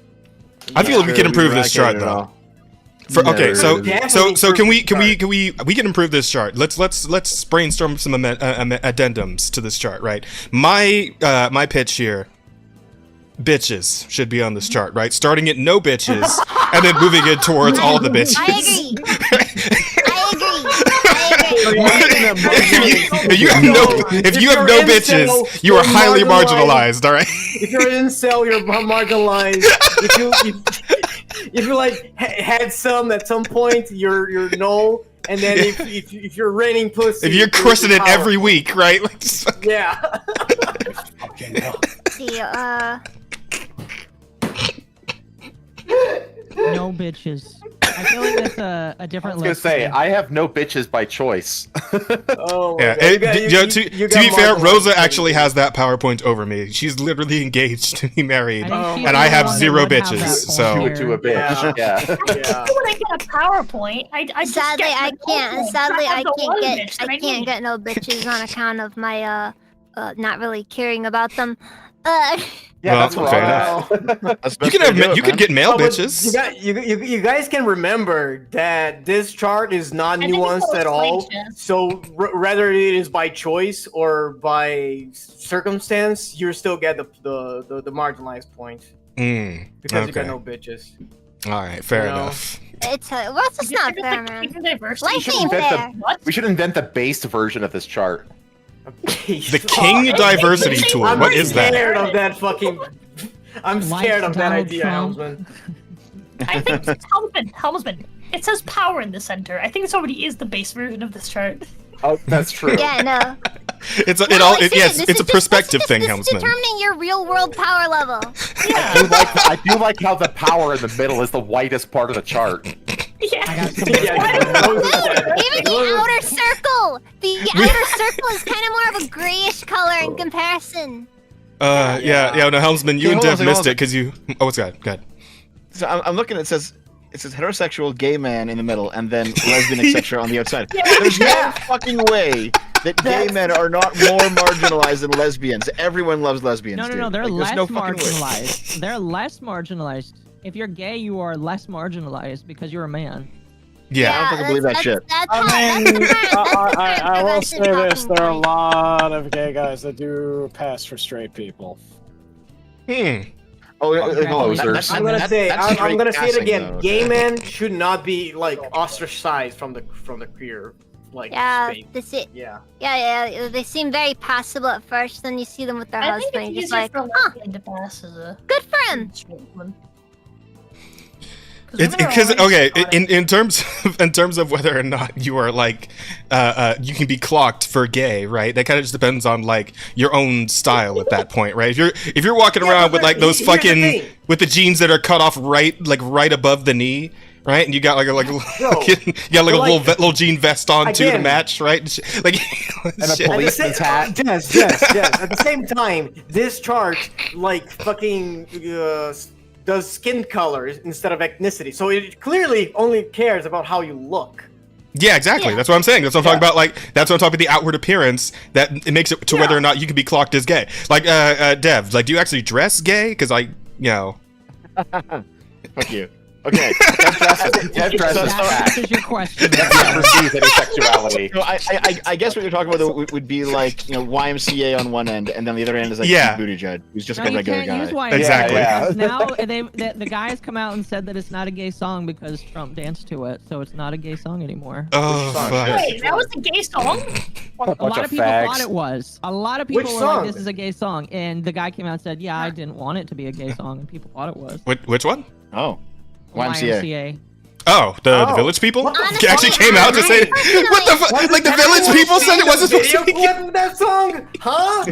I feel like we can improve this chart though. Okay, so can we can improve this chart. Let's brainstorm some addendums to this chart, right? My pitch here. Bitches should be on this chart, right? Starting at no bitches and then moving it towards all the bitches. I agree. If you have no bitches, you are highly marginalized. All right. If you're an incel, you're marginalized. If you like had some at some point, you're no. And then if you're raining pussy, if you're crushing it every week, right? Yeah. No bitches. I feel like that's a different I was gonna say, I have no bitches by choice. Oh, yeah. To be fair, Rosa actually has that PowerPoint over me. She's literally engaged to be married, and I have 0 bitches. So to a bitch. Yeah. When I get a PowerPoint, I sadly I can't. Sadly I can't I can't get no bitches on account of my not really caring about them. Yeah, well, that's fair enough. You could get male bitches. You guys can remember that this chart is not nuanced at all. So whether it is by choice or by circumstance, you still get the marginalized point because you got no bitches. All right, fair enough. It's what's just not fair, man. Life ain't fair. We should invent the based version of this chart. The King Diversity Tool. What is that? I'm scared of that fucking. I'm scared of that idea, Helmsman. I think Helmsman. It says power in the center. I think this already is the base version of this chart. Oh, that's true. Yeah, no. It's a perspective thing, Helmsman. Determining your real world power level. Yeah. I do like how the power in the middle is the whitest part of the chart. Yeah. Even the outer circle. The outer circle is kind of more of a grayish color in comparison. No, Helmsman, you and Dev missed it because you. Oh, what's that? Go ahead. So I'm looking. It says heterosexual gay man in the middle, and then lesbian etc. on the outside. There's no fucking way that gay men are not more marginalized than lesbians. Everyone loves lesbians. No, dude. they're Like, less there's no fucking way. marginalized. They're less marginalized. If you're gay, you are less marginalized because you're a man. Yeah. I don't fucking believe that shit. I will say this: there are a lot of gay guys that do pass for straight people. Oh, I'm gonna say it again. Gay men should not be like ostracized from the queer like space. That's it. Yeah. Yeah, they seem very passable at first, then you see them with their I think husband, it's just easier like, for huh, lesbian to pass as a good for him. It's because okay, in terms of whether or not you are like you can be clocked for gay, right? That kind of just depends on like your own style at that point, right? If you're walking around with like those fucking with the jeans that are cut off right above the knee, right? And you got like a little jean vest on too to match, right? Like and a policeman's hat. Yes. At the same time, this chart like fucking does skin color instead of ethnicity, so it clearly only cares about how you look. Yeah, exactly. That's what I'm saying. That's what I'm talking about. Like, that's what I'm talking about. The outward appearance that it makes it to whether or not you can be clocked as gay. Like, Dev, like, do you actually dress gay? Because Fuck you. Okay. Dev dresses fat. That is your question. Dev never sees any sexuality. So I guess what you're talking about would be like YMCA on one end, and then the other end is like Yeah. Pete Buttigieg, who's just No, like a you regular can't use guy. YMCA. Exactly. Now the guy has come out and said that it's not a gay song because Trump danced to it, so it's not a gay song anymore. Oh, fuck. Wait, that was a gay song? A lot of people thought it was. A lot of people Which were song? like, "This is a gay song," and the guy came out and said, "Yeah, I didn't want it to be a gay song," and people thought it was. Which one? Oh, YMCA. Oh, the Village People actually came out to say, "What the fuck?" Like the Village People said it wasn't supposed to be. Video clip that song, huh?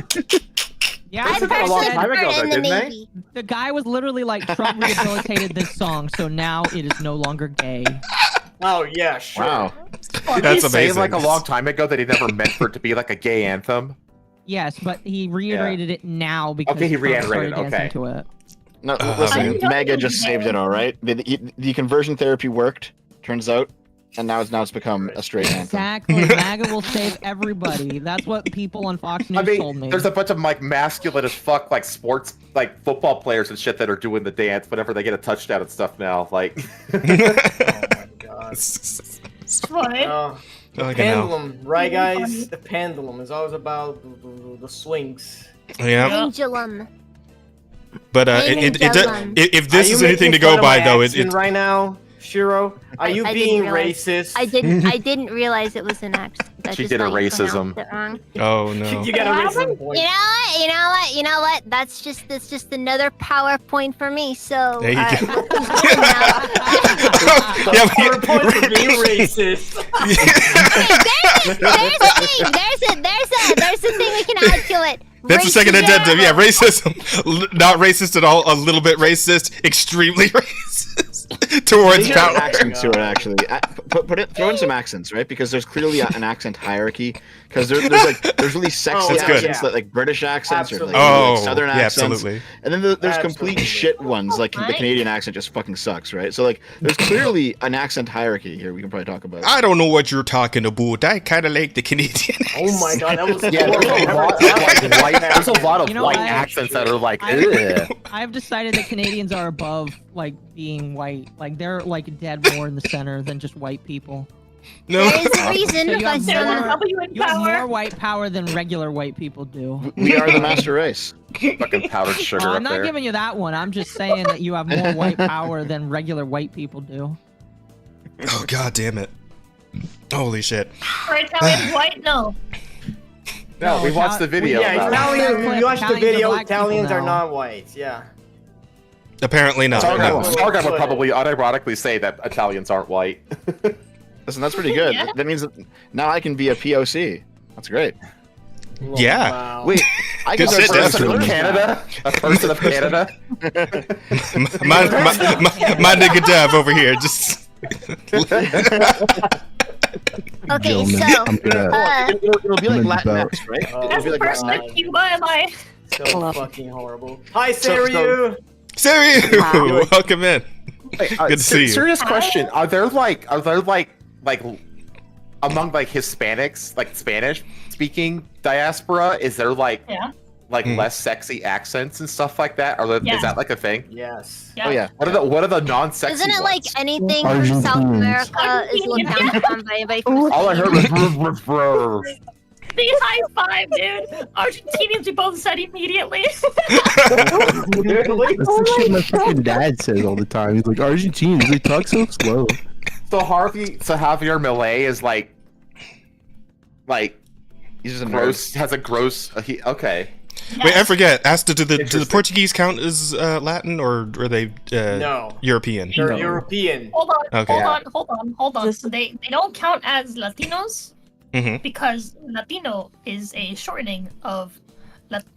Yeah, I the guy personally said- prefer it in the didn't they? Navy. The guy was literally like, Trump rehabilitated this song, so now it is no longer gay. Oh yeah, sure. Wow. That's He say amazing. like a long time ago that he never meant for it to be like a gay anthem. Yes, but he reiterated it now because Okay, he Trump reiterated, started dancing okay. to it. No, I listen, don't MAGA think just gay. saved it all right. The conversion therapy worked, turns out, and now it's become a straight anthem. Exactly. MAGA will save everybody. That's what people on Fox News I told mean, me. there's a bunch of like masculine as fuck like sports like football players and shit that are doing the dance whenever they get a touchdown and stuff now. Like, Oh my god. It's funny. The Like I know. pendulum, right, guys? The pendulum is always about the swings. Yeah, Pendulum. but Pendulum. if this Are you is anything to making go fun of by, my though, accent right now, Shiro? Are you I being didn't realize- racist? I didn't realize it was an accent. I She just did a thought you racism. pronounced it wrong. Oh no. You got a racism You point. know what? That's just another PowerPoint for me. So There you go. The Yeah, but- PowerPoint for being racist. there's a thing we can add to it. That's the second addendum. Yeah, racism. Not racist at all. A little bit racist. Extremely racist. Towards These are power. accents to it, actually. Throw in some accents, right? Because there's clearly an accent hierarchy. Because there's really sexy that's good. accents, like British accents or like, Oh, like Southern yeah, accents. absolutely. And then there's complete shit ones, like the Canadian accent just fucking sucks, right? So like, there's clearly an accent hierarchy here. We can probably talk about. I don't know what you're talking about. I kind of like the Canadian. Oh my god, that was yeah, there's a lot of like white, there's a lot of You know white what? accents that are like, ugh. I've decided that Canadians are above like being white. Like they're like dead more in the center than just white people. No. There is a reason So if you I have said more, W in you have power. more white power than regular white people do. We are the master race. Fucking powdered sugar I'm up not there. giving you that one. I'm just saying that you have more white power than regular white people do. Oh god damn it. Holy shit. For Italians, white? No. No, we watched the video. Yeah, about it. Italians. You watch the Italians are video. black people Italians are now. not white. Yeah. Apparently not. Sargon, No. Sargon would probably unironically say that Italians aren't white. Listen, that's pretty good. Yeah. That means that now I can be a POC. That's great. Yeah. Wow. Wait, I can Good start shit, Person Dev. of Canada? A person of Canada? my nigga Dev over here just. Okay, so It'll be like Latinx, right? That's It'll the be like person Latinx. of Cuba, am I? So fucking horrible. Hi, So- Saryu. Saryu, welcome in. Hey, Good to see you. Serious question: Are there like among like Hispanics, like Spanish speaking diaspora, is there like less sexy accents and stuff like that? Or is that like a thing? Yes. Oh yeah. What are the non-sexy Isn't it ones? like anything from South America is looked down upon by anybody from All I heard was bro. The high five, dude. Argentinians, we both said immediately. That's the shit my fucking dad says all the time. He's like, Argentinians, they talk so slow. So Javier Milei is like he's just a gross. Has a gross. Okay. Wait, I forget. Asked, do the Portuguese count as Latin, or are they No. European? They're European. Hold on, Okay. hold on. So they don't count as Latinos Mhm. because Latino is a shortening of Latin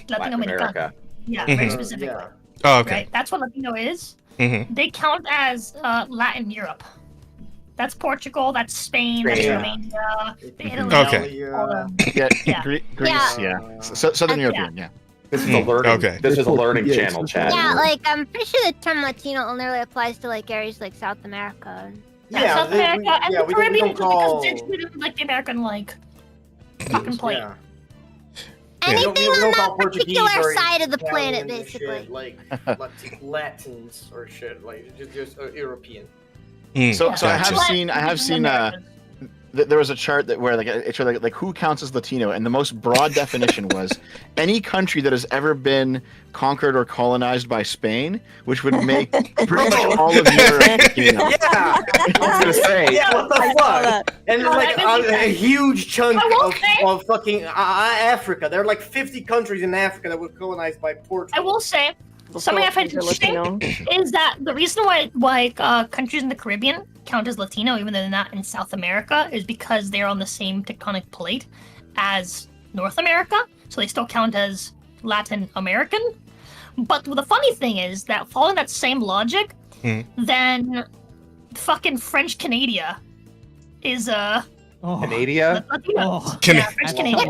Latin America. America. Yeah, Mhm. very specifically. Oh, okay. Right? That's what Latino is. Mhm. They count as Latin Europe. That's Portugal, that's Spain, that's Yeah. Romania, Italy. Okay. all them. Yeah, Greece, Yeah. Southern European, yeah. This is a learning. Okay. This is a learning Yeah, channel, Chad. Yeah, like I'm pretty sure the term Latino only really applies to like areas like South America. Yeah, South America and the we Caribbean don't call. because they're treated like the American fucking plate. Yeah. Anything we on don't that call Portuguese particular or side of the Italian planet, and basically. shit, like Latins or shit, like just European. So I Gotcha. have seen there was a chart that where it showed like who counts as Latino, and the most broad definition was any country that has ever been conquered or colonized by Spain, which would make pretty much all of Europe Latino. Yeah, I was gonna say. Yeah, what the fuck? And Oh, like that makes a huge chunk I will say- of fucking Africa. There are like 50 countries in Africa that were colonized by Portugal. I will say something I find interesting is that the reason why countries in the Caribbean count as Latino, even though they're not in South America, is because they're on the same tectonic plate as North America, so they still count as Latin American. But the funny thing is that following that same logic, then fucking French Canada is Canada? Latino. Can- Yeah, French Canada.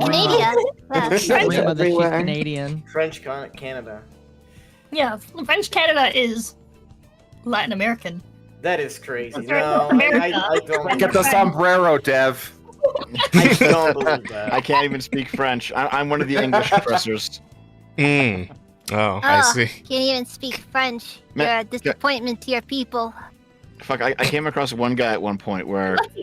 Canadian. French Canada. Yeah, French Canada is Latin American. That is crazy. That's No, right, North America. I don't. Get the sombrero, Dev. I don't believe that. I can't even speak French. I'm one of the English professors. Mm. Oh, I see. Can't even speak French. Ma- You're a disappointment to your people. Fuck, I came across one guy at one point where What's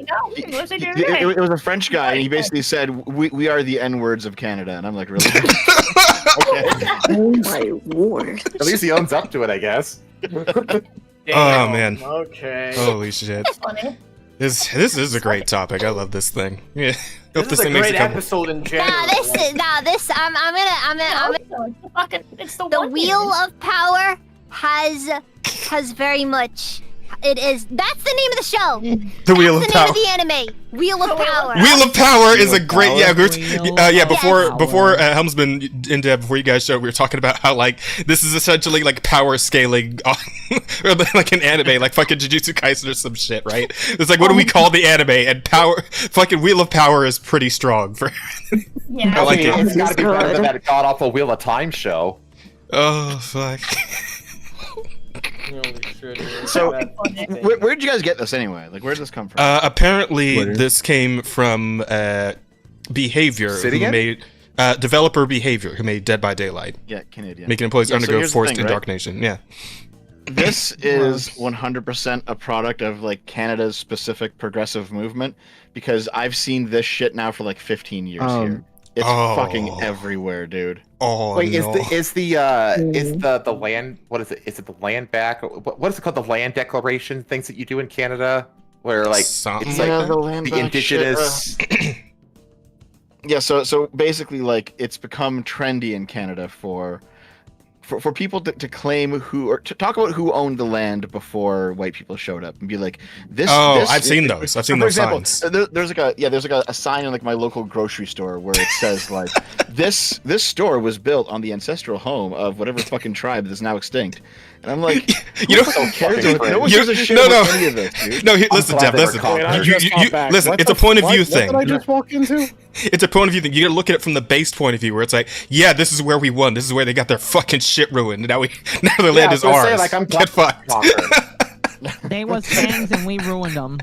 he doing? it was a French guy, and he basically said, "We are the N-words of Canada," and I'm like, really? Oh my lord. At least he owns up to it, I guess. Oh man. Okay. Holy shit. This is a great topic. I love this thing. Yeah. Hope This is a thing makes great a couple. episode in general. I'm gonna it's the wheel of power has very much. It is. That's the name of the show. The Wheel of That's Power. the name of the anime. Wheel of Power. Wheel of Power is a great Power. yeah. Wheel of Before Helmsman and Deb, before you guys showed, we were talking about how like this is essentially like power scaling on, or like an anime, like fucking Jujutsu Kaisen or some shit, right? It's like what do we call the anime? And power, fucking Wheel of Power is pretty strong for. Yeah, I like it. It's gotta be better than that god awful Wheel of Time show. Oh fuck. So, where'd you guys get this anyway? Like, where did this come from? Apparently, this came from Behavior, Say it who again? made developer Behavior, who made Dead by Daylight. Yeah, Canadian. Making employees Yeah, so undergo here's the forced thing, right? indoctrination. Yeah. This is 100% a product of like Canada's specific progressive movement, because I've seen this shit now for like 15 years here. It's fucking everywhere, dude. Oh Wait, is the land, what is it? Is it the land back? What is it called? The land declaration things that you do in Canada, where like Something it's like like the land the back indigenous. Yeah, so basically, like, it's become trendy in Canada for people to claim who, or to talk about who owned the land before white people showed up, and be like, this. Oh, this I've seen those. I've seen for those example, signs. There's like a sign in like my local grocery store where it says like, this store was built on the ancestral home of whatever fucking tribe that's now extinct. And I'm like, You know, who cares? No one you- gives a shit no, about no. any of this, dude. No, listen, Dev, listen. Listen, it's a point of view thing. What did I just walk into? It's a point of view thing. You gotta look at it from the base point of view, where it's like, yeah, this is where we won. This is where they got their fucking shit ruined. Now their land is ours. Get fucked. They was fans and we ruined them.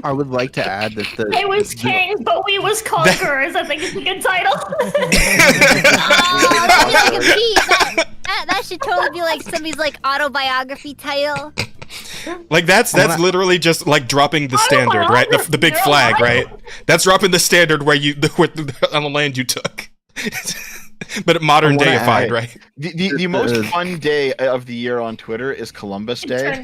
I would like to add that They was kings, but we was conquerors. I think it's a good title. That should totally be like somebody's like autobiography title. Like that's literally just like dropping the standard, right? The big flag, right? That's dropping the standard where you on the land you took. But modern deified, right? The most fun day of the year on Twitter is Columbus Day.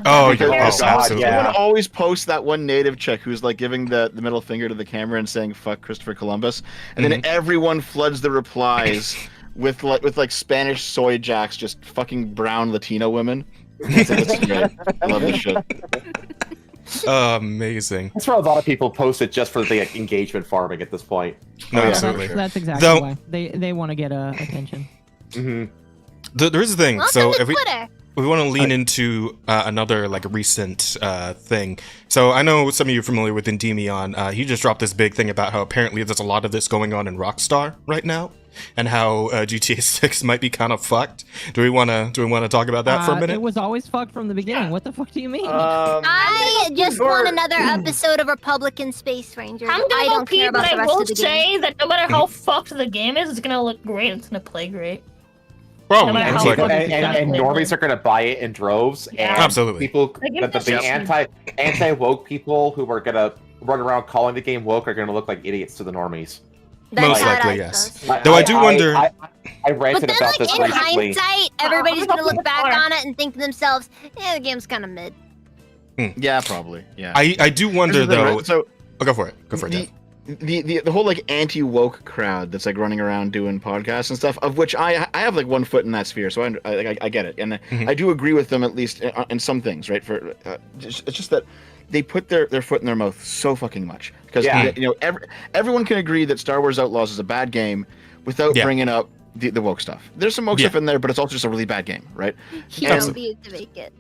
Oh, absolutely. Someone always posts that one native chick who's like giving the middle finger to the camera and saying "fuck Christopher Columbus," and then everyone floods the replies with Spanish soy jacks just fucking brown Latino women. It's great. I love this shit. Amazing. That's where a lot of people post it just for the engagement farming at this point. No, absolutely. That's exactly why they want to get attention. There's the thing. Welcome So to if Twitter. we want to lean into another like recent thing. So I know some of you are familiar with Endymion. He just dropped this big thing about how apparently there's a lot of this going on in Rockstar right now, and how GTA 6 might be kind of fucked. Do we want to talk about that for a minute? It was always fucked from the beginning. What the fuck do you mean? I just want another episode of Republican Space Rangers. I'm I gonna don't care pee, but about the I rest will of the say game. that no matter how fucked the game is, it's gonna look great. It's gonna play great. Probably. No matter It's how like- fucked And normies are going to buy it in droves. And Absolutely. People, Like, if the it's- anti-woke people who are going to run around calling the game woke are going to look like idiots to the normies. Most likely, yes. Though I do wonder. I But ranted then, about like, this in recently. hindsight, everybody's gonna look back on it and think to themselves, the game's kind of mid. Yeah, probably. Yeah. I do wonder Here's the thing, though. right? So go for it. Go for it. Dan. the whole like anti-woke crowd that's like running around doing podcasts and stuff, of which I have like one foot in that sphere, so I get it, and I do agree with them at least in some things, right? For it's just that they put their foot in their mouth so fucking much because everyone can agree that Star Wars Outlaws is a bad game without bringing up the woke stuff. There's some woke stuff in there, but it's also just a really bad game, right? You don't need to make it.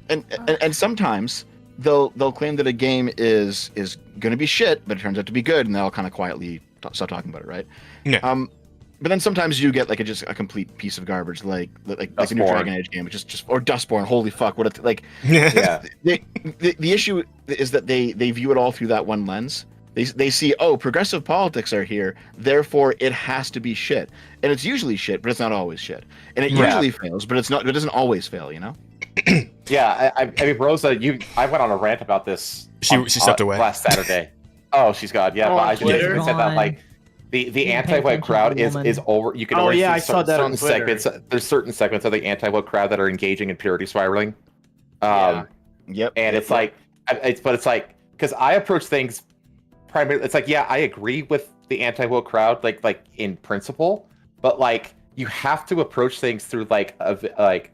And sometimes they'll claim that a game is going to be shit, but it turns out to be good, and they'll kind of quietly stop talking about it, right? Yeah. But then sometimes you get like just a complete piece of garbage, like a new Dragon Age game, which is just or Dustborn. Holy fuck! What like? Yeah. The issue is that they view it all through that one lens. They see, oh, progressive politics are here, therefore it has to be shit, and it's usually shit, but it's not always shit, and it usually fails, but it's not. It doesn't always fail, you know. Yeah, I mean, Rosa, I went on a rant about this. She stepped away last Saturday. Oh, she's gone. Yeah, but I just said that like the anti-woke crowd is over. You can already see certain segments. There's certain segments of the anti-woke crowd that are engaging in purity spiraling. Yep. And it's like, it's like because I approach things primarily. It's like, yeah, I agree with the anti-woke crowd, like in principle, but like. You have to approach things through like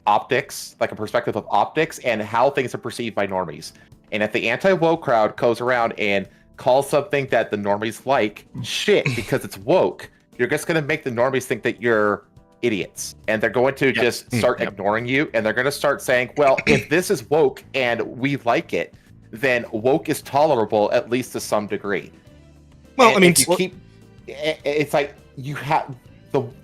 optics, like a perspective of optics and how things are perceived by normies. And if the anti-woke crowd goes around and calls something that the normies like shit because it's woke, you're just going to make the normies think that you're idiots. And they're going to just start ignoring you. And they're going to start saying, well, if this is woke and we like it, then woke is tolerable, at least to some degree. Well, and I mean, if you keep, it's like you have...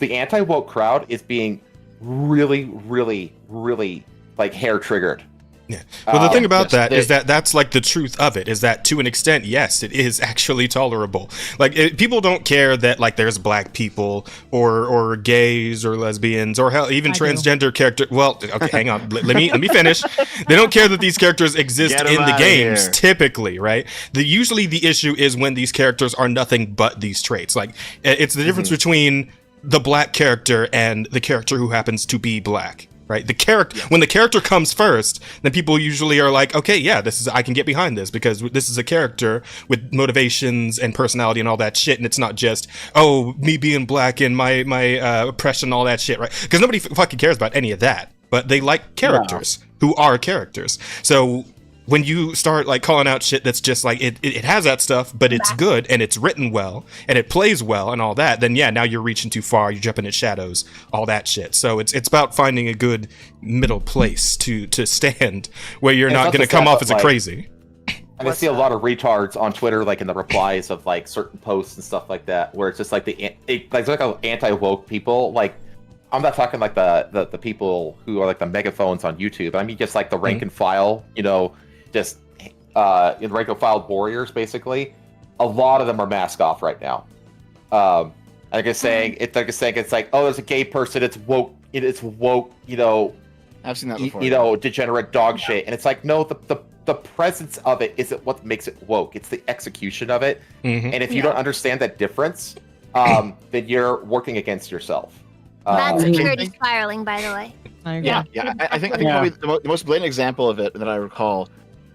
The anti-woke crowd is being really, really, really like hair triggered. Yeah. Well, the thing about that is that that's like the truth of it is that to an extent, yes, it is actually tolerable. Like people don't care that like there's black people or gays or lesbians or hell even transgender characters. Well, okay, hang on. Let me finish. They don't care that these characters exist in the games typically, right? Usually the issue is when these characters are nothing but these traits. Like it's the difference between the black character and the character who happens to be black, right? The character, when the character comes first, then people usually are like, okay, yeah, I can get behind this because this is a character with motivations and personality and all that shit, and it's not just, oh, me being black and my oppression and all that shit, right? Because nobody fucking cares about any of that, but they like characters who are characters. So when you start like calling out shit that's just like it has that stuff, but it's good and it's written well and it plays well and all that, then yeah, now you're reaching too far, you're jumping at shadows, all that shit. So it's about finding a good middle place to stand where you're not going to come off as a crazy. And I see a lot of retards on Twitter, like in the replies of like certain posts and stuff like that, where it's just like anti-woke people. Like, I'm not talking like the people who are like the megaphones on YouTube. I mean just like the rank and file, just in rank and file warriors, basically, a lot of them are mask off right now. Like I was saying, it's like, oh, there's a gay person, it's woke, you know. I've seen that before. You know, degenerate dog shit, and it's like, no, the presence of it isn't what makes it woke. It's the execution of it. Mm-hmm. And if you don't understand that difference, then you're working against yourself. Bad security spiraling, by the way. Yeah, I think probably the most blatant example of it that I recall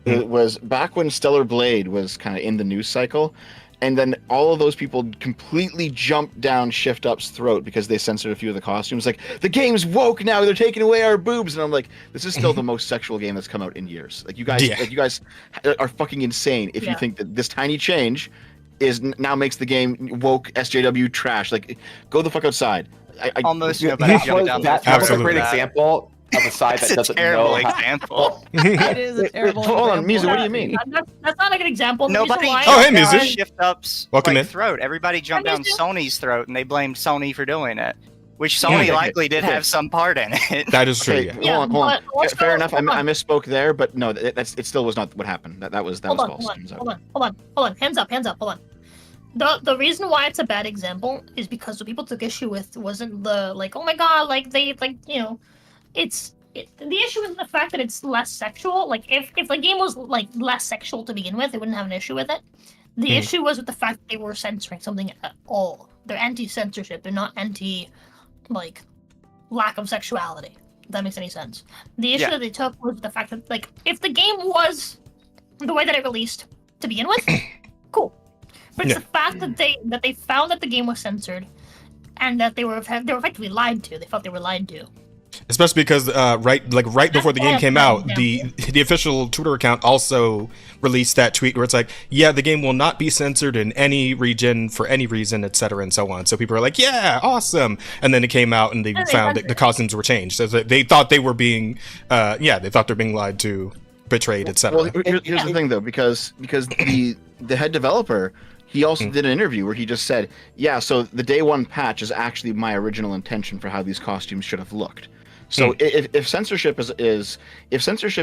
was back when Stellar Blade was kind of in the news cycle, and then all of those people completely jumped down Shift Up's throat because they censored a few of the costumes. Like, the game's woke now, they're taking away our boobs, and I'm like, this is still the most sexual game that's come out in years. Like, you guys are fucking insane if you think that this tiny change now makes the game woke SJW trash. Like, go the fuck outside. Almost nobody jumped down. That was a great example of a side that doesn't know. Example. It is a terrible Hold on, example. Mizu, what do you mean? That's not a good example. Nobody jumped down Mizu. Shift Up's Welcome in. throat. Everybody jumped Hi, down Mizu. Sony's throat, and they blamed Sony for doing it, which Sony Yeah, likely did okay. have some part in it. That is true. Okay, Yeah. hold on. let's Fair go- enough. I hold on. misspoke there, but no, it still was not what happened. That was Hold on, false. hold on. Hands up, hold on. The reason why it's a bad example is because what people took issue with wasn't the like, oh my god, like they like, you know, the issue isn't the fact that it's less sexual. Like if the game was like less sexual to begin with, they wouldn't have an issue with it. The issue was with the fact that they were censoring something at all. They're anti-censorship. They're not anti like lack of sexuality. If that makes any sense. The issue that they took was the fact that like if the game was the way that it released to begin with, cool. But it's the fact that they found that the game was censored, and that they were effectively lied to. They felt they were lied to. Especially because right before the game came out, the official Twitter account also released that tweet where it's like, yeah, the game will not be censored in any region for any reason, etc. and so on. So people are like, yeah, awesome. And then it came out and they found that the costumes were changed. So they thought they were being they thought they're being lied to, betrayed, etc. Well, here's the thing though, because the head developer, he also did an interview where he just said, yeah, so the day one patch is actually my original intention for how these costumes should have looked. So if censorship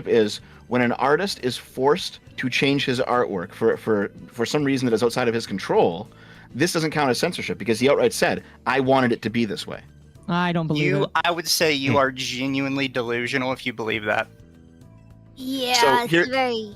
is when an artist is forced to change his artwork for some reason that is outside of his control, this doesn't count as censorship because he outright said, I wanted it to be this way. I don't believe it. I would say you are genuinely delusional if you believe that. Yeah, it's very.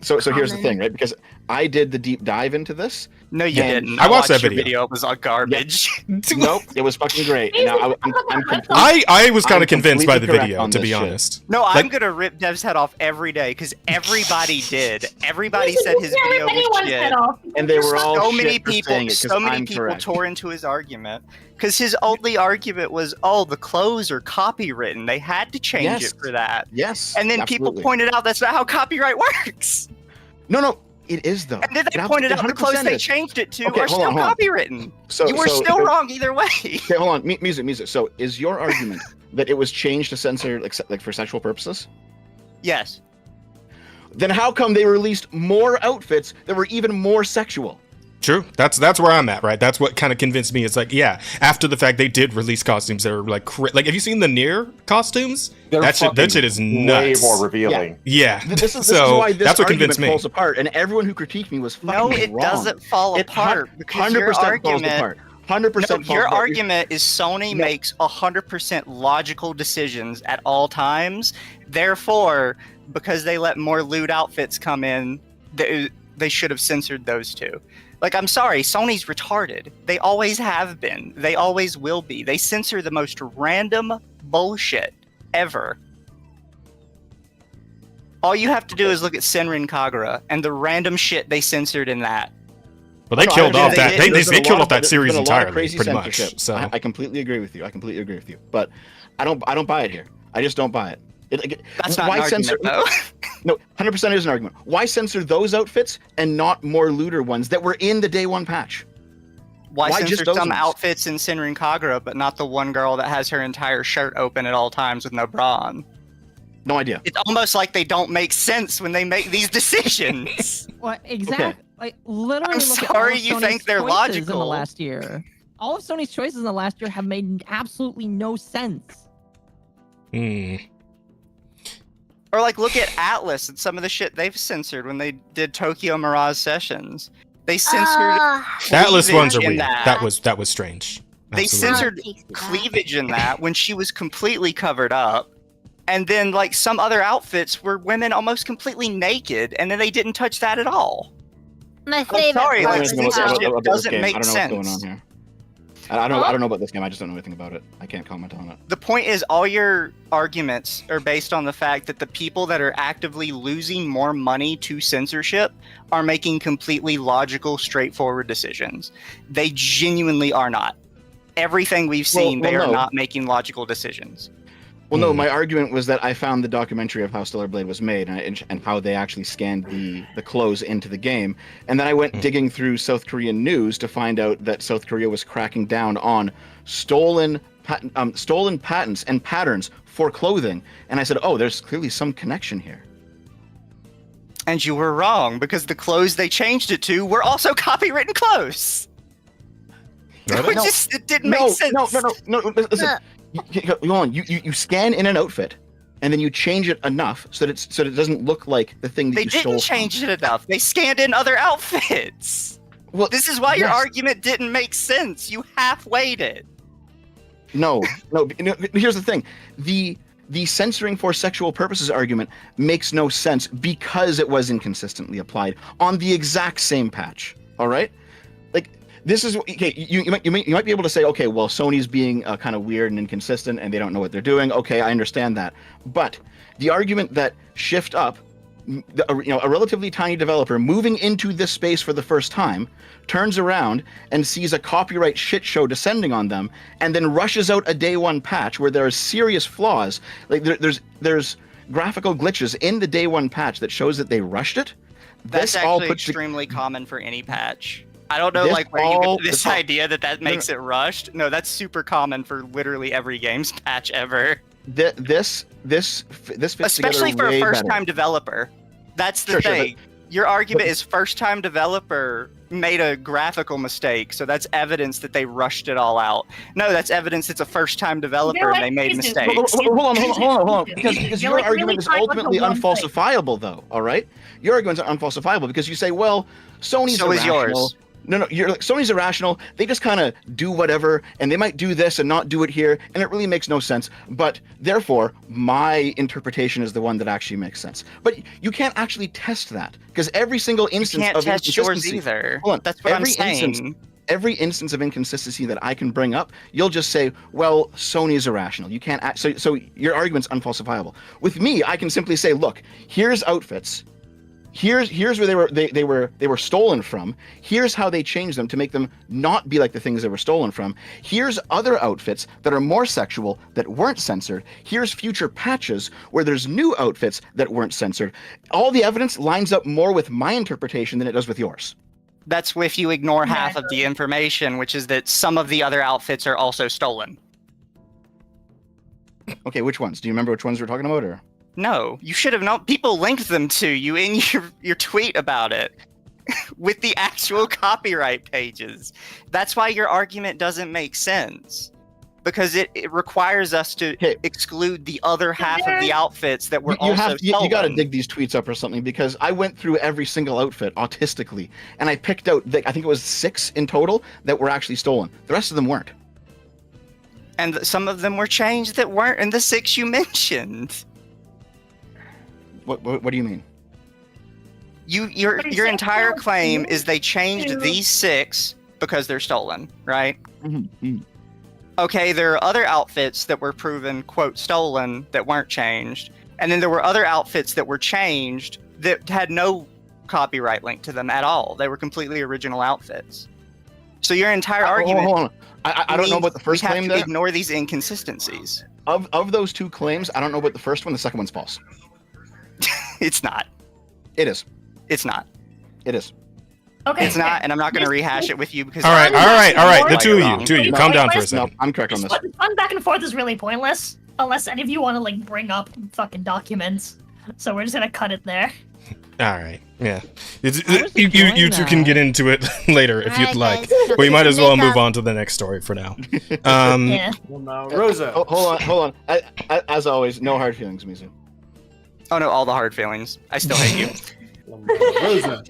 So here's the thing, right? Because I did the deep dive into this. No, you didn't. I watched that your video. It was all garbage. Nope, it was fucking great. And now I was kind of convinced by the completely video, correct to on be this shit. honest. No, I'm gonna rip Dev's head off every day because everybody did. Everybody said his video was shit. And they were all so many shit for people. saying it, 'cause So many I'm people correct. tore into his argument because his only argument was, "Oh, the clothes are copywritten. They had to change it for that." Yes. And then people absolutely. pointed out that's not how copyright works. No, it is though. And then they It pointed out the 100% clothes they is. changed it to Okay, are hold still on, hold on. copywritten. So- you were so- still wrong either way. Okay, hold on. Music. So is your argument that it was changed to censor like for sexual purposes? Yes. Then how come they released more outfits that were even more sexual? True. That's where I'm at, right? That's what kind of convinced me. It's like, yeah, after the fact, they did release costumes that are like, like, have you seen the Nier costumes? That shit is nuts. Way more revealing. Yeah. This is So why this that's what argument convinced me. falls apart, and everyone who critiqued me was fucking No, it wrong. doesn't fall apart because your 100% falls argument. apart. 100% No, falls your apart. argument is Sony makes 100% logical decisions at all times. Therefore, because they let more lewd outfits come in, they should have censored those two. Like, I'm sorry, Sony's retarded. They always have been. They always will be. They censor the most random bullshit ever. All you have to do is look at Senran Kagura and the random shit they censored in that. Well, they killed off that. They killed off that there's series been a lot of entirely, crazy pretty censorship. much. So I completely agree with you. But I don't buy it here. I just don't buy it. That's not an argument, though. No, 100% is an argument. Why censor those outfits and not more looter ones that were in the day one patch? Why just censor those some ones? outfits in Senran Kagura, but not the one girl that has her entire shirt open at all times with no bra on? No idea. It's almost like they don't make sense when they make these decisions. Well, exactly. Okay. Like literally. I'm look at sorry all of you Sony's think they're choices in the logical. last year. All of Sony's choices in the last year have made absolutely no sense. Or like look at Atlas and some of the shit they've censored when they did Tokyo Mirage Sessions. They censored Atlas ones are cleavage in weird. That was strange. They Absolutely. censored cleavage in that when she was completely covered up. And then like some other outfits were women almost completely naked, and then they didn't touch that at all. My favorite. sorry, I like, don't know censorship about this doesn't game. make I don't know sense. what's going on here. I don't know about this game. I just don't know anything about it. I can't comment on it. The point is, all your arguments are based on the fact that the people that are actively losing more money to censorship are making completely logical, straightforward decisions. They genuinely are not. Everything we've seen, they are not making logical decisions. Well, no, my argument was that I found the documentary of how Stellar Blade was made and how they actually scanned the clothes into the game. And then I went digging through South Korean news to find out that South Korea was cracking down on stolen patents and patterns for clothing. And I said, oh, there's clearly some connection here. And you were wrong, because the clothes they changed it to were also copywritten clothes. It didn't make sense. No, listen. You scan in an outfit, and then you change it enough so that it doesn't look like the thing that They you stole. didn't change it enough. They scanned in other outfits. Well, this is why your yes. argument didn't make sense. You half-weighed it. No. Here's the thing: the censoring for sexual purposes argument makes no sense because it was inconsistently applied on the exact same patch. All right, like. This is okay. You might be able to say, okay, well, Sony's being kind of weird and inconsistent, and they don't know what they're doing. Okay, I understand that. But the argument that Shift Up, a relatively tiny developer moving into this space for the first time, turns around and sees a copyright shit show descending on them, and then rushes out a day one patch where there are serious flaws. Like there's graphical glitches in the day one patch that shows that they rushed it. That's actually extremely common for any patch. I don't know, like, where you get this idea that makes it rushed. No, that's super common for literally every game's patch ever. This fits especially for a first-time developer. That's the thing. Your argument is first-time developer made a graphical mistake, so that's evidence that they rushed it all out. No, that's evidence it's a first-time developer and they made mistakes. Hold on. Because your argument is ultimately unfalsifiable, though. All right, your argument is unfalsifiable because you say, well, Sony's irrational. So is yours. No, you're like Sony's irrational. They just kind of do whatever, and they might do this and not do it here, and it really makes no sense. But therefore, my interpretation is the one that actually makes sense. But you can't actually test that because every single instance of inconsistency. You can't test yours either. Hold on. That's what I'm saying. Every instance of inconsistency that I can bring up, you'll just say, "Well, Sony's irrational." You can't. So your argument's unfalsifiable. With me, I can simply say, "Look, here's outfits." Here's where they were stolen from. Here's how they changed them to make them not be like the things they were stolen from. Here's other outfits that are more sexual that weren't censored. Here's future patches where there's new outfits that weren't censored. All the evidence lines up more with my interpretation than it does with yours. That's if you ignore half of the information, which is that some of the other outfits are also stolen. Okay, which ones? Do you remember which ones we're talking about, or? No, you should have known. People linked them to you in your tweet about it with the actual copyright pages. That's why your argument doesn't make sense. Because it requires us to exclude the other half of the outfits that were also stolen. You got to dig these tweets up or something, because I went through every single outfit autistically, and I picked out, I think it was 6 in total that were actually stolen. The rest of them weren't. And some of them were changed that weren't in the 6 you mentioned. What do you mean? Your entire claim is they changed these 6 because they're stolen, right? Mm-hmm. Okay, there are other outfits that were proven, quote, stolen that weren't changed. And then there were other outfits that were changed that had no copyright link to them at all. They were completely original outfits. So your entire argument... Hold on. I don't know about the first claim there. Ignore these inconsistencies. Of those 2 claims, I don't know about the first one. The second one's false. It's not. It is. It's not. It is. Okay. It's not, and I'm not going to rehash it with you because. All right. The two of you, calm down for a second. No, I'm correct on this. Fun back and forth is really pointless unless any of you want to like bring up fucking documents. So we're just gonna cut it there. All right. Yeah. You two can get into it later if you'd like. We might as well move on to the next story for now. Well, now, Rosa. Hold on. As always, no hard feelings, Mizu. Oh no, all the hard feelings. I still hate you.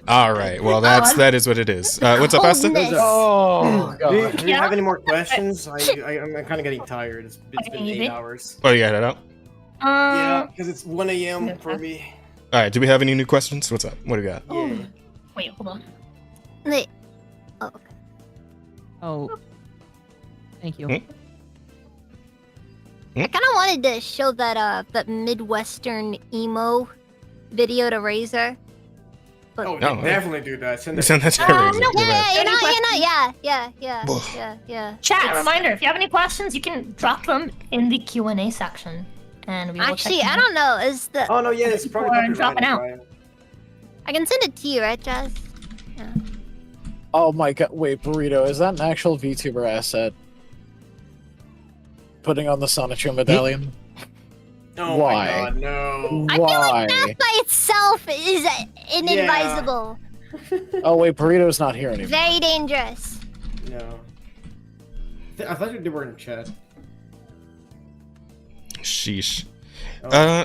All right. Well, that is what it is. What's up, Asta? Oh, God. Do you have any more questions? I'm kind of getting tired. It's been 8 hours. Oh, you got it out. Yeah, because it's 1 a.m. for me. All right. Do we have any new questions? What's up? What do we got? Yeah. Wait, hold on. Wait. Oh, okay. Oh. Thank you. I kind of wanted to show that Midwestern emo video to Razor. But Oh, definitely do that. Send that to Razor. Yeah. Chat, reminder, if you have any questions, you can drop them in the Q&A section. And we will Actually, check I them don't know. Is the Oh no, yeah, it's People probably are dropping out. I can send it to you, right, Jazz? Oh my god, wait, Burrito, is that an actual VTuber asset? Putting on the Sonichu medallion? Oh Why? my god, no. I feel like that by itself is inadvisable. Oh wait, Burrito's not here anymore. Very dangerous. No. I thought they were in chat. Sheesh.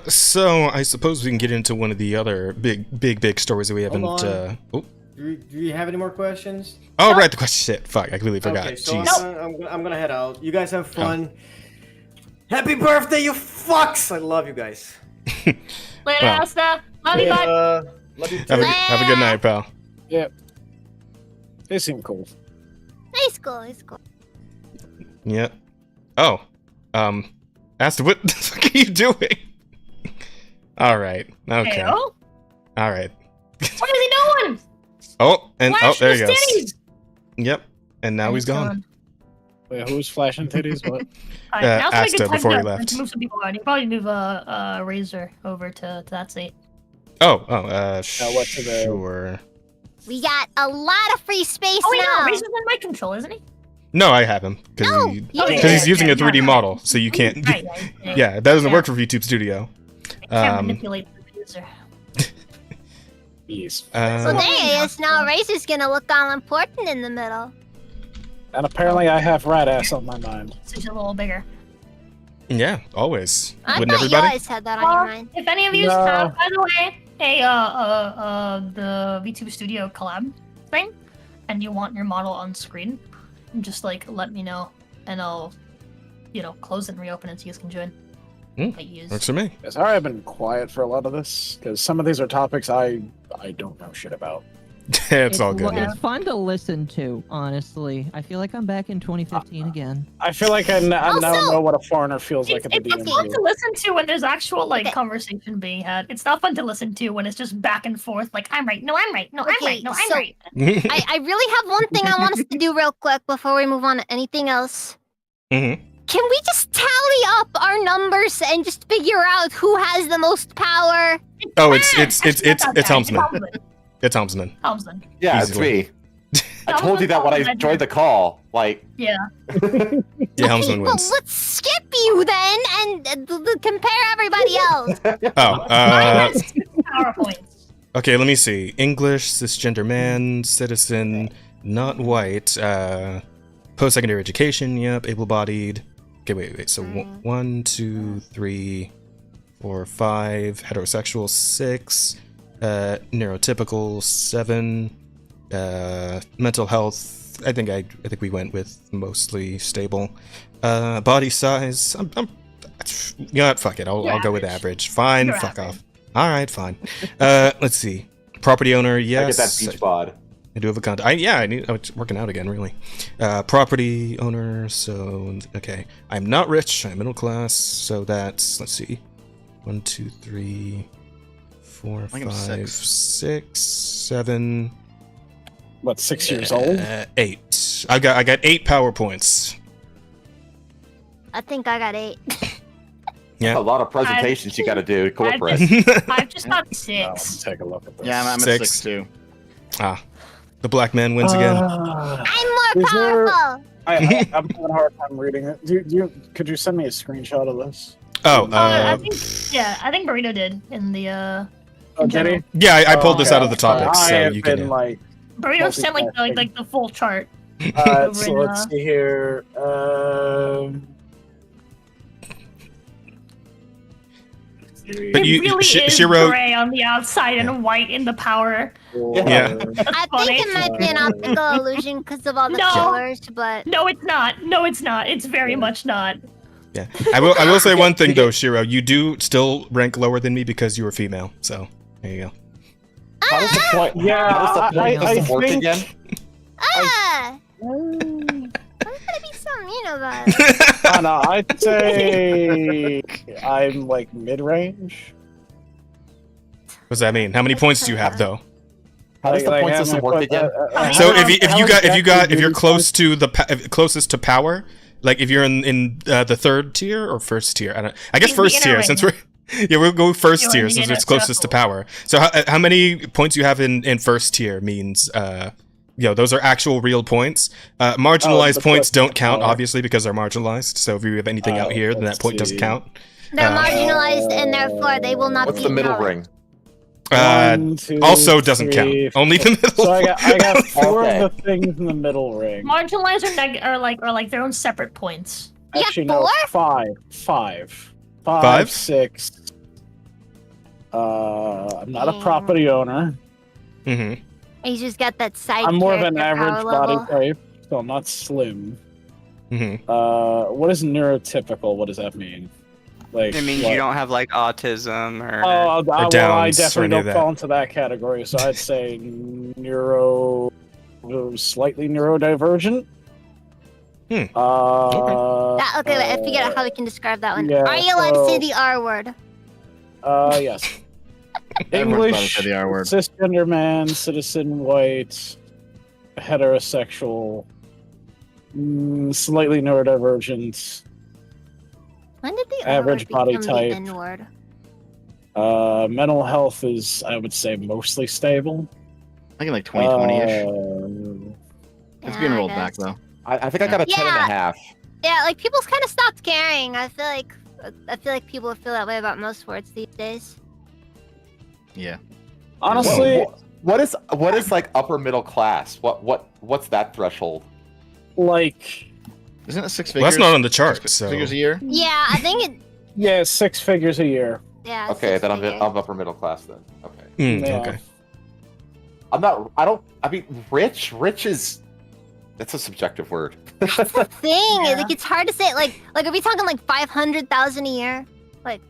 So I suppose we can get into one of the other big stories that we haven't. Hold on. Oh. Do you have any more questions? Oh, right, the question. Shit, fuck, I completely forgot. Okay, so Jeez. I'm gonna head out. You guys have fun. Happy birthday, you fucks! I love you guys. Later, Well. Asta. Love you, bud. Love you too. Have a good night, pal. Yep. They seem cool. He's cool. Yeah. Oh. Asta, what the fuck are you doing? All right. Okay. Heyo? All right. What is he doing? Oh, and Flashing there he his goes. titties. Yep. And now he's gone. Wait, who's flashing titties? What? Now's a Asta good time before he to left. move some people around. You probably move Razor over to that seat. Sure. We got a lot of free space Oh wait, now. no, Razor's in my control, isn't he? No, I have him because he's using a 3D model, so you can't. Right, Yeah, that doesn't work for VTube Studio. Can't manipulate the Razor. So there he is. Now Razor's gonna look all important in the middle. And apparently I have rat ass on my mind. So he's a little bigger. Yeah, always. I Wouldn't thought you everybody? always had that on your mind. If any of you have, by the way, the VTube Studio collab thing, and you want your model on screen, just like let me know, and I'll, close it and reopen it so you guys can join. Works for me. Sorry, I've been quiet for a lot of this because some of these are topics I don't know shit about. It's all good. It's fun to listen to, honestly. I feel like I'm back in 2015 again. I feel like I now know what a foreigner feels like at the It's DMV. fun to listen to when there's actual conversation being had. It's not fun to listen to when it's just back and forth. Like I'm right, no, I'm right, no, I'm right, no, I'm right. I really have one thing I want us to do real quick before we move on to anything else. Mm-hmm. Can we just tally up our numbers and just figure out who has the most power? Oh, it's Helmsman. It's Helmsman. Helmsman. Yeah, Easily. it's me. I told you that when I joined the call. Like, Yeah. Yeah, Helmsman Well, wins. let's skip you then and compare everybody else. PowerPoints. Okay, let me see. English, cisgender man, citizen, not white, post-secondary education, yep, able-bodied. Okay, wait. So 1, 2, 3, 4, 5, heterosexual 6, neurotypical 7, mental health. I think we went with mostly stable. Body size. Fuck it. I'll go with average. Fine. You're Fuck off. All right, fine. Let's see. Property owner, yes. I get that beach bod. I do have a contact. I'm working out again, really. Property owner, so, okay. I'm not rich, I'm middle class, so that's, let's see. 1, 2, 3, 4, think I'm 5, 6, 7. What, 6 years old? 8. I got 8 PowerPoints. I think I got 8. Yeah. That's a lot of presentations you got to do corporate. I've just got 6. Take a look at this. Yeah, I'm at 6 too. Ah, the black man wins again. I'm more Is there- powerful. I'm having a hard time reading it. Could you send me a screenshot of this? Oh, I think Burrito did in the Oh, did he? Yeah, I pulled this out of the topics, I so have you been can. like. Burrito sent like the full chart. So let's see here. But it really is Shiro, gray on the outside and white in the power. Yeah. I think it might be an optical illusion because of all the No. colors, but No, it's not. No, it's not. It's very much not. yeah. I will say one thing though, Shiro. You do still rank lower than me because you were female. So there you go. How does the point? Yeah, how does the point doesn't work think- again? I'm gonna be so mean about it. I don't know. I'd say I'm like mid-range. What does that mean? How many points do you have though? How does the Like, point how system many work points- again? So if you're close to the closest to power, like if you're in the third tier or first tier, I guess first tier since we're we'll go first tier since it's closest to power. So how many points you have in first tier means those are actual real points. Marginalized points don't count obviously because they're marginalized. So if you have anything out here, then that point doesn't count. They're marginalized and therefore they will not What's be the middle powered. ring? One, two, Also doesn't count. three, Only the middle. So I got four Okay. of the things in the middle ring. Marginalized are like their own separate points. Actually, no, five. Five? 6. I'm not a property owner. Mm-hmm. He's just got that side. I'm more of an character average power body level. type, so I'm not slim. Mm-hmm. What is neurotypical? What does that mean? Like, It means what? you don't have like autism or. Oh, well, I Downs or definitely any of don't that. fall into that category. So I'd say slightly neurodivergent. Okay. Okay, wait, I figured out how we can describe that one. yeah, Are you allowed to say so- the R word? Yes. Everyone's allowed to English, say the R word. cisgender man, citizen, white, heterosexual, slightly neurodivergent, When did the average R word body become type. the N word? Mental health is, I would say, mostly stable. I think like 2020-ish. It's being rolled back though. I think I got a 10 and a half. Yeah, like people's kind of stopped caring. I feel like people feel that way about most words these days. Yeah. Honestly, what is like upper middle class? What's that threshold? like, Isn't it 6 figures? Well, that's not on the chart. So Figures a year? Yeah, I think it. yeah, 6 figures a year. Yeah. Okay, six then I'm figures. upper middle class then. Okay. Yeah. Okay. I mean, rich is, that's a subjective word. Thing, like it's hard to say. Like are we talking like 500,000 a year? Like,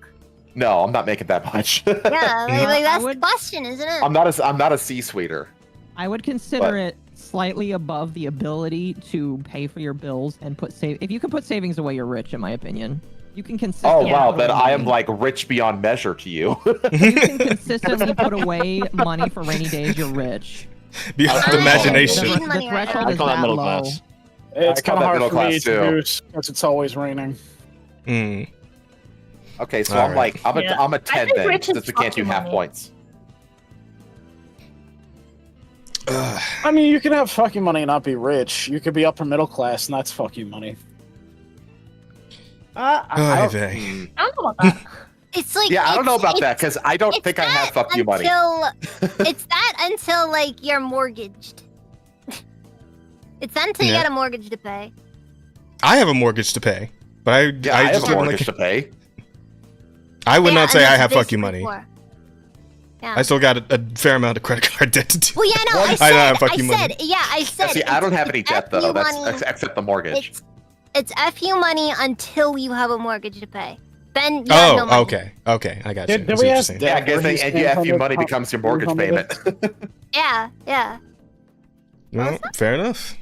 No, I'm not making that much. yeah, like that's would- the question, isn't it? I'm not a C-sweeter. I would consider it slightly above the ability to pay for your bills and put if you can put savings away, you're rich, in my opinion. You can Oh consistently. wow, put then away- I am like rich beyond measure to you. You can consistently put away money for rainy days. You're rich. Beyond I- imagination. Big The money right threshold now. I is call that that middle low. class. It's I call kind of that hard middle for me class, to too. do because it's always raining. Mm. Okay, so All I'm right. like I'm Yeah. a I 10 think then, rich is since we can't do fucking half money. points. I mean, you can have fucking money and not be rich. You could be upper middle class, and that's fucking money. Oy vey. I don't know about that. It's like Yeah, I don't know it's- about that it's- because I don't it's think I have that fuck you money. It's that until like you're mortgaged. It's until you Yeah. got a mortgage to pay. I have a mortgage to pay, but I Yeah, I have just a don't mortgage like. to pay. I would Yeah, not say and I that's have fuck you basically money. for- Yeah. I still got a fair amount of credit card debt to do. Well, yeah, no, I I said, don't have fuck I you said, money. yeah, I said. See, I don't have any it's debt FU though. That's money. except the mortgage. It's FU money until you have a mortgage to pay. Then you have no money. Okay, I got you. Did I see we what you're ask saying. Yeah, I Dad guess where he and stands FU on money the- becomes your mortgage on the- payment. Yeah. Well, fair enough.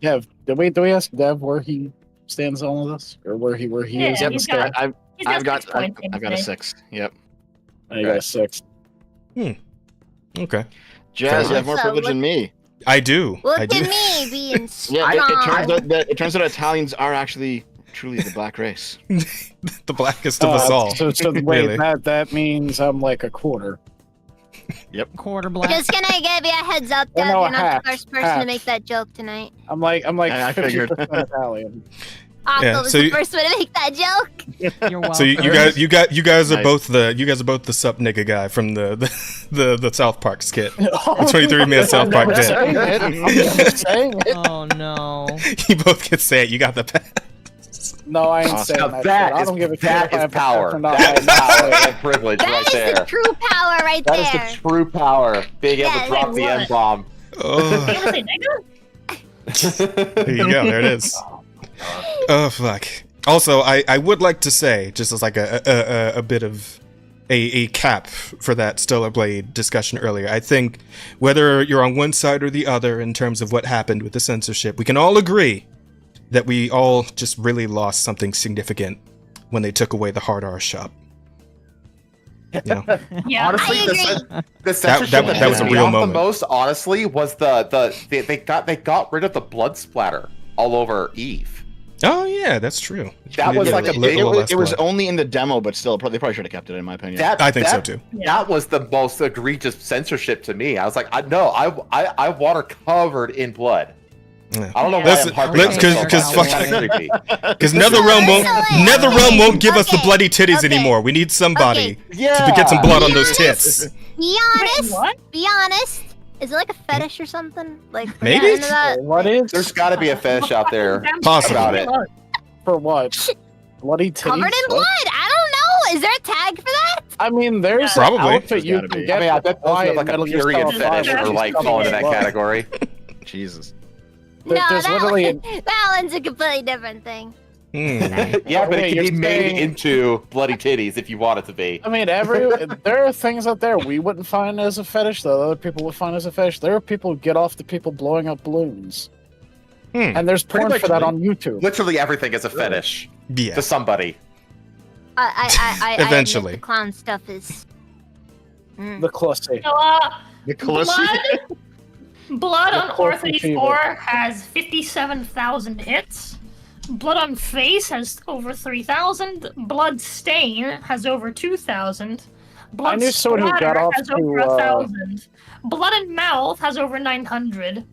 Yeah, do we ask Dev where he stands on all of this, or where he Yeah, is on the he's scale? got- He's I've got 6 points I've got a today. 6. Yep. I got a 6. Okay. Jazz, you have more So, privilege than me. I do. Look I at do. me being strong. Yeah, it turns out Italians are actually truly the black race. The blackest of us all. So wait, Really. that means I'm like a quarter. Quarter black. Just gonna give you a heads up, Well, Deb. no, You're not half, the first person half. to make that joke tonight. I'm like I figured. 50% Italian. Aqua Yeah, was so the you- first one to make that joke. You're welcome. So you guys are Nice. both the sup nigga guy from the South Park skit. The 23-minute South Park bit. I'm just saying it. Oh no. You both can say it. You got the pass. No, I ain't saying Now that. that shit. I is- don't give a shit that if I is have power. or not. That is power and privilege right That is there. the true power right That there. is the true power. Being able Yeah, to drop like the what? M-bomb. There you go. There it is. Oh fuck. Also, I would like to say, just as like a bit of a cap for that Stellar Blade discussion earlier, I think whether you're on one side or the other in terms of what happened with the censorship, we can all agree that we all just really lost something significant when they took away the hard R shop. You know? Yeah, Honestly, the censorship that that was a pissed me real off moment. the most, honestly, was they got rid of the blood splatter all over Eve. Oh yeah, that's true. That was like a big. It was only in the demo, but still, they probably should have kept it, in my opinion. I think so too. That was the most egregious censorship to me. I was like, I water covered in blood. Yeah. I don't know why Listen, I'm harping on this. because NetherRealm won't give us the bloody titties anymore. We need somebody to get some blood on those tits. Be honest. Be honest. Is it like a fetish or something? Like Maybe? into that? What is? There's got to be a fetish out there Possibly. about it. For what? Bloody titties? Covered in blood. I don't know. Is there a tag for that? I mean, there's Probably. an outfit you Gotta can be. get. I mean, I bet those have like a Metal Gear period Solid fetish 5, or which like is fall into that blood. category. Jesus. No, There's that, literally that one's a completely different thing. Yeah, but it can be made into bloody titties if you want it to be. I mean, there are things out there we wouldn't find as a fetish that other people would find as a fetish. There are people who get off to people blowing up balloons. And there's porn for that on YouTube. Literally everything is a fetish to somebody. I Eventually. admit the clown stuff is. The clussy. So, The Blood on Close to R34 fever. has 57,000 hits. Blood on Face has over 3,000. Blood Stain has over 2,000. Blood I knew someone who got off has over to, 1,000. Blood and Mouth has over 900.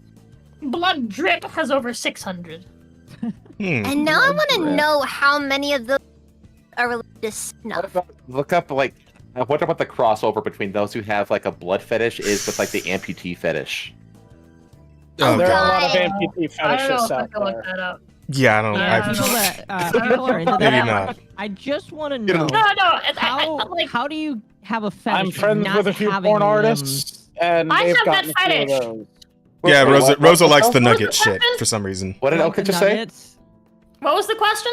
Blood Drip has over 600. And now I want to know how many of those are related to snuff. Look up like I wonder what the crossover between those who have like a blood fetish is with like the amputee fetish. Oh, There are a God. lot of amputee I don't know fetishists if I out can look there. that up. Yeah, I don't know. People are into Maybe that. not. I just want to know how do you have a fetish? I'm for friends not with a few having porn limbs? artists, and I they've have that gotten a few of fetish. those. Yeah, Wait, Rosa what? Rosa likes the What was nugget the shit question? for some reason. What did Elka just say? Nuggets? What was the question?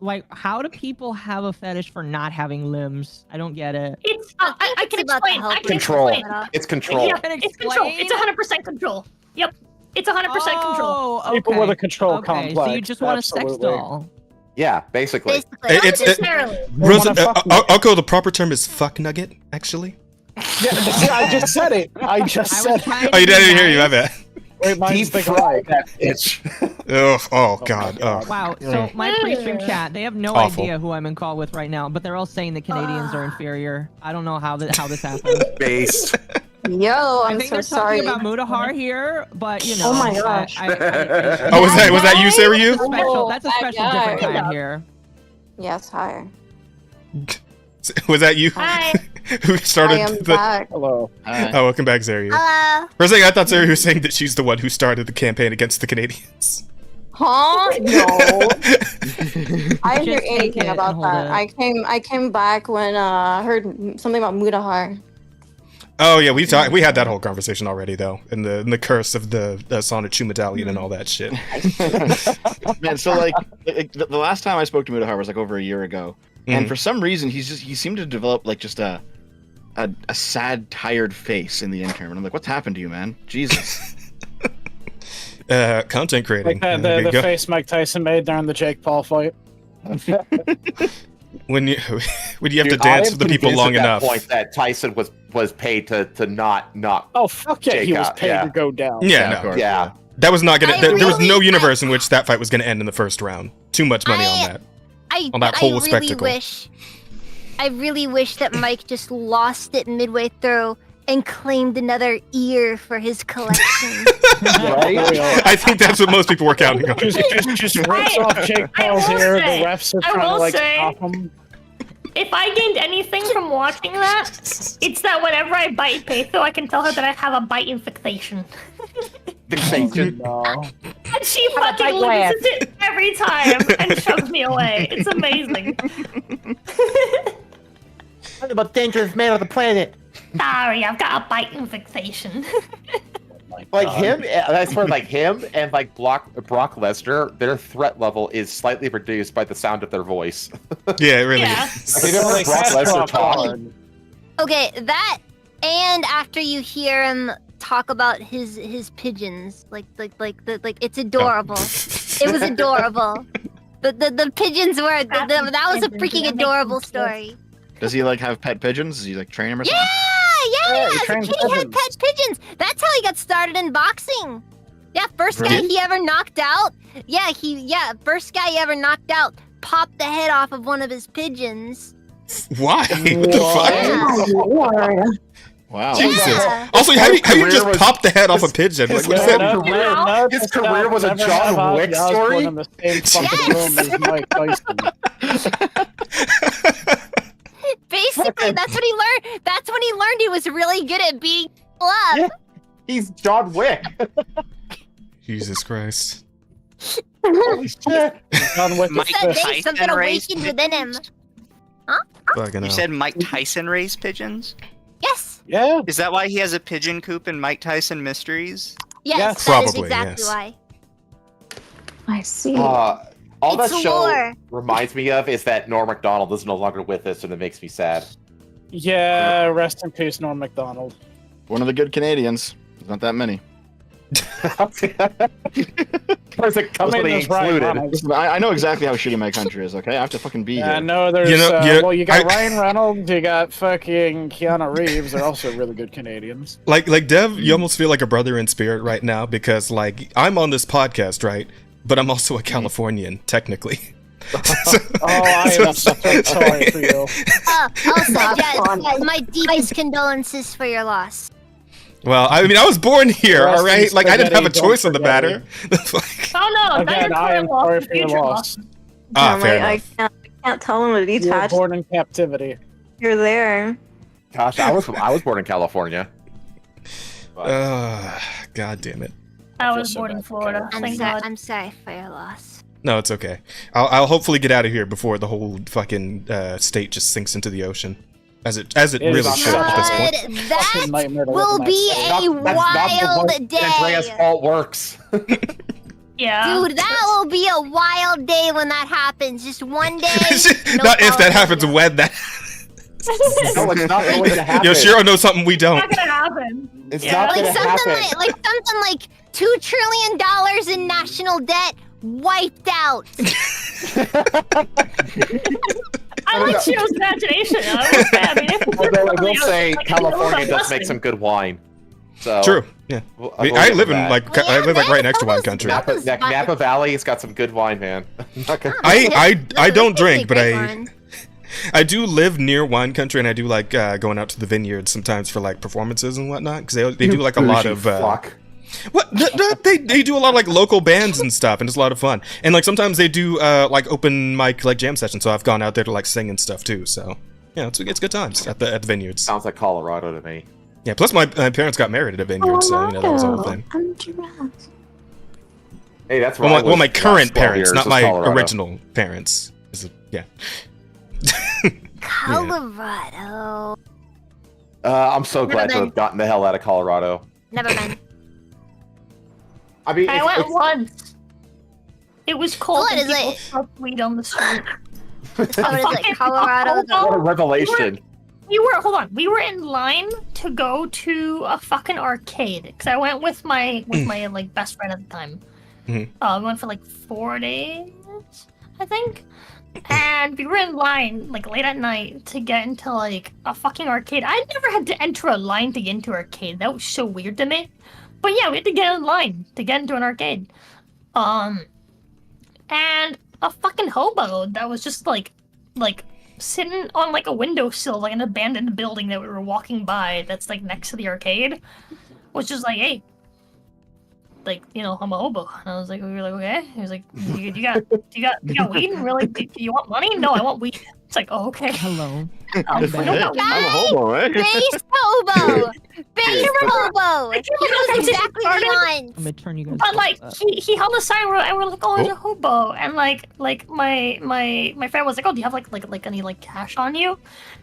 Like, how do people have a fetish for not having limbs? I don't get it. It's I can about the explain. I health can Control. explain. It's control. Yeah, it's control. It's 100% control. Yep, it's 100% control. Oh, okay. People with a control Okay, so you complex, just want a sex absolutely. doll. Yeah, basically. Basically, Not It's necessarily. Rosa. wanna fuck I'll go. The proper term is fuck nugget. Actually. Yeah, see, I just said it. I just I said was it. trying Oh, you to didn't be hear you. I nice. bet. Wait, mine's Deep thinking fry right. that bitch. Oh God. Oh. Wow. So my pre-stream chat, they have no Awful. idea who I'm in call with right now, but they're all saying that Canadians are inferior. I don't know how this happened. Based. Yo, I I'm think so they're sorry. talking about Mudahar here, but you know. Oh my gosh. Oh, was that you, Sarah? You? That's a special different kind here. Yes, hi. Was that you? Hi. Who started I am the? back. Hello. Hi. Oh, welcome back, Zaria. Hello. For a second, I thought Zaria was saying that she's the one who started the campaign against the Canadians. Huh? No. I didn't hear Just take anything it about and that. hold it. I came back when I heard something about Mudahar. Oh yeah, we had that whole conversation already though, and the curse of the Sonichu medallion and all that shit. Man, so like the last time I spoke to Mudahar was like over a year ago, and Mhm. for some reason he seemed to develop like just a sad, tired face in the interim, and I'm like, what's happened to you, man? Jesus. Content creating. Like There you the go. face Mike Tyson made during the Jake Paul fight. When you have Dude, to I dance am with the people convinced long at that enough. point that Tyson was paid to not knock. Oh fuck yeah, he Jake was out, paid yeah. to go down. Yeah, of no. course. Yeah. That was not gonna. I There was no really- universe in which that fight was gonna end in the first round. Too much money on that. On that whole spectacle. I really wish that Mike just lost it midway through and claimed another ear for his collection. Right? I think that's what most people were counting on. Just rips off Jake Paul's will ear. The say- refs are I trying to will like say- stop him. If I gained anything from watching that, it's that whenever I bite Patho, I can tell her that I have a bite infectation. Fixation. No. I And she fucking loses it every time and shoves me away. It's amazing. What about dangerous man of the planet? Sorry, I've got a biting fixation. Like him, I swear, like him and like Brock Lesnar, their threat level is slightly reduced by the sound of their voice. Yeah, it really Yeah. is. Have you ever heard Brock Lesnar talk? Okay, that and after you hear him talk about his pigeons, like it's adorable. It was adorable. The pigeons were that was a freaking adorable story. Does he like have pet pigeons? Does he like train them or something? Yeah, he as a trains kid he had pigeons. pet pigeons. That's how he got started in boxing. Yeah, first guy Really? he ever knocked out. First guy he ever knocked out popped the head off of one of his pigeons. Why? What the fuck? Wow. Jesus. Also, how do you just pop the head off a pigeon? Like, what is that? His career was a John Wick story. In the same fucking room as Mike Tyson. Basically, that's what he learned. That's when he learned he was really good at beating people up. Yeah, he's John Wick. Jesus Christ. Holy shit. John Wick Mike That day, Tyson something raised awakened within him. Fucking You hell. said Mike Tyson raised pigeons? Yes. Yeah. Is that why he has a pigeon coop in Mike Tyson Mysteries? Yes, that is Probably, exactly yes. why. I see. All It's that show lore. reminds me of is that Norm Macdonald is no longer with us, and it makes me sad. Yeah, rest in peace, Norm Macdonald. One of the good Canadians. There's not that many. There's a company there's Ryan included. Reynolds. Listen, I know exactly how shitty my country is, okay? I have to fucking be Yeah, I here. know there's, you got Ryan Reynolds, you got fucking Keanu Reeves, they're also really good Canadians. Like Dev, you almost feel like a brother in spirit right now because like I'm on this podcast, right? But I'm also a Californian, technically. I am so sorry for you. Also, yes, my deepest condolences for your loss. Well, I mean, I was born here, Rest all in right? Like, I didn't have a spaghetti, choice don't in the matter. Oh no! Again, I am sorry for your loss. Fair I enough. can't tell him to You were detach. born in captivity. You're there. Gosh, I was born in California. God damn it. I was born in Florida. Thank God. I'm sorry for your loss. No, it's okay. I'll hopefully get out of here before the whole fucking state just sinks into the ocean, as it really should at this point. That will be a wild day. Andrea's fault works. Yeah. Dude, that will be a wild day when that happens. Just one day. no Not if that problem. happens, when that. No, it's not going to happen. Yo, Shiro knows something we don't. It's not gonna happen. It's Yeah. not Like going to something happen. like something like $2 trillion in national debt wiped out. I like Shiro's imagination. I mean, if Although I will it's say, like, California it's does make blessing. some good wine. So True. Yeah. I live in I live like right next to wine country. Napa Valley has got some good wine, man. I don't drink, but I do live near wine country, and I do like going out to the vineyards sometimes for like performances and whatnot because they do like a lot of. What they do a lot of like local bands and stuff, and it's a lot of fun. And like sometimes they do like open mic like jam sessions, so I've gone out there to like sing and stuff too. So yeah, it's good times at the vineyards. Sounds like Colorado to me. Yeah. Plus my parents got married at a vineyard, so you know that was the whole thing. Hey, that's Well, right. my current parents, not my Colorado. original parents. Yeah. Colorado. I'm so Never glad to been. have gotten the hell out of Colorado. Never been. I mean, I went once. It was cold. What and is people it? smoked weed on the street. So what is it, Colorado? What a revelation. Hold on. We were in line to go to a fucking arcade because I went with my like best friend at the time. We went for like 4 days, I think. And we were in line like late at night to get into like a fucking arcade. I never had to enter a line to get into an arcade. That was so weird to me. But yeah, we had to get in line to get into an arcade. And a fucking hobo that was just like sitting on like a windowsill, like an abandoned building that we were walking by that's like next to the arcade, was just like, hey, like, you know, I'm a hobo. And I was like, we were like, okay. He was like, you got weed? And we're like, do you want money? No, I want weed. It's like, oh, okay. Hello. I'm a hobo, eh? Base hobo. Base hobo. He knows exactly what he wants. I'm gonna turn you guys. But like up. he held a sign and we're like, oh, he's a hobo, and like my friend was like, oh, do you have like any like cash on you?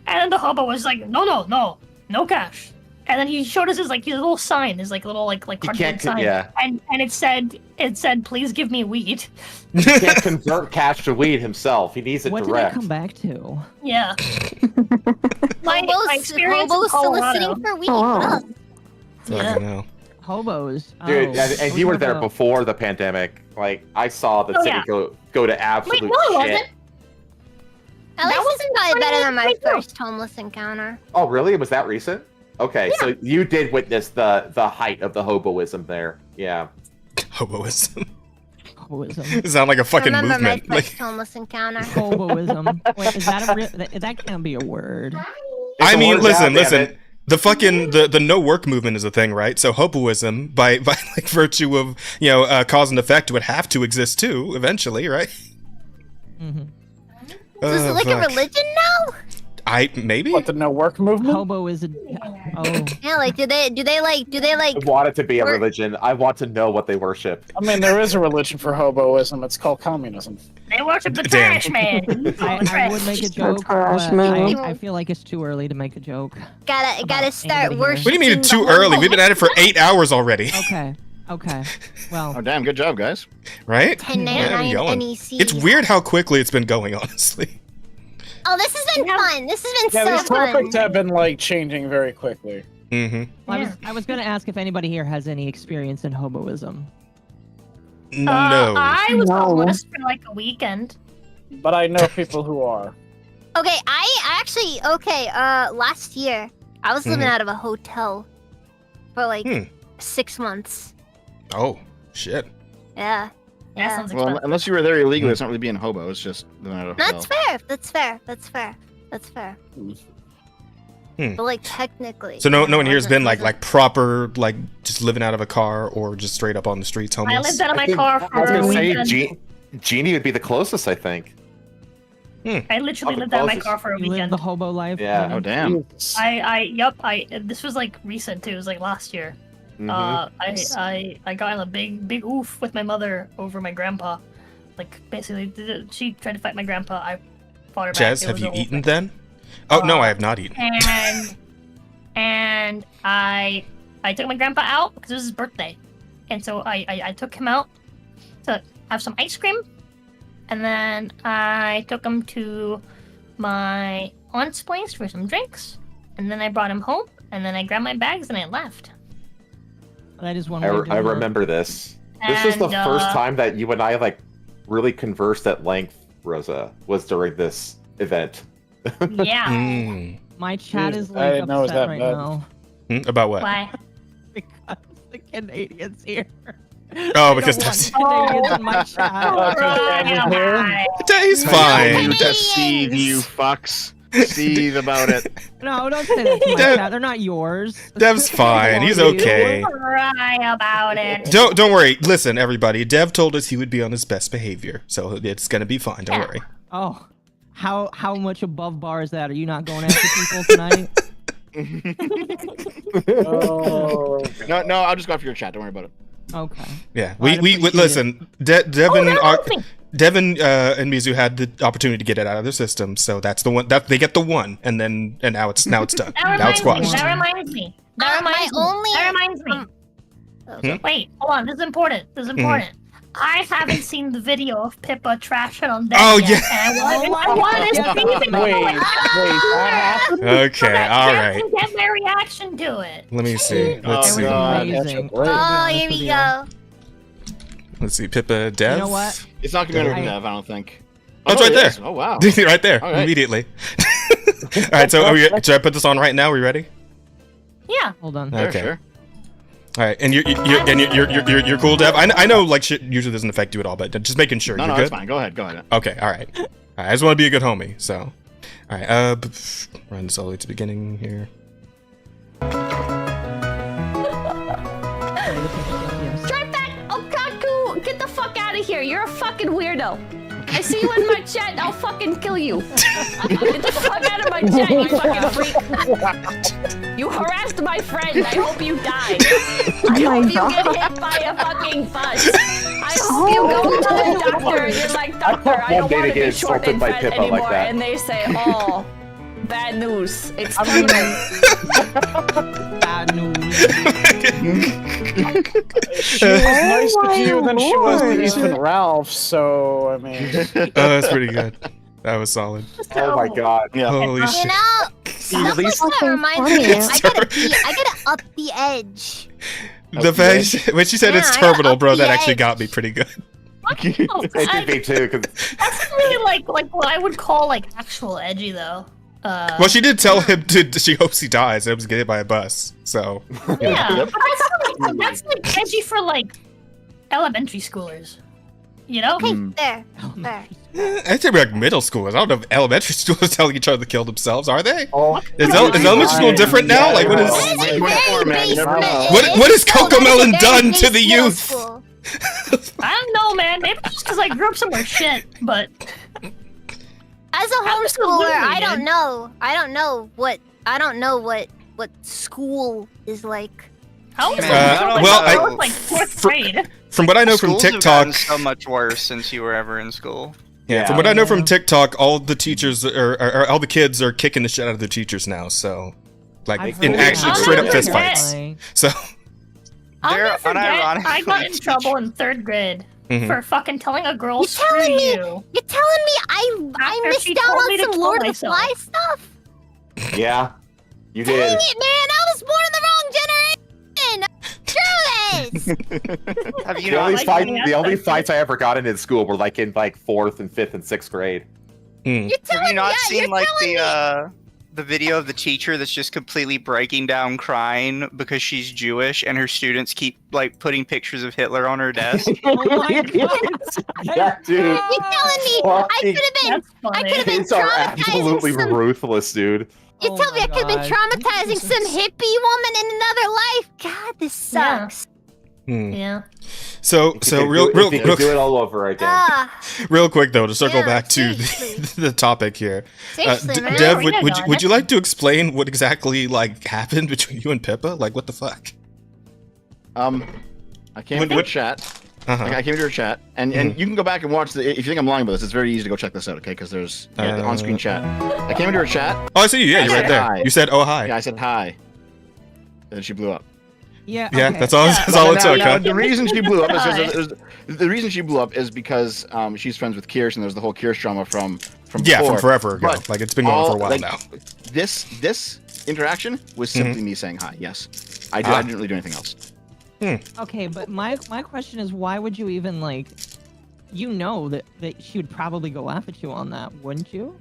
And then the hobo was like, no cash. And then he showed us his little sign, his little cardboard sign, and it said please give me weed. He can't convert cash to weed himself. He needs it What direct. did I come back to? Yeah. my experience Hobos in Colorado. soliciting for weed. What up? Fucking hell. Hobos. Dude, Oh, and you were there hobo. before the pandemic. Like, I saw the city go to absolute Wait, no, it shit. wasn't. At least was it's probably better than my 2022. first homeless encounter. Oh, really? Was that recent? Okay, so you did witness the height of the hoboism there. Yeah. Hoboism. Hoboism. It sounds like a fucking Remember movement. my Like, first homeless encounter. Hoboism. Wait, is that a real? That can't be a word. I mean, listen. it. The fucking the no work movement is a thing, right? So hoboism, by like virtue of cause and effect, would have to exist too eventually, right? Mm-hmm. So is it like a religion now? Maybe. What, the no work movement? Hobo is a. Oh. Yeah, like do they like I want it to be a religion. I want to know what they worship. I mean, there is a religion for hoboism. It's called communism. They worship the Damn. trash man. I would make a joke, but I feel like it's too early to make a joke. gotta start anybody worshiping. What do you mean it's too early? We've been at it for 8 hours already. Okay. Well. Oh damn! Good job, guys. Right? 1099 going. NEC. It's weird how quickly it's been going, honestly. Oh, this has been fun. This has been Yeah, so these fun. topics have been like changing very quickly. Mm-hmm. I was gonna ask if anybody here has any experience in hoboism. No. I was homeless for like a weekend. But I know people who are. Okay, I actually last year I was living out of a hotel for like 6 months. Oh, shit. Yeah. Yeah. Sounds Well, unless you were there illegally, it's not really being a hobo. It's just living out of a hotel. That's fair. But like technically. So no one here's been like proper like just living out of a car or just straight up on the streets homeless. I lived out of my car for I was a gonna say weekend. Jeannie would be the closest, I think. I literally lived out of my car for a You live weekend. the hobo life. Yeah. Oh damn. This was like recent too. It was like last year. Mhm. I got in a big oof with my mother over my grandpa. Like basically, she tried to fight my grandpa. I fought her back. Jazz, It have was you a whole eaten thing. then? Oh no, I have not eaten. And I took my grandpa out because it was his birthday, and so I took him out to have some ice cream, and then I took him to my aunt's place for some drinks, and then I brought him home, and then I grabbed my bags and I left. That is one I way to do it. remember this. This is the And, first time that you and I like really conversed at length, Rosa, was during this event. Yeah. My chat is I like didn't know it was upset that right bad. now About what? Why? because the Canadians here. Oh, I because don't that's want Canadians in my chat. He's fine. To seethe, you fucks. Seethe about it. No, don't say that to my Dev- chat. They're not yours. Dev's fine. He's okay. Cry about it. Don't worry. Listen, everybody. Dev told us he would be on his best behavior, so it's gonna be fine. Don't worry. Oh, how much above bar is that? Are you not going after people tonight? Oh. No, I'll just go after your chat. Don't worry about it. Okay. Yeah, I'd we appreciate listen. Devin, help me. Devin and Mizu had the opportunity to get it out of their system, so that's the one that they get the one, and now it's done. That Now it's reminds me. squashed. That reminds me. That reminds me. Wait, hold on. This is important. I haven't seen the video of Pippa trashing on that Oh, yet. yeah. And I want to see the Wait, that happened? Okay, all right. can get my reaction to it. Let me see. Let's It see. was God, that's amazing. great. Oh, here we go. Let's see. Pippa, Dev. You know what? It's not gonna be I- Dev, I don't think. Oh, it's no, right it there. is. Oh wow. Right there, All right. immediately. All right. So, should I put this on right now? Are we ready? Yeah. Hold on. Okay. Sure. All right, and you're cool, Dev. I know like shit usually doesn't affect you at all, but just making sure No, you're no, good. it's fine. Go ahead. Okay, all right. I just want to be a good homie. So, all right. Run slowly to beginning here. Drive back! Okaku! Get the fuck out of here! You're a fucking weirdo! I see you in my chat, and I'll fucking kill you. Get the fuck out of my chat, you fucking freak. You harassed my friend. I hope you die. I hope you get hit by a fucking bus. I hope you go to the doctor and you're like, doctor, I don't want to be short and fat anymore. And they say, oh, bad news. It's coming. Bad news. She was nicer to you than she was to Ethan Ralph, so I mean. Oh, that's pretty good. That was solid. Oh my god. Yeah. Holy You shit. know, stuff like that reminds me. I gotta up the edge. The fact when she said Yeah, it's I gotta terminal, up bro, the that actually edge. got me pretty good. It did me too, because That's really like what I would call like actual edgy though. Well, she did tell him she hopes he dies. It was get hit by a bus. So Yeah, but that's like edgy for like elementary schoolers. You know? Hey, there. I think like middle schoolers. I don't know if elementary schoolers telling each other to kill themselves, are they? Oh, is elementary school different now? Like what is what has Cocomelon done to the youth? I don't know, man. Maybe just because I grew up somewhere shit, but As a homeschooler, I don't know. I don't know what school is like. Well, like fourth grade. From what I know from Schools have TikTok, gotten so much worse since you were ever in school. yeah, from what I know from TikTok, all the teachers or all the kids are kicking the shit out of their teachers now. So, like in actually straight up fist fights. So, I'll They're never forget, I got in unironically trouble in third grade Mhm. for fucking telling a girl, You're screw telling me- you. You're telling me I After missed she out told on me to some kill Lord of the myself. Flies stuff? yeah, you Dang did. it, man! I was born in the wrong generation. Screw this! Have you The not? only only fights I ever got in school were like in like 4th and 5th and 6th grade. You're Have telling you not me, seen you're like telling the video of the teacher that's just completely breaking down crying because she's Jewish and her students keep like putting pictures of Hitler on her desk? Oh my god. Yeah, dude. You're telling me I could have been Kids are traumatizing absolutely some. ruthless, dude. You Oh tell me my I could have been God. traumatizing some hippie woman in another life. God, this sucks. Hmm. Yeah. So real If you could do it all over again. real quick though, to circle Yeah, back to the topic here. Seriously, man. Dev, Yeah, would you like to explain what exactly like happened between you and Pippa? Like what the fuck? I came into her chat. Uh-huh. Like, I came into her chat, and you can go back and watch the. If you think I'm lying about this, it's very easy to go check this out, okay? Because there's the on-screen chat. I came into her chat. Oh, I see you. Yeah, you're right there. Hi. You said, "Oh hi." Yeah, I said hi. And then she blew up. Yeah. Yeah, okay. that's all. That's all it took. Now, Huh? the reason she blew up is Hi. the reason she blew up is because she's friends with Kirsch, and there's the whole Kirsch drama from Yeah, before. from forever ago. But Like it's been going on for a while like, now. This interaction was simply me saying hi. Yes, I didn't really do anything else. Okay, but my question is, why would you even like? You know that she would probably go laugh at you on that, wouldn't you?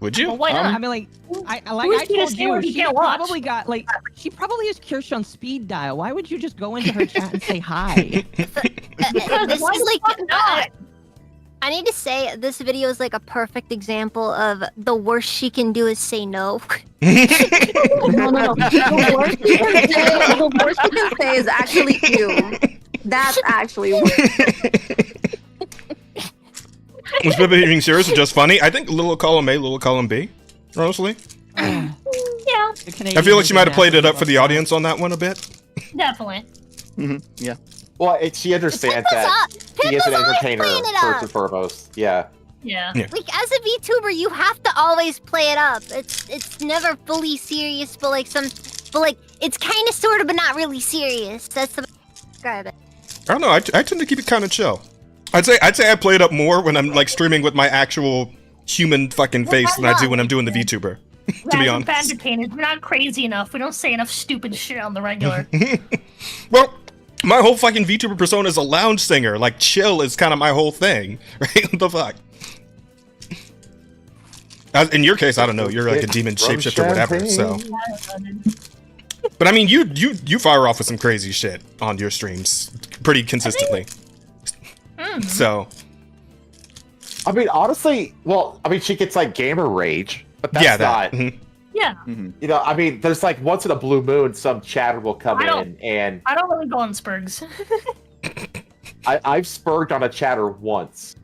Would you? Well, why not? I mean, like, I Who's I gonna told say you, what he she can't watch? probably got like, she probably has Kirsch on speed dial. Why would you just go into her chat and say hi? This Why is the like fuck not? I need to say this video is like a perfect example of the worst she can do is say no. No. The worst you can say is actually you. That's actually Was Pippa being serious or just funny? I think little column A, little column B, honestly. Yeah, I feel like she might have played it up for the audience on that one a bit. definitely. Yeah. Well, she understands that he is an entertainer first and foremost. Yeah. Yeah. Like as a VTuber, you have to always play it up. It's never fully serious, but like it's kind of sort of, but not really serious. That's the way to describe it. I don't know. I tend to keep it kind of chill. I'd say I play it up more when I'm like streaming with my actual human fucking face than I do when I'm doing the VTuber. To be honest. Entertainers, we're not crazy enough. We don't say enough stupid shit on the regular. Well, my whole fucking VTuber persona is a lounge singer. Like, chill is kind of my whole thing, right? What the fuck? In your case, I don't know. You're like a demon shapeshifter or whatever. So, but I mean, you fire off with some crazy shit on your streams pretty consistently. So, I mean, honestly, well, I mean, she gets like gamer rage, but that's yeah, not. that. Yeah. You know, I mean, there's like once in a blue moon, some chatter will come in, and I don't really go on Spurgs. I've spurged on a chatter once.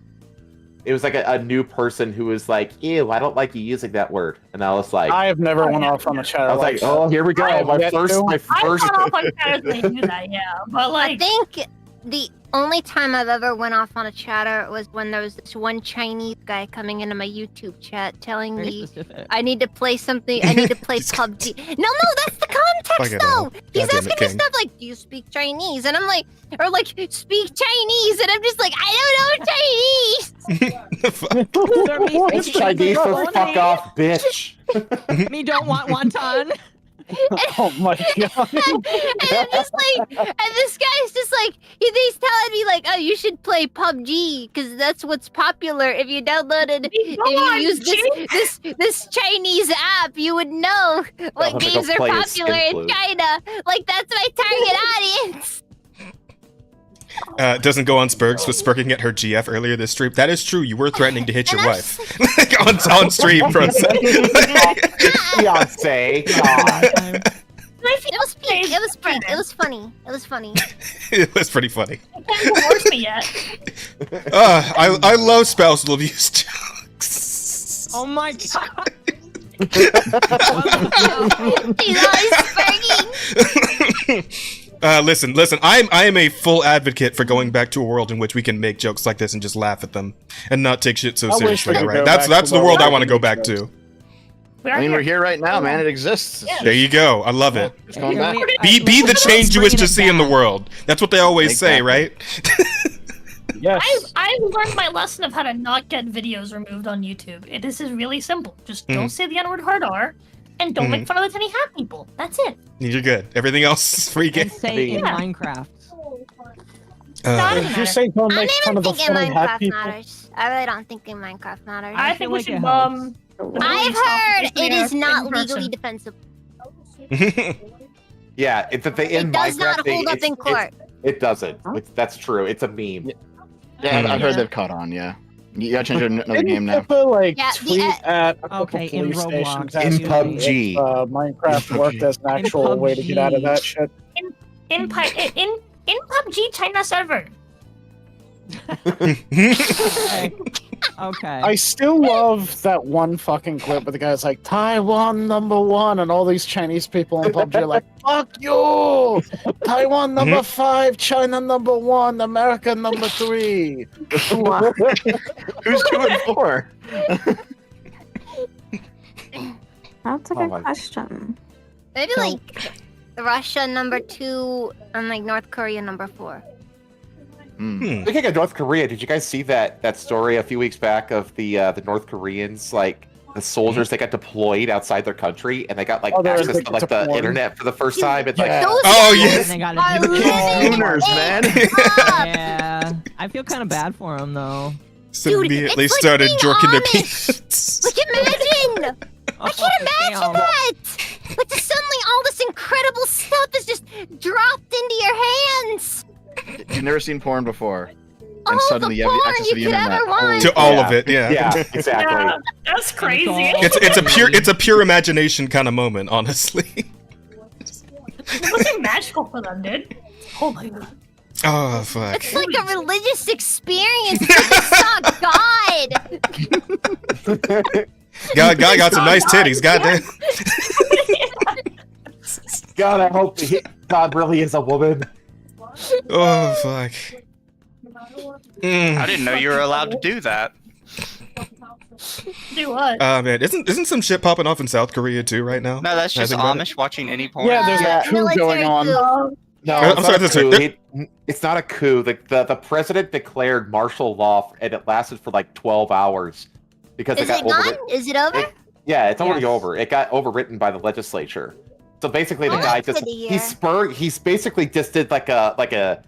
it was like a new person who was like, "Ew, I don't like you using that word," and I was like, I have never went off on a chatter. I was like, "Oh, here we go, I've my first." I've gone off on chatters when they do that, yeah. But like, I think the only time I've ever went off on a chatter was when there was this one Chinese guy coming into my YouTube chat telling me I need to play something. I need to play PUBG. No, that's the context though. He's asking me stuff like, "Do you speak Chinese?" And I'm like, or like, "Speak Chinese," and I'm just like, "I don't know Chinese." It's Chinese for fuck off, bitch. Me don't want wonton. Oh my god. And I'm just like, and this guy's just like, he's telling me like, "Oh, you should play PUBG because that's what's popular. If you downloaded, if you use this Chinese app, you would know what games are popular in China. Like that's my target audience." Doesn't go on Spurgs with spurking at her GF earlier this stream. That is true. You were threatening to hit your wife on stream for a second. Fiance, God. It was funny. It was funny. It was pretty funny. you can't divorce me yet. I love spousal abuse jokes. Oh my god. He's always spurging. Listen. I am a full advocate for going back to a world in which we can make jokes like this and just laugh at them and not take shit so I wish seriously. we could Right? go That's back to the the world I world want to we go make back jokes. to. I mean, we're here right now, man. It exists. There you go. I love it. It's going back. Be the change you wish to see in the world. That's what they always say, right? Yes. I've learned my lesson of how to not get videos removed on YouTube. This is really simple. Just don't say the N-word hard R, and don't make fun of the tiny hat people. That's it. You're good. Everything else is free game. And say in Minecraft. If you say don't make fun of the funny hat people. Matters. I really don't think in Minecraft matters. I think we like should it helps. I've heard it is not legally defensible. Yeah, it's that they in It does Minecraft not they- hold up in court. It doesn't. That's true. It's a meme. Yeah, I've heard they've caught on. Yeah, you gotta change another game now. People like Yeah, tweet at a couple Okay, in police Roblox. stations In asking PUBG. if, Minecraft worked as an actual way to get out of that shit. In PUBG China server. Okay. I still love that one fucking clip where the guy's like, Taiwan #1, and all these Chinese people in PUBG are like, fuck you! Taiwan #5, China #1, America #3. Who's 2 and 4? That's a good question. Maybe like Russia #2 and like North Korea #4. Speaking of North Korea, did you guys see that story a few weeks back of the North Koreans, like the soldiers that got deployed outside their country and they got like access to like the internet for the first time? It's like, oh yes, They got are Schooners, man. Yeah. I feel kind of bad for him though. So immediately it's like started being jerking their honest. peanuts. Like imagine! I can't imagine damn. that! Like just suddenly all this incredible stuff is just dropped into your hands! You've never seen porn before, and All suddenly the you have porn access to the you could internet. ever want. To all of it, yeah. Yeah, exactly. Yeah, that's crazy. It's a pure imagination kind of moment, honestly. It wasn't magical for them, dude. Oh my god. Oh fuck. It's like a religious experience. It's like God. God got some nice titties. Goddamn. God, I hope God really is a woman. Oh fuck. I didn't know you were allowed to do that. Do what? Man, isn't some shit popping off in South Korea too right now? No, that's I just think about it. Amish watching any porn. Yeah, there's a coup going on. No, I'm it's sorry, not a that's a- coup. It's not a coup. The president declared martial law, and it lasted for like 12 hours because Is it it got done? overwritten. Is it over? Yeah, it's already Yes. over. It got overwritten by the legislature. So basically, the Oh, guy that's just good to hear. he's basically just did like a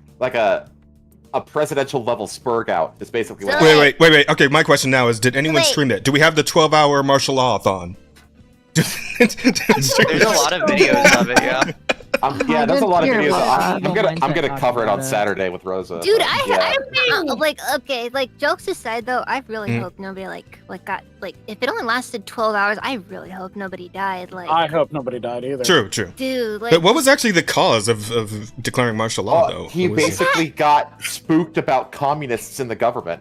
presidential level spurg out. Is basically what. Wait. Okay, my question now is: did anyone Wait. stream it? Do we have the 12-hour martial law-a-thon? There's a lot of videos of it, yeah. Yeah, there's a lot of You're videos. welcome. I'm gonna cover it on about it. Saturday with Rosa. Dude, but, yeah. like okay, like jokes aside though, I really hope nobody like got like if it only lasted 12 hours, I really hope nobody died. Like I hope nobody died either. True. dude, like But what was actually the cause of declaring martial law, though? He What was it? basically got spooked about communists in the government.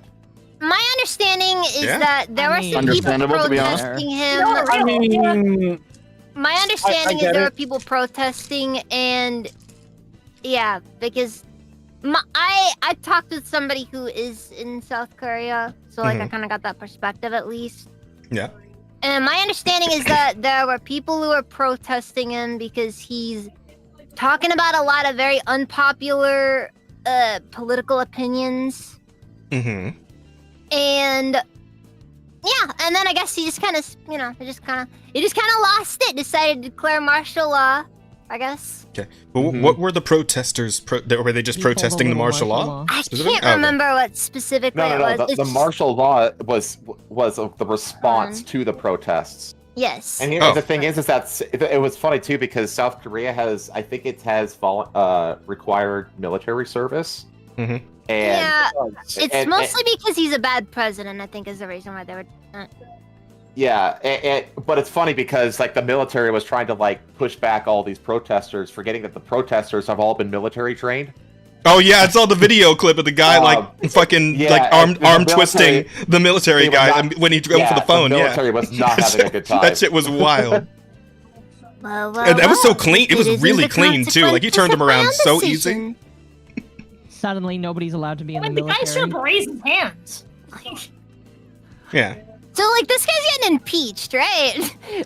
my understanding is Yeah. that there were some people Understandable, to be honest. protesting him. I mean, My understanding is get there it. were people protesting, and yeah, because I talked with somebody who is in South Korea, so like I kind of got that perspective at least. Yeah. And my understanding is that there were people who were protesting him because he's talking about a lot of very unpopular political opinions. Mm-hmm. And yeah, and then I guess he just kind of, he just kind of lost it, decided to declare martial law, I guess. Okay. But what were the protesters? Were they just protesting the martial law? I specifically? can't Oh, okay. remember what specifically No, it no, was. no. It's The just- martial law was the response to the protests. Yes. And the thing is that it was funny too because South Korea has required military service. Mm-hmm. And yeah, it's and- mostly because he's a bad president, I think, is the reason why they were. Yeah, but it's funny because like the military was trying to like push back all these protesters, forgetting that the protesters have all been military trained. Oh yeah, it's all the video clip of the guy fucking arm twisting the military guy when he went for the phone. The military was not having a good time. That shit was wild. Well, And that was so clean. It was is really the clean too. Like he turned him around so easy. decision. Suddenly, nobody's allowed to be in the The guy military. should have raised his hands. Yeah. So like this guy's getting impeached, right?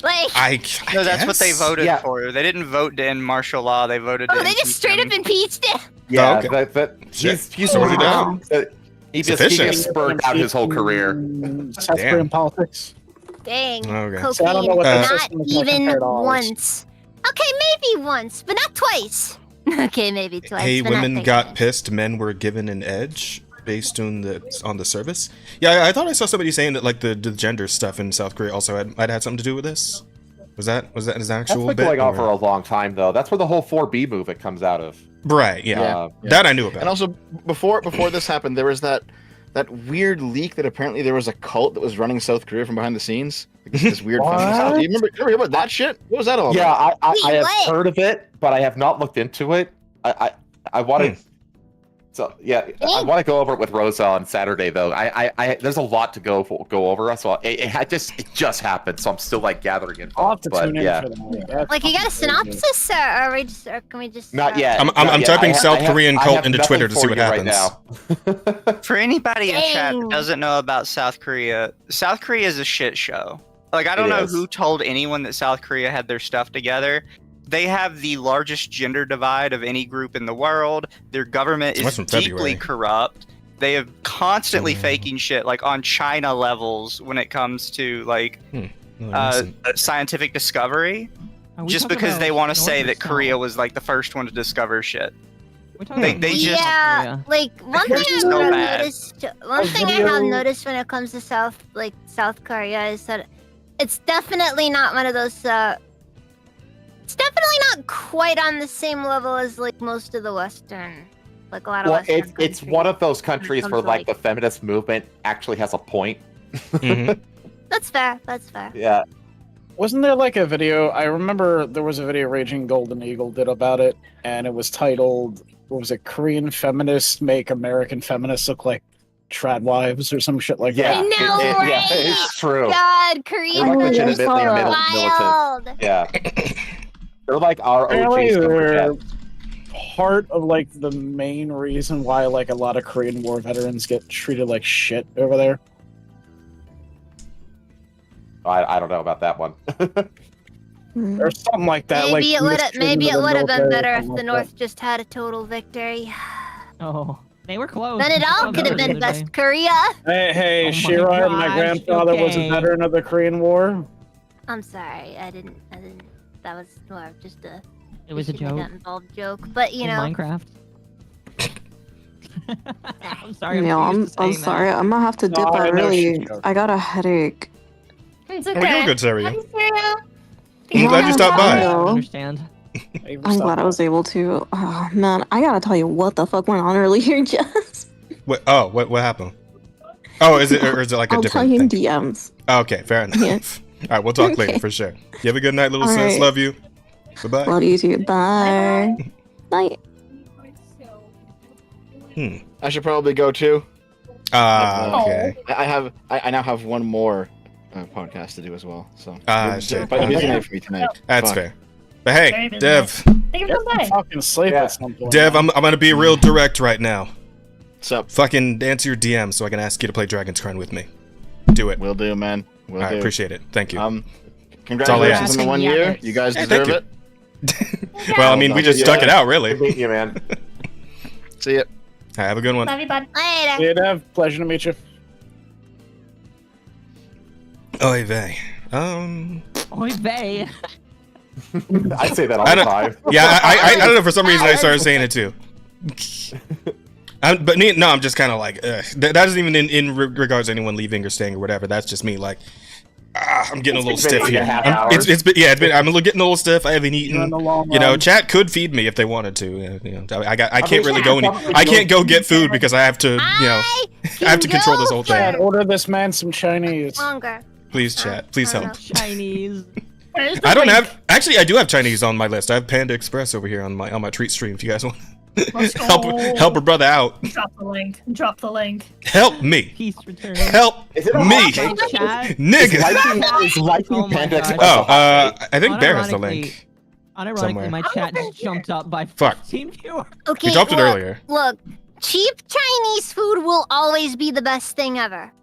Like No, that's what they guess. voted Yeah. for. They didn't vote to end martial law. They voted to they just impeach straight him. up impeached him. Yeah, okay. he's So what did he do? he It's just efficient. spurred out his whole career. South Damn. Korean politics. Dang. Okay. Cocaine. So I don't know what their not system is like even compared to ours. once. Okay, maybe once, but not twice. Okay, maybe twice. Hey, but not women twice. got pissed. Men were given an edge based on the service. Yeah, I thought I saw somebody saying that like the gender stuff in South Korea also might have had something to do with this. Was that an That's actual been bit? going on or- for a long time though. That's where the whole 4B movement comes out of. Right. Yeah. That I knew about. And also, before this happened, there was that weird leak that apparently there was a cult that was running South Korea from behind the scenes. Like this weird feminist cult. Do you remember about that shit? What was that all Yeah, about? I have heard of it, but I have not looked into it. I want to. So yeah, I want to go over it with Rosa on Saturday though. I there's a lot to go over. So it just happened. So I'm still like gathering info. I'll have to but, tune in yeah. for that. Like, you got a synopsis, or can we just? Not yet. I'm Not yet. typing I South have- Korean I cult have into nothing Twitter to for see what you happens. Right now. For anybody in chat Dang. that doesn't know about South Korea is a shit show. Like, I don't It know is. who told anyone that South Korea had their stuff together. They have the largest gender divide of any group in the world. Their government That's is from deeply February. corrupt. They are constantly faking shit, like on China levels when it comes to like scientific discovery. Are we Just talking because they about want to North say or that South? Korea was like the first one to discover shit. We're talking They, about they just Yeah, like one thing They're I've so bad. noticed. One thing I have noticed when it comes to South Korea is that it's definitely not one of those. It's definitely not quite on the same level as like most of the Western, like a lot of Well, Western. it's one of those countries comes where to, like like- the feminist movement actually has a point. That's fair. That's fair. Yeah. Wasn't there like a video? I remember there was a video Raging Golden Eagle did about it, and it was titled, what was it, Korean feminists make American feminists look like trad wives or some shit like Yeah, that. I know, right? yeah, it's true. God, Korean They're like feminists legitimately are militant. wild. Yeah. They're like our Apparently OGs. they're part of like the main reason why like a lot of Korean War veterans get treated like shit over there. I don't know about that one. Or something like that. Maybe like it would have. mistreated Maybe in it the would have been military or better if something the like North just had a total victory. Oh, they were close. Then it all Oh, could have the been other West day. Korea. Hey, Oh my Shira, my gosh, grandfather was a okay. veteran of the Korean War. I'm sorry. I didn't. That was more of just a. It was a shouldn't have joke. got involved joke, but you In know. Minecraft. I'm sorry. Yeah, I'm, I'm used to saying sorry. that. I'm gonna have to dip No, I out know really. she's joking. I got a headache. It's Oh, okay. you're good, Saria. Thank you. I'm glad you stopped I by. Hello. understand. I'm glad I was able to. Oh man, I gotta tell you what the fuck went on earlier, Jess. What happened? Oh, is it like a I'll tell different you in thing? DMs. Oh, okay, fair enough. Yeah. All right, we'll talk later Okay. for sure. You have a good night, little All sis. right. Love you. Bye-bye. Love you too. Bye. Bye. I should probably go too. Okay. I now have one more podcast to do as well. So shit. But busy night for me tonight. That's Fuck. fair. But hey, Dev. Fucking sleep at some point. Dev, I'm gonna be real direct right now. What's up? Fucking answer your DM so I can ask you to play Dragon's Crown with me. Do it. Will do, man. Will I do. appreciate it. Thank you. Congratulations on the 1 year. You guys deserve it. Well, I mean, we just stuck it out, really. Good meeting you, man. See ya. Have a good one. Love you, bud. Later. Yeah, Dev. Pleasure to meet you. Oy vey. Oy vey. I say that all the time. Yeah, I don't know. For some reason, I started saying it too. But no, I'm just kind of like, that isn't even in regards to anyone leaving or staying or whatever. That's just me, like, I'm getting a little stiff here. I'm getting a little stiff. I haven't eaten. You know, chat could feed me if they wanted to. You know, I can't really go I can't go get food because I have to, you know, I have to control this whole thing. Order this man some Chinese. Longer. Please, chat. Please help. Chinese. I don't have. Actually, I do have Chinese on my list. I have Panda Express over here on my treat stream. If you guys want, help a brother out. Drop the link. Drop the link. Help me. Peace return. Help me, nigga. Is liking Panda Express? I think Bear has the link. Unironically, somewhere. my chat just jumped up by Fuck. 15 viewers. Okay, We dropped it earlier. Look, cheap Chinese food will always be the best thing ever.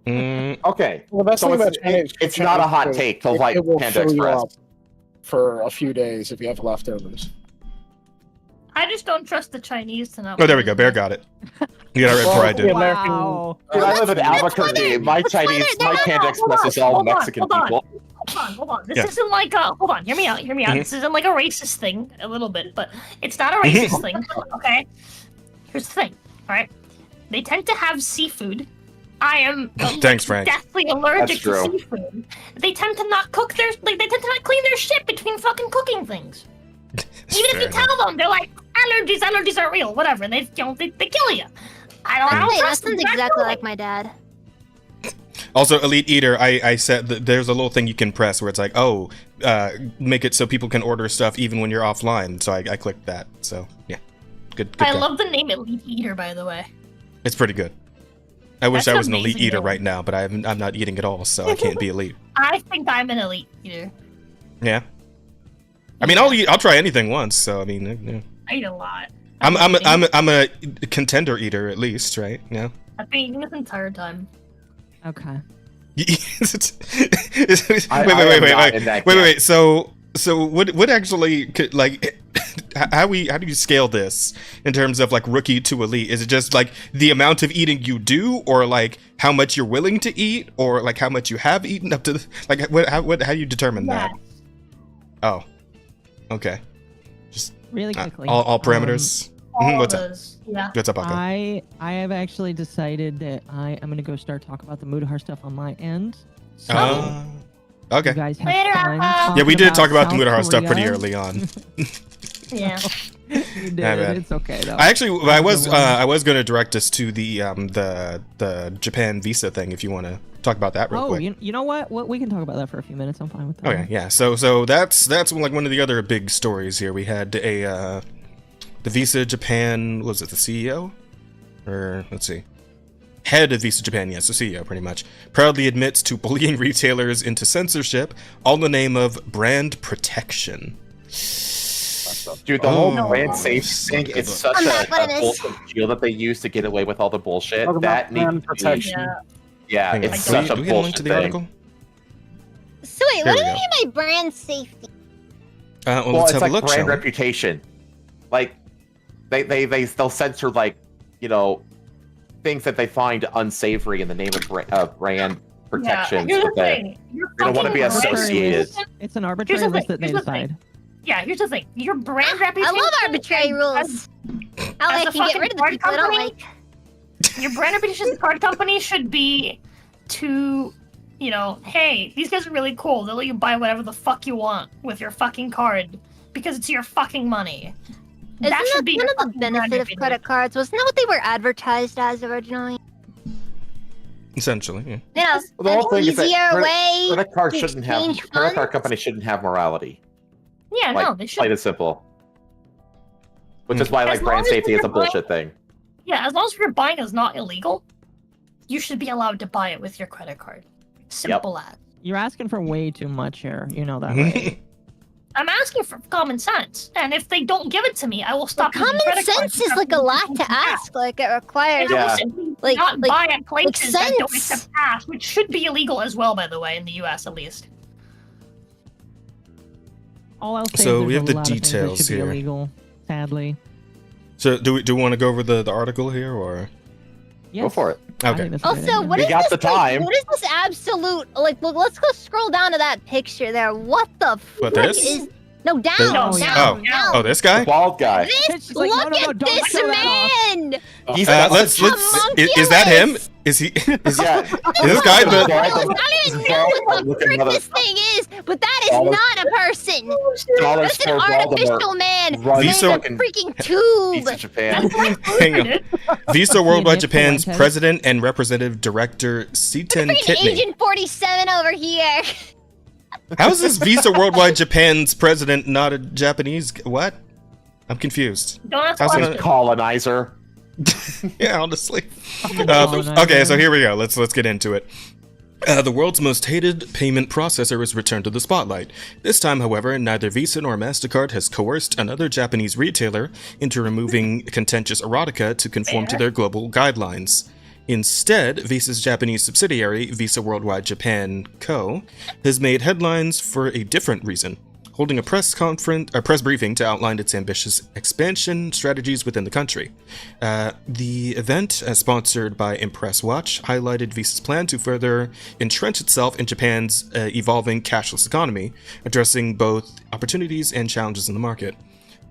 Okay. Well, the best So thing about it's not a hot take to like it will Panda fill you Express. up for a few days if you have leftovers. I just don't trust the Chinese to know. Oh, there we go. Bear got it. You got it right before I did. Wow. Dude, I live in Albuquerque. My Panda Express is all Mexican people. Hold on. This Yeah. isn't like a. Hold on. Hear me out. Mhm. This isn't like a racist thing, a little bit, but it's not a racist thing. Okay. Here's the thing. All right. They tend to have seafood. I am Thanks, Frank. deathly allergic That's to true. seafood. They tend to not cook their. Like, they tend to not clean their shit between fucking cooking things. Even if you fair tell them, they're like, allergies aren't real, whatever. They kill you. I don't That trust sounds them. exactly like my dad. Also, Elite Eater, I said that there's a little thing you can press where it's like, oh, make it so people can order stuff even when you're offline. So I clicked that. So yeah, good. I call. love the name Elite Eater, by the way. It's pretty good. I wish That's I was an elite amazing, eater though. right now, but I'm not eating at all, so I can't be elite. I think I'm an Elite Eater. Yeah. I mean, I'll try anything once. So I mean, yeah. I eat a lot. I'm a contender eater at least, right? Yeah. I've been eating this entire time. Okay. Wait. So what actually could, like, how do you scale this in terms of like rookie to elite? Is it just like the amount of eating you do, or like how much you're willing to eat, or like how much you have eaten up to like how do you determine that? Oh, okay. Just really quickly. All parameters. What's up? Yeah. What's up, Akko? I have actually decided that I am gonna go start talking about the Mudahar stuff on my end. So Okay. you guys have fun Yeah, we talking did talk about the South Mudahar stuff pretty Korea. early on. Yeah. You did. My bad. It's okay though. I was going to direct us to the Japan visa thing if you want to talk about that real Oh, quick. you know what? We can talk about that for a few minutes. I'm fine with that. Okay, yeah. So that's like one of the other big stories here. We had the Visa Japan, was it the CEO? Or let's see. Head of Visa Japan, yes, the CEO pretty much, proudly admits to bullying retailers into censorship, all in the name of brand protection. Dude, the whole brand safe thing, it's such a bullshit deal that they use to get away with all the bullshit. That needs to be... Yeah, Hang on, it's do we- such a do we get a link bullshit to the thing. article? So wait, There what do we you mean by brand safety? Well, let's it's have like a look, brand shall we? reputation. Like, they'll censor, like, you know, things that they find unsavory in the name of brand protection. here's so the that thing. you don't want to be associated. It's an arbitrary list that they decide. Yeah, here's the thing. Your brand reputation. I love arbitrary rules. I can get rid of the people I don't like. Your brand reputation as a card company should be to, you know, hey, these guys are really cool. They'll let you buy whatever the fuck you want with your fucking card because it's your fucking money. Isn't that should that be kind your of the fucking brand benefit of reputation. credit cards? Wasn't that what they were advertised as originally? Essentially, yeah. You know, Well, the whole an thing is that easier way credit cards to shouldn't have exchange credit funds? card companies shouldn't have morality. Yeah, Like, no, they should. plain and simple. Which is why As like long brand as safety is you're a bullshit thing. Yeah, as long as what you're buying is not illegal, you should be allowed to buy it with your credit card. Simple as. You're asking for way too much here. You know that, right? I'm asking for common sense, and if they don't give it to me, I will stop. Common sense is like a lot to ask. Like it requires like not buy at places that don't sense. accept cash, which should be illegal as well, by the way, in the U.S. at least. All I'll say So is we have there's a the lot of things that details should be here. illegal, sadly. So do we want to go over the article here, or Go for it. Okay. Also, what We is got this? the time. Like, what is this absolute? Like, look, let's go scroll down to that picture there. What the What, fuck this? is? No, down, The- down, down. Oh, this guy? The bald guy. This, look at this man. He's let's. Is that him? Is he? Is this guy the? I don't even know what the frick this thing is, but that is not a person. That's an artificial man Visa- in a freaking tube. Visa Japan. Hang on. Visa Worldwide Japan's president and representative director Seaton Freaking Kitney. Agent 47 over here. How is this Visa Worldwide Japan's president not a Japanese? What? I'm confused. Don't ask How's it He's a colonizer. Yeah, honestly. Okay, so here we go. Let's get into it. The world's most hated payment processor has returned to the spotlight. This time, however, neither Visa nor MasterCard has coerced another Japanese retailer into removing contentious erotica to conform to their global guidelines. Instead, Visa's Japanese subsidiary, Visa Worldwide Japan Co., has made headlines for a different reason, holding a press briefing to outline its ambitious expansion strategies within the country. The event, as sponsored by Impress Watch, highlighted Visa's plan to further entrench itself in Japan's evolving cashless economy, addressing both opportunities and challenges in the market.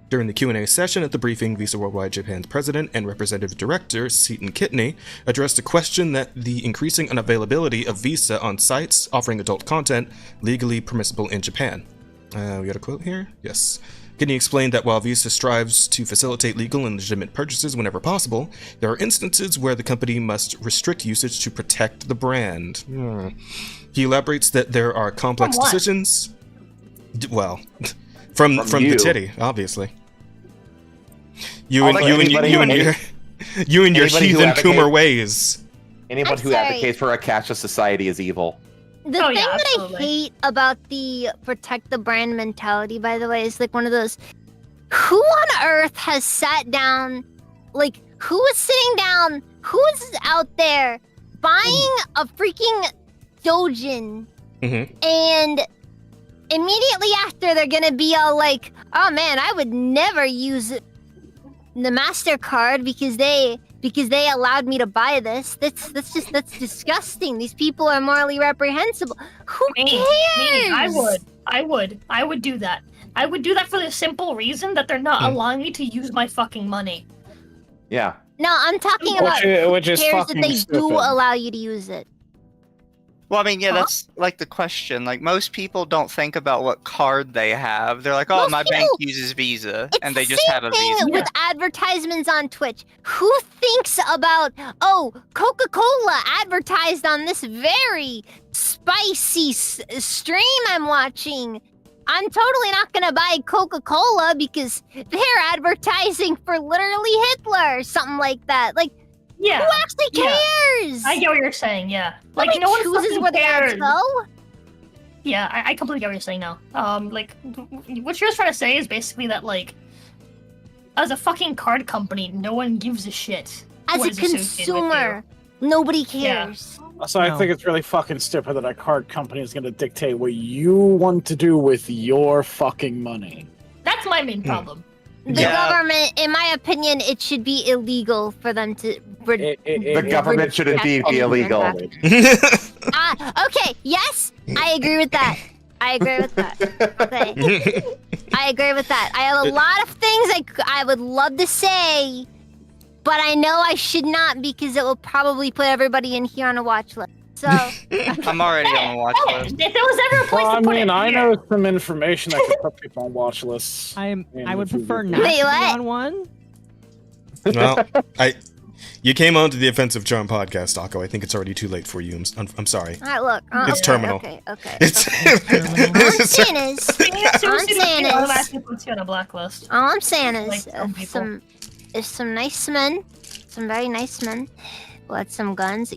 During the Q&A session at the briefing, Visa Worldwide Japan's president and representative director, Seaton Kitney, addressed a question that the increasing unavailability of Visa on sites offering adult content legally permissible in Japan. We got a quote here? Yes. Kitney explained that while Visa strives to facilitate legal and legitimate purchases whenever possible, there are instances where the company must restrict usage to protect the brand. He elaborates that there are complex From what? decisions. Well, from you. the titty, obviously. You Also, and your anybody who heathen advocates- Coomer ways. Anyone I'm who sorry. advocates for a cashless society is evil. The thing that I hate about the protect the brand mentality, by the way, is like one of those. Who on earth has sat down? Like, who is sitting down? Who is out there buying a freaking Dojin and immediately after they're gonna be all like, "Oh man, I would never use the MasterCard because they allowed me to buy this." That's disgusting. These people are morally reprehensible. Who cares? I would do that. I would do that for the simple reason that they're not allowing me to use my fucking money. Yeah. No, I'm talking about which who is cares that fucking they do stupid. allow you to use it. Well, I mean, yeah, that's like the question. Like, most people don't think about what card they have. They're like, oh, Most my bank people- uses Visa, It's and they the just same have a thing Visa. with advertisements on Twitch. Who thinks about, oh, Coca-Cola advertised on this very spicy stream I'm watching? I'm totally not gonna buy Coca-Cola because they're advertising for literally Hitler or something like that. Like, Yeah. who actually cares? I get what you're saying. Yeah. Like, Nobody no one chooses fucking where the ads cares. go. Yeah, I completely get what you're saying now. Like, what you're trying to say is basically that, like, as a fucking card company, no one gives a shit. As what a is associated with consumer, nobody cares. So I think it's really fucking stupid that a card company is going to dictate what you want to do with your fucking money. you. That's my main problem. The government, in my opinion, it should be illegal for them to. The government should indeed be illegal. Okay, yes, I agree with that. I agree with that. Okay. I agree with that. I have a lot of things I would love to say, but I know I should not because it will probably put everybody in here on a watch list. So I'm already on the watch list. If there was ever a place Well, I to put mean, it, I here. know some information that could put people on watch lists. I would prefer not Wait, to be what? on one. Well, you came on to the Offensive Charm podcast, Akko. I think it's already too late for you. I'm sorry. all right, look. It's okay, terminal. Okay. It's All I'm saying is, automatically puts you on a blacklist. all I'm saying is, Like some people. if some nice men some very nice men who had some guns,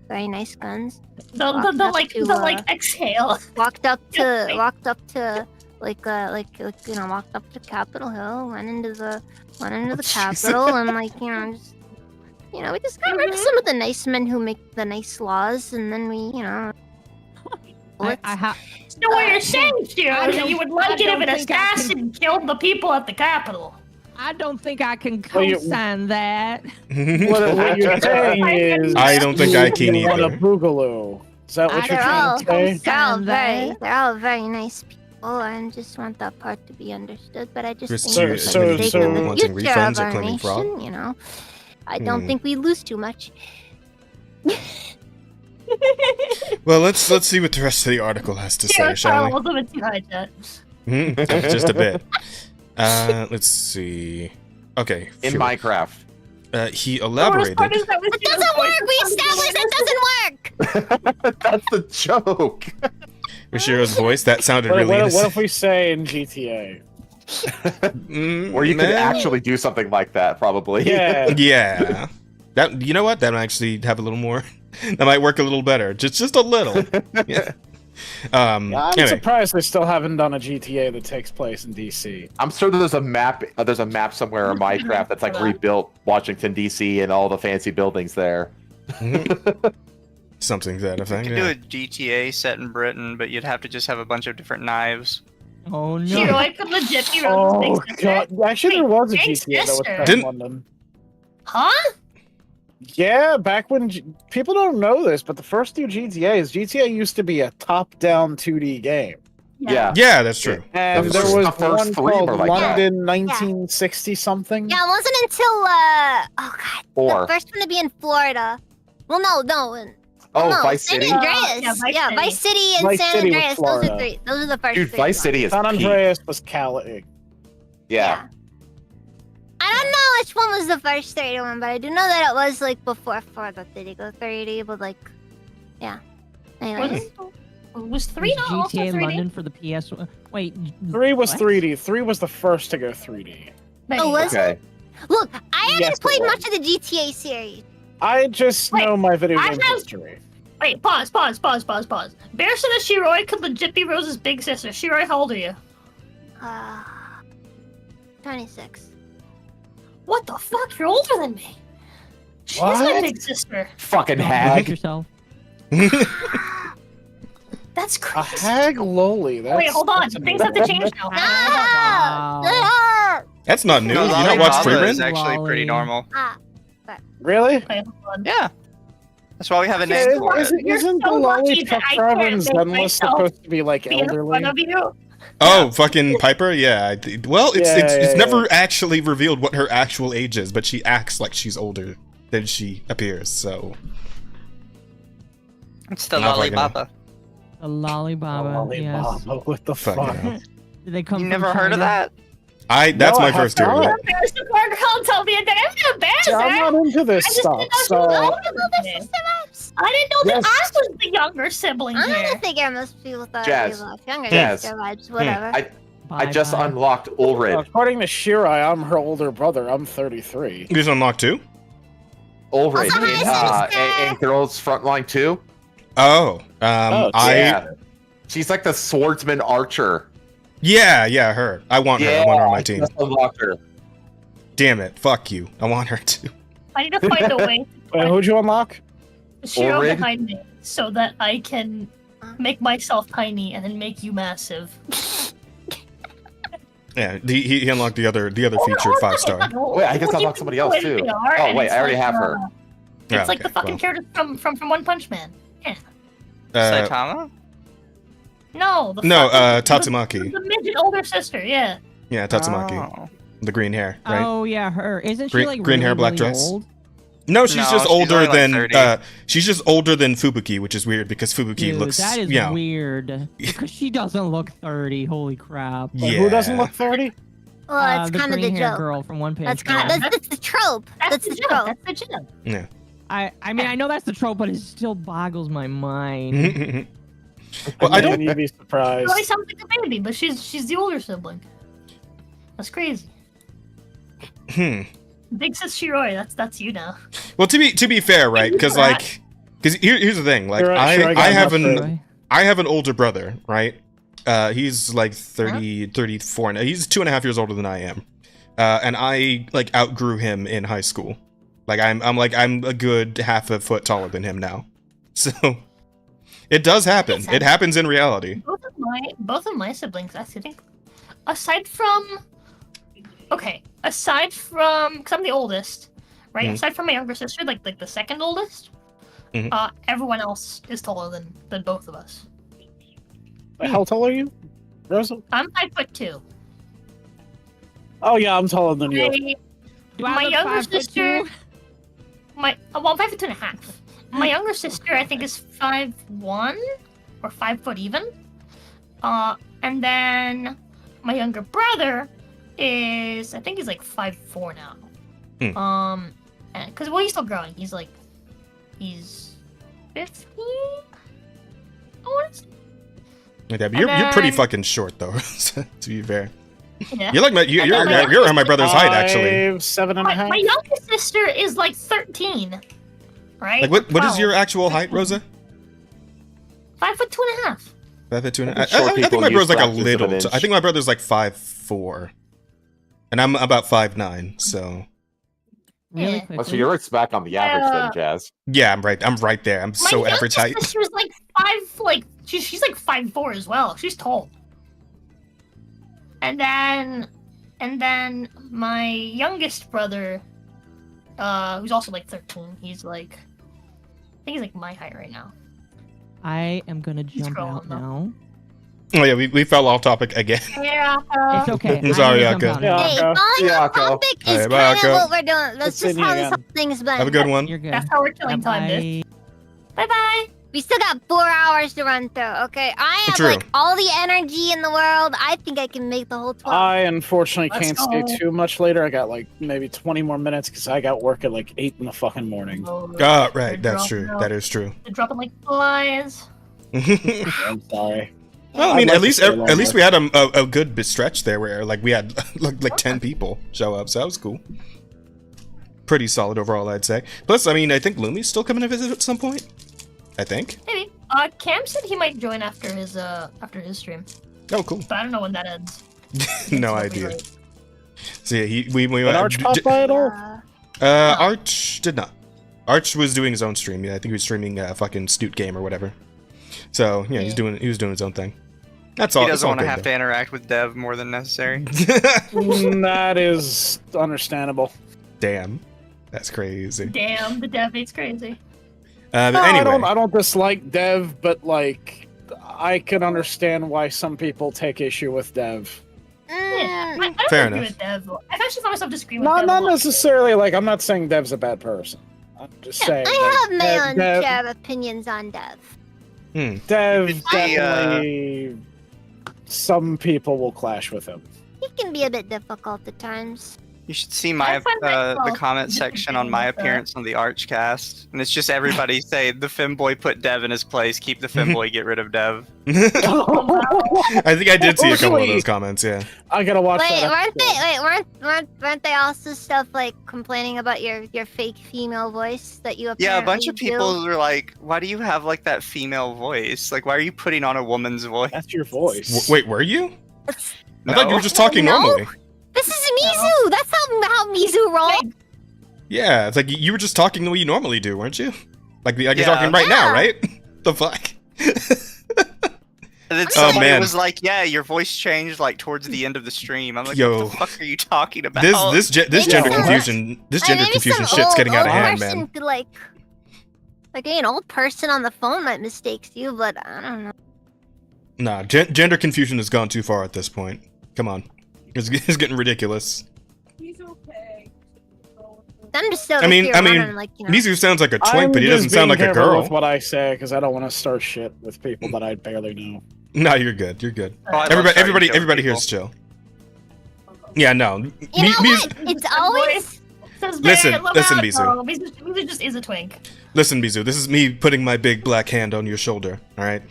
very nice guns. The exhale. Walked up to Capitol Hill, went into the Capitol, and just we just got rid of some of the nice men who make the nice laws, and then we So what you're saying, Shiro, is that you would like it if an assassin killed the people at the Capitol? I don't think I can co-sign that. What you're saying is, I don't think I can you want a either. boogaloo. Is that what you're trying to say? They're all very nice people. I just want that part to be understood. But I just think for the sake of the future of our nation, I don't think we lose too much. Well, let's see what the rest of the article has to say, shall we? A little bit too high, Chat. Just a bit. Let's see. Okay. In sure. Minecraft. He elaborated. It doesn't work. We established it doesn't work. That's the joke. Rishiro's voice, that sounded really What innocent. if we say in GTA? Or you could actually do something like that, probably. Yeah. Yeah. That, you know what? That might actually have a little more. That might work a little better. Just a little. Yeah. I'm Anyway. surprised they still haven't done a GTA that takes place in DC. I'm sure there's a map. There's a map somewhere in Minecraft that's like rebuilt Washington D.C. and all the fancy buildings there. Something to that effect. You could do a GTA set in Britain, but you'd have to just have a bunch of different knives. Oh no! Shiro, I could legit be Oh god! Actually, there was a GTA that was set in Didn't- London. Huh? Yeah, back when people don't know this, but the first two GTA used to be a top-down 2D game. Yeah. Yeah, that's true. And The there first- was the first one three called were like that. London 1960 something. Yeah, it wasn't until Four. the first one to be in Florida. Well, no. Oh, no, Vice San City? Andreas. Vice City and Vice San City was Andreas. Those Florida. are three. Those are the first Dude, three. Vice City is San peak. Andreas was Cali. Yeah. I don't know which one was the first 3D one, but I do know that it was before 4 that they did go 3D, but yeah. Anyways. Was 3 not also GTA 3D? London for the PS? Wait, 3 was what? 3D. 3 was the first to go 3D. Oh, was Okay. it? Look, I haven't Yes, it played was. much of the GTA series. I just know my video I game have- history. Wait, pause. Bear said that Shiroi could legit be Rose's big sister. Shiroi, how old are you? 26. What the fuck? You're older than me. She's my What? big sister. Fucking Don't hag. hurt yourself. That's A crazy. hag loli. That's, Wait, hold on. that's Things have to change now. Wow. That's not new. No, You not watch Lollipop Freeman? is actually pretty Lolly. normal. Really? Okay, hold on. Yeah. That's why we have a name for it. Isn't the so lolly lucky Chuck that I Forever can't and make Zenless myself supposed to be like Be in elderly? front of you. Oh, fucking Piper? Yeah. Well, it's Yeah, it's yeah, never yeah. actually revealed what her actual age is, but she acts like she's older than she appears. So It's the Not fucking- Lollipapa. The Lollibaba. Yes. Lollipop, what the Fucking fuck? hell. Did they come You from never heard of China? that? that's No, my I have first theory. not. There's the poor girl told me that I'm not embarrassed. Yeah, I'm not into this I just stuff, didn't know she so was older than me. I didn't know that Yes. I was the younger sibling I here. don't think most people thought Jazz. we were younger. Jazz. Their lives, whatever. I just Bye-bye. unlocked Ulrid. according to Shirai, I'm her older brother. I'm 33. You just unlocked 2? Ulrid Also, hi, sister. in Girls Frontline 2. Oh, Oh, Yeah. She's like the swordsman archer. yeah, her. I want her. I want her on my team. just unlocked her. Damn it. Fuck you. I want her too. I need to find a way Wait, who'd you unlock? to Shiro Ulrid? behind me so that I can make myself tiny and then make you massive. Yeah, he unlocked the other feature 5-star. Wait, I guess I unlocked somebody else too. Oh wait, I already have her. It's like the fucking character from One Punch Man. Yeah. Saitama? No. The No, fucking- Tatsumaki. The midget older sister. Yeah. Yeah, Tatsumaki. Oh. The green hair, right? Oh yeah, her. Isn't she Green- like green hair, really, black really dress? old? No, she's No, just she's older only like than 30. she's just older than Fubuki, which is weird because Fubuki Dude, looks, that is you know, weird. Because she doesn't look 30. Holy crap. Wait, Who doesn't look 30? Well, that's the kind of the green hair joke. girl from One Punch That's Man. kind of that's the trope. That's the trope. That's the joke. Yeah. I mean, I know that's the trope, but it still boggles my mind. Well, I don't. You'd be surprised. Probably sounds like a baby, but she's the older sibling. That's crazy. Big Sis Shiroi, that's you now. Well, to be fair, right? Because here's the thing. Like I have an older brother, right? He's like 34 now. He's 2.5 years older than I am, and I like outgrew him in high school. Like I'm a good half a foot taller than him now. So it does happen. It happens in reality. Both of my siblings, I think, aside from, because I'm the oldest, right? Aside from my younger sister, like the second oldest, everyone else is taller than both of us. How tall are you, Rosa? I'm 5'2". Oh yeah, I'm taller than you. My younger sister, I'm 5'2.5". My younger sister, I think, is 5'1" or 5 foot even. And then my younger brother is, I think he's like 5'4" now. Because he's still growing. He's 15. I want to say. Yeah, but you're pretty fucking short though. To be fair, Yeah. you're like you're my brother's height actually. 7.5. My younger sister is like 13. Right? Like what is your actual height, Rosa? 5'2.5". 5'2.5". I think my brother's like a little. I think my brother's like 5'4", and I'm about 5'9". So. Really quickly. So you're back on the average then, Jazz. Yeah, I'm right there. I'm so average height. My sister's like she's like 5'4" as well. She's tall. And then my youngest brother, who's also like 13, I think he's like my height right now. I am gonna jump out now. Oh yeah, we fell off topic again. Yeah, it's okay. I'm sorry, I'm Yako. Hey, falling off topic is kind of what we're doing. Let's just have some things been. Have a good one. You're good. That's how we're killing time, dude. Bye-bye. We still got 4 hours to run through, okay? I have True. like all the energy in the world. I think I can make the whole 12. I unfortunately Let's can't go. stay too much later. I got like maybe 20 more minutes because I got work at like 8 in the fucking morning. Ah, right. That's true. That is true. They're dropping like flies. I'm sorry. Well, I mean, I'd at like to stay least longer. we had a good stretch there where like we had like 10 people show up, so that was cool. Pretty solid overall, I'd say. Plus, I mean, I think Lumi's still coming to visit at some point. I think. Maybe. Cam said he might join after his stream. Oh, cool. But I don't know when that ends. No idea. So yeah, we Did Arch pop by at all? Arch did not. Arch was doing his own stream. Yeah, I think he was streaming fucking Snoot Game or whatever. So yeah, he was doing his own thing. That's all. He doesn't want to good, have to interact with Dev more than necessary. That is understandable. Damn, that's crazy. Damn, the dev hate's crazy. But No, anyway, I don't dislike Dev, but like I can understand why some people take issue with Dev. Yeah, I don't Fair agree enough. with Dev. I've actually found myself disagreeing with Not Dev. not necessarily like I'm not saying Dev's a bad person. I'm just saying. I have my own Dev, share of opinions on Dev. Dev definitely. Some people will clash with him. He can be a bit difficult at times. You should see my the comment section on my appearance on the Archcast, and it's just everybody say the femboy put Dev in his place, keep the femboy, get rid of Dev. I think I did see a couple of those comments. Yeah. I gotta watch Wait, that. weren't they also stuff like complaining about your fake female voice that you apparently Yeah, a bunch of do? people were like, "Why do you have like that female voice? Like, why are you putting on a woman's voice?" That's your voice. Wait, were you? I thought you were just talking No. normally. This is Mizu. That's how Mizu rolls. Yeah, it's like you were just talking the way you normally do, weren't you? Like you're Yeah. talking right now, right? The fuck? And then Oh, somebody man. was like, "Yeah, your voice changed like towards the end of the stream." I'm like, Yo. "What the fuck are you talking about?" This gender confusion shit's getting out of hand, man. Could, like an old person on the phone might mistake you, but I don't know. Nah, gender confusion has gone too far at this point. Come on, it's getting ridiculous. I'm just so. I mean, like, Mizu sounds like a twink, I'm but he just doesn't sound being like a careful girl. with what I say because I don't want to start shit with people that I barely know. No, you're good. You're good. Oh, I love starting shit with Everybody here is chill. Yeah, no. You know what? It's always. Listen, Mizu. Mizu just is a twink. Listen, Mizu, this is me putting my big black hand on your shoulder, alright?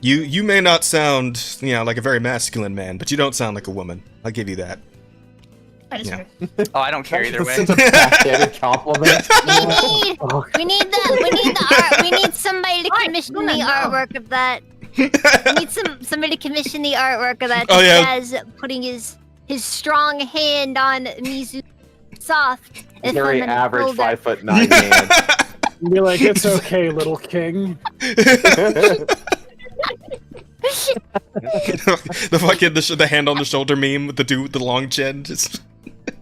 You may not sound, like a very masculine man, but you don't sound like a woman. I'll give you that. I disagree. Oh, I don't care either way. Such a backhanded compliment. We need the art. We need somebody to commission the artwork of that. We need somebody to commission the artwork of that. Oh, yeah. Jazz putting his strong hand on Mizu soft. Very average 5'9" man. Be like, it's okay, little king. the hand on the shoulder meme with the dude with the long chin. Just...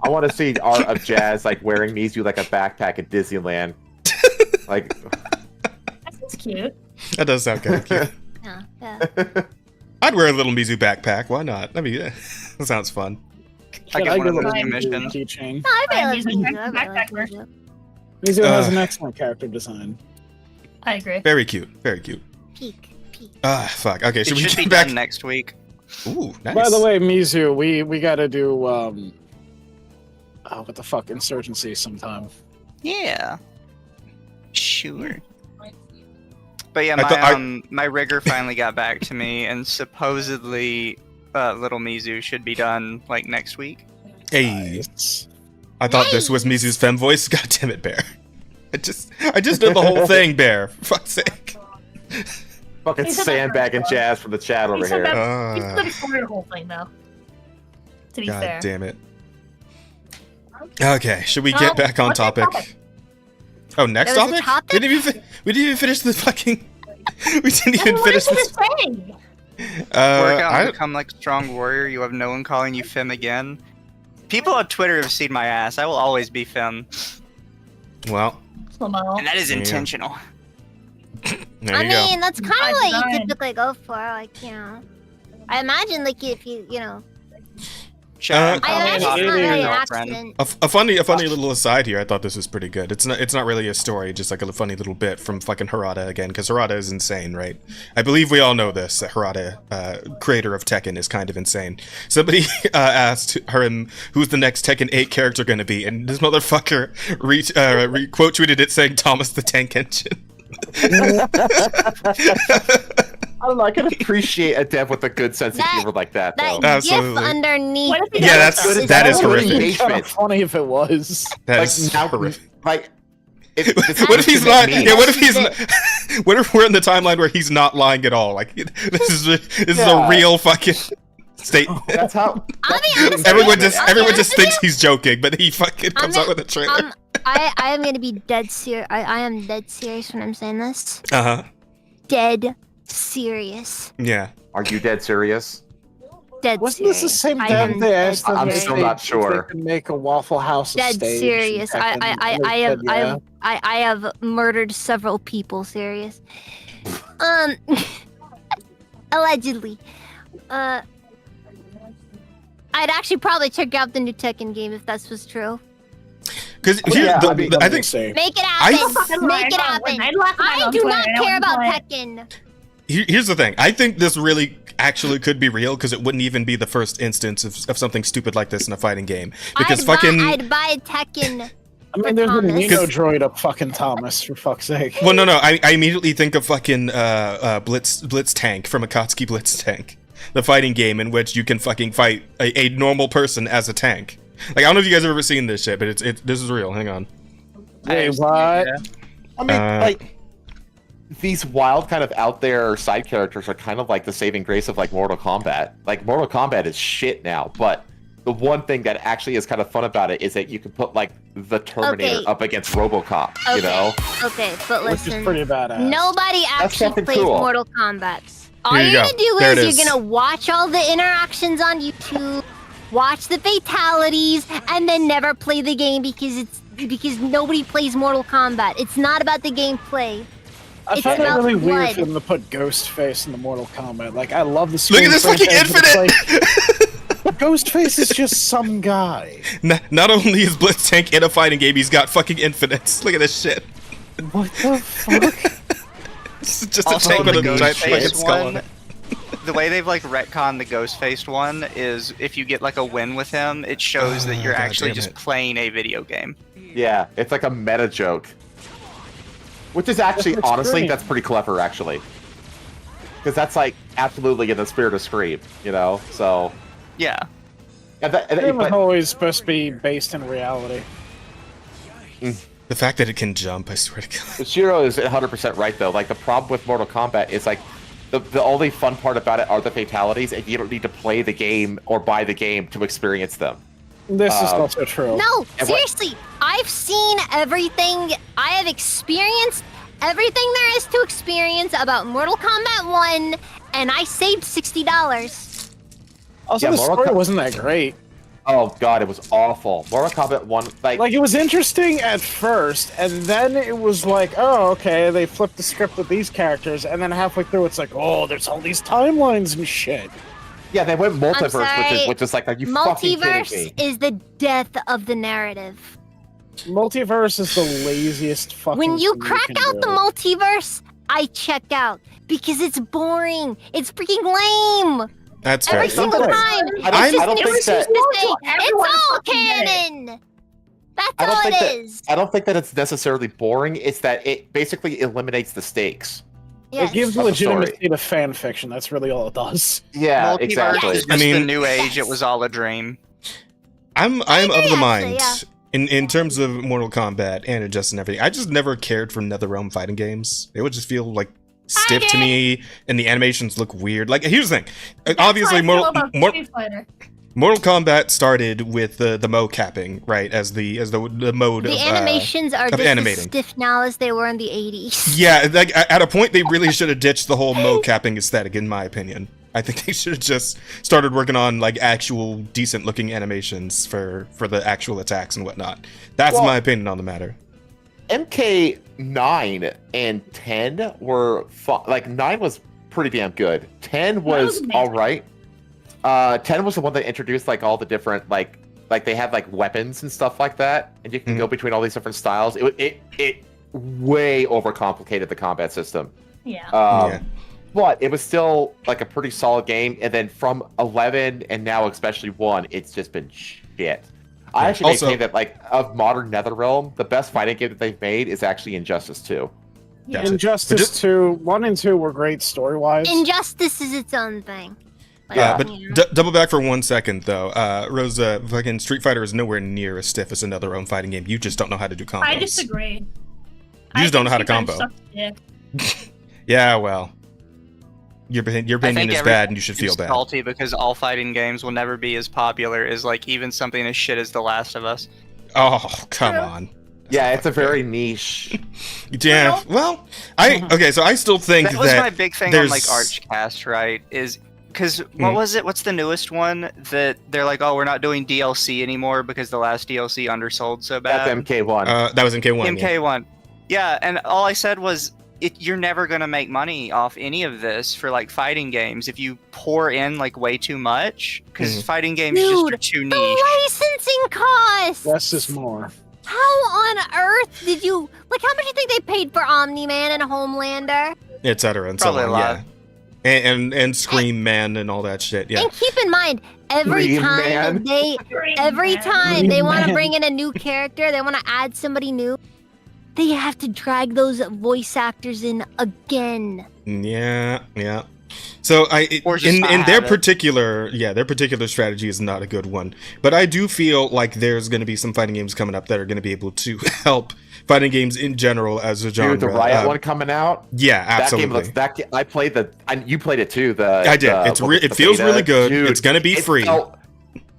I want to see art of Jazz like wearing Mizu like a backpack at Disneyland. Like That's cute. That does sound kind of cute. I'd wear a little Mizu backpack. Why not? I mean, that sounds fun. I get one of those commissioned. commissioned. No, I really Mizu has an excellent character design. I agree. Very cute. Very cute. Peak. Ah, fuck. Okay, It should we should be get back done next week. Ooh, nice. By the way, Mizu, we gotta do what the fuck, Insurgency sometime. Yeah. Sure. But yeah, I my rigger finally got back to me, and supposedly Little Mizu should be done like next week. Hey. I thought this was Mizu's femme voice. God damn it, Bear. I just did the whole thing, Bear. For fuck's sake. Fucking sandbagging Jazz from the chat over here. He's the the whole thing, though. To be God fair. dam't it. Okay, should we get back on what's the topic? Oh, next There was a topic? topic? We didn't even finish the fucking. We didn't even What finish is this. this thing? Work out I- and become like a strong warrior. You have no one calling you Fem again. People on Twitter have seen my ass. I will always be Fem. Well, and that is There you go. intentional. there I you go. mean, that's kind of what you typically go for, like, you know. I imagine, like, if you know. Uh, I imagine it's not really an accident. A funny little aside here. I thought this was pretty good. It's not really a story, just like a funny little bit from fucking Harada again, because Harada is insane, right? I believe we all know this. That Harada, creator of Tekken, is kind of insane. Somebody asked him who's the next Tekken 8 character going to be, and this motherfucker quote tweeted it saying Thomas the Tank Engine. I don't know. I can appreciate a dev with a good sense of humor like that, though. That gif underneath. Yeah, that is horrific. Kind of funny if it was. That is now, horrific. Like, What if he's not? Yeah, what if he's not? What if we're in the timeline where he's not lying at all? Like this is a real fucking statement. That's how. Everyone just thinks he's joking, but he fucking comes out with a trailer. I am gonna be dead serious. I am dead serious when I'm saying this. Uh-huh. Dead serious. Yeah. Are you dead serious? Dead Wasn't this the serious. same I dev am they asked them I'm if still they- not if sure. they could make a Waffle House of Dead stage serious. and Tekken, I and they have said yeah. I have murdered several people. Serious. Allegedly. I'd actually probably check out the new Tekken game if that was true. Because I think Make it happen. Make it happen. I do not care about Tekken. here's the thing. I think this really actually could be real because it wouldn't even be the first instance of something stupid like this in a fighting game. Because I'd buy Tekken. I mean, there's been a Thomas. Nino droid up fucking Thomas, for fuck's sake. Well, no. I immediately think of fucking Blitz Tank from Akatsuki Blitz Tank, the fighting game in which you can fucking fight a normal person as a tank. Like I don't know if you guys have ever seen this shit, but this is real. Hang on. Wait, what? I mean, like these wild kind of out there side characters are kind of like the saving grace of like Mortal Kombat. Like Mortal Kombat is shit now, but the one thing that actually is kind of fun about it is that you can put like the Terminator Okay. up against RoboCop. You know? Okay, but Which is listen. pretty badass. Nobody actually fucking plays cool. Mortal Kombat. All Here you you're go. gonna do There it is is. you're gonna watch all the interactions on YouTube, watch the fatalities, and then never play the game because nobody plays Mortal Kombat. It's not about the gameplay. I It's found it about really weird blood. for them to put Ghostface in the Mortal Kombat. Like, I love the Look at Scream this fucking franchise, but it's Infinite! like, Ghostface is just some guy. Not only is Blitz Tank in a fighting game, he's got fucking infinites. Look at this shit. What the fuck? It's just a Also, tank with the a giant fucking Ghostface skull on one, it. the way they've like retconned the Ghost-faced one is if you get like a win with him, it shows that you're God actually damn just it. playing a video game. Yeah, it's like a meta joke. Which is actually, That's honestly, great. that's pretty clever, actually. Because that's like absolutely in the spirit of Scream, you know? So, Yeah. Game was always supposed to be based in reality. The fact that it can jump, I swear to God. Shiro is 100% right though. Like the problem with Mortal Kombat is like the only fun part about it are the fatalities, and you don't need to play the game or buy the game to experience them. This is also true. No, seriously, I've seen everything. I have experienced everything there is to experience about Mortal Kombat 1, and I saved $60. Also, the story wasn't that great. Oh god, it was awful. Mortal Kombat 1, like it was interesting at first, and then it was like, oh, okay, they flipped the script with these characters, and then halfway through it's like, oh, there's all these timelines and shit. Yeah, they went multiverse, sorry. which is like, are you fucking kidding me? Multiverse is the death of the narrative. Multiverse is the laziest fucking When you thing crack can out do. the multiverse, I check out because it's boring. It's freaking lame. That's Every fair. single time. I It's just don't an think excuse that- to say, Everyone it's all fucking did it. canon. That's I don't all think it that is. I don't think that it's necessarily boring. It's that it basically eliminates the stakes. Yes. It gives Of the legitimacy to fan fiction. That's really all it does. Yeah, Multiverse exactly. is just the new age. It was all a dream. I'm of the actually, mind yeah. in terms of Mortal Kombat and Injustice and everything. I just never cared for NetherRealm fighting games. They would just feel like stiff to me, and the animations look weird. Like here's the thing, obviously Mortal Kombat started with the mo capping, right, as the mode The of animations are of just as animating. stiff now as they were in the 80s. Yeah, like at a point they really should have ditched the whole mo capping aesthetic, in my opinion. I think they should have just started working on like actual decent looking animations for the actual attacks and whatnot. That's my opinion on the matter. MK9 and 10 were fun. Like 9 was pretty damn good. 10 was all right. 10 was the one that introduced like all the different like they had like weapons and stuff like that, and you can go between all these different styles. It way overcomplicated the combat system. Yeah. But it was still like a pretty solid game. And then from 11 and now especially 1, it's just been shit. I actually maintain that like of modern NetherRealm, the best fighting game that they've made is actually Injustice 2. Yeah. Injustice 2, 1 and 2 were great story-wise. Injustice is its own thing. Like, But double back for 1 second though. Rosa, fucking Street Fighter is nowhere near as stiff as another own fighting game. You just don't know how to do combos. I disagree. You just don't know how to combo. Yeah, well, your opinion is bad, and you should feel bad. Salty because all fighting games will never be as popular as like even something as shit as The Last of Us. Oh, come on. Yeah, it's a very niche. Yeah, well, so I still think that was my big thing on like Archcast, right? Is because what was it? What's the newest one that they're like, oh, we're not doing DLC anymore because the last DLC undersold so bad. That's MK1. That was MK1. MK1. Yeah, and all I said was, you're never gonna make money off any of this for like fighting games if you pour in like way too much, because fighting games just are too niche. The licensing costs. Less is more. How on earth did you how much do you think they paid for Omni-Man and Homelander? etc. and Probably so on. a lot. Yeah. And Scream Man and all that shit. Yeah. And keep in mind, every time they want to bring in a new character, they want to add somebody new, they have to drag those voice actors in again. Yeah. So in their particular strategy is not a good one. But I do feel like there's going to be some fighting games coming up that are going to be able to help fighting games in general as a genre. Dude, the Riot one coming out. Yeah, absolutely. I played you played it too. I did. It feels really good. Dude, it's going to be free.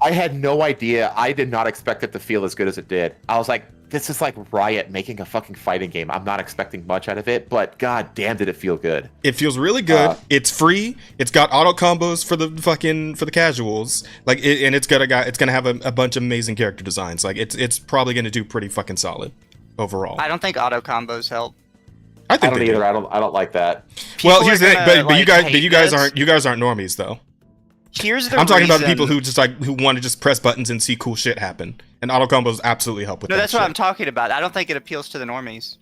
I had no idea. I did not expect it to feel as good as it did. I was like, this is like Riot making a fucking fighting game. I'm not expecting much out of it, but god damn did it feel good. It feels really good. It's free. It's got auto combos for the casuals. And it's gonna have a bunch of amazing character designs. Like it's probably gonna do pretty fucking solid overall. I don't think auto combos help. I don't either. I don't like that. Well, here's the thing, but you guys aren't normies though. Here's the I'm talking about the reason- people who just who want to just press buttons and see cool shit happen. And auto combos absolutely help with that. No, that's what I'm talking about. I don't think it appeals to the normies.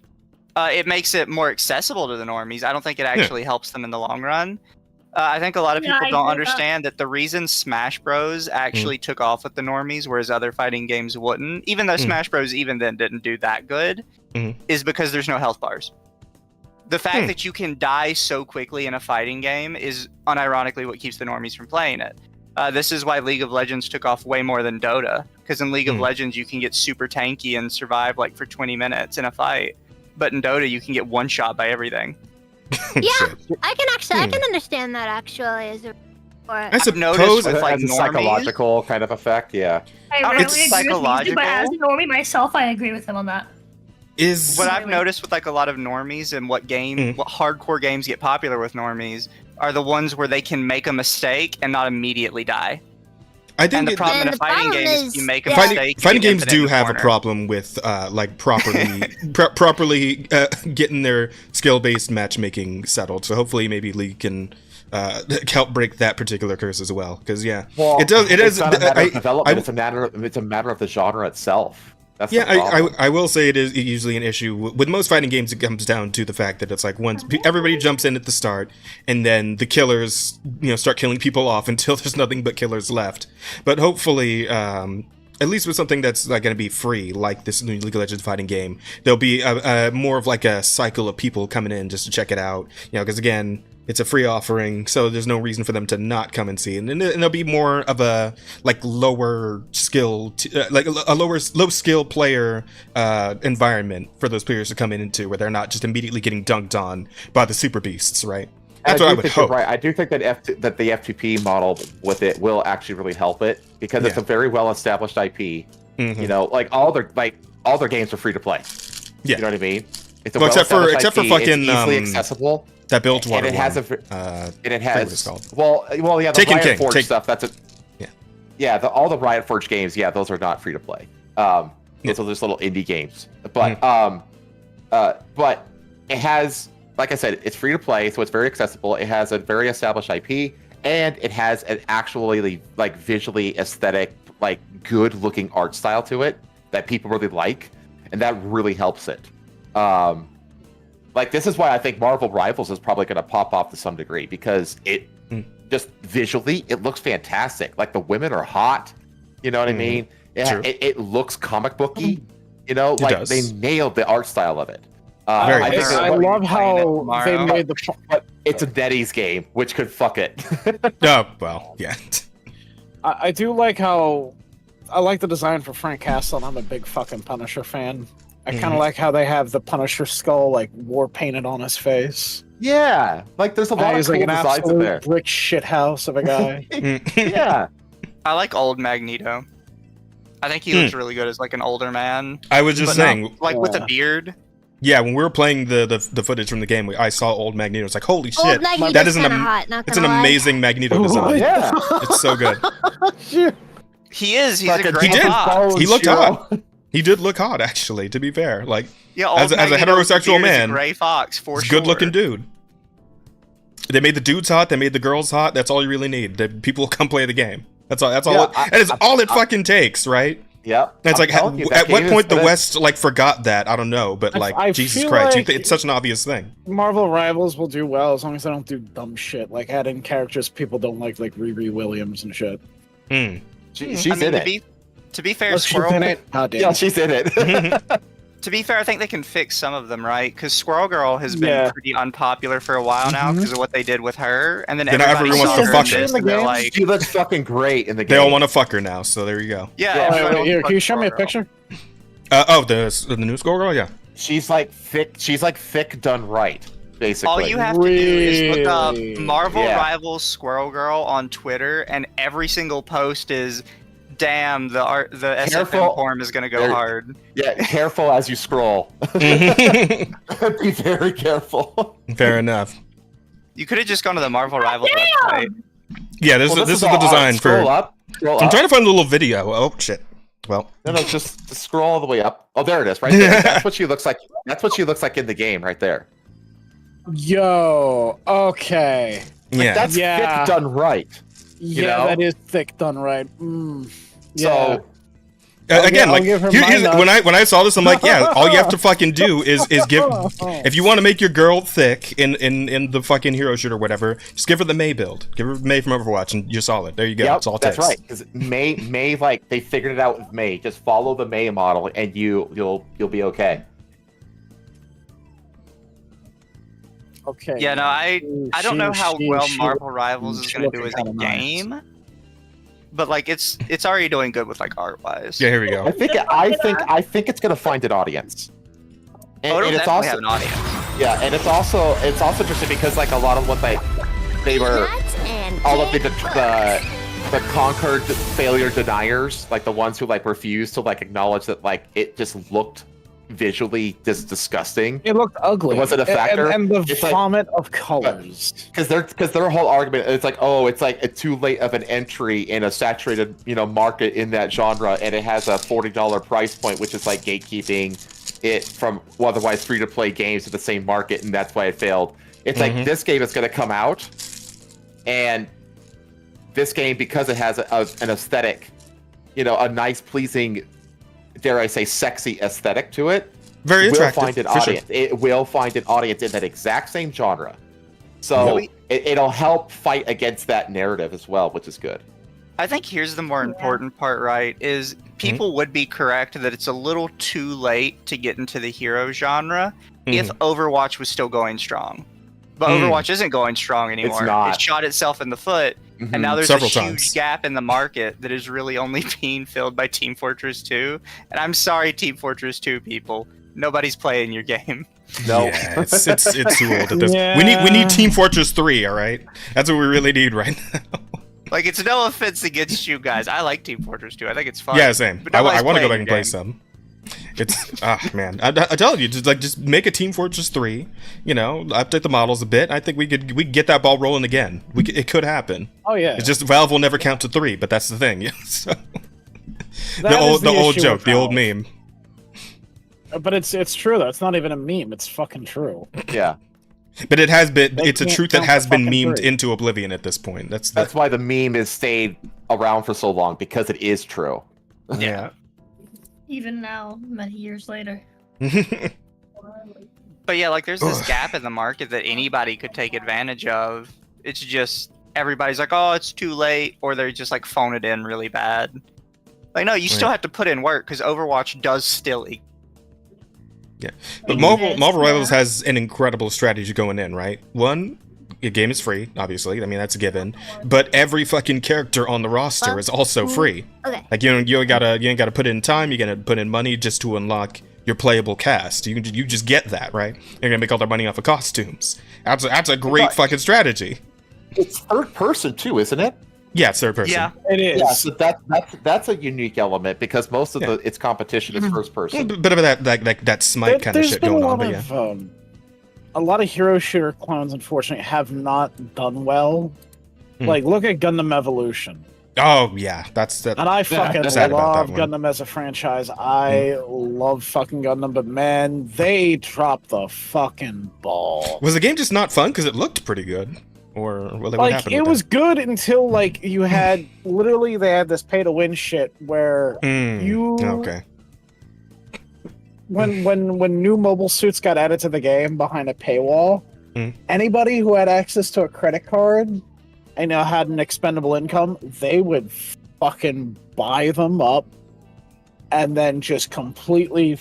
It makes it more accessible to the normies. I don't think it actually helps them in the long run. I think a lot of people don't understand that the reason Smash Bros actually took off with the normies, whereas other fighting games wouldn't, even though Smash Bros even then didn't do that good, is because there's no health bars. The fact that you can die so quickly in a fighting game is unironically what keeps the normies from playing it. This is why League of Legends took off way more than Dota, because in League of Legends you can get super tanky and survive like for 20 minutes in a fight, but in Dota you can get one shot by everything. Yeah, I can understand that actually as a. I suppose with like as a psychological kind of effect. Yeah. I really It's agree with psychological. you, but as a normie myself, I agree with him on that. Is what I've noticed with like a lot of normies and what hardcore games get popular with normies are the ones where they can make a mistake and not immediately die. I think and the problem in a fighting game is you make a mistake. Fighting you get games do infinite in the have a corner. problem with like properly getting their skill-based matchmaking settled. So hopefully, maybe League can help break that particular curse as well. Because Well, it does. It it's is. not a matter of development. It's a matter of the genre itself. That's the problem. I will say it is usually an issue with most fighting games. It comes down to the fact that it's like once everybody jumps in at the start, and then the killers, start killing people off until there's nothing but killers left. But hopefully, at least with something that's like going to be free, like this new League of Legends fighting game, there'll be more of like a cycle of people coming in just to check it out. Because again, it's a free offering, so there's no reason for them to not come and see. And there'll be more of a like lower skill, like a low skill player environment for those players to come into, where they're not just immediately getting dunked on by the super beasts, right? That's what I would hope. Right. I do think that that the F2P model with it will actually really help it, because it's a very well established IP. Like all their games are free to play. Yeah. You know what I mean? It's a except for fucking it's easily accessible. That builds water. And it has well, yeah, the Taken Riot King. Forge stuff. That's all the Riot Forge games. Yeah, those are not free to play. Those are just little indie games. But but it has, like I said, it's free to play, so it's very accessible. It has a very established IP, and it has an actually like visually aesthetic, like good looking art style to it that people really like, and that really helps it. Like, this is why I think Marvel Rivals is probably going to pop off to some degree, because it just visually, it looks fantastic. Like, the women are hot. You know what I mean? It looks comic booky. Like they nailed the art style of it. I love how they made the. But it's a Daddy's game, which could fuck it. Oh, well, yeah. I do like how. I like the design for Frank Castle, and I'm a big fucking Punisher fan. I kind of like how they have the Punisher skull like war painted on his face. Yeah, like there's a lot of he's cool like an designs in absolute there. brick shit house of a guy. Yeah, I like old Magneto. I think he looks really good as like an older man. I was just saying, like with a beard. Yeah, when we were playing the footage from the game, I saw old Magneto. It's like, holy shit, Magneto's that is hot, not it's an gonna lie. amazing Magneto design. Yeah, it's so good. He is. He's Like a a great He did. fox. He looked hot. He did look hot, actually. To be fair, like Yeah, old as a Magneto with the heterosexual beard is a man, gray fox for he's a sure. good-looking dude. They made the dudes hot. They made the girls hot. That's all you really need. People will come play the game. That's all. That's all. That is all it fucking takes, right? Yep. And it's like, telling you, that at what game is point the gonna- West like forgot that? I don't know, but like, I Jesus feel Christ, like- it's such an obvious thing. Marvel Rivals will do well as long as they don't do dumb shit like adding characters people don't like Riri Williams and shit. She's I mean, in it. To be fair, Oh, she's Squirrel. in it? Oh, damn. Yeah, she's in it. To be fair, I think they can fix some of them, right? Because Squirrel Girl has been Yeah. pretty unpopular for a while now because of what they did with her, and then Then everybody everyone wants saw to her fuck in her. this, and they're like, She looks fucking great in the They game. all want to fuck her now, so there you go. yeah. Wait, everyone wait, here, wants can you to show fuck me a Squirrel Girl. picture? The new Skullgirl, yeah. She's like thick. She's like thick done right, basically. All you have to do is look up Really? Marvel Yeah. Rivals Squirrel Girl on Twitter, and every single post is, "Damn, the SFM Careful. form is gonna go There- hard." Yeah, careful as you scroll. Be very careful. Fair enough. You could have just gone to the Marvel Rivals website. Yeah, this Well, is the all- design scroll for. up. Scroll I'm up. trying to find a little video. Oh shit. Well, No, just scroll all the way up. Oh, there it is, right there. That's what she looks like. That's what she looks like in the game, right there. Yo, okay. yeah. That's Yeah. thick done right. Yeah, know? that is thick done right. Yeah. So Again, I'll like give her here's, my when I saw this, I'm like, yeah, all you have to fucking do is give. If you want to make your girl thick in the fucking hero shooter or whatever, just give her the May build. Give her May from Overwatch, and you're solid. There you go. yep, That's all it that's takes. right. Because May, like they figured it out with May. Just follow the May model, and you'll be okay. Okay. Yeah, no, I don't know how well she- Marvel Rivals is she gonna do looking as a kinda nice. game, but like it's already doing good with like art wise. Yeah, here we go. I think it's gonna find an audience. And, it'll and it's definitely also have an audience. yeah, and it's also interesting because like a lot of what they were all of the conquered failure deniers, like the ones who like refused to like acknowledge that like it just looked visually just disgusting. It looked ugly. It wasn't a factor. And the It's vomit of colors. Because their whole argument it's like, oh, it's like a too late of an entry in a saturated market in that genre, and it has a $40 price point, which is like gatekeeping it from otherwise free to play games in the same market, and that's why it failed. It's like this game is going to come out, and this game, because it has an aesthetic, a nice, pleasing, dare I say, sexy aesthetic to it, very attractive. Will find an audience. Sure. It will find an audience in that exact same genre. So it'll help fight against that narrative as well, which is good. I think here's the more important part, right? Is people would be correct that it's a little too late to get into the hero genre if Overwatch was still going strong. But Overwatch isn't going strong anymore. It's not. It shot itself in the foot, and now there's Several a huge times. gap in the market that is really only being filled by Team Fortress 2. And I'm sorry, Team Fortress 2 people, nobody's playing your game. No, yeah, it's too old at this. We need Team Fortress 3. All right, that's what we really need right now. Like, it's no offense against you guys. I like Team Fortress 2. I think it's fun. Yeah, same. But I nobody's want to go playing back and your play game. some. It's man, I tell you, just make a Team Fortress 3. Update the models a bit. I think we could get that ball rolling again. It could happen. Oh yeah. It's just Valve will never count to 3, but that's the thing. So, That is the old issue joke, with the old Valve. meme. But it's true though. It's not even a meme. It's fucking true. Yeah. But it has been. They It's a can't truth that count has the been fucking memed 3. into oblivion at this point. That's why the meme has stayed around for so long, because it is true. Yeah. Even now, many years later. But yeah, like there's this gap in the market that anybody could take advantage of. It's just everybody's like, oh, it's too late, or they're just like phone it in really bad. Like, no, you still have to put in work because Overwatch does still. Yeah, but Marvel Rivals has an incredible strategy going in, right? One, the game is free, obviously. I mean, that's a given. But every fucking character on the roster is also free. Okay. Like you ain't gotta put in time. You gotta put in money just to unlock your playable cast. You just get that, right? You're gonna make all their money off of costumes. That's a great fucking strategy. It's third person too, isn't it? Yeah, it's third person. Yeah, it is. Yeah, so that's a unique element because most of its competition is first person. A bit of that Smite kind of shit going on, but yeah. A lot of hero shooter clones, unfortunately, have not done well. Like, look at Gundam Evolution. Oh yeah, that's And I fucking sad about love that one. Gundam as a franchise. I love fucking Gundam, but man, they dropped the fucking ball. Was the game just not fun because it looked pretty good, or what happened? It with was that? good until like you had literally they had this pay to win shit where you okay. when new mobile suits got added to the game behind a paywall, anybody who had access to a credit card and had an expendable income, they would fucking buy them up and then just completely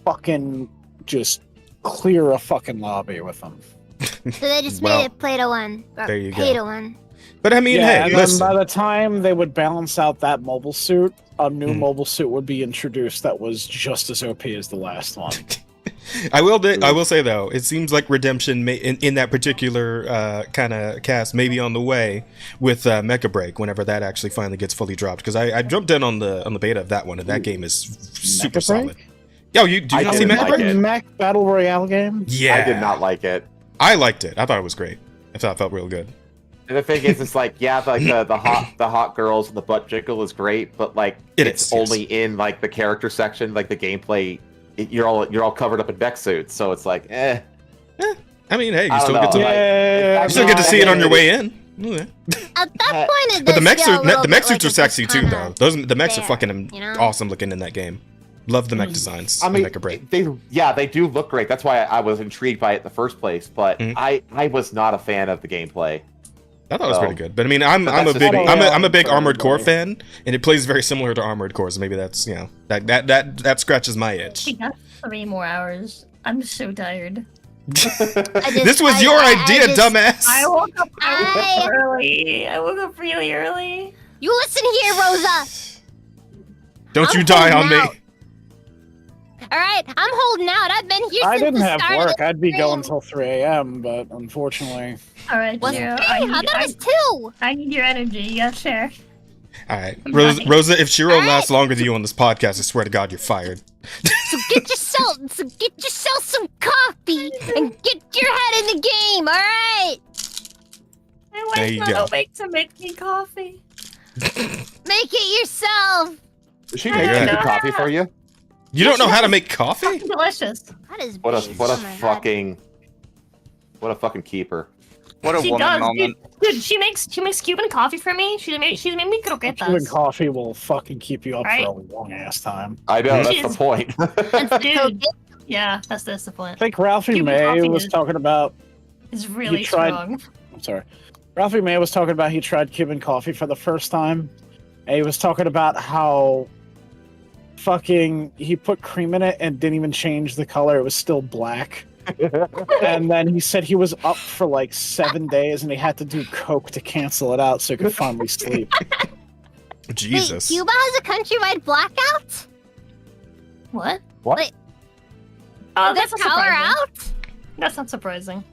fucking just clear a fucking lobby with them. So they just Well, made it play to one. Or there you pay go. to one. But I mean, yeah, hey, and then listen. by the time they would balance out that mobile suit, a new mobile suit would be introduced that was just as OP as the last one. I will say though, it seems like redemption in that particular kind of cast may be on the way with Mecha Break whenever that actually finally gets fully dropped. Because I jumped in on the beta of that one, and that game is super solid. Yo, do you not see Mecha Break? Mech Battle Royale game? Yeah, I did not like it. I liked it. I thought it was great. I thought it felt real good. And the thing is, it's like, yeah, like the hot girls and the butt jiggle is great, but like it's only in like the character section, like the gameplay. You're all covered up in mech suits, so it's like, eh. I mean, hey, you I still don't get to know. you still get to see it on your way in. Yeah. At that point, it But the does mech feel a little the mech bit suits like are it's sexy just too, kinda though. The mechs are there, fucking you know? awesome looking in that game. Love the mech designs. I in mean, Mecha Break. they do look great. That's why I was intrigued by it in the first place. But I was not a fan of the gameplay. I thought it was pretty good, but I mean, I'm a big Armored Core fan, and it plays very similar to Armored Core, so maybe that's that scratches my itch. We got 3 more hours. I'm so tired. This was your idea, dumbass. I woke up early. I woke up really early. You listen here, Rosa. Don't you I'm die on holding me. out. All right, I'm holding out. I've been here I since didn't the have start of work. the I'd be stream. going till 3 a.m., but unfortunately. All right, Was yeah. it? I thought it was 2. I need your energy. Yeah, share. All right, Rosa. If Shiro lasts longer than you on this podcast, I swear to God, you're fired. So get yourself some coffee and get your head in the game. All right. There you go. To make me coffee. Make it yourself. Does she make good coffee for you? You don't know how to make coffee? Delicious. That is What a Oh fucking keeper. What a She woman does, moment. dude. She makes Cuban coffee for me. She made me croquetas. Cuban coffee will fucking keep you up Right? for a long ass time. I know, that's Jeez. the point. Dude. Yeah, that's the point. I think Ralphie Cuban May coffee was is- talking about. It's really he tried, strong. I'm sorry. Ralphie May was talking about he tried Cuban coffee for the first time. And he was talking about how fucking he put cream in it and didn't even change the color. It was still black. And then he said he was up for like 7 days and he had to do coke to cancel it out so he could finally sleep. Jesus. Wait, Cuba has a countrywide blackout? What? What? Wait, Oh, there's that's not power surprising. out? That's not surprising.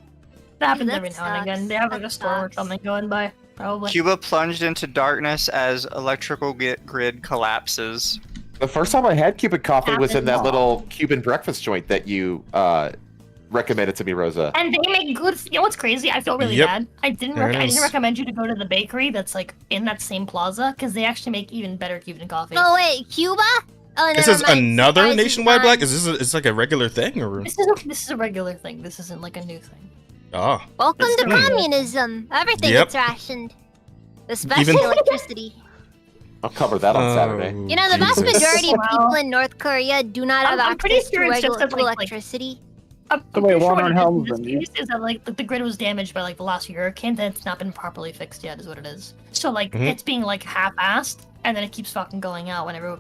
That happens that every now and sucks. again. They have like That a storm or sucks. something going by, probably. Cuba plunged into darkness as electrical grid collapses. The first time I had Cuban coffee was in that Happens. little Cuban breakfast joint that you recommended to me, Rosa. And they make good. You know what's crazy? I feel really Yep. bad. I didn't recommend you to go to the bakery that's like in that same plaza because they actually make even better Cuban coffee. Oh wait, Cuba? Oh, This never is mind. another Surprise nationwide is black. done. Is this it's like a regular thing or? This is a regular thing. This isn't like a new thing. Oh. Welcome It's to the- communism. Everything Yep. gets rationed, especially Even- electricity. I'll cover that on Saturday. You know, the vast Jesus. majority of Wow. people in North Korea do not have I'm pretty access to sure it's just regular that, like- electricity. I'm The pretty way sure Warner what it Helms is, and in this case is that like the grid was damaged by like the last hurricane and it's not been properly fixed yet is what it is. So like Mhm. it's being like half-assed and then it keeps fucking going out whenever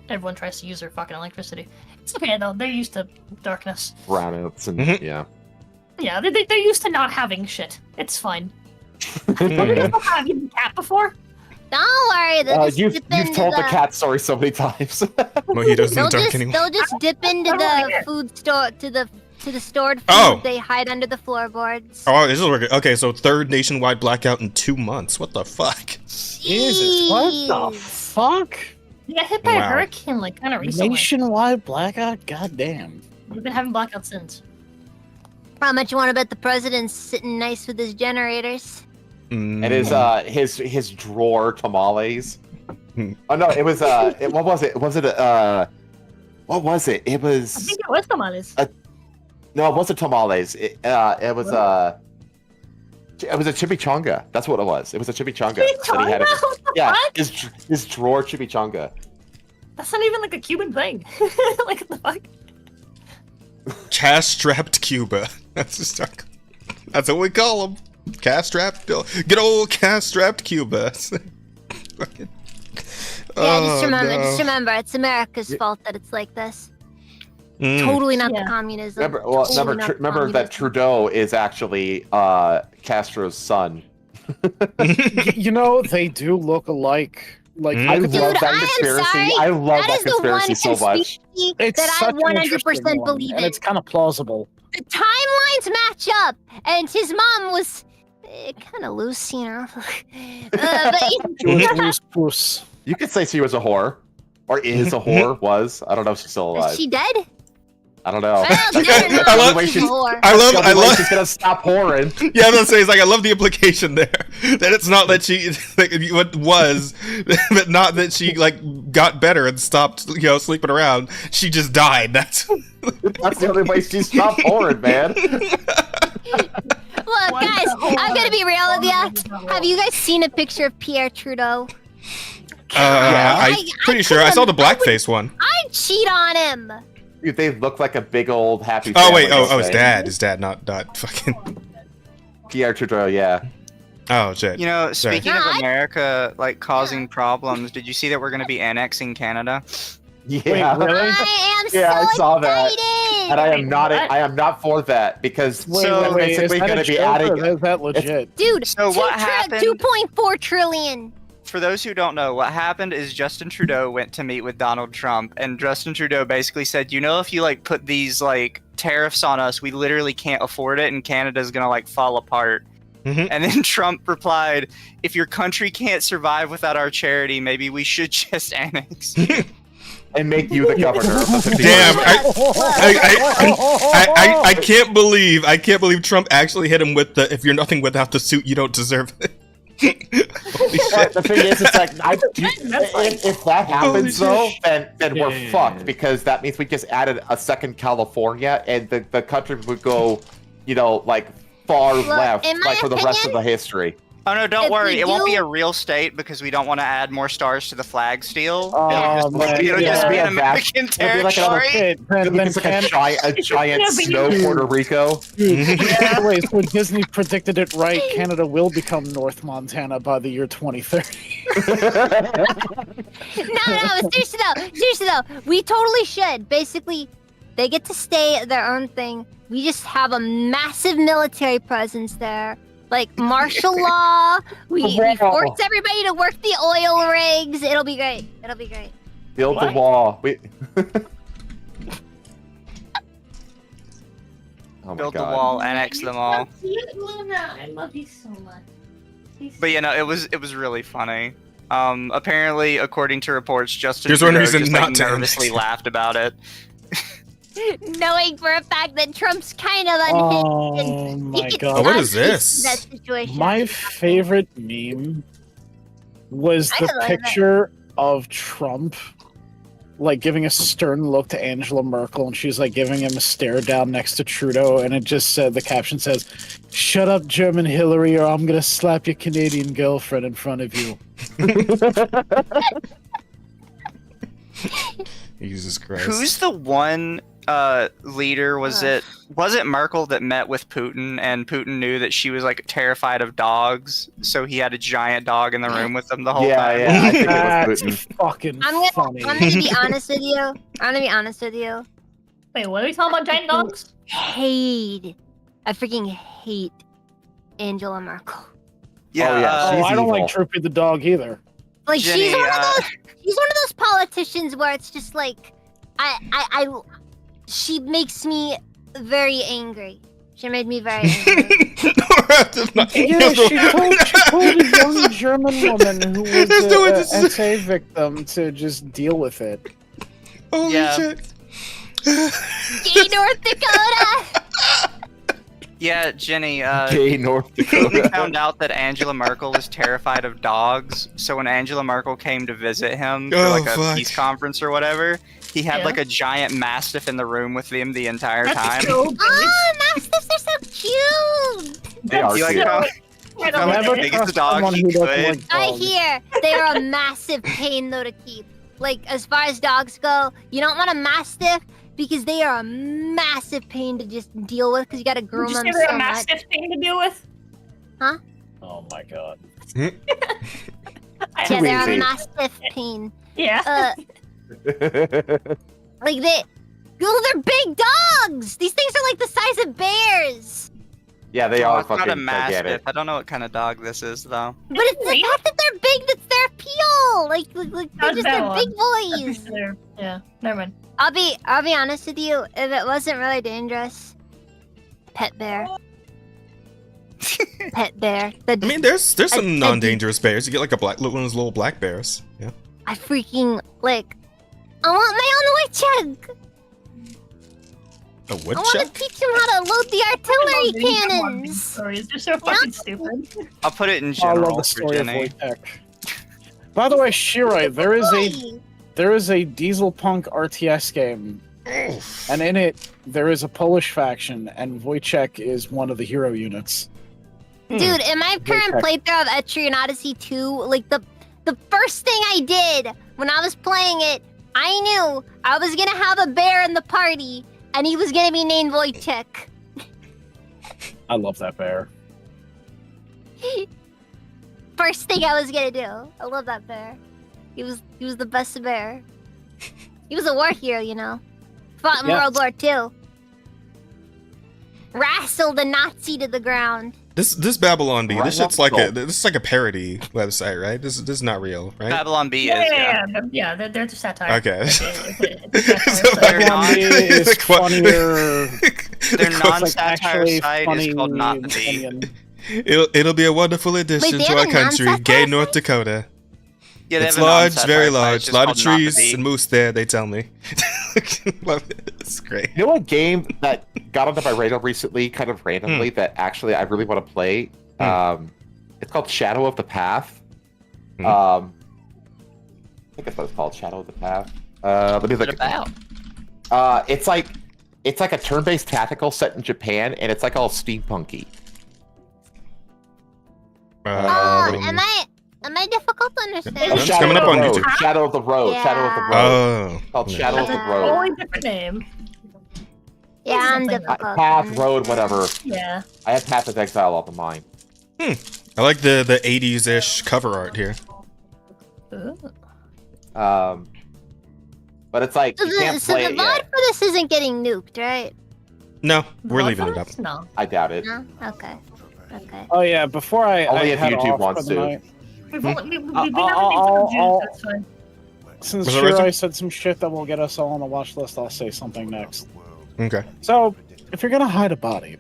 everyone tries to use their fucking electricity. It's okay though. They're used to darkness. Brownouts and Mhm. yeah. Yeah, they're used to not having shit. It's fine. Have you been cat before? Don't worry, they'll just You've dip into told the the cat story so many times. Mojitos in They'll the dark just, anymore. they'll just dip into I don't the care. food store to the stored food Oh. they hide under the floorboards. Oh, this is working. Okay, so third nationwide blackout in 2 months. What the fuck? Jesus, what the Jeez. fuck? They got hit by a Wow. hurricane like kind of recently. Nationwide blackout? Goddamn. We've been having blackouts since. How much you want to bet the president's sitting nice with his generators? And his drawer tamales. Oh no, it was what was it? Was it what was it? It I was think it was tamales. no, it wasn't tamales. It was a chimichanga. That's what it was. It was a chimichanga. That he had Chimichanga? What the yeah, fuck? his drawer chimichanga. That's not even like a Cuban thing. Like what the fuck? Cash-strapped Cuba. That's what we call them. Cash-strapped. Good old cash-strapped Cuba. Fucking- Yeah, Oh, no. just remember, it's America's fault that it's like this. Mm. Totally not the communism. Totally not Remember that Trudeau is actually Castro's son. You know, they do look alike. Like, I love that conspiracy. I love that conspiracy so much. It's that I such an 100% interesting one, believe and in. it's kind of plausible. The timelines match up, and his mom was kind of loose, you know. But You could say she was a whore, or is a whore. Was I don't know if she's still alive. is she dead? I don't know. Well, That's never the know. only She's way a she's- whore. I that's the only way love. she's gonna stop whoring. Yeah, I was gonna say, it's like I love the implication there that it's not that she like, what was, but not that she like got better and stopped, sleeping around. She just died. That's the only way she stopped whoring, man. Look, guys, I'm gonna be real with you. Have you guys seen a picture of Pierre Trudeau? I'm pretty sure I saw the blackface one. I'd cheat on him. Dude, they look like a big old happy. Oh wait, family, his don't dad. His dad, not fucking. they? Pierre Trudeau, yeah. Oh shit. You know, Sorry. speaking of America, like causing problems, did you see that we're going to be annexing Canada? Yeah. Wait, really? I am Yeah, so I saw that. excited. And I am not for that because Wait, so wait, is basically that going a to be joke, adding. or is that legit? Dude, So what happened? 2.4 trillion. for those who don't know, what happened is Justin Trudeau went to meet with Donald Trump, and Justin Trudeau basically said, you know, if you like put these like tariffs on us, we literally can't afford it, and Canada's gonna like fall apart. And then Trump replied, if your country can't survive without our charity, maybe we should just annex. And make you the governor. Damn! I can't believe Trump actually hit him with the "if you're nothing without the suit, you don't deserve it." But the thing is, it's like if that happens though, then we're fucked, because that means we just added a second California, and the country would go, you know, like far left, like for the rest of the history. Oh no, don't worry. It won't be a real state because we don't want to add more stars to the flag steal. It'll just be an American territory. It's like a giant snow Puerto Rico. Anyways, when Disney predicted it right, Canada will become North Montana by the year 2030. No, seriously though, we totally should. Basically, they get to stay at their own thing. We just have a massive military presence there. Like martial law, we force everybody to work the oil rigs. It'll be great. Build the wall. Build the wall, annex them all. I love you so much. But yeah, no, it was really funny. Apparently, according to reports, Justin Here's one Trudeau reason just not like, to nervously laughed about it. Knowing for a fact that Trump's kind of unhinged. Oh my god. Oh, what is this? That situation. My favorite meme was the picture of Trump like giving a stern look to Angela Merkel, and she's like giving him a stare down next to Trudeau, and it just said, the caption says, "Shut up, German Hillary, or I'm gonna slap your Canadian girlfriend in front of you." Jesus Christ. Who's the one leader? Was it Merkel that met with Putin, and Putin knew that she was like terrified of dogs, so he had a giant dog in the room with them the whole time? Yeah, I think it was Putin. Fucking funny. I'm gonna be honest with you. Wait, what are we talking about, giant dogs? I freaking hate Angela Merkel. Yeah, I don't like Troopy the dog either. Like Jenny, she's one of those politicians where it's just like she makes me very angry. She made me very angry. Yeah, she told a young German woman who was an SA victim to just deal with it. Holy shit. Gay North Dakota! Yeah, Jenny, Gay North Dakota. we found out that Angela Merkel was terrified of dogs, so when Angela Merkel came to visit him for like a peace conference or whatever, he had like a giant mastiff in the room with him the entire time. Oh, mastiffs are so cute! They are cute. The biggest dog he could. I hear they are a massive pain though to keep. Like as far as dogs go, you don't want a mastiff because they are a massive pain to just deal with because you gotta groom them so much. A mastiff pain to deal with? Huh? Oh my god. Yeah, they're a mastiff pain. Yeah. Like they're big dogs! These things are like the size of bears! Yeah, they are It's not fucking a mastiff. gigantic. I don't know what kind of dog this is, though. But it's the fact that they're big that's their appeal! Like they're big boys! Yeah, never mind. I'll be honest with you, if it wasn't really dangerous, pet bear. Pet bear. I mean, there's some non-dangerous bears. You get like one of those little black bears. Yeah. I freaking I want my own woodchuck. A I want woodchuck? to teach him how to load the artillery cannons. Stories, they're so fucking stupid. I'll put it in I love general the for story of Jenny. Wojtek. By the way, Shirai, there is a Diesel Punk RTS game, and in it there is a Polish faction, and Wojtek is one of the hero units. Dude, in my current playthrough of Etrian Odyssey 2, like the first thing I did when I was playing it, I knew I was gonna have a bear in the party, and he was gonna be named Wojtek. I love that bear. First thing I was gonna do. I love that bear. He was the best bear. He was a war hero, you know. Fought in World War II. Wrestled a Nazi to the ground. This Babylon Bee, Right this shit's like a parody website, right? This is not real, right? Babylon Bee Yeah, they're just satire. Okay. Babylon Bee is funnier. Their It's non-satire actually site funny is called Not the Bee. opinion. It'll be a wonderful addition they to have our a country, non-satire gay North Dakota. Yeah, they It's have a large, non-satire very site, large. it's A lot of just called Not the trees Bee. and moose there, they tell me. Love it. It's great. You know what game that got onto my radar recently, kind of randomly, that actually I really want to play? It's called Shadow of the Path. I think that's what it's called, Shadow of the Path. Let me look at it. It's like a turn-based tactical set in Japan, and it's like all steampunky. Am I difficult to understand? It's coming up on YouTube. Shadow of the Road. Yeah. Shadow of the Road. Oh. Called Shadow of the That's a Road. totally different name. Yeah, I'm Something difficult. Path, Road, whatever. Yeah. I have Path of Exile on the mind. I like the 80s-ish cover art here. But it's like So you can't the play it VOD yet. for this isn't getting nuked, right? No, we're leaving it up. No. I doubt it. No? Okay. Okay. Oh yeah, before I Only if head YouTube off wants for the to. night, We've been everything I'll- from June, I'll- that's fine. since Was that Shirai Razor? said some shit that will get us all on the watch list, I'll say something next. Okay. So, if you're gonna hide a body,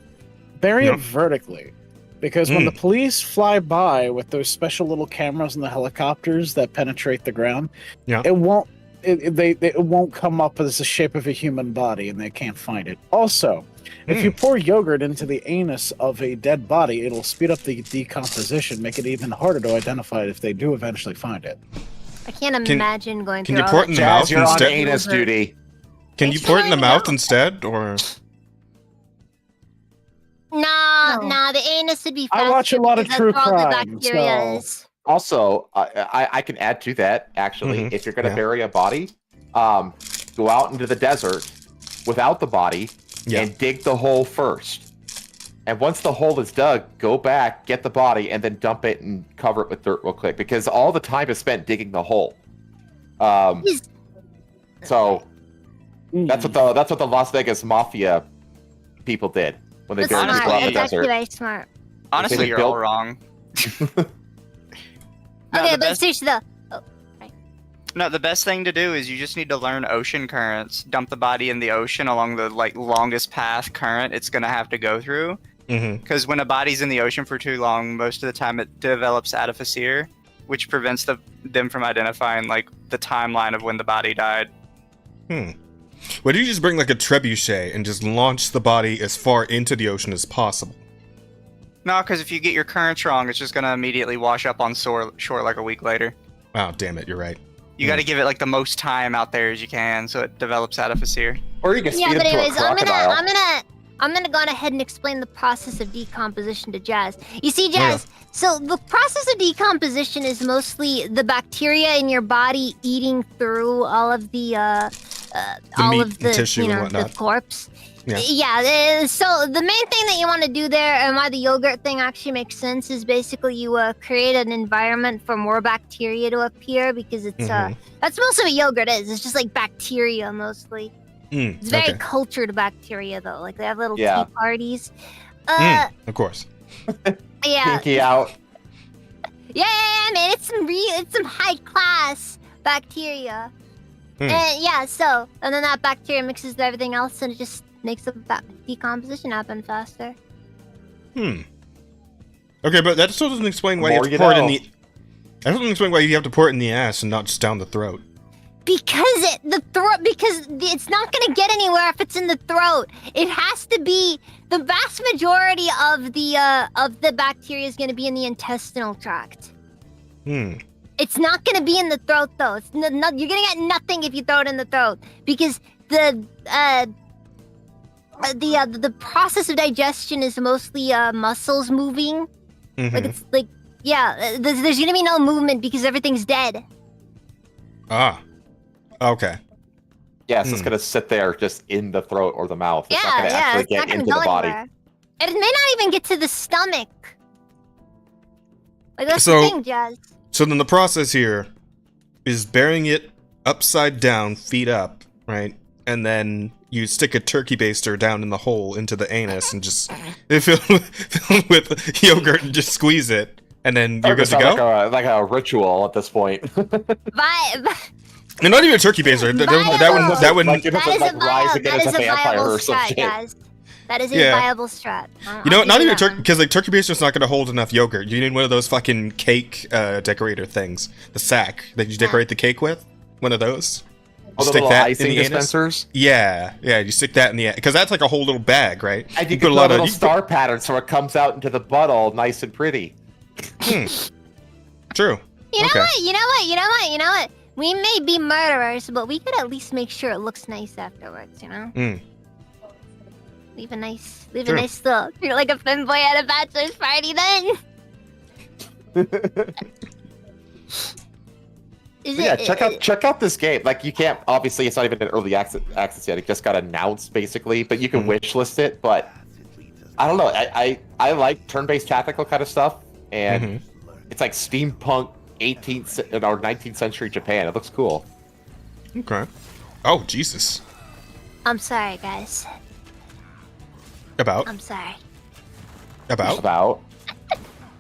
bury it vertically. Because when the police fly by with those special little cameras in the helicopters that penetrate the ground, it won't it won't come up as the shape of a human body and they can't find it. Also, if you pour yogurt into the anus of a dead body, it'll speed up the decomposition, make it even harder to identify it if they do eventually find it. I can't imagine going Can through you all pour it that in the shit. mouth You're on instead? anus duty. Can you pour it in the mouth instead, or? Nah, the anus would be faster. I watch a lot of because true that's where all the crime, bacteria so- is. Also, I can add to that, actually. If you're going to bury a body, go out into the desert without the body and dig the hole first. And once the hole is dug, go back, get the body, and then dump it and cover it with dirt real quick, because all the time is spent digging the hole. So that's what the Las Vegas Mafia people did when they That's buried people smart. out in the That's actually desert. very smart. Honestly, They you're built- all wrong. Okay, but seriously though. No, the best thing to do is you just need to learn ocean currents. Dump the body in the ocean along the longest path current it's gonna have to go through. Because when a body's in the ocean for too long, most of the time it develops atophyseer, which prevents them from identifying the timeline of when the body died. Why don't you just bring like a trebuchet and just launch the body as far into the ocean as possible? No, because if you get your currents wrong, it's just gonna immediately wash up on shore like a week later. Oh, damn it, you're right. You got to give it the most time out there as you can, so it develops atophyseer. Or you can Yeah, but anyways, I'm gonna go on ahead and explain the process of decomposition to Jazz. You see, Jazz, so the process of decomposition is mostly the bacteria in your body eating through all of the meat and tissue and the whatnot. corpse. Yeah. So the main thing that you want to do there, and why the yogurt thing actually makes sense, is basically you create an environment for more bacteria to appear, because it's that's mostly what yogurt is. It's just like bacteria mostly. It's very cultured bacteria though. Like they have little tea parties. Of course. Yeah. Pinky out. Yeah, man. It's some high class bacteria. And and then that bacteria mixes with everything else, and it just makes the decomposition happen faster. Okay, but that still doesn't explain why you have More to you pour it in know. the. That doesn't explain why you have to pour it in the ass and not just down the throat. Because it's not gonna get anywhere if it's in the throat. It has to be the vast majority of the bacteria is gonna be in the intestinal tract. It's not gonna be in the throat though. You're gonna get nothing if you throw it in the throat, because the process of digestion is mostly muscles moving. There's gonna be no movement because everything's dead. Ah. Okay. Yes, it's gonna sit there just in the throat or the mouth. It's not gonna actually it's not get gonna into go the body. anywhere. It may not even get to the stomach. Like that's So- the thing, Jazz. So then the process here is burying it upside down, feet up, right? and then you stick a turkey baster down in the hole into the anus and just fill with yogurt and just squeeze it, and then you're good to go. Like a ritual at this point. And not even a turkey baster. That would like, rise again as a vampire or something. Guys. That is a viable strat. You know, not even a turkey, because like turkey baster's not going to hold enough yogurt. You need one of those fucking cake decorator things, the sack that you decorate the cake with. One of those. Oh, the little icing dispensers? Yeah, you stick that in the because that's like a whole little bag, right? And you put a little star pattern so it comes out into the butt all nice and pretty. True. You know what? We may be murderers, but we could at least make sure it looks nice afterwards, you know? Leave a nice look. You're like a femboy at a bachelor's party then. Check out this game. Like, you can't, obviously it's not even in early access yet. It just got announced basically, but you can wishlist it. But I don't know. I like turn-based tactical kind of stuff, and it's like steampunk 18th or 19th century Japan. It looks cool. Okay. Oh Jesus. I'm sorry, guys. About? I'm sorry. About?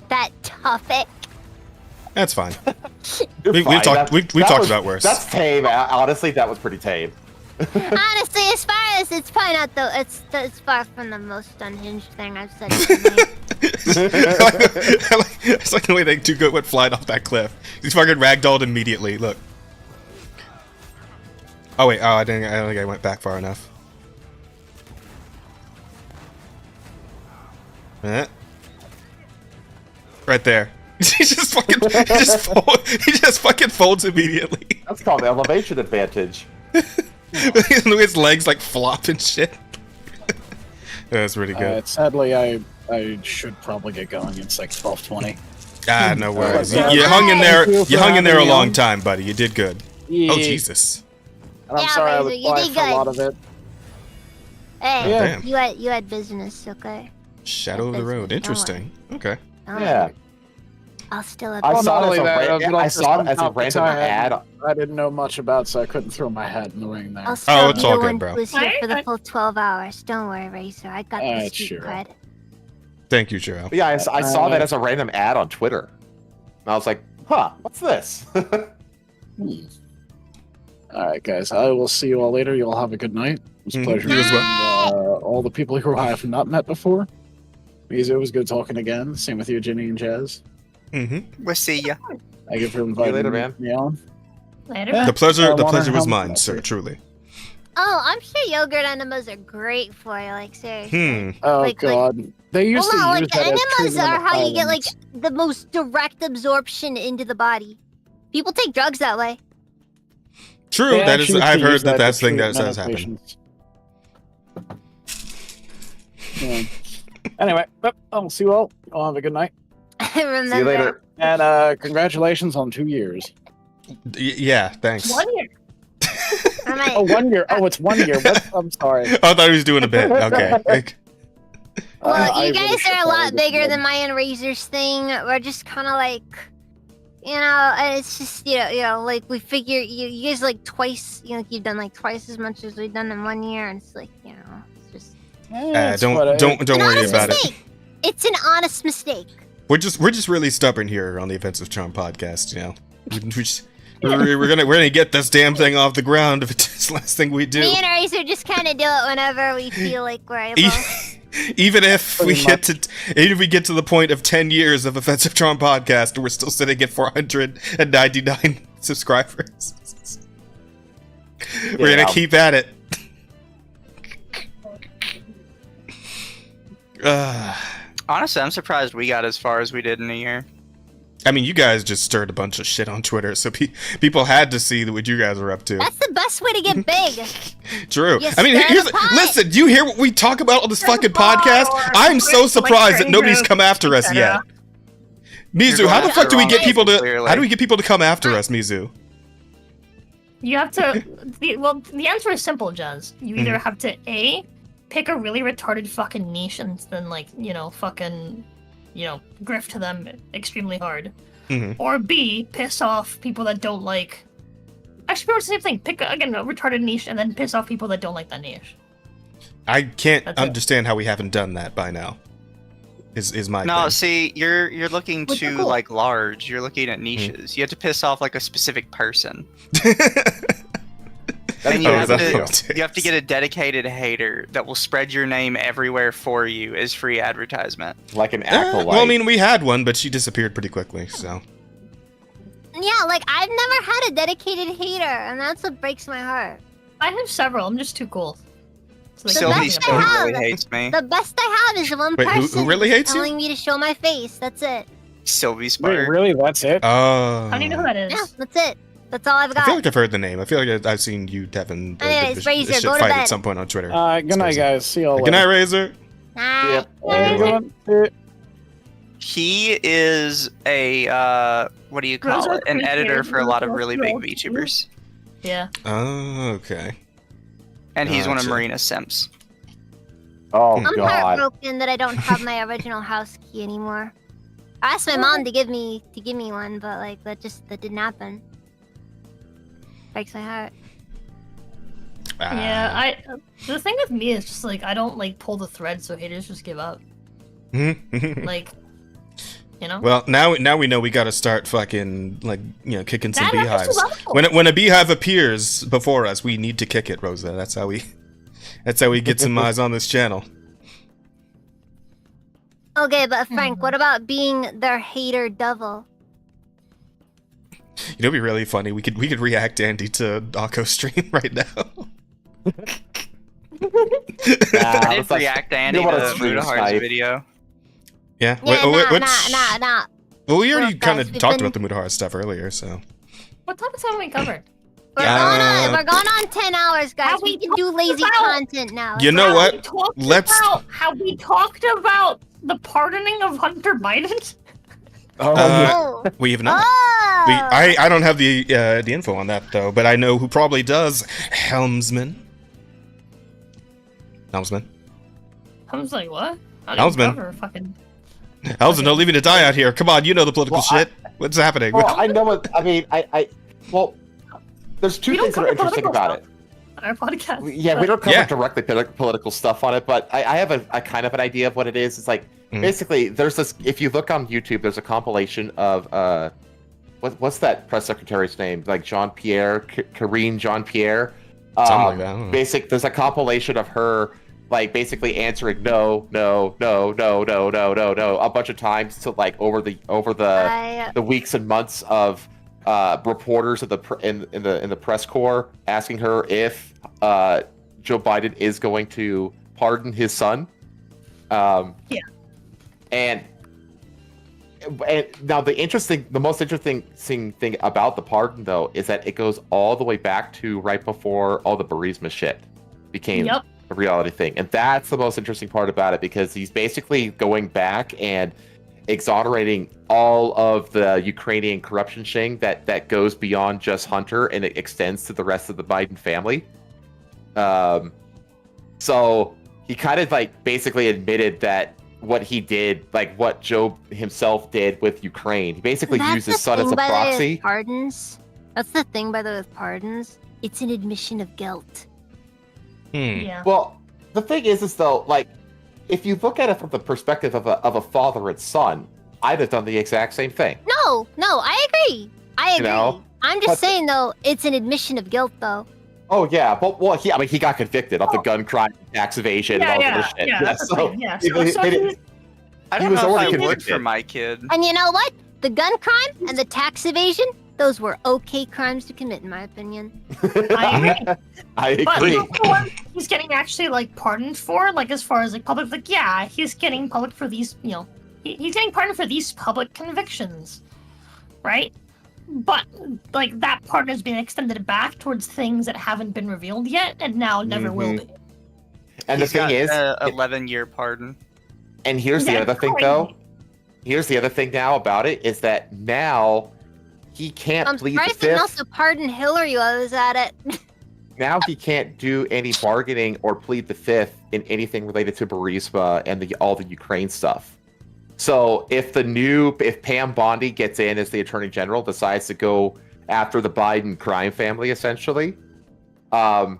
That topic. That's fine. We've talked about worse. That's tame. Honestly, that was pretty tame. Honestly, as far as it's probably not it's far from the most unhinged thing I've said tonight. It's like the way they two went flying off that cliff. He's fucking ragdolled immediately. Look. Oh wait. Oh, I don't think I went back far enough. Right there. he just fucking folds immediately. That's called elevation advantage. The way his legs like flop and shit. That's pretty good. Sadly, I should probably get going. It's like 12:20. Ah, no worries. You hung in there. You hung in there a long time, buddy. You did good. Yeah. Oh Jesus. And I'm sorry I was quiet for a lot of it. Hey, you had business, okay? Shadow of the Road. Interesting. Okay. Yeah. I'll still have I saw it as a random ad. I didn't know much about, so I couldn't throw my hat in the ring there. I'll still be the one who was here for the full 12 hours. Don't worry, Razor. I got the street cred. Thank you, Shiro. Yeah, I saw that as a random ad on Twitter. And I was like, huh, what's this? Alright, guys. I will see you all later. You all have a good night. It was a pleasure. You as well. All the people who I have not met before. It was good talking again. Same with you, Ginny and Jazz. We'll see ya. Thank you for inviting later, man. me on. Later. The pleasure was mine, sir. Truly. Oh, I'm sure yogurt enemas are great for you. Like seriously. Oh God, they used to use that as enemas are treatment how of you get like violence. the most direct absorption into the body. People take drugs that way. True. They That is. actually I've used heard that that's to the thing treat that does mental happen. patients. Yeah. Anyway, I'll see you all. I'll have a good night. Remember. See you later. And congratulations on 2 years. Yeah. Thanks. 1 year. Oh, 1 year. Oh, it's 1 year. What? I'm sorry. I thought he was doing a bit. Okay. Well, you guys are a lot bigger than my and Razor's thing. We're just kind of like, and it's just you know, like we figure you guys like twice. You've done like twice as much as we've done in 1 year, and it's like it's just. Don't worry about it. It's an honest mistake. We're just really stubborn here on the Offensive Charm podcast. We're gonna get this damn thing off the ground if it's the last thing we do. Me and Razor just kind of do it whenever we feel like we're able. Even if we get to the point of 10 years of Offensive Charm podcast, and we're still sitting at 499 subscribers. We're gonna keep at it. Honestly, I'm surprised we got as far as we did in a year. I mean, you guys just stirred a bunch of shit on Twitter, so people had to see what you guys were up to. That's the best way to get big. True. You I mean, listen, do you hear what we talk about on this fucking podcast? I'm so surprised that nobody's come after us yet. Mizu, how the fuck do we get people to? How do we get people to come after us, Mizu? You have to. The answer is simple, Jazz. You either have to pick a really retarded fucking niche and then fucking grift to them extremely hard, or B, piss off people that don't like. should be able to do the same thing. Pick again a retarded niche and then piss off people that don't like that niche. I can't understand how we haven't done that by now. Is my No, thing. see, you're looking Which are too cool. like large. You're looking at niches. You have to piss off like a specific person. And you have to get a dedicated hater that will spread your name everywhere for you as free advertisement. Like an Well, I mean, we had one, but she disappeared pretty quickly. So Yeah, like I've never had a dedicated hater, and that's what breaks my heart. I have several. I'm just too cool. So Sylvie Stone really hates me. The best I have is one Wait, who person really hates you? telling me to show my face. That's it. Sylvie Wait, Spark. really? That's it? Oh. How do you know who that is? Yeah, that's it. That's all I've I got. feel like I've heard the name. I feel like I've seen you, Devin, Anyways, this Razor, shit go to fight bed. at some point on Twitter. Good night, guys. See y'all Good later. night, Razor. He is a what do you call Those are it? An editor creators for a lot of who really are big cool. VTubers. Yeah. Oh, okay. And he's one of Gotcha. Marina's simps. Oh I'm heartbroken that I don't have my original house key anymore. I asked my mom to give me one, but like that didn't happen. Breaks my heart. Yeah, the thing with me is just like I don't like pull the thread, so haters just give up. Like, you know. Well, now we know we gotta start fucking kicking some That's beehives. level. When a beehive appears before us, we need to kick it, Rosa. That's how we get some eyes on this channel. Okay, but Frank, what about being their hater devil? You know, it'd be really funny. We could react Andy to Akko's stream right now. I did react to Andy to Mudahar's video. Yeah. Nah. Well, we already Well, kind guys, of we've talked been- about the Mudahar stuff earlier, so. What topics haven't we covered? We're going on 10 hours, guys. We can do lazy content now. You know what? Have we talked about the pardoning of Hunter Biden? We have not. I don't have the info on that though, but I know who probably does. Helmsman. I was like, what? I Helmsman. cover fucking. Helmsman, don't leave me to die out here. Come on, you know the political shit. What's happening? Well, I know what I mean. Well, there's two We don't things that are cover interesting political about it. On our podcast. Yeah, we don't cover directly political stuff on it, but I have a kind of an idea of what it is. It's like basically there's this. If you look on YouTube, there's a compilation of what's that press secretary's name? Like Karine Jean-Pierre. Something like that. I don't know. There's a compilation of her like basically answering no a bunch of times to like over the weeks and months of reporters in the press corps asking her if Joe Biden is going to pardon his son. And now the most interesting thing about the pardon though is that it goes all the way back to right before all the Burisma shit became a reality thing, and that's the most interesting part about it because he's basically going back and exonerating all of the Ukrainian corruption shing that goes beyond just Hunter and it extends to the rest of the Biden family. So he kind of like basically admitted that what he did, like what Joe himself did with Ukraine, he basically used his son as a proxy. Pardons. That's the thing, by the way, with pardons. It's an admission of guilt. Yeah. Well, the thing is though, like, if you look at it from the perspective of a father and son, I'd have done the exact same thing. No, I agree. I agree. know? I'm just saying though, it's an admission of guilt though. Oh yeah, but well, he got convicted of the gun crime, tax evasion, and all this shit. That's the thing. Yeah. he was already I would convicted. for my kid. And you know what? The gun crime and the tax evasion, those were okay crimes to commit, in my opinion. I agree. I But agree. the one he's getting actually like pardoned for, like as far as like public, like yeah, he's getting public for these, he's getting pardoned for these public convictions, right? But like that pardon has been extended back towards things that haven't been revealed yet, and now never will be. And the thing is, 11-year pardon. And here's the Yeah, other thing, crazy. though. Here's the other thing now about it is that now he can't I'm plead the surprised they fifth. also pardoned Hillary while I was at it. Now he can't do any bargaining or plead the fifth in anything related to Burisma and all the Ukraine stuff. So if Pam Bondi gets in as the Attorney General, decides to go after the Biden crime family, essentially. Hunter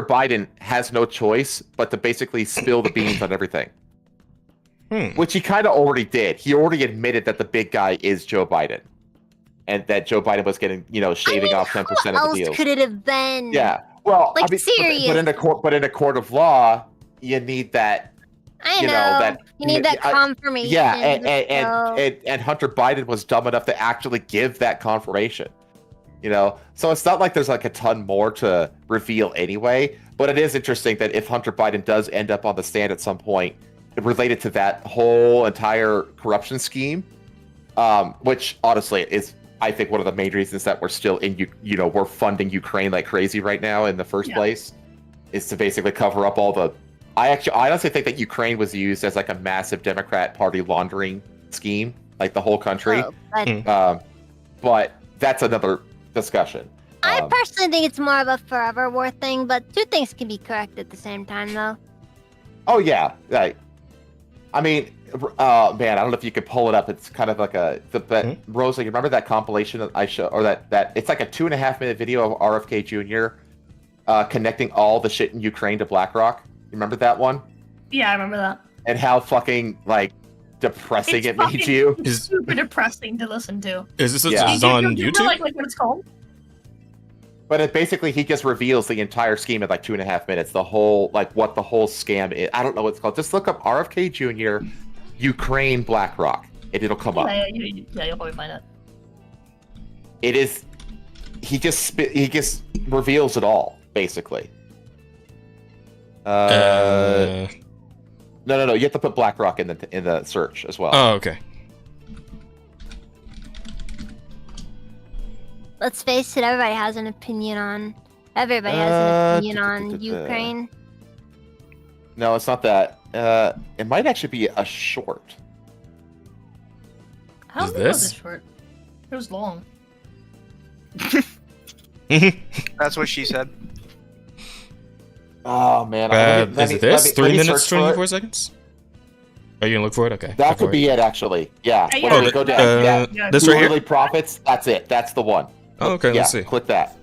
Biden has no choice but to basically spill the beans on everything. Which he kind of already did. He already admitted that the big guy is Joe Biden. And that Joe Biden was getting, shaving off 10% of the else deals. could it have been? Yeah. Well, like, I mean, serious. but in a court of law, you need that. I know. You need that confirmation. Yeah, and Hunter Biden was dumb enough to actually give that confirmation. So it's not like there's like a ton more to reveal anyway. But it is interesting that if Hunter Biden does end up on the stand at some point, related to that whole entire corruption scheme, which honestly is, I think, one of the main reasons that we're still in, we're funding Ukraine like crazy right now in the first place, is to basically cover up all the. I honestly think that Ukraine was used as like a massive Democrat Party laundering scheme, like the whole country. But that's another discussion. I personally think it's more of a forever war thing, but two things can be correct at the same time, though. Oh yeah, right. I mean, man, I don't know if you could pull it up. It's kind of like Rosa, you remember that compilation that I show, or that it's like a 2.5-minute video of RFK Jr. Connecting all the shit in Ukraine to BlackRock. You remember that one? Yeah, I remember that. And how fucking like depressing It's it made fucking you. super depressing to listen to. Is this Yeah. on Do you YouTube? like what it's called? But it basically, he just reveals the entire scheme in like 2.5 minutes. The whole, like, what the whole scam is. I don't know what it's called. Just look up RFK Jr. Ukraine BlackRock, and it'll come up. Yeah, you'll probably find it. It is. He just reveals it all, basically. No. You have to put BlackRock in the search as well. Oh, okay. Let's face it, everybody has an opinion on. Everybody has an opinion on Ukraine. No, it's not that. It might actually be a short. How Is big was this? this short? It was long. That's what she said. Oh man! Is it this? 3 minutes, 24 seconds? Are you gonna look for it? Okay. That could be it, actually. Yeah. Yeah. Literally, Oh, go down. yeah. This right here? Quarterly profits. That's it. That's the one. Oh, okay. Yeah, Let's see. click that.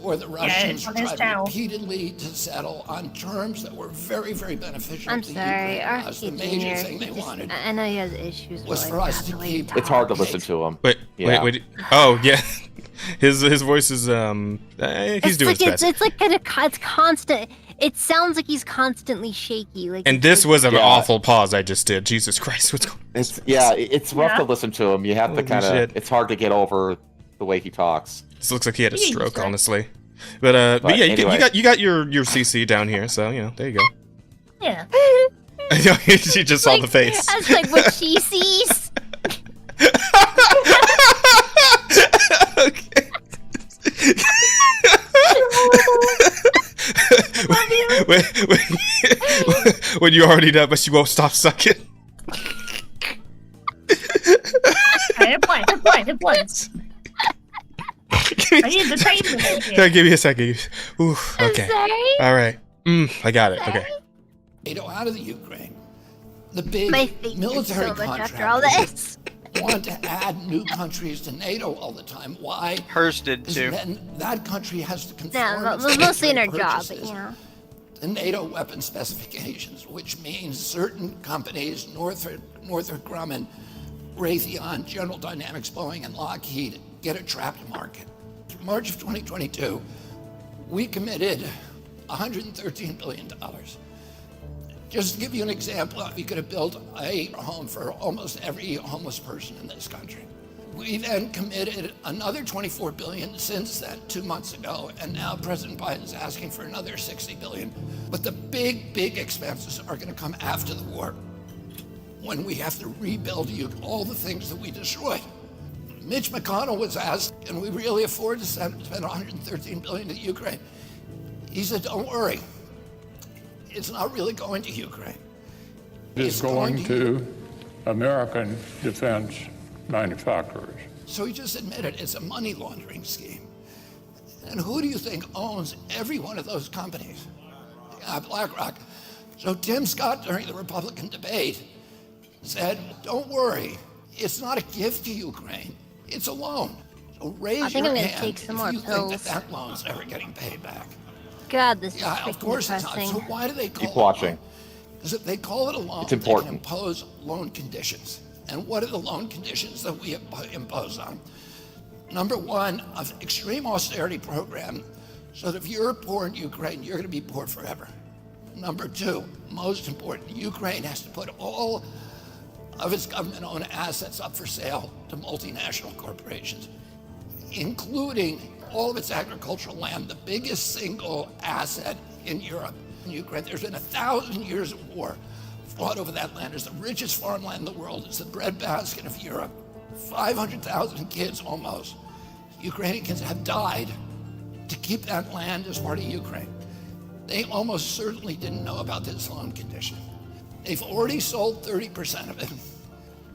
Or the Russians on his tried channel. repeatedly to settle on terms that were very, very beneficial I'm to sorry, Ukraine. The RFK major Jr. thing they wanted I know he has issues was with for us to keep. It's hard to listen to him. Wait. Oh yeah, his voice is he's doing his best. It's like it's constant. It sounds like he's constantly shaky. Like. And this was an awful pause I just did. Jesus Christ, what's going on? It's rough to listen to him. You have to Holy kind shit. of. It's hard to get over the way he talks. This looks like he had a He needs stroke, that. honestly. But yeah, anyway. you got your CC down here, so there you go. Yeah. She just saw the face. That's like what she sees. when you already know, but she won't stop sucking. Hey, it plays. I need the tape. Give me a second. Ooh, okay. All right. I got it. Okay. NATO out of the Ukraine. The My big face military hurts so much after all contractors this. want to add new countries to NATO all the time. Why? Hers did Because too. then that country has to conform No, its mostly in her military job, but purchases you know. to NATO weapon specifications, which means certain companies, Northrop Grumman, Raytheon, General Dynamics, Boeing, and Lockheed, get a trapped market. In March of 2022, we committed $113 billion. Just to give you an example, we could have built a home for almost every homeless person in this country. We then committed another $24 billion since then, 2 months ago, and now President Biden's asking for another $60 billion. But the big, big expenses are going to come after the war, when we have to rebuild all the things that we destroyed. Mitch McConnell was asked, can we really afford to spend $113 billion to Ukraine? He said, don't worry. It's not really going to Ukraine. It's going to American defense manufacturers. So he just admitted it's a money laundering scheme. And who do you think owns every one of those companies? BlackRock. So Tim Scott, during the Republican debate, said, don't worry, it's not a gift to Ukraine. It's a loan. So raise I think your I'm gonna hand take some if more you pills. think that loan's ever getting paid back. God, this is Yeah, of freaking course it's not. depressing. So why do they call Keep it watching. Because if they call it a loan, It's they can important. impose loan conditions. And what are the loan conditions that we impose on? Number one, an extreme austerity program, so that if you're poor in Ukraine, you're going to be poor forever. Number two, most important, Ukraine has to put all of its government-owned assets up for sale to multinational corporations, including all of its agricultural land, the biggest single asset in Europe. In Ukraine, there's been 1,000 years of war fought over that land. It's the richest farmland in the world. It's the breadbasket of Europe. 500,000 kids almost, Ukrainians have died to keep that land as part of Ukraine. They almost certainly didn't know about this loan condition. They've already sold 30% of it.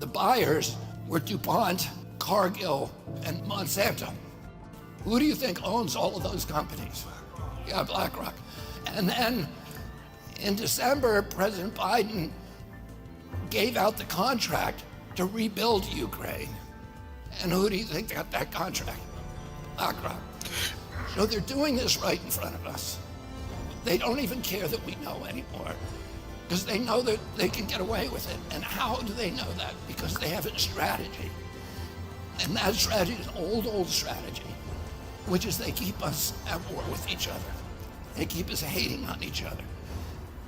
The buyers were DuPont, Cargill, and Monsanto. Who do you think owns all of those companies? Yeah, BlackRock. And then in December, President Biden gave out the contract to rebuild Ukraine. And who do you think got that contract? BlackRock. So they're doing this right in front of us. They don't even care that we know anymore, because they know that they can get away with it. And how do they know that? Because they have a strategy. And that strategy is an old strategy, which is they keep us at war with each other. They keep us hating on each other.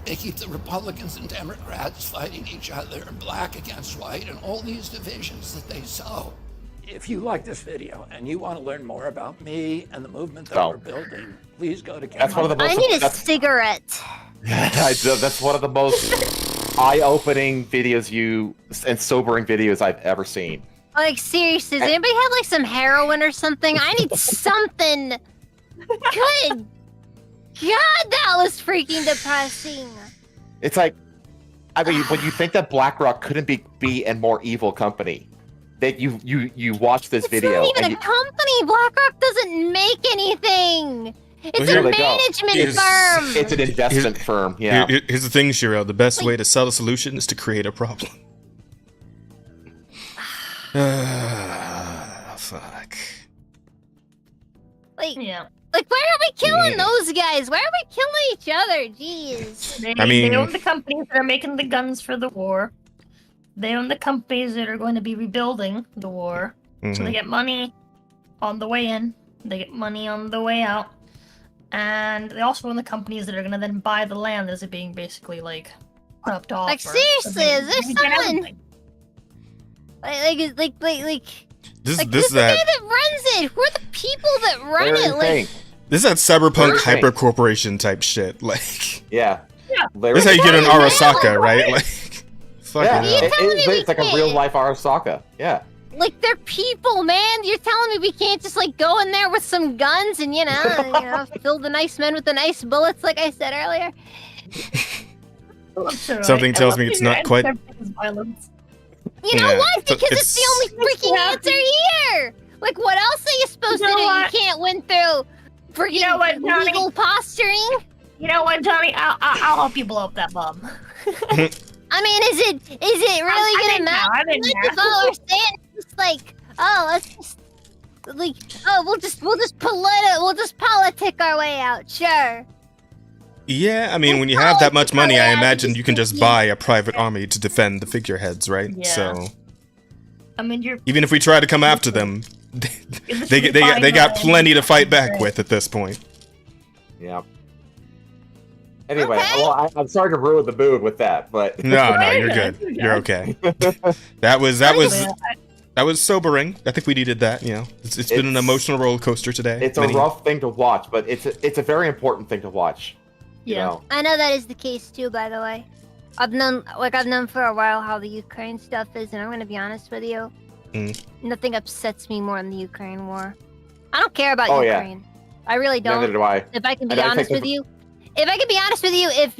They keep the Republicans and Democrats fighting each other, black against white, and all these divisions that they sow. If you like this video and you want to learn more about me and the movement that we're building, please go to That's one of the most. I need a cigarette. That's one of the most eye-opening videos and sobering videos I've ever seen. Like, seriously, does anybody have like some heroin or something? I need something. Good God, that was freaking depressing. It's like, I mean, when you think that BlackRock couldn't be a more evil company, that you watch this video. It's not even a company. BlackRock doesn't make anything. It's a management firm. It's an investment firm. Yeah. Here's the thing, Shirel. The best way to sell a solution is to create a problem. Fuck. Like, why are we killing those guys? Why are we killing each other? Jeez. They own the companies that are making the guns for the war. They own the companies that are going to be rebuilding the war. So they get money on the way in. They get money on the way out. And they also own the companies that are going to then buy the land that is being basically, like, cropped off. Like, seriously, is there someone... This the is guy that. that runs it. Who are the people that run it? Like, This is that cyberpunk hyper corporation type shit. Like, yeah. This is how you get an Arasaka, right? Like, fucking Yeah, hell. it's like a real life Arasaka. Yeah. like they're people, man. You're telling me we can't just like go in there with some guns and fill the nice men with the nice bullets, like I said earlier. Something tells me it's not quite. You know what? Because it's the only freaking answer here. Like, what else are you supposed to do? You can't win through freaking legal posturing. You know what, Johnny? I'll help you blow up that bomb. I mean, is it really gonna matter? If all we're saying is just like, oh, let's just like, oh, we'll just politic our way out, sure. Yeah, I mean, when you have that much money, I imagine you can just buy a private army to defend the figureheads, right? Yeah. So, I mean, you're even if we try to come after them, they got plenty to fight back with at this point. Yeah. Anyway, well, I'm sorry to ruin the mood with that, but No, you're good. You're okay. That was sobering. I think we needed that. You know, it's been an emotional roller coaster today. it's a rough thing to watch, but it's a very important thing to watch. You know? I know that is the case too, by the way. I've known for a while how the Ukraine stuff is, and I'm gonna be honest with you. Nothing upsets me more than the Ukraine war. I don't care about Ukraine. I really don't. Neither do I. If I can be honest with you, if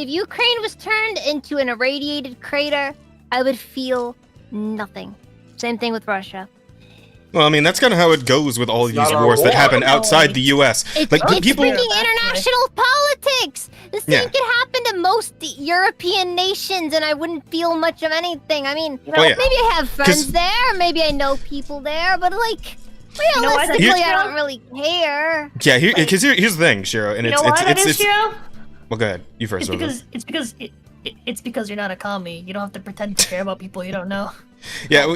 Ukraine was turned into an irradiated crater, I would feel nothing. Same thing with Russia. Well, I mean, that's kind of how it goes with all these not our wars that war. happen outside the U.S. It's Like people. freaking international politics. The same Yeah. could happen to most European nations, and I wouldn't feel much of anything. I mean, Oh, yeah. maybe I have 'Cause- friends there, maybe I know people there, but like, You know why that realistically, is, I Shiro? don't really care. Yeah, because here's the thing, Shiro, and You it's know why that it's is, Shiro? Well, go ahead. You first. Rosa. It's because you're not a commie. You don't have to pretend to care about people you don't know. Yeah,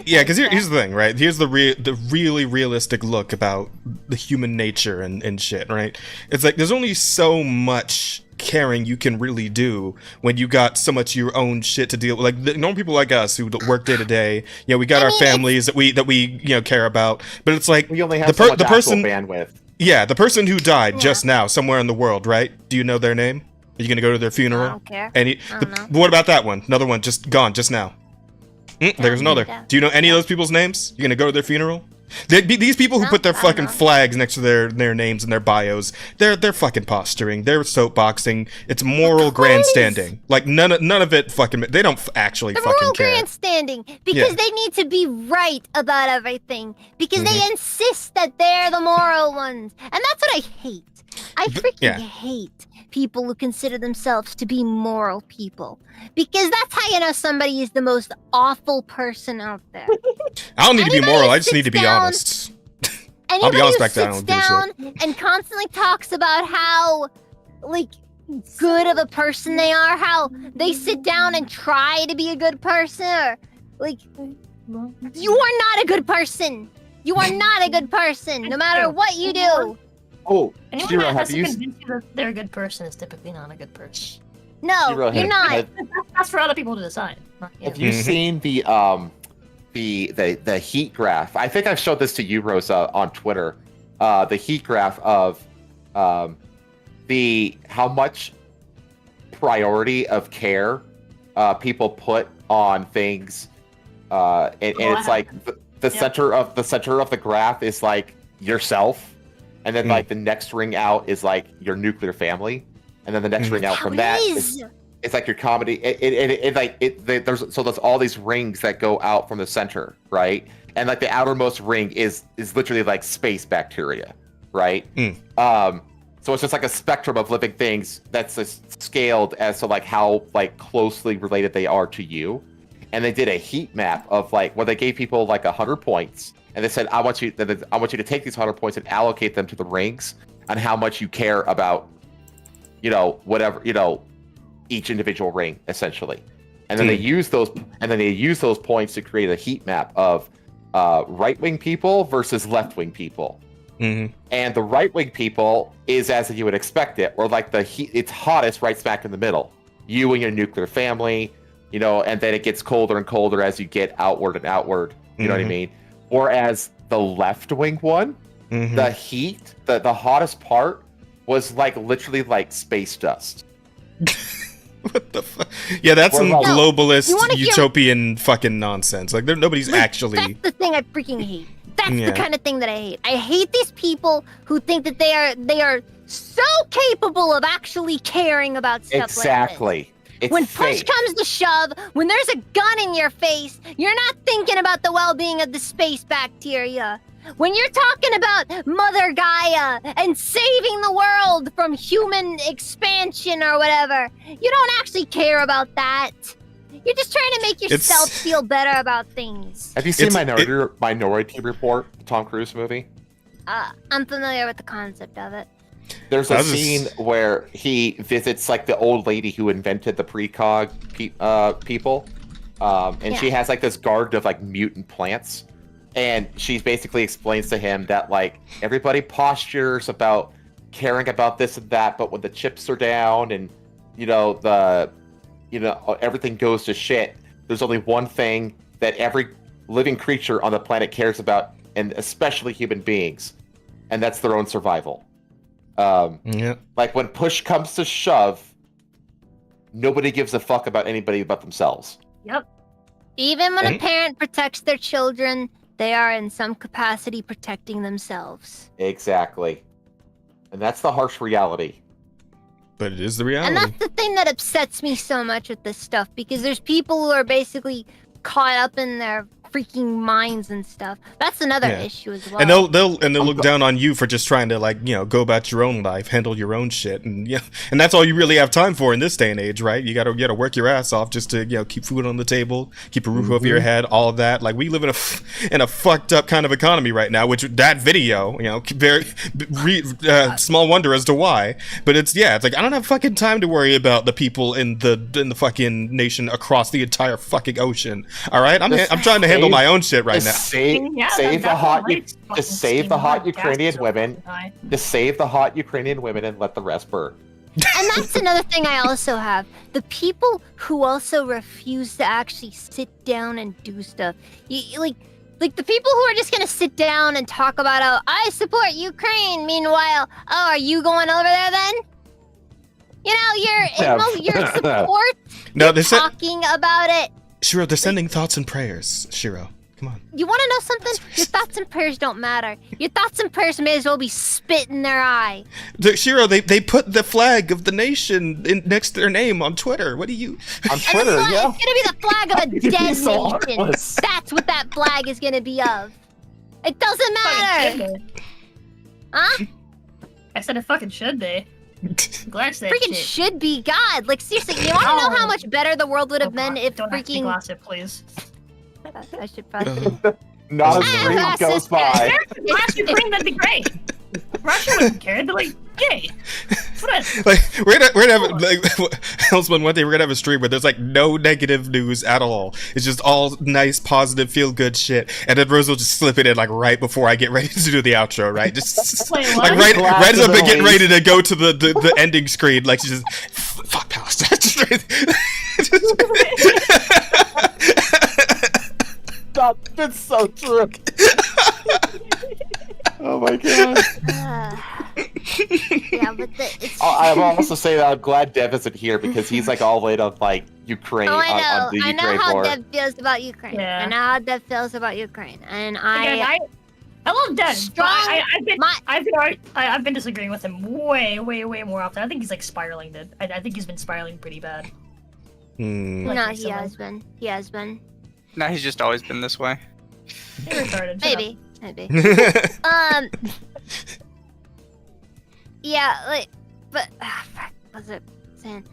yeah, because here's the thing, right? Here's the really realistic look about the human nature and shit, right? It's like there's only so much caring you can really do when you got so much of your own shit to deal with. Like normal people like us who work day to day, you know, we got our families that we care about, but it's like We only have so much the person bandwidth. Yeah, the person who died just now somewhere in the world, right? Do you know their name? Are you gonna go to their funeral? I don't care. I don't know. What about that one? Another one just gone just now. There's another. Do you know any of those people's names? You gonna go to their funeral? These people who put their fucking flags next to their names and their bios, they're fucking posturing. They're soapboxing. It's moral grandstanding. Like none of it fucking. They don't actually The fucking moral care. grandstanding because Yeah. they need to be right about everything because they Mhm. insist that they're the moral ones, and that's what I hate. I freaking yeah. hate people who consider themselves to be moral people because that's how you know somebody is the most awful person out there. I don't need to be Anybody moral. who I just need to be sits down- honest. I'll Anybody be honest who back then. I sits don't give a down shit. and constantly talks about how, like, good of a person they are, how they sit down and try to be a good person, or, like, you are not a good person. You are not a good person, no matter what you do. Oh, Anyone Shiro, that have has to you? convince you that they're a good person is typically not a good person. No, Zero you're hit. not. That's for other people to decide. Not you. Have you seen the heat graph? I think I've showed this to you, Rosa, on Twitter. The heat graph of the how much priority of care people put on things, and it's like the center of the graph is like yourself, and then like the next ring out is like your nuclear family, and then the next ring out from that is it's like your comedy. There's all these rings that go out from the center, right? And like the outermost ring is literally like space bacteria, right? So it's just like a spectrum of living things that's just scaled as to like how like closely related they are to you. And they did a heat map of like where they gave people like 100 points, and they said, I want you to take these 100 points and allocate them to the rings on how much you care about, whatever, each individual ring essentially. And then they use those points to create a heat map of right-wing people versus left-wing people. And the right-wing people is as you would expect it, or like it's hottest right smack in the middle. You and your nuclear family, and then it gets colder and colder as you get outward and outward. You know what I mean? Whereas the left-wing one, the heat, the hottest part was like literally like space dust. Yeah, that's some No, globalist you wanna hear- utopian fucking nonsense. Like nobody's actually. That's the thing I freaking hate. That's Yeah. the kind of thing that I hate. I hate these people who think that they are so capable of actually caring about stuff Exactly. like this. It's When push fake. comes to shove, when there's a gun in your face, you're not thinking about the well-being of the space bacteria. When you're talking about Mother Gaia and saving the world from human expansion or whatever, you don't actually care about that. You're just trying to make yourself feel better about things. Have you seen Minority Report, the Tom Cruise movie? I'm familiar with the concept of it. There's a scene where he visits like the old lady who invented the precog people, and she has like this garden of like mutant plants, and she basically explains to him that like everybody postures about caring about this and that, but when the chips are down and everything goes to shit, there's only one thing that every living creature on the planet cares about, and especially human beings, and that's their own survival. Like when push comes to shove, nobody gives a fuck about anybody but themselves. Yep. Even when a parent protects their children, they are in some capacity protecting themselves. Exactly. And that's the harsh reality. But it is the reality. And that's the thing that upsets me so much with this stuff, because there's people who are basically caught up in their freaking mines and stuff. That's another Yeah. issue as well. And they'll look down on you for just trying to like, you know, go about your own life, handle your own shit, and yeah, and that's all you really have time for in this day and age, right? You gotta work your ass off just to, you know, keep food on the table, keep a roof over your head, all of that. Like we live in a fucked up kind of economy right now, which that video, you know, very small wonder as to why. But it's like I don't have fucking time to worry about the people in the fucking nation across the entire fucking ocean. All right, I'm trying to handle my own shit right now. Save the hot Ukrainian women. Just save the hot Ukrainian women and let the rest burn. And that's another thing I also have. The people who also refuse to actually sit down and do stuff. Like the people who are just gonna sit down and talk about, oh, I support Ukraine. Meanwhile, oh, are you going over there then? You know, your support. No, you're talking about it. Shiro, they're sending thoughts and prayers. Shiro, come on. You want to know something? Your thoughts and prayers don't matter. Your thoughts and prayers may as well be spit in their eye. Shiro, they put the flag of the nation next to their name on Twitter. What do you? On Twitter, yeah. It's gonna be the flag of a dead so nation. heartless. That's what that flag is gonna be of. It doesn't matter. Huh? I said it fucking should be. I'm glad that Freaking shit. should be God. Like seriously, you want to know how much better the world would have been if Don't ask me freaking. gossip, please. I should probably. Not a stream goes by. Last Ukraine, that'd be great. Russia wouldn't care. They're like, yay. Like we're gonna have like Hellsman one day we're gonna have a stream where there's like no negative news at all. It's just all nice, positive, feel good shit. And then Rose will just slip it in like right before I get ready to do the outro, right? Just Wait, like right as I'm getting ready to go to the ending screen, like she's just fuck Palestine. That's so true. Oh my god. Yeah, but I will also say that I'm glad Dev isn't here because he's like all in on like Ukraine Oh, I know. on the I know Ukraine how war. Dev feels about Ukraine. Yeah. I know how Dev feels about Ukraine, and I love Dev. Strong- I've been disagreeing with him way more often. I think he's like spiraling, dude. I think he's been spiraling pretty bad. No, he has been. He has been. No, he's just always been this way. You're retarded. Maybe. Yeah, like, but fuck, what was it saying?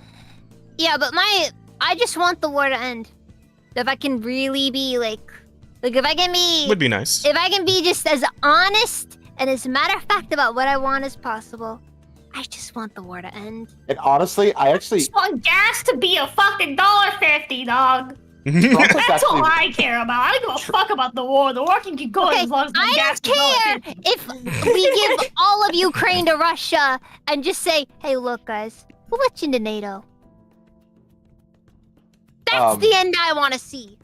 Yeah, but I just want the war to end. If I can really be like if I can be Would be nice. If I can be just as honest and as matter of fact about what I want as possible, I just want the war to end. And honestly, I actually just want gas to be a fucking $1.50, dog. That's all I care about. I don't give a fuck about the war. The war can keep going as long as the I gas don't care if we give all of Ukraine to Russia and just say, hey, look, guys, we'll let you into NATO. That's the end I want to see.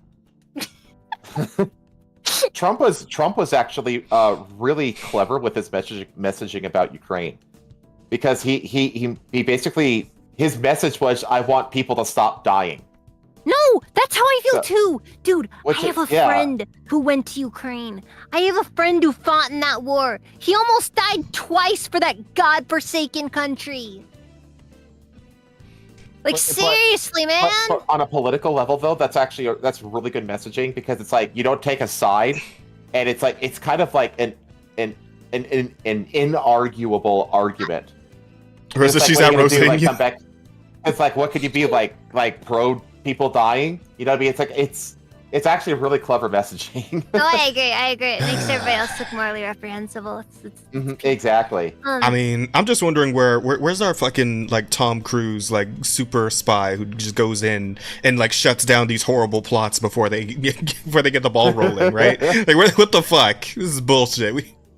Trump was actually really clever with his messaging about Ukraine, because he basically his message was, I want people to stop dying. No, that's how I feel too. Dude, I Which have is- a yeah. friend who went to Ukraine. I have a friend who fought in that war. He almost died twice for that godforsaken country. Like, But- seriously, man. But on a political level, though, that's really good messaging, because it's like you don't take a side, and it's like it's kind of like an inarguable argument. Rosa, It's like, she's what are out you gonna do, roasting like, you. come back- It's like, what could you be like pro people dying? You know what I mean? It's like it's actually really clever messaging. No, I agree. It makes everybody else look morally reprehensible. Exactly. I mean, I'm just wondering where's our fucking like Tom Cruise like super spy who just goes in and like shuts down these horrible plots before they get the ball rolling, right? Like what the fuck? This is bullshit.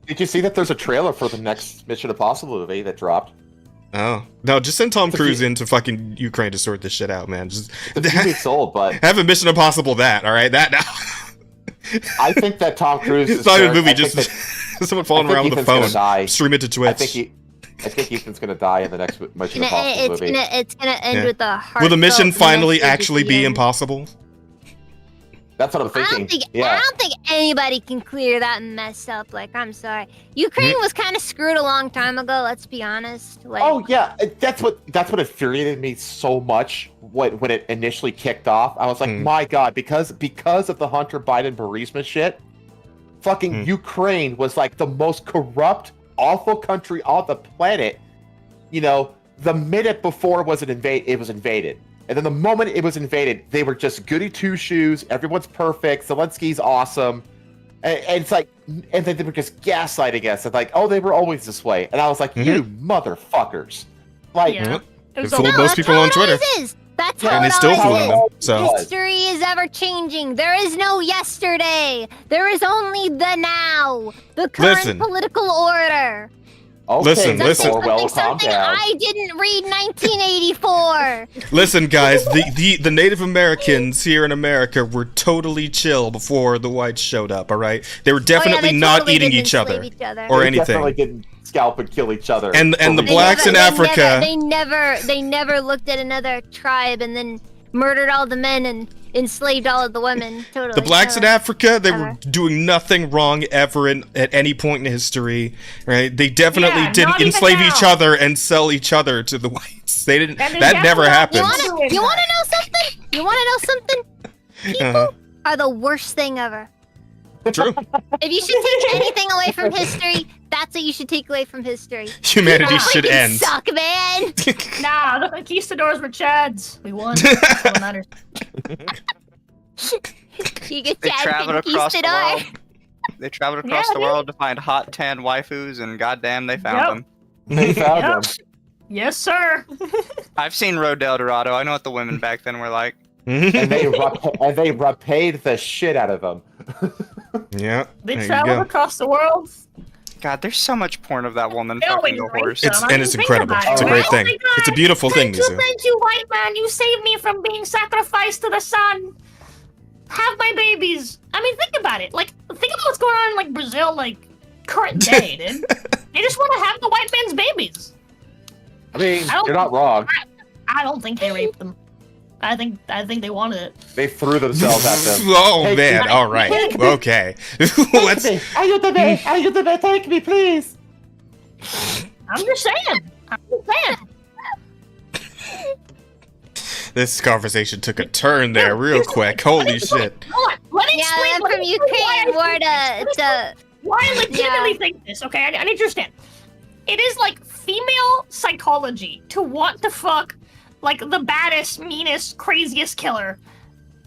Did you see that there's a trailer for the next Mission Impossible movie that dropped? Oh no! Just send Tom Cruise into fucking Ukraine to sort this shit out, man. Just It's a few weeks old, but have a Mission Impossible that, all right? That now. I think that Tom Cruise It's is not even a very- movie. I think Just that- someone falling I think around with a Ethan's gonna phone. die. Stream it to Twitch. I think Ethan's gonna die in the next Mission Impossible movie. It's gonna end Yeah. with a heart. Will the mission finally actually be impossible? That's what I'm thinking. I don't think anybody can clear that mess up. Like, I'm sorry. Ukraine was kind of screwed a long time ago. Let's be honest. Like, Oh yeah, that's what infuriated me so much when it initially kicked off. I was like, my God, because of the Hunter Biden Burisma shit, fucking Ukraine was like the most corrupt, awful country on the planet. You know, the minute before it was invaded. And then the moment it was invaded, they were just goody two-shoes. Everyone's perfect. Zelensky's awesome. And it's like, and then they were just gaslighting us. And like, oh, they were always this way. And I was like, you motherfuckers. Like, They fooled most people on Twitter. That's And how they it still always fool them. is. So History is ever changing. There is no yesterday. There is only the now. The current Listen. political order. okay, listen. Orwell, calm Something down. I didn't read 1984. Listen, guys, the Native Americans here in America were totally chill before the whites showed up, all right? They were definitely they not totally eating didn't each other, enslave each other. or They anything. definitely didn't scalp and kill each other. And the blacks in Africa, They never looked at another tribe and then murdered all the men and enslaved all of the women. Totally. the blacks in Africa, they were doing nothing wrong ever at any point in history, right? They definitely Yeah, didn't not even enslave now. each other and sell each other to the whites. They didn't. And they That never definitely happened. You want to know something? You want to know something? People are the worst thing ever. True. If you should take anything away from history, that's what you should take away from history. Humanity You should freaking end. Suck, man. Nah, the conquistadors were Chads. We won. That's what matters. You get They Chad traveled across the Conquistador. world. They traveled across the world to find hot tan waifus, and goddamn, they found them. They found Yep. them. Yes, sir. I've seen Road to El Dorado. I know what the women back then were like. And they repaid the shit out of them. Yeah. They there you traveled go. across the world. God, there's so much porn of that woman They fucking always the rape horse. them. I mean, It's think incredible. about it, It's a right? great Oh thing. my God. It's a beautiful thing, Mizu. Thank you, white man. You saved me from being sacrificed to the sun. Have my babies. I mean, think about it. Like, think about what's going on in like Brazil, like current day, dude. They just want to have the white man's babies. I mean, I don't you're not wrong. I don't think they raped them. I think they wanted it. They threw themselves at them. Oh Take man! me. All right. Take me. Okay. Let's. Ayúdame, take me, please. I'm just saying. I'm just saying. This conversation took a turn there real quick. Holy shit. Hold on. Let me Yeah, explain. then let from me explain Ukraine why I war think- to why I legitimately think this, okay? I need to understand. It is like female psychology to want to fuck like the baddest, meanest, craziest killer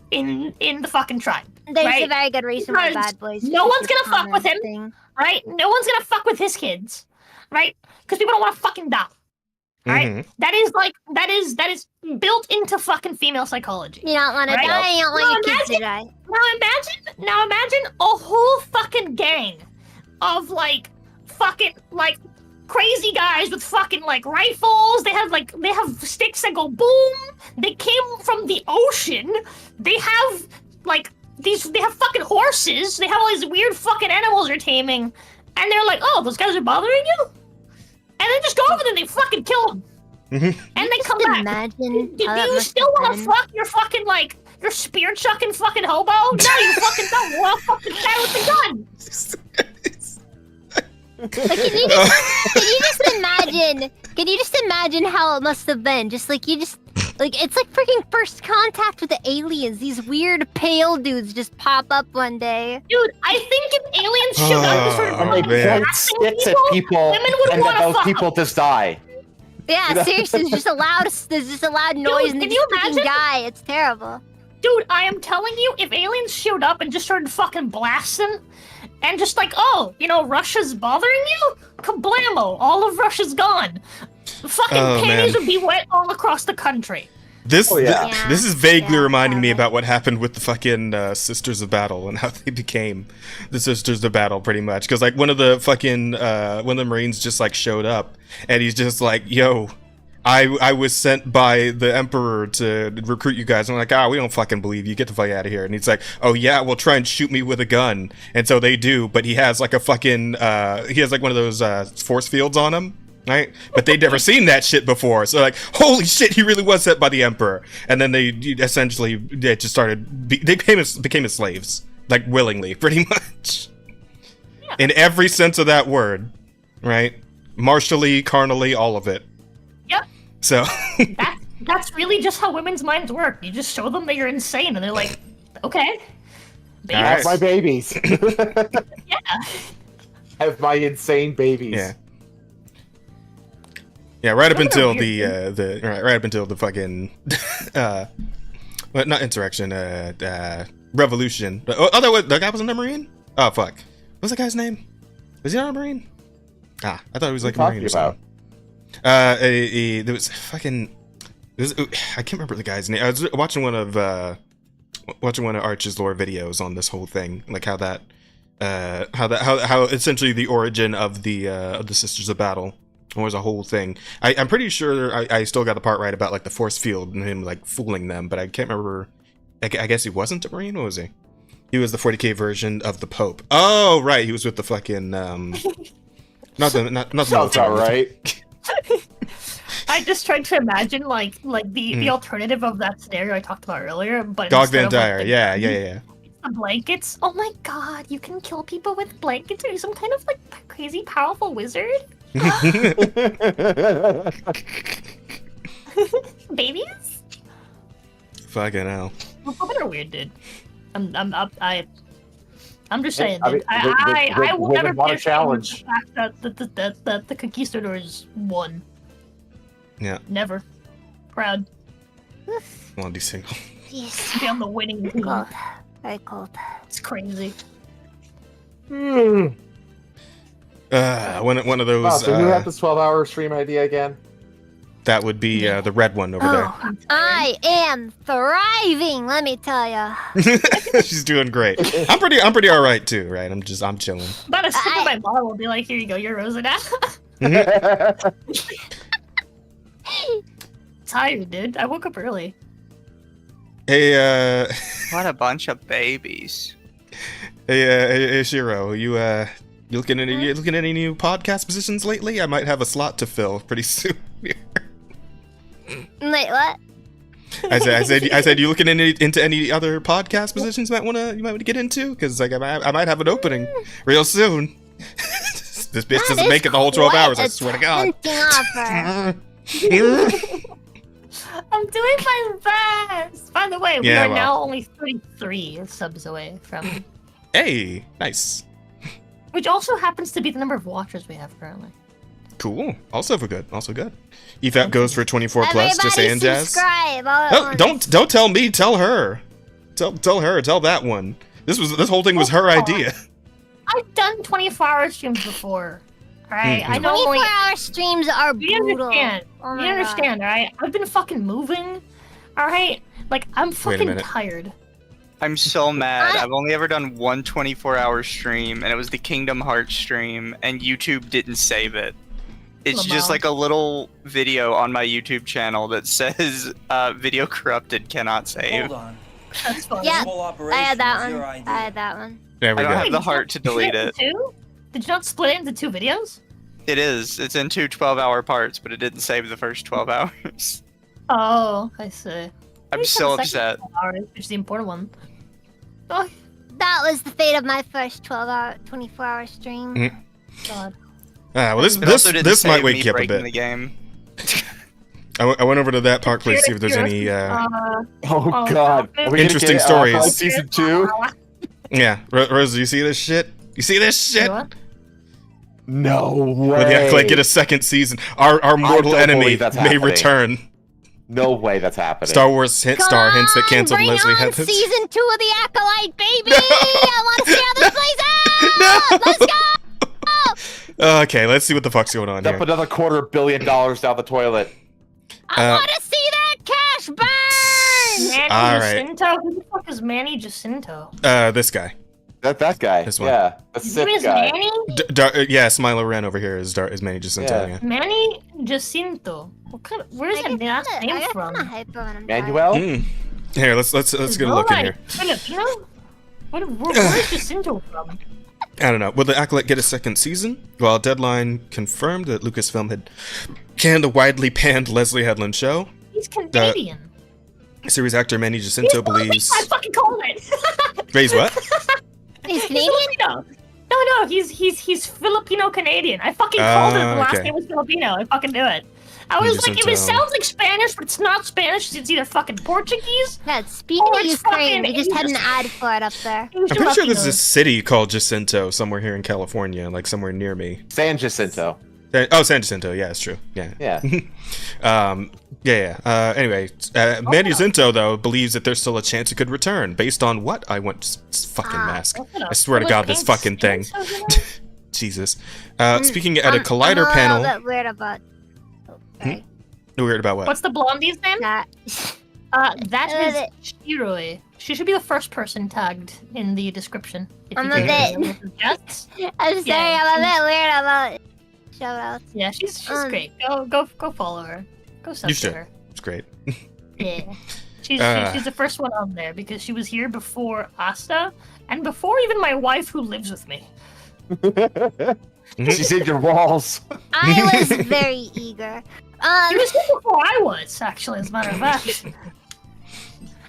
in the fucking tribe. There's right? a very good reason why Because bad boys. no one's keep gonna fuck with him, commenting. right? No one's gonna fuck with his kids, right? Because people don't want to fucking die. Right? Mhm. That is built into fucking female psychology. You don't want to Right? die. You don't want your kids to die. Now imagine a whole fucking gang of like fucking like crazy guys with fucking like rifles. They have sticks that go boom. They came from the ocean. They have like they have fucking horses. They have all these weird fucking animals they're taming. And they're like, oh, those guys are bothering you? And then just go over there and they fucking kill them. And they come back. Imagine. Do how that you must still have want to been. fuck your fucking like your spear chucking fucking hobo? No, you fucking don't. Well, fuck the guy with the gun. Like, can you just imagine? Can you just imagine how it must have been? Just like it's like freaking First Contact with the aliens. These weird pale dudes just pop up one day. Dude, I think if aliens showed up and started And they fucking point blasting sticks at people, women would and want then to those fuck people just die. Yeah, You know? seriously, there's just a loud noise and they can you just freaking imagine? die. It's terrible. Dude, I am telling you, if aliens showed up and just started fucking blasting, and just like, oh, you know, Russia's bothering you? Kablamo! All of Russia's gone. Fucking Oh, panties man. would be wet all across the country. This yeah. this is vaguely reminding me about what happened with the fucking Sisters of Battle and how they became the Sisters of Battle, pretty much. Because like one of the fucking one of the Marines just like showed up, and he's just like, "Yo, I was sent by the Emperor to recruit you guys." I'm like, "Ah, we don't fucking believe you. Get the fuck out of here." And he's like, "Oh yeah, well try and shoot me with a gun." And so they do, but he has like a fucking he has like one of those force fields on him. right? But they'd never seen that shit before. So like, holy shit, he really was sent by the Emperor. And then they essentially just started, they became his slaves, like willingly, pretty much. Yeah. In every sense of that word, right? Martially, carnally, all of it. Yep. So. That's really just how women's minds work. You just show them that you're insane, and they're like, okay. Have my babies. Yeah. Have my insane babies. Yeah. Yeah, right up until right up until the fucking well, not insurrection, revolution. Oh, that guy was a Marine? Oh fuck. What's that guy's name? Was he not a Marine? I thought he was like a Marine or something. There was fucking I can't remember the guy's name. I was watching one of Arch's lore videos on this whole thing, like how essentially the origin of the Sisters of Battle was a whole thing. I'm pretty sure I still got the part right about like the force field and him like fooling them, but I can't remember. I guess he wasn't a Marine. What was he? He was the 40k version of the Pope. Oh right, he was with the fucking not Sounds all right. I just tried to imagine like the alternative of that scenario I talked about earlier, but Dog Van Dyer, yeah. The blankets. Oh my god, you can kill people with blankets. Are you some kind of like crazy powerful wizard? Babies? Fucking hell. Women are weird, dude. I'm just saying. I will never want be a challenge. The fact that the conquistadors won. Yeah. Never. Proud. Want to be single. Yes. Be on the winning team. Cold. Very cold. It's crazy. Hmm. One of those. Wow, so who had this 12-hour stream idea again? That would be the red one over there. I am thriving, let me tell ya. She's doing great. I'm pretty all right too, right? I'm chilling. About a sip of my bottle will be like, here you go, you're Rosa now. Tired, dude. I woke up early. Hey, What a bunch of babies. Hey, Shiro, you looking at any new podcast positions lately? I might have a slot to fill pretty soon. Wait, what? I said, you looking into any other podcast positions you might want to get into? Because like I might have an opening real soon. This bitch doesn't make it the whole 12 hours. I swear to God. I'm doing my best. By the way, we are now only 33 subs away from. Hey, nice. Which also happens to be the number of watchers we have currently. Cool. Also good. EFAP goes for 24 plus. Just saying, Jazz. No, don't tell me. Tell her. Tell her. Tell that one. This whole thing was her idea. I've done 24-hour streams before. Alright, I know 24-hour streams are brutal. You understand, alright? I've been fucking moving. Alright? Like, I'm fucking tired. I'm so mad. I've only ever done one 24-hour stream, and it was the Kingdom Hearts stream, and YouTube didn't save it. It's just like a little video on my YouTube channel that says video corrupted, cannot save. Hold on. That's funny. Yeah, I had that one. There we I go. don't have the heart to delete it. Did you not split it into 2 videos? It is. It's in 2 12-hour parts, but it didn't save the first 12 hours. Oh, I see. I'm so upset. Which is the important one. Oh. That was the fate of my first 24-hour stream. God. Well, this might wake you up a bit. The game. I went over to that park place to see if there's any oh god, interesting stories. Season 2. Yeah, Rose, you see this shit? You see this shit? No way. We have to like get a second season. Our mortal enemy may return. No way that's happening. Star Wars hints that canceled Leslie Headless. Season 2 of the Acolyte, baby! I want to see how this plays out! Let's go! Okay, let's see what the fuck's going on Dump here. another $250 million down the toilet. I want to see that cash burn! Manny All Jacinto? Who the fuck is Manny Jacinto? This guy. That guy. This one. Yeah, the Sith guy. Manny? Yeah, Smilo Ren over here is Manny Jacinto. Yeah. Manny Jacinto. Where's that last name from? Manuel? Here, let's get a look in here. Filipino? Where is Jacinto from? I don't know. Will the Acolyte get a second season? Well, Deadline confirmed that Lucasfilm had canned the widely panned Leslie Headland show. He's Canadian. Series actor Manny Jacinto believes. I fucking called it. Raise what? He's Canadian? No, he's Filipino Canadian. I fucking called it. The last okay. name was Filipino. I fucking knew it. I was like, if it Jacinto. sounds like Spanish, but it's not Spanish, it's either fucking Portuguese. Yeah, speaking or of it's Ukraine, we fucking just had an English. ad for it up there. I'm pretty sure there's a city called Jacinto somewhere here in California, like somewhere near me. San Jacinto. Oh, San Jacinto. Yeah, it's true. Yeah. Yeah. Anyway, Manny Jacinto though believes that there's still a chance it could return based on what I want. Fucking mask. I swear to God, this fucking thing. Jesus. Speaking at a Collider panel. I'm a little bit weird about. Weird about what? What's the blondie's name? That Uh, is Shiroi. She should be the first person tagged in the description. if I'm you a can- bit. Yes? I'm sorry, Yeah, I'm a bit weird about shoutouts. Yeah, she's great. Go follow her. Go sub You to should. her. It's great. Yeah. She's Uh. the first one on there because she was here before Asta and before even my wife who lives with me. She saved your walls. I was very eager. She was here before I was, actually, as a matter of fact.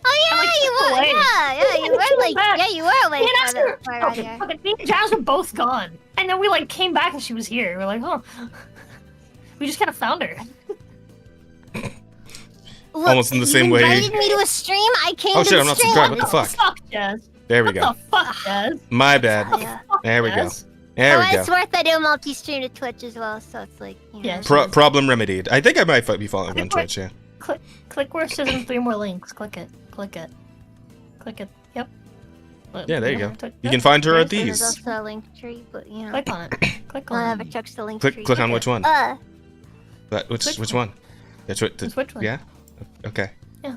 Oh yeah, you were. Yeah, you were like, you were like. Me and for the- Esther- for around okay, here. fucking me and Jazz were both gone, and then we like came back and she was here. We're like, oh, we just kind of found her. Look, Almost in the same you way. invited me to a stream. I came Oh to shit, the I'm not stream. subscribed. What the fuck? Jazz? There we go. What the fuck, Jazz? My bad. There we go. There we Oh, it's go. worth I do multi-stream to Twitch as well, so it's like, you know. Problem remedied. I think I might be following on Twitch. Yeah. Click where it says in 3 more links. Click it. Click it. Click it. Yep. Yeah, there you go. You can find her at There's these. also a link tree, but you know. Click on it. Click on Whatever it. checks the link Click- tree. click on which one? Which one? That's what. Which one? Yeah. Okay. Yeah,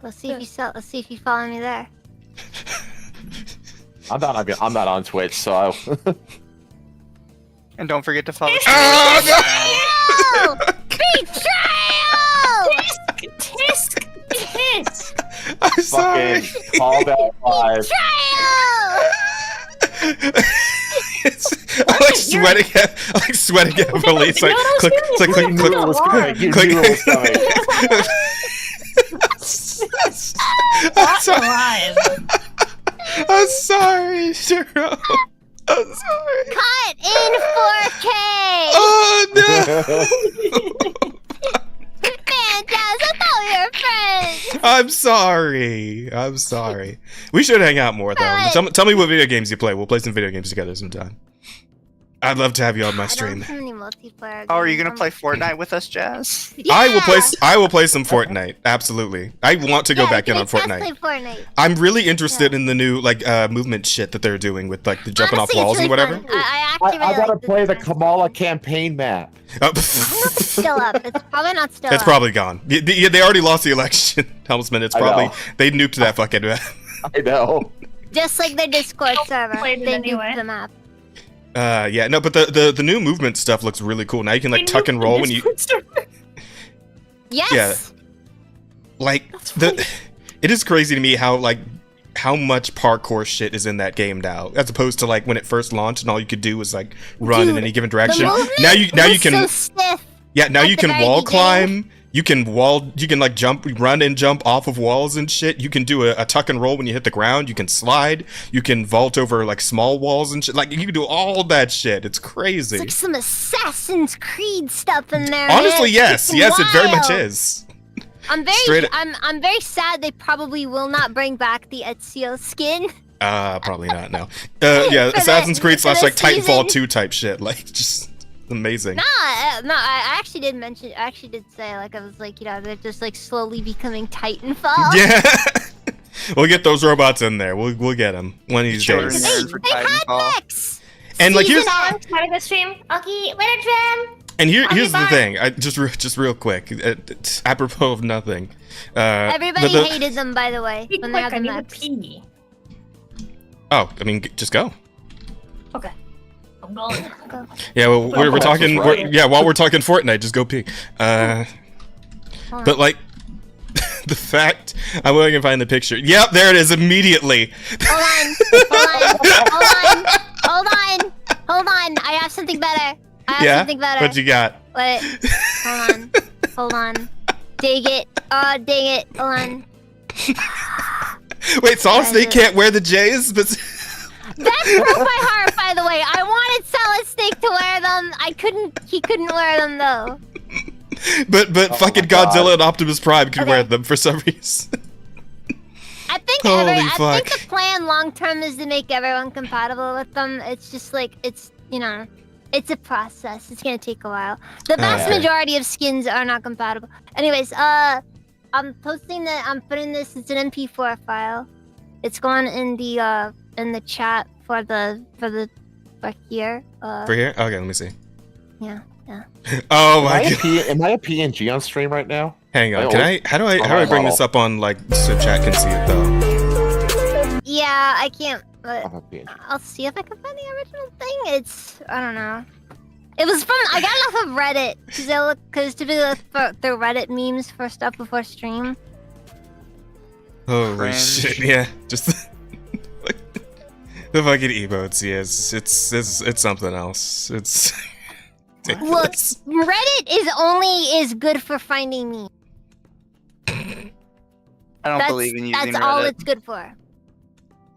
let's see if you follow me there. I'm not on Twitch, so I... And don't forget to follow. Oh, betrayal! Tisk! Tisk! I'm sorry. Fucking call that live. I like sweating at. I like sweating at police. Like click, click, click, You click, knew it was coming. You click. knew it was coming. I'm sorry. Alive. I'm sorry, Jerome. I'm sorry. Cut in 4K! Oh no! Man, Jazz, I thought we were friends! I'm sorry. I'm sorry. We should hang out more though. Tell me what video games you play. We'll play some video games together sometime. I'd love to have you on my stream. How many multiplayer Oh, are you games? gonna play Fortnite with us, Jazz? I will play some Fortnite. Absolutely. I want to go back in on Fortnite. Fortnite. I'm really interested in the new movement shit that they're doing with like the jumping Honestly, off walls it's and really whatever. fun. I actually really I gotta like this. play the Kamala campaign map. Oh, It's still up. It's probably not still it's up. probably gone. Yeah, they already lost the election. Helmsman, it's I probably know. they nuked that fucking map. I know. Just like their Discord server. played it They anyway. nuked the map. Yeah, no, but the new movement stuff looks really cool. Now you can like tuck and roll when you Yes! yeah. Like it is crazy to me how much parkour shit is in that game now, as opposed to like when it first launched and all you could do was like run in Dude, any given direction. The Now you movement can was so stiff. yeah, now at you the can very wall beginning. climb. You can like run and jump off of walls and shit. You can do a tuck and roll when you hit the ground. You can slide. You can vault over like small walls and shit. Like you can do all that shit. It's crazy. It's like some Assassin's Creed stuff in there. Honestly, man. yes, It's yes, it very much wild. is. I'm very, Straight- I'm very sad they probably will not bring back the Ezio skin. Probably not. No. Yeah, For Assassin's the- Creed for / like the Titanfall season. 2 type shit. Like just amazing. No, I actually did mention. I actually did say like I was like, you know, they're just like slowly becoming Titanfall. Yeah. We'll get those robots in there. We'll get them one of these Children days. yearn for Titanfall. And like here's Part of the stream. Okay, later, Trim. and here's the bye. thing. I just real quick, apropos of nothing. Everybody the- hated them, by the way, when they Quick, had I the need to maps. pee. Oh, I mean, just go. Okay. I'm going. Yeah, well, we're talking. While we're talking Fortnite, just go pee. But like, The fact I'm going to find the picture. Yep, there it is immediately. Hold on. I have something better. Something better. What you got? Wait. Hold on. Dig it. Oh, dang it. Hold on. Wait, Solid Snake can't wear the J's, but that broke my heart. By the way, I wanted Solid Snake to wear them. He couldn't wear them though. but fucking Godzilla and Optimus Prime can wear them for some reason. I think the plan long term is to make everyone compatible with them. It's just like it's a process. It's gonna take a while. The vast majority of skins are not compatible. Anyways, I'm putting this. It's an MP4 file. It's going in the chat for here. For here? Okay, let me see. Yeah. Oh my god. Am I a PNG on stream right now? Hang on. How do I bring this up on so chat can see it though? Yeah, I can't. But I'll see if I can find the original thing. I don't know. It was from. I got it off of Reddit because typically look for the Reddit memes for stuff before stream. Holy shit! Yeah, just the fucking emotes. Yes, it's something else. It's. Look, Reddit is good for finding me. I don't believe in using Reddit. That's all it's good for.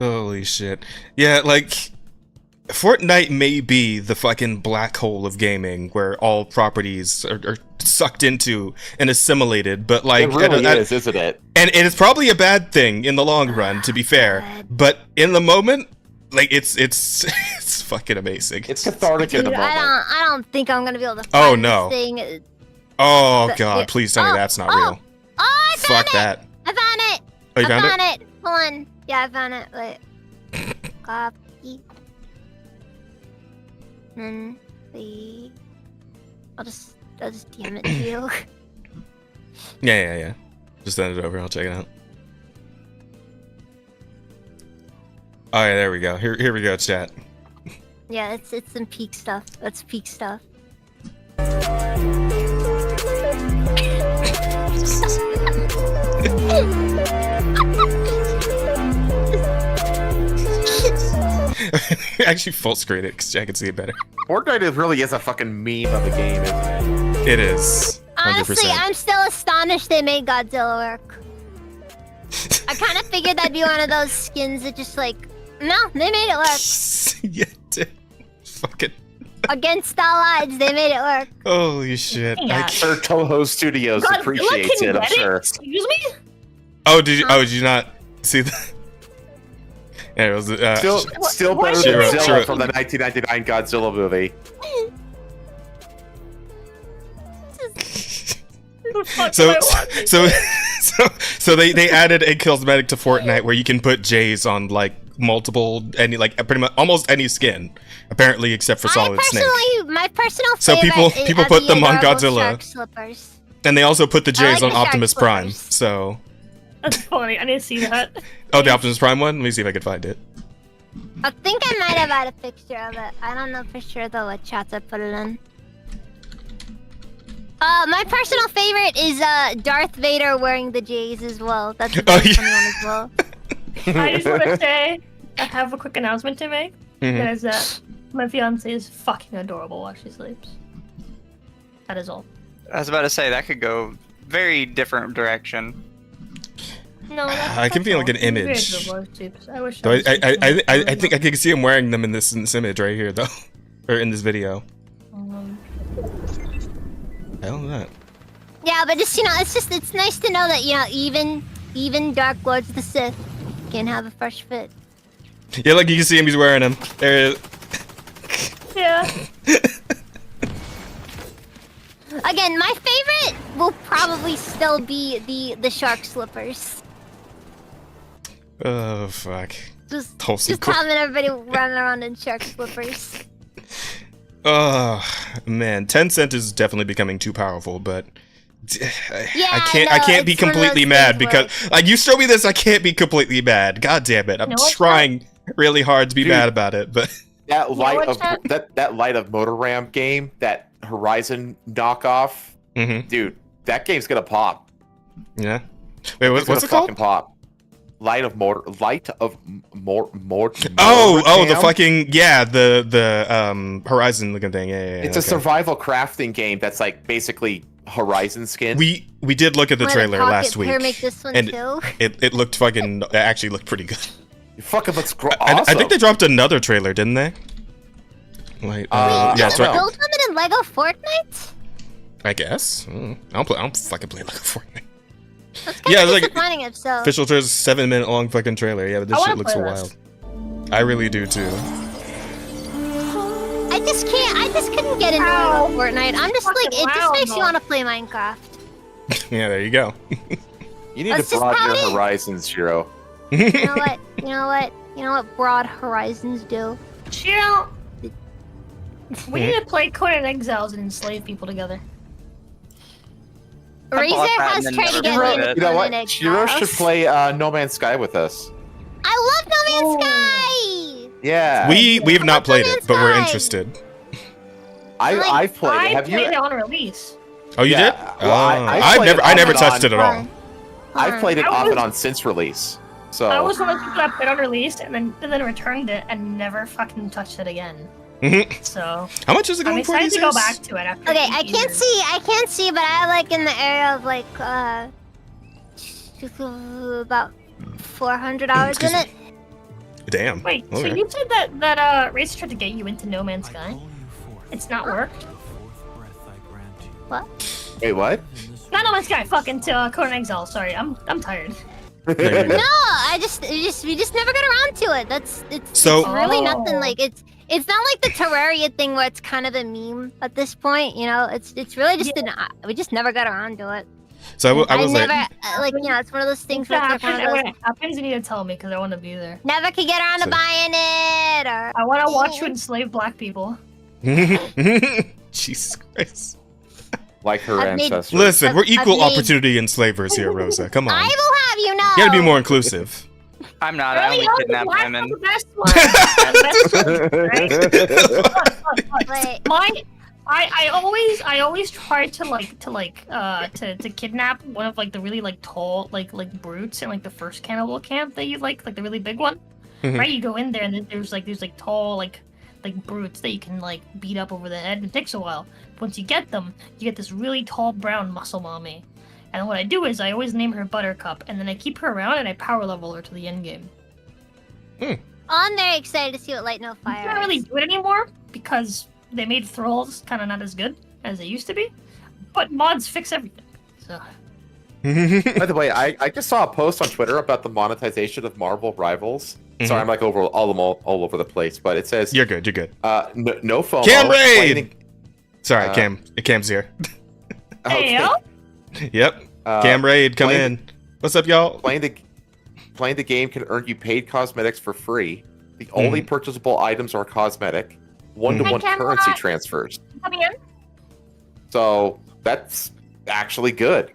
Holy shit! Yeah, like. Fortnite may be the fucking black hole of gaming where all properties are sucked into and assimilated, but like it really is, isn't it? And it's probably a bad thing in the long run, to be fair. But in the moment, like it's fucking amazing. It's cathartic in the moment. I don't think I'm gonna be able to find this thing. Oh god, please tell me that's not real. Oh, I found Fuck that. I found it. Oh, you found it? Hold on. Yeah, I found it. Wait. Copy. And I'll just DM it to you. Yeah. Just send it over. I'll check it out. Oh yeah, there we go. Here we go, chat. Yeah, it's some peak stuff. That's peak stuff. Actually, full screen it because I can see it better. Fortnite really is a fucking meme of a game, isn't it? It is. 100%. Honestly, I'm still astonished they made Godzilla work. I kind of figured that'd be one of those skins that just like, no, they made it work. Yeah, dude. Fucking. Against all odds, they made it work. Holy shit! Sir Toho Studios appreciates it, I'm sure. Excuse me? Oh, did you not see that? Yeah, it was still better than Zilla from the 1999 Godzilla movie. So they added a cosmetic to Fortnite where you can put J's on like pretty much almost any skin, apparently except for Solid Snake. My personal favorite. So people put them on Godzilla, slippers. and they also put the J's like on Optimus Prime. So that's funny. I didn't see that. Oh, the Optimus Prime one. Let me see if I can find it. I think I might have had a picture of it. I don't know for sure though what chats I put it in. My personal favorite is Darth Vader wearing the J's as well. That's a funny one as well. I just want to say, I have a quick announcement to make. That is that my fiance is fucking adorable while she sleeps. That is all. I was about to say that could go very different direction. No, I can feel like an image. I wish. So I think I can see him wearing them in this image right here though, or in this video. Hell that. Yeah, but just it's nice to know that even Dark Lords of the Sith can have a fresh fit. Yeah, look, you can see him. He's wearing them. There it is. Yeah. Again, my favorite will probably still be the shark slippers. Oh fuck. Just having everybody running around in shark slippers. Oh man, Tencent is definitely becoming too powerful, but I can't be completely mad because you show me this, I can't be completely mad. God damn it, I'm trying really hard to be mad about it, but that Light of Motor Ram game, that Horizon knockoff, dude, that game's gonna pop. Yeah. Wait, It's what's it gonna fucking called? pop. Light of more. Oh, the fucking the Horizon looking thing. Yeah. It's a survival crafting game that's like basically Horizon skin. We did look at the trailer last week, Make this one and too? it looked fucking. It actually looked pretty good. It fucking looks awesome. I think they dropped another trailer, didn't they? Like, yeah, that's right. Build women in Lego Fortnite? I guess. I don't fucking play Lego Fortnite. That's Yeah, kind of like disappointing if so. official trailer's 7-minute long fucking trailer. Yeah, but this I shit wanna looks so play wild. I really do too. I just can't. I just couldn't get into Lego Fortnite. I'm just like, it just makes you want to play Minecraft. Yeah, there you go. You need That's to just broaden how your it is. horizons, Shiro. You know what? You know what? You know what Broad Horizons do? Chill. We need to play Conan Exiles and enslave people together. Razor has tried to get me into You know Conan what? Shiro Exiles. should play No Man's Sky with us. I love No Man's Sky! Yeah. We've not played it, but we're interested. I've played it. I Have played you? it on release. Oh, you Yeah, did? well, I never touched it at all. I've played it I off was- and on since release. So I was one of those people that played on release and then returned it and never fucking touched it again. So How much is it going I'm for excited these to go days? back to it after. Okay, 8 I can't see, but I like in the area of like about 400 hours in it. Damn. Wait, so Okay. you said that Racer tried to get you into No Man's Sky? It's not worked. What? Wait, what? Not No Man's Sky. Fuck into Conan Exile. Sorry, I'm tired. No, we just never got around to it. It's So- really nothing like it's not like the Terraria thing where it's kind of a meme at this point. You know, it's really just we just never got around to it. So I was never like, like you know it's one of those things where When it's like one of those it happens, you need to tell me because I want to be there. never could get around to buying it or I want to watch you enslave black people. Jesus Christ. Like her I've made- ancestors. Listen, we're I've equal made- opportunity enslavers here, Rosa. Come on. I will have you know. You gotta be more inclusive. I'm not. I only kidnap black women. the best one. The best one, right? I always try to kidnap one of like the really like tall like brutes in like the first cannibal camp that you like the really big one, Mhm. right? You go in there and then there's tall like brutes that you can like beat up over the head. It takes a while. Once you get them, you get this really tall brown muscle mommy. And what I do is I always name her Buttercup, and then I keep her around and I power level her to the end game. I'm very excited to see what Light No I Fire. can't really do it anymore because they made thralls kind of not as good as they used to be. But mods fix everything. So By the way, I just saw a post on Twitter about the monetization of Marvel Rivals. Sorry, I'm like all over the place, but it says You're good. You're good. No FOMO. Cam Raid! playing- Sorry, Cam's here. Hey, yo. Yep. Cam Raid, come playing- in. What's up, y'all? Playing the game can earn you paid cosmetics for free. The only purchasable items are cosmetic, one-to-one Hey, Cam, currency transfers. coming in. So that's actually good.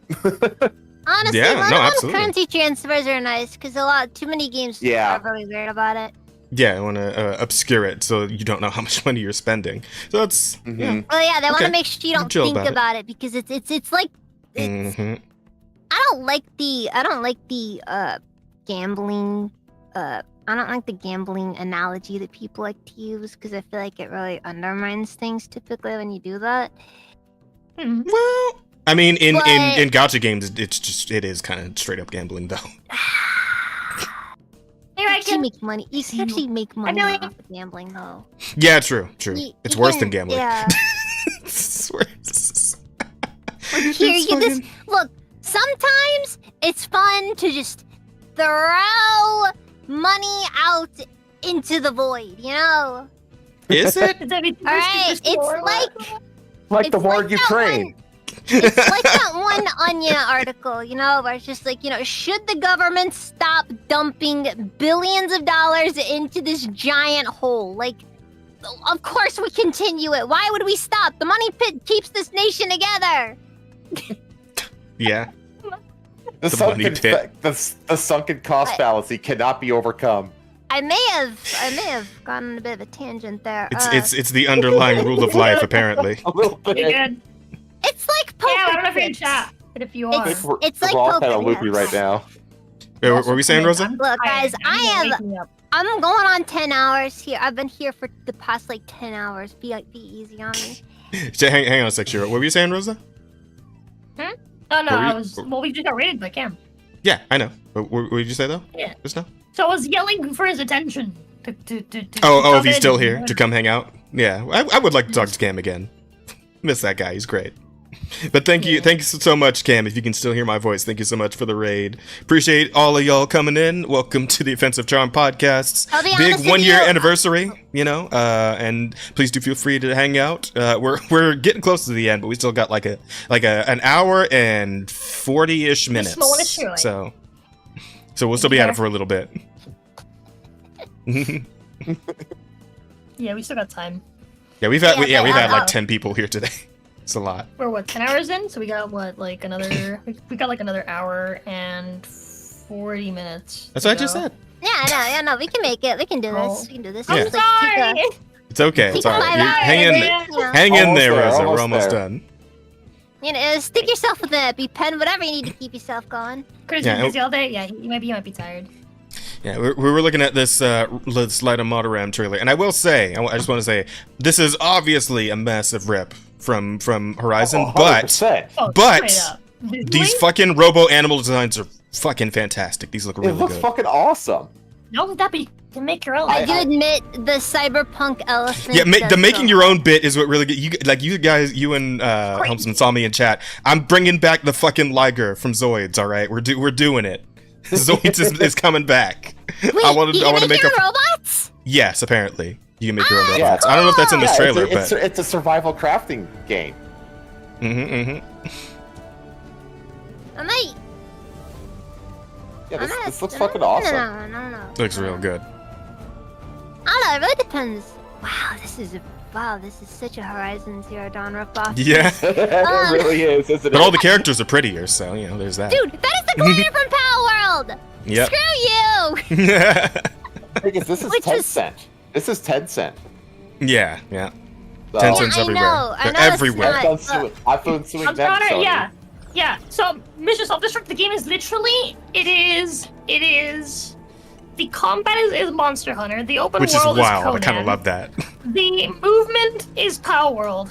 Honestly, Yeah, no, one-on-one absolutely. currency transfers are nice because too many games Yeah. are really weird about it. Yeah, I want to obscure it so you don't know how much money you're spending. So that's yeah. Well, yeah, they want Okay. to make sure you I'm don't chill think about it. about it because it's like Mhm. I don't like the gambling I don't like the gambling analogy that people like to use because I feel like it really undermines things typically when you do that. Well, I mean, in But- gacha games, it is kind of straight up gambling though. You actually make money. You can actually make money know off of gambling though. Yeah, true. It's worse than can- gambling. Yeah. It's worse. Like here, you this look. Sometimes it's fun to just throw money out into the void. You know. Is it? All right. It's Like the It's war like in that Ukraine. it's like that one Onion article, you know, where it's just like, you know, should the government stop dumping billions of dollars into this giant hole? Like, of course we continue it. Why would we stop? The money pit keeps this nation together. Yeah. The money sunken, pit. the sunken cost fallacy cannot be overcome. I may have gone on a bit of a tangent there. It's the underlying rule of life, apparently. A little bit. You good? It's like poker Yeah, I don't know if you're in chips. chat. But if you are, It's like we're all poker, kind of loopy yeah. right now. Wait, what were we saying, Rosa? Look, guys, I'm going on 10 hours here. I've been here for the past like 10 hours. Be easy on me. Hang on a sec, Shiro. What were you saying, Rosa? Oh no, Were I we- was. Well, we just got raided by Cam. Yeah, I know. What did you say though? Yeah. Just now? So I was yelling for his attention. To Oh, come if he's in. still here to come hang out. Yeah, I would like to talk to Cam again. Miss that guy. He's great. But thank you so much, Cam. If you can still hear my voice, thank you so much for the raid. Appreciate all of y'all coming in. Welcome to the Offensive Charm Podcasts. I'll be Big honest with 1 year you. anniversary, and please do feel free to hang out. We're getting close to the end, but we still got like an hour and 40-ish minutes. smallish joy. So we'll still be at it for a little bit. Yeah, we still got time. Yeah, we've had like uh, 10 people here today. It's a lot. We're what 10 hours in, so we got like another we got like another hour and 40 minutes. That's to what I just go. said. Yeah, no, we can make it. We can do this. We can do this. Yeah. Just, like, take a- It's okay. It's Take a all right. 5 You- hours, hang in, yeah. hang in Almost there, there, Rosa. almost We're almost there. done. Stick yourself with a EpiPen, whatever you need to keep yourself going. Chris, Yeah, you busy all day? Yeah, you might be tired. Yeah, we were looking at this Let's Light a Moderam trailer, and I will say, I just want to say, this is obviously a massive rip from Horizon, Oh, but 100%. but straight up. these fucking robo animal designs are fucking fantastic. These look really It looks good. fucking awesome. No, would that be to make your own? I do admit the cyberpunk elephant. Yeah, does the making go your own bit is what really get you guys, you and Helmsman saw me in chat. I'm bringing back the fucking Liger from Zoids. All right, we're doing it. Zoids is coming back. Wait, I want you to can make make your a robots? yes. Apparently, you can make your own Yeah, robots. I don't know if that's in this Yeah, trailer, it's a survival crafting game. I might. Yeah, I'm not- this looks no, fucking no, awesome. No. looks real good. I don't know. It really depends. Wow, this is such a Horizon Zero Dawn ripoff. Yeah, It really is, isn't it? but all the characters are prettier, so there's that. Dude, that is the glider from Power World. Yep. Screw you. This is Which 10 was- cent. This is 10 cent. yeah. So- Tencent's I everywhere. know, I They're know it's everywhere. not- I've been suing I'm them, trying to, Sony. yeah. So Mission Self-Destruct, the game is literally, it is. The combat is Monster Hunter. The open Which is world wild. I Conan. kind of love that. The movement is Power World,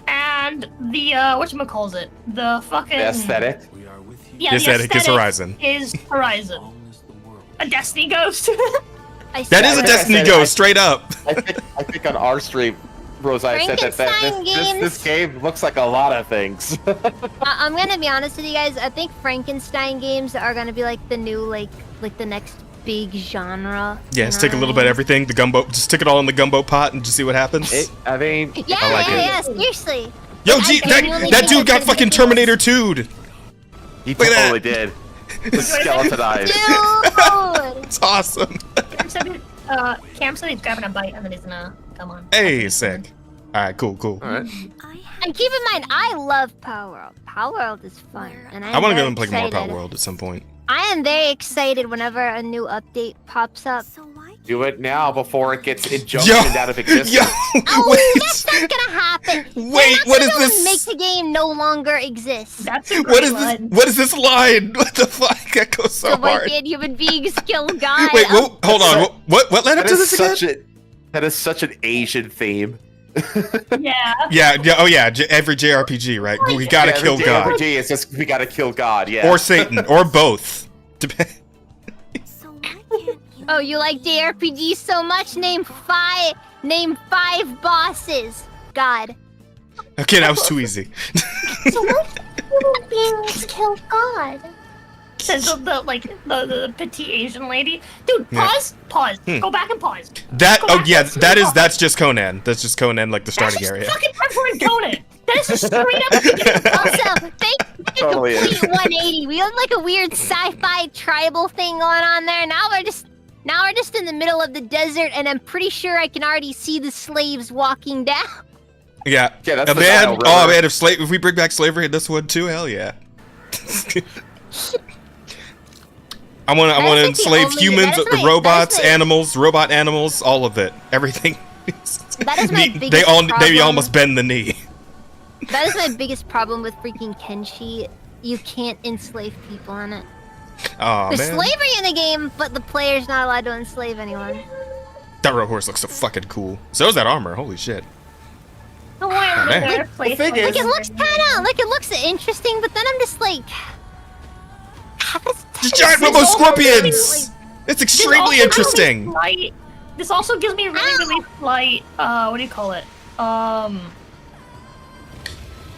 and the whatchamacallit, the fucking The aesthetic. Yeah, The the aesthetic is Horizon. Is Horizon. A Destiny Ghost. That is a Destiny Ghost, straight up. I think on our stream, Rose, I said that Frankenstein this game looks like a lot of things. I'm gonna be honest with you guys. I think Frankenstein games are gonna be like the new like the next big genre. Yeah, just take a little bit of everything. The gumbo, just stick it all in the gumbo pot and just see what happens. I mean, Yeah, I like yeah, it. seriously. Yo, I G, genuinely that think dude it's got gonna fucking be Terminator 2'd. He Look at totally did. The skeletonized. Dude. It's awesome. Cam said he's grabbing a bite and then he's gonna come on. Hey, sick. All right, cool. All right. And keep in mind, I love Power World. Power World is fun, and I want to go and play more excited. Power World at some point. I am very excited whenever a new update pops up. Do it now before it gets injunctioned out of existence. Oh, that's not gonna happen. Wait, what is this? Make the game no longer exist. That's a What is this? What is this line? What the fuck? That goes so So why hard. can't human beings kill God? Wait, hold on. What led up That to is this again? that is such an Asian theme. Yeah. Yeah. Oh yeah. Every JRPG, right? We gotta Yeah, kill the God JRPG is just we gotta kill God. Yeah. or Satan or both. Oh, you like JRPG so much? Name five bosses. God. Okay, that was too easy. So why can't human beings kill God? Says the petite Asian lady. Dude, Yeah. pause. Hmm. Go back and pause. That Go oh back yeah, and that's just Conan. That's just Conan, like the starting That's area. just fucking Preferred Conan. That is just straight up. Also, thank you Totally is. complete 180. We had like a weird sci-fi tribal thing going on there. Now we're just in the middle of the desert, and I'm pretty sure I can already see the slaves walking down. Yeah. Yeah, that's And the man, Nile oh River. man, if we bring back slavery in this one too, hell yeah. I want to like the enslave only- humans, that is my- robots, that is my- animals, robot animals, all of it, everything. That is my they biggest all problem. must bend the knee. That is my biggest problem with freaking Kenshi you can't enslave people in it. Oh There's man, slavery in the game, but the player's not allowed to enslave anyone. that road horse looks so fucking cool. So is that armor. Holy shit. Oh, I man. remember place Like it looks it looks interesting, but then I'm just like, Giant robo scorpions. It's extremely interesting. This also gives me really slight, what do you call it?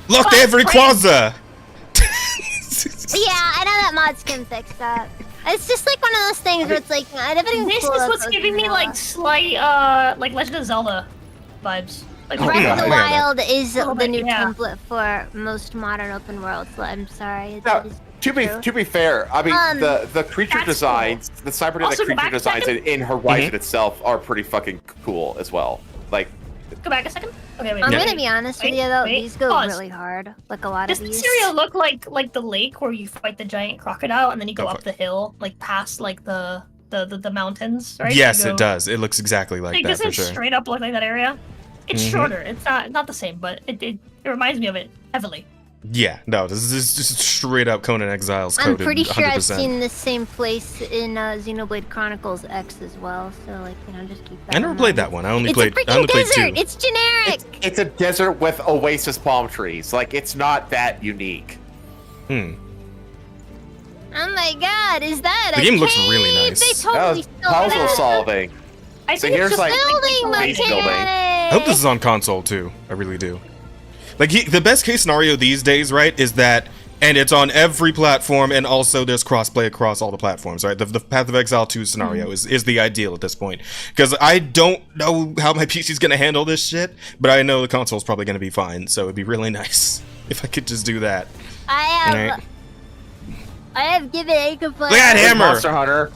Look, they have Rayquaza. yeah, I know that mods can fix that. It's just like one of those things where it's like, This is what's giving me like slight, like Legend of Zelda vibes. Like Breath of the Wild is the new template for most modern open worlds. I'm sorry. Now, to be fair, I mean the creature designs, the cybernetic creature designs in Horizon itself are pretty fucking cool as well. Like, go back a second. Okay, wait. I'm gonna be honest with you though, these go pause. really hard. Like a lot Does of the these. area look like the lake where you fight the giant crocodile and then you go up the hill, like past like the mountains, right? Yes, it does. It looks exactly like that does for it sure. straight up look like that area? It's shorter. It's not the same, but it reminds me of it heavily. Yeah, no, this is just straight up Conan Exiles I'm coded. pretty sure I've 100%. seen the same place in Xenoblade Chronicles X as well. So like, just keep that. I never in played mind. that one. I only It's played. a freaking I only played desert. 2. It's generic. it's a desert with oasis palm trees. Like, it's not that unique. Oh my god, is that The a game looks cave? really nice. They totally stole Puzzle that. solving. I So think here's it's like building base building. I hope this is on console too. I really do. Like the best case scenario these days, right, is that, and it's on every platform, and also there's crossplay across all the platforms, right? The Path of Exile 2 scenario is the ideal at this point, because I don't know how my PC's gonna handle this shit, but I know the console's probably gonna be fine. So it'd be really nice if I could just do that. I have given a complaint. Look at that hammer! Monster Hunter.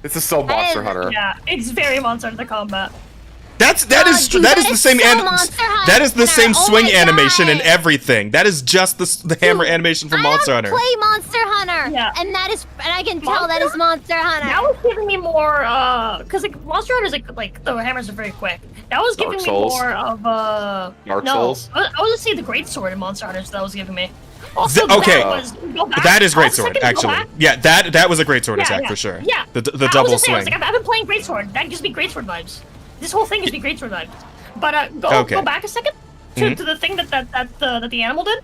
This is so Monster Hunter. Yeah, it's very Monster Hunter combat. That is the same that is the same swing animation and everything. That is just the hammer animation from Monster Hunter. Play Monster Hunter. Yeah. And I can tell that is Monster Hunter. That was giving me more, because like Monster Hunter is like the hammers are very quick. That was giving me more of Dark no, Souls? I was gonna say the Great Sword in Monster Hunter. So that was giving me. Also, Okay, that is great great sword actually. Yeah, that was a great sword attack for sure. Yeah, the I was double just saying, I was swing. like, I've been playing Great Sword. That gives me Great Sword vibes. This whole thing gives me Great Sword vibes. But go back a second to the thing that the animal did.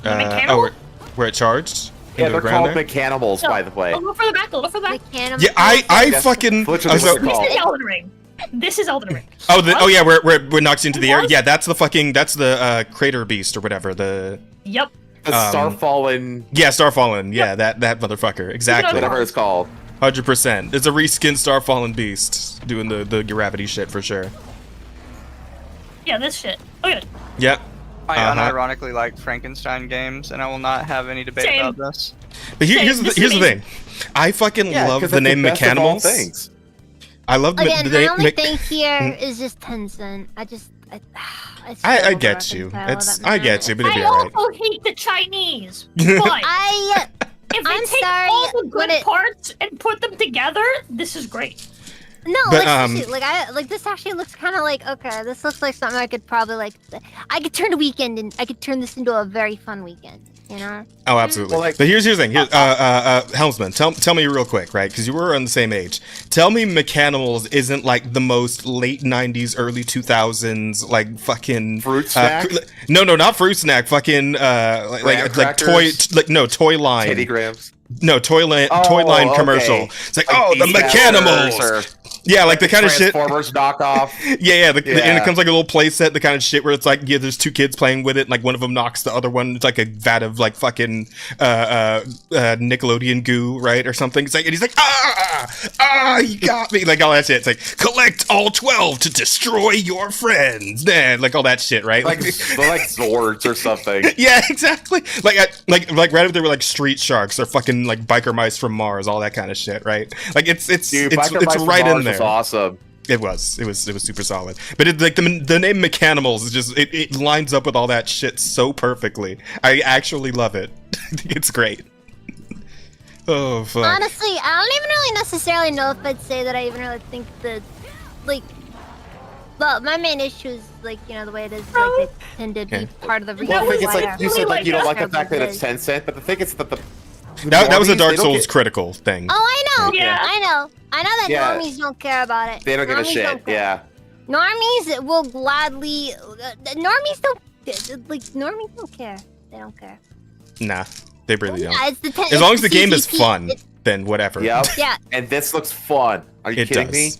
The mechanical? Where it charged? Yeah, into they're the ground called there? mechanimals, by the way. A little further back. A little further back. Yeah, I fucking. Literally so- what they're called. This is Elden Ring. This is Elden Ring. oh yeah, where it knocks into the air. Yeah, that's the crater beast or whatever. The Yep. The Starfallen. Yeah, Starfallen. Yeah, that motherfucker. Exactly. Whatever it's called. 100%. It's a reskinned Starfallen beast doing the gravity shit for sure. Yeah, this shit. Oh, good. Yep. I unironically like Frankenstein games, and I will not have any debate Same. about this. But here's the thing. I fucking love the name Mechanimals. Things. I love the Again, name. my only thing here is just Tencent. I get you. I get you, but it'd be I alright. also hate the Chinese, but if they I'm take sorry, all the good but parts and put them together, this is great. No, But, this actually looks kind of like, okay, this looks like something I could probably I could turn a weekend and I could turn this into a very fun weekend, you know? Oh, absolutely. But here's the thing. Helmsman, tell me real quick, right? Because you were on the same age. Tell me Mechanimals isn't like the most late 90s, early 2000s, like fucking... Fruit snack? No, not fruit snack. Fucking, like toy line. Teddy Grahams. No, toy line commercial. It's like, the Mechanimals! Yeah, like the kind of shit. Transformers knockoff. Yeah, and it comes like a little play set, the kind of shit where it's like, there's two kids playing with it, and like one of them knocks the other one. It's like a vat of like fucking Nickelodeon goo, right, or something. It's like, and he's like, you got me, like all that shit. It's like, collect all 12 to destroy your friends, man, like all that shit, right? Like Zords or something. Yeah, exactly. Like right up there with like Street Sharks or fucking like Biker Mice from Mars, all that kind of shit, right? Like it's right in there. Was awesome. It was super solid. But like the name Mechanimals is just it lines up with all that shit so perfectly. I actually love it. It's great. Oh fuck. Honestly, I don't even really necessarily know if I'd say that I even really think that, like, But my main issue is like the way it is, like they tend to be part of the reason Well, I think it's why like you said, like you don't like the terrible fact that it's is. Tencent, but the thing is that the That was a normies, Dark they don't Souls get- critical thing. Oh, I know. Yeah. I know that Yeah. normies don't care about it. They don't give a Normies shit. don't care. Yeah. Normies will gladly. Normies don't normies don't care. They don't care. Nah, they really don't. Yeah, it's the As long as the game is CCP. fun, then whatever. Yep. Yeah. And this looks fun. Are you It kidding does. me?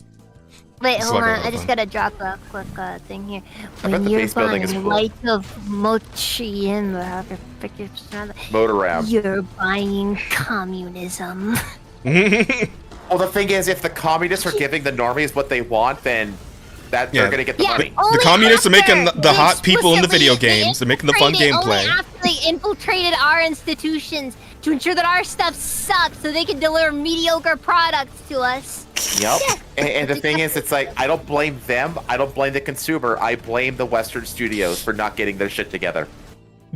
Wait, It's hold like a on. lot I of just fun. gotta drop a quick thing here. I bet When the you're base building is buying cool. Light of Mochi in the 50%, Motorram. you're buying communism. Well, the thing is, if the communists are giving the normies what they want, then they're gonna get the money. The communists are making the they hot people in the video explicitly games. They're making the fun infiltrated gameplay. Only after they infiltrated our institutions to ensure that our stuff sucks, so they can deliver mediocre products to us. Yep. And the thing is, it's like I don't blame them. I don't blame the consumer. I blame the Western studios for not getting their shit together.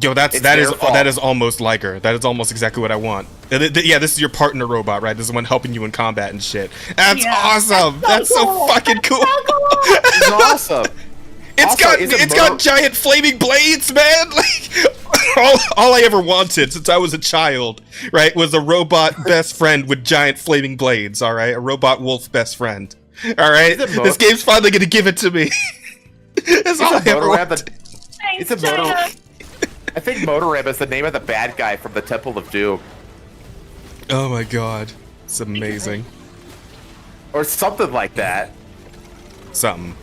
Yo, that It's their fault. is almost like her. That is almost exactly what I want. Yeah, this is your partner robot, right? This is the one helping you in combat and shit. That's awesome. That's so fucking cool. It's awesome. It's got giant flaming blades, man. Like all I ever wanted since I was a child, right, was a robot best friend with giant flaming blades. All right, a robot wolf best friend. All right, this game's finally gonna give it to me. That's all I ever wanted. It's a motor. I think Motorram is the name of the bad guy from the Temple of Doom. Oh my god, it's amazing. Or something like that. Something.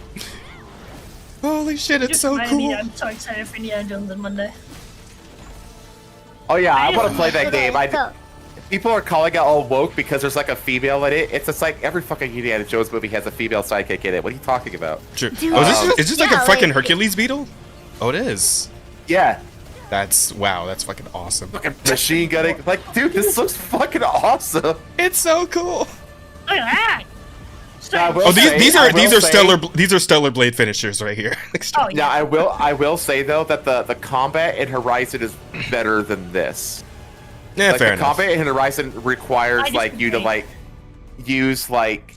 Holy shit, it's Just so reminded me, cool. I'm so excited for Indiana Jones on Monday. Oh yeah, I want to play that Okay, game. so- People are calling it all woke because there's like a female in it. It's just like every fucking Indiana Jones movie has a female sidekick in it. What are you talking about? Sure. Dude, Is this like a yeah, fucking like- Hercules beetle? Oh, it is. Yeah. That's that's fucking awesome. Fucking machine gunning. Like, dude, this looks fucking awesome. It's so cool. Look at that! Oh, these are stellar blade finishers right here. Oh, Now I will say though that the combat in Horizon is better than this. Yeah, like, fair the enough. combat in Horizon requires like you to like use like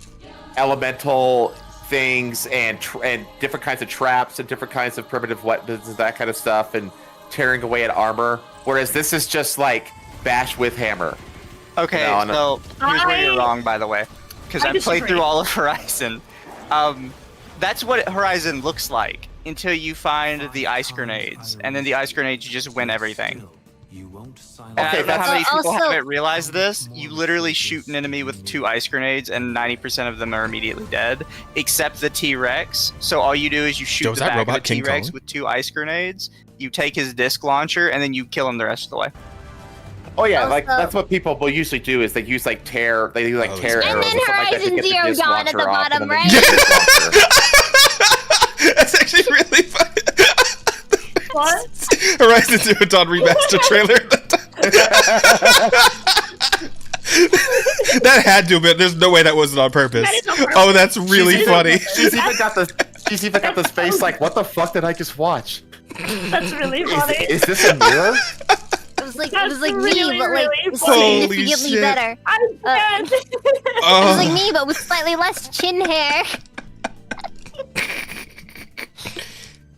elemental things and different kinds of traps and different kinds of primitive weapons and that kind of stuff and tearing away at armor. Whereas this is just like bash with hammer. Okay, You know, and- so here's where you're wrong, by the way, because I I played disagree. through all of Horizon. That's what Horizon looks like until you find the ice grenades, and then the ice grenades you just win everything. And I don't know how many people haven't realized this. You literally shoot an enemy with 2 ice grenades, and 90% of them are immediately dead, except the T-Rex. So all you do is you shoot Yo, is the that back of the robot King T-Rex Kong? with 2 ice grenades. You take his disc launcher, and then you kill him the rest of the way. Oh yeah, like Also- that's what people will usually do is they use like tear And arrows then or something like that to Horizon get the Zero disc Dawn at launcher the off, and bottom, then they right? use the disc launcher. That's actually really funny. What? Horizon Zero Dawn remaster trailer. That had to have been. There's no way that wasn't on purpose. That is on purpose. Oh, that's really She's funny. She's even got the face like, what the fuck did I just watch? That's really funny. Is this a mirror? It was like really, me, but like really funny. significantly shit. better. I'm dead. It was like me, but with slightly less chin hair.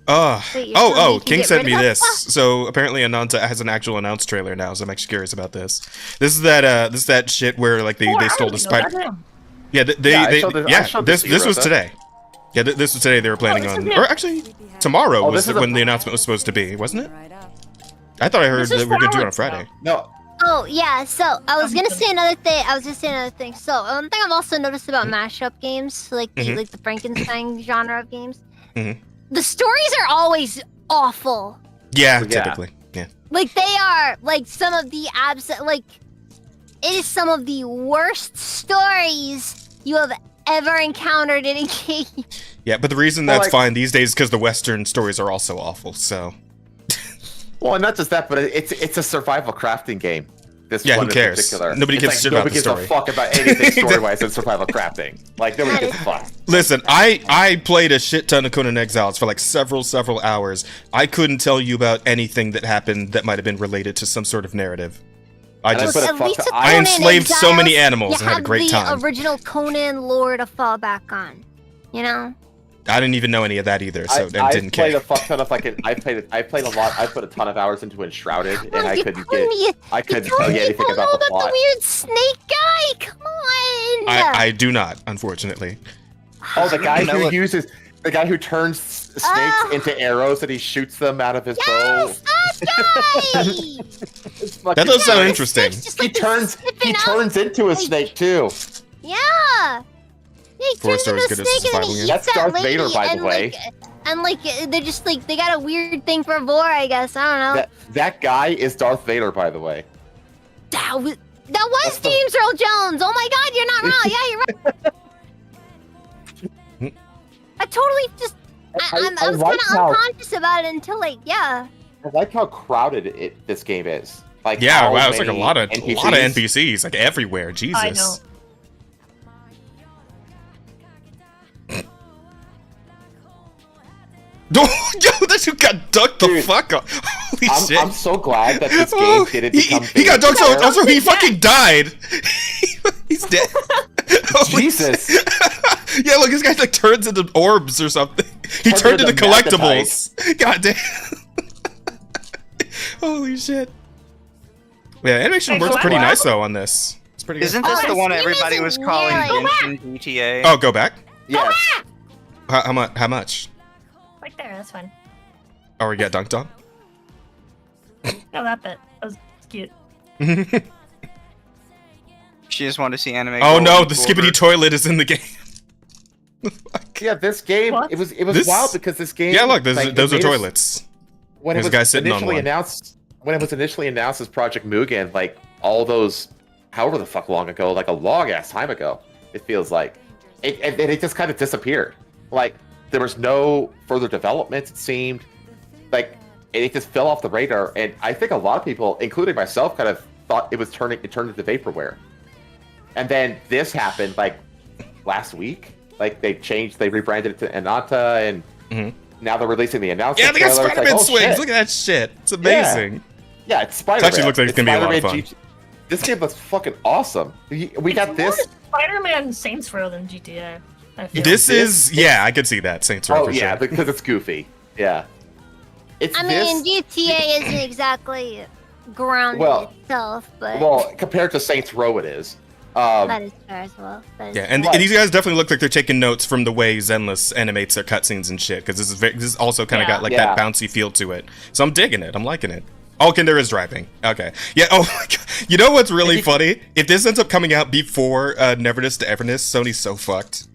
Wait, you're telling me you can King get sent rid me of that this. stuff? So apparently Ananta has an actual announced trailer now, so I'm actually curious about this. This is that shit where like they stole the spider. Yeah, I showed this to you, this was Rosa. today. Yeah, this was today. They were planning this on, is it. or actually tomorrow Oh, was this is when the announcement was supposed to be, wasn't it? I thought I heard This that is we were gonna do it on flowers, Friday. No. Oh yeah, so I was gonna say another thing. So one thing I've also noticed about mashup games, like Mhm. like the Frankenstein genre of games, Mhm. the stories are always awful. Yeah, typically. Yeah. Like they are like some of the it is some of the worst stories you have ever encountered in a game. Yeah, but the reason Well, that's like- fine these days is because the Western stories are also awful. So Well, not just that, but it's a survival crafting game. This Yeah, one who in cares? particular. Nobody It's gives a like, shit about nobody the gives story. a fuck about anything story-wise in survival crafting. Like nobody gives a fuck. listen, I played a shit ton of Conan Exiles for like several hours. I couldn't tell you about anything that happened that might have been related to some sort of narrative. I And I just put a At least with I Conan enslaved so many Exiles, animals you and had a have great the time. original Conan lore to fall back on. You know? I didn't even know any of that either, so I didn't care. I played a fuck ton of I played a lot. I put a ton of hours into Enshrouded, and I couldn't tell you anything about the plot. The weird snake guy. Come on. I do not, unfortunately. Oh, the guy who uses the guy who turns snakes into arrows and he shoots them out of his bow. That does sound interesting. He turns into a snake too. Yeah. He turns into a good as snake and then he survival eats That's that Darth lady, Vader, by the and way. they're just like they got a weird thing for Vor, I guess. I don't know. That guy is Darth Vader, by the way. That was James Earl Jones. Oh my God, you're not wrong. Yeah, you're right. I totally just I was kind of unconscious about it until I like how crowded this game is. Like wow, it's like a lot of NPCs like everywhere. Jesus. I know. Yo, that dude got ducked the fuck up. Holy shit. I'm so glad that this game didn't become he got ducked so also he fucking died. He's dead. Jesus. Yeah, look, this guy like turns into orbs or something. He turned into collectibles. God damn. Holy shit. Yeah, animation works pretty nice though on this. It's pretty good. Isn't this the one everybody was calling Genshin GTA? Oh, go back? Yes. How much? Right there, that's fine. Oh, we got dunked on? No, that bit. That was cute. She just wanted to see anime. Oh no, the skibbity toilet is in the game. Yeah, this game it was wild because this game. Yeah, look, those are toilets. When There's a guy sitting on one. When it was initially announced as Project Mugen, like all those, however the fuck long ago, like a long ass time ago, it feels like, it just kind of disappeared. Like there was no further development. It seemed like it just fell off the radar, and I think a lot of people, including myself, kind of thought it turned into vaporware. And then this happened like last week. Like they rebranded it to Ananta, and now they're releasing the announcement. Yeah, they got trailer. Spider-Man It's like, swings. Look at that shit. It's amazing. Yeah, it's Spider-Man. It actually looks like it's gonna be a lot of fun. This game looks fucking awesome. We got this. Spider-Man Saints Row than GTA. This is I could see that Saints Row. Oh for yeah, sure. because it's goofy. Yeah. I mean, GTA isn't exactly grounded itself, but compared to Saints Row, it is. That is fair as well. Yeah, and these guys definitely look like they're taking notes from the way Zenless animates their cutscenes and shit, because this is also kind of got like that bouncy feel to it. So I'm digging it. I'm liking it. Oh, there is driving. Okay. Yeah. Oh my God. You know what's really funny? If this ends up coming out before Neverness to Everness, Sony's so fucked.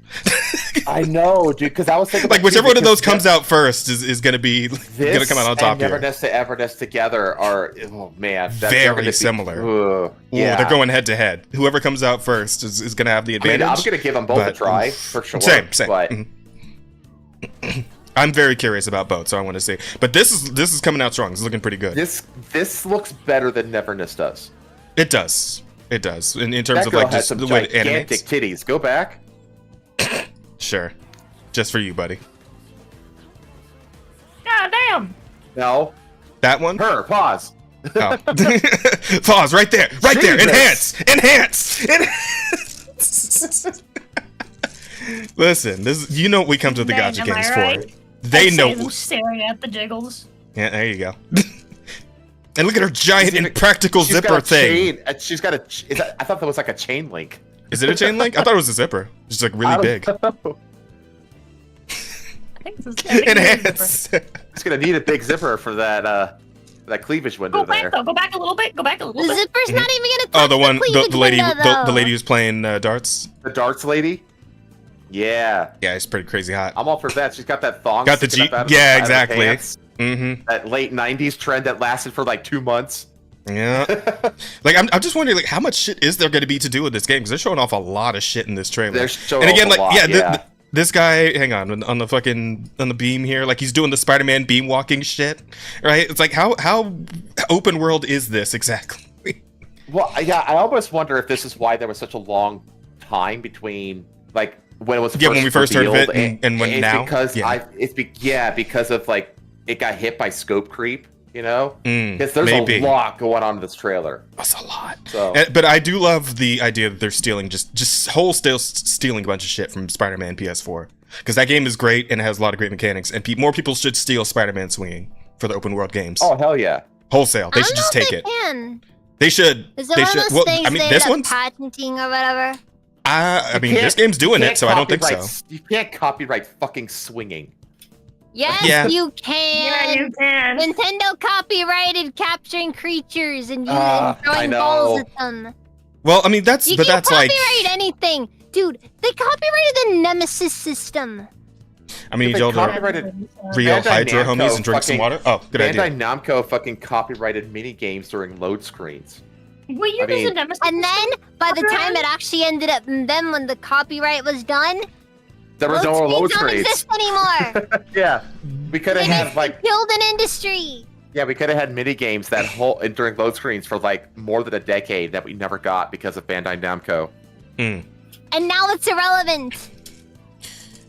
I know, dude. Because I was thinking like whichever one of those comes out first is gonna be gonna come out on top and here. Neverness to Everness together are very similar. Yeah, they're going head to head. Whoever comes out first is gonna have the advantage. I mean, I'm gonna give them both a try for sure. Same. But I'm very curious about both, so I want to see. But this is coming out strong. It's looking pretty good. This looks better than Neverness does. It does. It does. In terms of like just the way it animates. Gigantic titties. Go back. Sure. Just for you, buddy. God damn. No. That one? Her. Pause. Oh. Pause right there. Right there. Enhance. Listen, you know what we come to the gacha games for. They know. Staring at the jiggles. Yeah, there you go. And look at her giant impractical zipper thing. She's got a. I thought that was like a chain link. Is it a chain link? I thought it was a zipper. It's like really big. I think it's It's gonna need a big zipper for that cleavage window there. Go back a little bit. Go back a little bit. The zipper's not even gonna touch Oh, the lady, window, the lady who's playing darts. The darts lady. Yeah. Yeah, it's pretty crazy hot. I'm all for that. She's got that thong. Got the G. Yeah, exactly. That late '90s trend that lasted for like 2 months. Yeah. Like I'm just wondering, like, how much shit is there going to be to do with this game? Because they're showing off a lot of shit in this trailer. They're showing and again, off like, a lot, this guy, hang on the beam here, like he's doing the Spider-Man beam walking shit, right? It's like how open world is this exactly? Well, yeah, I almost wonder if this is why there was such a long time between like when it was when we first heard of it and when now because because of like it got hit by scope creep. You know, because there's a lot going on in this trailer. That's a lot. So, but I do love the idea that they're stealing just wholesale stealing a bunch of shit from Spider-Man PS4. because that game is great and it has a lot of great mechanics, and more people should steal Spider-Man swinging for the open world games. Oh hell yeah! Wholesale. They should just take it. Can. They should. Is it They one should. of those Well, things I mean, they this end up one's. patenting or whatever? I mean, You this can't- game's doing you it, can't so I don't think so. copyright- You can't copyright fucking swinging. Yes, Yeah. you can. Yeah, you can. Nintendo copyrighted capturing creatures and, I throwing know. balls at them. Well, I mean, that's You but can that's like. copyright anything, dude. They copyrighted the Nemesis system. I mean, They y'all to copyrighted real Bandai Hydra Namco homies and drink some fucking- water. Oh, good Bandai idea. Namco fucking copyrighted mini games during load screens. What year I mean- does the Nemesis And then, by the time copyright? it actually ended up, and then when the copyright was done, There was no load don't screens. exist anymore. Yeah, we could have They had basically like killed an industry. yeah, we could have had mini games that whole during load screens for like more than a decade that we never got because of Bandai Namco. Mm. And now it's irrelevant.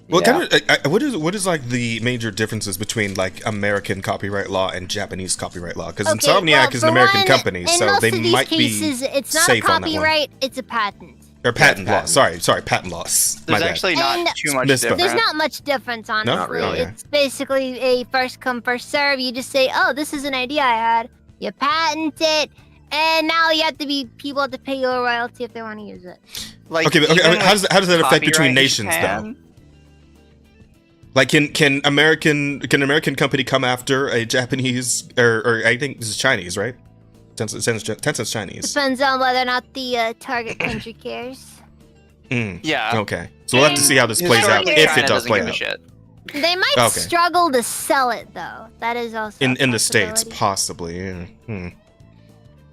Well, Yeah. kind of. What is like the major differences between like American copyright law and Japanese copyright law? Because Okay, Insomniac well, is an for American one, company, in so most they of these might cases, be it's not a safe on that one. copyright, it's a patent. Or patent law. patent. Sorry, patent laws. My There's bad. actually not And too much Misspoke. difference. There's not much difference, honestly. Not really. It's basically a first come, first serve. You just say, oh, this is an idea I had. You patent it, and now you have to be people have to pay you a royalty if they want to use it. Like, Okay, but okay, even how does that affect copyright between in nations though? Japan, Like, can American company come after a Japanese or I think this is Chinese, right? Tencent's Chinese. Depends on whether or not the target country cares. Mm. Yeah. Okay. So we'll have to see how this plays out Historically, if China it does doesn't play give a out. shit. They might Okay. struggle to sell it though. That is also a In the States, possibility. possibly. Yeah.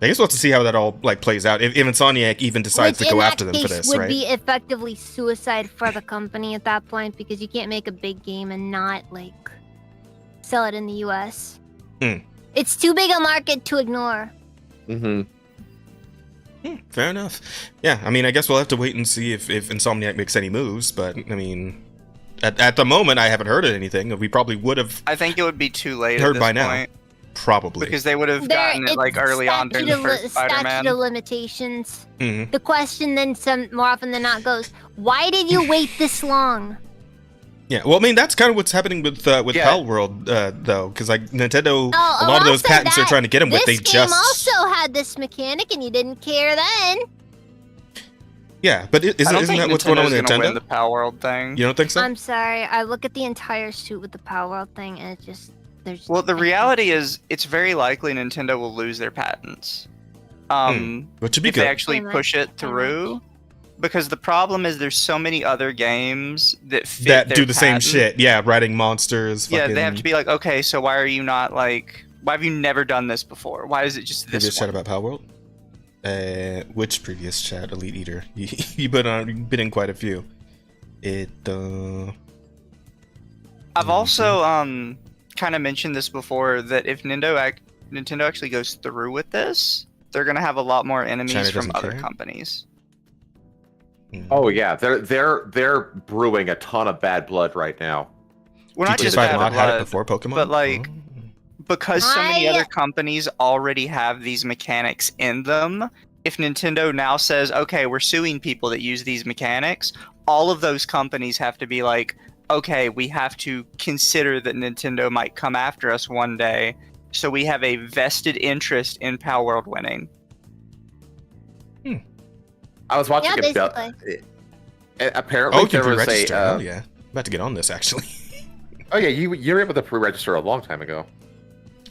I guess we'll have to see how that all like plays out. If Insomniac even decides Which to go in after that them for case this, would right? be effectively suicide for the company at that point because you can't make a big game and not like sell it in the US. Hmm. It's too big a market to ignore. Mm-hmm. Fair enough. Yeah, I mean, I guess we'll have to wait and see if Insomniac makes any moves. But I mean, at the moment, I haven't heard of anything. We probably would have I think it would be too late heard at this by now. point Probably. because they would have There- gotten it like it's early on during the first Spider-Man. statute of limitations. Mhm. The question then more often than not goes, why did you wait this long? Yeah, well, I mean, that's kind of what's happening with Yeah. Pal World, though, because like Nintendo, Oh, a lot of those also patents they're that- trying to get them with, they This game just also had this mechanic and you didn't care then. yeah. But I isn't don't isn't think that what's going on with Nintendo's gonna win Nintendo? the Power World thing. You don't think so? I'm sorry. I look at the entire suit with the Power World thing and it just there's Well, the reality is, it's very likely Nintendo will lose their patents. Which would be if they good. actually They might- push it through. Because the problem is, there's so many other games that fit That their do the same patent. shit. Yeah, writing monsters. Yeah, they have fucking- to be like, okay, so why are you not like? Why have you never done this before? Why is it just this Previous one? chat about Pal World. Which previous chat? Elite Eater. You've been in quite a few. I've also kind of mentioned this before that if Nintendo actually goes through with this, they're gonna have a lot more enemies China from doesn't other care? companies. Oh yeah, they're brewing a ton of bad blood right now. Well, not Teachers just by bad Mod had it blood, before Pokemon, but like because so many I- other companies already have these mechanics in them. If Nintendo now says, okay, we're suing people that use these mechanics, all of those companies have to be like, okay, we have to consider that Nintendo might come after us one day, so we have a vested interest in Pal World winning. I was watching Yeah, a bit. basically. Apparently Oh, you can there was pre-register. a. Oh yeah, I'm about to get on this actually. Oh yeah, you were able to pre-register a long time ago.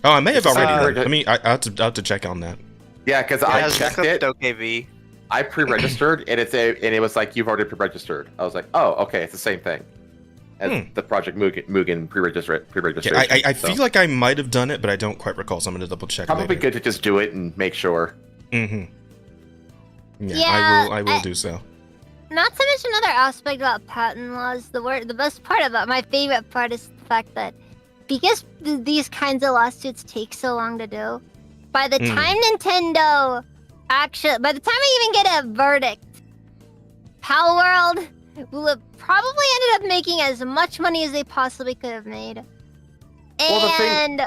Oh, I may have already. Uh, then. I mean, I have to check on that. Yeah, because It I has checked backup it. OKV. I pre-registered and it was like you've already pre-registered. I was like, oh, okay, it's the same thing as the Project Mugen pre-registration. Yeah, I so. feel like I might have done it, but I don't quite recall. So I'm gonna double check. Probably later. good to just do it and make sure. Mm-hmm. Yeah, Yeah, I will do so. Not to mention another aspect about patent laws. The best part about my favorite part is the fact that because these kinds of lawsuits take so long to do, by the time Nintendo by the time I even get a verdict, Pal World will have probably ended up making as much money as they possibly could have made. Well, the thing- And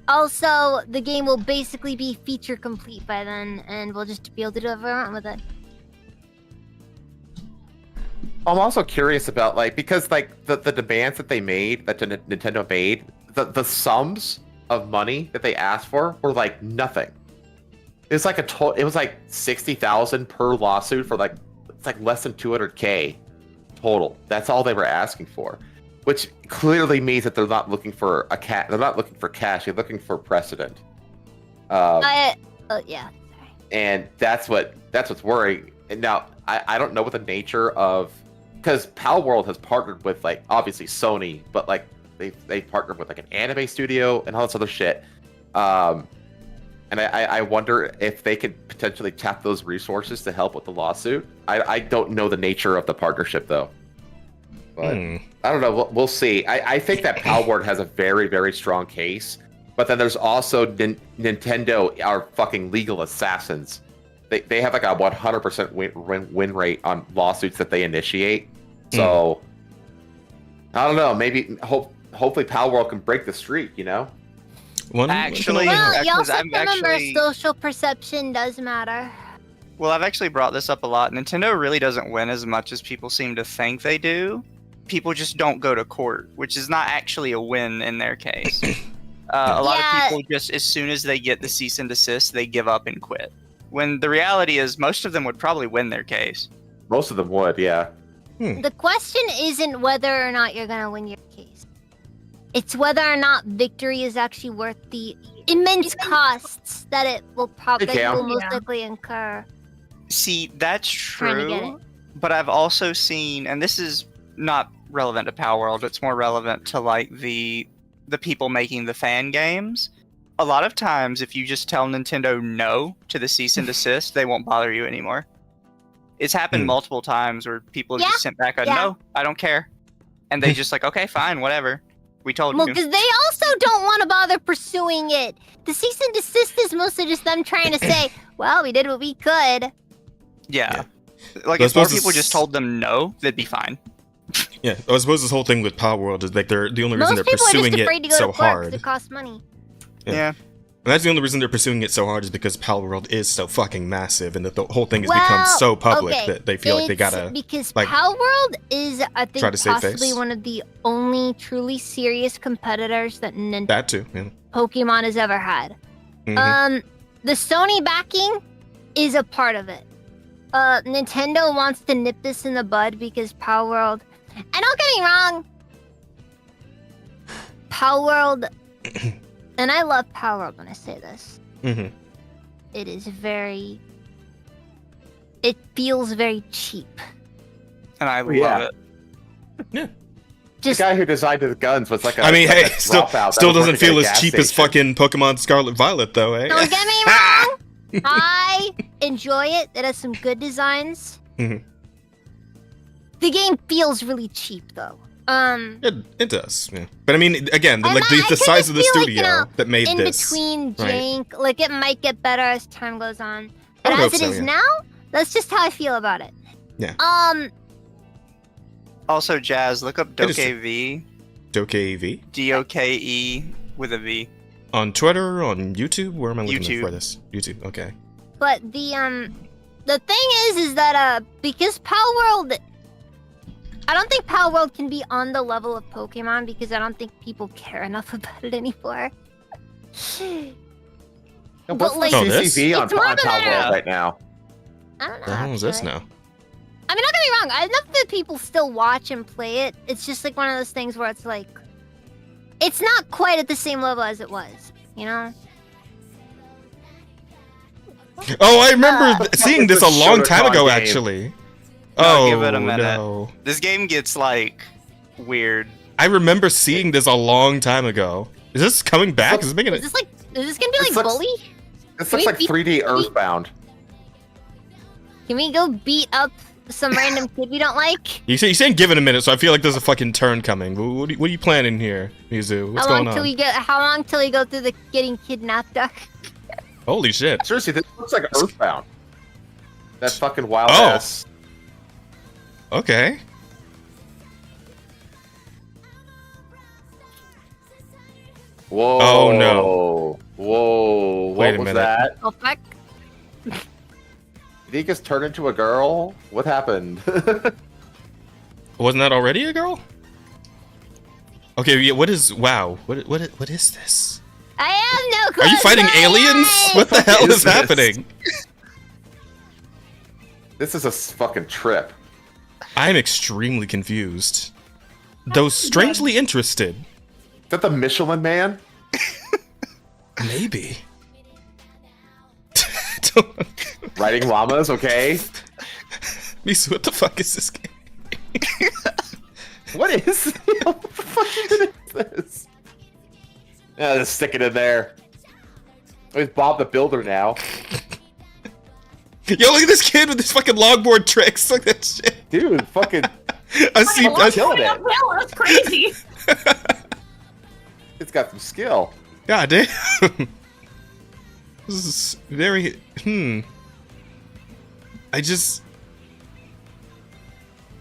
also, the game will basically be feature complete by then, and we'll just be able to do whatever we want with it. I'm also curious about because the demands that they made, that Nintendo made, the sums of money that they asked for were like nothing. It was like it was like 60,000 per lawsuit for it's like less than 200K total. That's all they were asking for, which clearly means that they're not looking for they're not looking for cash. They're looking for precedent. Yeah. And that's what's worrying. And now I don't know what the nature of, because Pal World has partnered with obviously Sony, but they partnered with an anime studio and all this other shit. And I wonder if they could potentially tap those resources to help with the lawsuit. I don't know the nature of the partnership though. But I don't know. We'll see. I think that Pal World has a very, very strong case. But then there's also Nintendo are fucking legal assassins. They have a 100% win rate on lawsuits that they initiate. So I don't know. Maybe hopefully Pal World can break the streak. Actually, well, you also have to remember social perception does matter. Well, I've actually brought this up a lot. Nintendo really doesn't win as much as people seem to think they do. People just don't go to court, which is not actually a win in their case. A lot of people just, as soon as they get the cease and desist, they give up and quit. When the reality is, most of them would probably win their case. Most of them would, yeah. The question isn't whether or not you're gonna win your case. It's whether or not victory is actually worth the immense costs that it will most likely incur. See, that's Trying to get true. But I've also seen, and this is not relevant to Power World, it's more relevant to the people making the fan games. A lot of times, if you just tell Nintendo no to the cease and desist, they won't bother you anymore. It's happened multiple times where people just sent back a no, I don't care. And they just okay, fine, whatever. We told you. Because they also don't want to bother pursuing it. The cease and desist is mostly just them trying to say, well, we did what we could. Yeah. If more people just told them no, they'd be fine. Yeah, I suppose this whole thing with Power World is they're the only reason they're pursuing it so hard. It costs money. Yeah. And that's the only reason they're pursuing it so hard is because Power World is so fucking massive and that the whole thing has become so public that they feel like they gotta. Because Power World is, I think, possibly face. one of the only truly serious competitors that That too, yeah. Pokemon has ever had. The Sony backing is a part of it. Nintendo wants to nip this in the bud because Power World. And don't get me wrong, Power World, and I love Power World when I say this. It is it feels very cheap. And I love it. Yeah. The guy who designed the guns was still doesn't feel as cheap as fucking Pokemon Scarlet Violet though, eh? Don't get me wrong. I enjoy it. It has some good designs. The game feels really cheap though. It does, yeah. But I mean, again, the size of the studio that made in this. between jank, it might get better as time goes on. But as it is now, that's just how I feel about it. Yeah. Also, Jazz, look up DokeV. DokeV? DOKE with a V. On Twitter, on YouTube? Where am I looking for this? YouTube, okay. But the thing is that because Power World, I don't think Power World can be on the level of Pokemon because I don't think people care enough about it anymore. What's the CCV on Power World right now? I don't know. The hell is this now? I mean, don't get me wrong. Enough that people still watch and play it. It's just one of those things where it's it's not quite at the same level as it was, you know? Oh, I remember seeing this a long time ago, actually. Oh, give it a minute. No. This game gets weird. I remember seeing this a long time ago. Is this coming back? Is this gonna be Bully? This looks like 3D Earthbound. Can we go beat up some random kid we don't like? You're saying give it a minute, so I feel like there's a fucking turn coming. What are you planning here, Mizu? What's going on? How long till we go through the getting kidnapped? Holy shit! Seriously, this looks like Earthbound. That fucking wild ass. Okay. Whoa. Oh no. Whoa. Wait a was minute. That? Oh fuck. Did he just turn into a girl? What happened? Wasn't that already a girl? Okay, yeah, what is... Wow. What is this? I have no clue. Are you fighting aliens? What the hell is this? happening? This is a fucking trip. I'm extremely confused. Though strangely interested. Is that the Michelin Man? Maybe. Riding llamas, okay. Misu, what the fuck is this game? What is what the fuck is this? Yeah, just stick it in there. There's Bob the Builder now. Yo, look at this kid with his fucking longboard tricks. Look at that shit. Dude, fucking... I see. killing it. Well, that's crazy. It's got some skill. God damn. This is very...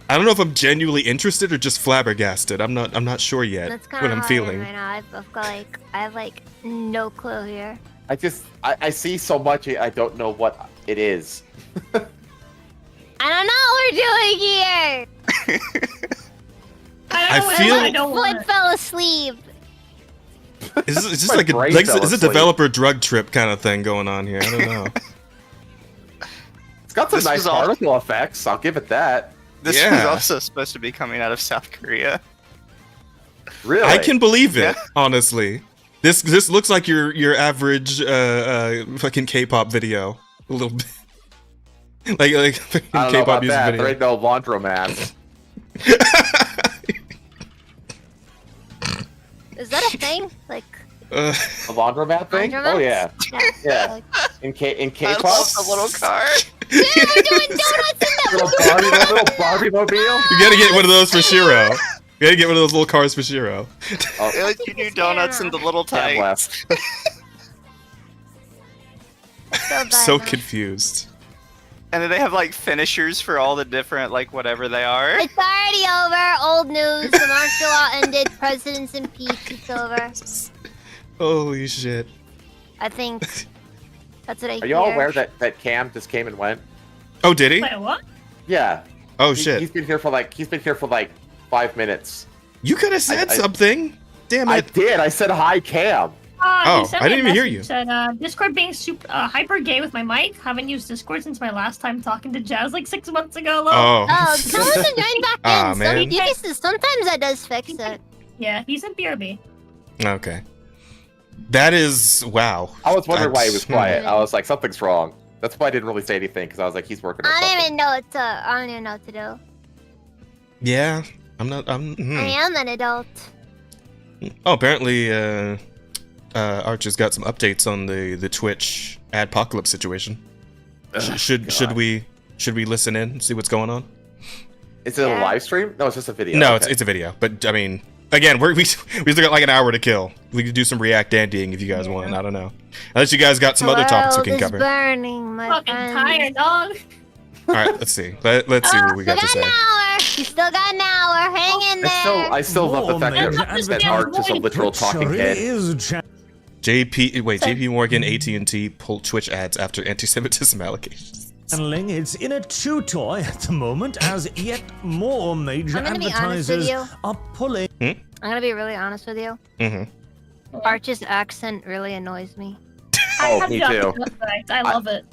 I don't know if I'm genuinely interested or just flabbergasted. I'm not sure yet That's what kind I'm of feeling. right now. I have like no clue here. I see so much, I don't know what it is. I don't know what we're doing here. I feel... Floyd fell asleep. Is this like a developer drug trip kind of thing going on here? I don't know. It's got some This nice was all- particle effects, I'll give it that. This Yeah. was also supposed to be coming out of South Korea. Really? I can believe it, honestly. This looks like your average fucking K-pop video. A little bit. like fucking I don't know K-pop about music that. video. There ain't no laundromats. Is that a thing? Like A laundromat thing? Laundromats? Oh yeah. Yeah. In I K-pop? love the little car. Dude, we're doing donuts in that little Barbie mobile? You gotta get one of those for Shiro. You gotta get one of those little cars for Shiro. They let you do donuts in the little Tab tanks. So confused. And then they have like finishers for all the different like whatever they are. It's already over. Old news. The martial law ended. President's impeached. It's over. Holy shit. I think that's what I hear. Are you all aware that Cam just came and went? Oh, did he? Wait, what? Yeah. Oh shit. He's been here for like 5 minutes. You could have said something. Damn it. I did. I said hi, Cam. Oh, He sent I me a didn't even hear message you. Said, Discord being super hyper gay with my mic. Haven't used Discord since my last time talking to Jazz like 6 months ago. Lol. Oh. Tell him to join back Aw, in. man. Sometimes that does fix it. Yeah, he's in BRB. Okay. That is wow. I was wondering why he was Hmm. quiet. I was like, something's wrong. That's why I didn't really say anything, because I was like, he's working on I something. don't even know what to. I don't even know what to do. Yeah. I'm I am an adult. Oh, apparently Archer's got some updates on the Twitch adpocalypse situation. Should we listen in and see what's going on? Is it a live stream? No, it's just a video. No, Okay. it's a video. But I mean, again, we still got like an hour to kill. We could do some React Andying if you guys want. I don't know. Unless you guys got some other topics we can World is cover. burning, my Fucking friend. tired, dog. All right, let's see. Let's see what we got to say. You still got an hour. Hang in there. I still love the fact that Art is a literal talking head. JP Morgan, AT&T pulled Twitch ads after anti-Semitism allegations. It's in a chew-toy at the moment, as yet more major I'm gonna be honest with advertisers you. are pulling. I'm gonna be really honest with you. Mm-hmm. Arch's accent really annoys me. Oh, me too. I love it.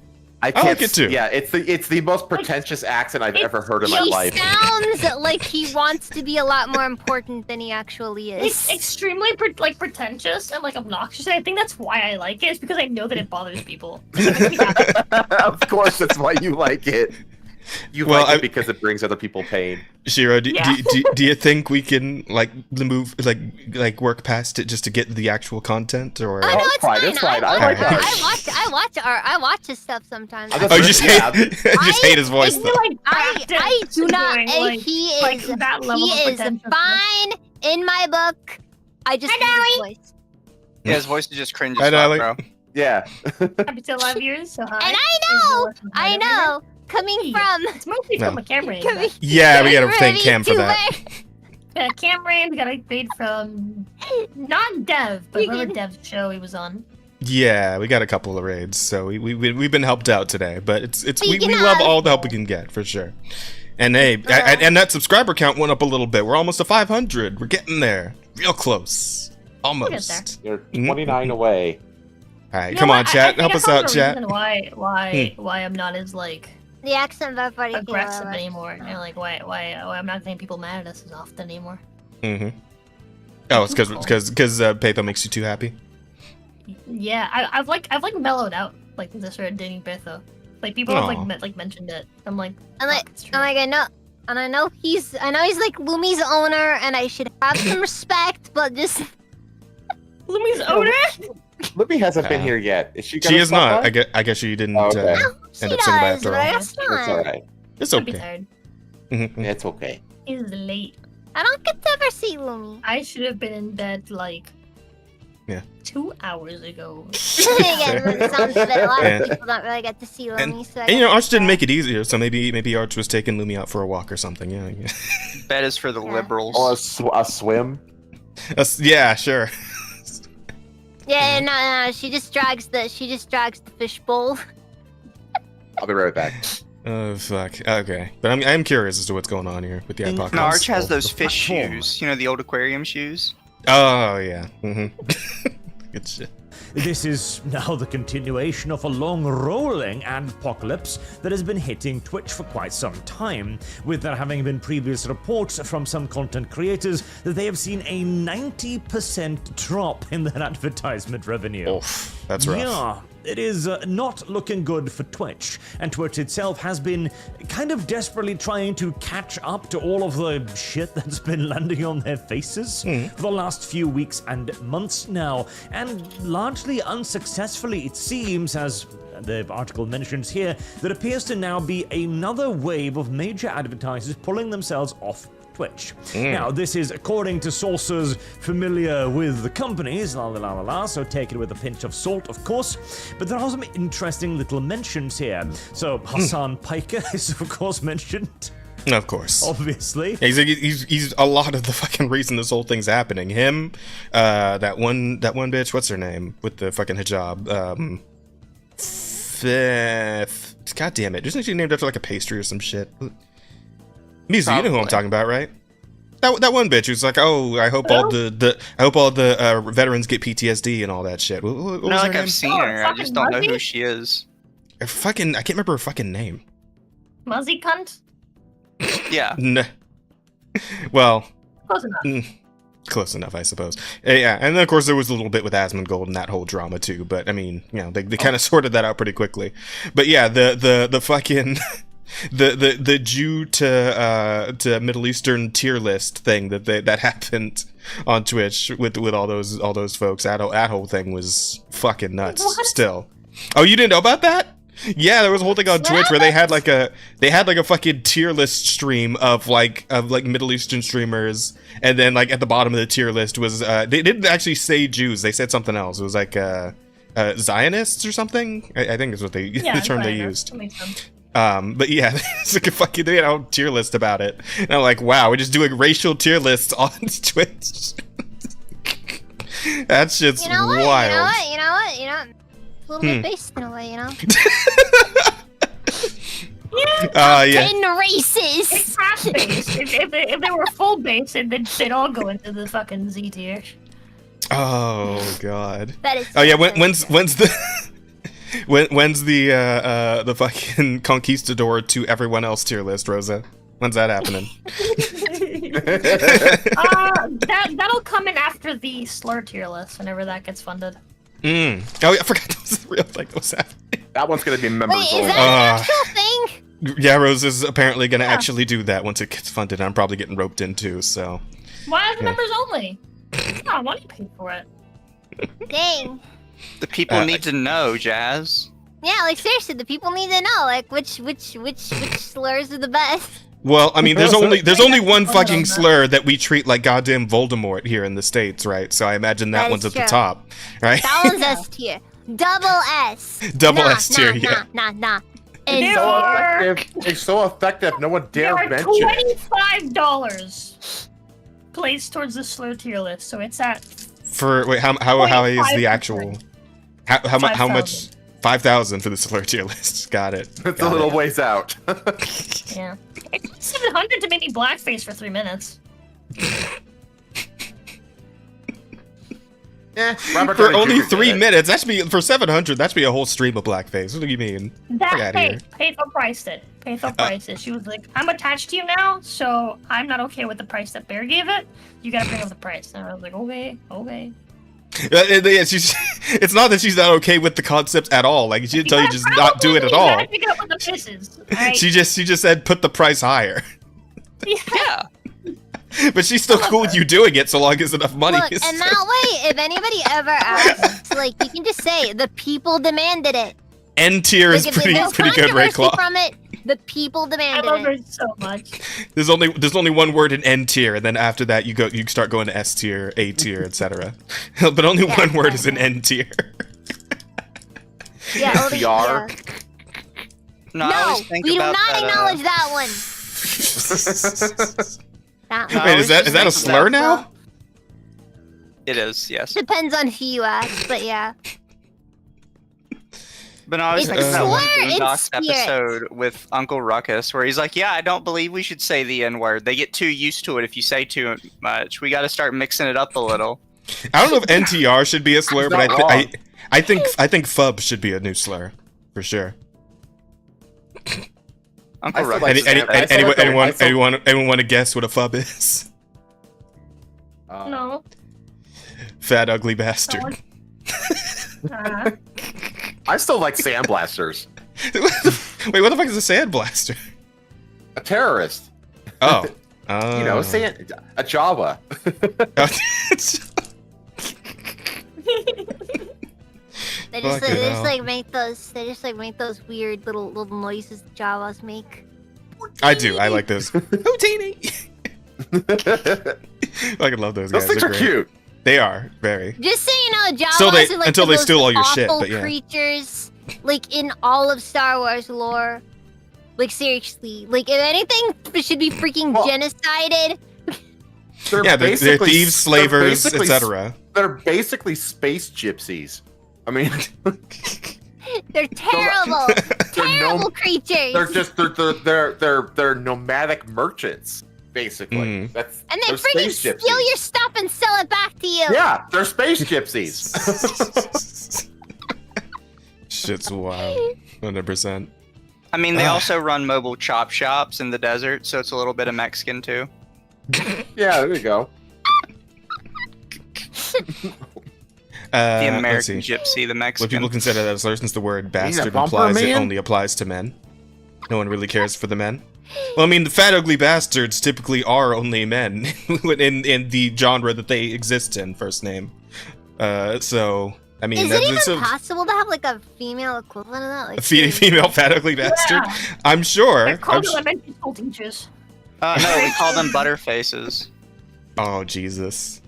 I I can't. like it too. Yeah, it's the most pretentious accent I've ever heard in my He life. sounds like he wants to be a lot more important than he actually is. It's extremely pretentious and like obnoxious. And I think that's why I like it. Is because I know that it bothers people. Of course, that's why you like it. You Well, like it because it brings other people pain. Shiro, do Yeah. you think we can like move like work past it just to get the actual content or? Oh, no, it's fine. It's fine. I like like it. I watch his stuff sometimes. Oh, you just hate his voice though. I do not. Like, he like is that level he of is pretentiousness. fine in my book. I just hate his voice. Yeah, his voice is just cringe I as know, fuck, like- bro. Yeah. Happy to love you. So hi. And I know, coming from. It's mostly No. from a Cameron. Yeah, we gotta thank Cam for that. Cameron, we got a grade from not Dev, but another Dev show he was on. Yeah, we got a couple of raids, so we've been helped out today. But it's we Speaking love of- all the help we can get for sure. And hey, and that subscriber count went up a little bit. We're almost to 500. We're getting there. Real close. Almost. You're 29 away. All right, You come know on, what? I chat. think Help I us found out, a chat. reason why I'm not as like The accent of everybody. aggressive anymore, and like why I'm not getting people mad at us as often anymore. Mm-hmm. Oh, it's because Pepo makes you too happy. Yeah, I've mellowed out like since I started dating Betho. Like people have like mentioned it. I'm like, I know he's like Lumi's owner, and I should have some respect, but just Lumi's owner. Lumi hasn't been here yet. Is she? She is not. I guess she didn't end up saying bye after all. It's alright. It's I'd be okay. tired. It's okay. He's late. I don't get to ever see Lumi. I should have been in bed like 2 hours ago. It sounds a bit. A lot Yeah. of people don't really get to see Lumi, so I And you know, guess Arch didn't make it easier, so maybe Arch was taking Lumi out for a walk or something. Yeah. Bed is for the liberals. Or a swim. Yeah, sure. Yeah, no, she just drags the fishbowl. I'll be right back. Oh fuck. Okay, but I'm curious as to what's going on here with the apocalypse. No, Arch has those fish shoes. You know, the old aquarium shoes. Oh yeah. Good shit. This is now the continuation of a long-rolling apocalypse that has been hitting Twitch for quite some time, with there having been previous reports from some content creators that they have seen a 90% drop in their advertisement revenue. Oof, that's rough. Yeah. It is not looking good for Twitch, and Twitch itself has been kind of desperately trying to catch up to all of the shit that's been landing on their faces for the last few weeks and months now, and largely unsuccessfully it seems, as the article mentions here, there appears to now be another wave of major advertisers pulling themselves off Twitch. Now, this is according to sources familiar with the companies, so take it with a pinch of salt, of course, but there are some interesting little mentions here. So, Hassan Piker is, of course, mentioned. Of course. Obviously. Yeah, he's a lot of the fucking reason this whole thing's happening. Him, that one bitch, what's her name? With the fucking hijab. God damn it. Isn't she named after like a pastry or some shit? Mizu, you know who I'm talking about, right? That one bitch who's like, oh, I hope all the veterans get PTSD and all that shit. What was No, her like name? I've seen her. I just don't know who she is. I can't remember her fucking name. Muzzy cunt. Yeah. Well, Close enough. Close enough, I suppose. Yeah, and then of course there was a little bit with Asmongold and that whole drama too. But I mean, you know, they kind of sorted that out pretty quickly. But yeah, the fucking. The Jew to Middle Eastern tier list thing that happened on Twitch with all those folks, that whole thing was fucking nuts. What? Still, oh, you didn't know about that? Yeah, there was a whole thing on Twitch where they had like a fucking tier list stream of Middle Eastern streamers, and then like at the bottom of the tier list was they didn't actually say Jews, they said something else. It was like Zionists or something. I think is what the term they used. That makes sense. But yeah, it's like a fucking they had a whole tier list about it, and I'm like, wow, we're just doing racial tier lists on Twitch. That shit's wild. You know what? It's a little bit based in a way, you know. Yeah. 10 races. It's half base. If they were full base, they'd all go into the fucking Z tier. Oh god. That is. Oh yeah. When's the fucking conquistador to everyone else tier list, Rosa? When's that happening? That'll come in after the slur tier list, whenever that gets funded. Oh yeah, I forgot that was a real thing that was happening. That one's gonna be members Wait, is only. that an actual thing? Yeah, Rose is apparently gonna actually do that once it gets funded. I'm probably getting roped in too, so. Why is members only? No, money paid for it. Dang. The people need to know, Jazz. Yeah, like seriously, the people need to know like which slurs are the best. Well, I mean, there's only one fucking slur that we treat like goddamn Voldemort here in the States, right? So I imagine that one's at the top, right? That one's S tier. Double S. Double S tier, yeah. Nah. It's so effective. No one dare mention it. $25 placed towards the slur tier list, so it's at. Wait, how is the actual? How much? 5,000 for the slur tier list. Got it. It's a little ways out. Yeah. It's 700 to make me blackface for 3 minutes. For only 3 minutes, that should be for 700. That should be a whole stream of blackface. What do you mean? Fuck That outta here. Paythel priced it. Paythel priced it. She was like, "I'm attached to you now, so I'm not okay with the price that Bear gave it. You gotta bring up the price." And I was like, "Okay." Yeah, it's not that she's not okay with the concept at all. Like she didn't tell you just not do it at all. Pick up with the pisses. Right? She just said put the price higher. Yeah. But she's still cool with you doing it so long as enough money Look, is. and that way, if anybody ever asks, like, you can just say the people demanded it. N tier is Like, if pretty there's good, controversy Rayclaw. from it, the people demanded I love her it. so much. There's only one word in N tier, and then after that you start going to S tier, A tier, etc. But only one word is in N tier. Yeah, only, PR. No, I No, always think we do about not that, acknowledge that one. That No, one. I Wait, is always that a just think slur about- now? It is, yes. Depends on who you ask, but yeah. But no, I was It's thinking that one slur in Boondocks spirit. episode with Uncle Ruckus where he's like, "Yeah, I don't believe we should say the N word. They get too used to it if you say too much. We got to start mixing it up a little." I don't know if NTR should be a slur, but not wrong. I think FUB should be a new slur for sure. Uncle still Ruckus. like Anyone want to guess what a FUB is? No. Fat ugly bastard. I still like sandblasters. Wait, what the fuck is a sandblaster? A terrorist. Oh. You know, a Java. They just, Fucking hell. make those weird little noises Javas make. I do. I like those. Houdini. I fucking love those guys. Those things They're are great. cute. They are very. Just so you know, Jawas Still they- are like until the they most steal all your shit, awful but yeah. creatures, like in all of Star Wars lore. Like seriously, like if anything, it should be freaking genocided. Yeah, they're basically- thieves, slavers, basically- etc. They're basically space gypsies. I mean, They're terrible, terrible creatures. they're just they're nomadic merchants, basically. That's and they they're freaking space gypsies. steal your stuff and sell it back to you. Yeah, they're space gypsies. Shit's wild. 100%. I mean, they also run mobile chop shops in the desert, so it's a little bit of Mexican too. Yeah, there you go. The Let's American see. gypsy, the What Mexican. people consider that a slur, since the word bastard bumper implies it man? only applies to men. No one really cares for the men. Well, I mean, the fat ugly bastards typically are only men in the genre that they exist in. First name. So I mean, Is it that's even a possible to have like a female equivalent of that? Like, female fat ugly bastard. I'm sure. They're called I'm elementary school teachers. No, we call them butterfaces. Oh Jesus!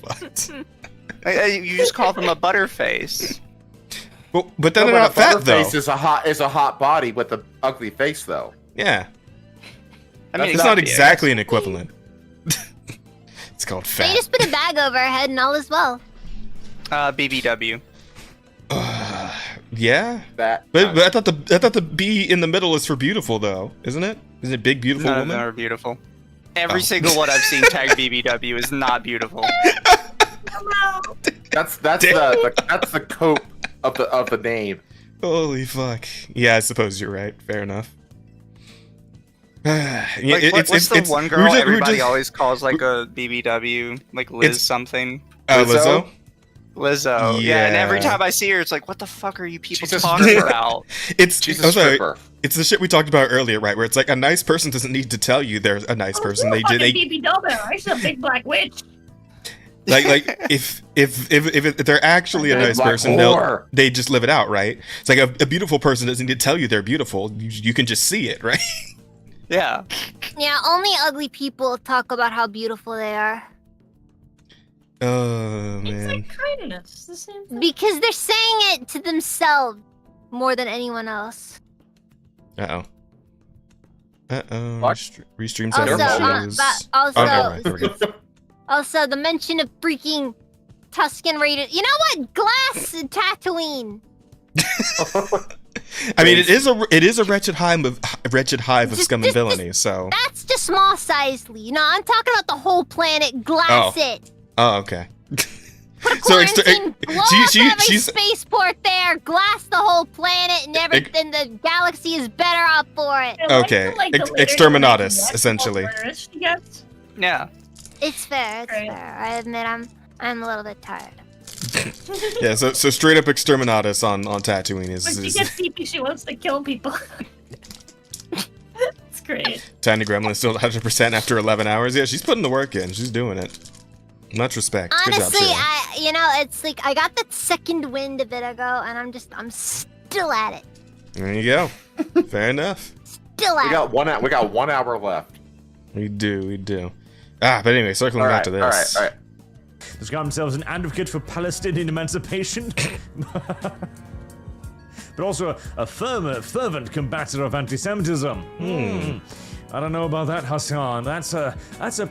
What? You just call them a butterface. Well, but then No, they're but not fat though. Face is a hot body with an ugly face, though. Yeah. I mean, It's not exactly an equivalent. It's called They fat. just put a bag over our head and all is well. BBW. Yeah. That. But I thought the B in the middle is for beautiful though, isn't it? Isn't it big beautiful None of woman? them are beautiful. Every Oh. single one I've seen tag BBW is not beautiful. That's the cope of the name. Holy fuck. Yeah, I suppose you're right. Fair enough. Yeah, Like, what's the one girl everybody always calls like a BBW? Like Liz It's- something? Lizzo? Lizzo. Yeah, and every Yeah. time I see her, it's like, what the fuck are you people She's a talking stripper. about? It's She's I'm a sorry, stripper. it's the shit we talked about earlier, right? Where it's like a nice person doesn't need to tell you they're a nice person. They Fucking they BBW. She's a big black witch. like if they're actually a Big nice black person, whore. they just live it out, right? It's like a beautiful person doesn't need to tell you they're beautiful. You can just see it, right? Yeah. Yeah, only ugly people talk about how beautiful they are. Oh man. Kindness. The same thing. Because they're saying it to themselves more than anyone else. Uh oh. What? Restream Also, sessions. but also, Oh, never mind. We're good. also, the mention of freaking Tuscan Raiders. You know what? Glass Tatooine. I mean, it is a wretched hive of scum and villainy. So That's just small sized, Lee. No, I'm talking about the whole planet. Glass it. Oh, okay. Put a quarantine, blow up every she's spaceport there, glass the whole planet, and the galaxy is better off for it. okay. Exterminatus, essentially. Yeah. It's fair. It's fair. I admit I'm a little bit tired. Yeah. So straight up exterminatus on Tatooine is. When she gets deep, she wants to kill people. It's great. Tiny Gremlin is still 100% after 11 hours. Yeah, she's putting the work in. She's doing it. Much respect. Honestly, Good job, Shayla. it's like I got that second wind a bit ago, and I'm still at it. There you go. Fair enough. Still at it. We got 1 hour left. We do. But anyway, circling back to this. All right. He's got himself an advocate for Palestinian emancipation. But also a fervent combator of anti-Semitism. I don't know about that, Hassan. That's a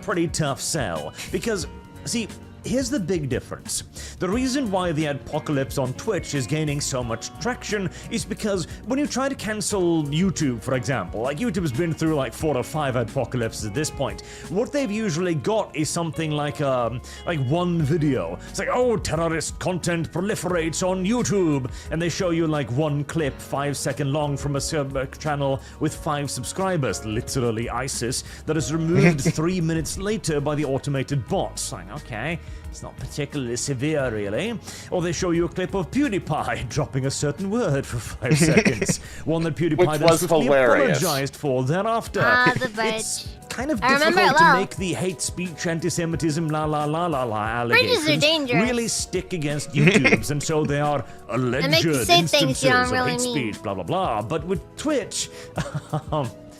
pretty tough sell. Because, see, here's the big difference. The reason why the apocalypse on Twitch is gaining so much traction is because when you try to cancel YouTube, for example, like YouTube's been through like 4 or 5 apocalypses at this point, what they've usually got is something like one video. It's like, oh, terrorist content proliferates on YouTube, and they show you like one clip 5 second long from a channel with 5 subscribers, literally ISIS, that is removed 3 minutes later by the automated bots. Like, okay. It's not particularly severe, really. Or they show you a clip of PewDiePie dropping a certain word for 5 seconds. One that PewDiePie then swiftly apologized for thereafter. It's kind of difficult to make the hate speech, anti-Semitism, allegations really stick against YouTube's, and so they are alleged instances of hate speech, blah, blah, blah. But with Twitch,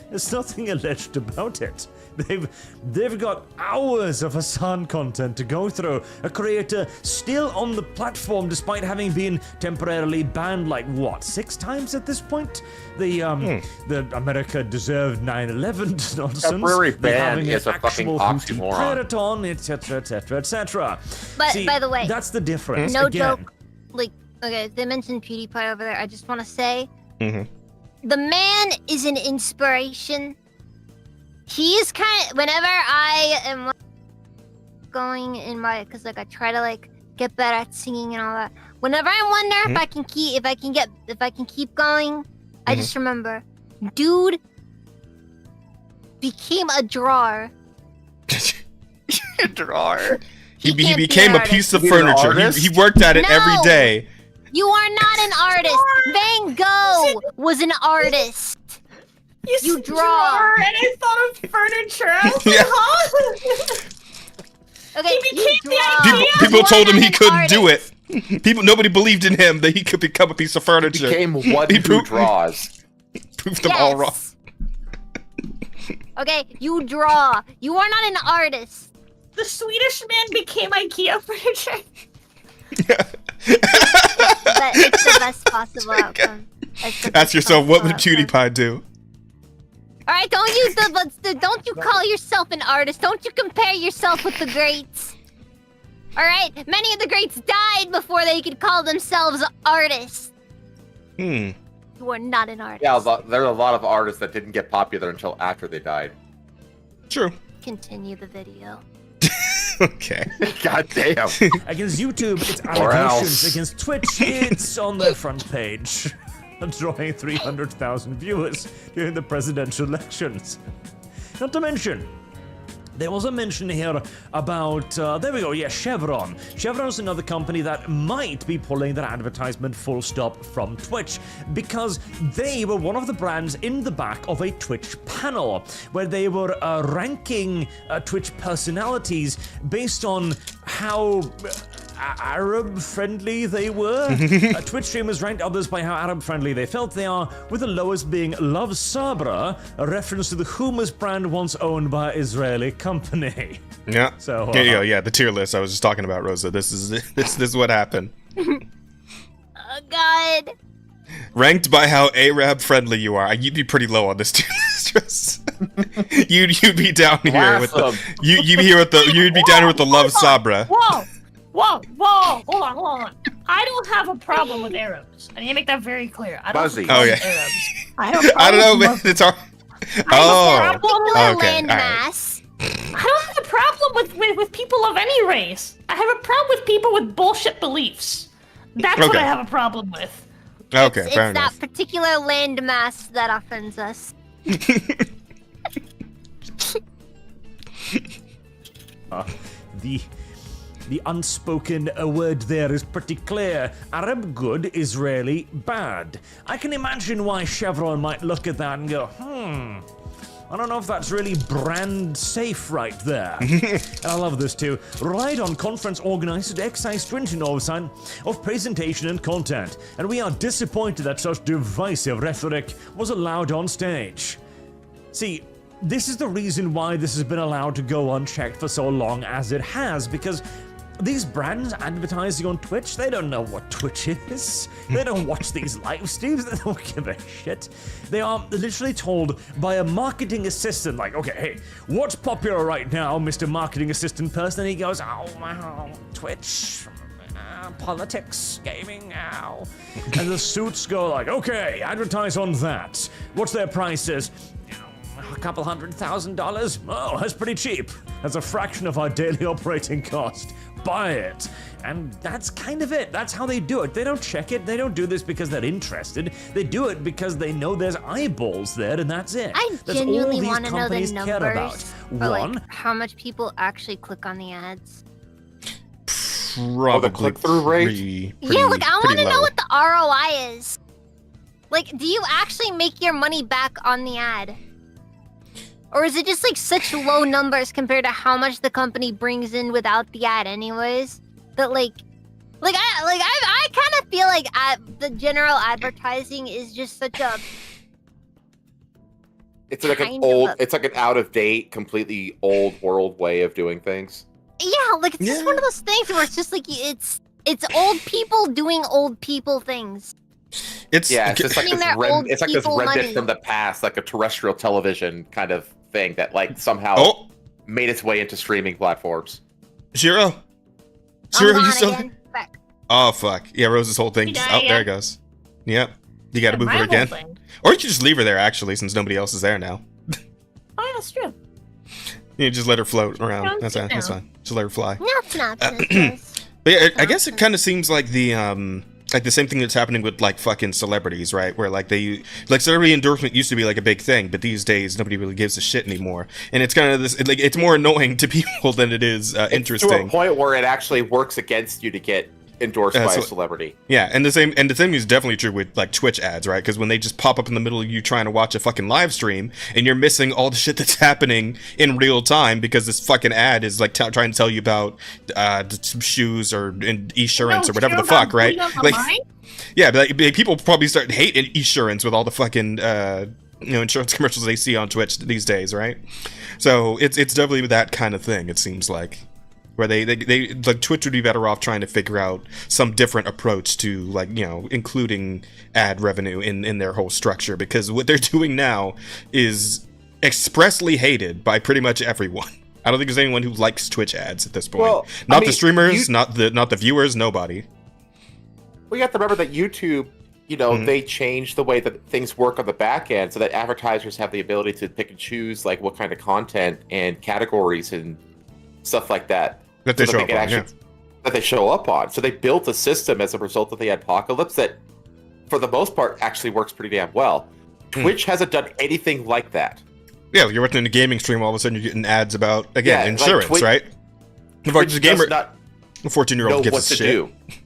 there's nothing alleged about it. They've got hours of Hassan content to go through. A creator still on the platform despite having been temporarily banned, like what, 6 times at this point? The America deserved 9/11 nonsense. Temporary ban is a fucking oxymoron. Marathon, etc., etc., etc. But by the way, that's the difference. No Again, joke. Like, okay, they mentioned PewDiePie over there. I just want to say, Mm-hmm. the man is an inspiration. He is kind of, whenever I am going in my, because like I try to like get better at singing and all that. Whenever I wonder if I can keep going, I just remember, dude became a drawer. A drawer. He became a piece of furniture. He worked at it every day. You are not an artist. Van Gogh was an artist. You draw. And I thought of furniture. I was like, huh? Okay, he became the idea. People told him he couldn't do it. Nobody believed in him that he could become a piece of furniture. Became what he draws. Proved them all wrong. Okay, you draw. You are not an artist. The Swedish man became IKEA furniture. But it's the best possible outcome. Ask yourself, what would PewDiePie do? All right, don't you call yourself an artist. Don't you compare yourself with the greats. All right, many of the greats died before they could call themselves artists. You are not an artist. Yeah, there are a lot of artists that didn't get popular until after they died. True. Continue the video. Okay. God damn. Against YouTube, it's Or allegations. else. Against Twitch, it's on their front page. Drawing 300,000 viewers during the presidential elections. Not to mention, there was a mention here about, there we go, yeah, Chevron. Chevron's another company that might be pulling their advertisement full stop from Twitch because they were one of the brands in the back of a Twitch panel where they were ranking Twitch personalities based on how Arab-friendly they were. Twitch streamers ranked others by how Arab-friendly they felt they are, with the lowest being Love Sabra, a reference to the hummus brand once owned by an Israeli company. Yeah. So Here you go. Yeah, the tier list I was just talking about, Rosa. This is what happened. Oh God. Ranked by how Arab-friendly you are, you'd be pretty low on this tier list. You'd be down here with the you'd be down here with the Love Sabra. Whoa! Whoa, hold on. I don't have a problem with Arabs. I need to make that very clear. I don't have a problem with Arabs. I have a problem I don't know, with man. It's hard. okay. Landmass. I don't have a problem with people of any race. I have a problem with people with bullshit beliefs. That's what I have a problem with. Okay, It's fair enough. that particular landmass that offends us. The unspoken word there is pretty clear. Arab good, Israeli bad. I can imagine why Chevron might look at that and go, I don't know if that's really brand safe right there. And I love this too. Relied on conference organizers to exercise stringent oversight of presentation and content, and we are disappointed that such divisive rhetoric was allowed on stage. See, this is the reason why this has been allowed to go unchecked for so long as it has, because these brands advertising on Twitch, they don't know what Twitch is. They don't watch these live streams. They don't give a shit. They are literally told by a marketing assistant, like, okay, hey, what's popular right now, Mr. Marketing Assistant person? And he goes, oh, Twitch, politics, gaming, And the suits go like, okay, advertise on that. What's their prices? A couple $100,000? Oh, that's pretty cheap. That's a fraction of our daily operating cost. Buy it. And that's kind of it. That's how they do it. They don't check it. They don't do this because they're interested. They do it because they know there's eyeballs there, and that's it. I That's genuinely all these want to know the companies care about. numbers for One, like how much people actually click on the ads. Probably click-through rate? Yeah, like I want to know low. what the ROI is. Like, do you actually make your money back on the ad? Or is it just like such low numbers compared to how much the company brings in without the ad anyways? That I kind of feel like the general advertising is just such a It's like kind an of old, a- it's like an out of date, completely old world way of doing things. yeah, like it's just one of those things where it's just like it's old people doing old people things. It's just like Spending this their old it's like this people remnant money. from the past, like a terrestrial television kind of thing that like somehow made its way into streaming platforms. Shiro? I'm Shiro, gone you still? again. Back. Oh fuck! Yeah, Rose's whole thing. She Just, died there it again. goes. Yep. You got to move my her whole again, thing. or you could just leave her there actually, since nobody else is there now. Oh, yeah, that's true. You just let her float around. Don't That's sit that's down. fine. Just let her fly. Not. But yeah, I guess it kind of seems like the same thing that's happening with like fucking celebrities, right? Where like celebrity endorsement used to be like a big thing, but these days nobody really gives a shit anymore. And it's kind of this like it's more annoying to people than it is interesting. To a point where it actually works against you to get endorsed by a celebrity. Yeah, and the same is definitely true with like Twitch ads, right? Because when they just pop up in the middle of you trying to watch a fucking live stream and you're missing all the shit that's happening in real time because this fucking ad is like trying to tell you about some shoes or insurance or whatever the fuck, right? Like, yeah, but like, people probably start hating insurance with all the fucking insurance commercials they see on Twitch these days, right? So it's definitely that kind of thing. It seems like. Where they like Twitch would be better off trying to figure out some different approach to like including ad revenue in their whole structure, because what they're doing now is expressly hated by pretty much everyone. I don't think there's anyone who likes Twitch ads at this point. Well, not I the mean, streamers, not the viewers, nobody. Well, you have to remember that YouTube, they change the way that things work on the back end so that advertisers have the ability to pick and choose like what kind of content and categories and stuff like that. That they show up on, that they show up on. So they built a system as a result of the Adpocalypse that, for the most part, actually works pretty damn well. Twitch hasn't done anything like that. Yeah, you're watching a gaming stream, all of a sudden you're getting ads about insurance, Twitch- right? If Twitch a gamer, does not a 14-year-old know gives what a to shit.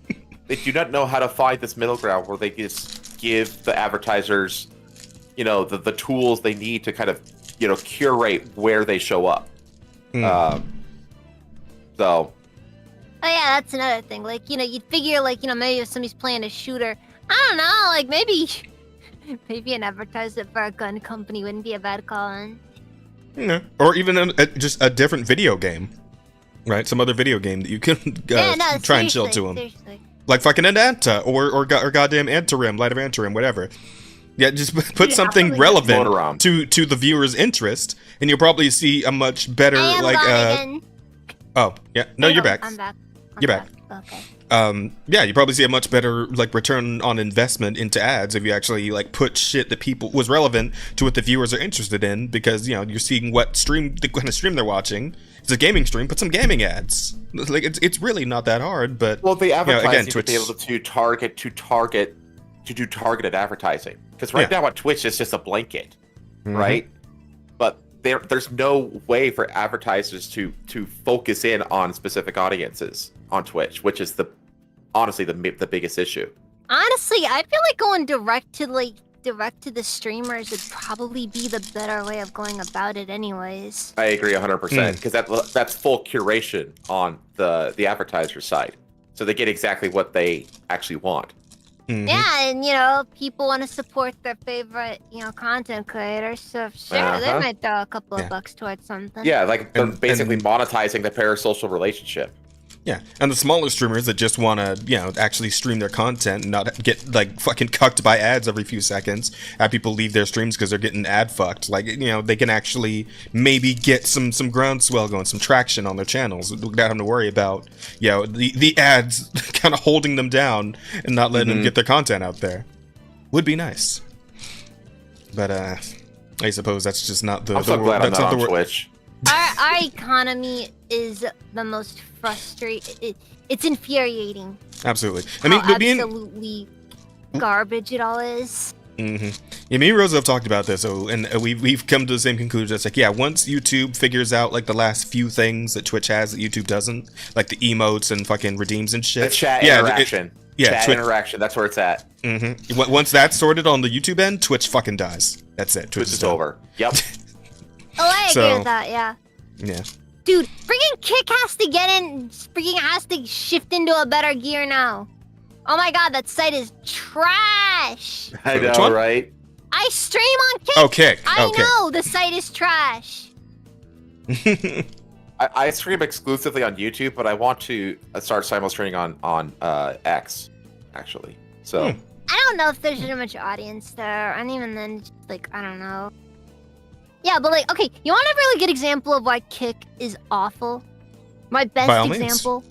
do. They do not know how to find this middle ground where they just give the advertisers, the tools they need to kind of, curate where they show up. So. Oh yeah, that's another thing. Like, you'd figure like, maybe if somebody's playing a shooter, I don't know, like maybe an advertisement for a gun company wouldn't be a bad call-in. Or even just a different video game, right? Some other video game that you can try and chill to them. Seriously. Like fucking Anta or goddamn Antarim, Light of Antarim, whatever. Yeah, just put something relevant to the viewer's interest, and you'll probably see a much better I am gone again. Oh, yeah. No, you're back. I'm back. You're back. Okay. Yeah, you probably see a much better like return on investment into ads if you actually like put shit that people was relevant to what the viewers are interested in, because you know you're seeing what stream, the kind of stream they're watching. It's a gaming stream. Put some gaming ads. Like it's really not that hard. But well, the advertising again, to Twitch, be able to do targeted advertising, because right now on Twitch it's just a blanket, right? But there's no way for advertisers to focus in on specific audiences on Twitch, which is honestly the biggest issue. Honestly, I feel like going direct to the streamers would probably be the better way of going about it anyways. I agree 100%, because that's full curation on the advertiser side, so they get exactly what they actually want. Yeah, and you know, people want to support their favorite, you know, content creators, so sure, they might throw a couple of bucks towards something. Yeah, like they're basically monetizing the parasocial relationship. Yeah, and the smaller streamers that just want to, you know, actually stream their content and not get like fucking cucked by ads every few seconds, have people leave their streams because they're getting ad fucked. Like, you know, they can actually maybe get some groundswell going, some traction on their channels without having to worry about, you know, the ads kind of holding them down and not letting them get their content out there. Would be nice, but I suppose that's just not the. I'm so glad I'm not on Twitch. Our economy is the most frustrating. It's infuriating. Absolutely. I mean, absolutely garbage it all is. Yeah, me and Rosa have talked about this, and we've come to the same conclusion. It's like, yeah, once YouTube figures out like the last few things that Twitch has that YouTube doesn't, like the emotes and fucking redeems and shit. The chat interaction. Chat Twitch interaction. That's where it's at. Once that's sorted on the YouTube end, Twitch fucking dies. That's it. Twitch is over. Yep. Oh, I agree with that. Yeah. Yeah. Dude, freaking Kick has to has to shift into a better gear now. Oh my god, that site is trash. I know, right? I stream on Kick. Oh, Kick. I know the site is trash. I stream exclusively on YouTube, but I want to start simul-streaming on X, actually. So I don't know if there's too much audience there, and even then, just, like, I don't know. Yeah, but like, okay, you want a really good example of why Kick is awful? My best example?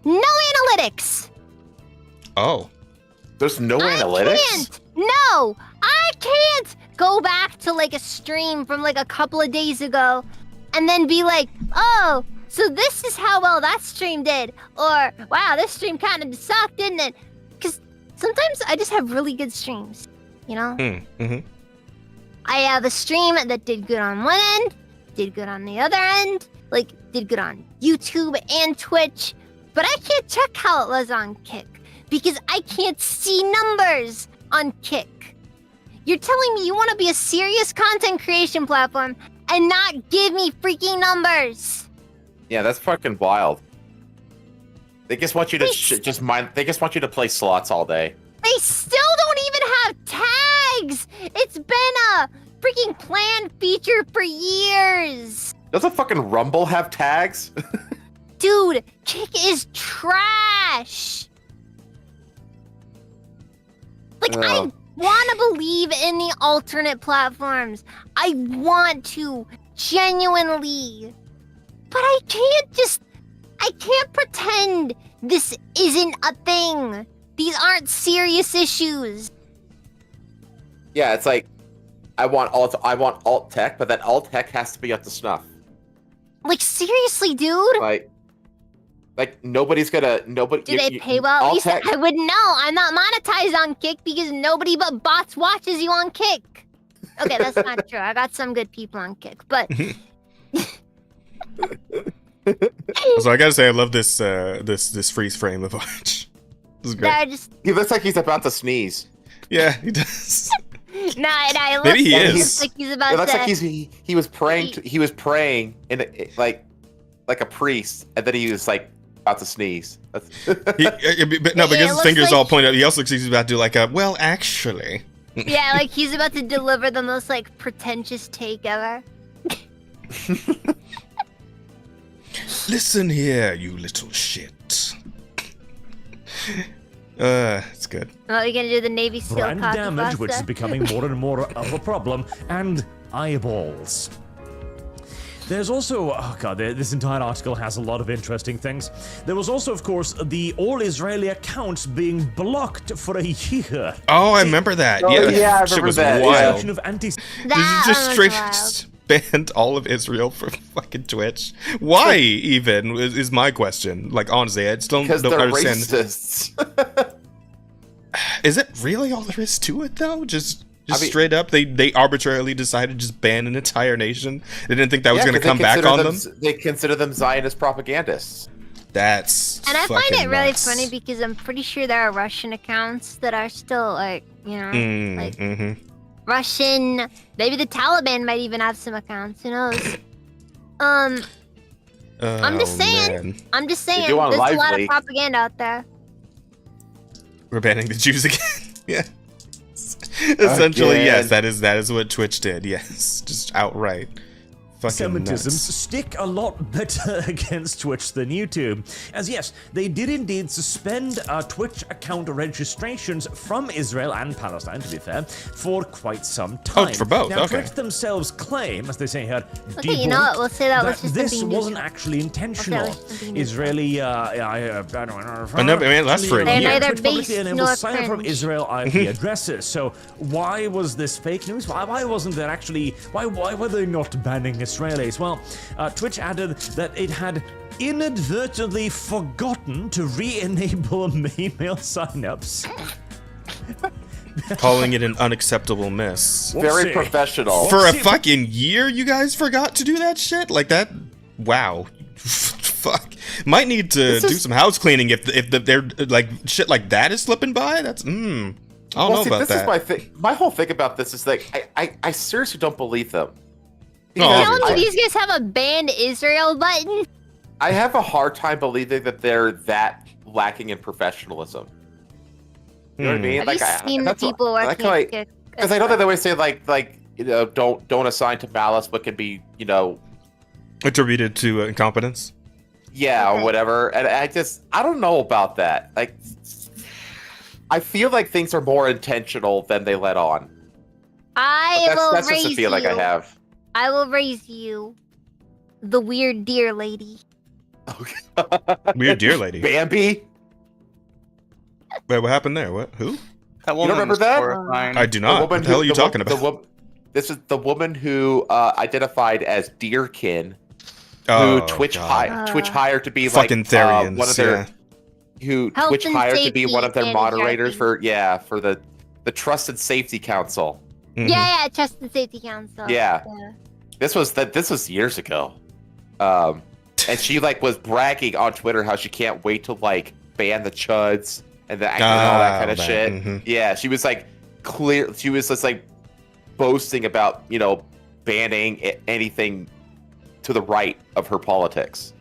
No analytics! Oh. There's no analytics? No! I can't go back to like a stream from like a couple of days ago and then be like, oh, so this is how well that stream did. Or, wow, this stream kind of sucked, didn't it? Because sometimes I just have really good streams, you know? I have a stream that did good on one end, did good on the other end, like did good on YouTube and Twitch, but I can't check how it was on Kick because I can't see numbers on Kick. You're telling me you want to be a serious content creation platform and not give me freaking numbers? Yeah, that's fucking wild. They just want you to They just want you to play slots all day. They still don't even have tags! It's been a freaking planned feature for years! Doesn't fucking Rumble have tags? Dude, Kick is trash! Like, I want to believe in the alternate platforms. I want to, genuinely. But I can't pretend this isn't a thing. These aren't serious issues. Yeah, it's like I want alt tech, but that alt tech has to be up to snuff. Like, seriously, dude? Like nobody's gonna Do they pay well? At least I would know. I'm not monetized on Kick because nobody but bots watches you on Kick. Okay, that's not true. I got some good people on Kick, but So I gotta say, I love this this freeze frame of Arch. This is great. He looks like he's about to sneeze. Yeah, he does. Nah, Maybe he is. Like he's about it looks to... like he was praying. He was praying in like a priest, and then he was like about to sneeze. Because his fingers all pointed out. He also looks like he's about to do like a well, actually. Yeah, like he's about to deliver the most like pretentious take ever. Listen here, you little shit. It's good. Well, you're gonna do the Navy SEAL Brand copy damage, pasta? which is becoming more and more of a problem, and eyeballs. There's also, oh god, this entire article has a lot of interesting things. There was also, of course, the all-Israeli accounts being blocked for a year. Oh, I remember that. Oh, yeah, I shit remember was that, wild. Of anti- Just straight banned all of Israel from fucking Twitch. Why even is my question. Like honestly, I just don't Because they're understand. racists. Is it really all there is to it though? Just I mean- straight up, they arbitrarily decided to just ban an entire nation. They didn't think that was Yeah, going to 'cause come they back consider on them. They consider them Zionist propagandists. That's And I find fucking it really nuts. funny because I'm pretty sure there are Russian accounts that are still like, you know, like Mm-hmm. Russian. Maybe the Taliban might even have some accounts. Who knows? I'm just saying. Man. I'm just saying. do There's on a lot Lively. of propaganda out there. We're banning the Jews again. Yeah. Essentially, Again. yes, that is what Twitch did. Yes, just outright. Fucking Semitisms nuts. stick a lot better against Twitch than YouTube. As yes, they did indeed suspend Twitch account registrations from Israel and Palestine, to be fair, for quite some time. Oh, for both, Now, okay. Twitch themselves claim, as they say here, Okay, you know what? We'll say that was just this being wasn't neutral. actually intentional. Okay, let's be neutral. Israeli, I don't know. No, man, that's for a They're year. neither Twitch publicly based enables nor sign up from cringe. Israel IP addresses. So why was this fake news? Why wasn't there actually? Why were they not banning Israelis? Well, Twitch added that it had inadvertently forgotten to re-enable email signups. Calling it an unacceptable miss. Very professional. For a fucking year, you guys forgot to do that shit? Like that? Wow. Fuck. Might need to do some house cleaning if they're like shit like that is slipping by. That's I don't know see, about this that. is my thing. My whole thing about this is like I seriously don't believe them. You're Oh, telling me these guys have a banned Israel button? I have a hard time believing that they're that lacking in professionalism. You know what I mean? Have you seen the people working at because I know that they always say like you know don't assign to malice, but can be Attributed to incompetence. yeah or whatever. And I don't know about that. Like I feel like things are more intentional than they let on. That's raise just a feeling I have. I will raise you, the weird deer lady. Weird deer lady. Bambi. Wait, what happened there? What? Who? That You don't remember that? I do not. What the hell are you talking about? This is the woman who identified as Deerkin, Oh, who Twitch God. hired to be Fucking like Therians, one of their yeah. who Health Twitch and hired to be one of their safety moderators and for the Trust and Safety Council. Mm-hmm. Yeah, Trust and Safety Council. Yeah. This was years ago. And she like was bragging on Twitter how she can't wait to like ban the chuds and all that kind of shit. mhm. Yeah, she was like she was just like boasting about, banning anything to the right of her politics.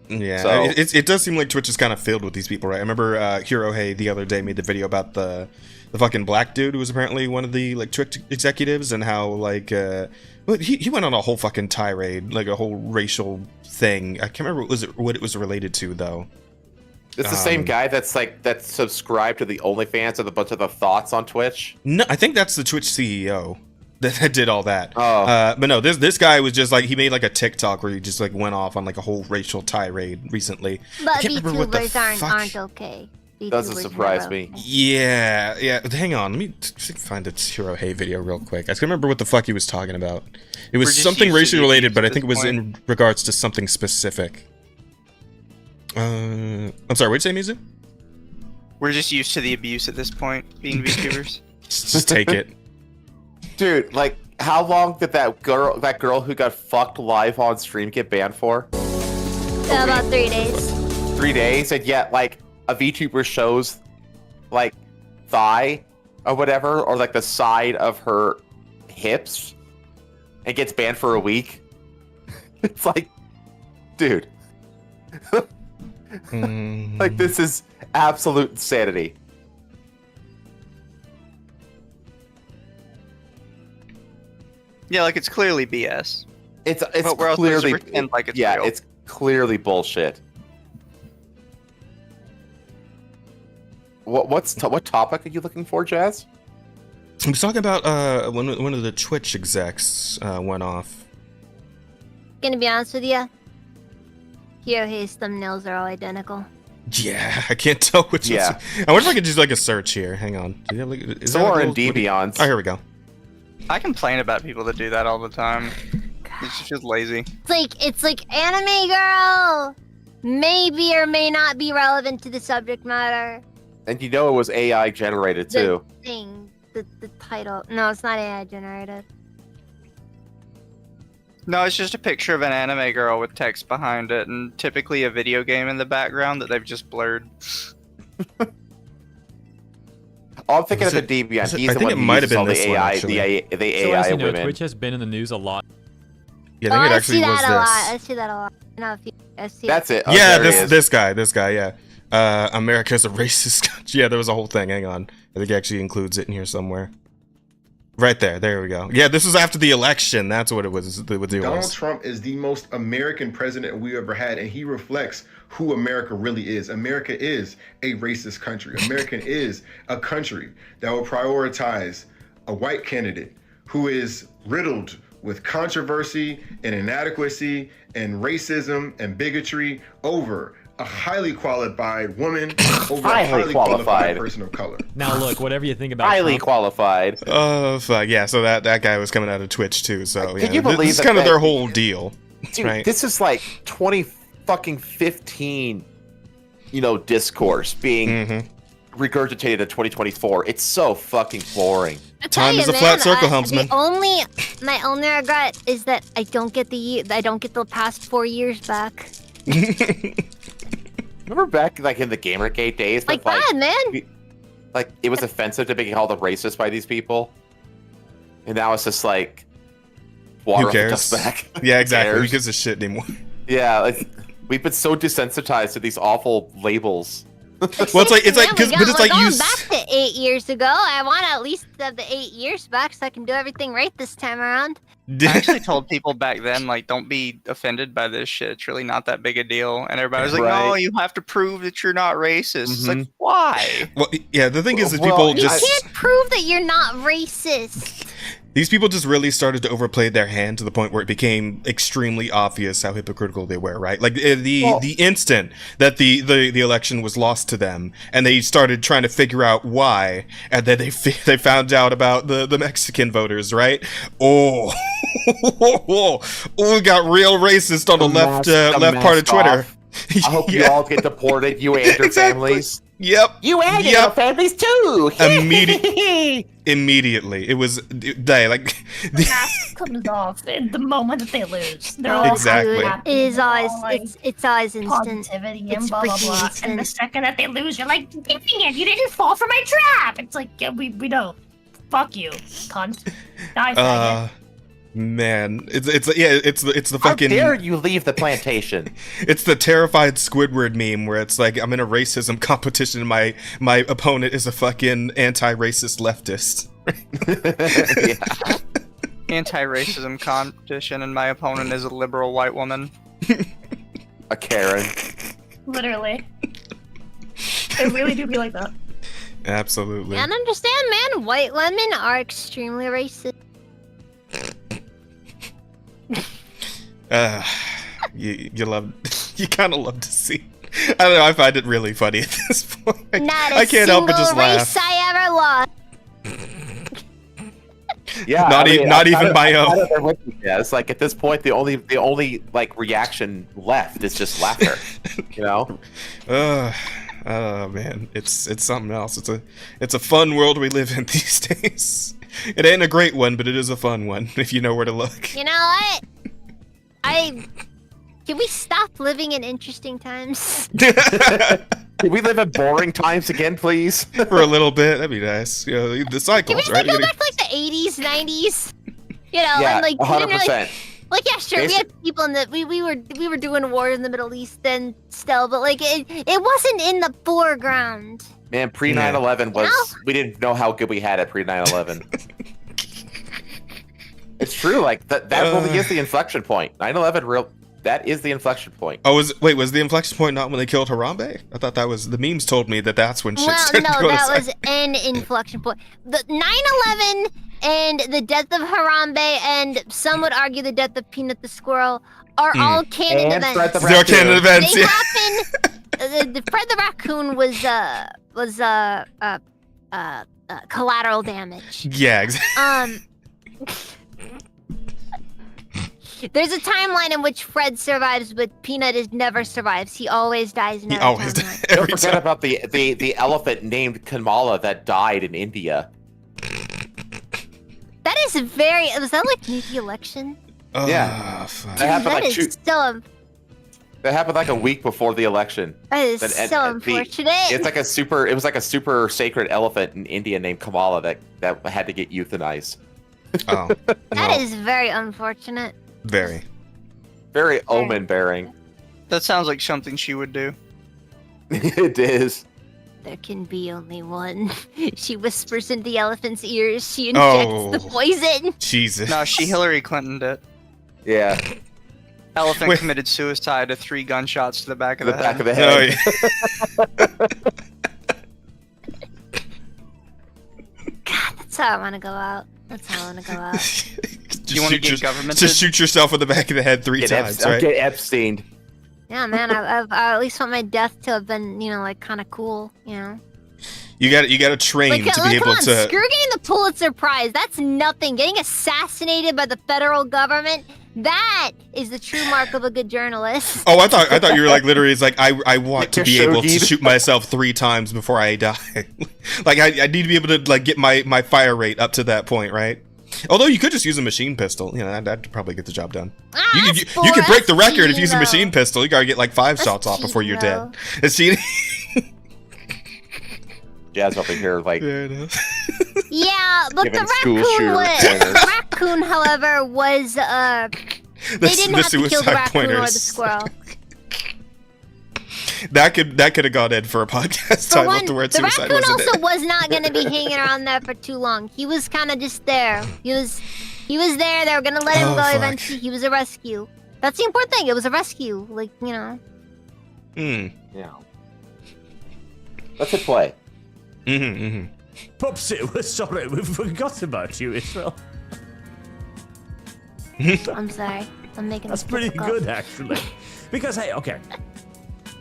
Yeah, So- it does seem like Twitch is kind of filled with these people, right? I remember Hirohei the other day made the video about the fucking black dude who was apparently one of the like Twitch executives, and how like he went on a whole fucking tirade, like a whole racial thing. I can't remember what it was related to though. It's the same guy that's subscribed to the OnlyFans with a bunch of the thoughts on Twitch. No, I think that's the Twitch CEO that did all that. Oh. But no, this guy was just like, he made like a TikTok where he just like went off on like a whole racial tirade recently. I But can't remember what the VTubers fuck- aren't okay. Doesn't VTubers surprise never me. okay. Yeah. Hang on, let me find a Hirohei video real quick. I can't remember what the fuck he was talking about. It was We're just something used to racially the related, abuse but I at think it this was point. in regards to something specific. I'm sorry, what'd you say, Mizu? We're just used to the abuse at this point, being VTubers. Just take it. Dude, like, how long did that girl who got fucked live on stream get banned for? About 3 days. 3 days, and yet like a VTuber shows like thigh or whatever, or like the side of her hips, and gets banned for a week. It's like, dude, like this is absolute insanity. Yeah, like it's clearly BS. It's But we're also supposed to clearly pretend like it's yeah, real. it's clearly bullshit. What topic are you looking for, Jazz? I was talking about one of the Twitch execs went off. gonna be honest with you. His thumbnails are all identical. Yeah, I can't tell which Yeah. one's... I wonder if I could just like a search here. Hang on. Do you have, like, is So there, we're like, in little- Deviants. Oh, here we go. I complain about people that do that all the time. It's just lazy. It's like anime girl, maybe or may not be relevant to the subject matter. And you know it was AI generated too. The title. No, it's not AI generated. No, it's just a picture of an anime girl with text behind it, and typically a video game in the background that they've just blurred. Oh, I'm thinking Was of the it- Deviant. was it- He's I the think one it who might have uses been all the this one, AI, actually. the So AI as you know, women. Twitch has been in the news a lot. Yeah, I think it actually see was that a lot. this. I see that a lot. No, I see That's it. Oh, Yeah, there he is. this guy, yeah. America's a racist country. Yeah, there was a whole thing. Hang on. I think it actually includes it in here somewhere. Right there we go. Yeah, this was after the election. That's what it was. Donald Trump is the most American president we ever had, and he reflects who America really is. America is a racist country. America is a country that will prioritize a white candidate who is riddled with controversy and inadequacy and racism and bigotry over a highly qualified woman over a highly qualified person of color. Now look, whatever you think about Highly Trump, qualified. Oh, fuck. Yeah, so that guy was coming out of Twitch, too. So, yeah, you believe this is that kind of that- their whole deal. Dude, right? this is like 2015, discourse being regurgitated in 2024. It's so fucking boring. Time is a flat circle, Helmsman. My only regret is that I don't get the past 4 years back. Remember back in the Gamergate days? Like that, man. Like it was offensive to be called a racist by these people, and now it's just like water Who off the cares? duck's back. Yeah, exactly. Who cares? gives a shit anymore? Yeah, we've been so desensitized to these awful labels. Well, it's like, We're but it's like going you. back to 8 years ago. I want to at least have the 8 years back so I can do everything right this time around. I actually told people back then, like, don't be offended by this shit. It's really not that big a deal. And everybody was like, Right. no, you have to prove that you're not racist. It's like, why? Well, yeah, the thing is that Well, people You just. can't prove that you're not racist. These people just really started to overplay their hand to the point where it became extremely obvious how hypocritical they were, right? Like the instant that the election was lost to them, and they started trying to figure out why, and then they found out about the Mexican voters, right? Oh, it got real racist on the left part of Twitter. I hope you all get deported, you and your families. Yep. You and your families too. Immediately, it was like The mask comes off in the moment that they lose. They're all Exactly. happy, It is always like, it's always instant. positivity It's and blah blah freaking blah. instant. And the second that they lose, you're like, dang it, you didn't fall for my trap. It's like, yeah, we know. Fuck you, cunt. Die, faggot. Man, it's the How fucking. dare you leave the plantation? It's the terrified Squidward meme where it's like I'm in a racism competition and my opponent is a fucking anti-racist leftist. Anti-racism competition, and my opponent is a liberal white woman. A Karen. Literally. They really do be like that. Absolutely. And understand, man, white women are extremely racist. You kind of love to see. I don't know. I find it really funny at this point. Not a I can't help but just single laugh. race I ever lost. Yeah, Not even my own. Yeah, it's like at this point the only like reaction left is just laughter. Oh man, it's something else. It's a fun world we live in these days. It ain't a great one, but it is a fun one if you know where to look. You know what? Can we stop living in interesting times? Can we live in boring times again, please? For a little bit, that'd be nice. The cycles, Can we right? go back to like the 80s, 90s? Yeah, and like we didn't 100%. really, like yeah, sure, we had people in the we were doing wars in the Middle East then still, but like it wasn't in the foreground. Man, pre 9/11 was we didn't know how good we had it pre 9/11. It's true, like that really is the inflection point. 9/11 that is the inflection point. Oh, was the inflection point not when they killed Harambe? I thought that was the memes told me that's when shit Well, started to no, go that to was an inflection point. The 9/11 and the death of Harambe, and some would argue the death of Peanut the squirrel are all canon And events. Fred the They're canon events. They Yeah. happen. The Fred the raccoon was collateral damage. Yeah. Exactly. There's a timeline in which Fred survives, but Peanut never survives. He always dies. In He every always timeline. does. Don't forget about the elephant named Kamala that died in India. That is very. Was that like near the election? Yeah. Fuck. That happened That like is so. that happened like a week before the election. That is And- so and unfortunate. It was like a super sacred elephant in India named Kamala that had to get euthanized. Oh. That is very unfortunate. Very. Very omen bearing. That sounds like something she would do. It is. There can be only one. She whispers into the elephant's ears. She injects the poison. Jesus. No, she Hillary Clintoned it. Yeah. Elephant committed suicide to 3 gunshots to the back of the head. Back of the head. God, that's how I want to go out. That's how I want to go out. You want to get government? Just shoot yourself in the back of the head 3 times, right? Get Epstein. Yeah, man. I at least want my death to have been, like kind of cool. You got to train to be come able on, to. screw getting the Pulitzer Prize. That's nothing. Getting assassinated by the federal government. That is the true mark of a good journalist. Oh, I thought you were like literally. It's like I want to be able to Khashoggi. shoot myself 3 times before I die. Like I need to be able to like get my fire rate up to that point, right? Although you could just use a machine pistol, that'd probably get the job done. You could break the record if you use a machine pistol. You gotta get like 5 shots off before you're dead. It's cheating. Jazz over here like. Yeah, but Giving the school raccoon shooter was. pointers. The raccoon, however, was they didn't have to kill the suicide raccoon or the pointers. squirrel. That could have gone in for a podcast For title one, to where the suicide raccoon wasn't also it. was not going to be hanging around there for too long. He was kind of just there. He was there. They were going to let him Oh, go fuck. eventually. He was a rescue. That's the important thing. It was a rescue. Hmm. Yeah. Let's hit play. Mm-hmm. Popsy, we're sorry, we forgot about you, Israel. I'm sorry. I'm making That's this pretty difficult. good, actually. Because, hey, okay.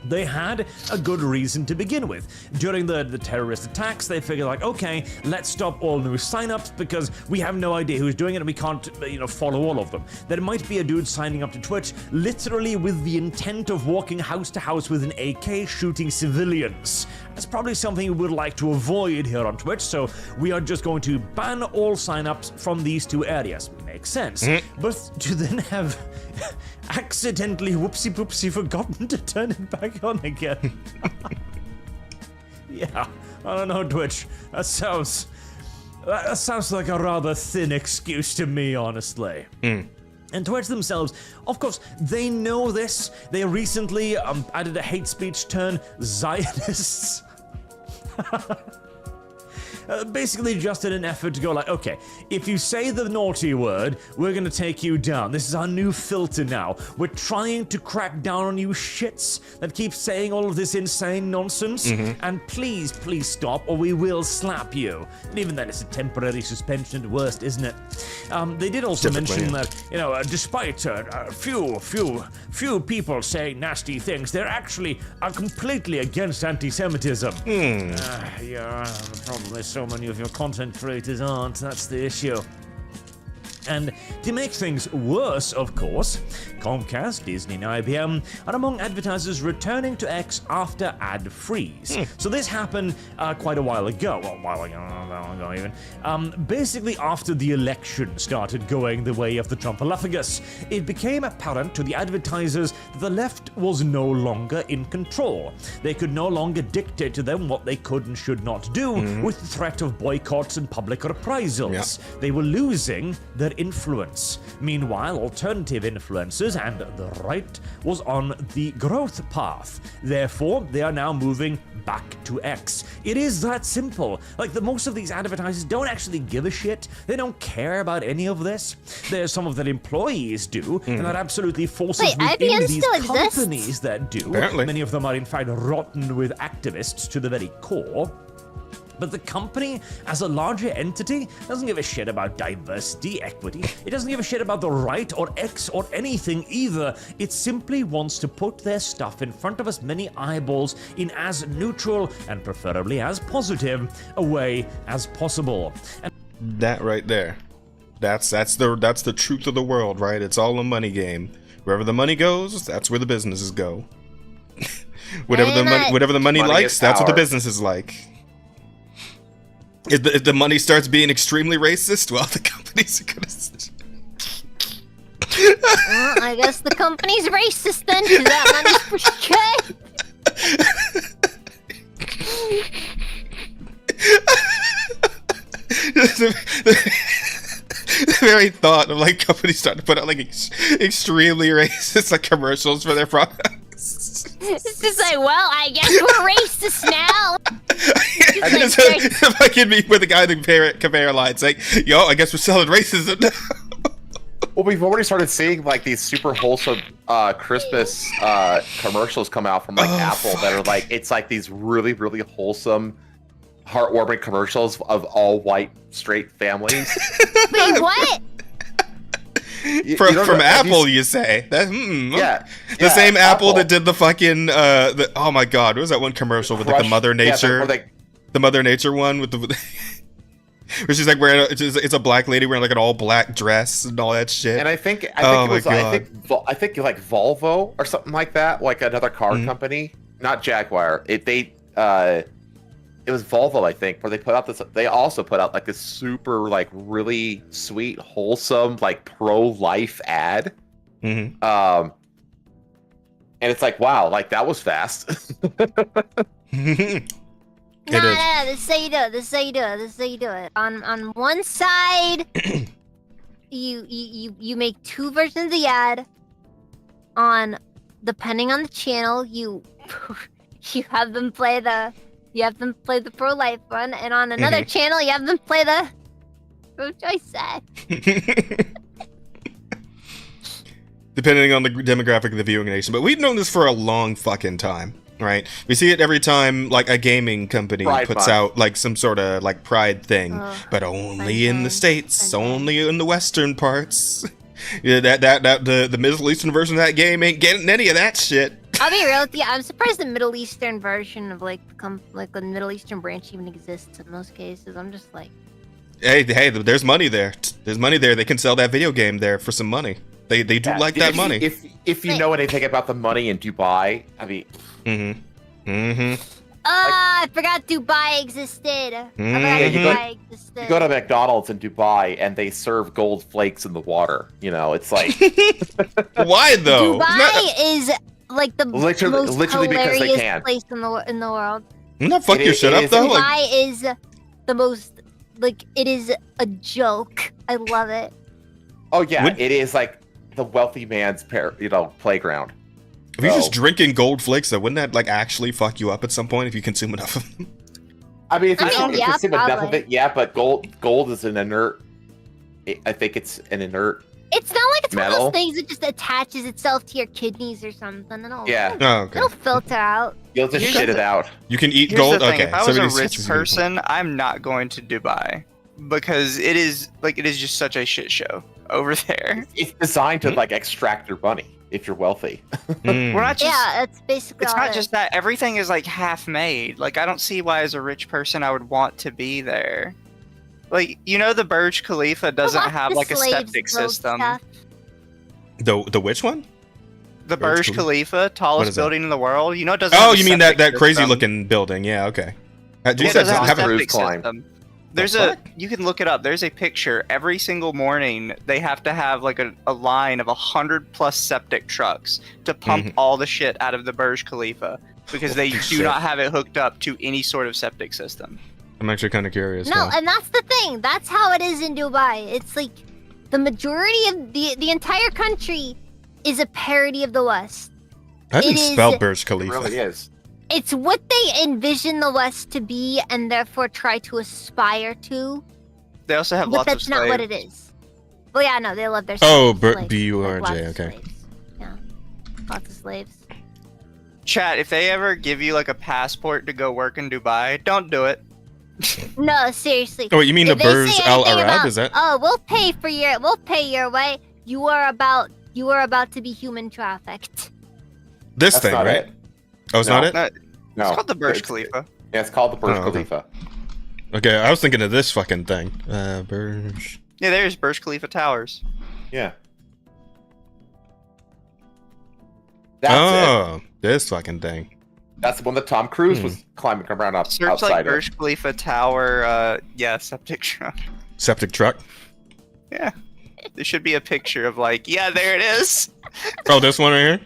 They had a good reason to begin with. During the terrorist attacks, they figured like, okay, let's stop all new signups because we have no idea who's doing it and we can't, follow all of them. There might be a dude signing up to Twitch literally with the intent of walking house to house with an AK shooting civilians. That's probably something we would like to avoid here on Twitch, so we are just going to ban all signups from these 2 areas. Makes sense. But to then have accidentally whoopsie-poopsie forgotten to turn it back on again. Yeah, I don't know, Twitch. That sounds like a rather thin excuse to me, honestly. And Twitch themselves, of course, they know this. They recently added a hate speech turn, Zionists. Basically just in an effort to go like, okay, if you say the naughty word, we're gonna take you down. This is our new filter now. We're trying to crack down on you shits that keep saying all of this insane nonsense. And please stop or we will slap you. And even then, it's a temporary suspension at worst, isn't it? They did also mention that, despite a few people saying nasty things, they're actually completely against anti-Semitism. Yeah, the problem is so many of your content creators aren't. That's the issue. And to make things worse, of course, Comcast, Disney, and IBM are among advertisers returning to X after ad freeze. So this happened quite a while ago. Well, a while ago even. Basically after the election started going the way of the Trumpalophagus, it became apparent to the advertisers that the left was no longer in control. They could no longer dictate to them what they could and should not do with the threat of boycotts and public reprisals. They were losing their influence. Meanwhile, alternative influencers and the right was on the growth path. Therefore, they are now moving back to X. It is that simple. Like, most of these advertisers don't actually give a shit. They don't care about any of this. There's some of their employees do, and that absolutely forces within IBM these still exists? companies that do. Apparently. Many of them are in fact rotten with activists to the very core. but the company, as a larger entity, doesn't give a shit about diversity, equity. It doesn't give a shit about the right or X or anything either. It simply wants to put their stuff in front of as many eyeballs in as neutral and preferably as positive a way as possible. And that right there, that's the truth of the world, right? It's all a money game. Wherever the money goes, that's where the businesses go. whatever the money likes, that's what the business is like. If the money starts being extremely racist, well, the companies are gonna. Well, I guess the company's racist then, because that money's for shit. The very thought of like companies starting to put out like extremely racist like commercials for their products. It's just like, well, I guess we're racist now. And just fucking me with the guy in the conveyor line saying, "Yo, I guess we're selling racism now." Well, we've already started seeing like these super wholesome Christmas commercials come out from like Apple that are like, it's like these really, really wholesome, heartwarming commercials of all white straight families. Wait, what? From Apple, you say? That, yeah. The same Apple that did the fucking oh my god, what was that one commercial with like the Mother Nature? The Mother Nature one with the where she's like wearing it's a black lady wearing like an all black dress and all that shit. And I think like Volvo or something like that, like another car company, not Jaguar. It was Volvo, I think, where they put out this. They also put out like this super, like, really sweet, wholesome, like pro-life ad. And it's like, wow, like that was fast. No, this is how you do it. This is how you do it. This is how you do it. On one side, you make two versions of the ad. Depending on the channel, you have them play the. You have them play the pro-life one, and on another channel, you have them play the pro-choice ad. Depending on the demographic of the viewing nation. But we've known this for a long fucking time, right? We see it every time, like, a gaming company puts out, like, some sort of, like, pride thing. But only in the States, only in the Western parts. Yeah, the Middle Eastern version of that game ain't getting any of that shit. I'll be real with you. I'm surprised the Middle Eastern version of like the Middle Eastern branch even exists in most cases. I'm just like, hey, there's money there. There's money there. They can sell that video game there for some money. They do like that money. If you know anything about the money in Dubai, I mean, I forgot Dubai existed. You go to McDonald's in Dubai and they serve gold flakes in the water. You know, it's like why though? Dubai is like the most literally because they hilarious can. place in the world. Not fuck your shit up though. Dubai is the most it is a joke. I love it. Oh yeah, it is like the wealthy man's playground. If you're just drinking gold flakes, though, wouldn't that like actually fuck you up at some point if you consume enough of them? I mean, if you consume enough of it, yeah. But gold is an inert. I think it's an inert. It's not like it's metal. one of those things that just attaches itself to your kidneys or something. It'll filter out. You'll just shit it out. You can eat Here's gold. The thing. Okay. If I was a rich person, I'm not going to Dubai because it is just such a shit show over there. It's designed to like extract your money if you're wealthy. We're not just, that's basically. It's all not it just is. that. Everything is like half made. Like I don't see why, as a rich person, I would want to be there. Like the Burj Khalifa doesn't have like a septic system. The which one? The Burj Khalifa, tallest building in the world. It doesn't. Oh, have a you mean septic that crazy system. looking building? Yeah. Okay. It doesn't have a septic system. You can look it up. There's a picture. Every single morning, they have to have like a line of 100+ septic trucks to pump all the shit out of the Burj Khalifa because they do not have it hooked up to any sort of septic system. I'm actually kind of curious. No, and that's the thing. That's how it is in Dubai. It's like the majority of the entire country is a parody of the West. I didn't spell Burj Khalifa. It really is. It's what they envision the West to be and therefore try to aspire to. They also have but lots of that's not what it is. Well, yeah, no, they love their Oh, slaves, B-U-R-J, okay. Yeah, lots of slaves. Chat, if they ever give you like a passport to go work in Dubai, don't do it. No, seriously. Oh, you mean If the they say Burj Al anything Arab? about, Is that Oh, we'll pay your way. You are about to be human trafficked. this That's thing, not right? it. Oh, it's No. not it. No, It's called the Burj Khalifa. Yeah, it's called the Burj Oh, okay. Khalifa. Okay, I was thinking of this fucking thing. Burj. Yeah, there's Burj Khalifa Towers. Yeah. That's Oh, this fucking thing. That's the one that Tom Cruise was climbing around Search outside like of. Burj Khalifa Tower. Yeah, septic truck. Septic truck. Yeah, there should be a picture of like, yeah, there it is. Oh, this one right here.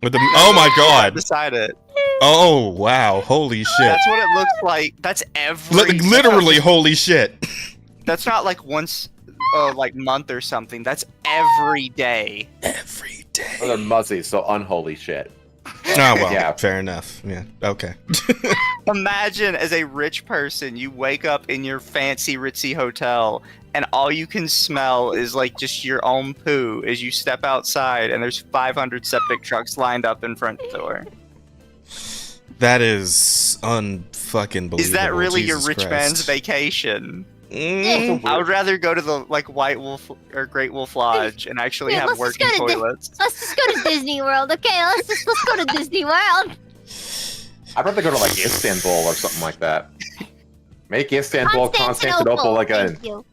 With the oh my god. Beside it. Oh wow, holy shit. That's what it looks like. That's every. Literally, holy shit. That's not like once, like month or something. That's every day. Every day. Oh, they're muzzy, so unholy shit. Oh well, Yeah. fair enough. Yeah, okay. Imagine as a rich person, you wake up in your fancy ritzy hotel and all you can smell is like just your own poo as you step outside and there's 500 septic trucks lined up in front door. That is unfucking believable. Is that really Jesus your rich Christ. man's vacation? Mm. I would rather go to the like White Wolf or Great Wolf Lodge and actually Yeah, have let's just working go to toilets. Let's just go to Disney World, okay? Let's go to Disney World. I'd rather go to like Istanbul or something like that. Make Istanbul, Constantinople again. Thank you.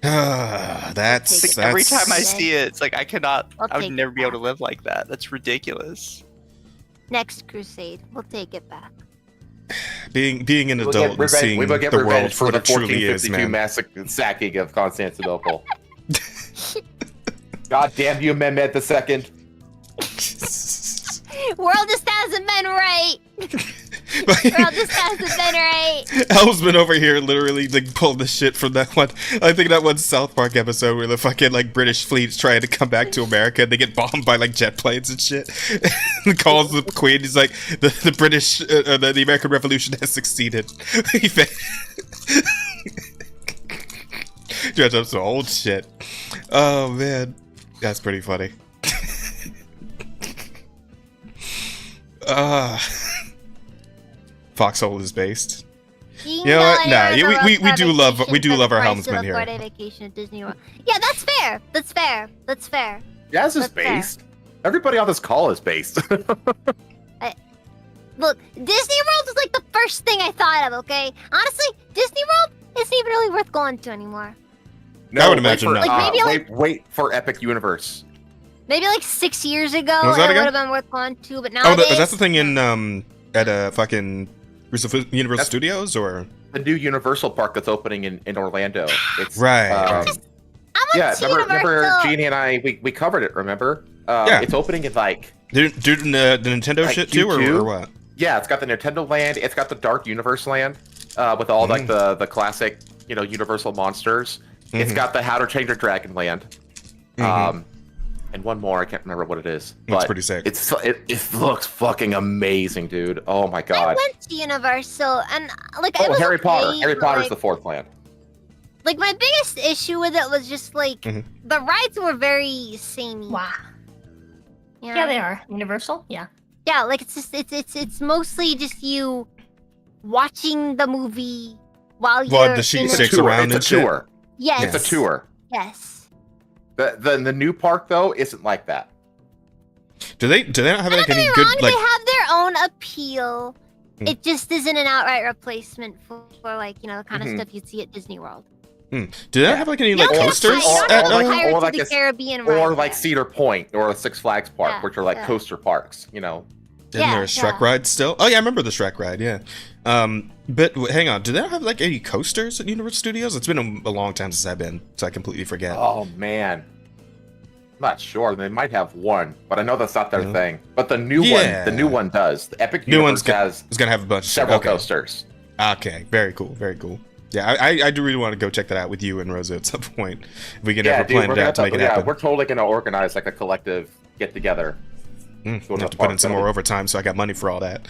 That's Like, that's every time I see it, it's like I would take never it be able to live like that. That's ridiculous. Next crusade, we'll take it back. being an We'll adult get and seeing we will get the world revenge for for the what it truly is, 1452 man. massacre sacking of Constantinople. God damn you, Mehmed II. World just hasn't been right. World just hasn't been right. Al's been over here literally like pulled the shit from that one. I think that one South Park episode where the fucking like British fleet's trying to come back to America and they get bombed by like jet planes and shit. And calls the Queen. He's like, the British, the American Revolution has succeeded. He Judge up some old shit. Oh man, that's pretty funny. Foxhole is based. You know what? I Nah, heard yeah, we about do love our price helmsmen of a here. 4-day vacation at Disney World. Yeah, that's fair. That's fair. That's fair. Jazz is That's fair. based. Everybody on this call is based. Look, Disney World is like the first thing I thought of, okay? Honestly, Disney World isn't even really worth going to anymore. I would imagine wait for, not. Like, maybe, wait for Epic Universe. Maybe like 6 years ago, What was that it would again? have been worth going to, but Oh, nowadays... that's the thing in at fucking Universal Studios or The new Universal park that's opening in Orlando. It's right. Yeah, to remember Universal. Jeannie and I we covered it. Remember? Yeah. It's opening in like do the Nintendo like shit too, Q2? or what? Yeah, it's got the Nintendo Land. It's got the Dark Universe Land with all like the classic Universal monsters. It's got the How to Train Your Dragon Land. And one more, I can't remember what it is. That's but pretty sick. It looks fucking amazing, dude. Oh my I god. went to Universal, and like I Oh, was Harry Potter. okay, Harry but, Potter's like, the fourth land. Like my biggest issue with it was just like the rides were very samey. Wow. Yeah. Yeah, they are. Universal? Yeah. Yeah, like it's just it's mostly just you watching the movie while While you're the sheet in sticks a around It's a and shit. tour. Yes. It's a tour. Yes. The new park though isn't like that. Do they not have like Don't any get me good wrong, like? they have their own appeal. Hmm. It just isn't an outright replacement for like the kind of Mhm. stuff you'd see at Disney World. Do they not have like any You like don't get a coasters? pi- you don't get a at, Pirates of like the a- Caribbean Or ride like there. Cedar Point or a Six Flags park, Yeah, which are like yeah. coaster parks. Isn't Yeah, there a Shrek yeah. ride still? Oh yeah, I remember the Shrek ride. Yeah. But hang on, do they not have like any coasters at Universal Studios? It's been a long time since I've been, so I completely forget. Oh man, I'm not sure. They might have one, but I know that's not their thing. But the new Yeah. one does. The Epic New Universe one's has gonna have a bunch of shit. several Okay. coasters. Okay, very cool, very cool. Yeah, I do really want to go check that out with you and Rosa at some point. If we can Yeah, ever dude, plan we're it out to gonna make it yeah, happen. we're totally gonna organize like a collective get together. I have to put in some more overtime, so I got money for all that.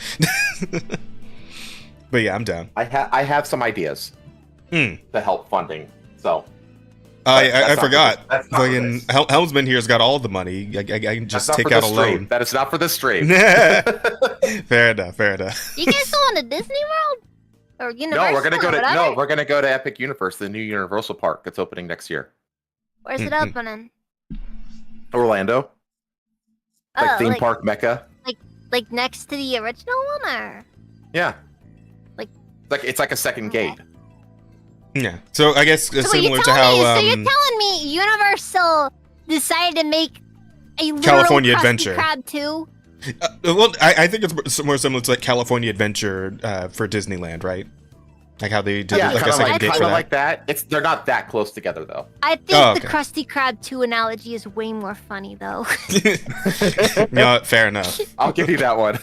But yeah, I'm down. I have some ideas to help funding. So I forgot. That's not for Fucking this. Helmsman here's got all the money. I can just That's not take for out this a stream. loan. That is not for this stream. Fair enough. Fair enough. You guys going to Disney World or Universal? No, we're gonna go or to whatever? we're gonna go to Epic Universe, the new Universal Park that's opening next year. Where's it opening? Orlando, like Oh, theme like- park mecca. Like next to the original one, or Yeah. Like- it's like a second gate. Yeah. So I guess so similar you're to how telling me Universal decided to make a literal California Krusty Adventure. Krab too? well, I think it's more similar to like California Adventure for Disneyland, right? Like how they did Yeah, like a second gate for kinda that. like that. They're not that close together though. I think Oh, the okay. Krusty Krab 2 analogy is way more funny though. No, fair enough. I'll give you that one.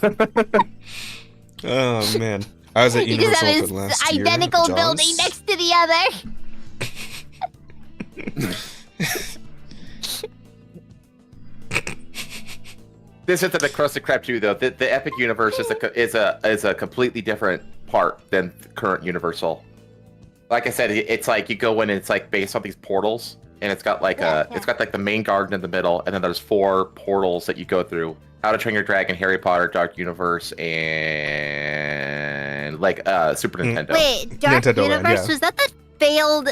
Oh man, I was at You just Universal have for his the last year. identical Jaws. building next to the other. This isn't the Krusty Krab 2 though. The Epic Universe is a completely different part than the current Universal. Like I said, it's like you go in and it's like based on these portals, and it's got like it's got like the main garden in the middle, and then there's 4 portals that you go through: How to Train Your Dragon, Harry Potter, Dark Universe, and like Super Nintendo. Wait, Dark Nintendo Land, Universe, yeah. was that the failed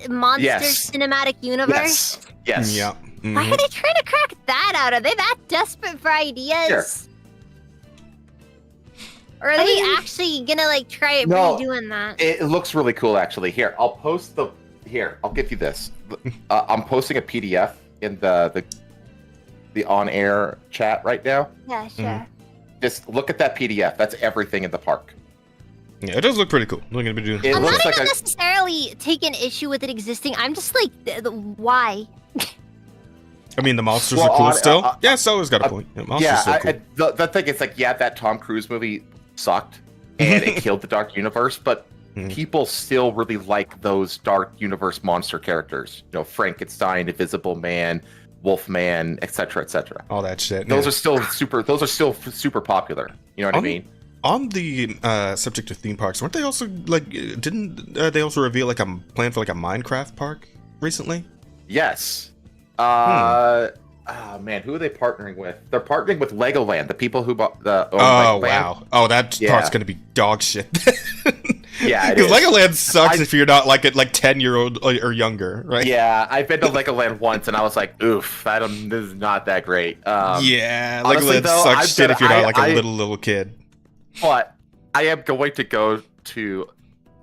Monster Yes. Cinematic Universe? Yes. Yeah. Why are they trying to crack that out? Are they that desperate for ideas? Sure. Or are they actually gonna like try No, redoing that? It looks really cool, actually. Here, I'll post the. Here, I'll give you this. I'm posting a PDF in the on-air chat right now. Yeah, sure. Just look at that PDF. That's everything in the park. Yeah, it does look pretty cool. Look at doing. It I'm looks not like even a. necessarily taking issue with it existing. I'm just like, why? I mean, the monsters Well, are cool on- still. Yeah, Solar's got a point. Yeah, monsters Yeah, are cool. the thing is, like, yeah, that Tom Cruise movie sucked, and it killed the Dark Universe, but people still really like those Dark Universe monster characters. You know, Frankenstein, Invisible Man, Wolfman, etc., etc. All that shit. Those yeah. are still super. Those are still super popular. You know what I mean? On the subject of theme parks, weren't they also like? Didn't they also reveal like a plan for like a Minecraft park recently? Yes. Oh man, who are they partnering with? They're partnering with Legoland, the people who bought the. Oh Legoland. wow! Oh, that Yeah. part's gonna be dog shit. Yeah, it Because is. Legoland sucks if you're not like a 10-year-old or younger, right? Yeah, I've been to Legoland once, and I was like, "Oof, this is not that great." Yeah, honestly, Legoland though, sucks I've shit been- if you're not like a I- little kid. But I am going to go to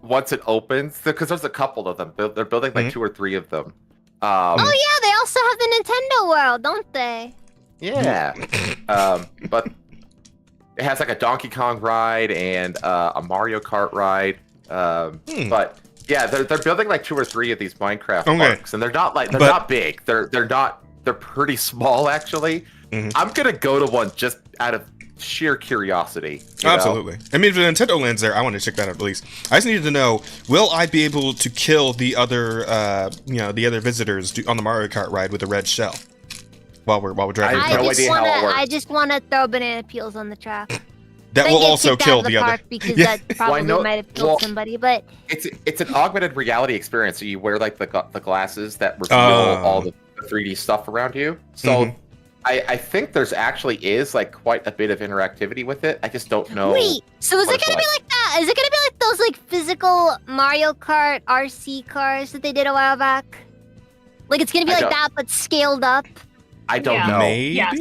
once it opens because there's a couple of them. They're building like 2 or 3 of them. Oh yeah, they also have the Nintendo World, don't they? Yeah. But it has like a Donkey Kong ride and a Mario Kart ride. But yeah, they're building like 2 or 3 of these Minecraft Okay. parks, and they're not big. They're pretty small actually. I'm gonna go to one just out of sheer curiosity. you know? Absolutely. I mean, if the Nintendo Land's there, I want to check that out at least. I just needed to know: will I be able to kill the other, the other visitors on the Mario Kart ride with a red shell while we're driving? I just wanna throw banana peels on the track. That Then will get also kicked out kill of the other. park because Yeah. that probably might have killed somebody. But It's an augmented reality experience. So you wear like the glasses that reveal Oh. all the 3D stuff around you. So I think there's actually is like quite a bit of interactivity with it. I just don't know. wait, so is what it it's gonna be like that? Is it gonna be like those like physical Mario Kart RC cars that they did a while back? Like it's gonna be I like don't- that but scaled up? I don't Yeah. know. Maybe. Yes.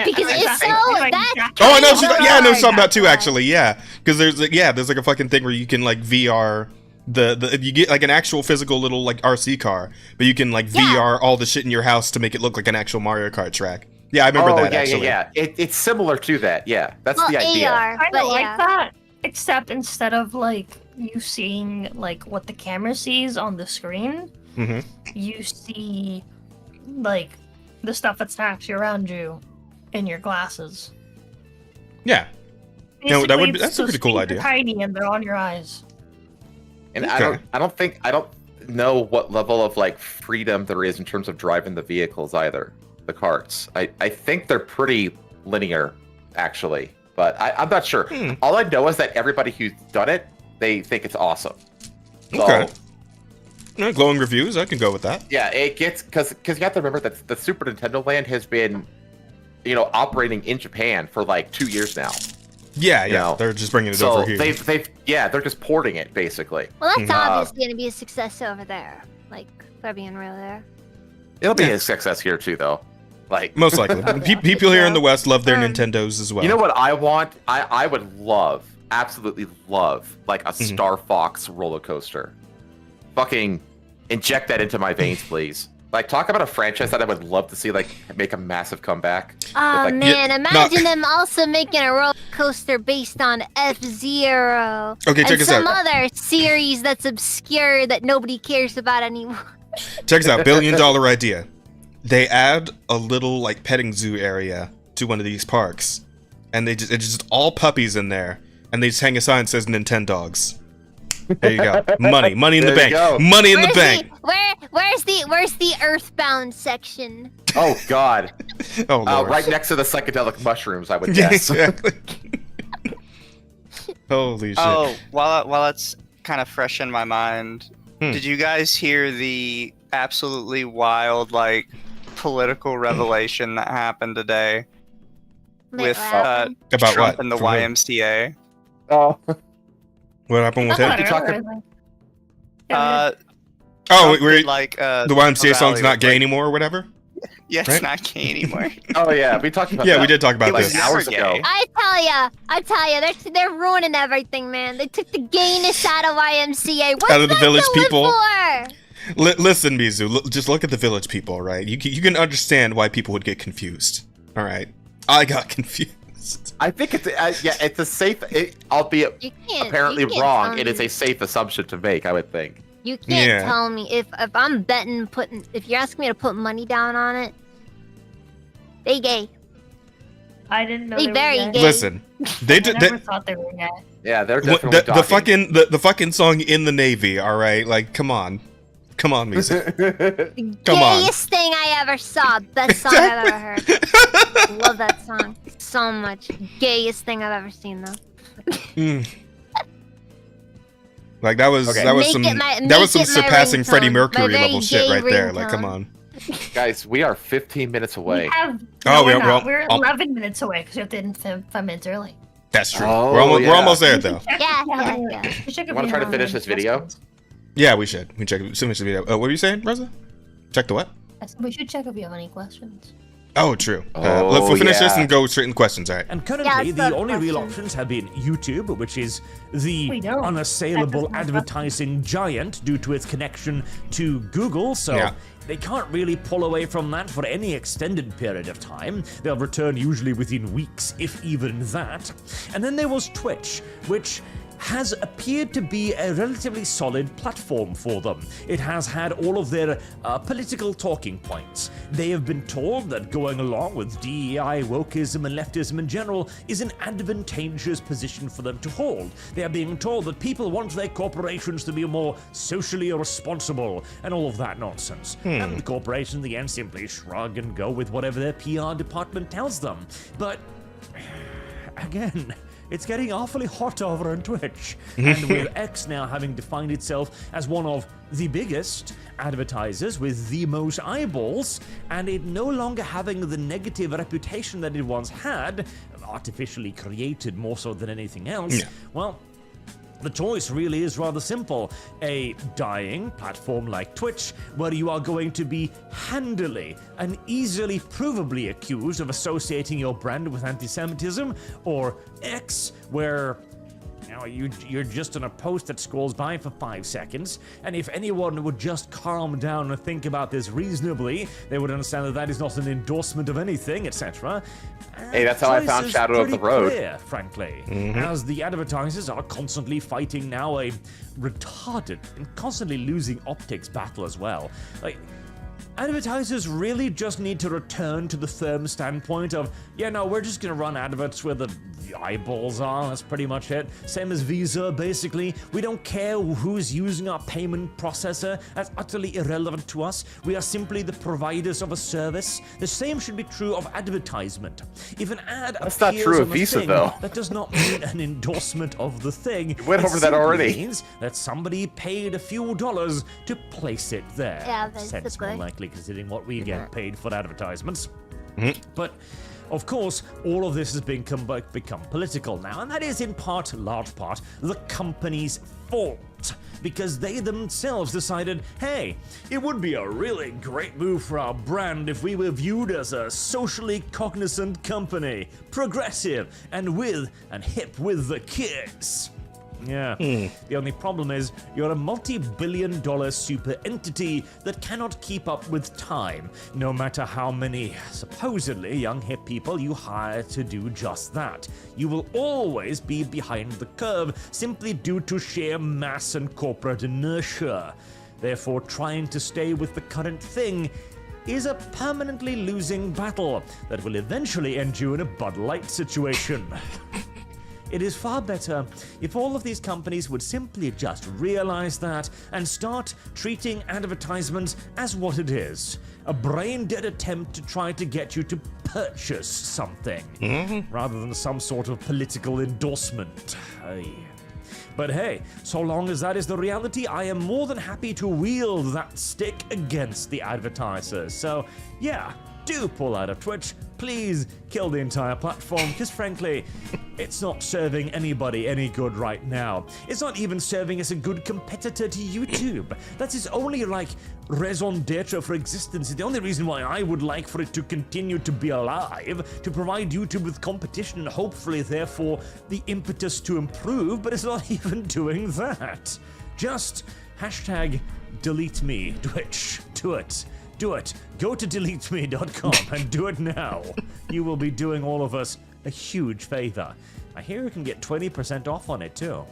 Because if so, that's Oh, I know. She's kinda yeah, I know hard. something about too. Actually, yeah, because there's like a fucking thing where you can like VR the you get like an actual physical little like RC car, but you can like VR all the shit in your house to make it look like an actual Mario Kart track. Yeah, I remember that yeah, actually. yeah. It's similar to that. Yeah, that's Well, the idea. AR, Kind but of like yeah. that, except instead of like you seeing like what the camera sees on the screen, Mm-hmm. you see like the stuff that's actually around you in your glasses. Yeah. No, that would be, Basically, that's a pretty cool screens idea. are tiny and they're on your eyes. And Okay. I don't know what level of like freedom there is in terms of driving the vehicles either. The carts. I think they're pretty linear, actually, but I'm not sure. All I know is that everybody who's done it, they think it's awesome. So, Okay. Glowing reviews, I can go with that. Yeah, it gets because you have to remember that the Super Nintendo Land has been, operating in Japan for like 2 years now. Yeah, they're just bringing it over here. They're just porting it basically. Well, that's obviously going to be a success over there. Like, for being real there. It'll be a success here too, though. Like most likely, people here in the West love their Nintendos as well. You know what I want? I would absolutely love, like a Star Fox roller coaster. Fucking inject that into my veins, please. Like, talk about a franchise that I would love to see, like, make a massive comeback. Oh, with, like, man, imagine them also making a roller coaster based on F-Zero. Okay, check and this out. some other series that's obscure that nobody cares about anymore. Check this out, $1 billion idea. They add a little, like, petting zoo area to one of these parks. And it's just all puppies in there. And they just hang a sign that says Nintendogs. There you go. Money in the bank. Money in the bank. Where's the Earthbound section? Oh God. Oh Lord. Right next to the psychedelic mushrooms, I would guess. Holy shit. Oh, while it's kind of fresh in my mind, did you guys hear the absolutely wild, like, political revelation that happened today with About Trump what? and the For real? YMCA? Oh. What happened with him? Trump like the YMCA a song's rally not with, gay like- anymore or whatever? Yeah, it's Right? not gay anymore. Oh yeah, we talked about Yeah, that. we did talk about It was this. never hours ago. gay. I tell ya, they're ruining everything, man. They took the gayness out of YMCA. What's Out of the that village to live people? for? Listen, Mizu, just look at the village people, right? You can understand why people would get confused. All right, I got confused. I think it's a safe, albeit apparently you can't wrong. tell It is me. a safe assumption to make, I would think. You can't tell me if I'm betting if you're asking me to put money down on it, they gay. I didn't know They they very were gay. Listen, they I did. never thought they were gay. Yeah, they're The, definitely the fucking the fucking song "In the Navy." All right, like come on, Mizu. Come on. Gayest thing I ever saw. Best song I've ever heard. Love that song so much. Gayest thing I've ever seen though. Like that was some surpassing Freddie Mercury level shit right there. Like come on. Guys, we are 15 minutes away. We're not. We're 11 minutes away because we have to end 5 minutes early. That's true. Oh, we're almost there though. Yeah. You want to try to finish this video? Yeah, we should. We check finish the video. What were you saying, Rosa? Check the what? We should check if you have any questions. Oh, true. Let's finish this and go straight into questions. All right. And currently, the only real options have been YouTube, which is the unassailable advertising giant due to its connection to Google. So they can't really pull away from that for any extended period of time. They'll return usually within weeks, if even that. And then there was Twitch, which has appeared to be a relatively solid platform for them. It has had all of their political talking points. They have been told that going along with DEI, wokeism, and leftism in general is an advantageous position for them to hold. They are being told that people want their corporations to be more socially responsible and all of that nonsense. And the corporations in the end simply shrug and go with whatever their PR department tells them. But again, it's getting awfully hot over on Twitch. And with X now having defined itself as one of the biggest advertisers with the most eyeballs, and it no longer having the negative reputation that it once had, artificially created more so than anything else, well, the choice really is rather simple. A dying platform like Twitch, where you are going to be handily and easily provably accused of associating your brand with anti-Semitism, or X, where you're just on a post that scrolls by for 5 seconds, and if anyone would just calm down and think about this reasonably, they would understand that that is not an endorsement of anything, etc. Hey, that's how I found Shadow of the Road. Clear, frankly, as the advertisers are constantly fighting now a retarded and constantly losing optics battle as well. Like, advertisers really just need to return to the firm standpoint of, we're just gonna run adverts where the eyeballs are. That's pretty much it. Same as Visa, basically. We don't care who's using our payment processor. That's utterly irrelevant to us. We are simply the providers of a service. The same should be true of advertisement. If an ad That's not appears true on of the Visa, thing, though. that does not mean an endorsement of the thing. We went It over that simply already. means that somebody paid a few dollars to place it there. Yeah, Sense basically. more likely considering what we get paid for advertisements. But of course, all of this has become political now, and that is in part, large part, the company's fault. Because they themselves decided, hey, it would be a really great move for our brand if we were viewed as a socially cognizant company, progressive, and hip with the kids. Yeah. The only problem is you're a multi-billion-dollar super entity that cannot keep up with time, no matter how many supposedly young hip people you hire to do just that. You will always be behind the curve simply due to sheer mass and corporate inertia. Therefore, trying to stay with the current thing is a permanently losing battle that will eventually end you in a Bud Light situation. It is far better if all of these companies would simply just realize that and start treating advertisements as what it is. A brain-dead attempt to try to get you to purchase something, rather than some sort of political endorsement. But hey, so long as that is the reality, I am more than happy to wield that stick against the advertisers. So yeah, do pull out of Twitch. Please kill the entire platform, because frankly, it's not serving anybody any good right now. It's not even serving as a good competitor to YouTube. That is only like raison d'etre for existence. It's the only reason why I would like for it to continue to be alive, to provide YouTube with competition and hopefully therefore the impetus to improve, but it's not even doing that. Just hashtag delete me, Twitch. Do it. Do it. Go to deleteme.com and do it now. You will be doing all of us a huge favor. I hear you can get 20% off on it too.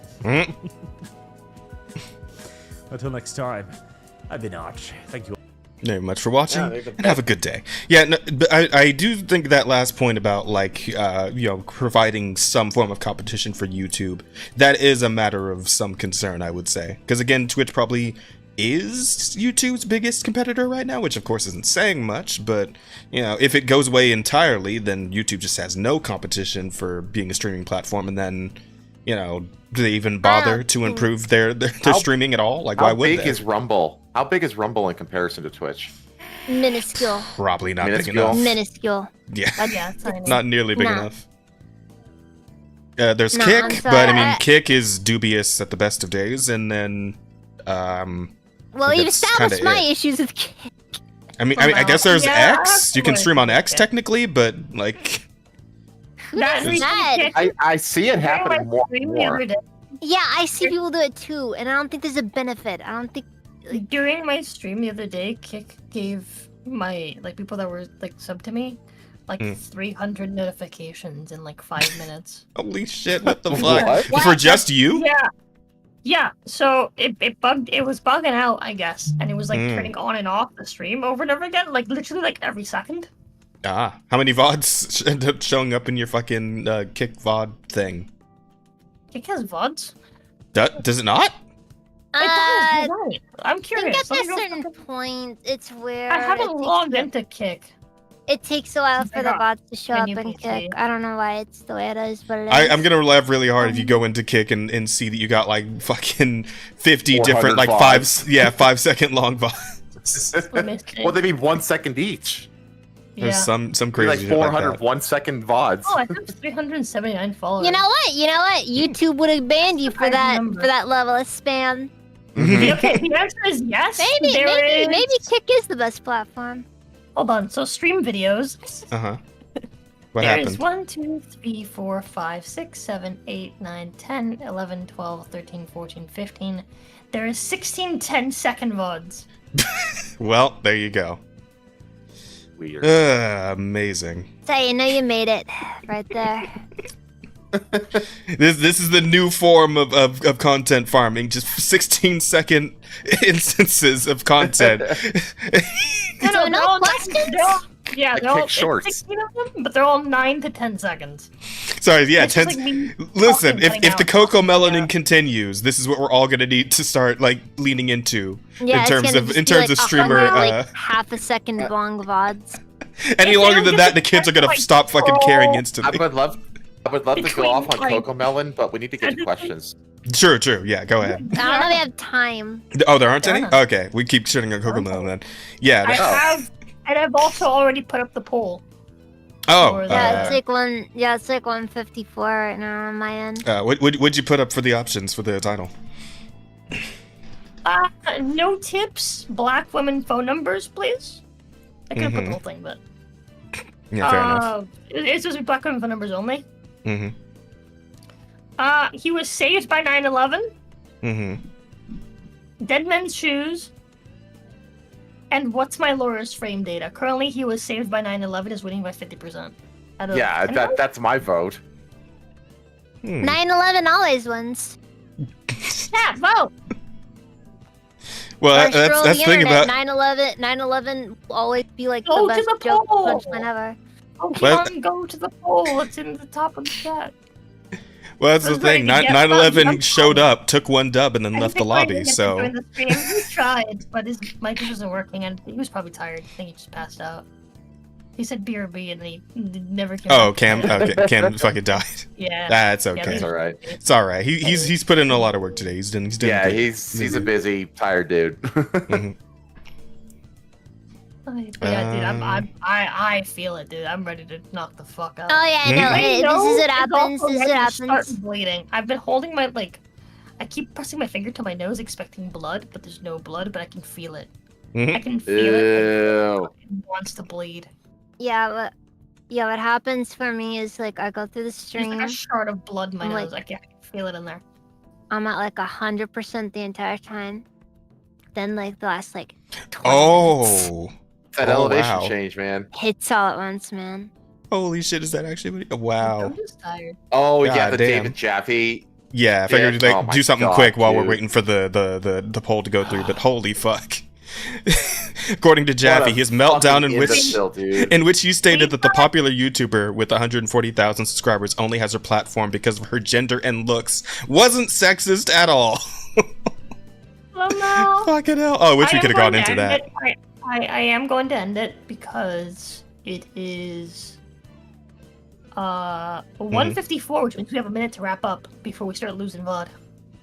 Until next time, I've been Arch. Thank you. Very much for watching, and have a good day. Yeah, no, but I do think that last point about, like, providing some form of competition for YouTube, that is a matter of some concern, I would say. Because again, Twitch probably is YouTube's biggest competitor right now, which of course isn't saying much, but if it goes away entirely, then YouTube just has no competition for being a streaming platform, and then do they even bother to improve their streaming at all? Like, why would they? How big is Rumble? How big is Rumble in comparison to Twitch? Minuscule. Probably not big enough. Minuscule. Yeah, not nearly big enough. There's Kick, but I mean, Kick is dubious at the best of days, and then well, you've established my issues with Kick. I guess there's X. You can stream on X technically, but like. I see it happening more and more. Yeah, I see people do it too, and I don't think there's a benefit. I don't think. During my stream the other day, Kick gave my people that were sub to me 300 notifications in 5 minutes. Holy shit! What the fuck? For just you? Yeah. So it bugged. It was bugging out, I guess, and it was turning on and off the stream over and over again, literally every second. How many VODs end up showing up in your fucking Kick VOD thing? Kick has VODs? Does it not? It does. You're right. I'm curious. I think at a certain point, it's where I haven't logged into Kick. It takes a while for the VODs to show up in Kick. I don't know why it's the way it is, but it is. I'm gonna laugh really hard if you go into Kick and see that you got fucking 50 different 5-second long VODs. Well, they mean 1 second each. There's some crazy 400 1 second VODs. Oh, I have 379 followers. You know what? YouTube would have banned you for that level of spam. Okay, the answer is yes. Maybe Kick is the best platform. Hold on. So stream videos. What there happened? is 1, 2, 3, 4, 5, 6, 7, 8, 9, 10, 11, 12, 13, 14, 15. There is 16 10-second VODs. Well, there you go. Weird. Amazing. So you know you made it right there. This is the new form of content farming. Just 16-second instances of content. No questions? Yeah, Like they're all quick it's shorts. 16 of them, but they're all 9 to 10 seconds. Sorry, yeah, It's just 10. like me Listen, talking, if cutting the out, cocoa talking, melanin continues, this is what we're all gonna need to start like leaning into Yeah, in terms it's gonna of just in be, terms like, of streamer. 100, like half a second long VODs. Any longer than that, the kids are gonna stop fucking caring I instantly. would love to go off on Coco Melon, but we need to get to questions. True. Yeah, go ahead. I don't know if we have time. Oh, there aren't any? Okay, we keep shitting on cocoa melon then. Yeah. I that- have, and I've also already put up the poll. Oh. Yeah, it's like 154 right now on my end. What'd you put up for the options for the title? No tips, black women phone numbers, please. I could have put the Mhm. whole thing, but Yeah, fair enough. It's just black women phone numbers only. Mm-hmm. He was saved by 9/11. Mm-hmm. Dead Men's Shoes. And what's my lawyer's frame data? Currently, he was saved by 9/11 is winning by 50%. Yeah, that's my vote. 9/11 always wins. Yeah, vote. Well, Or that's scroll the thing internet, about 9/11 will always be like Go the to best the joke poll. punchline ever. Pokemon, go to the poll. It's in the top of the chat. well, that's the was ready thing. to get 9/11 bugged. showed up, took one dub, and then left the lobby. So Join the stream. He tried, but his mic just wasn't working, and he was probably tired. I think he just passed out. He said BRB, and then he never came. oh, back. Cam fucking died. Yeah. That's Yeah, okay. It's all right. It's all right. He's put in a lot of work today. He's doing. Yeah, good. he's a busy, tired dude. Mhm. Yeah, dude, I feel it, dude. I'm ready to knock the fuck out. Oh yeah, no, I know this is what it's happens. also This is ready what to happens. Start bleeding. I've been holding my I keep pressing my finger to my nose, expecting blood, but there's no blood. But I can feel it. Mhm. I can feel it. Ew. It wants to bleed. Yeah, what happens for me is like I go through the There's stream. like a shard of blood in my I'm nose. like- I can feel it in there. I'm at like 100% the entire time. Then like the last like 20 minutes, Oh. That Oh, elevation wow. change, man. hits all at once, man. Holy shit! Is that actually? Wow. I'm just tired. Oh God yeah, the damn. David Jaffe. Yeah, I figured Yeah. like Oh my do something God, quick while we're dude. waiting for the poll to go through. But holy fuck! According to Jaffe, a his meltdown fucking in which imbecile, dude. in which he stated that the popular YouTuber with 140,000 subscribers only has her platform because of her gender and looks wasn't sexist at all. Well, no. Fucking hell! Oh, I wish we am could have going gone to into end that. it. I am going to end it because it is Mm-hmm. 1:54, which means we have a minute to wrap up before we start losing VOD.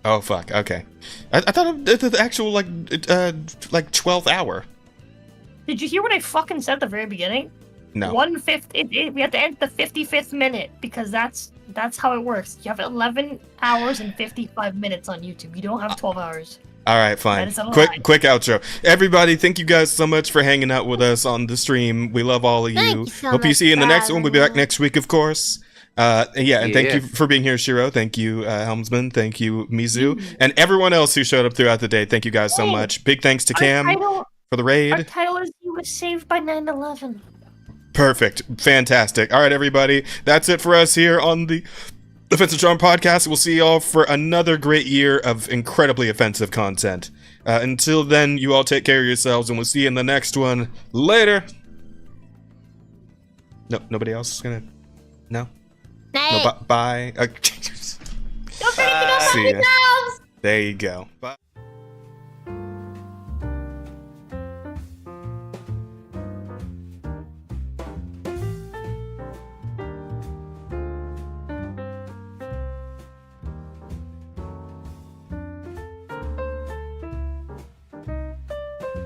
Oh fuck! Okay, I thought the actual like 12th hour. Did you hear what I fucking said at the very beginning? No. 1/5. We have to end the 55th minute because that's how it works. You have 11 hours and 55 minutes on YouTube. You don't have 12 hours. All right, fine. That is a lie. Quick outro. Everybody, thank you guys so much for hanging out with us on the stream. We love all of you. Thank you so Hope you much see you in the for next one. We'll be back having me. next week, of course. And thank you Yeah. for being here, Shiro. Thank you, Helmsman. Thank you, Mizu, and everyone else who showed up throughout the day. Thank you guys so Hey, much. Big thanks to Cam for the Our raid. title is "You Was Saved by 9/11." Perfect. Fantastic. All right, everybody. That's it for us here on the Offensive Charm Podcast. We'll see y'all for another great year of incredibly offensive content. Until then, you all take care of yourselves, and we'll see you in the next one. Later. No, nobody else is gonna. No. No. Bye. Don't forget to go See ya. yourselves. There you go. Bye.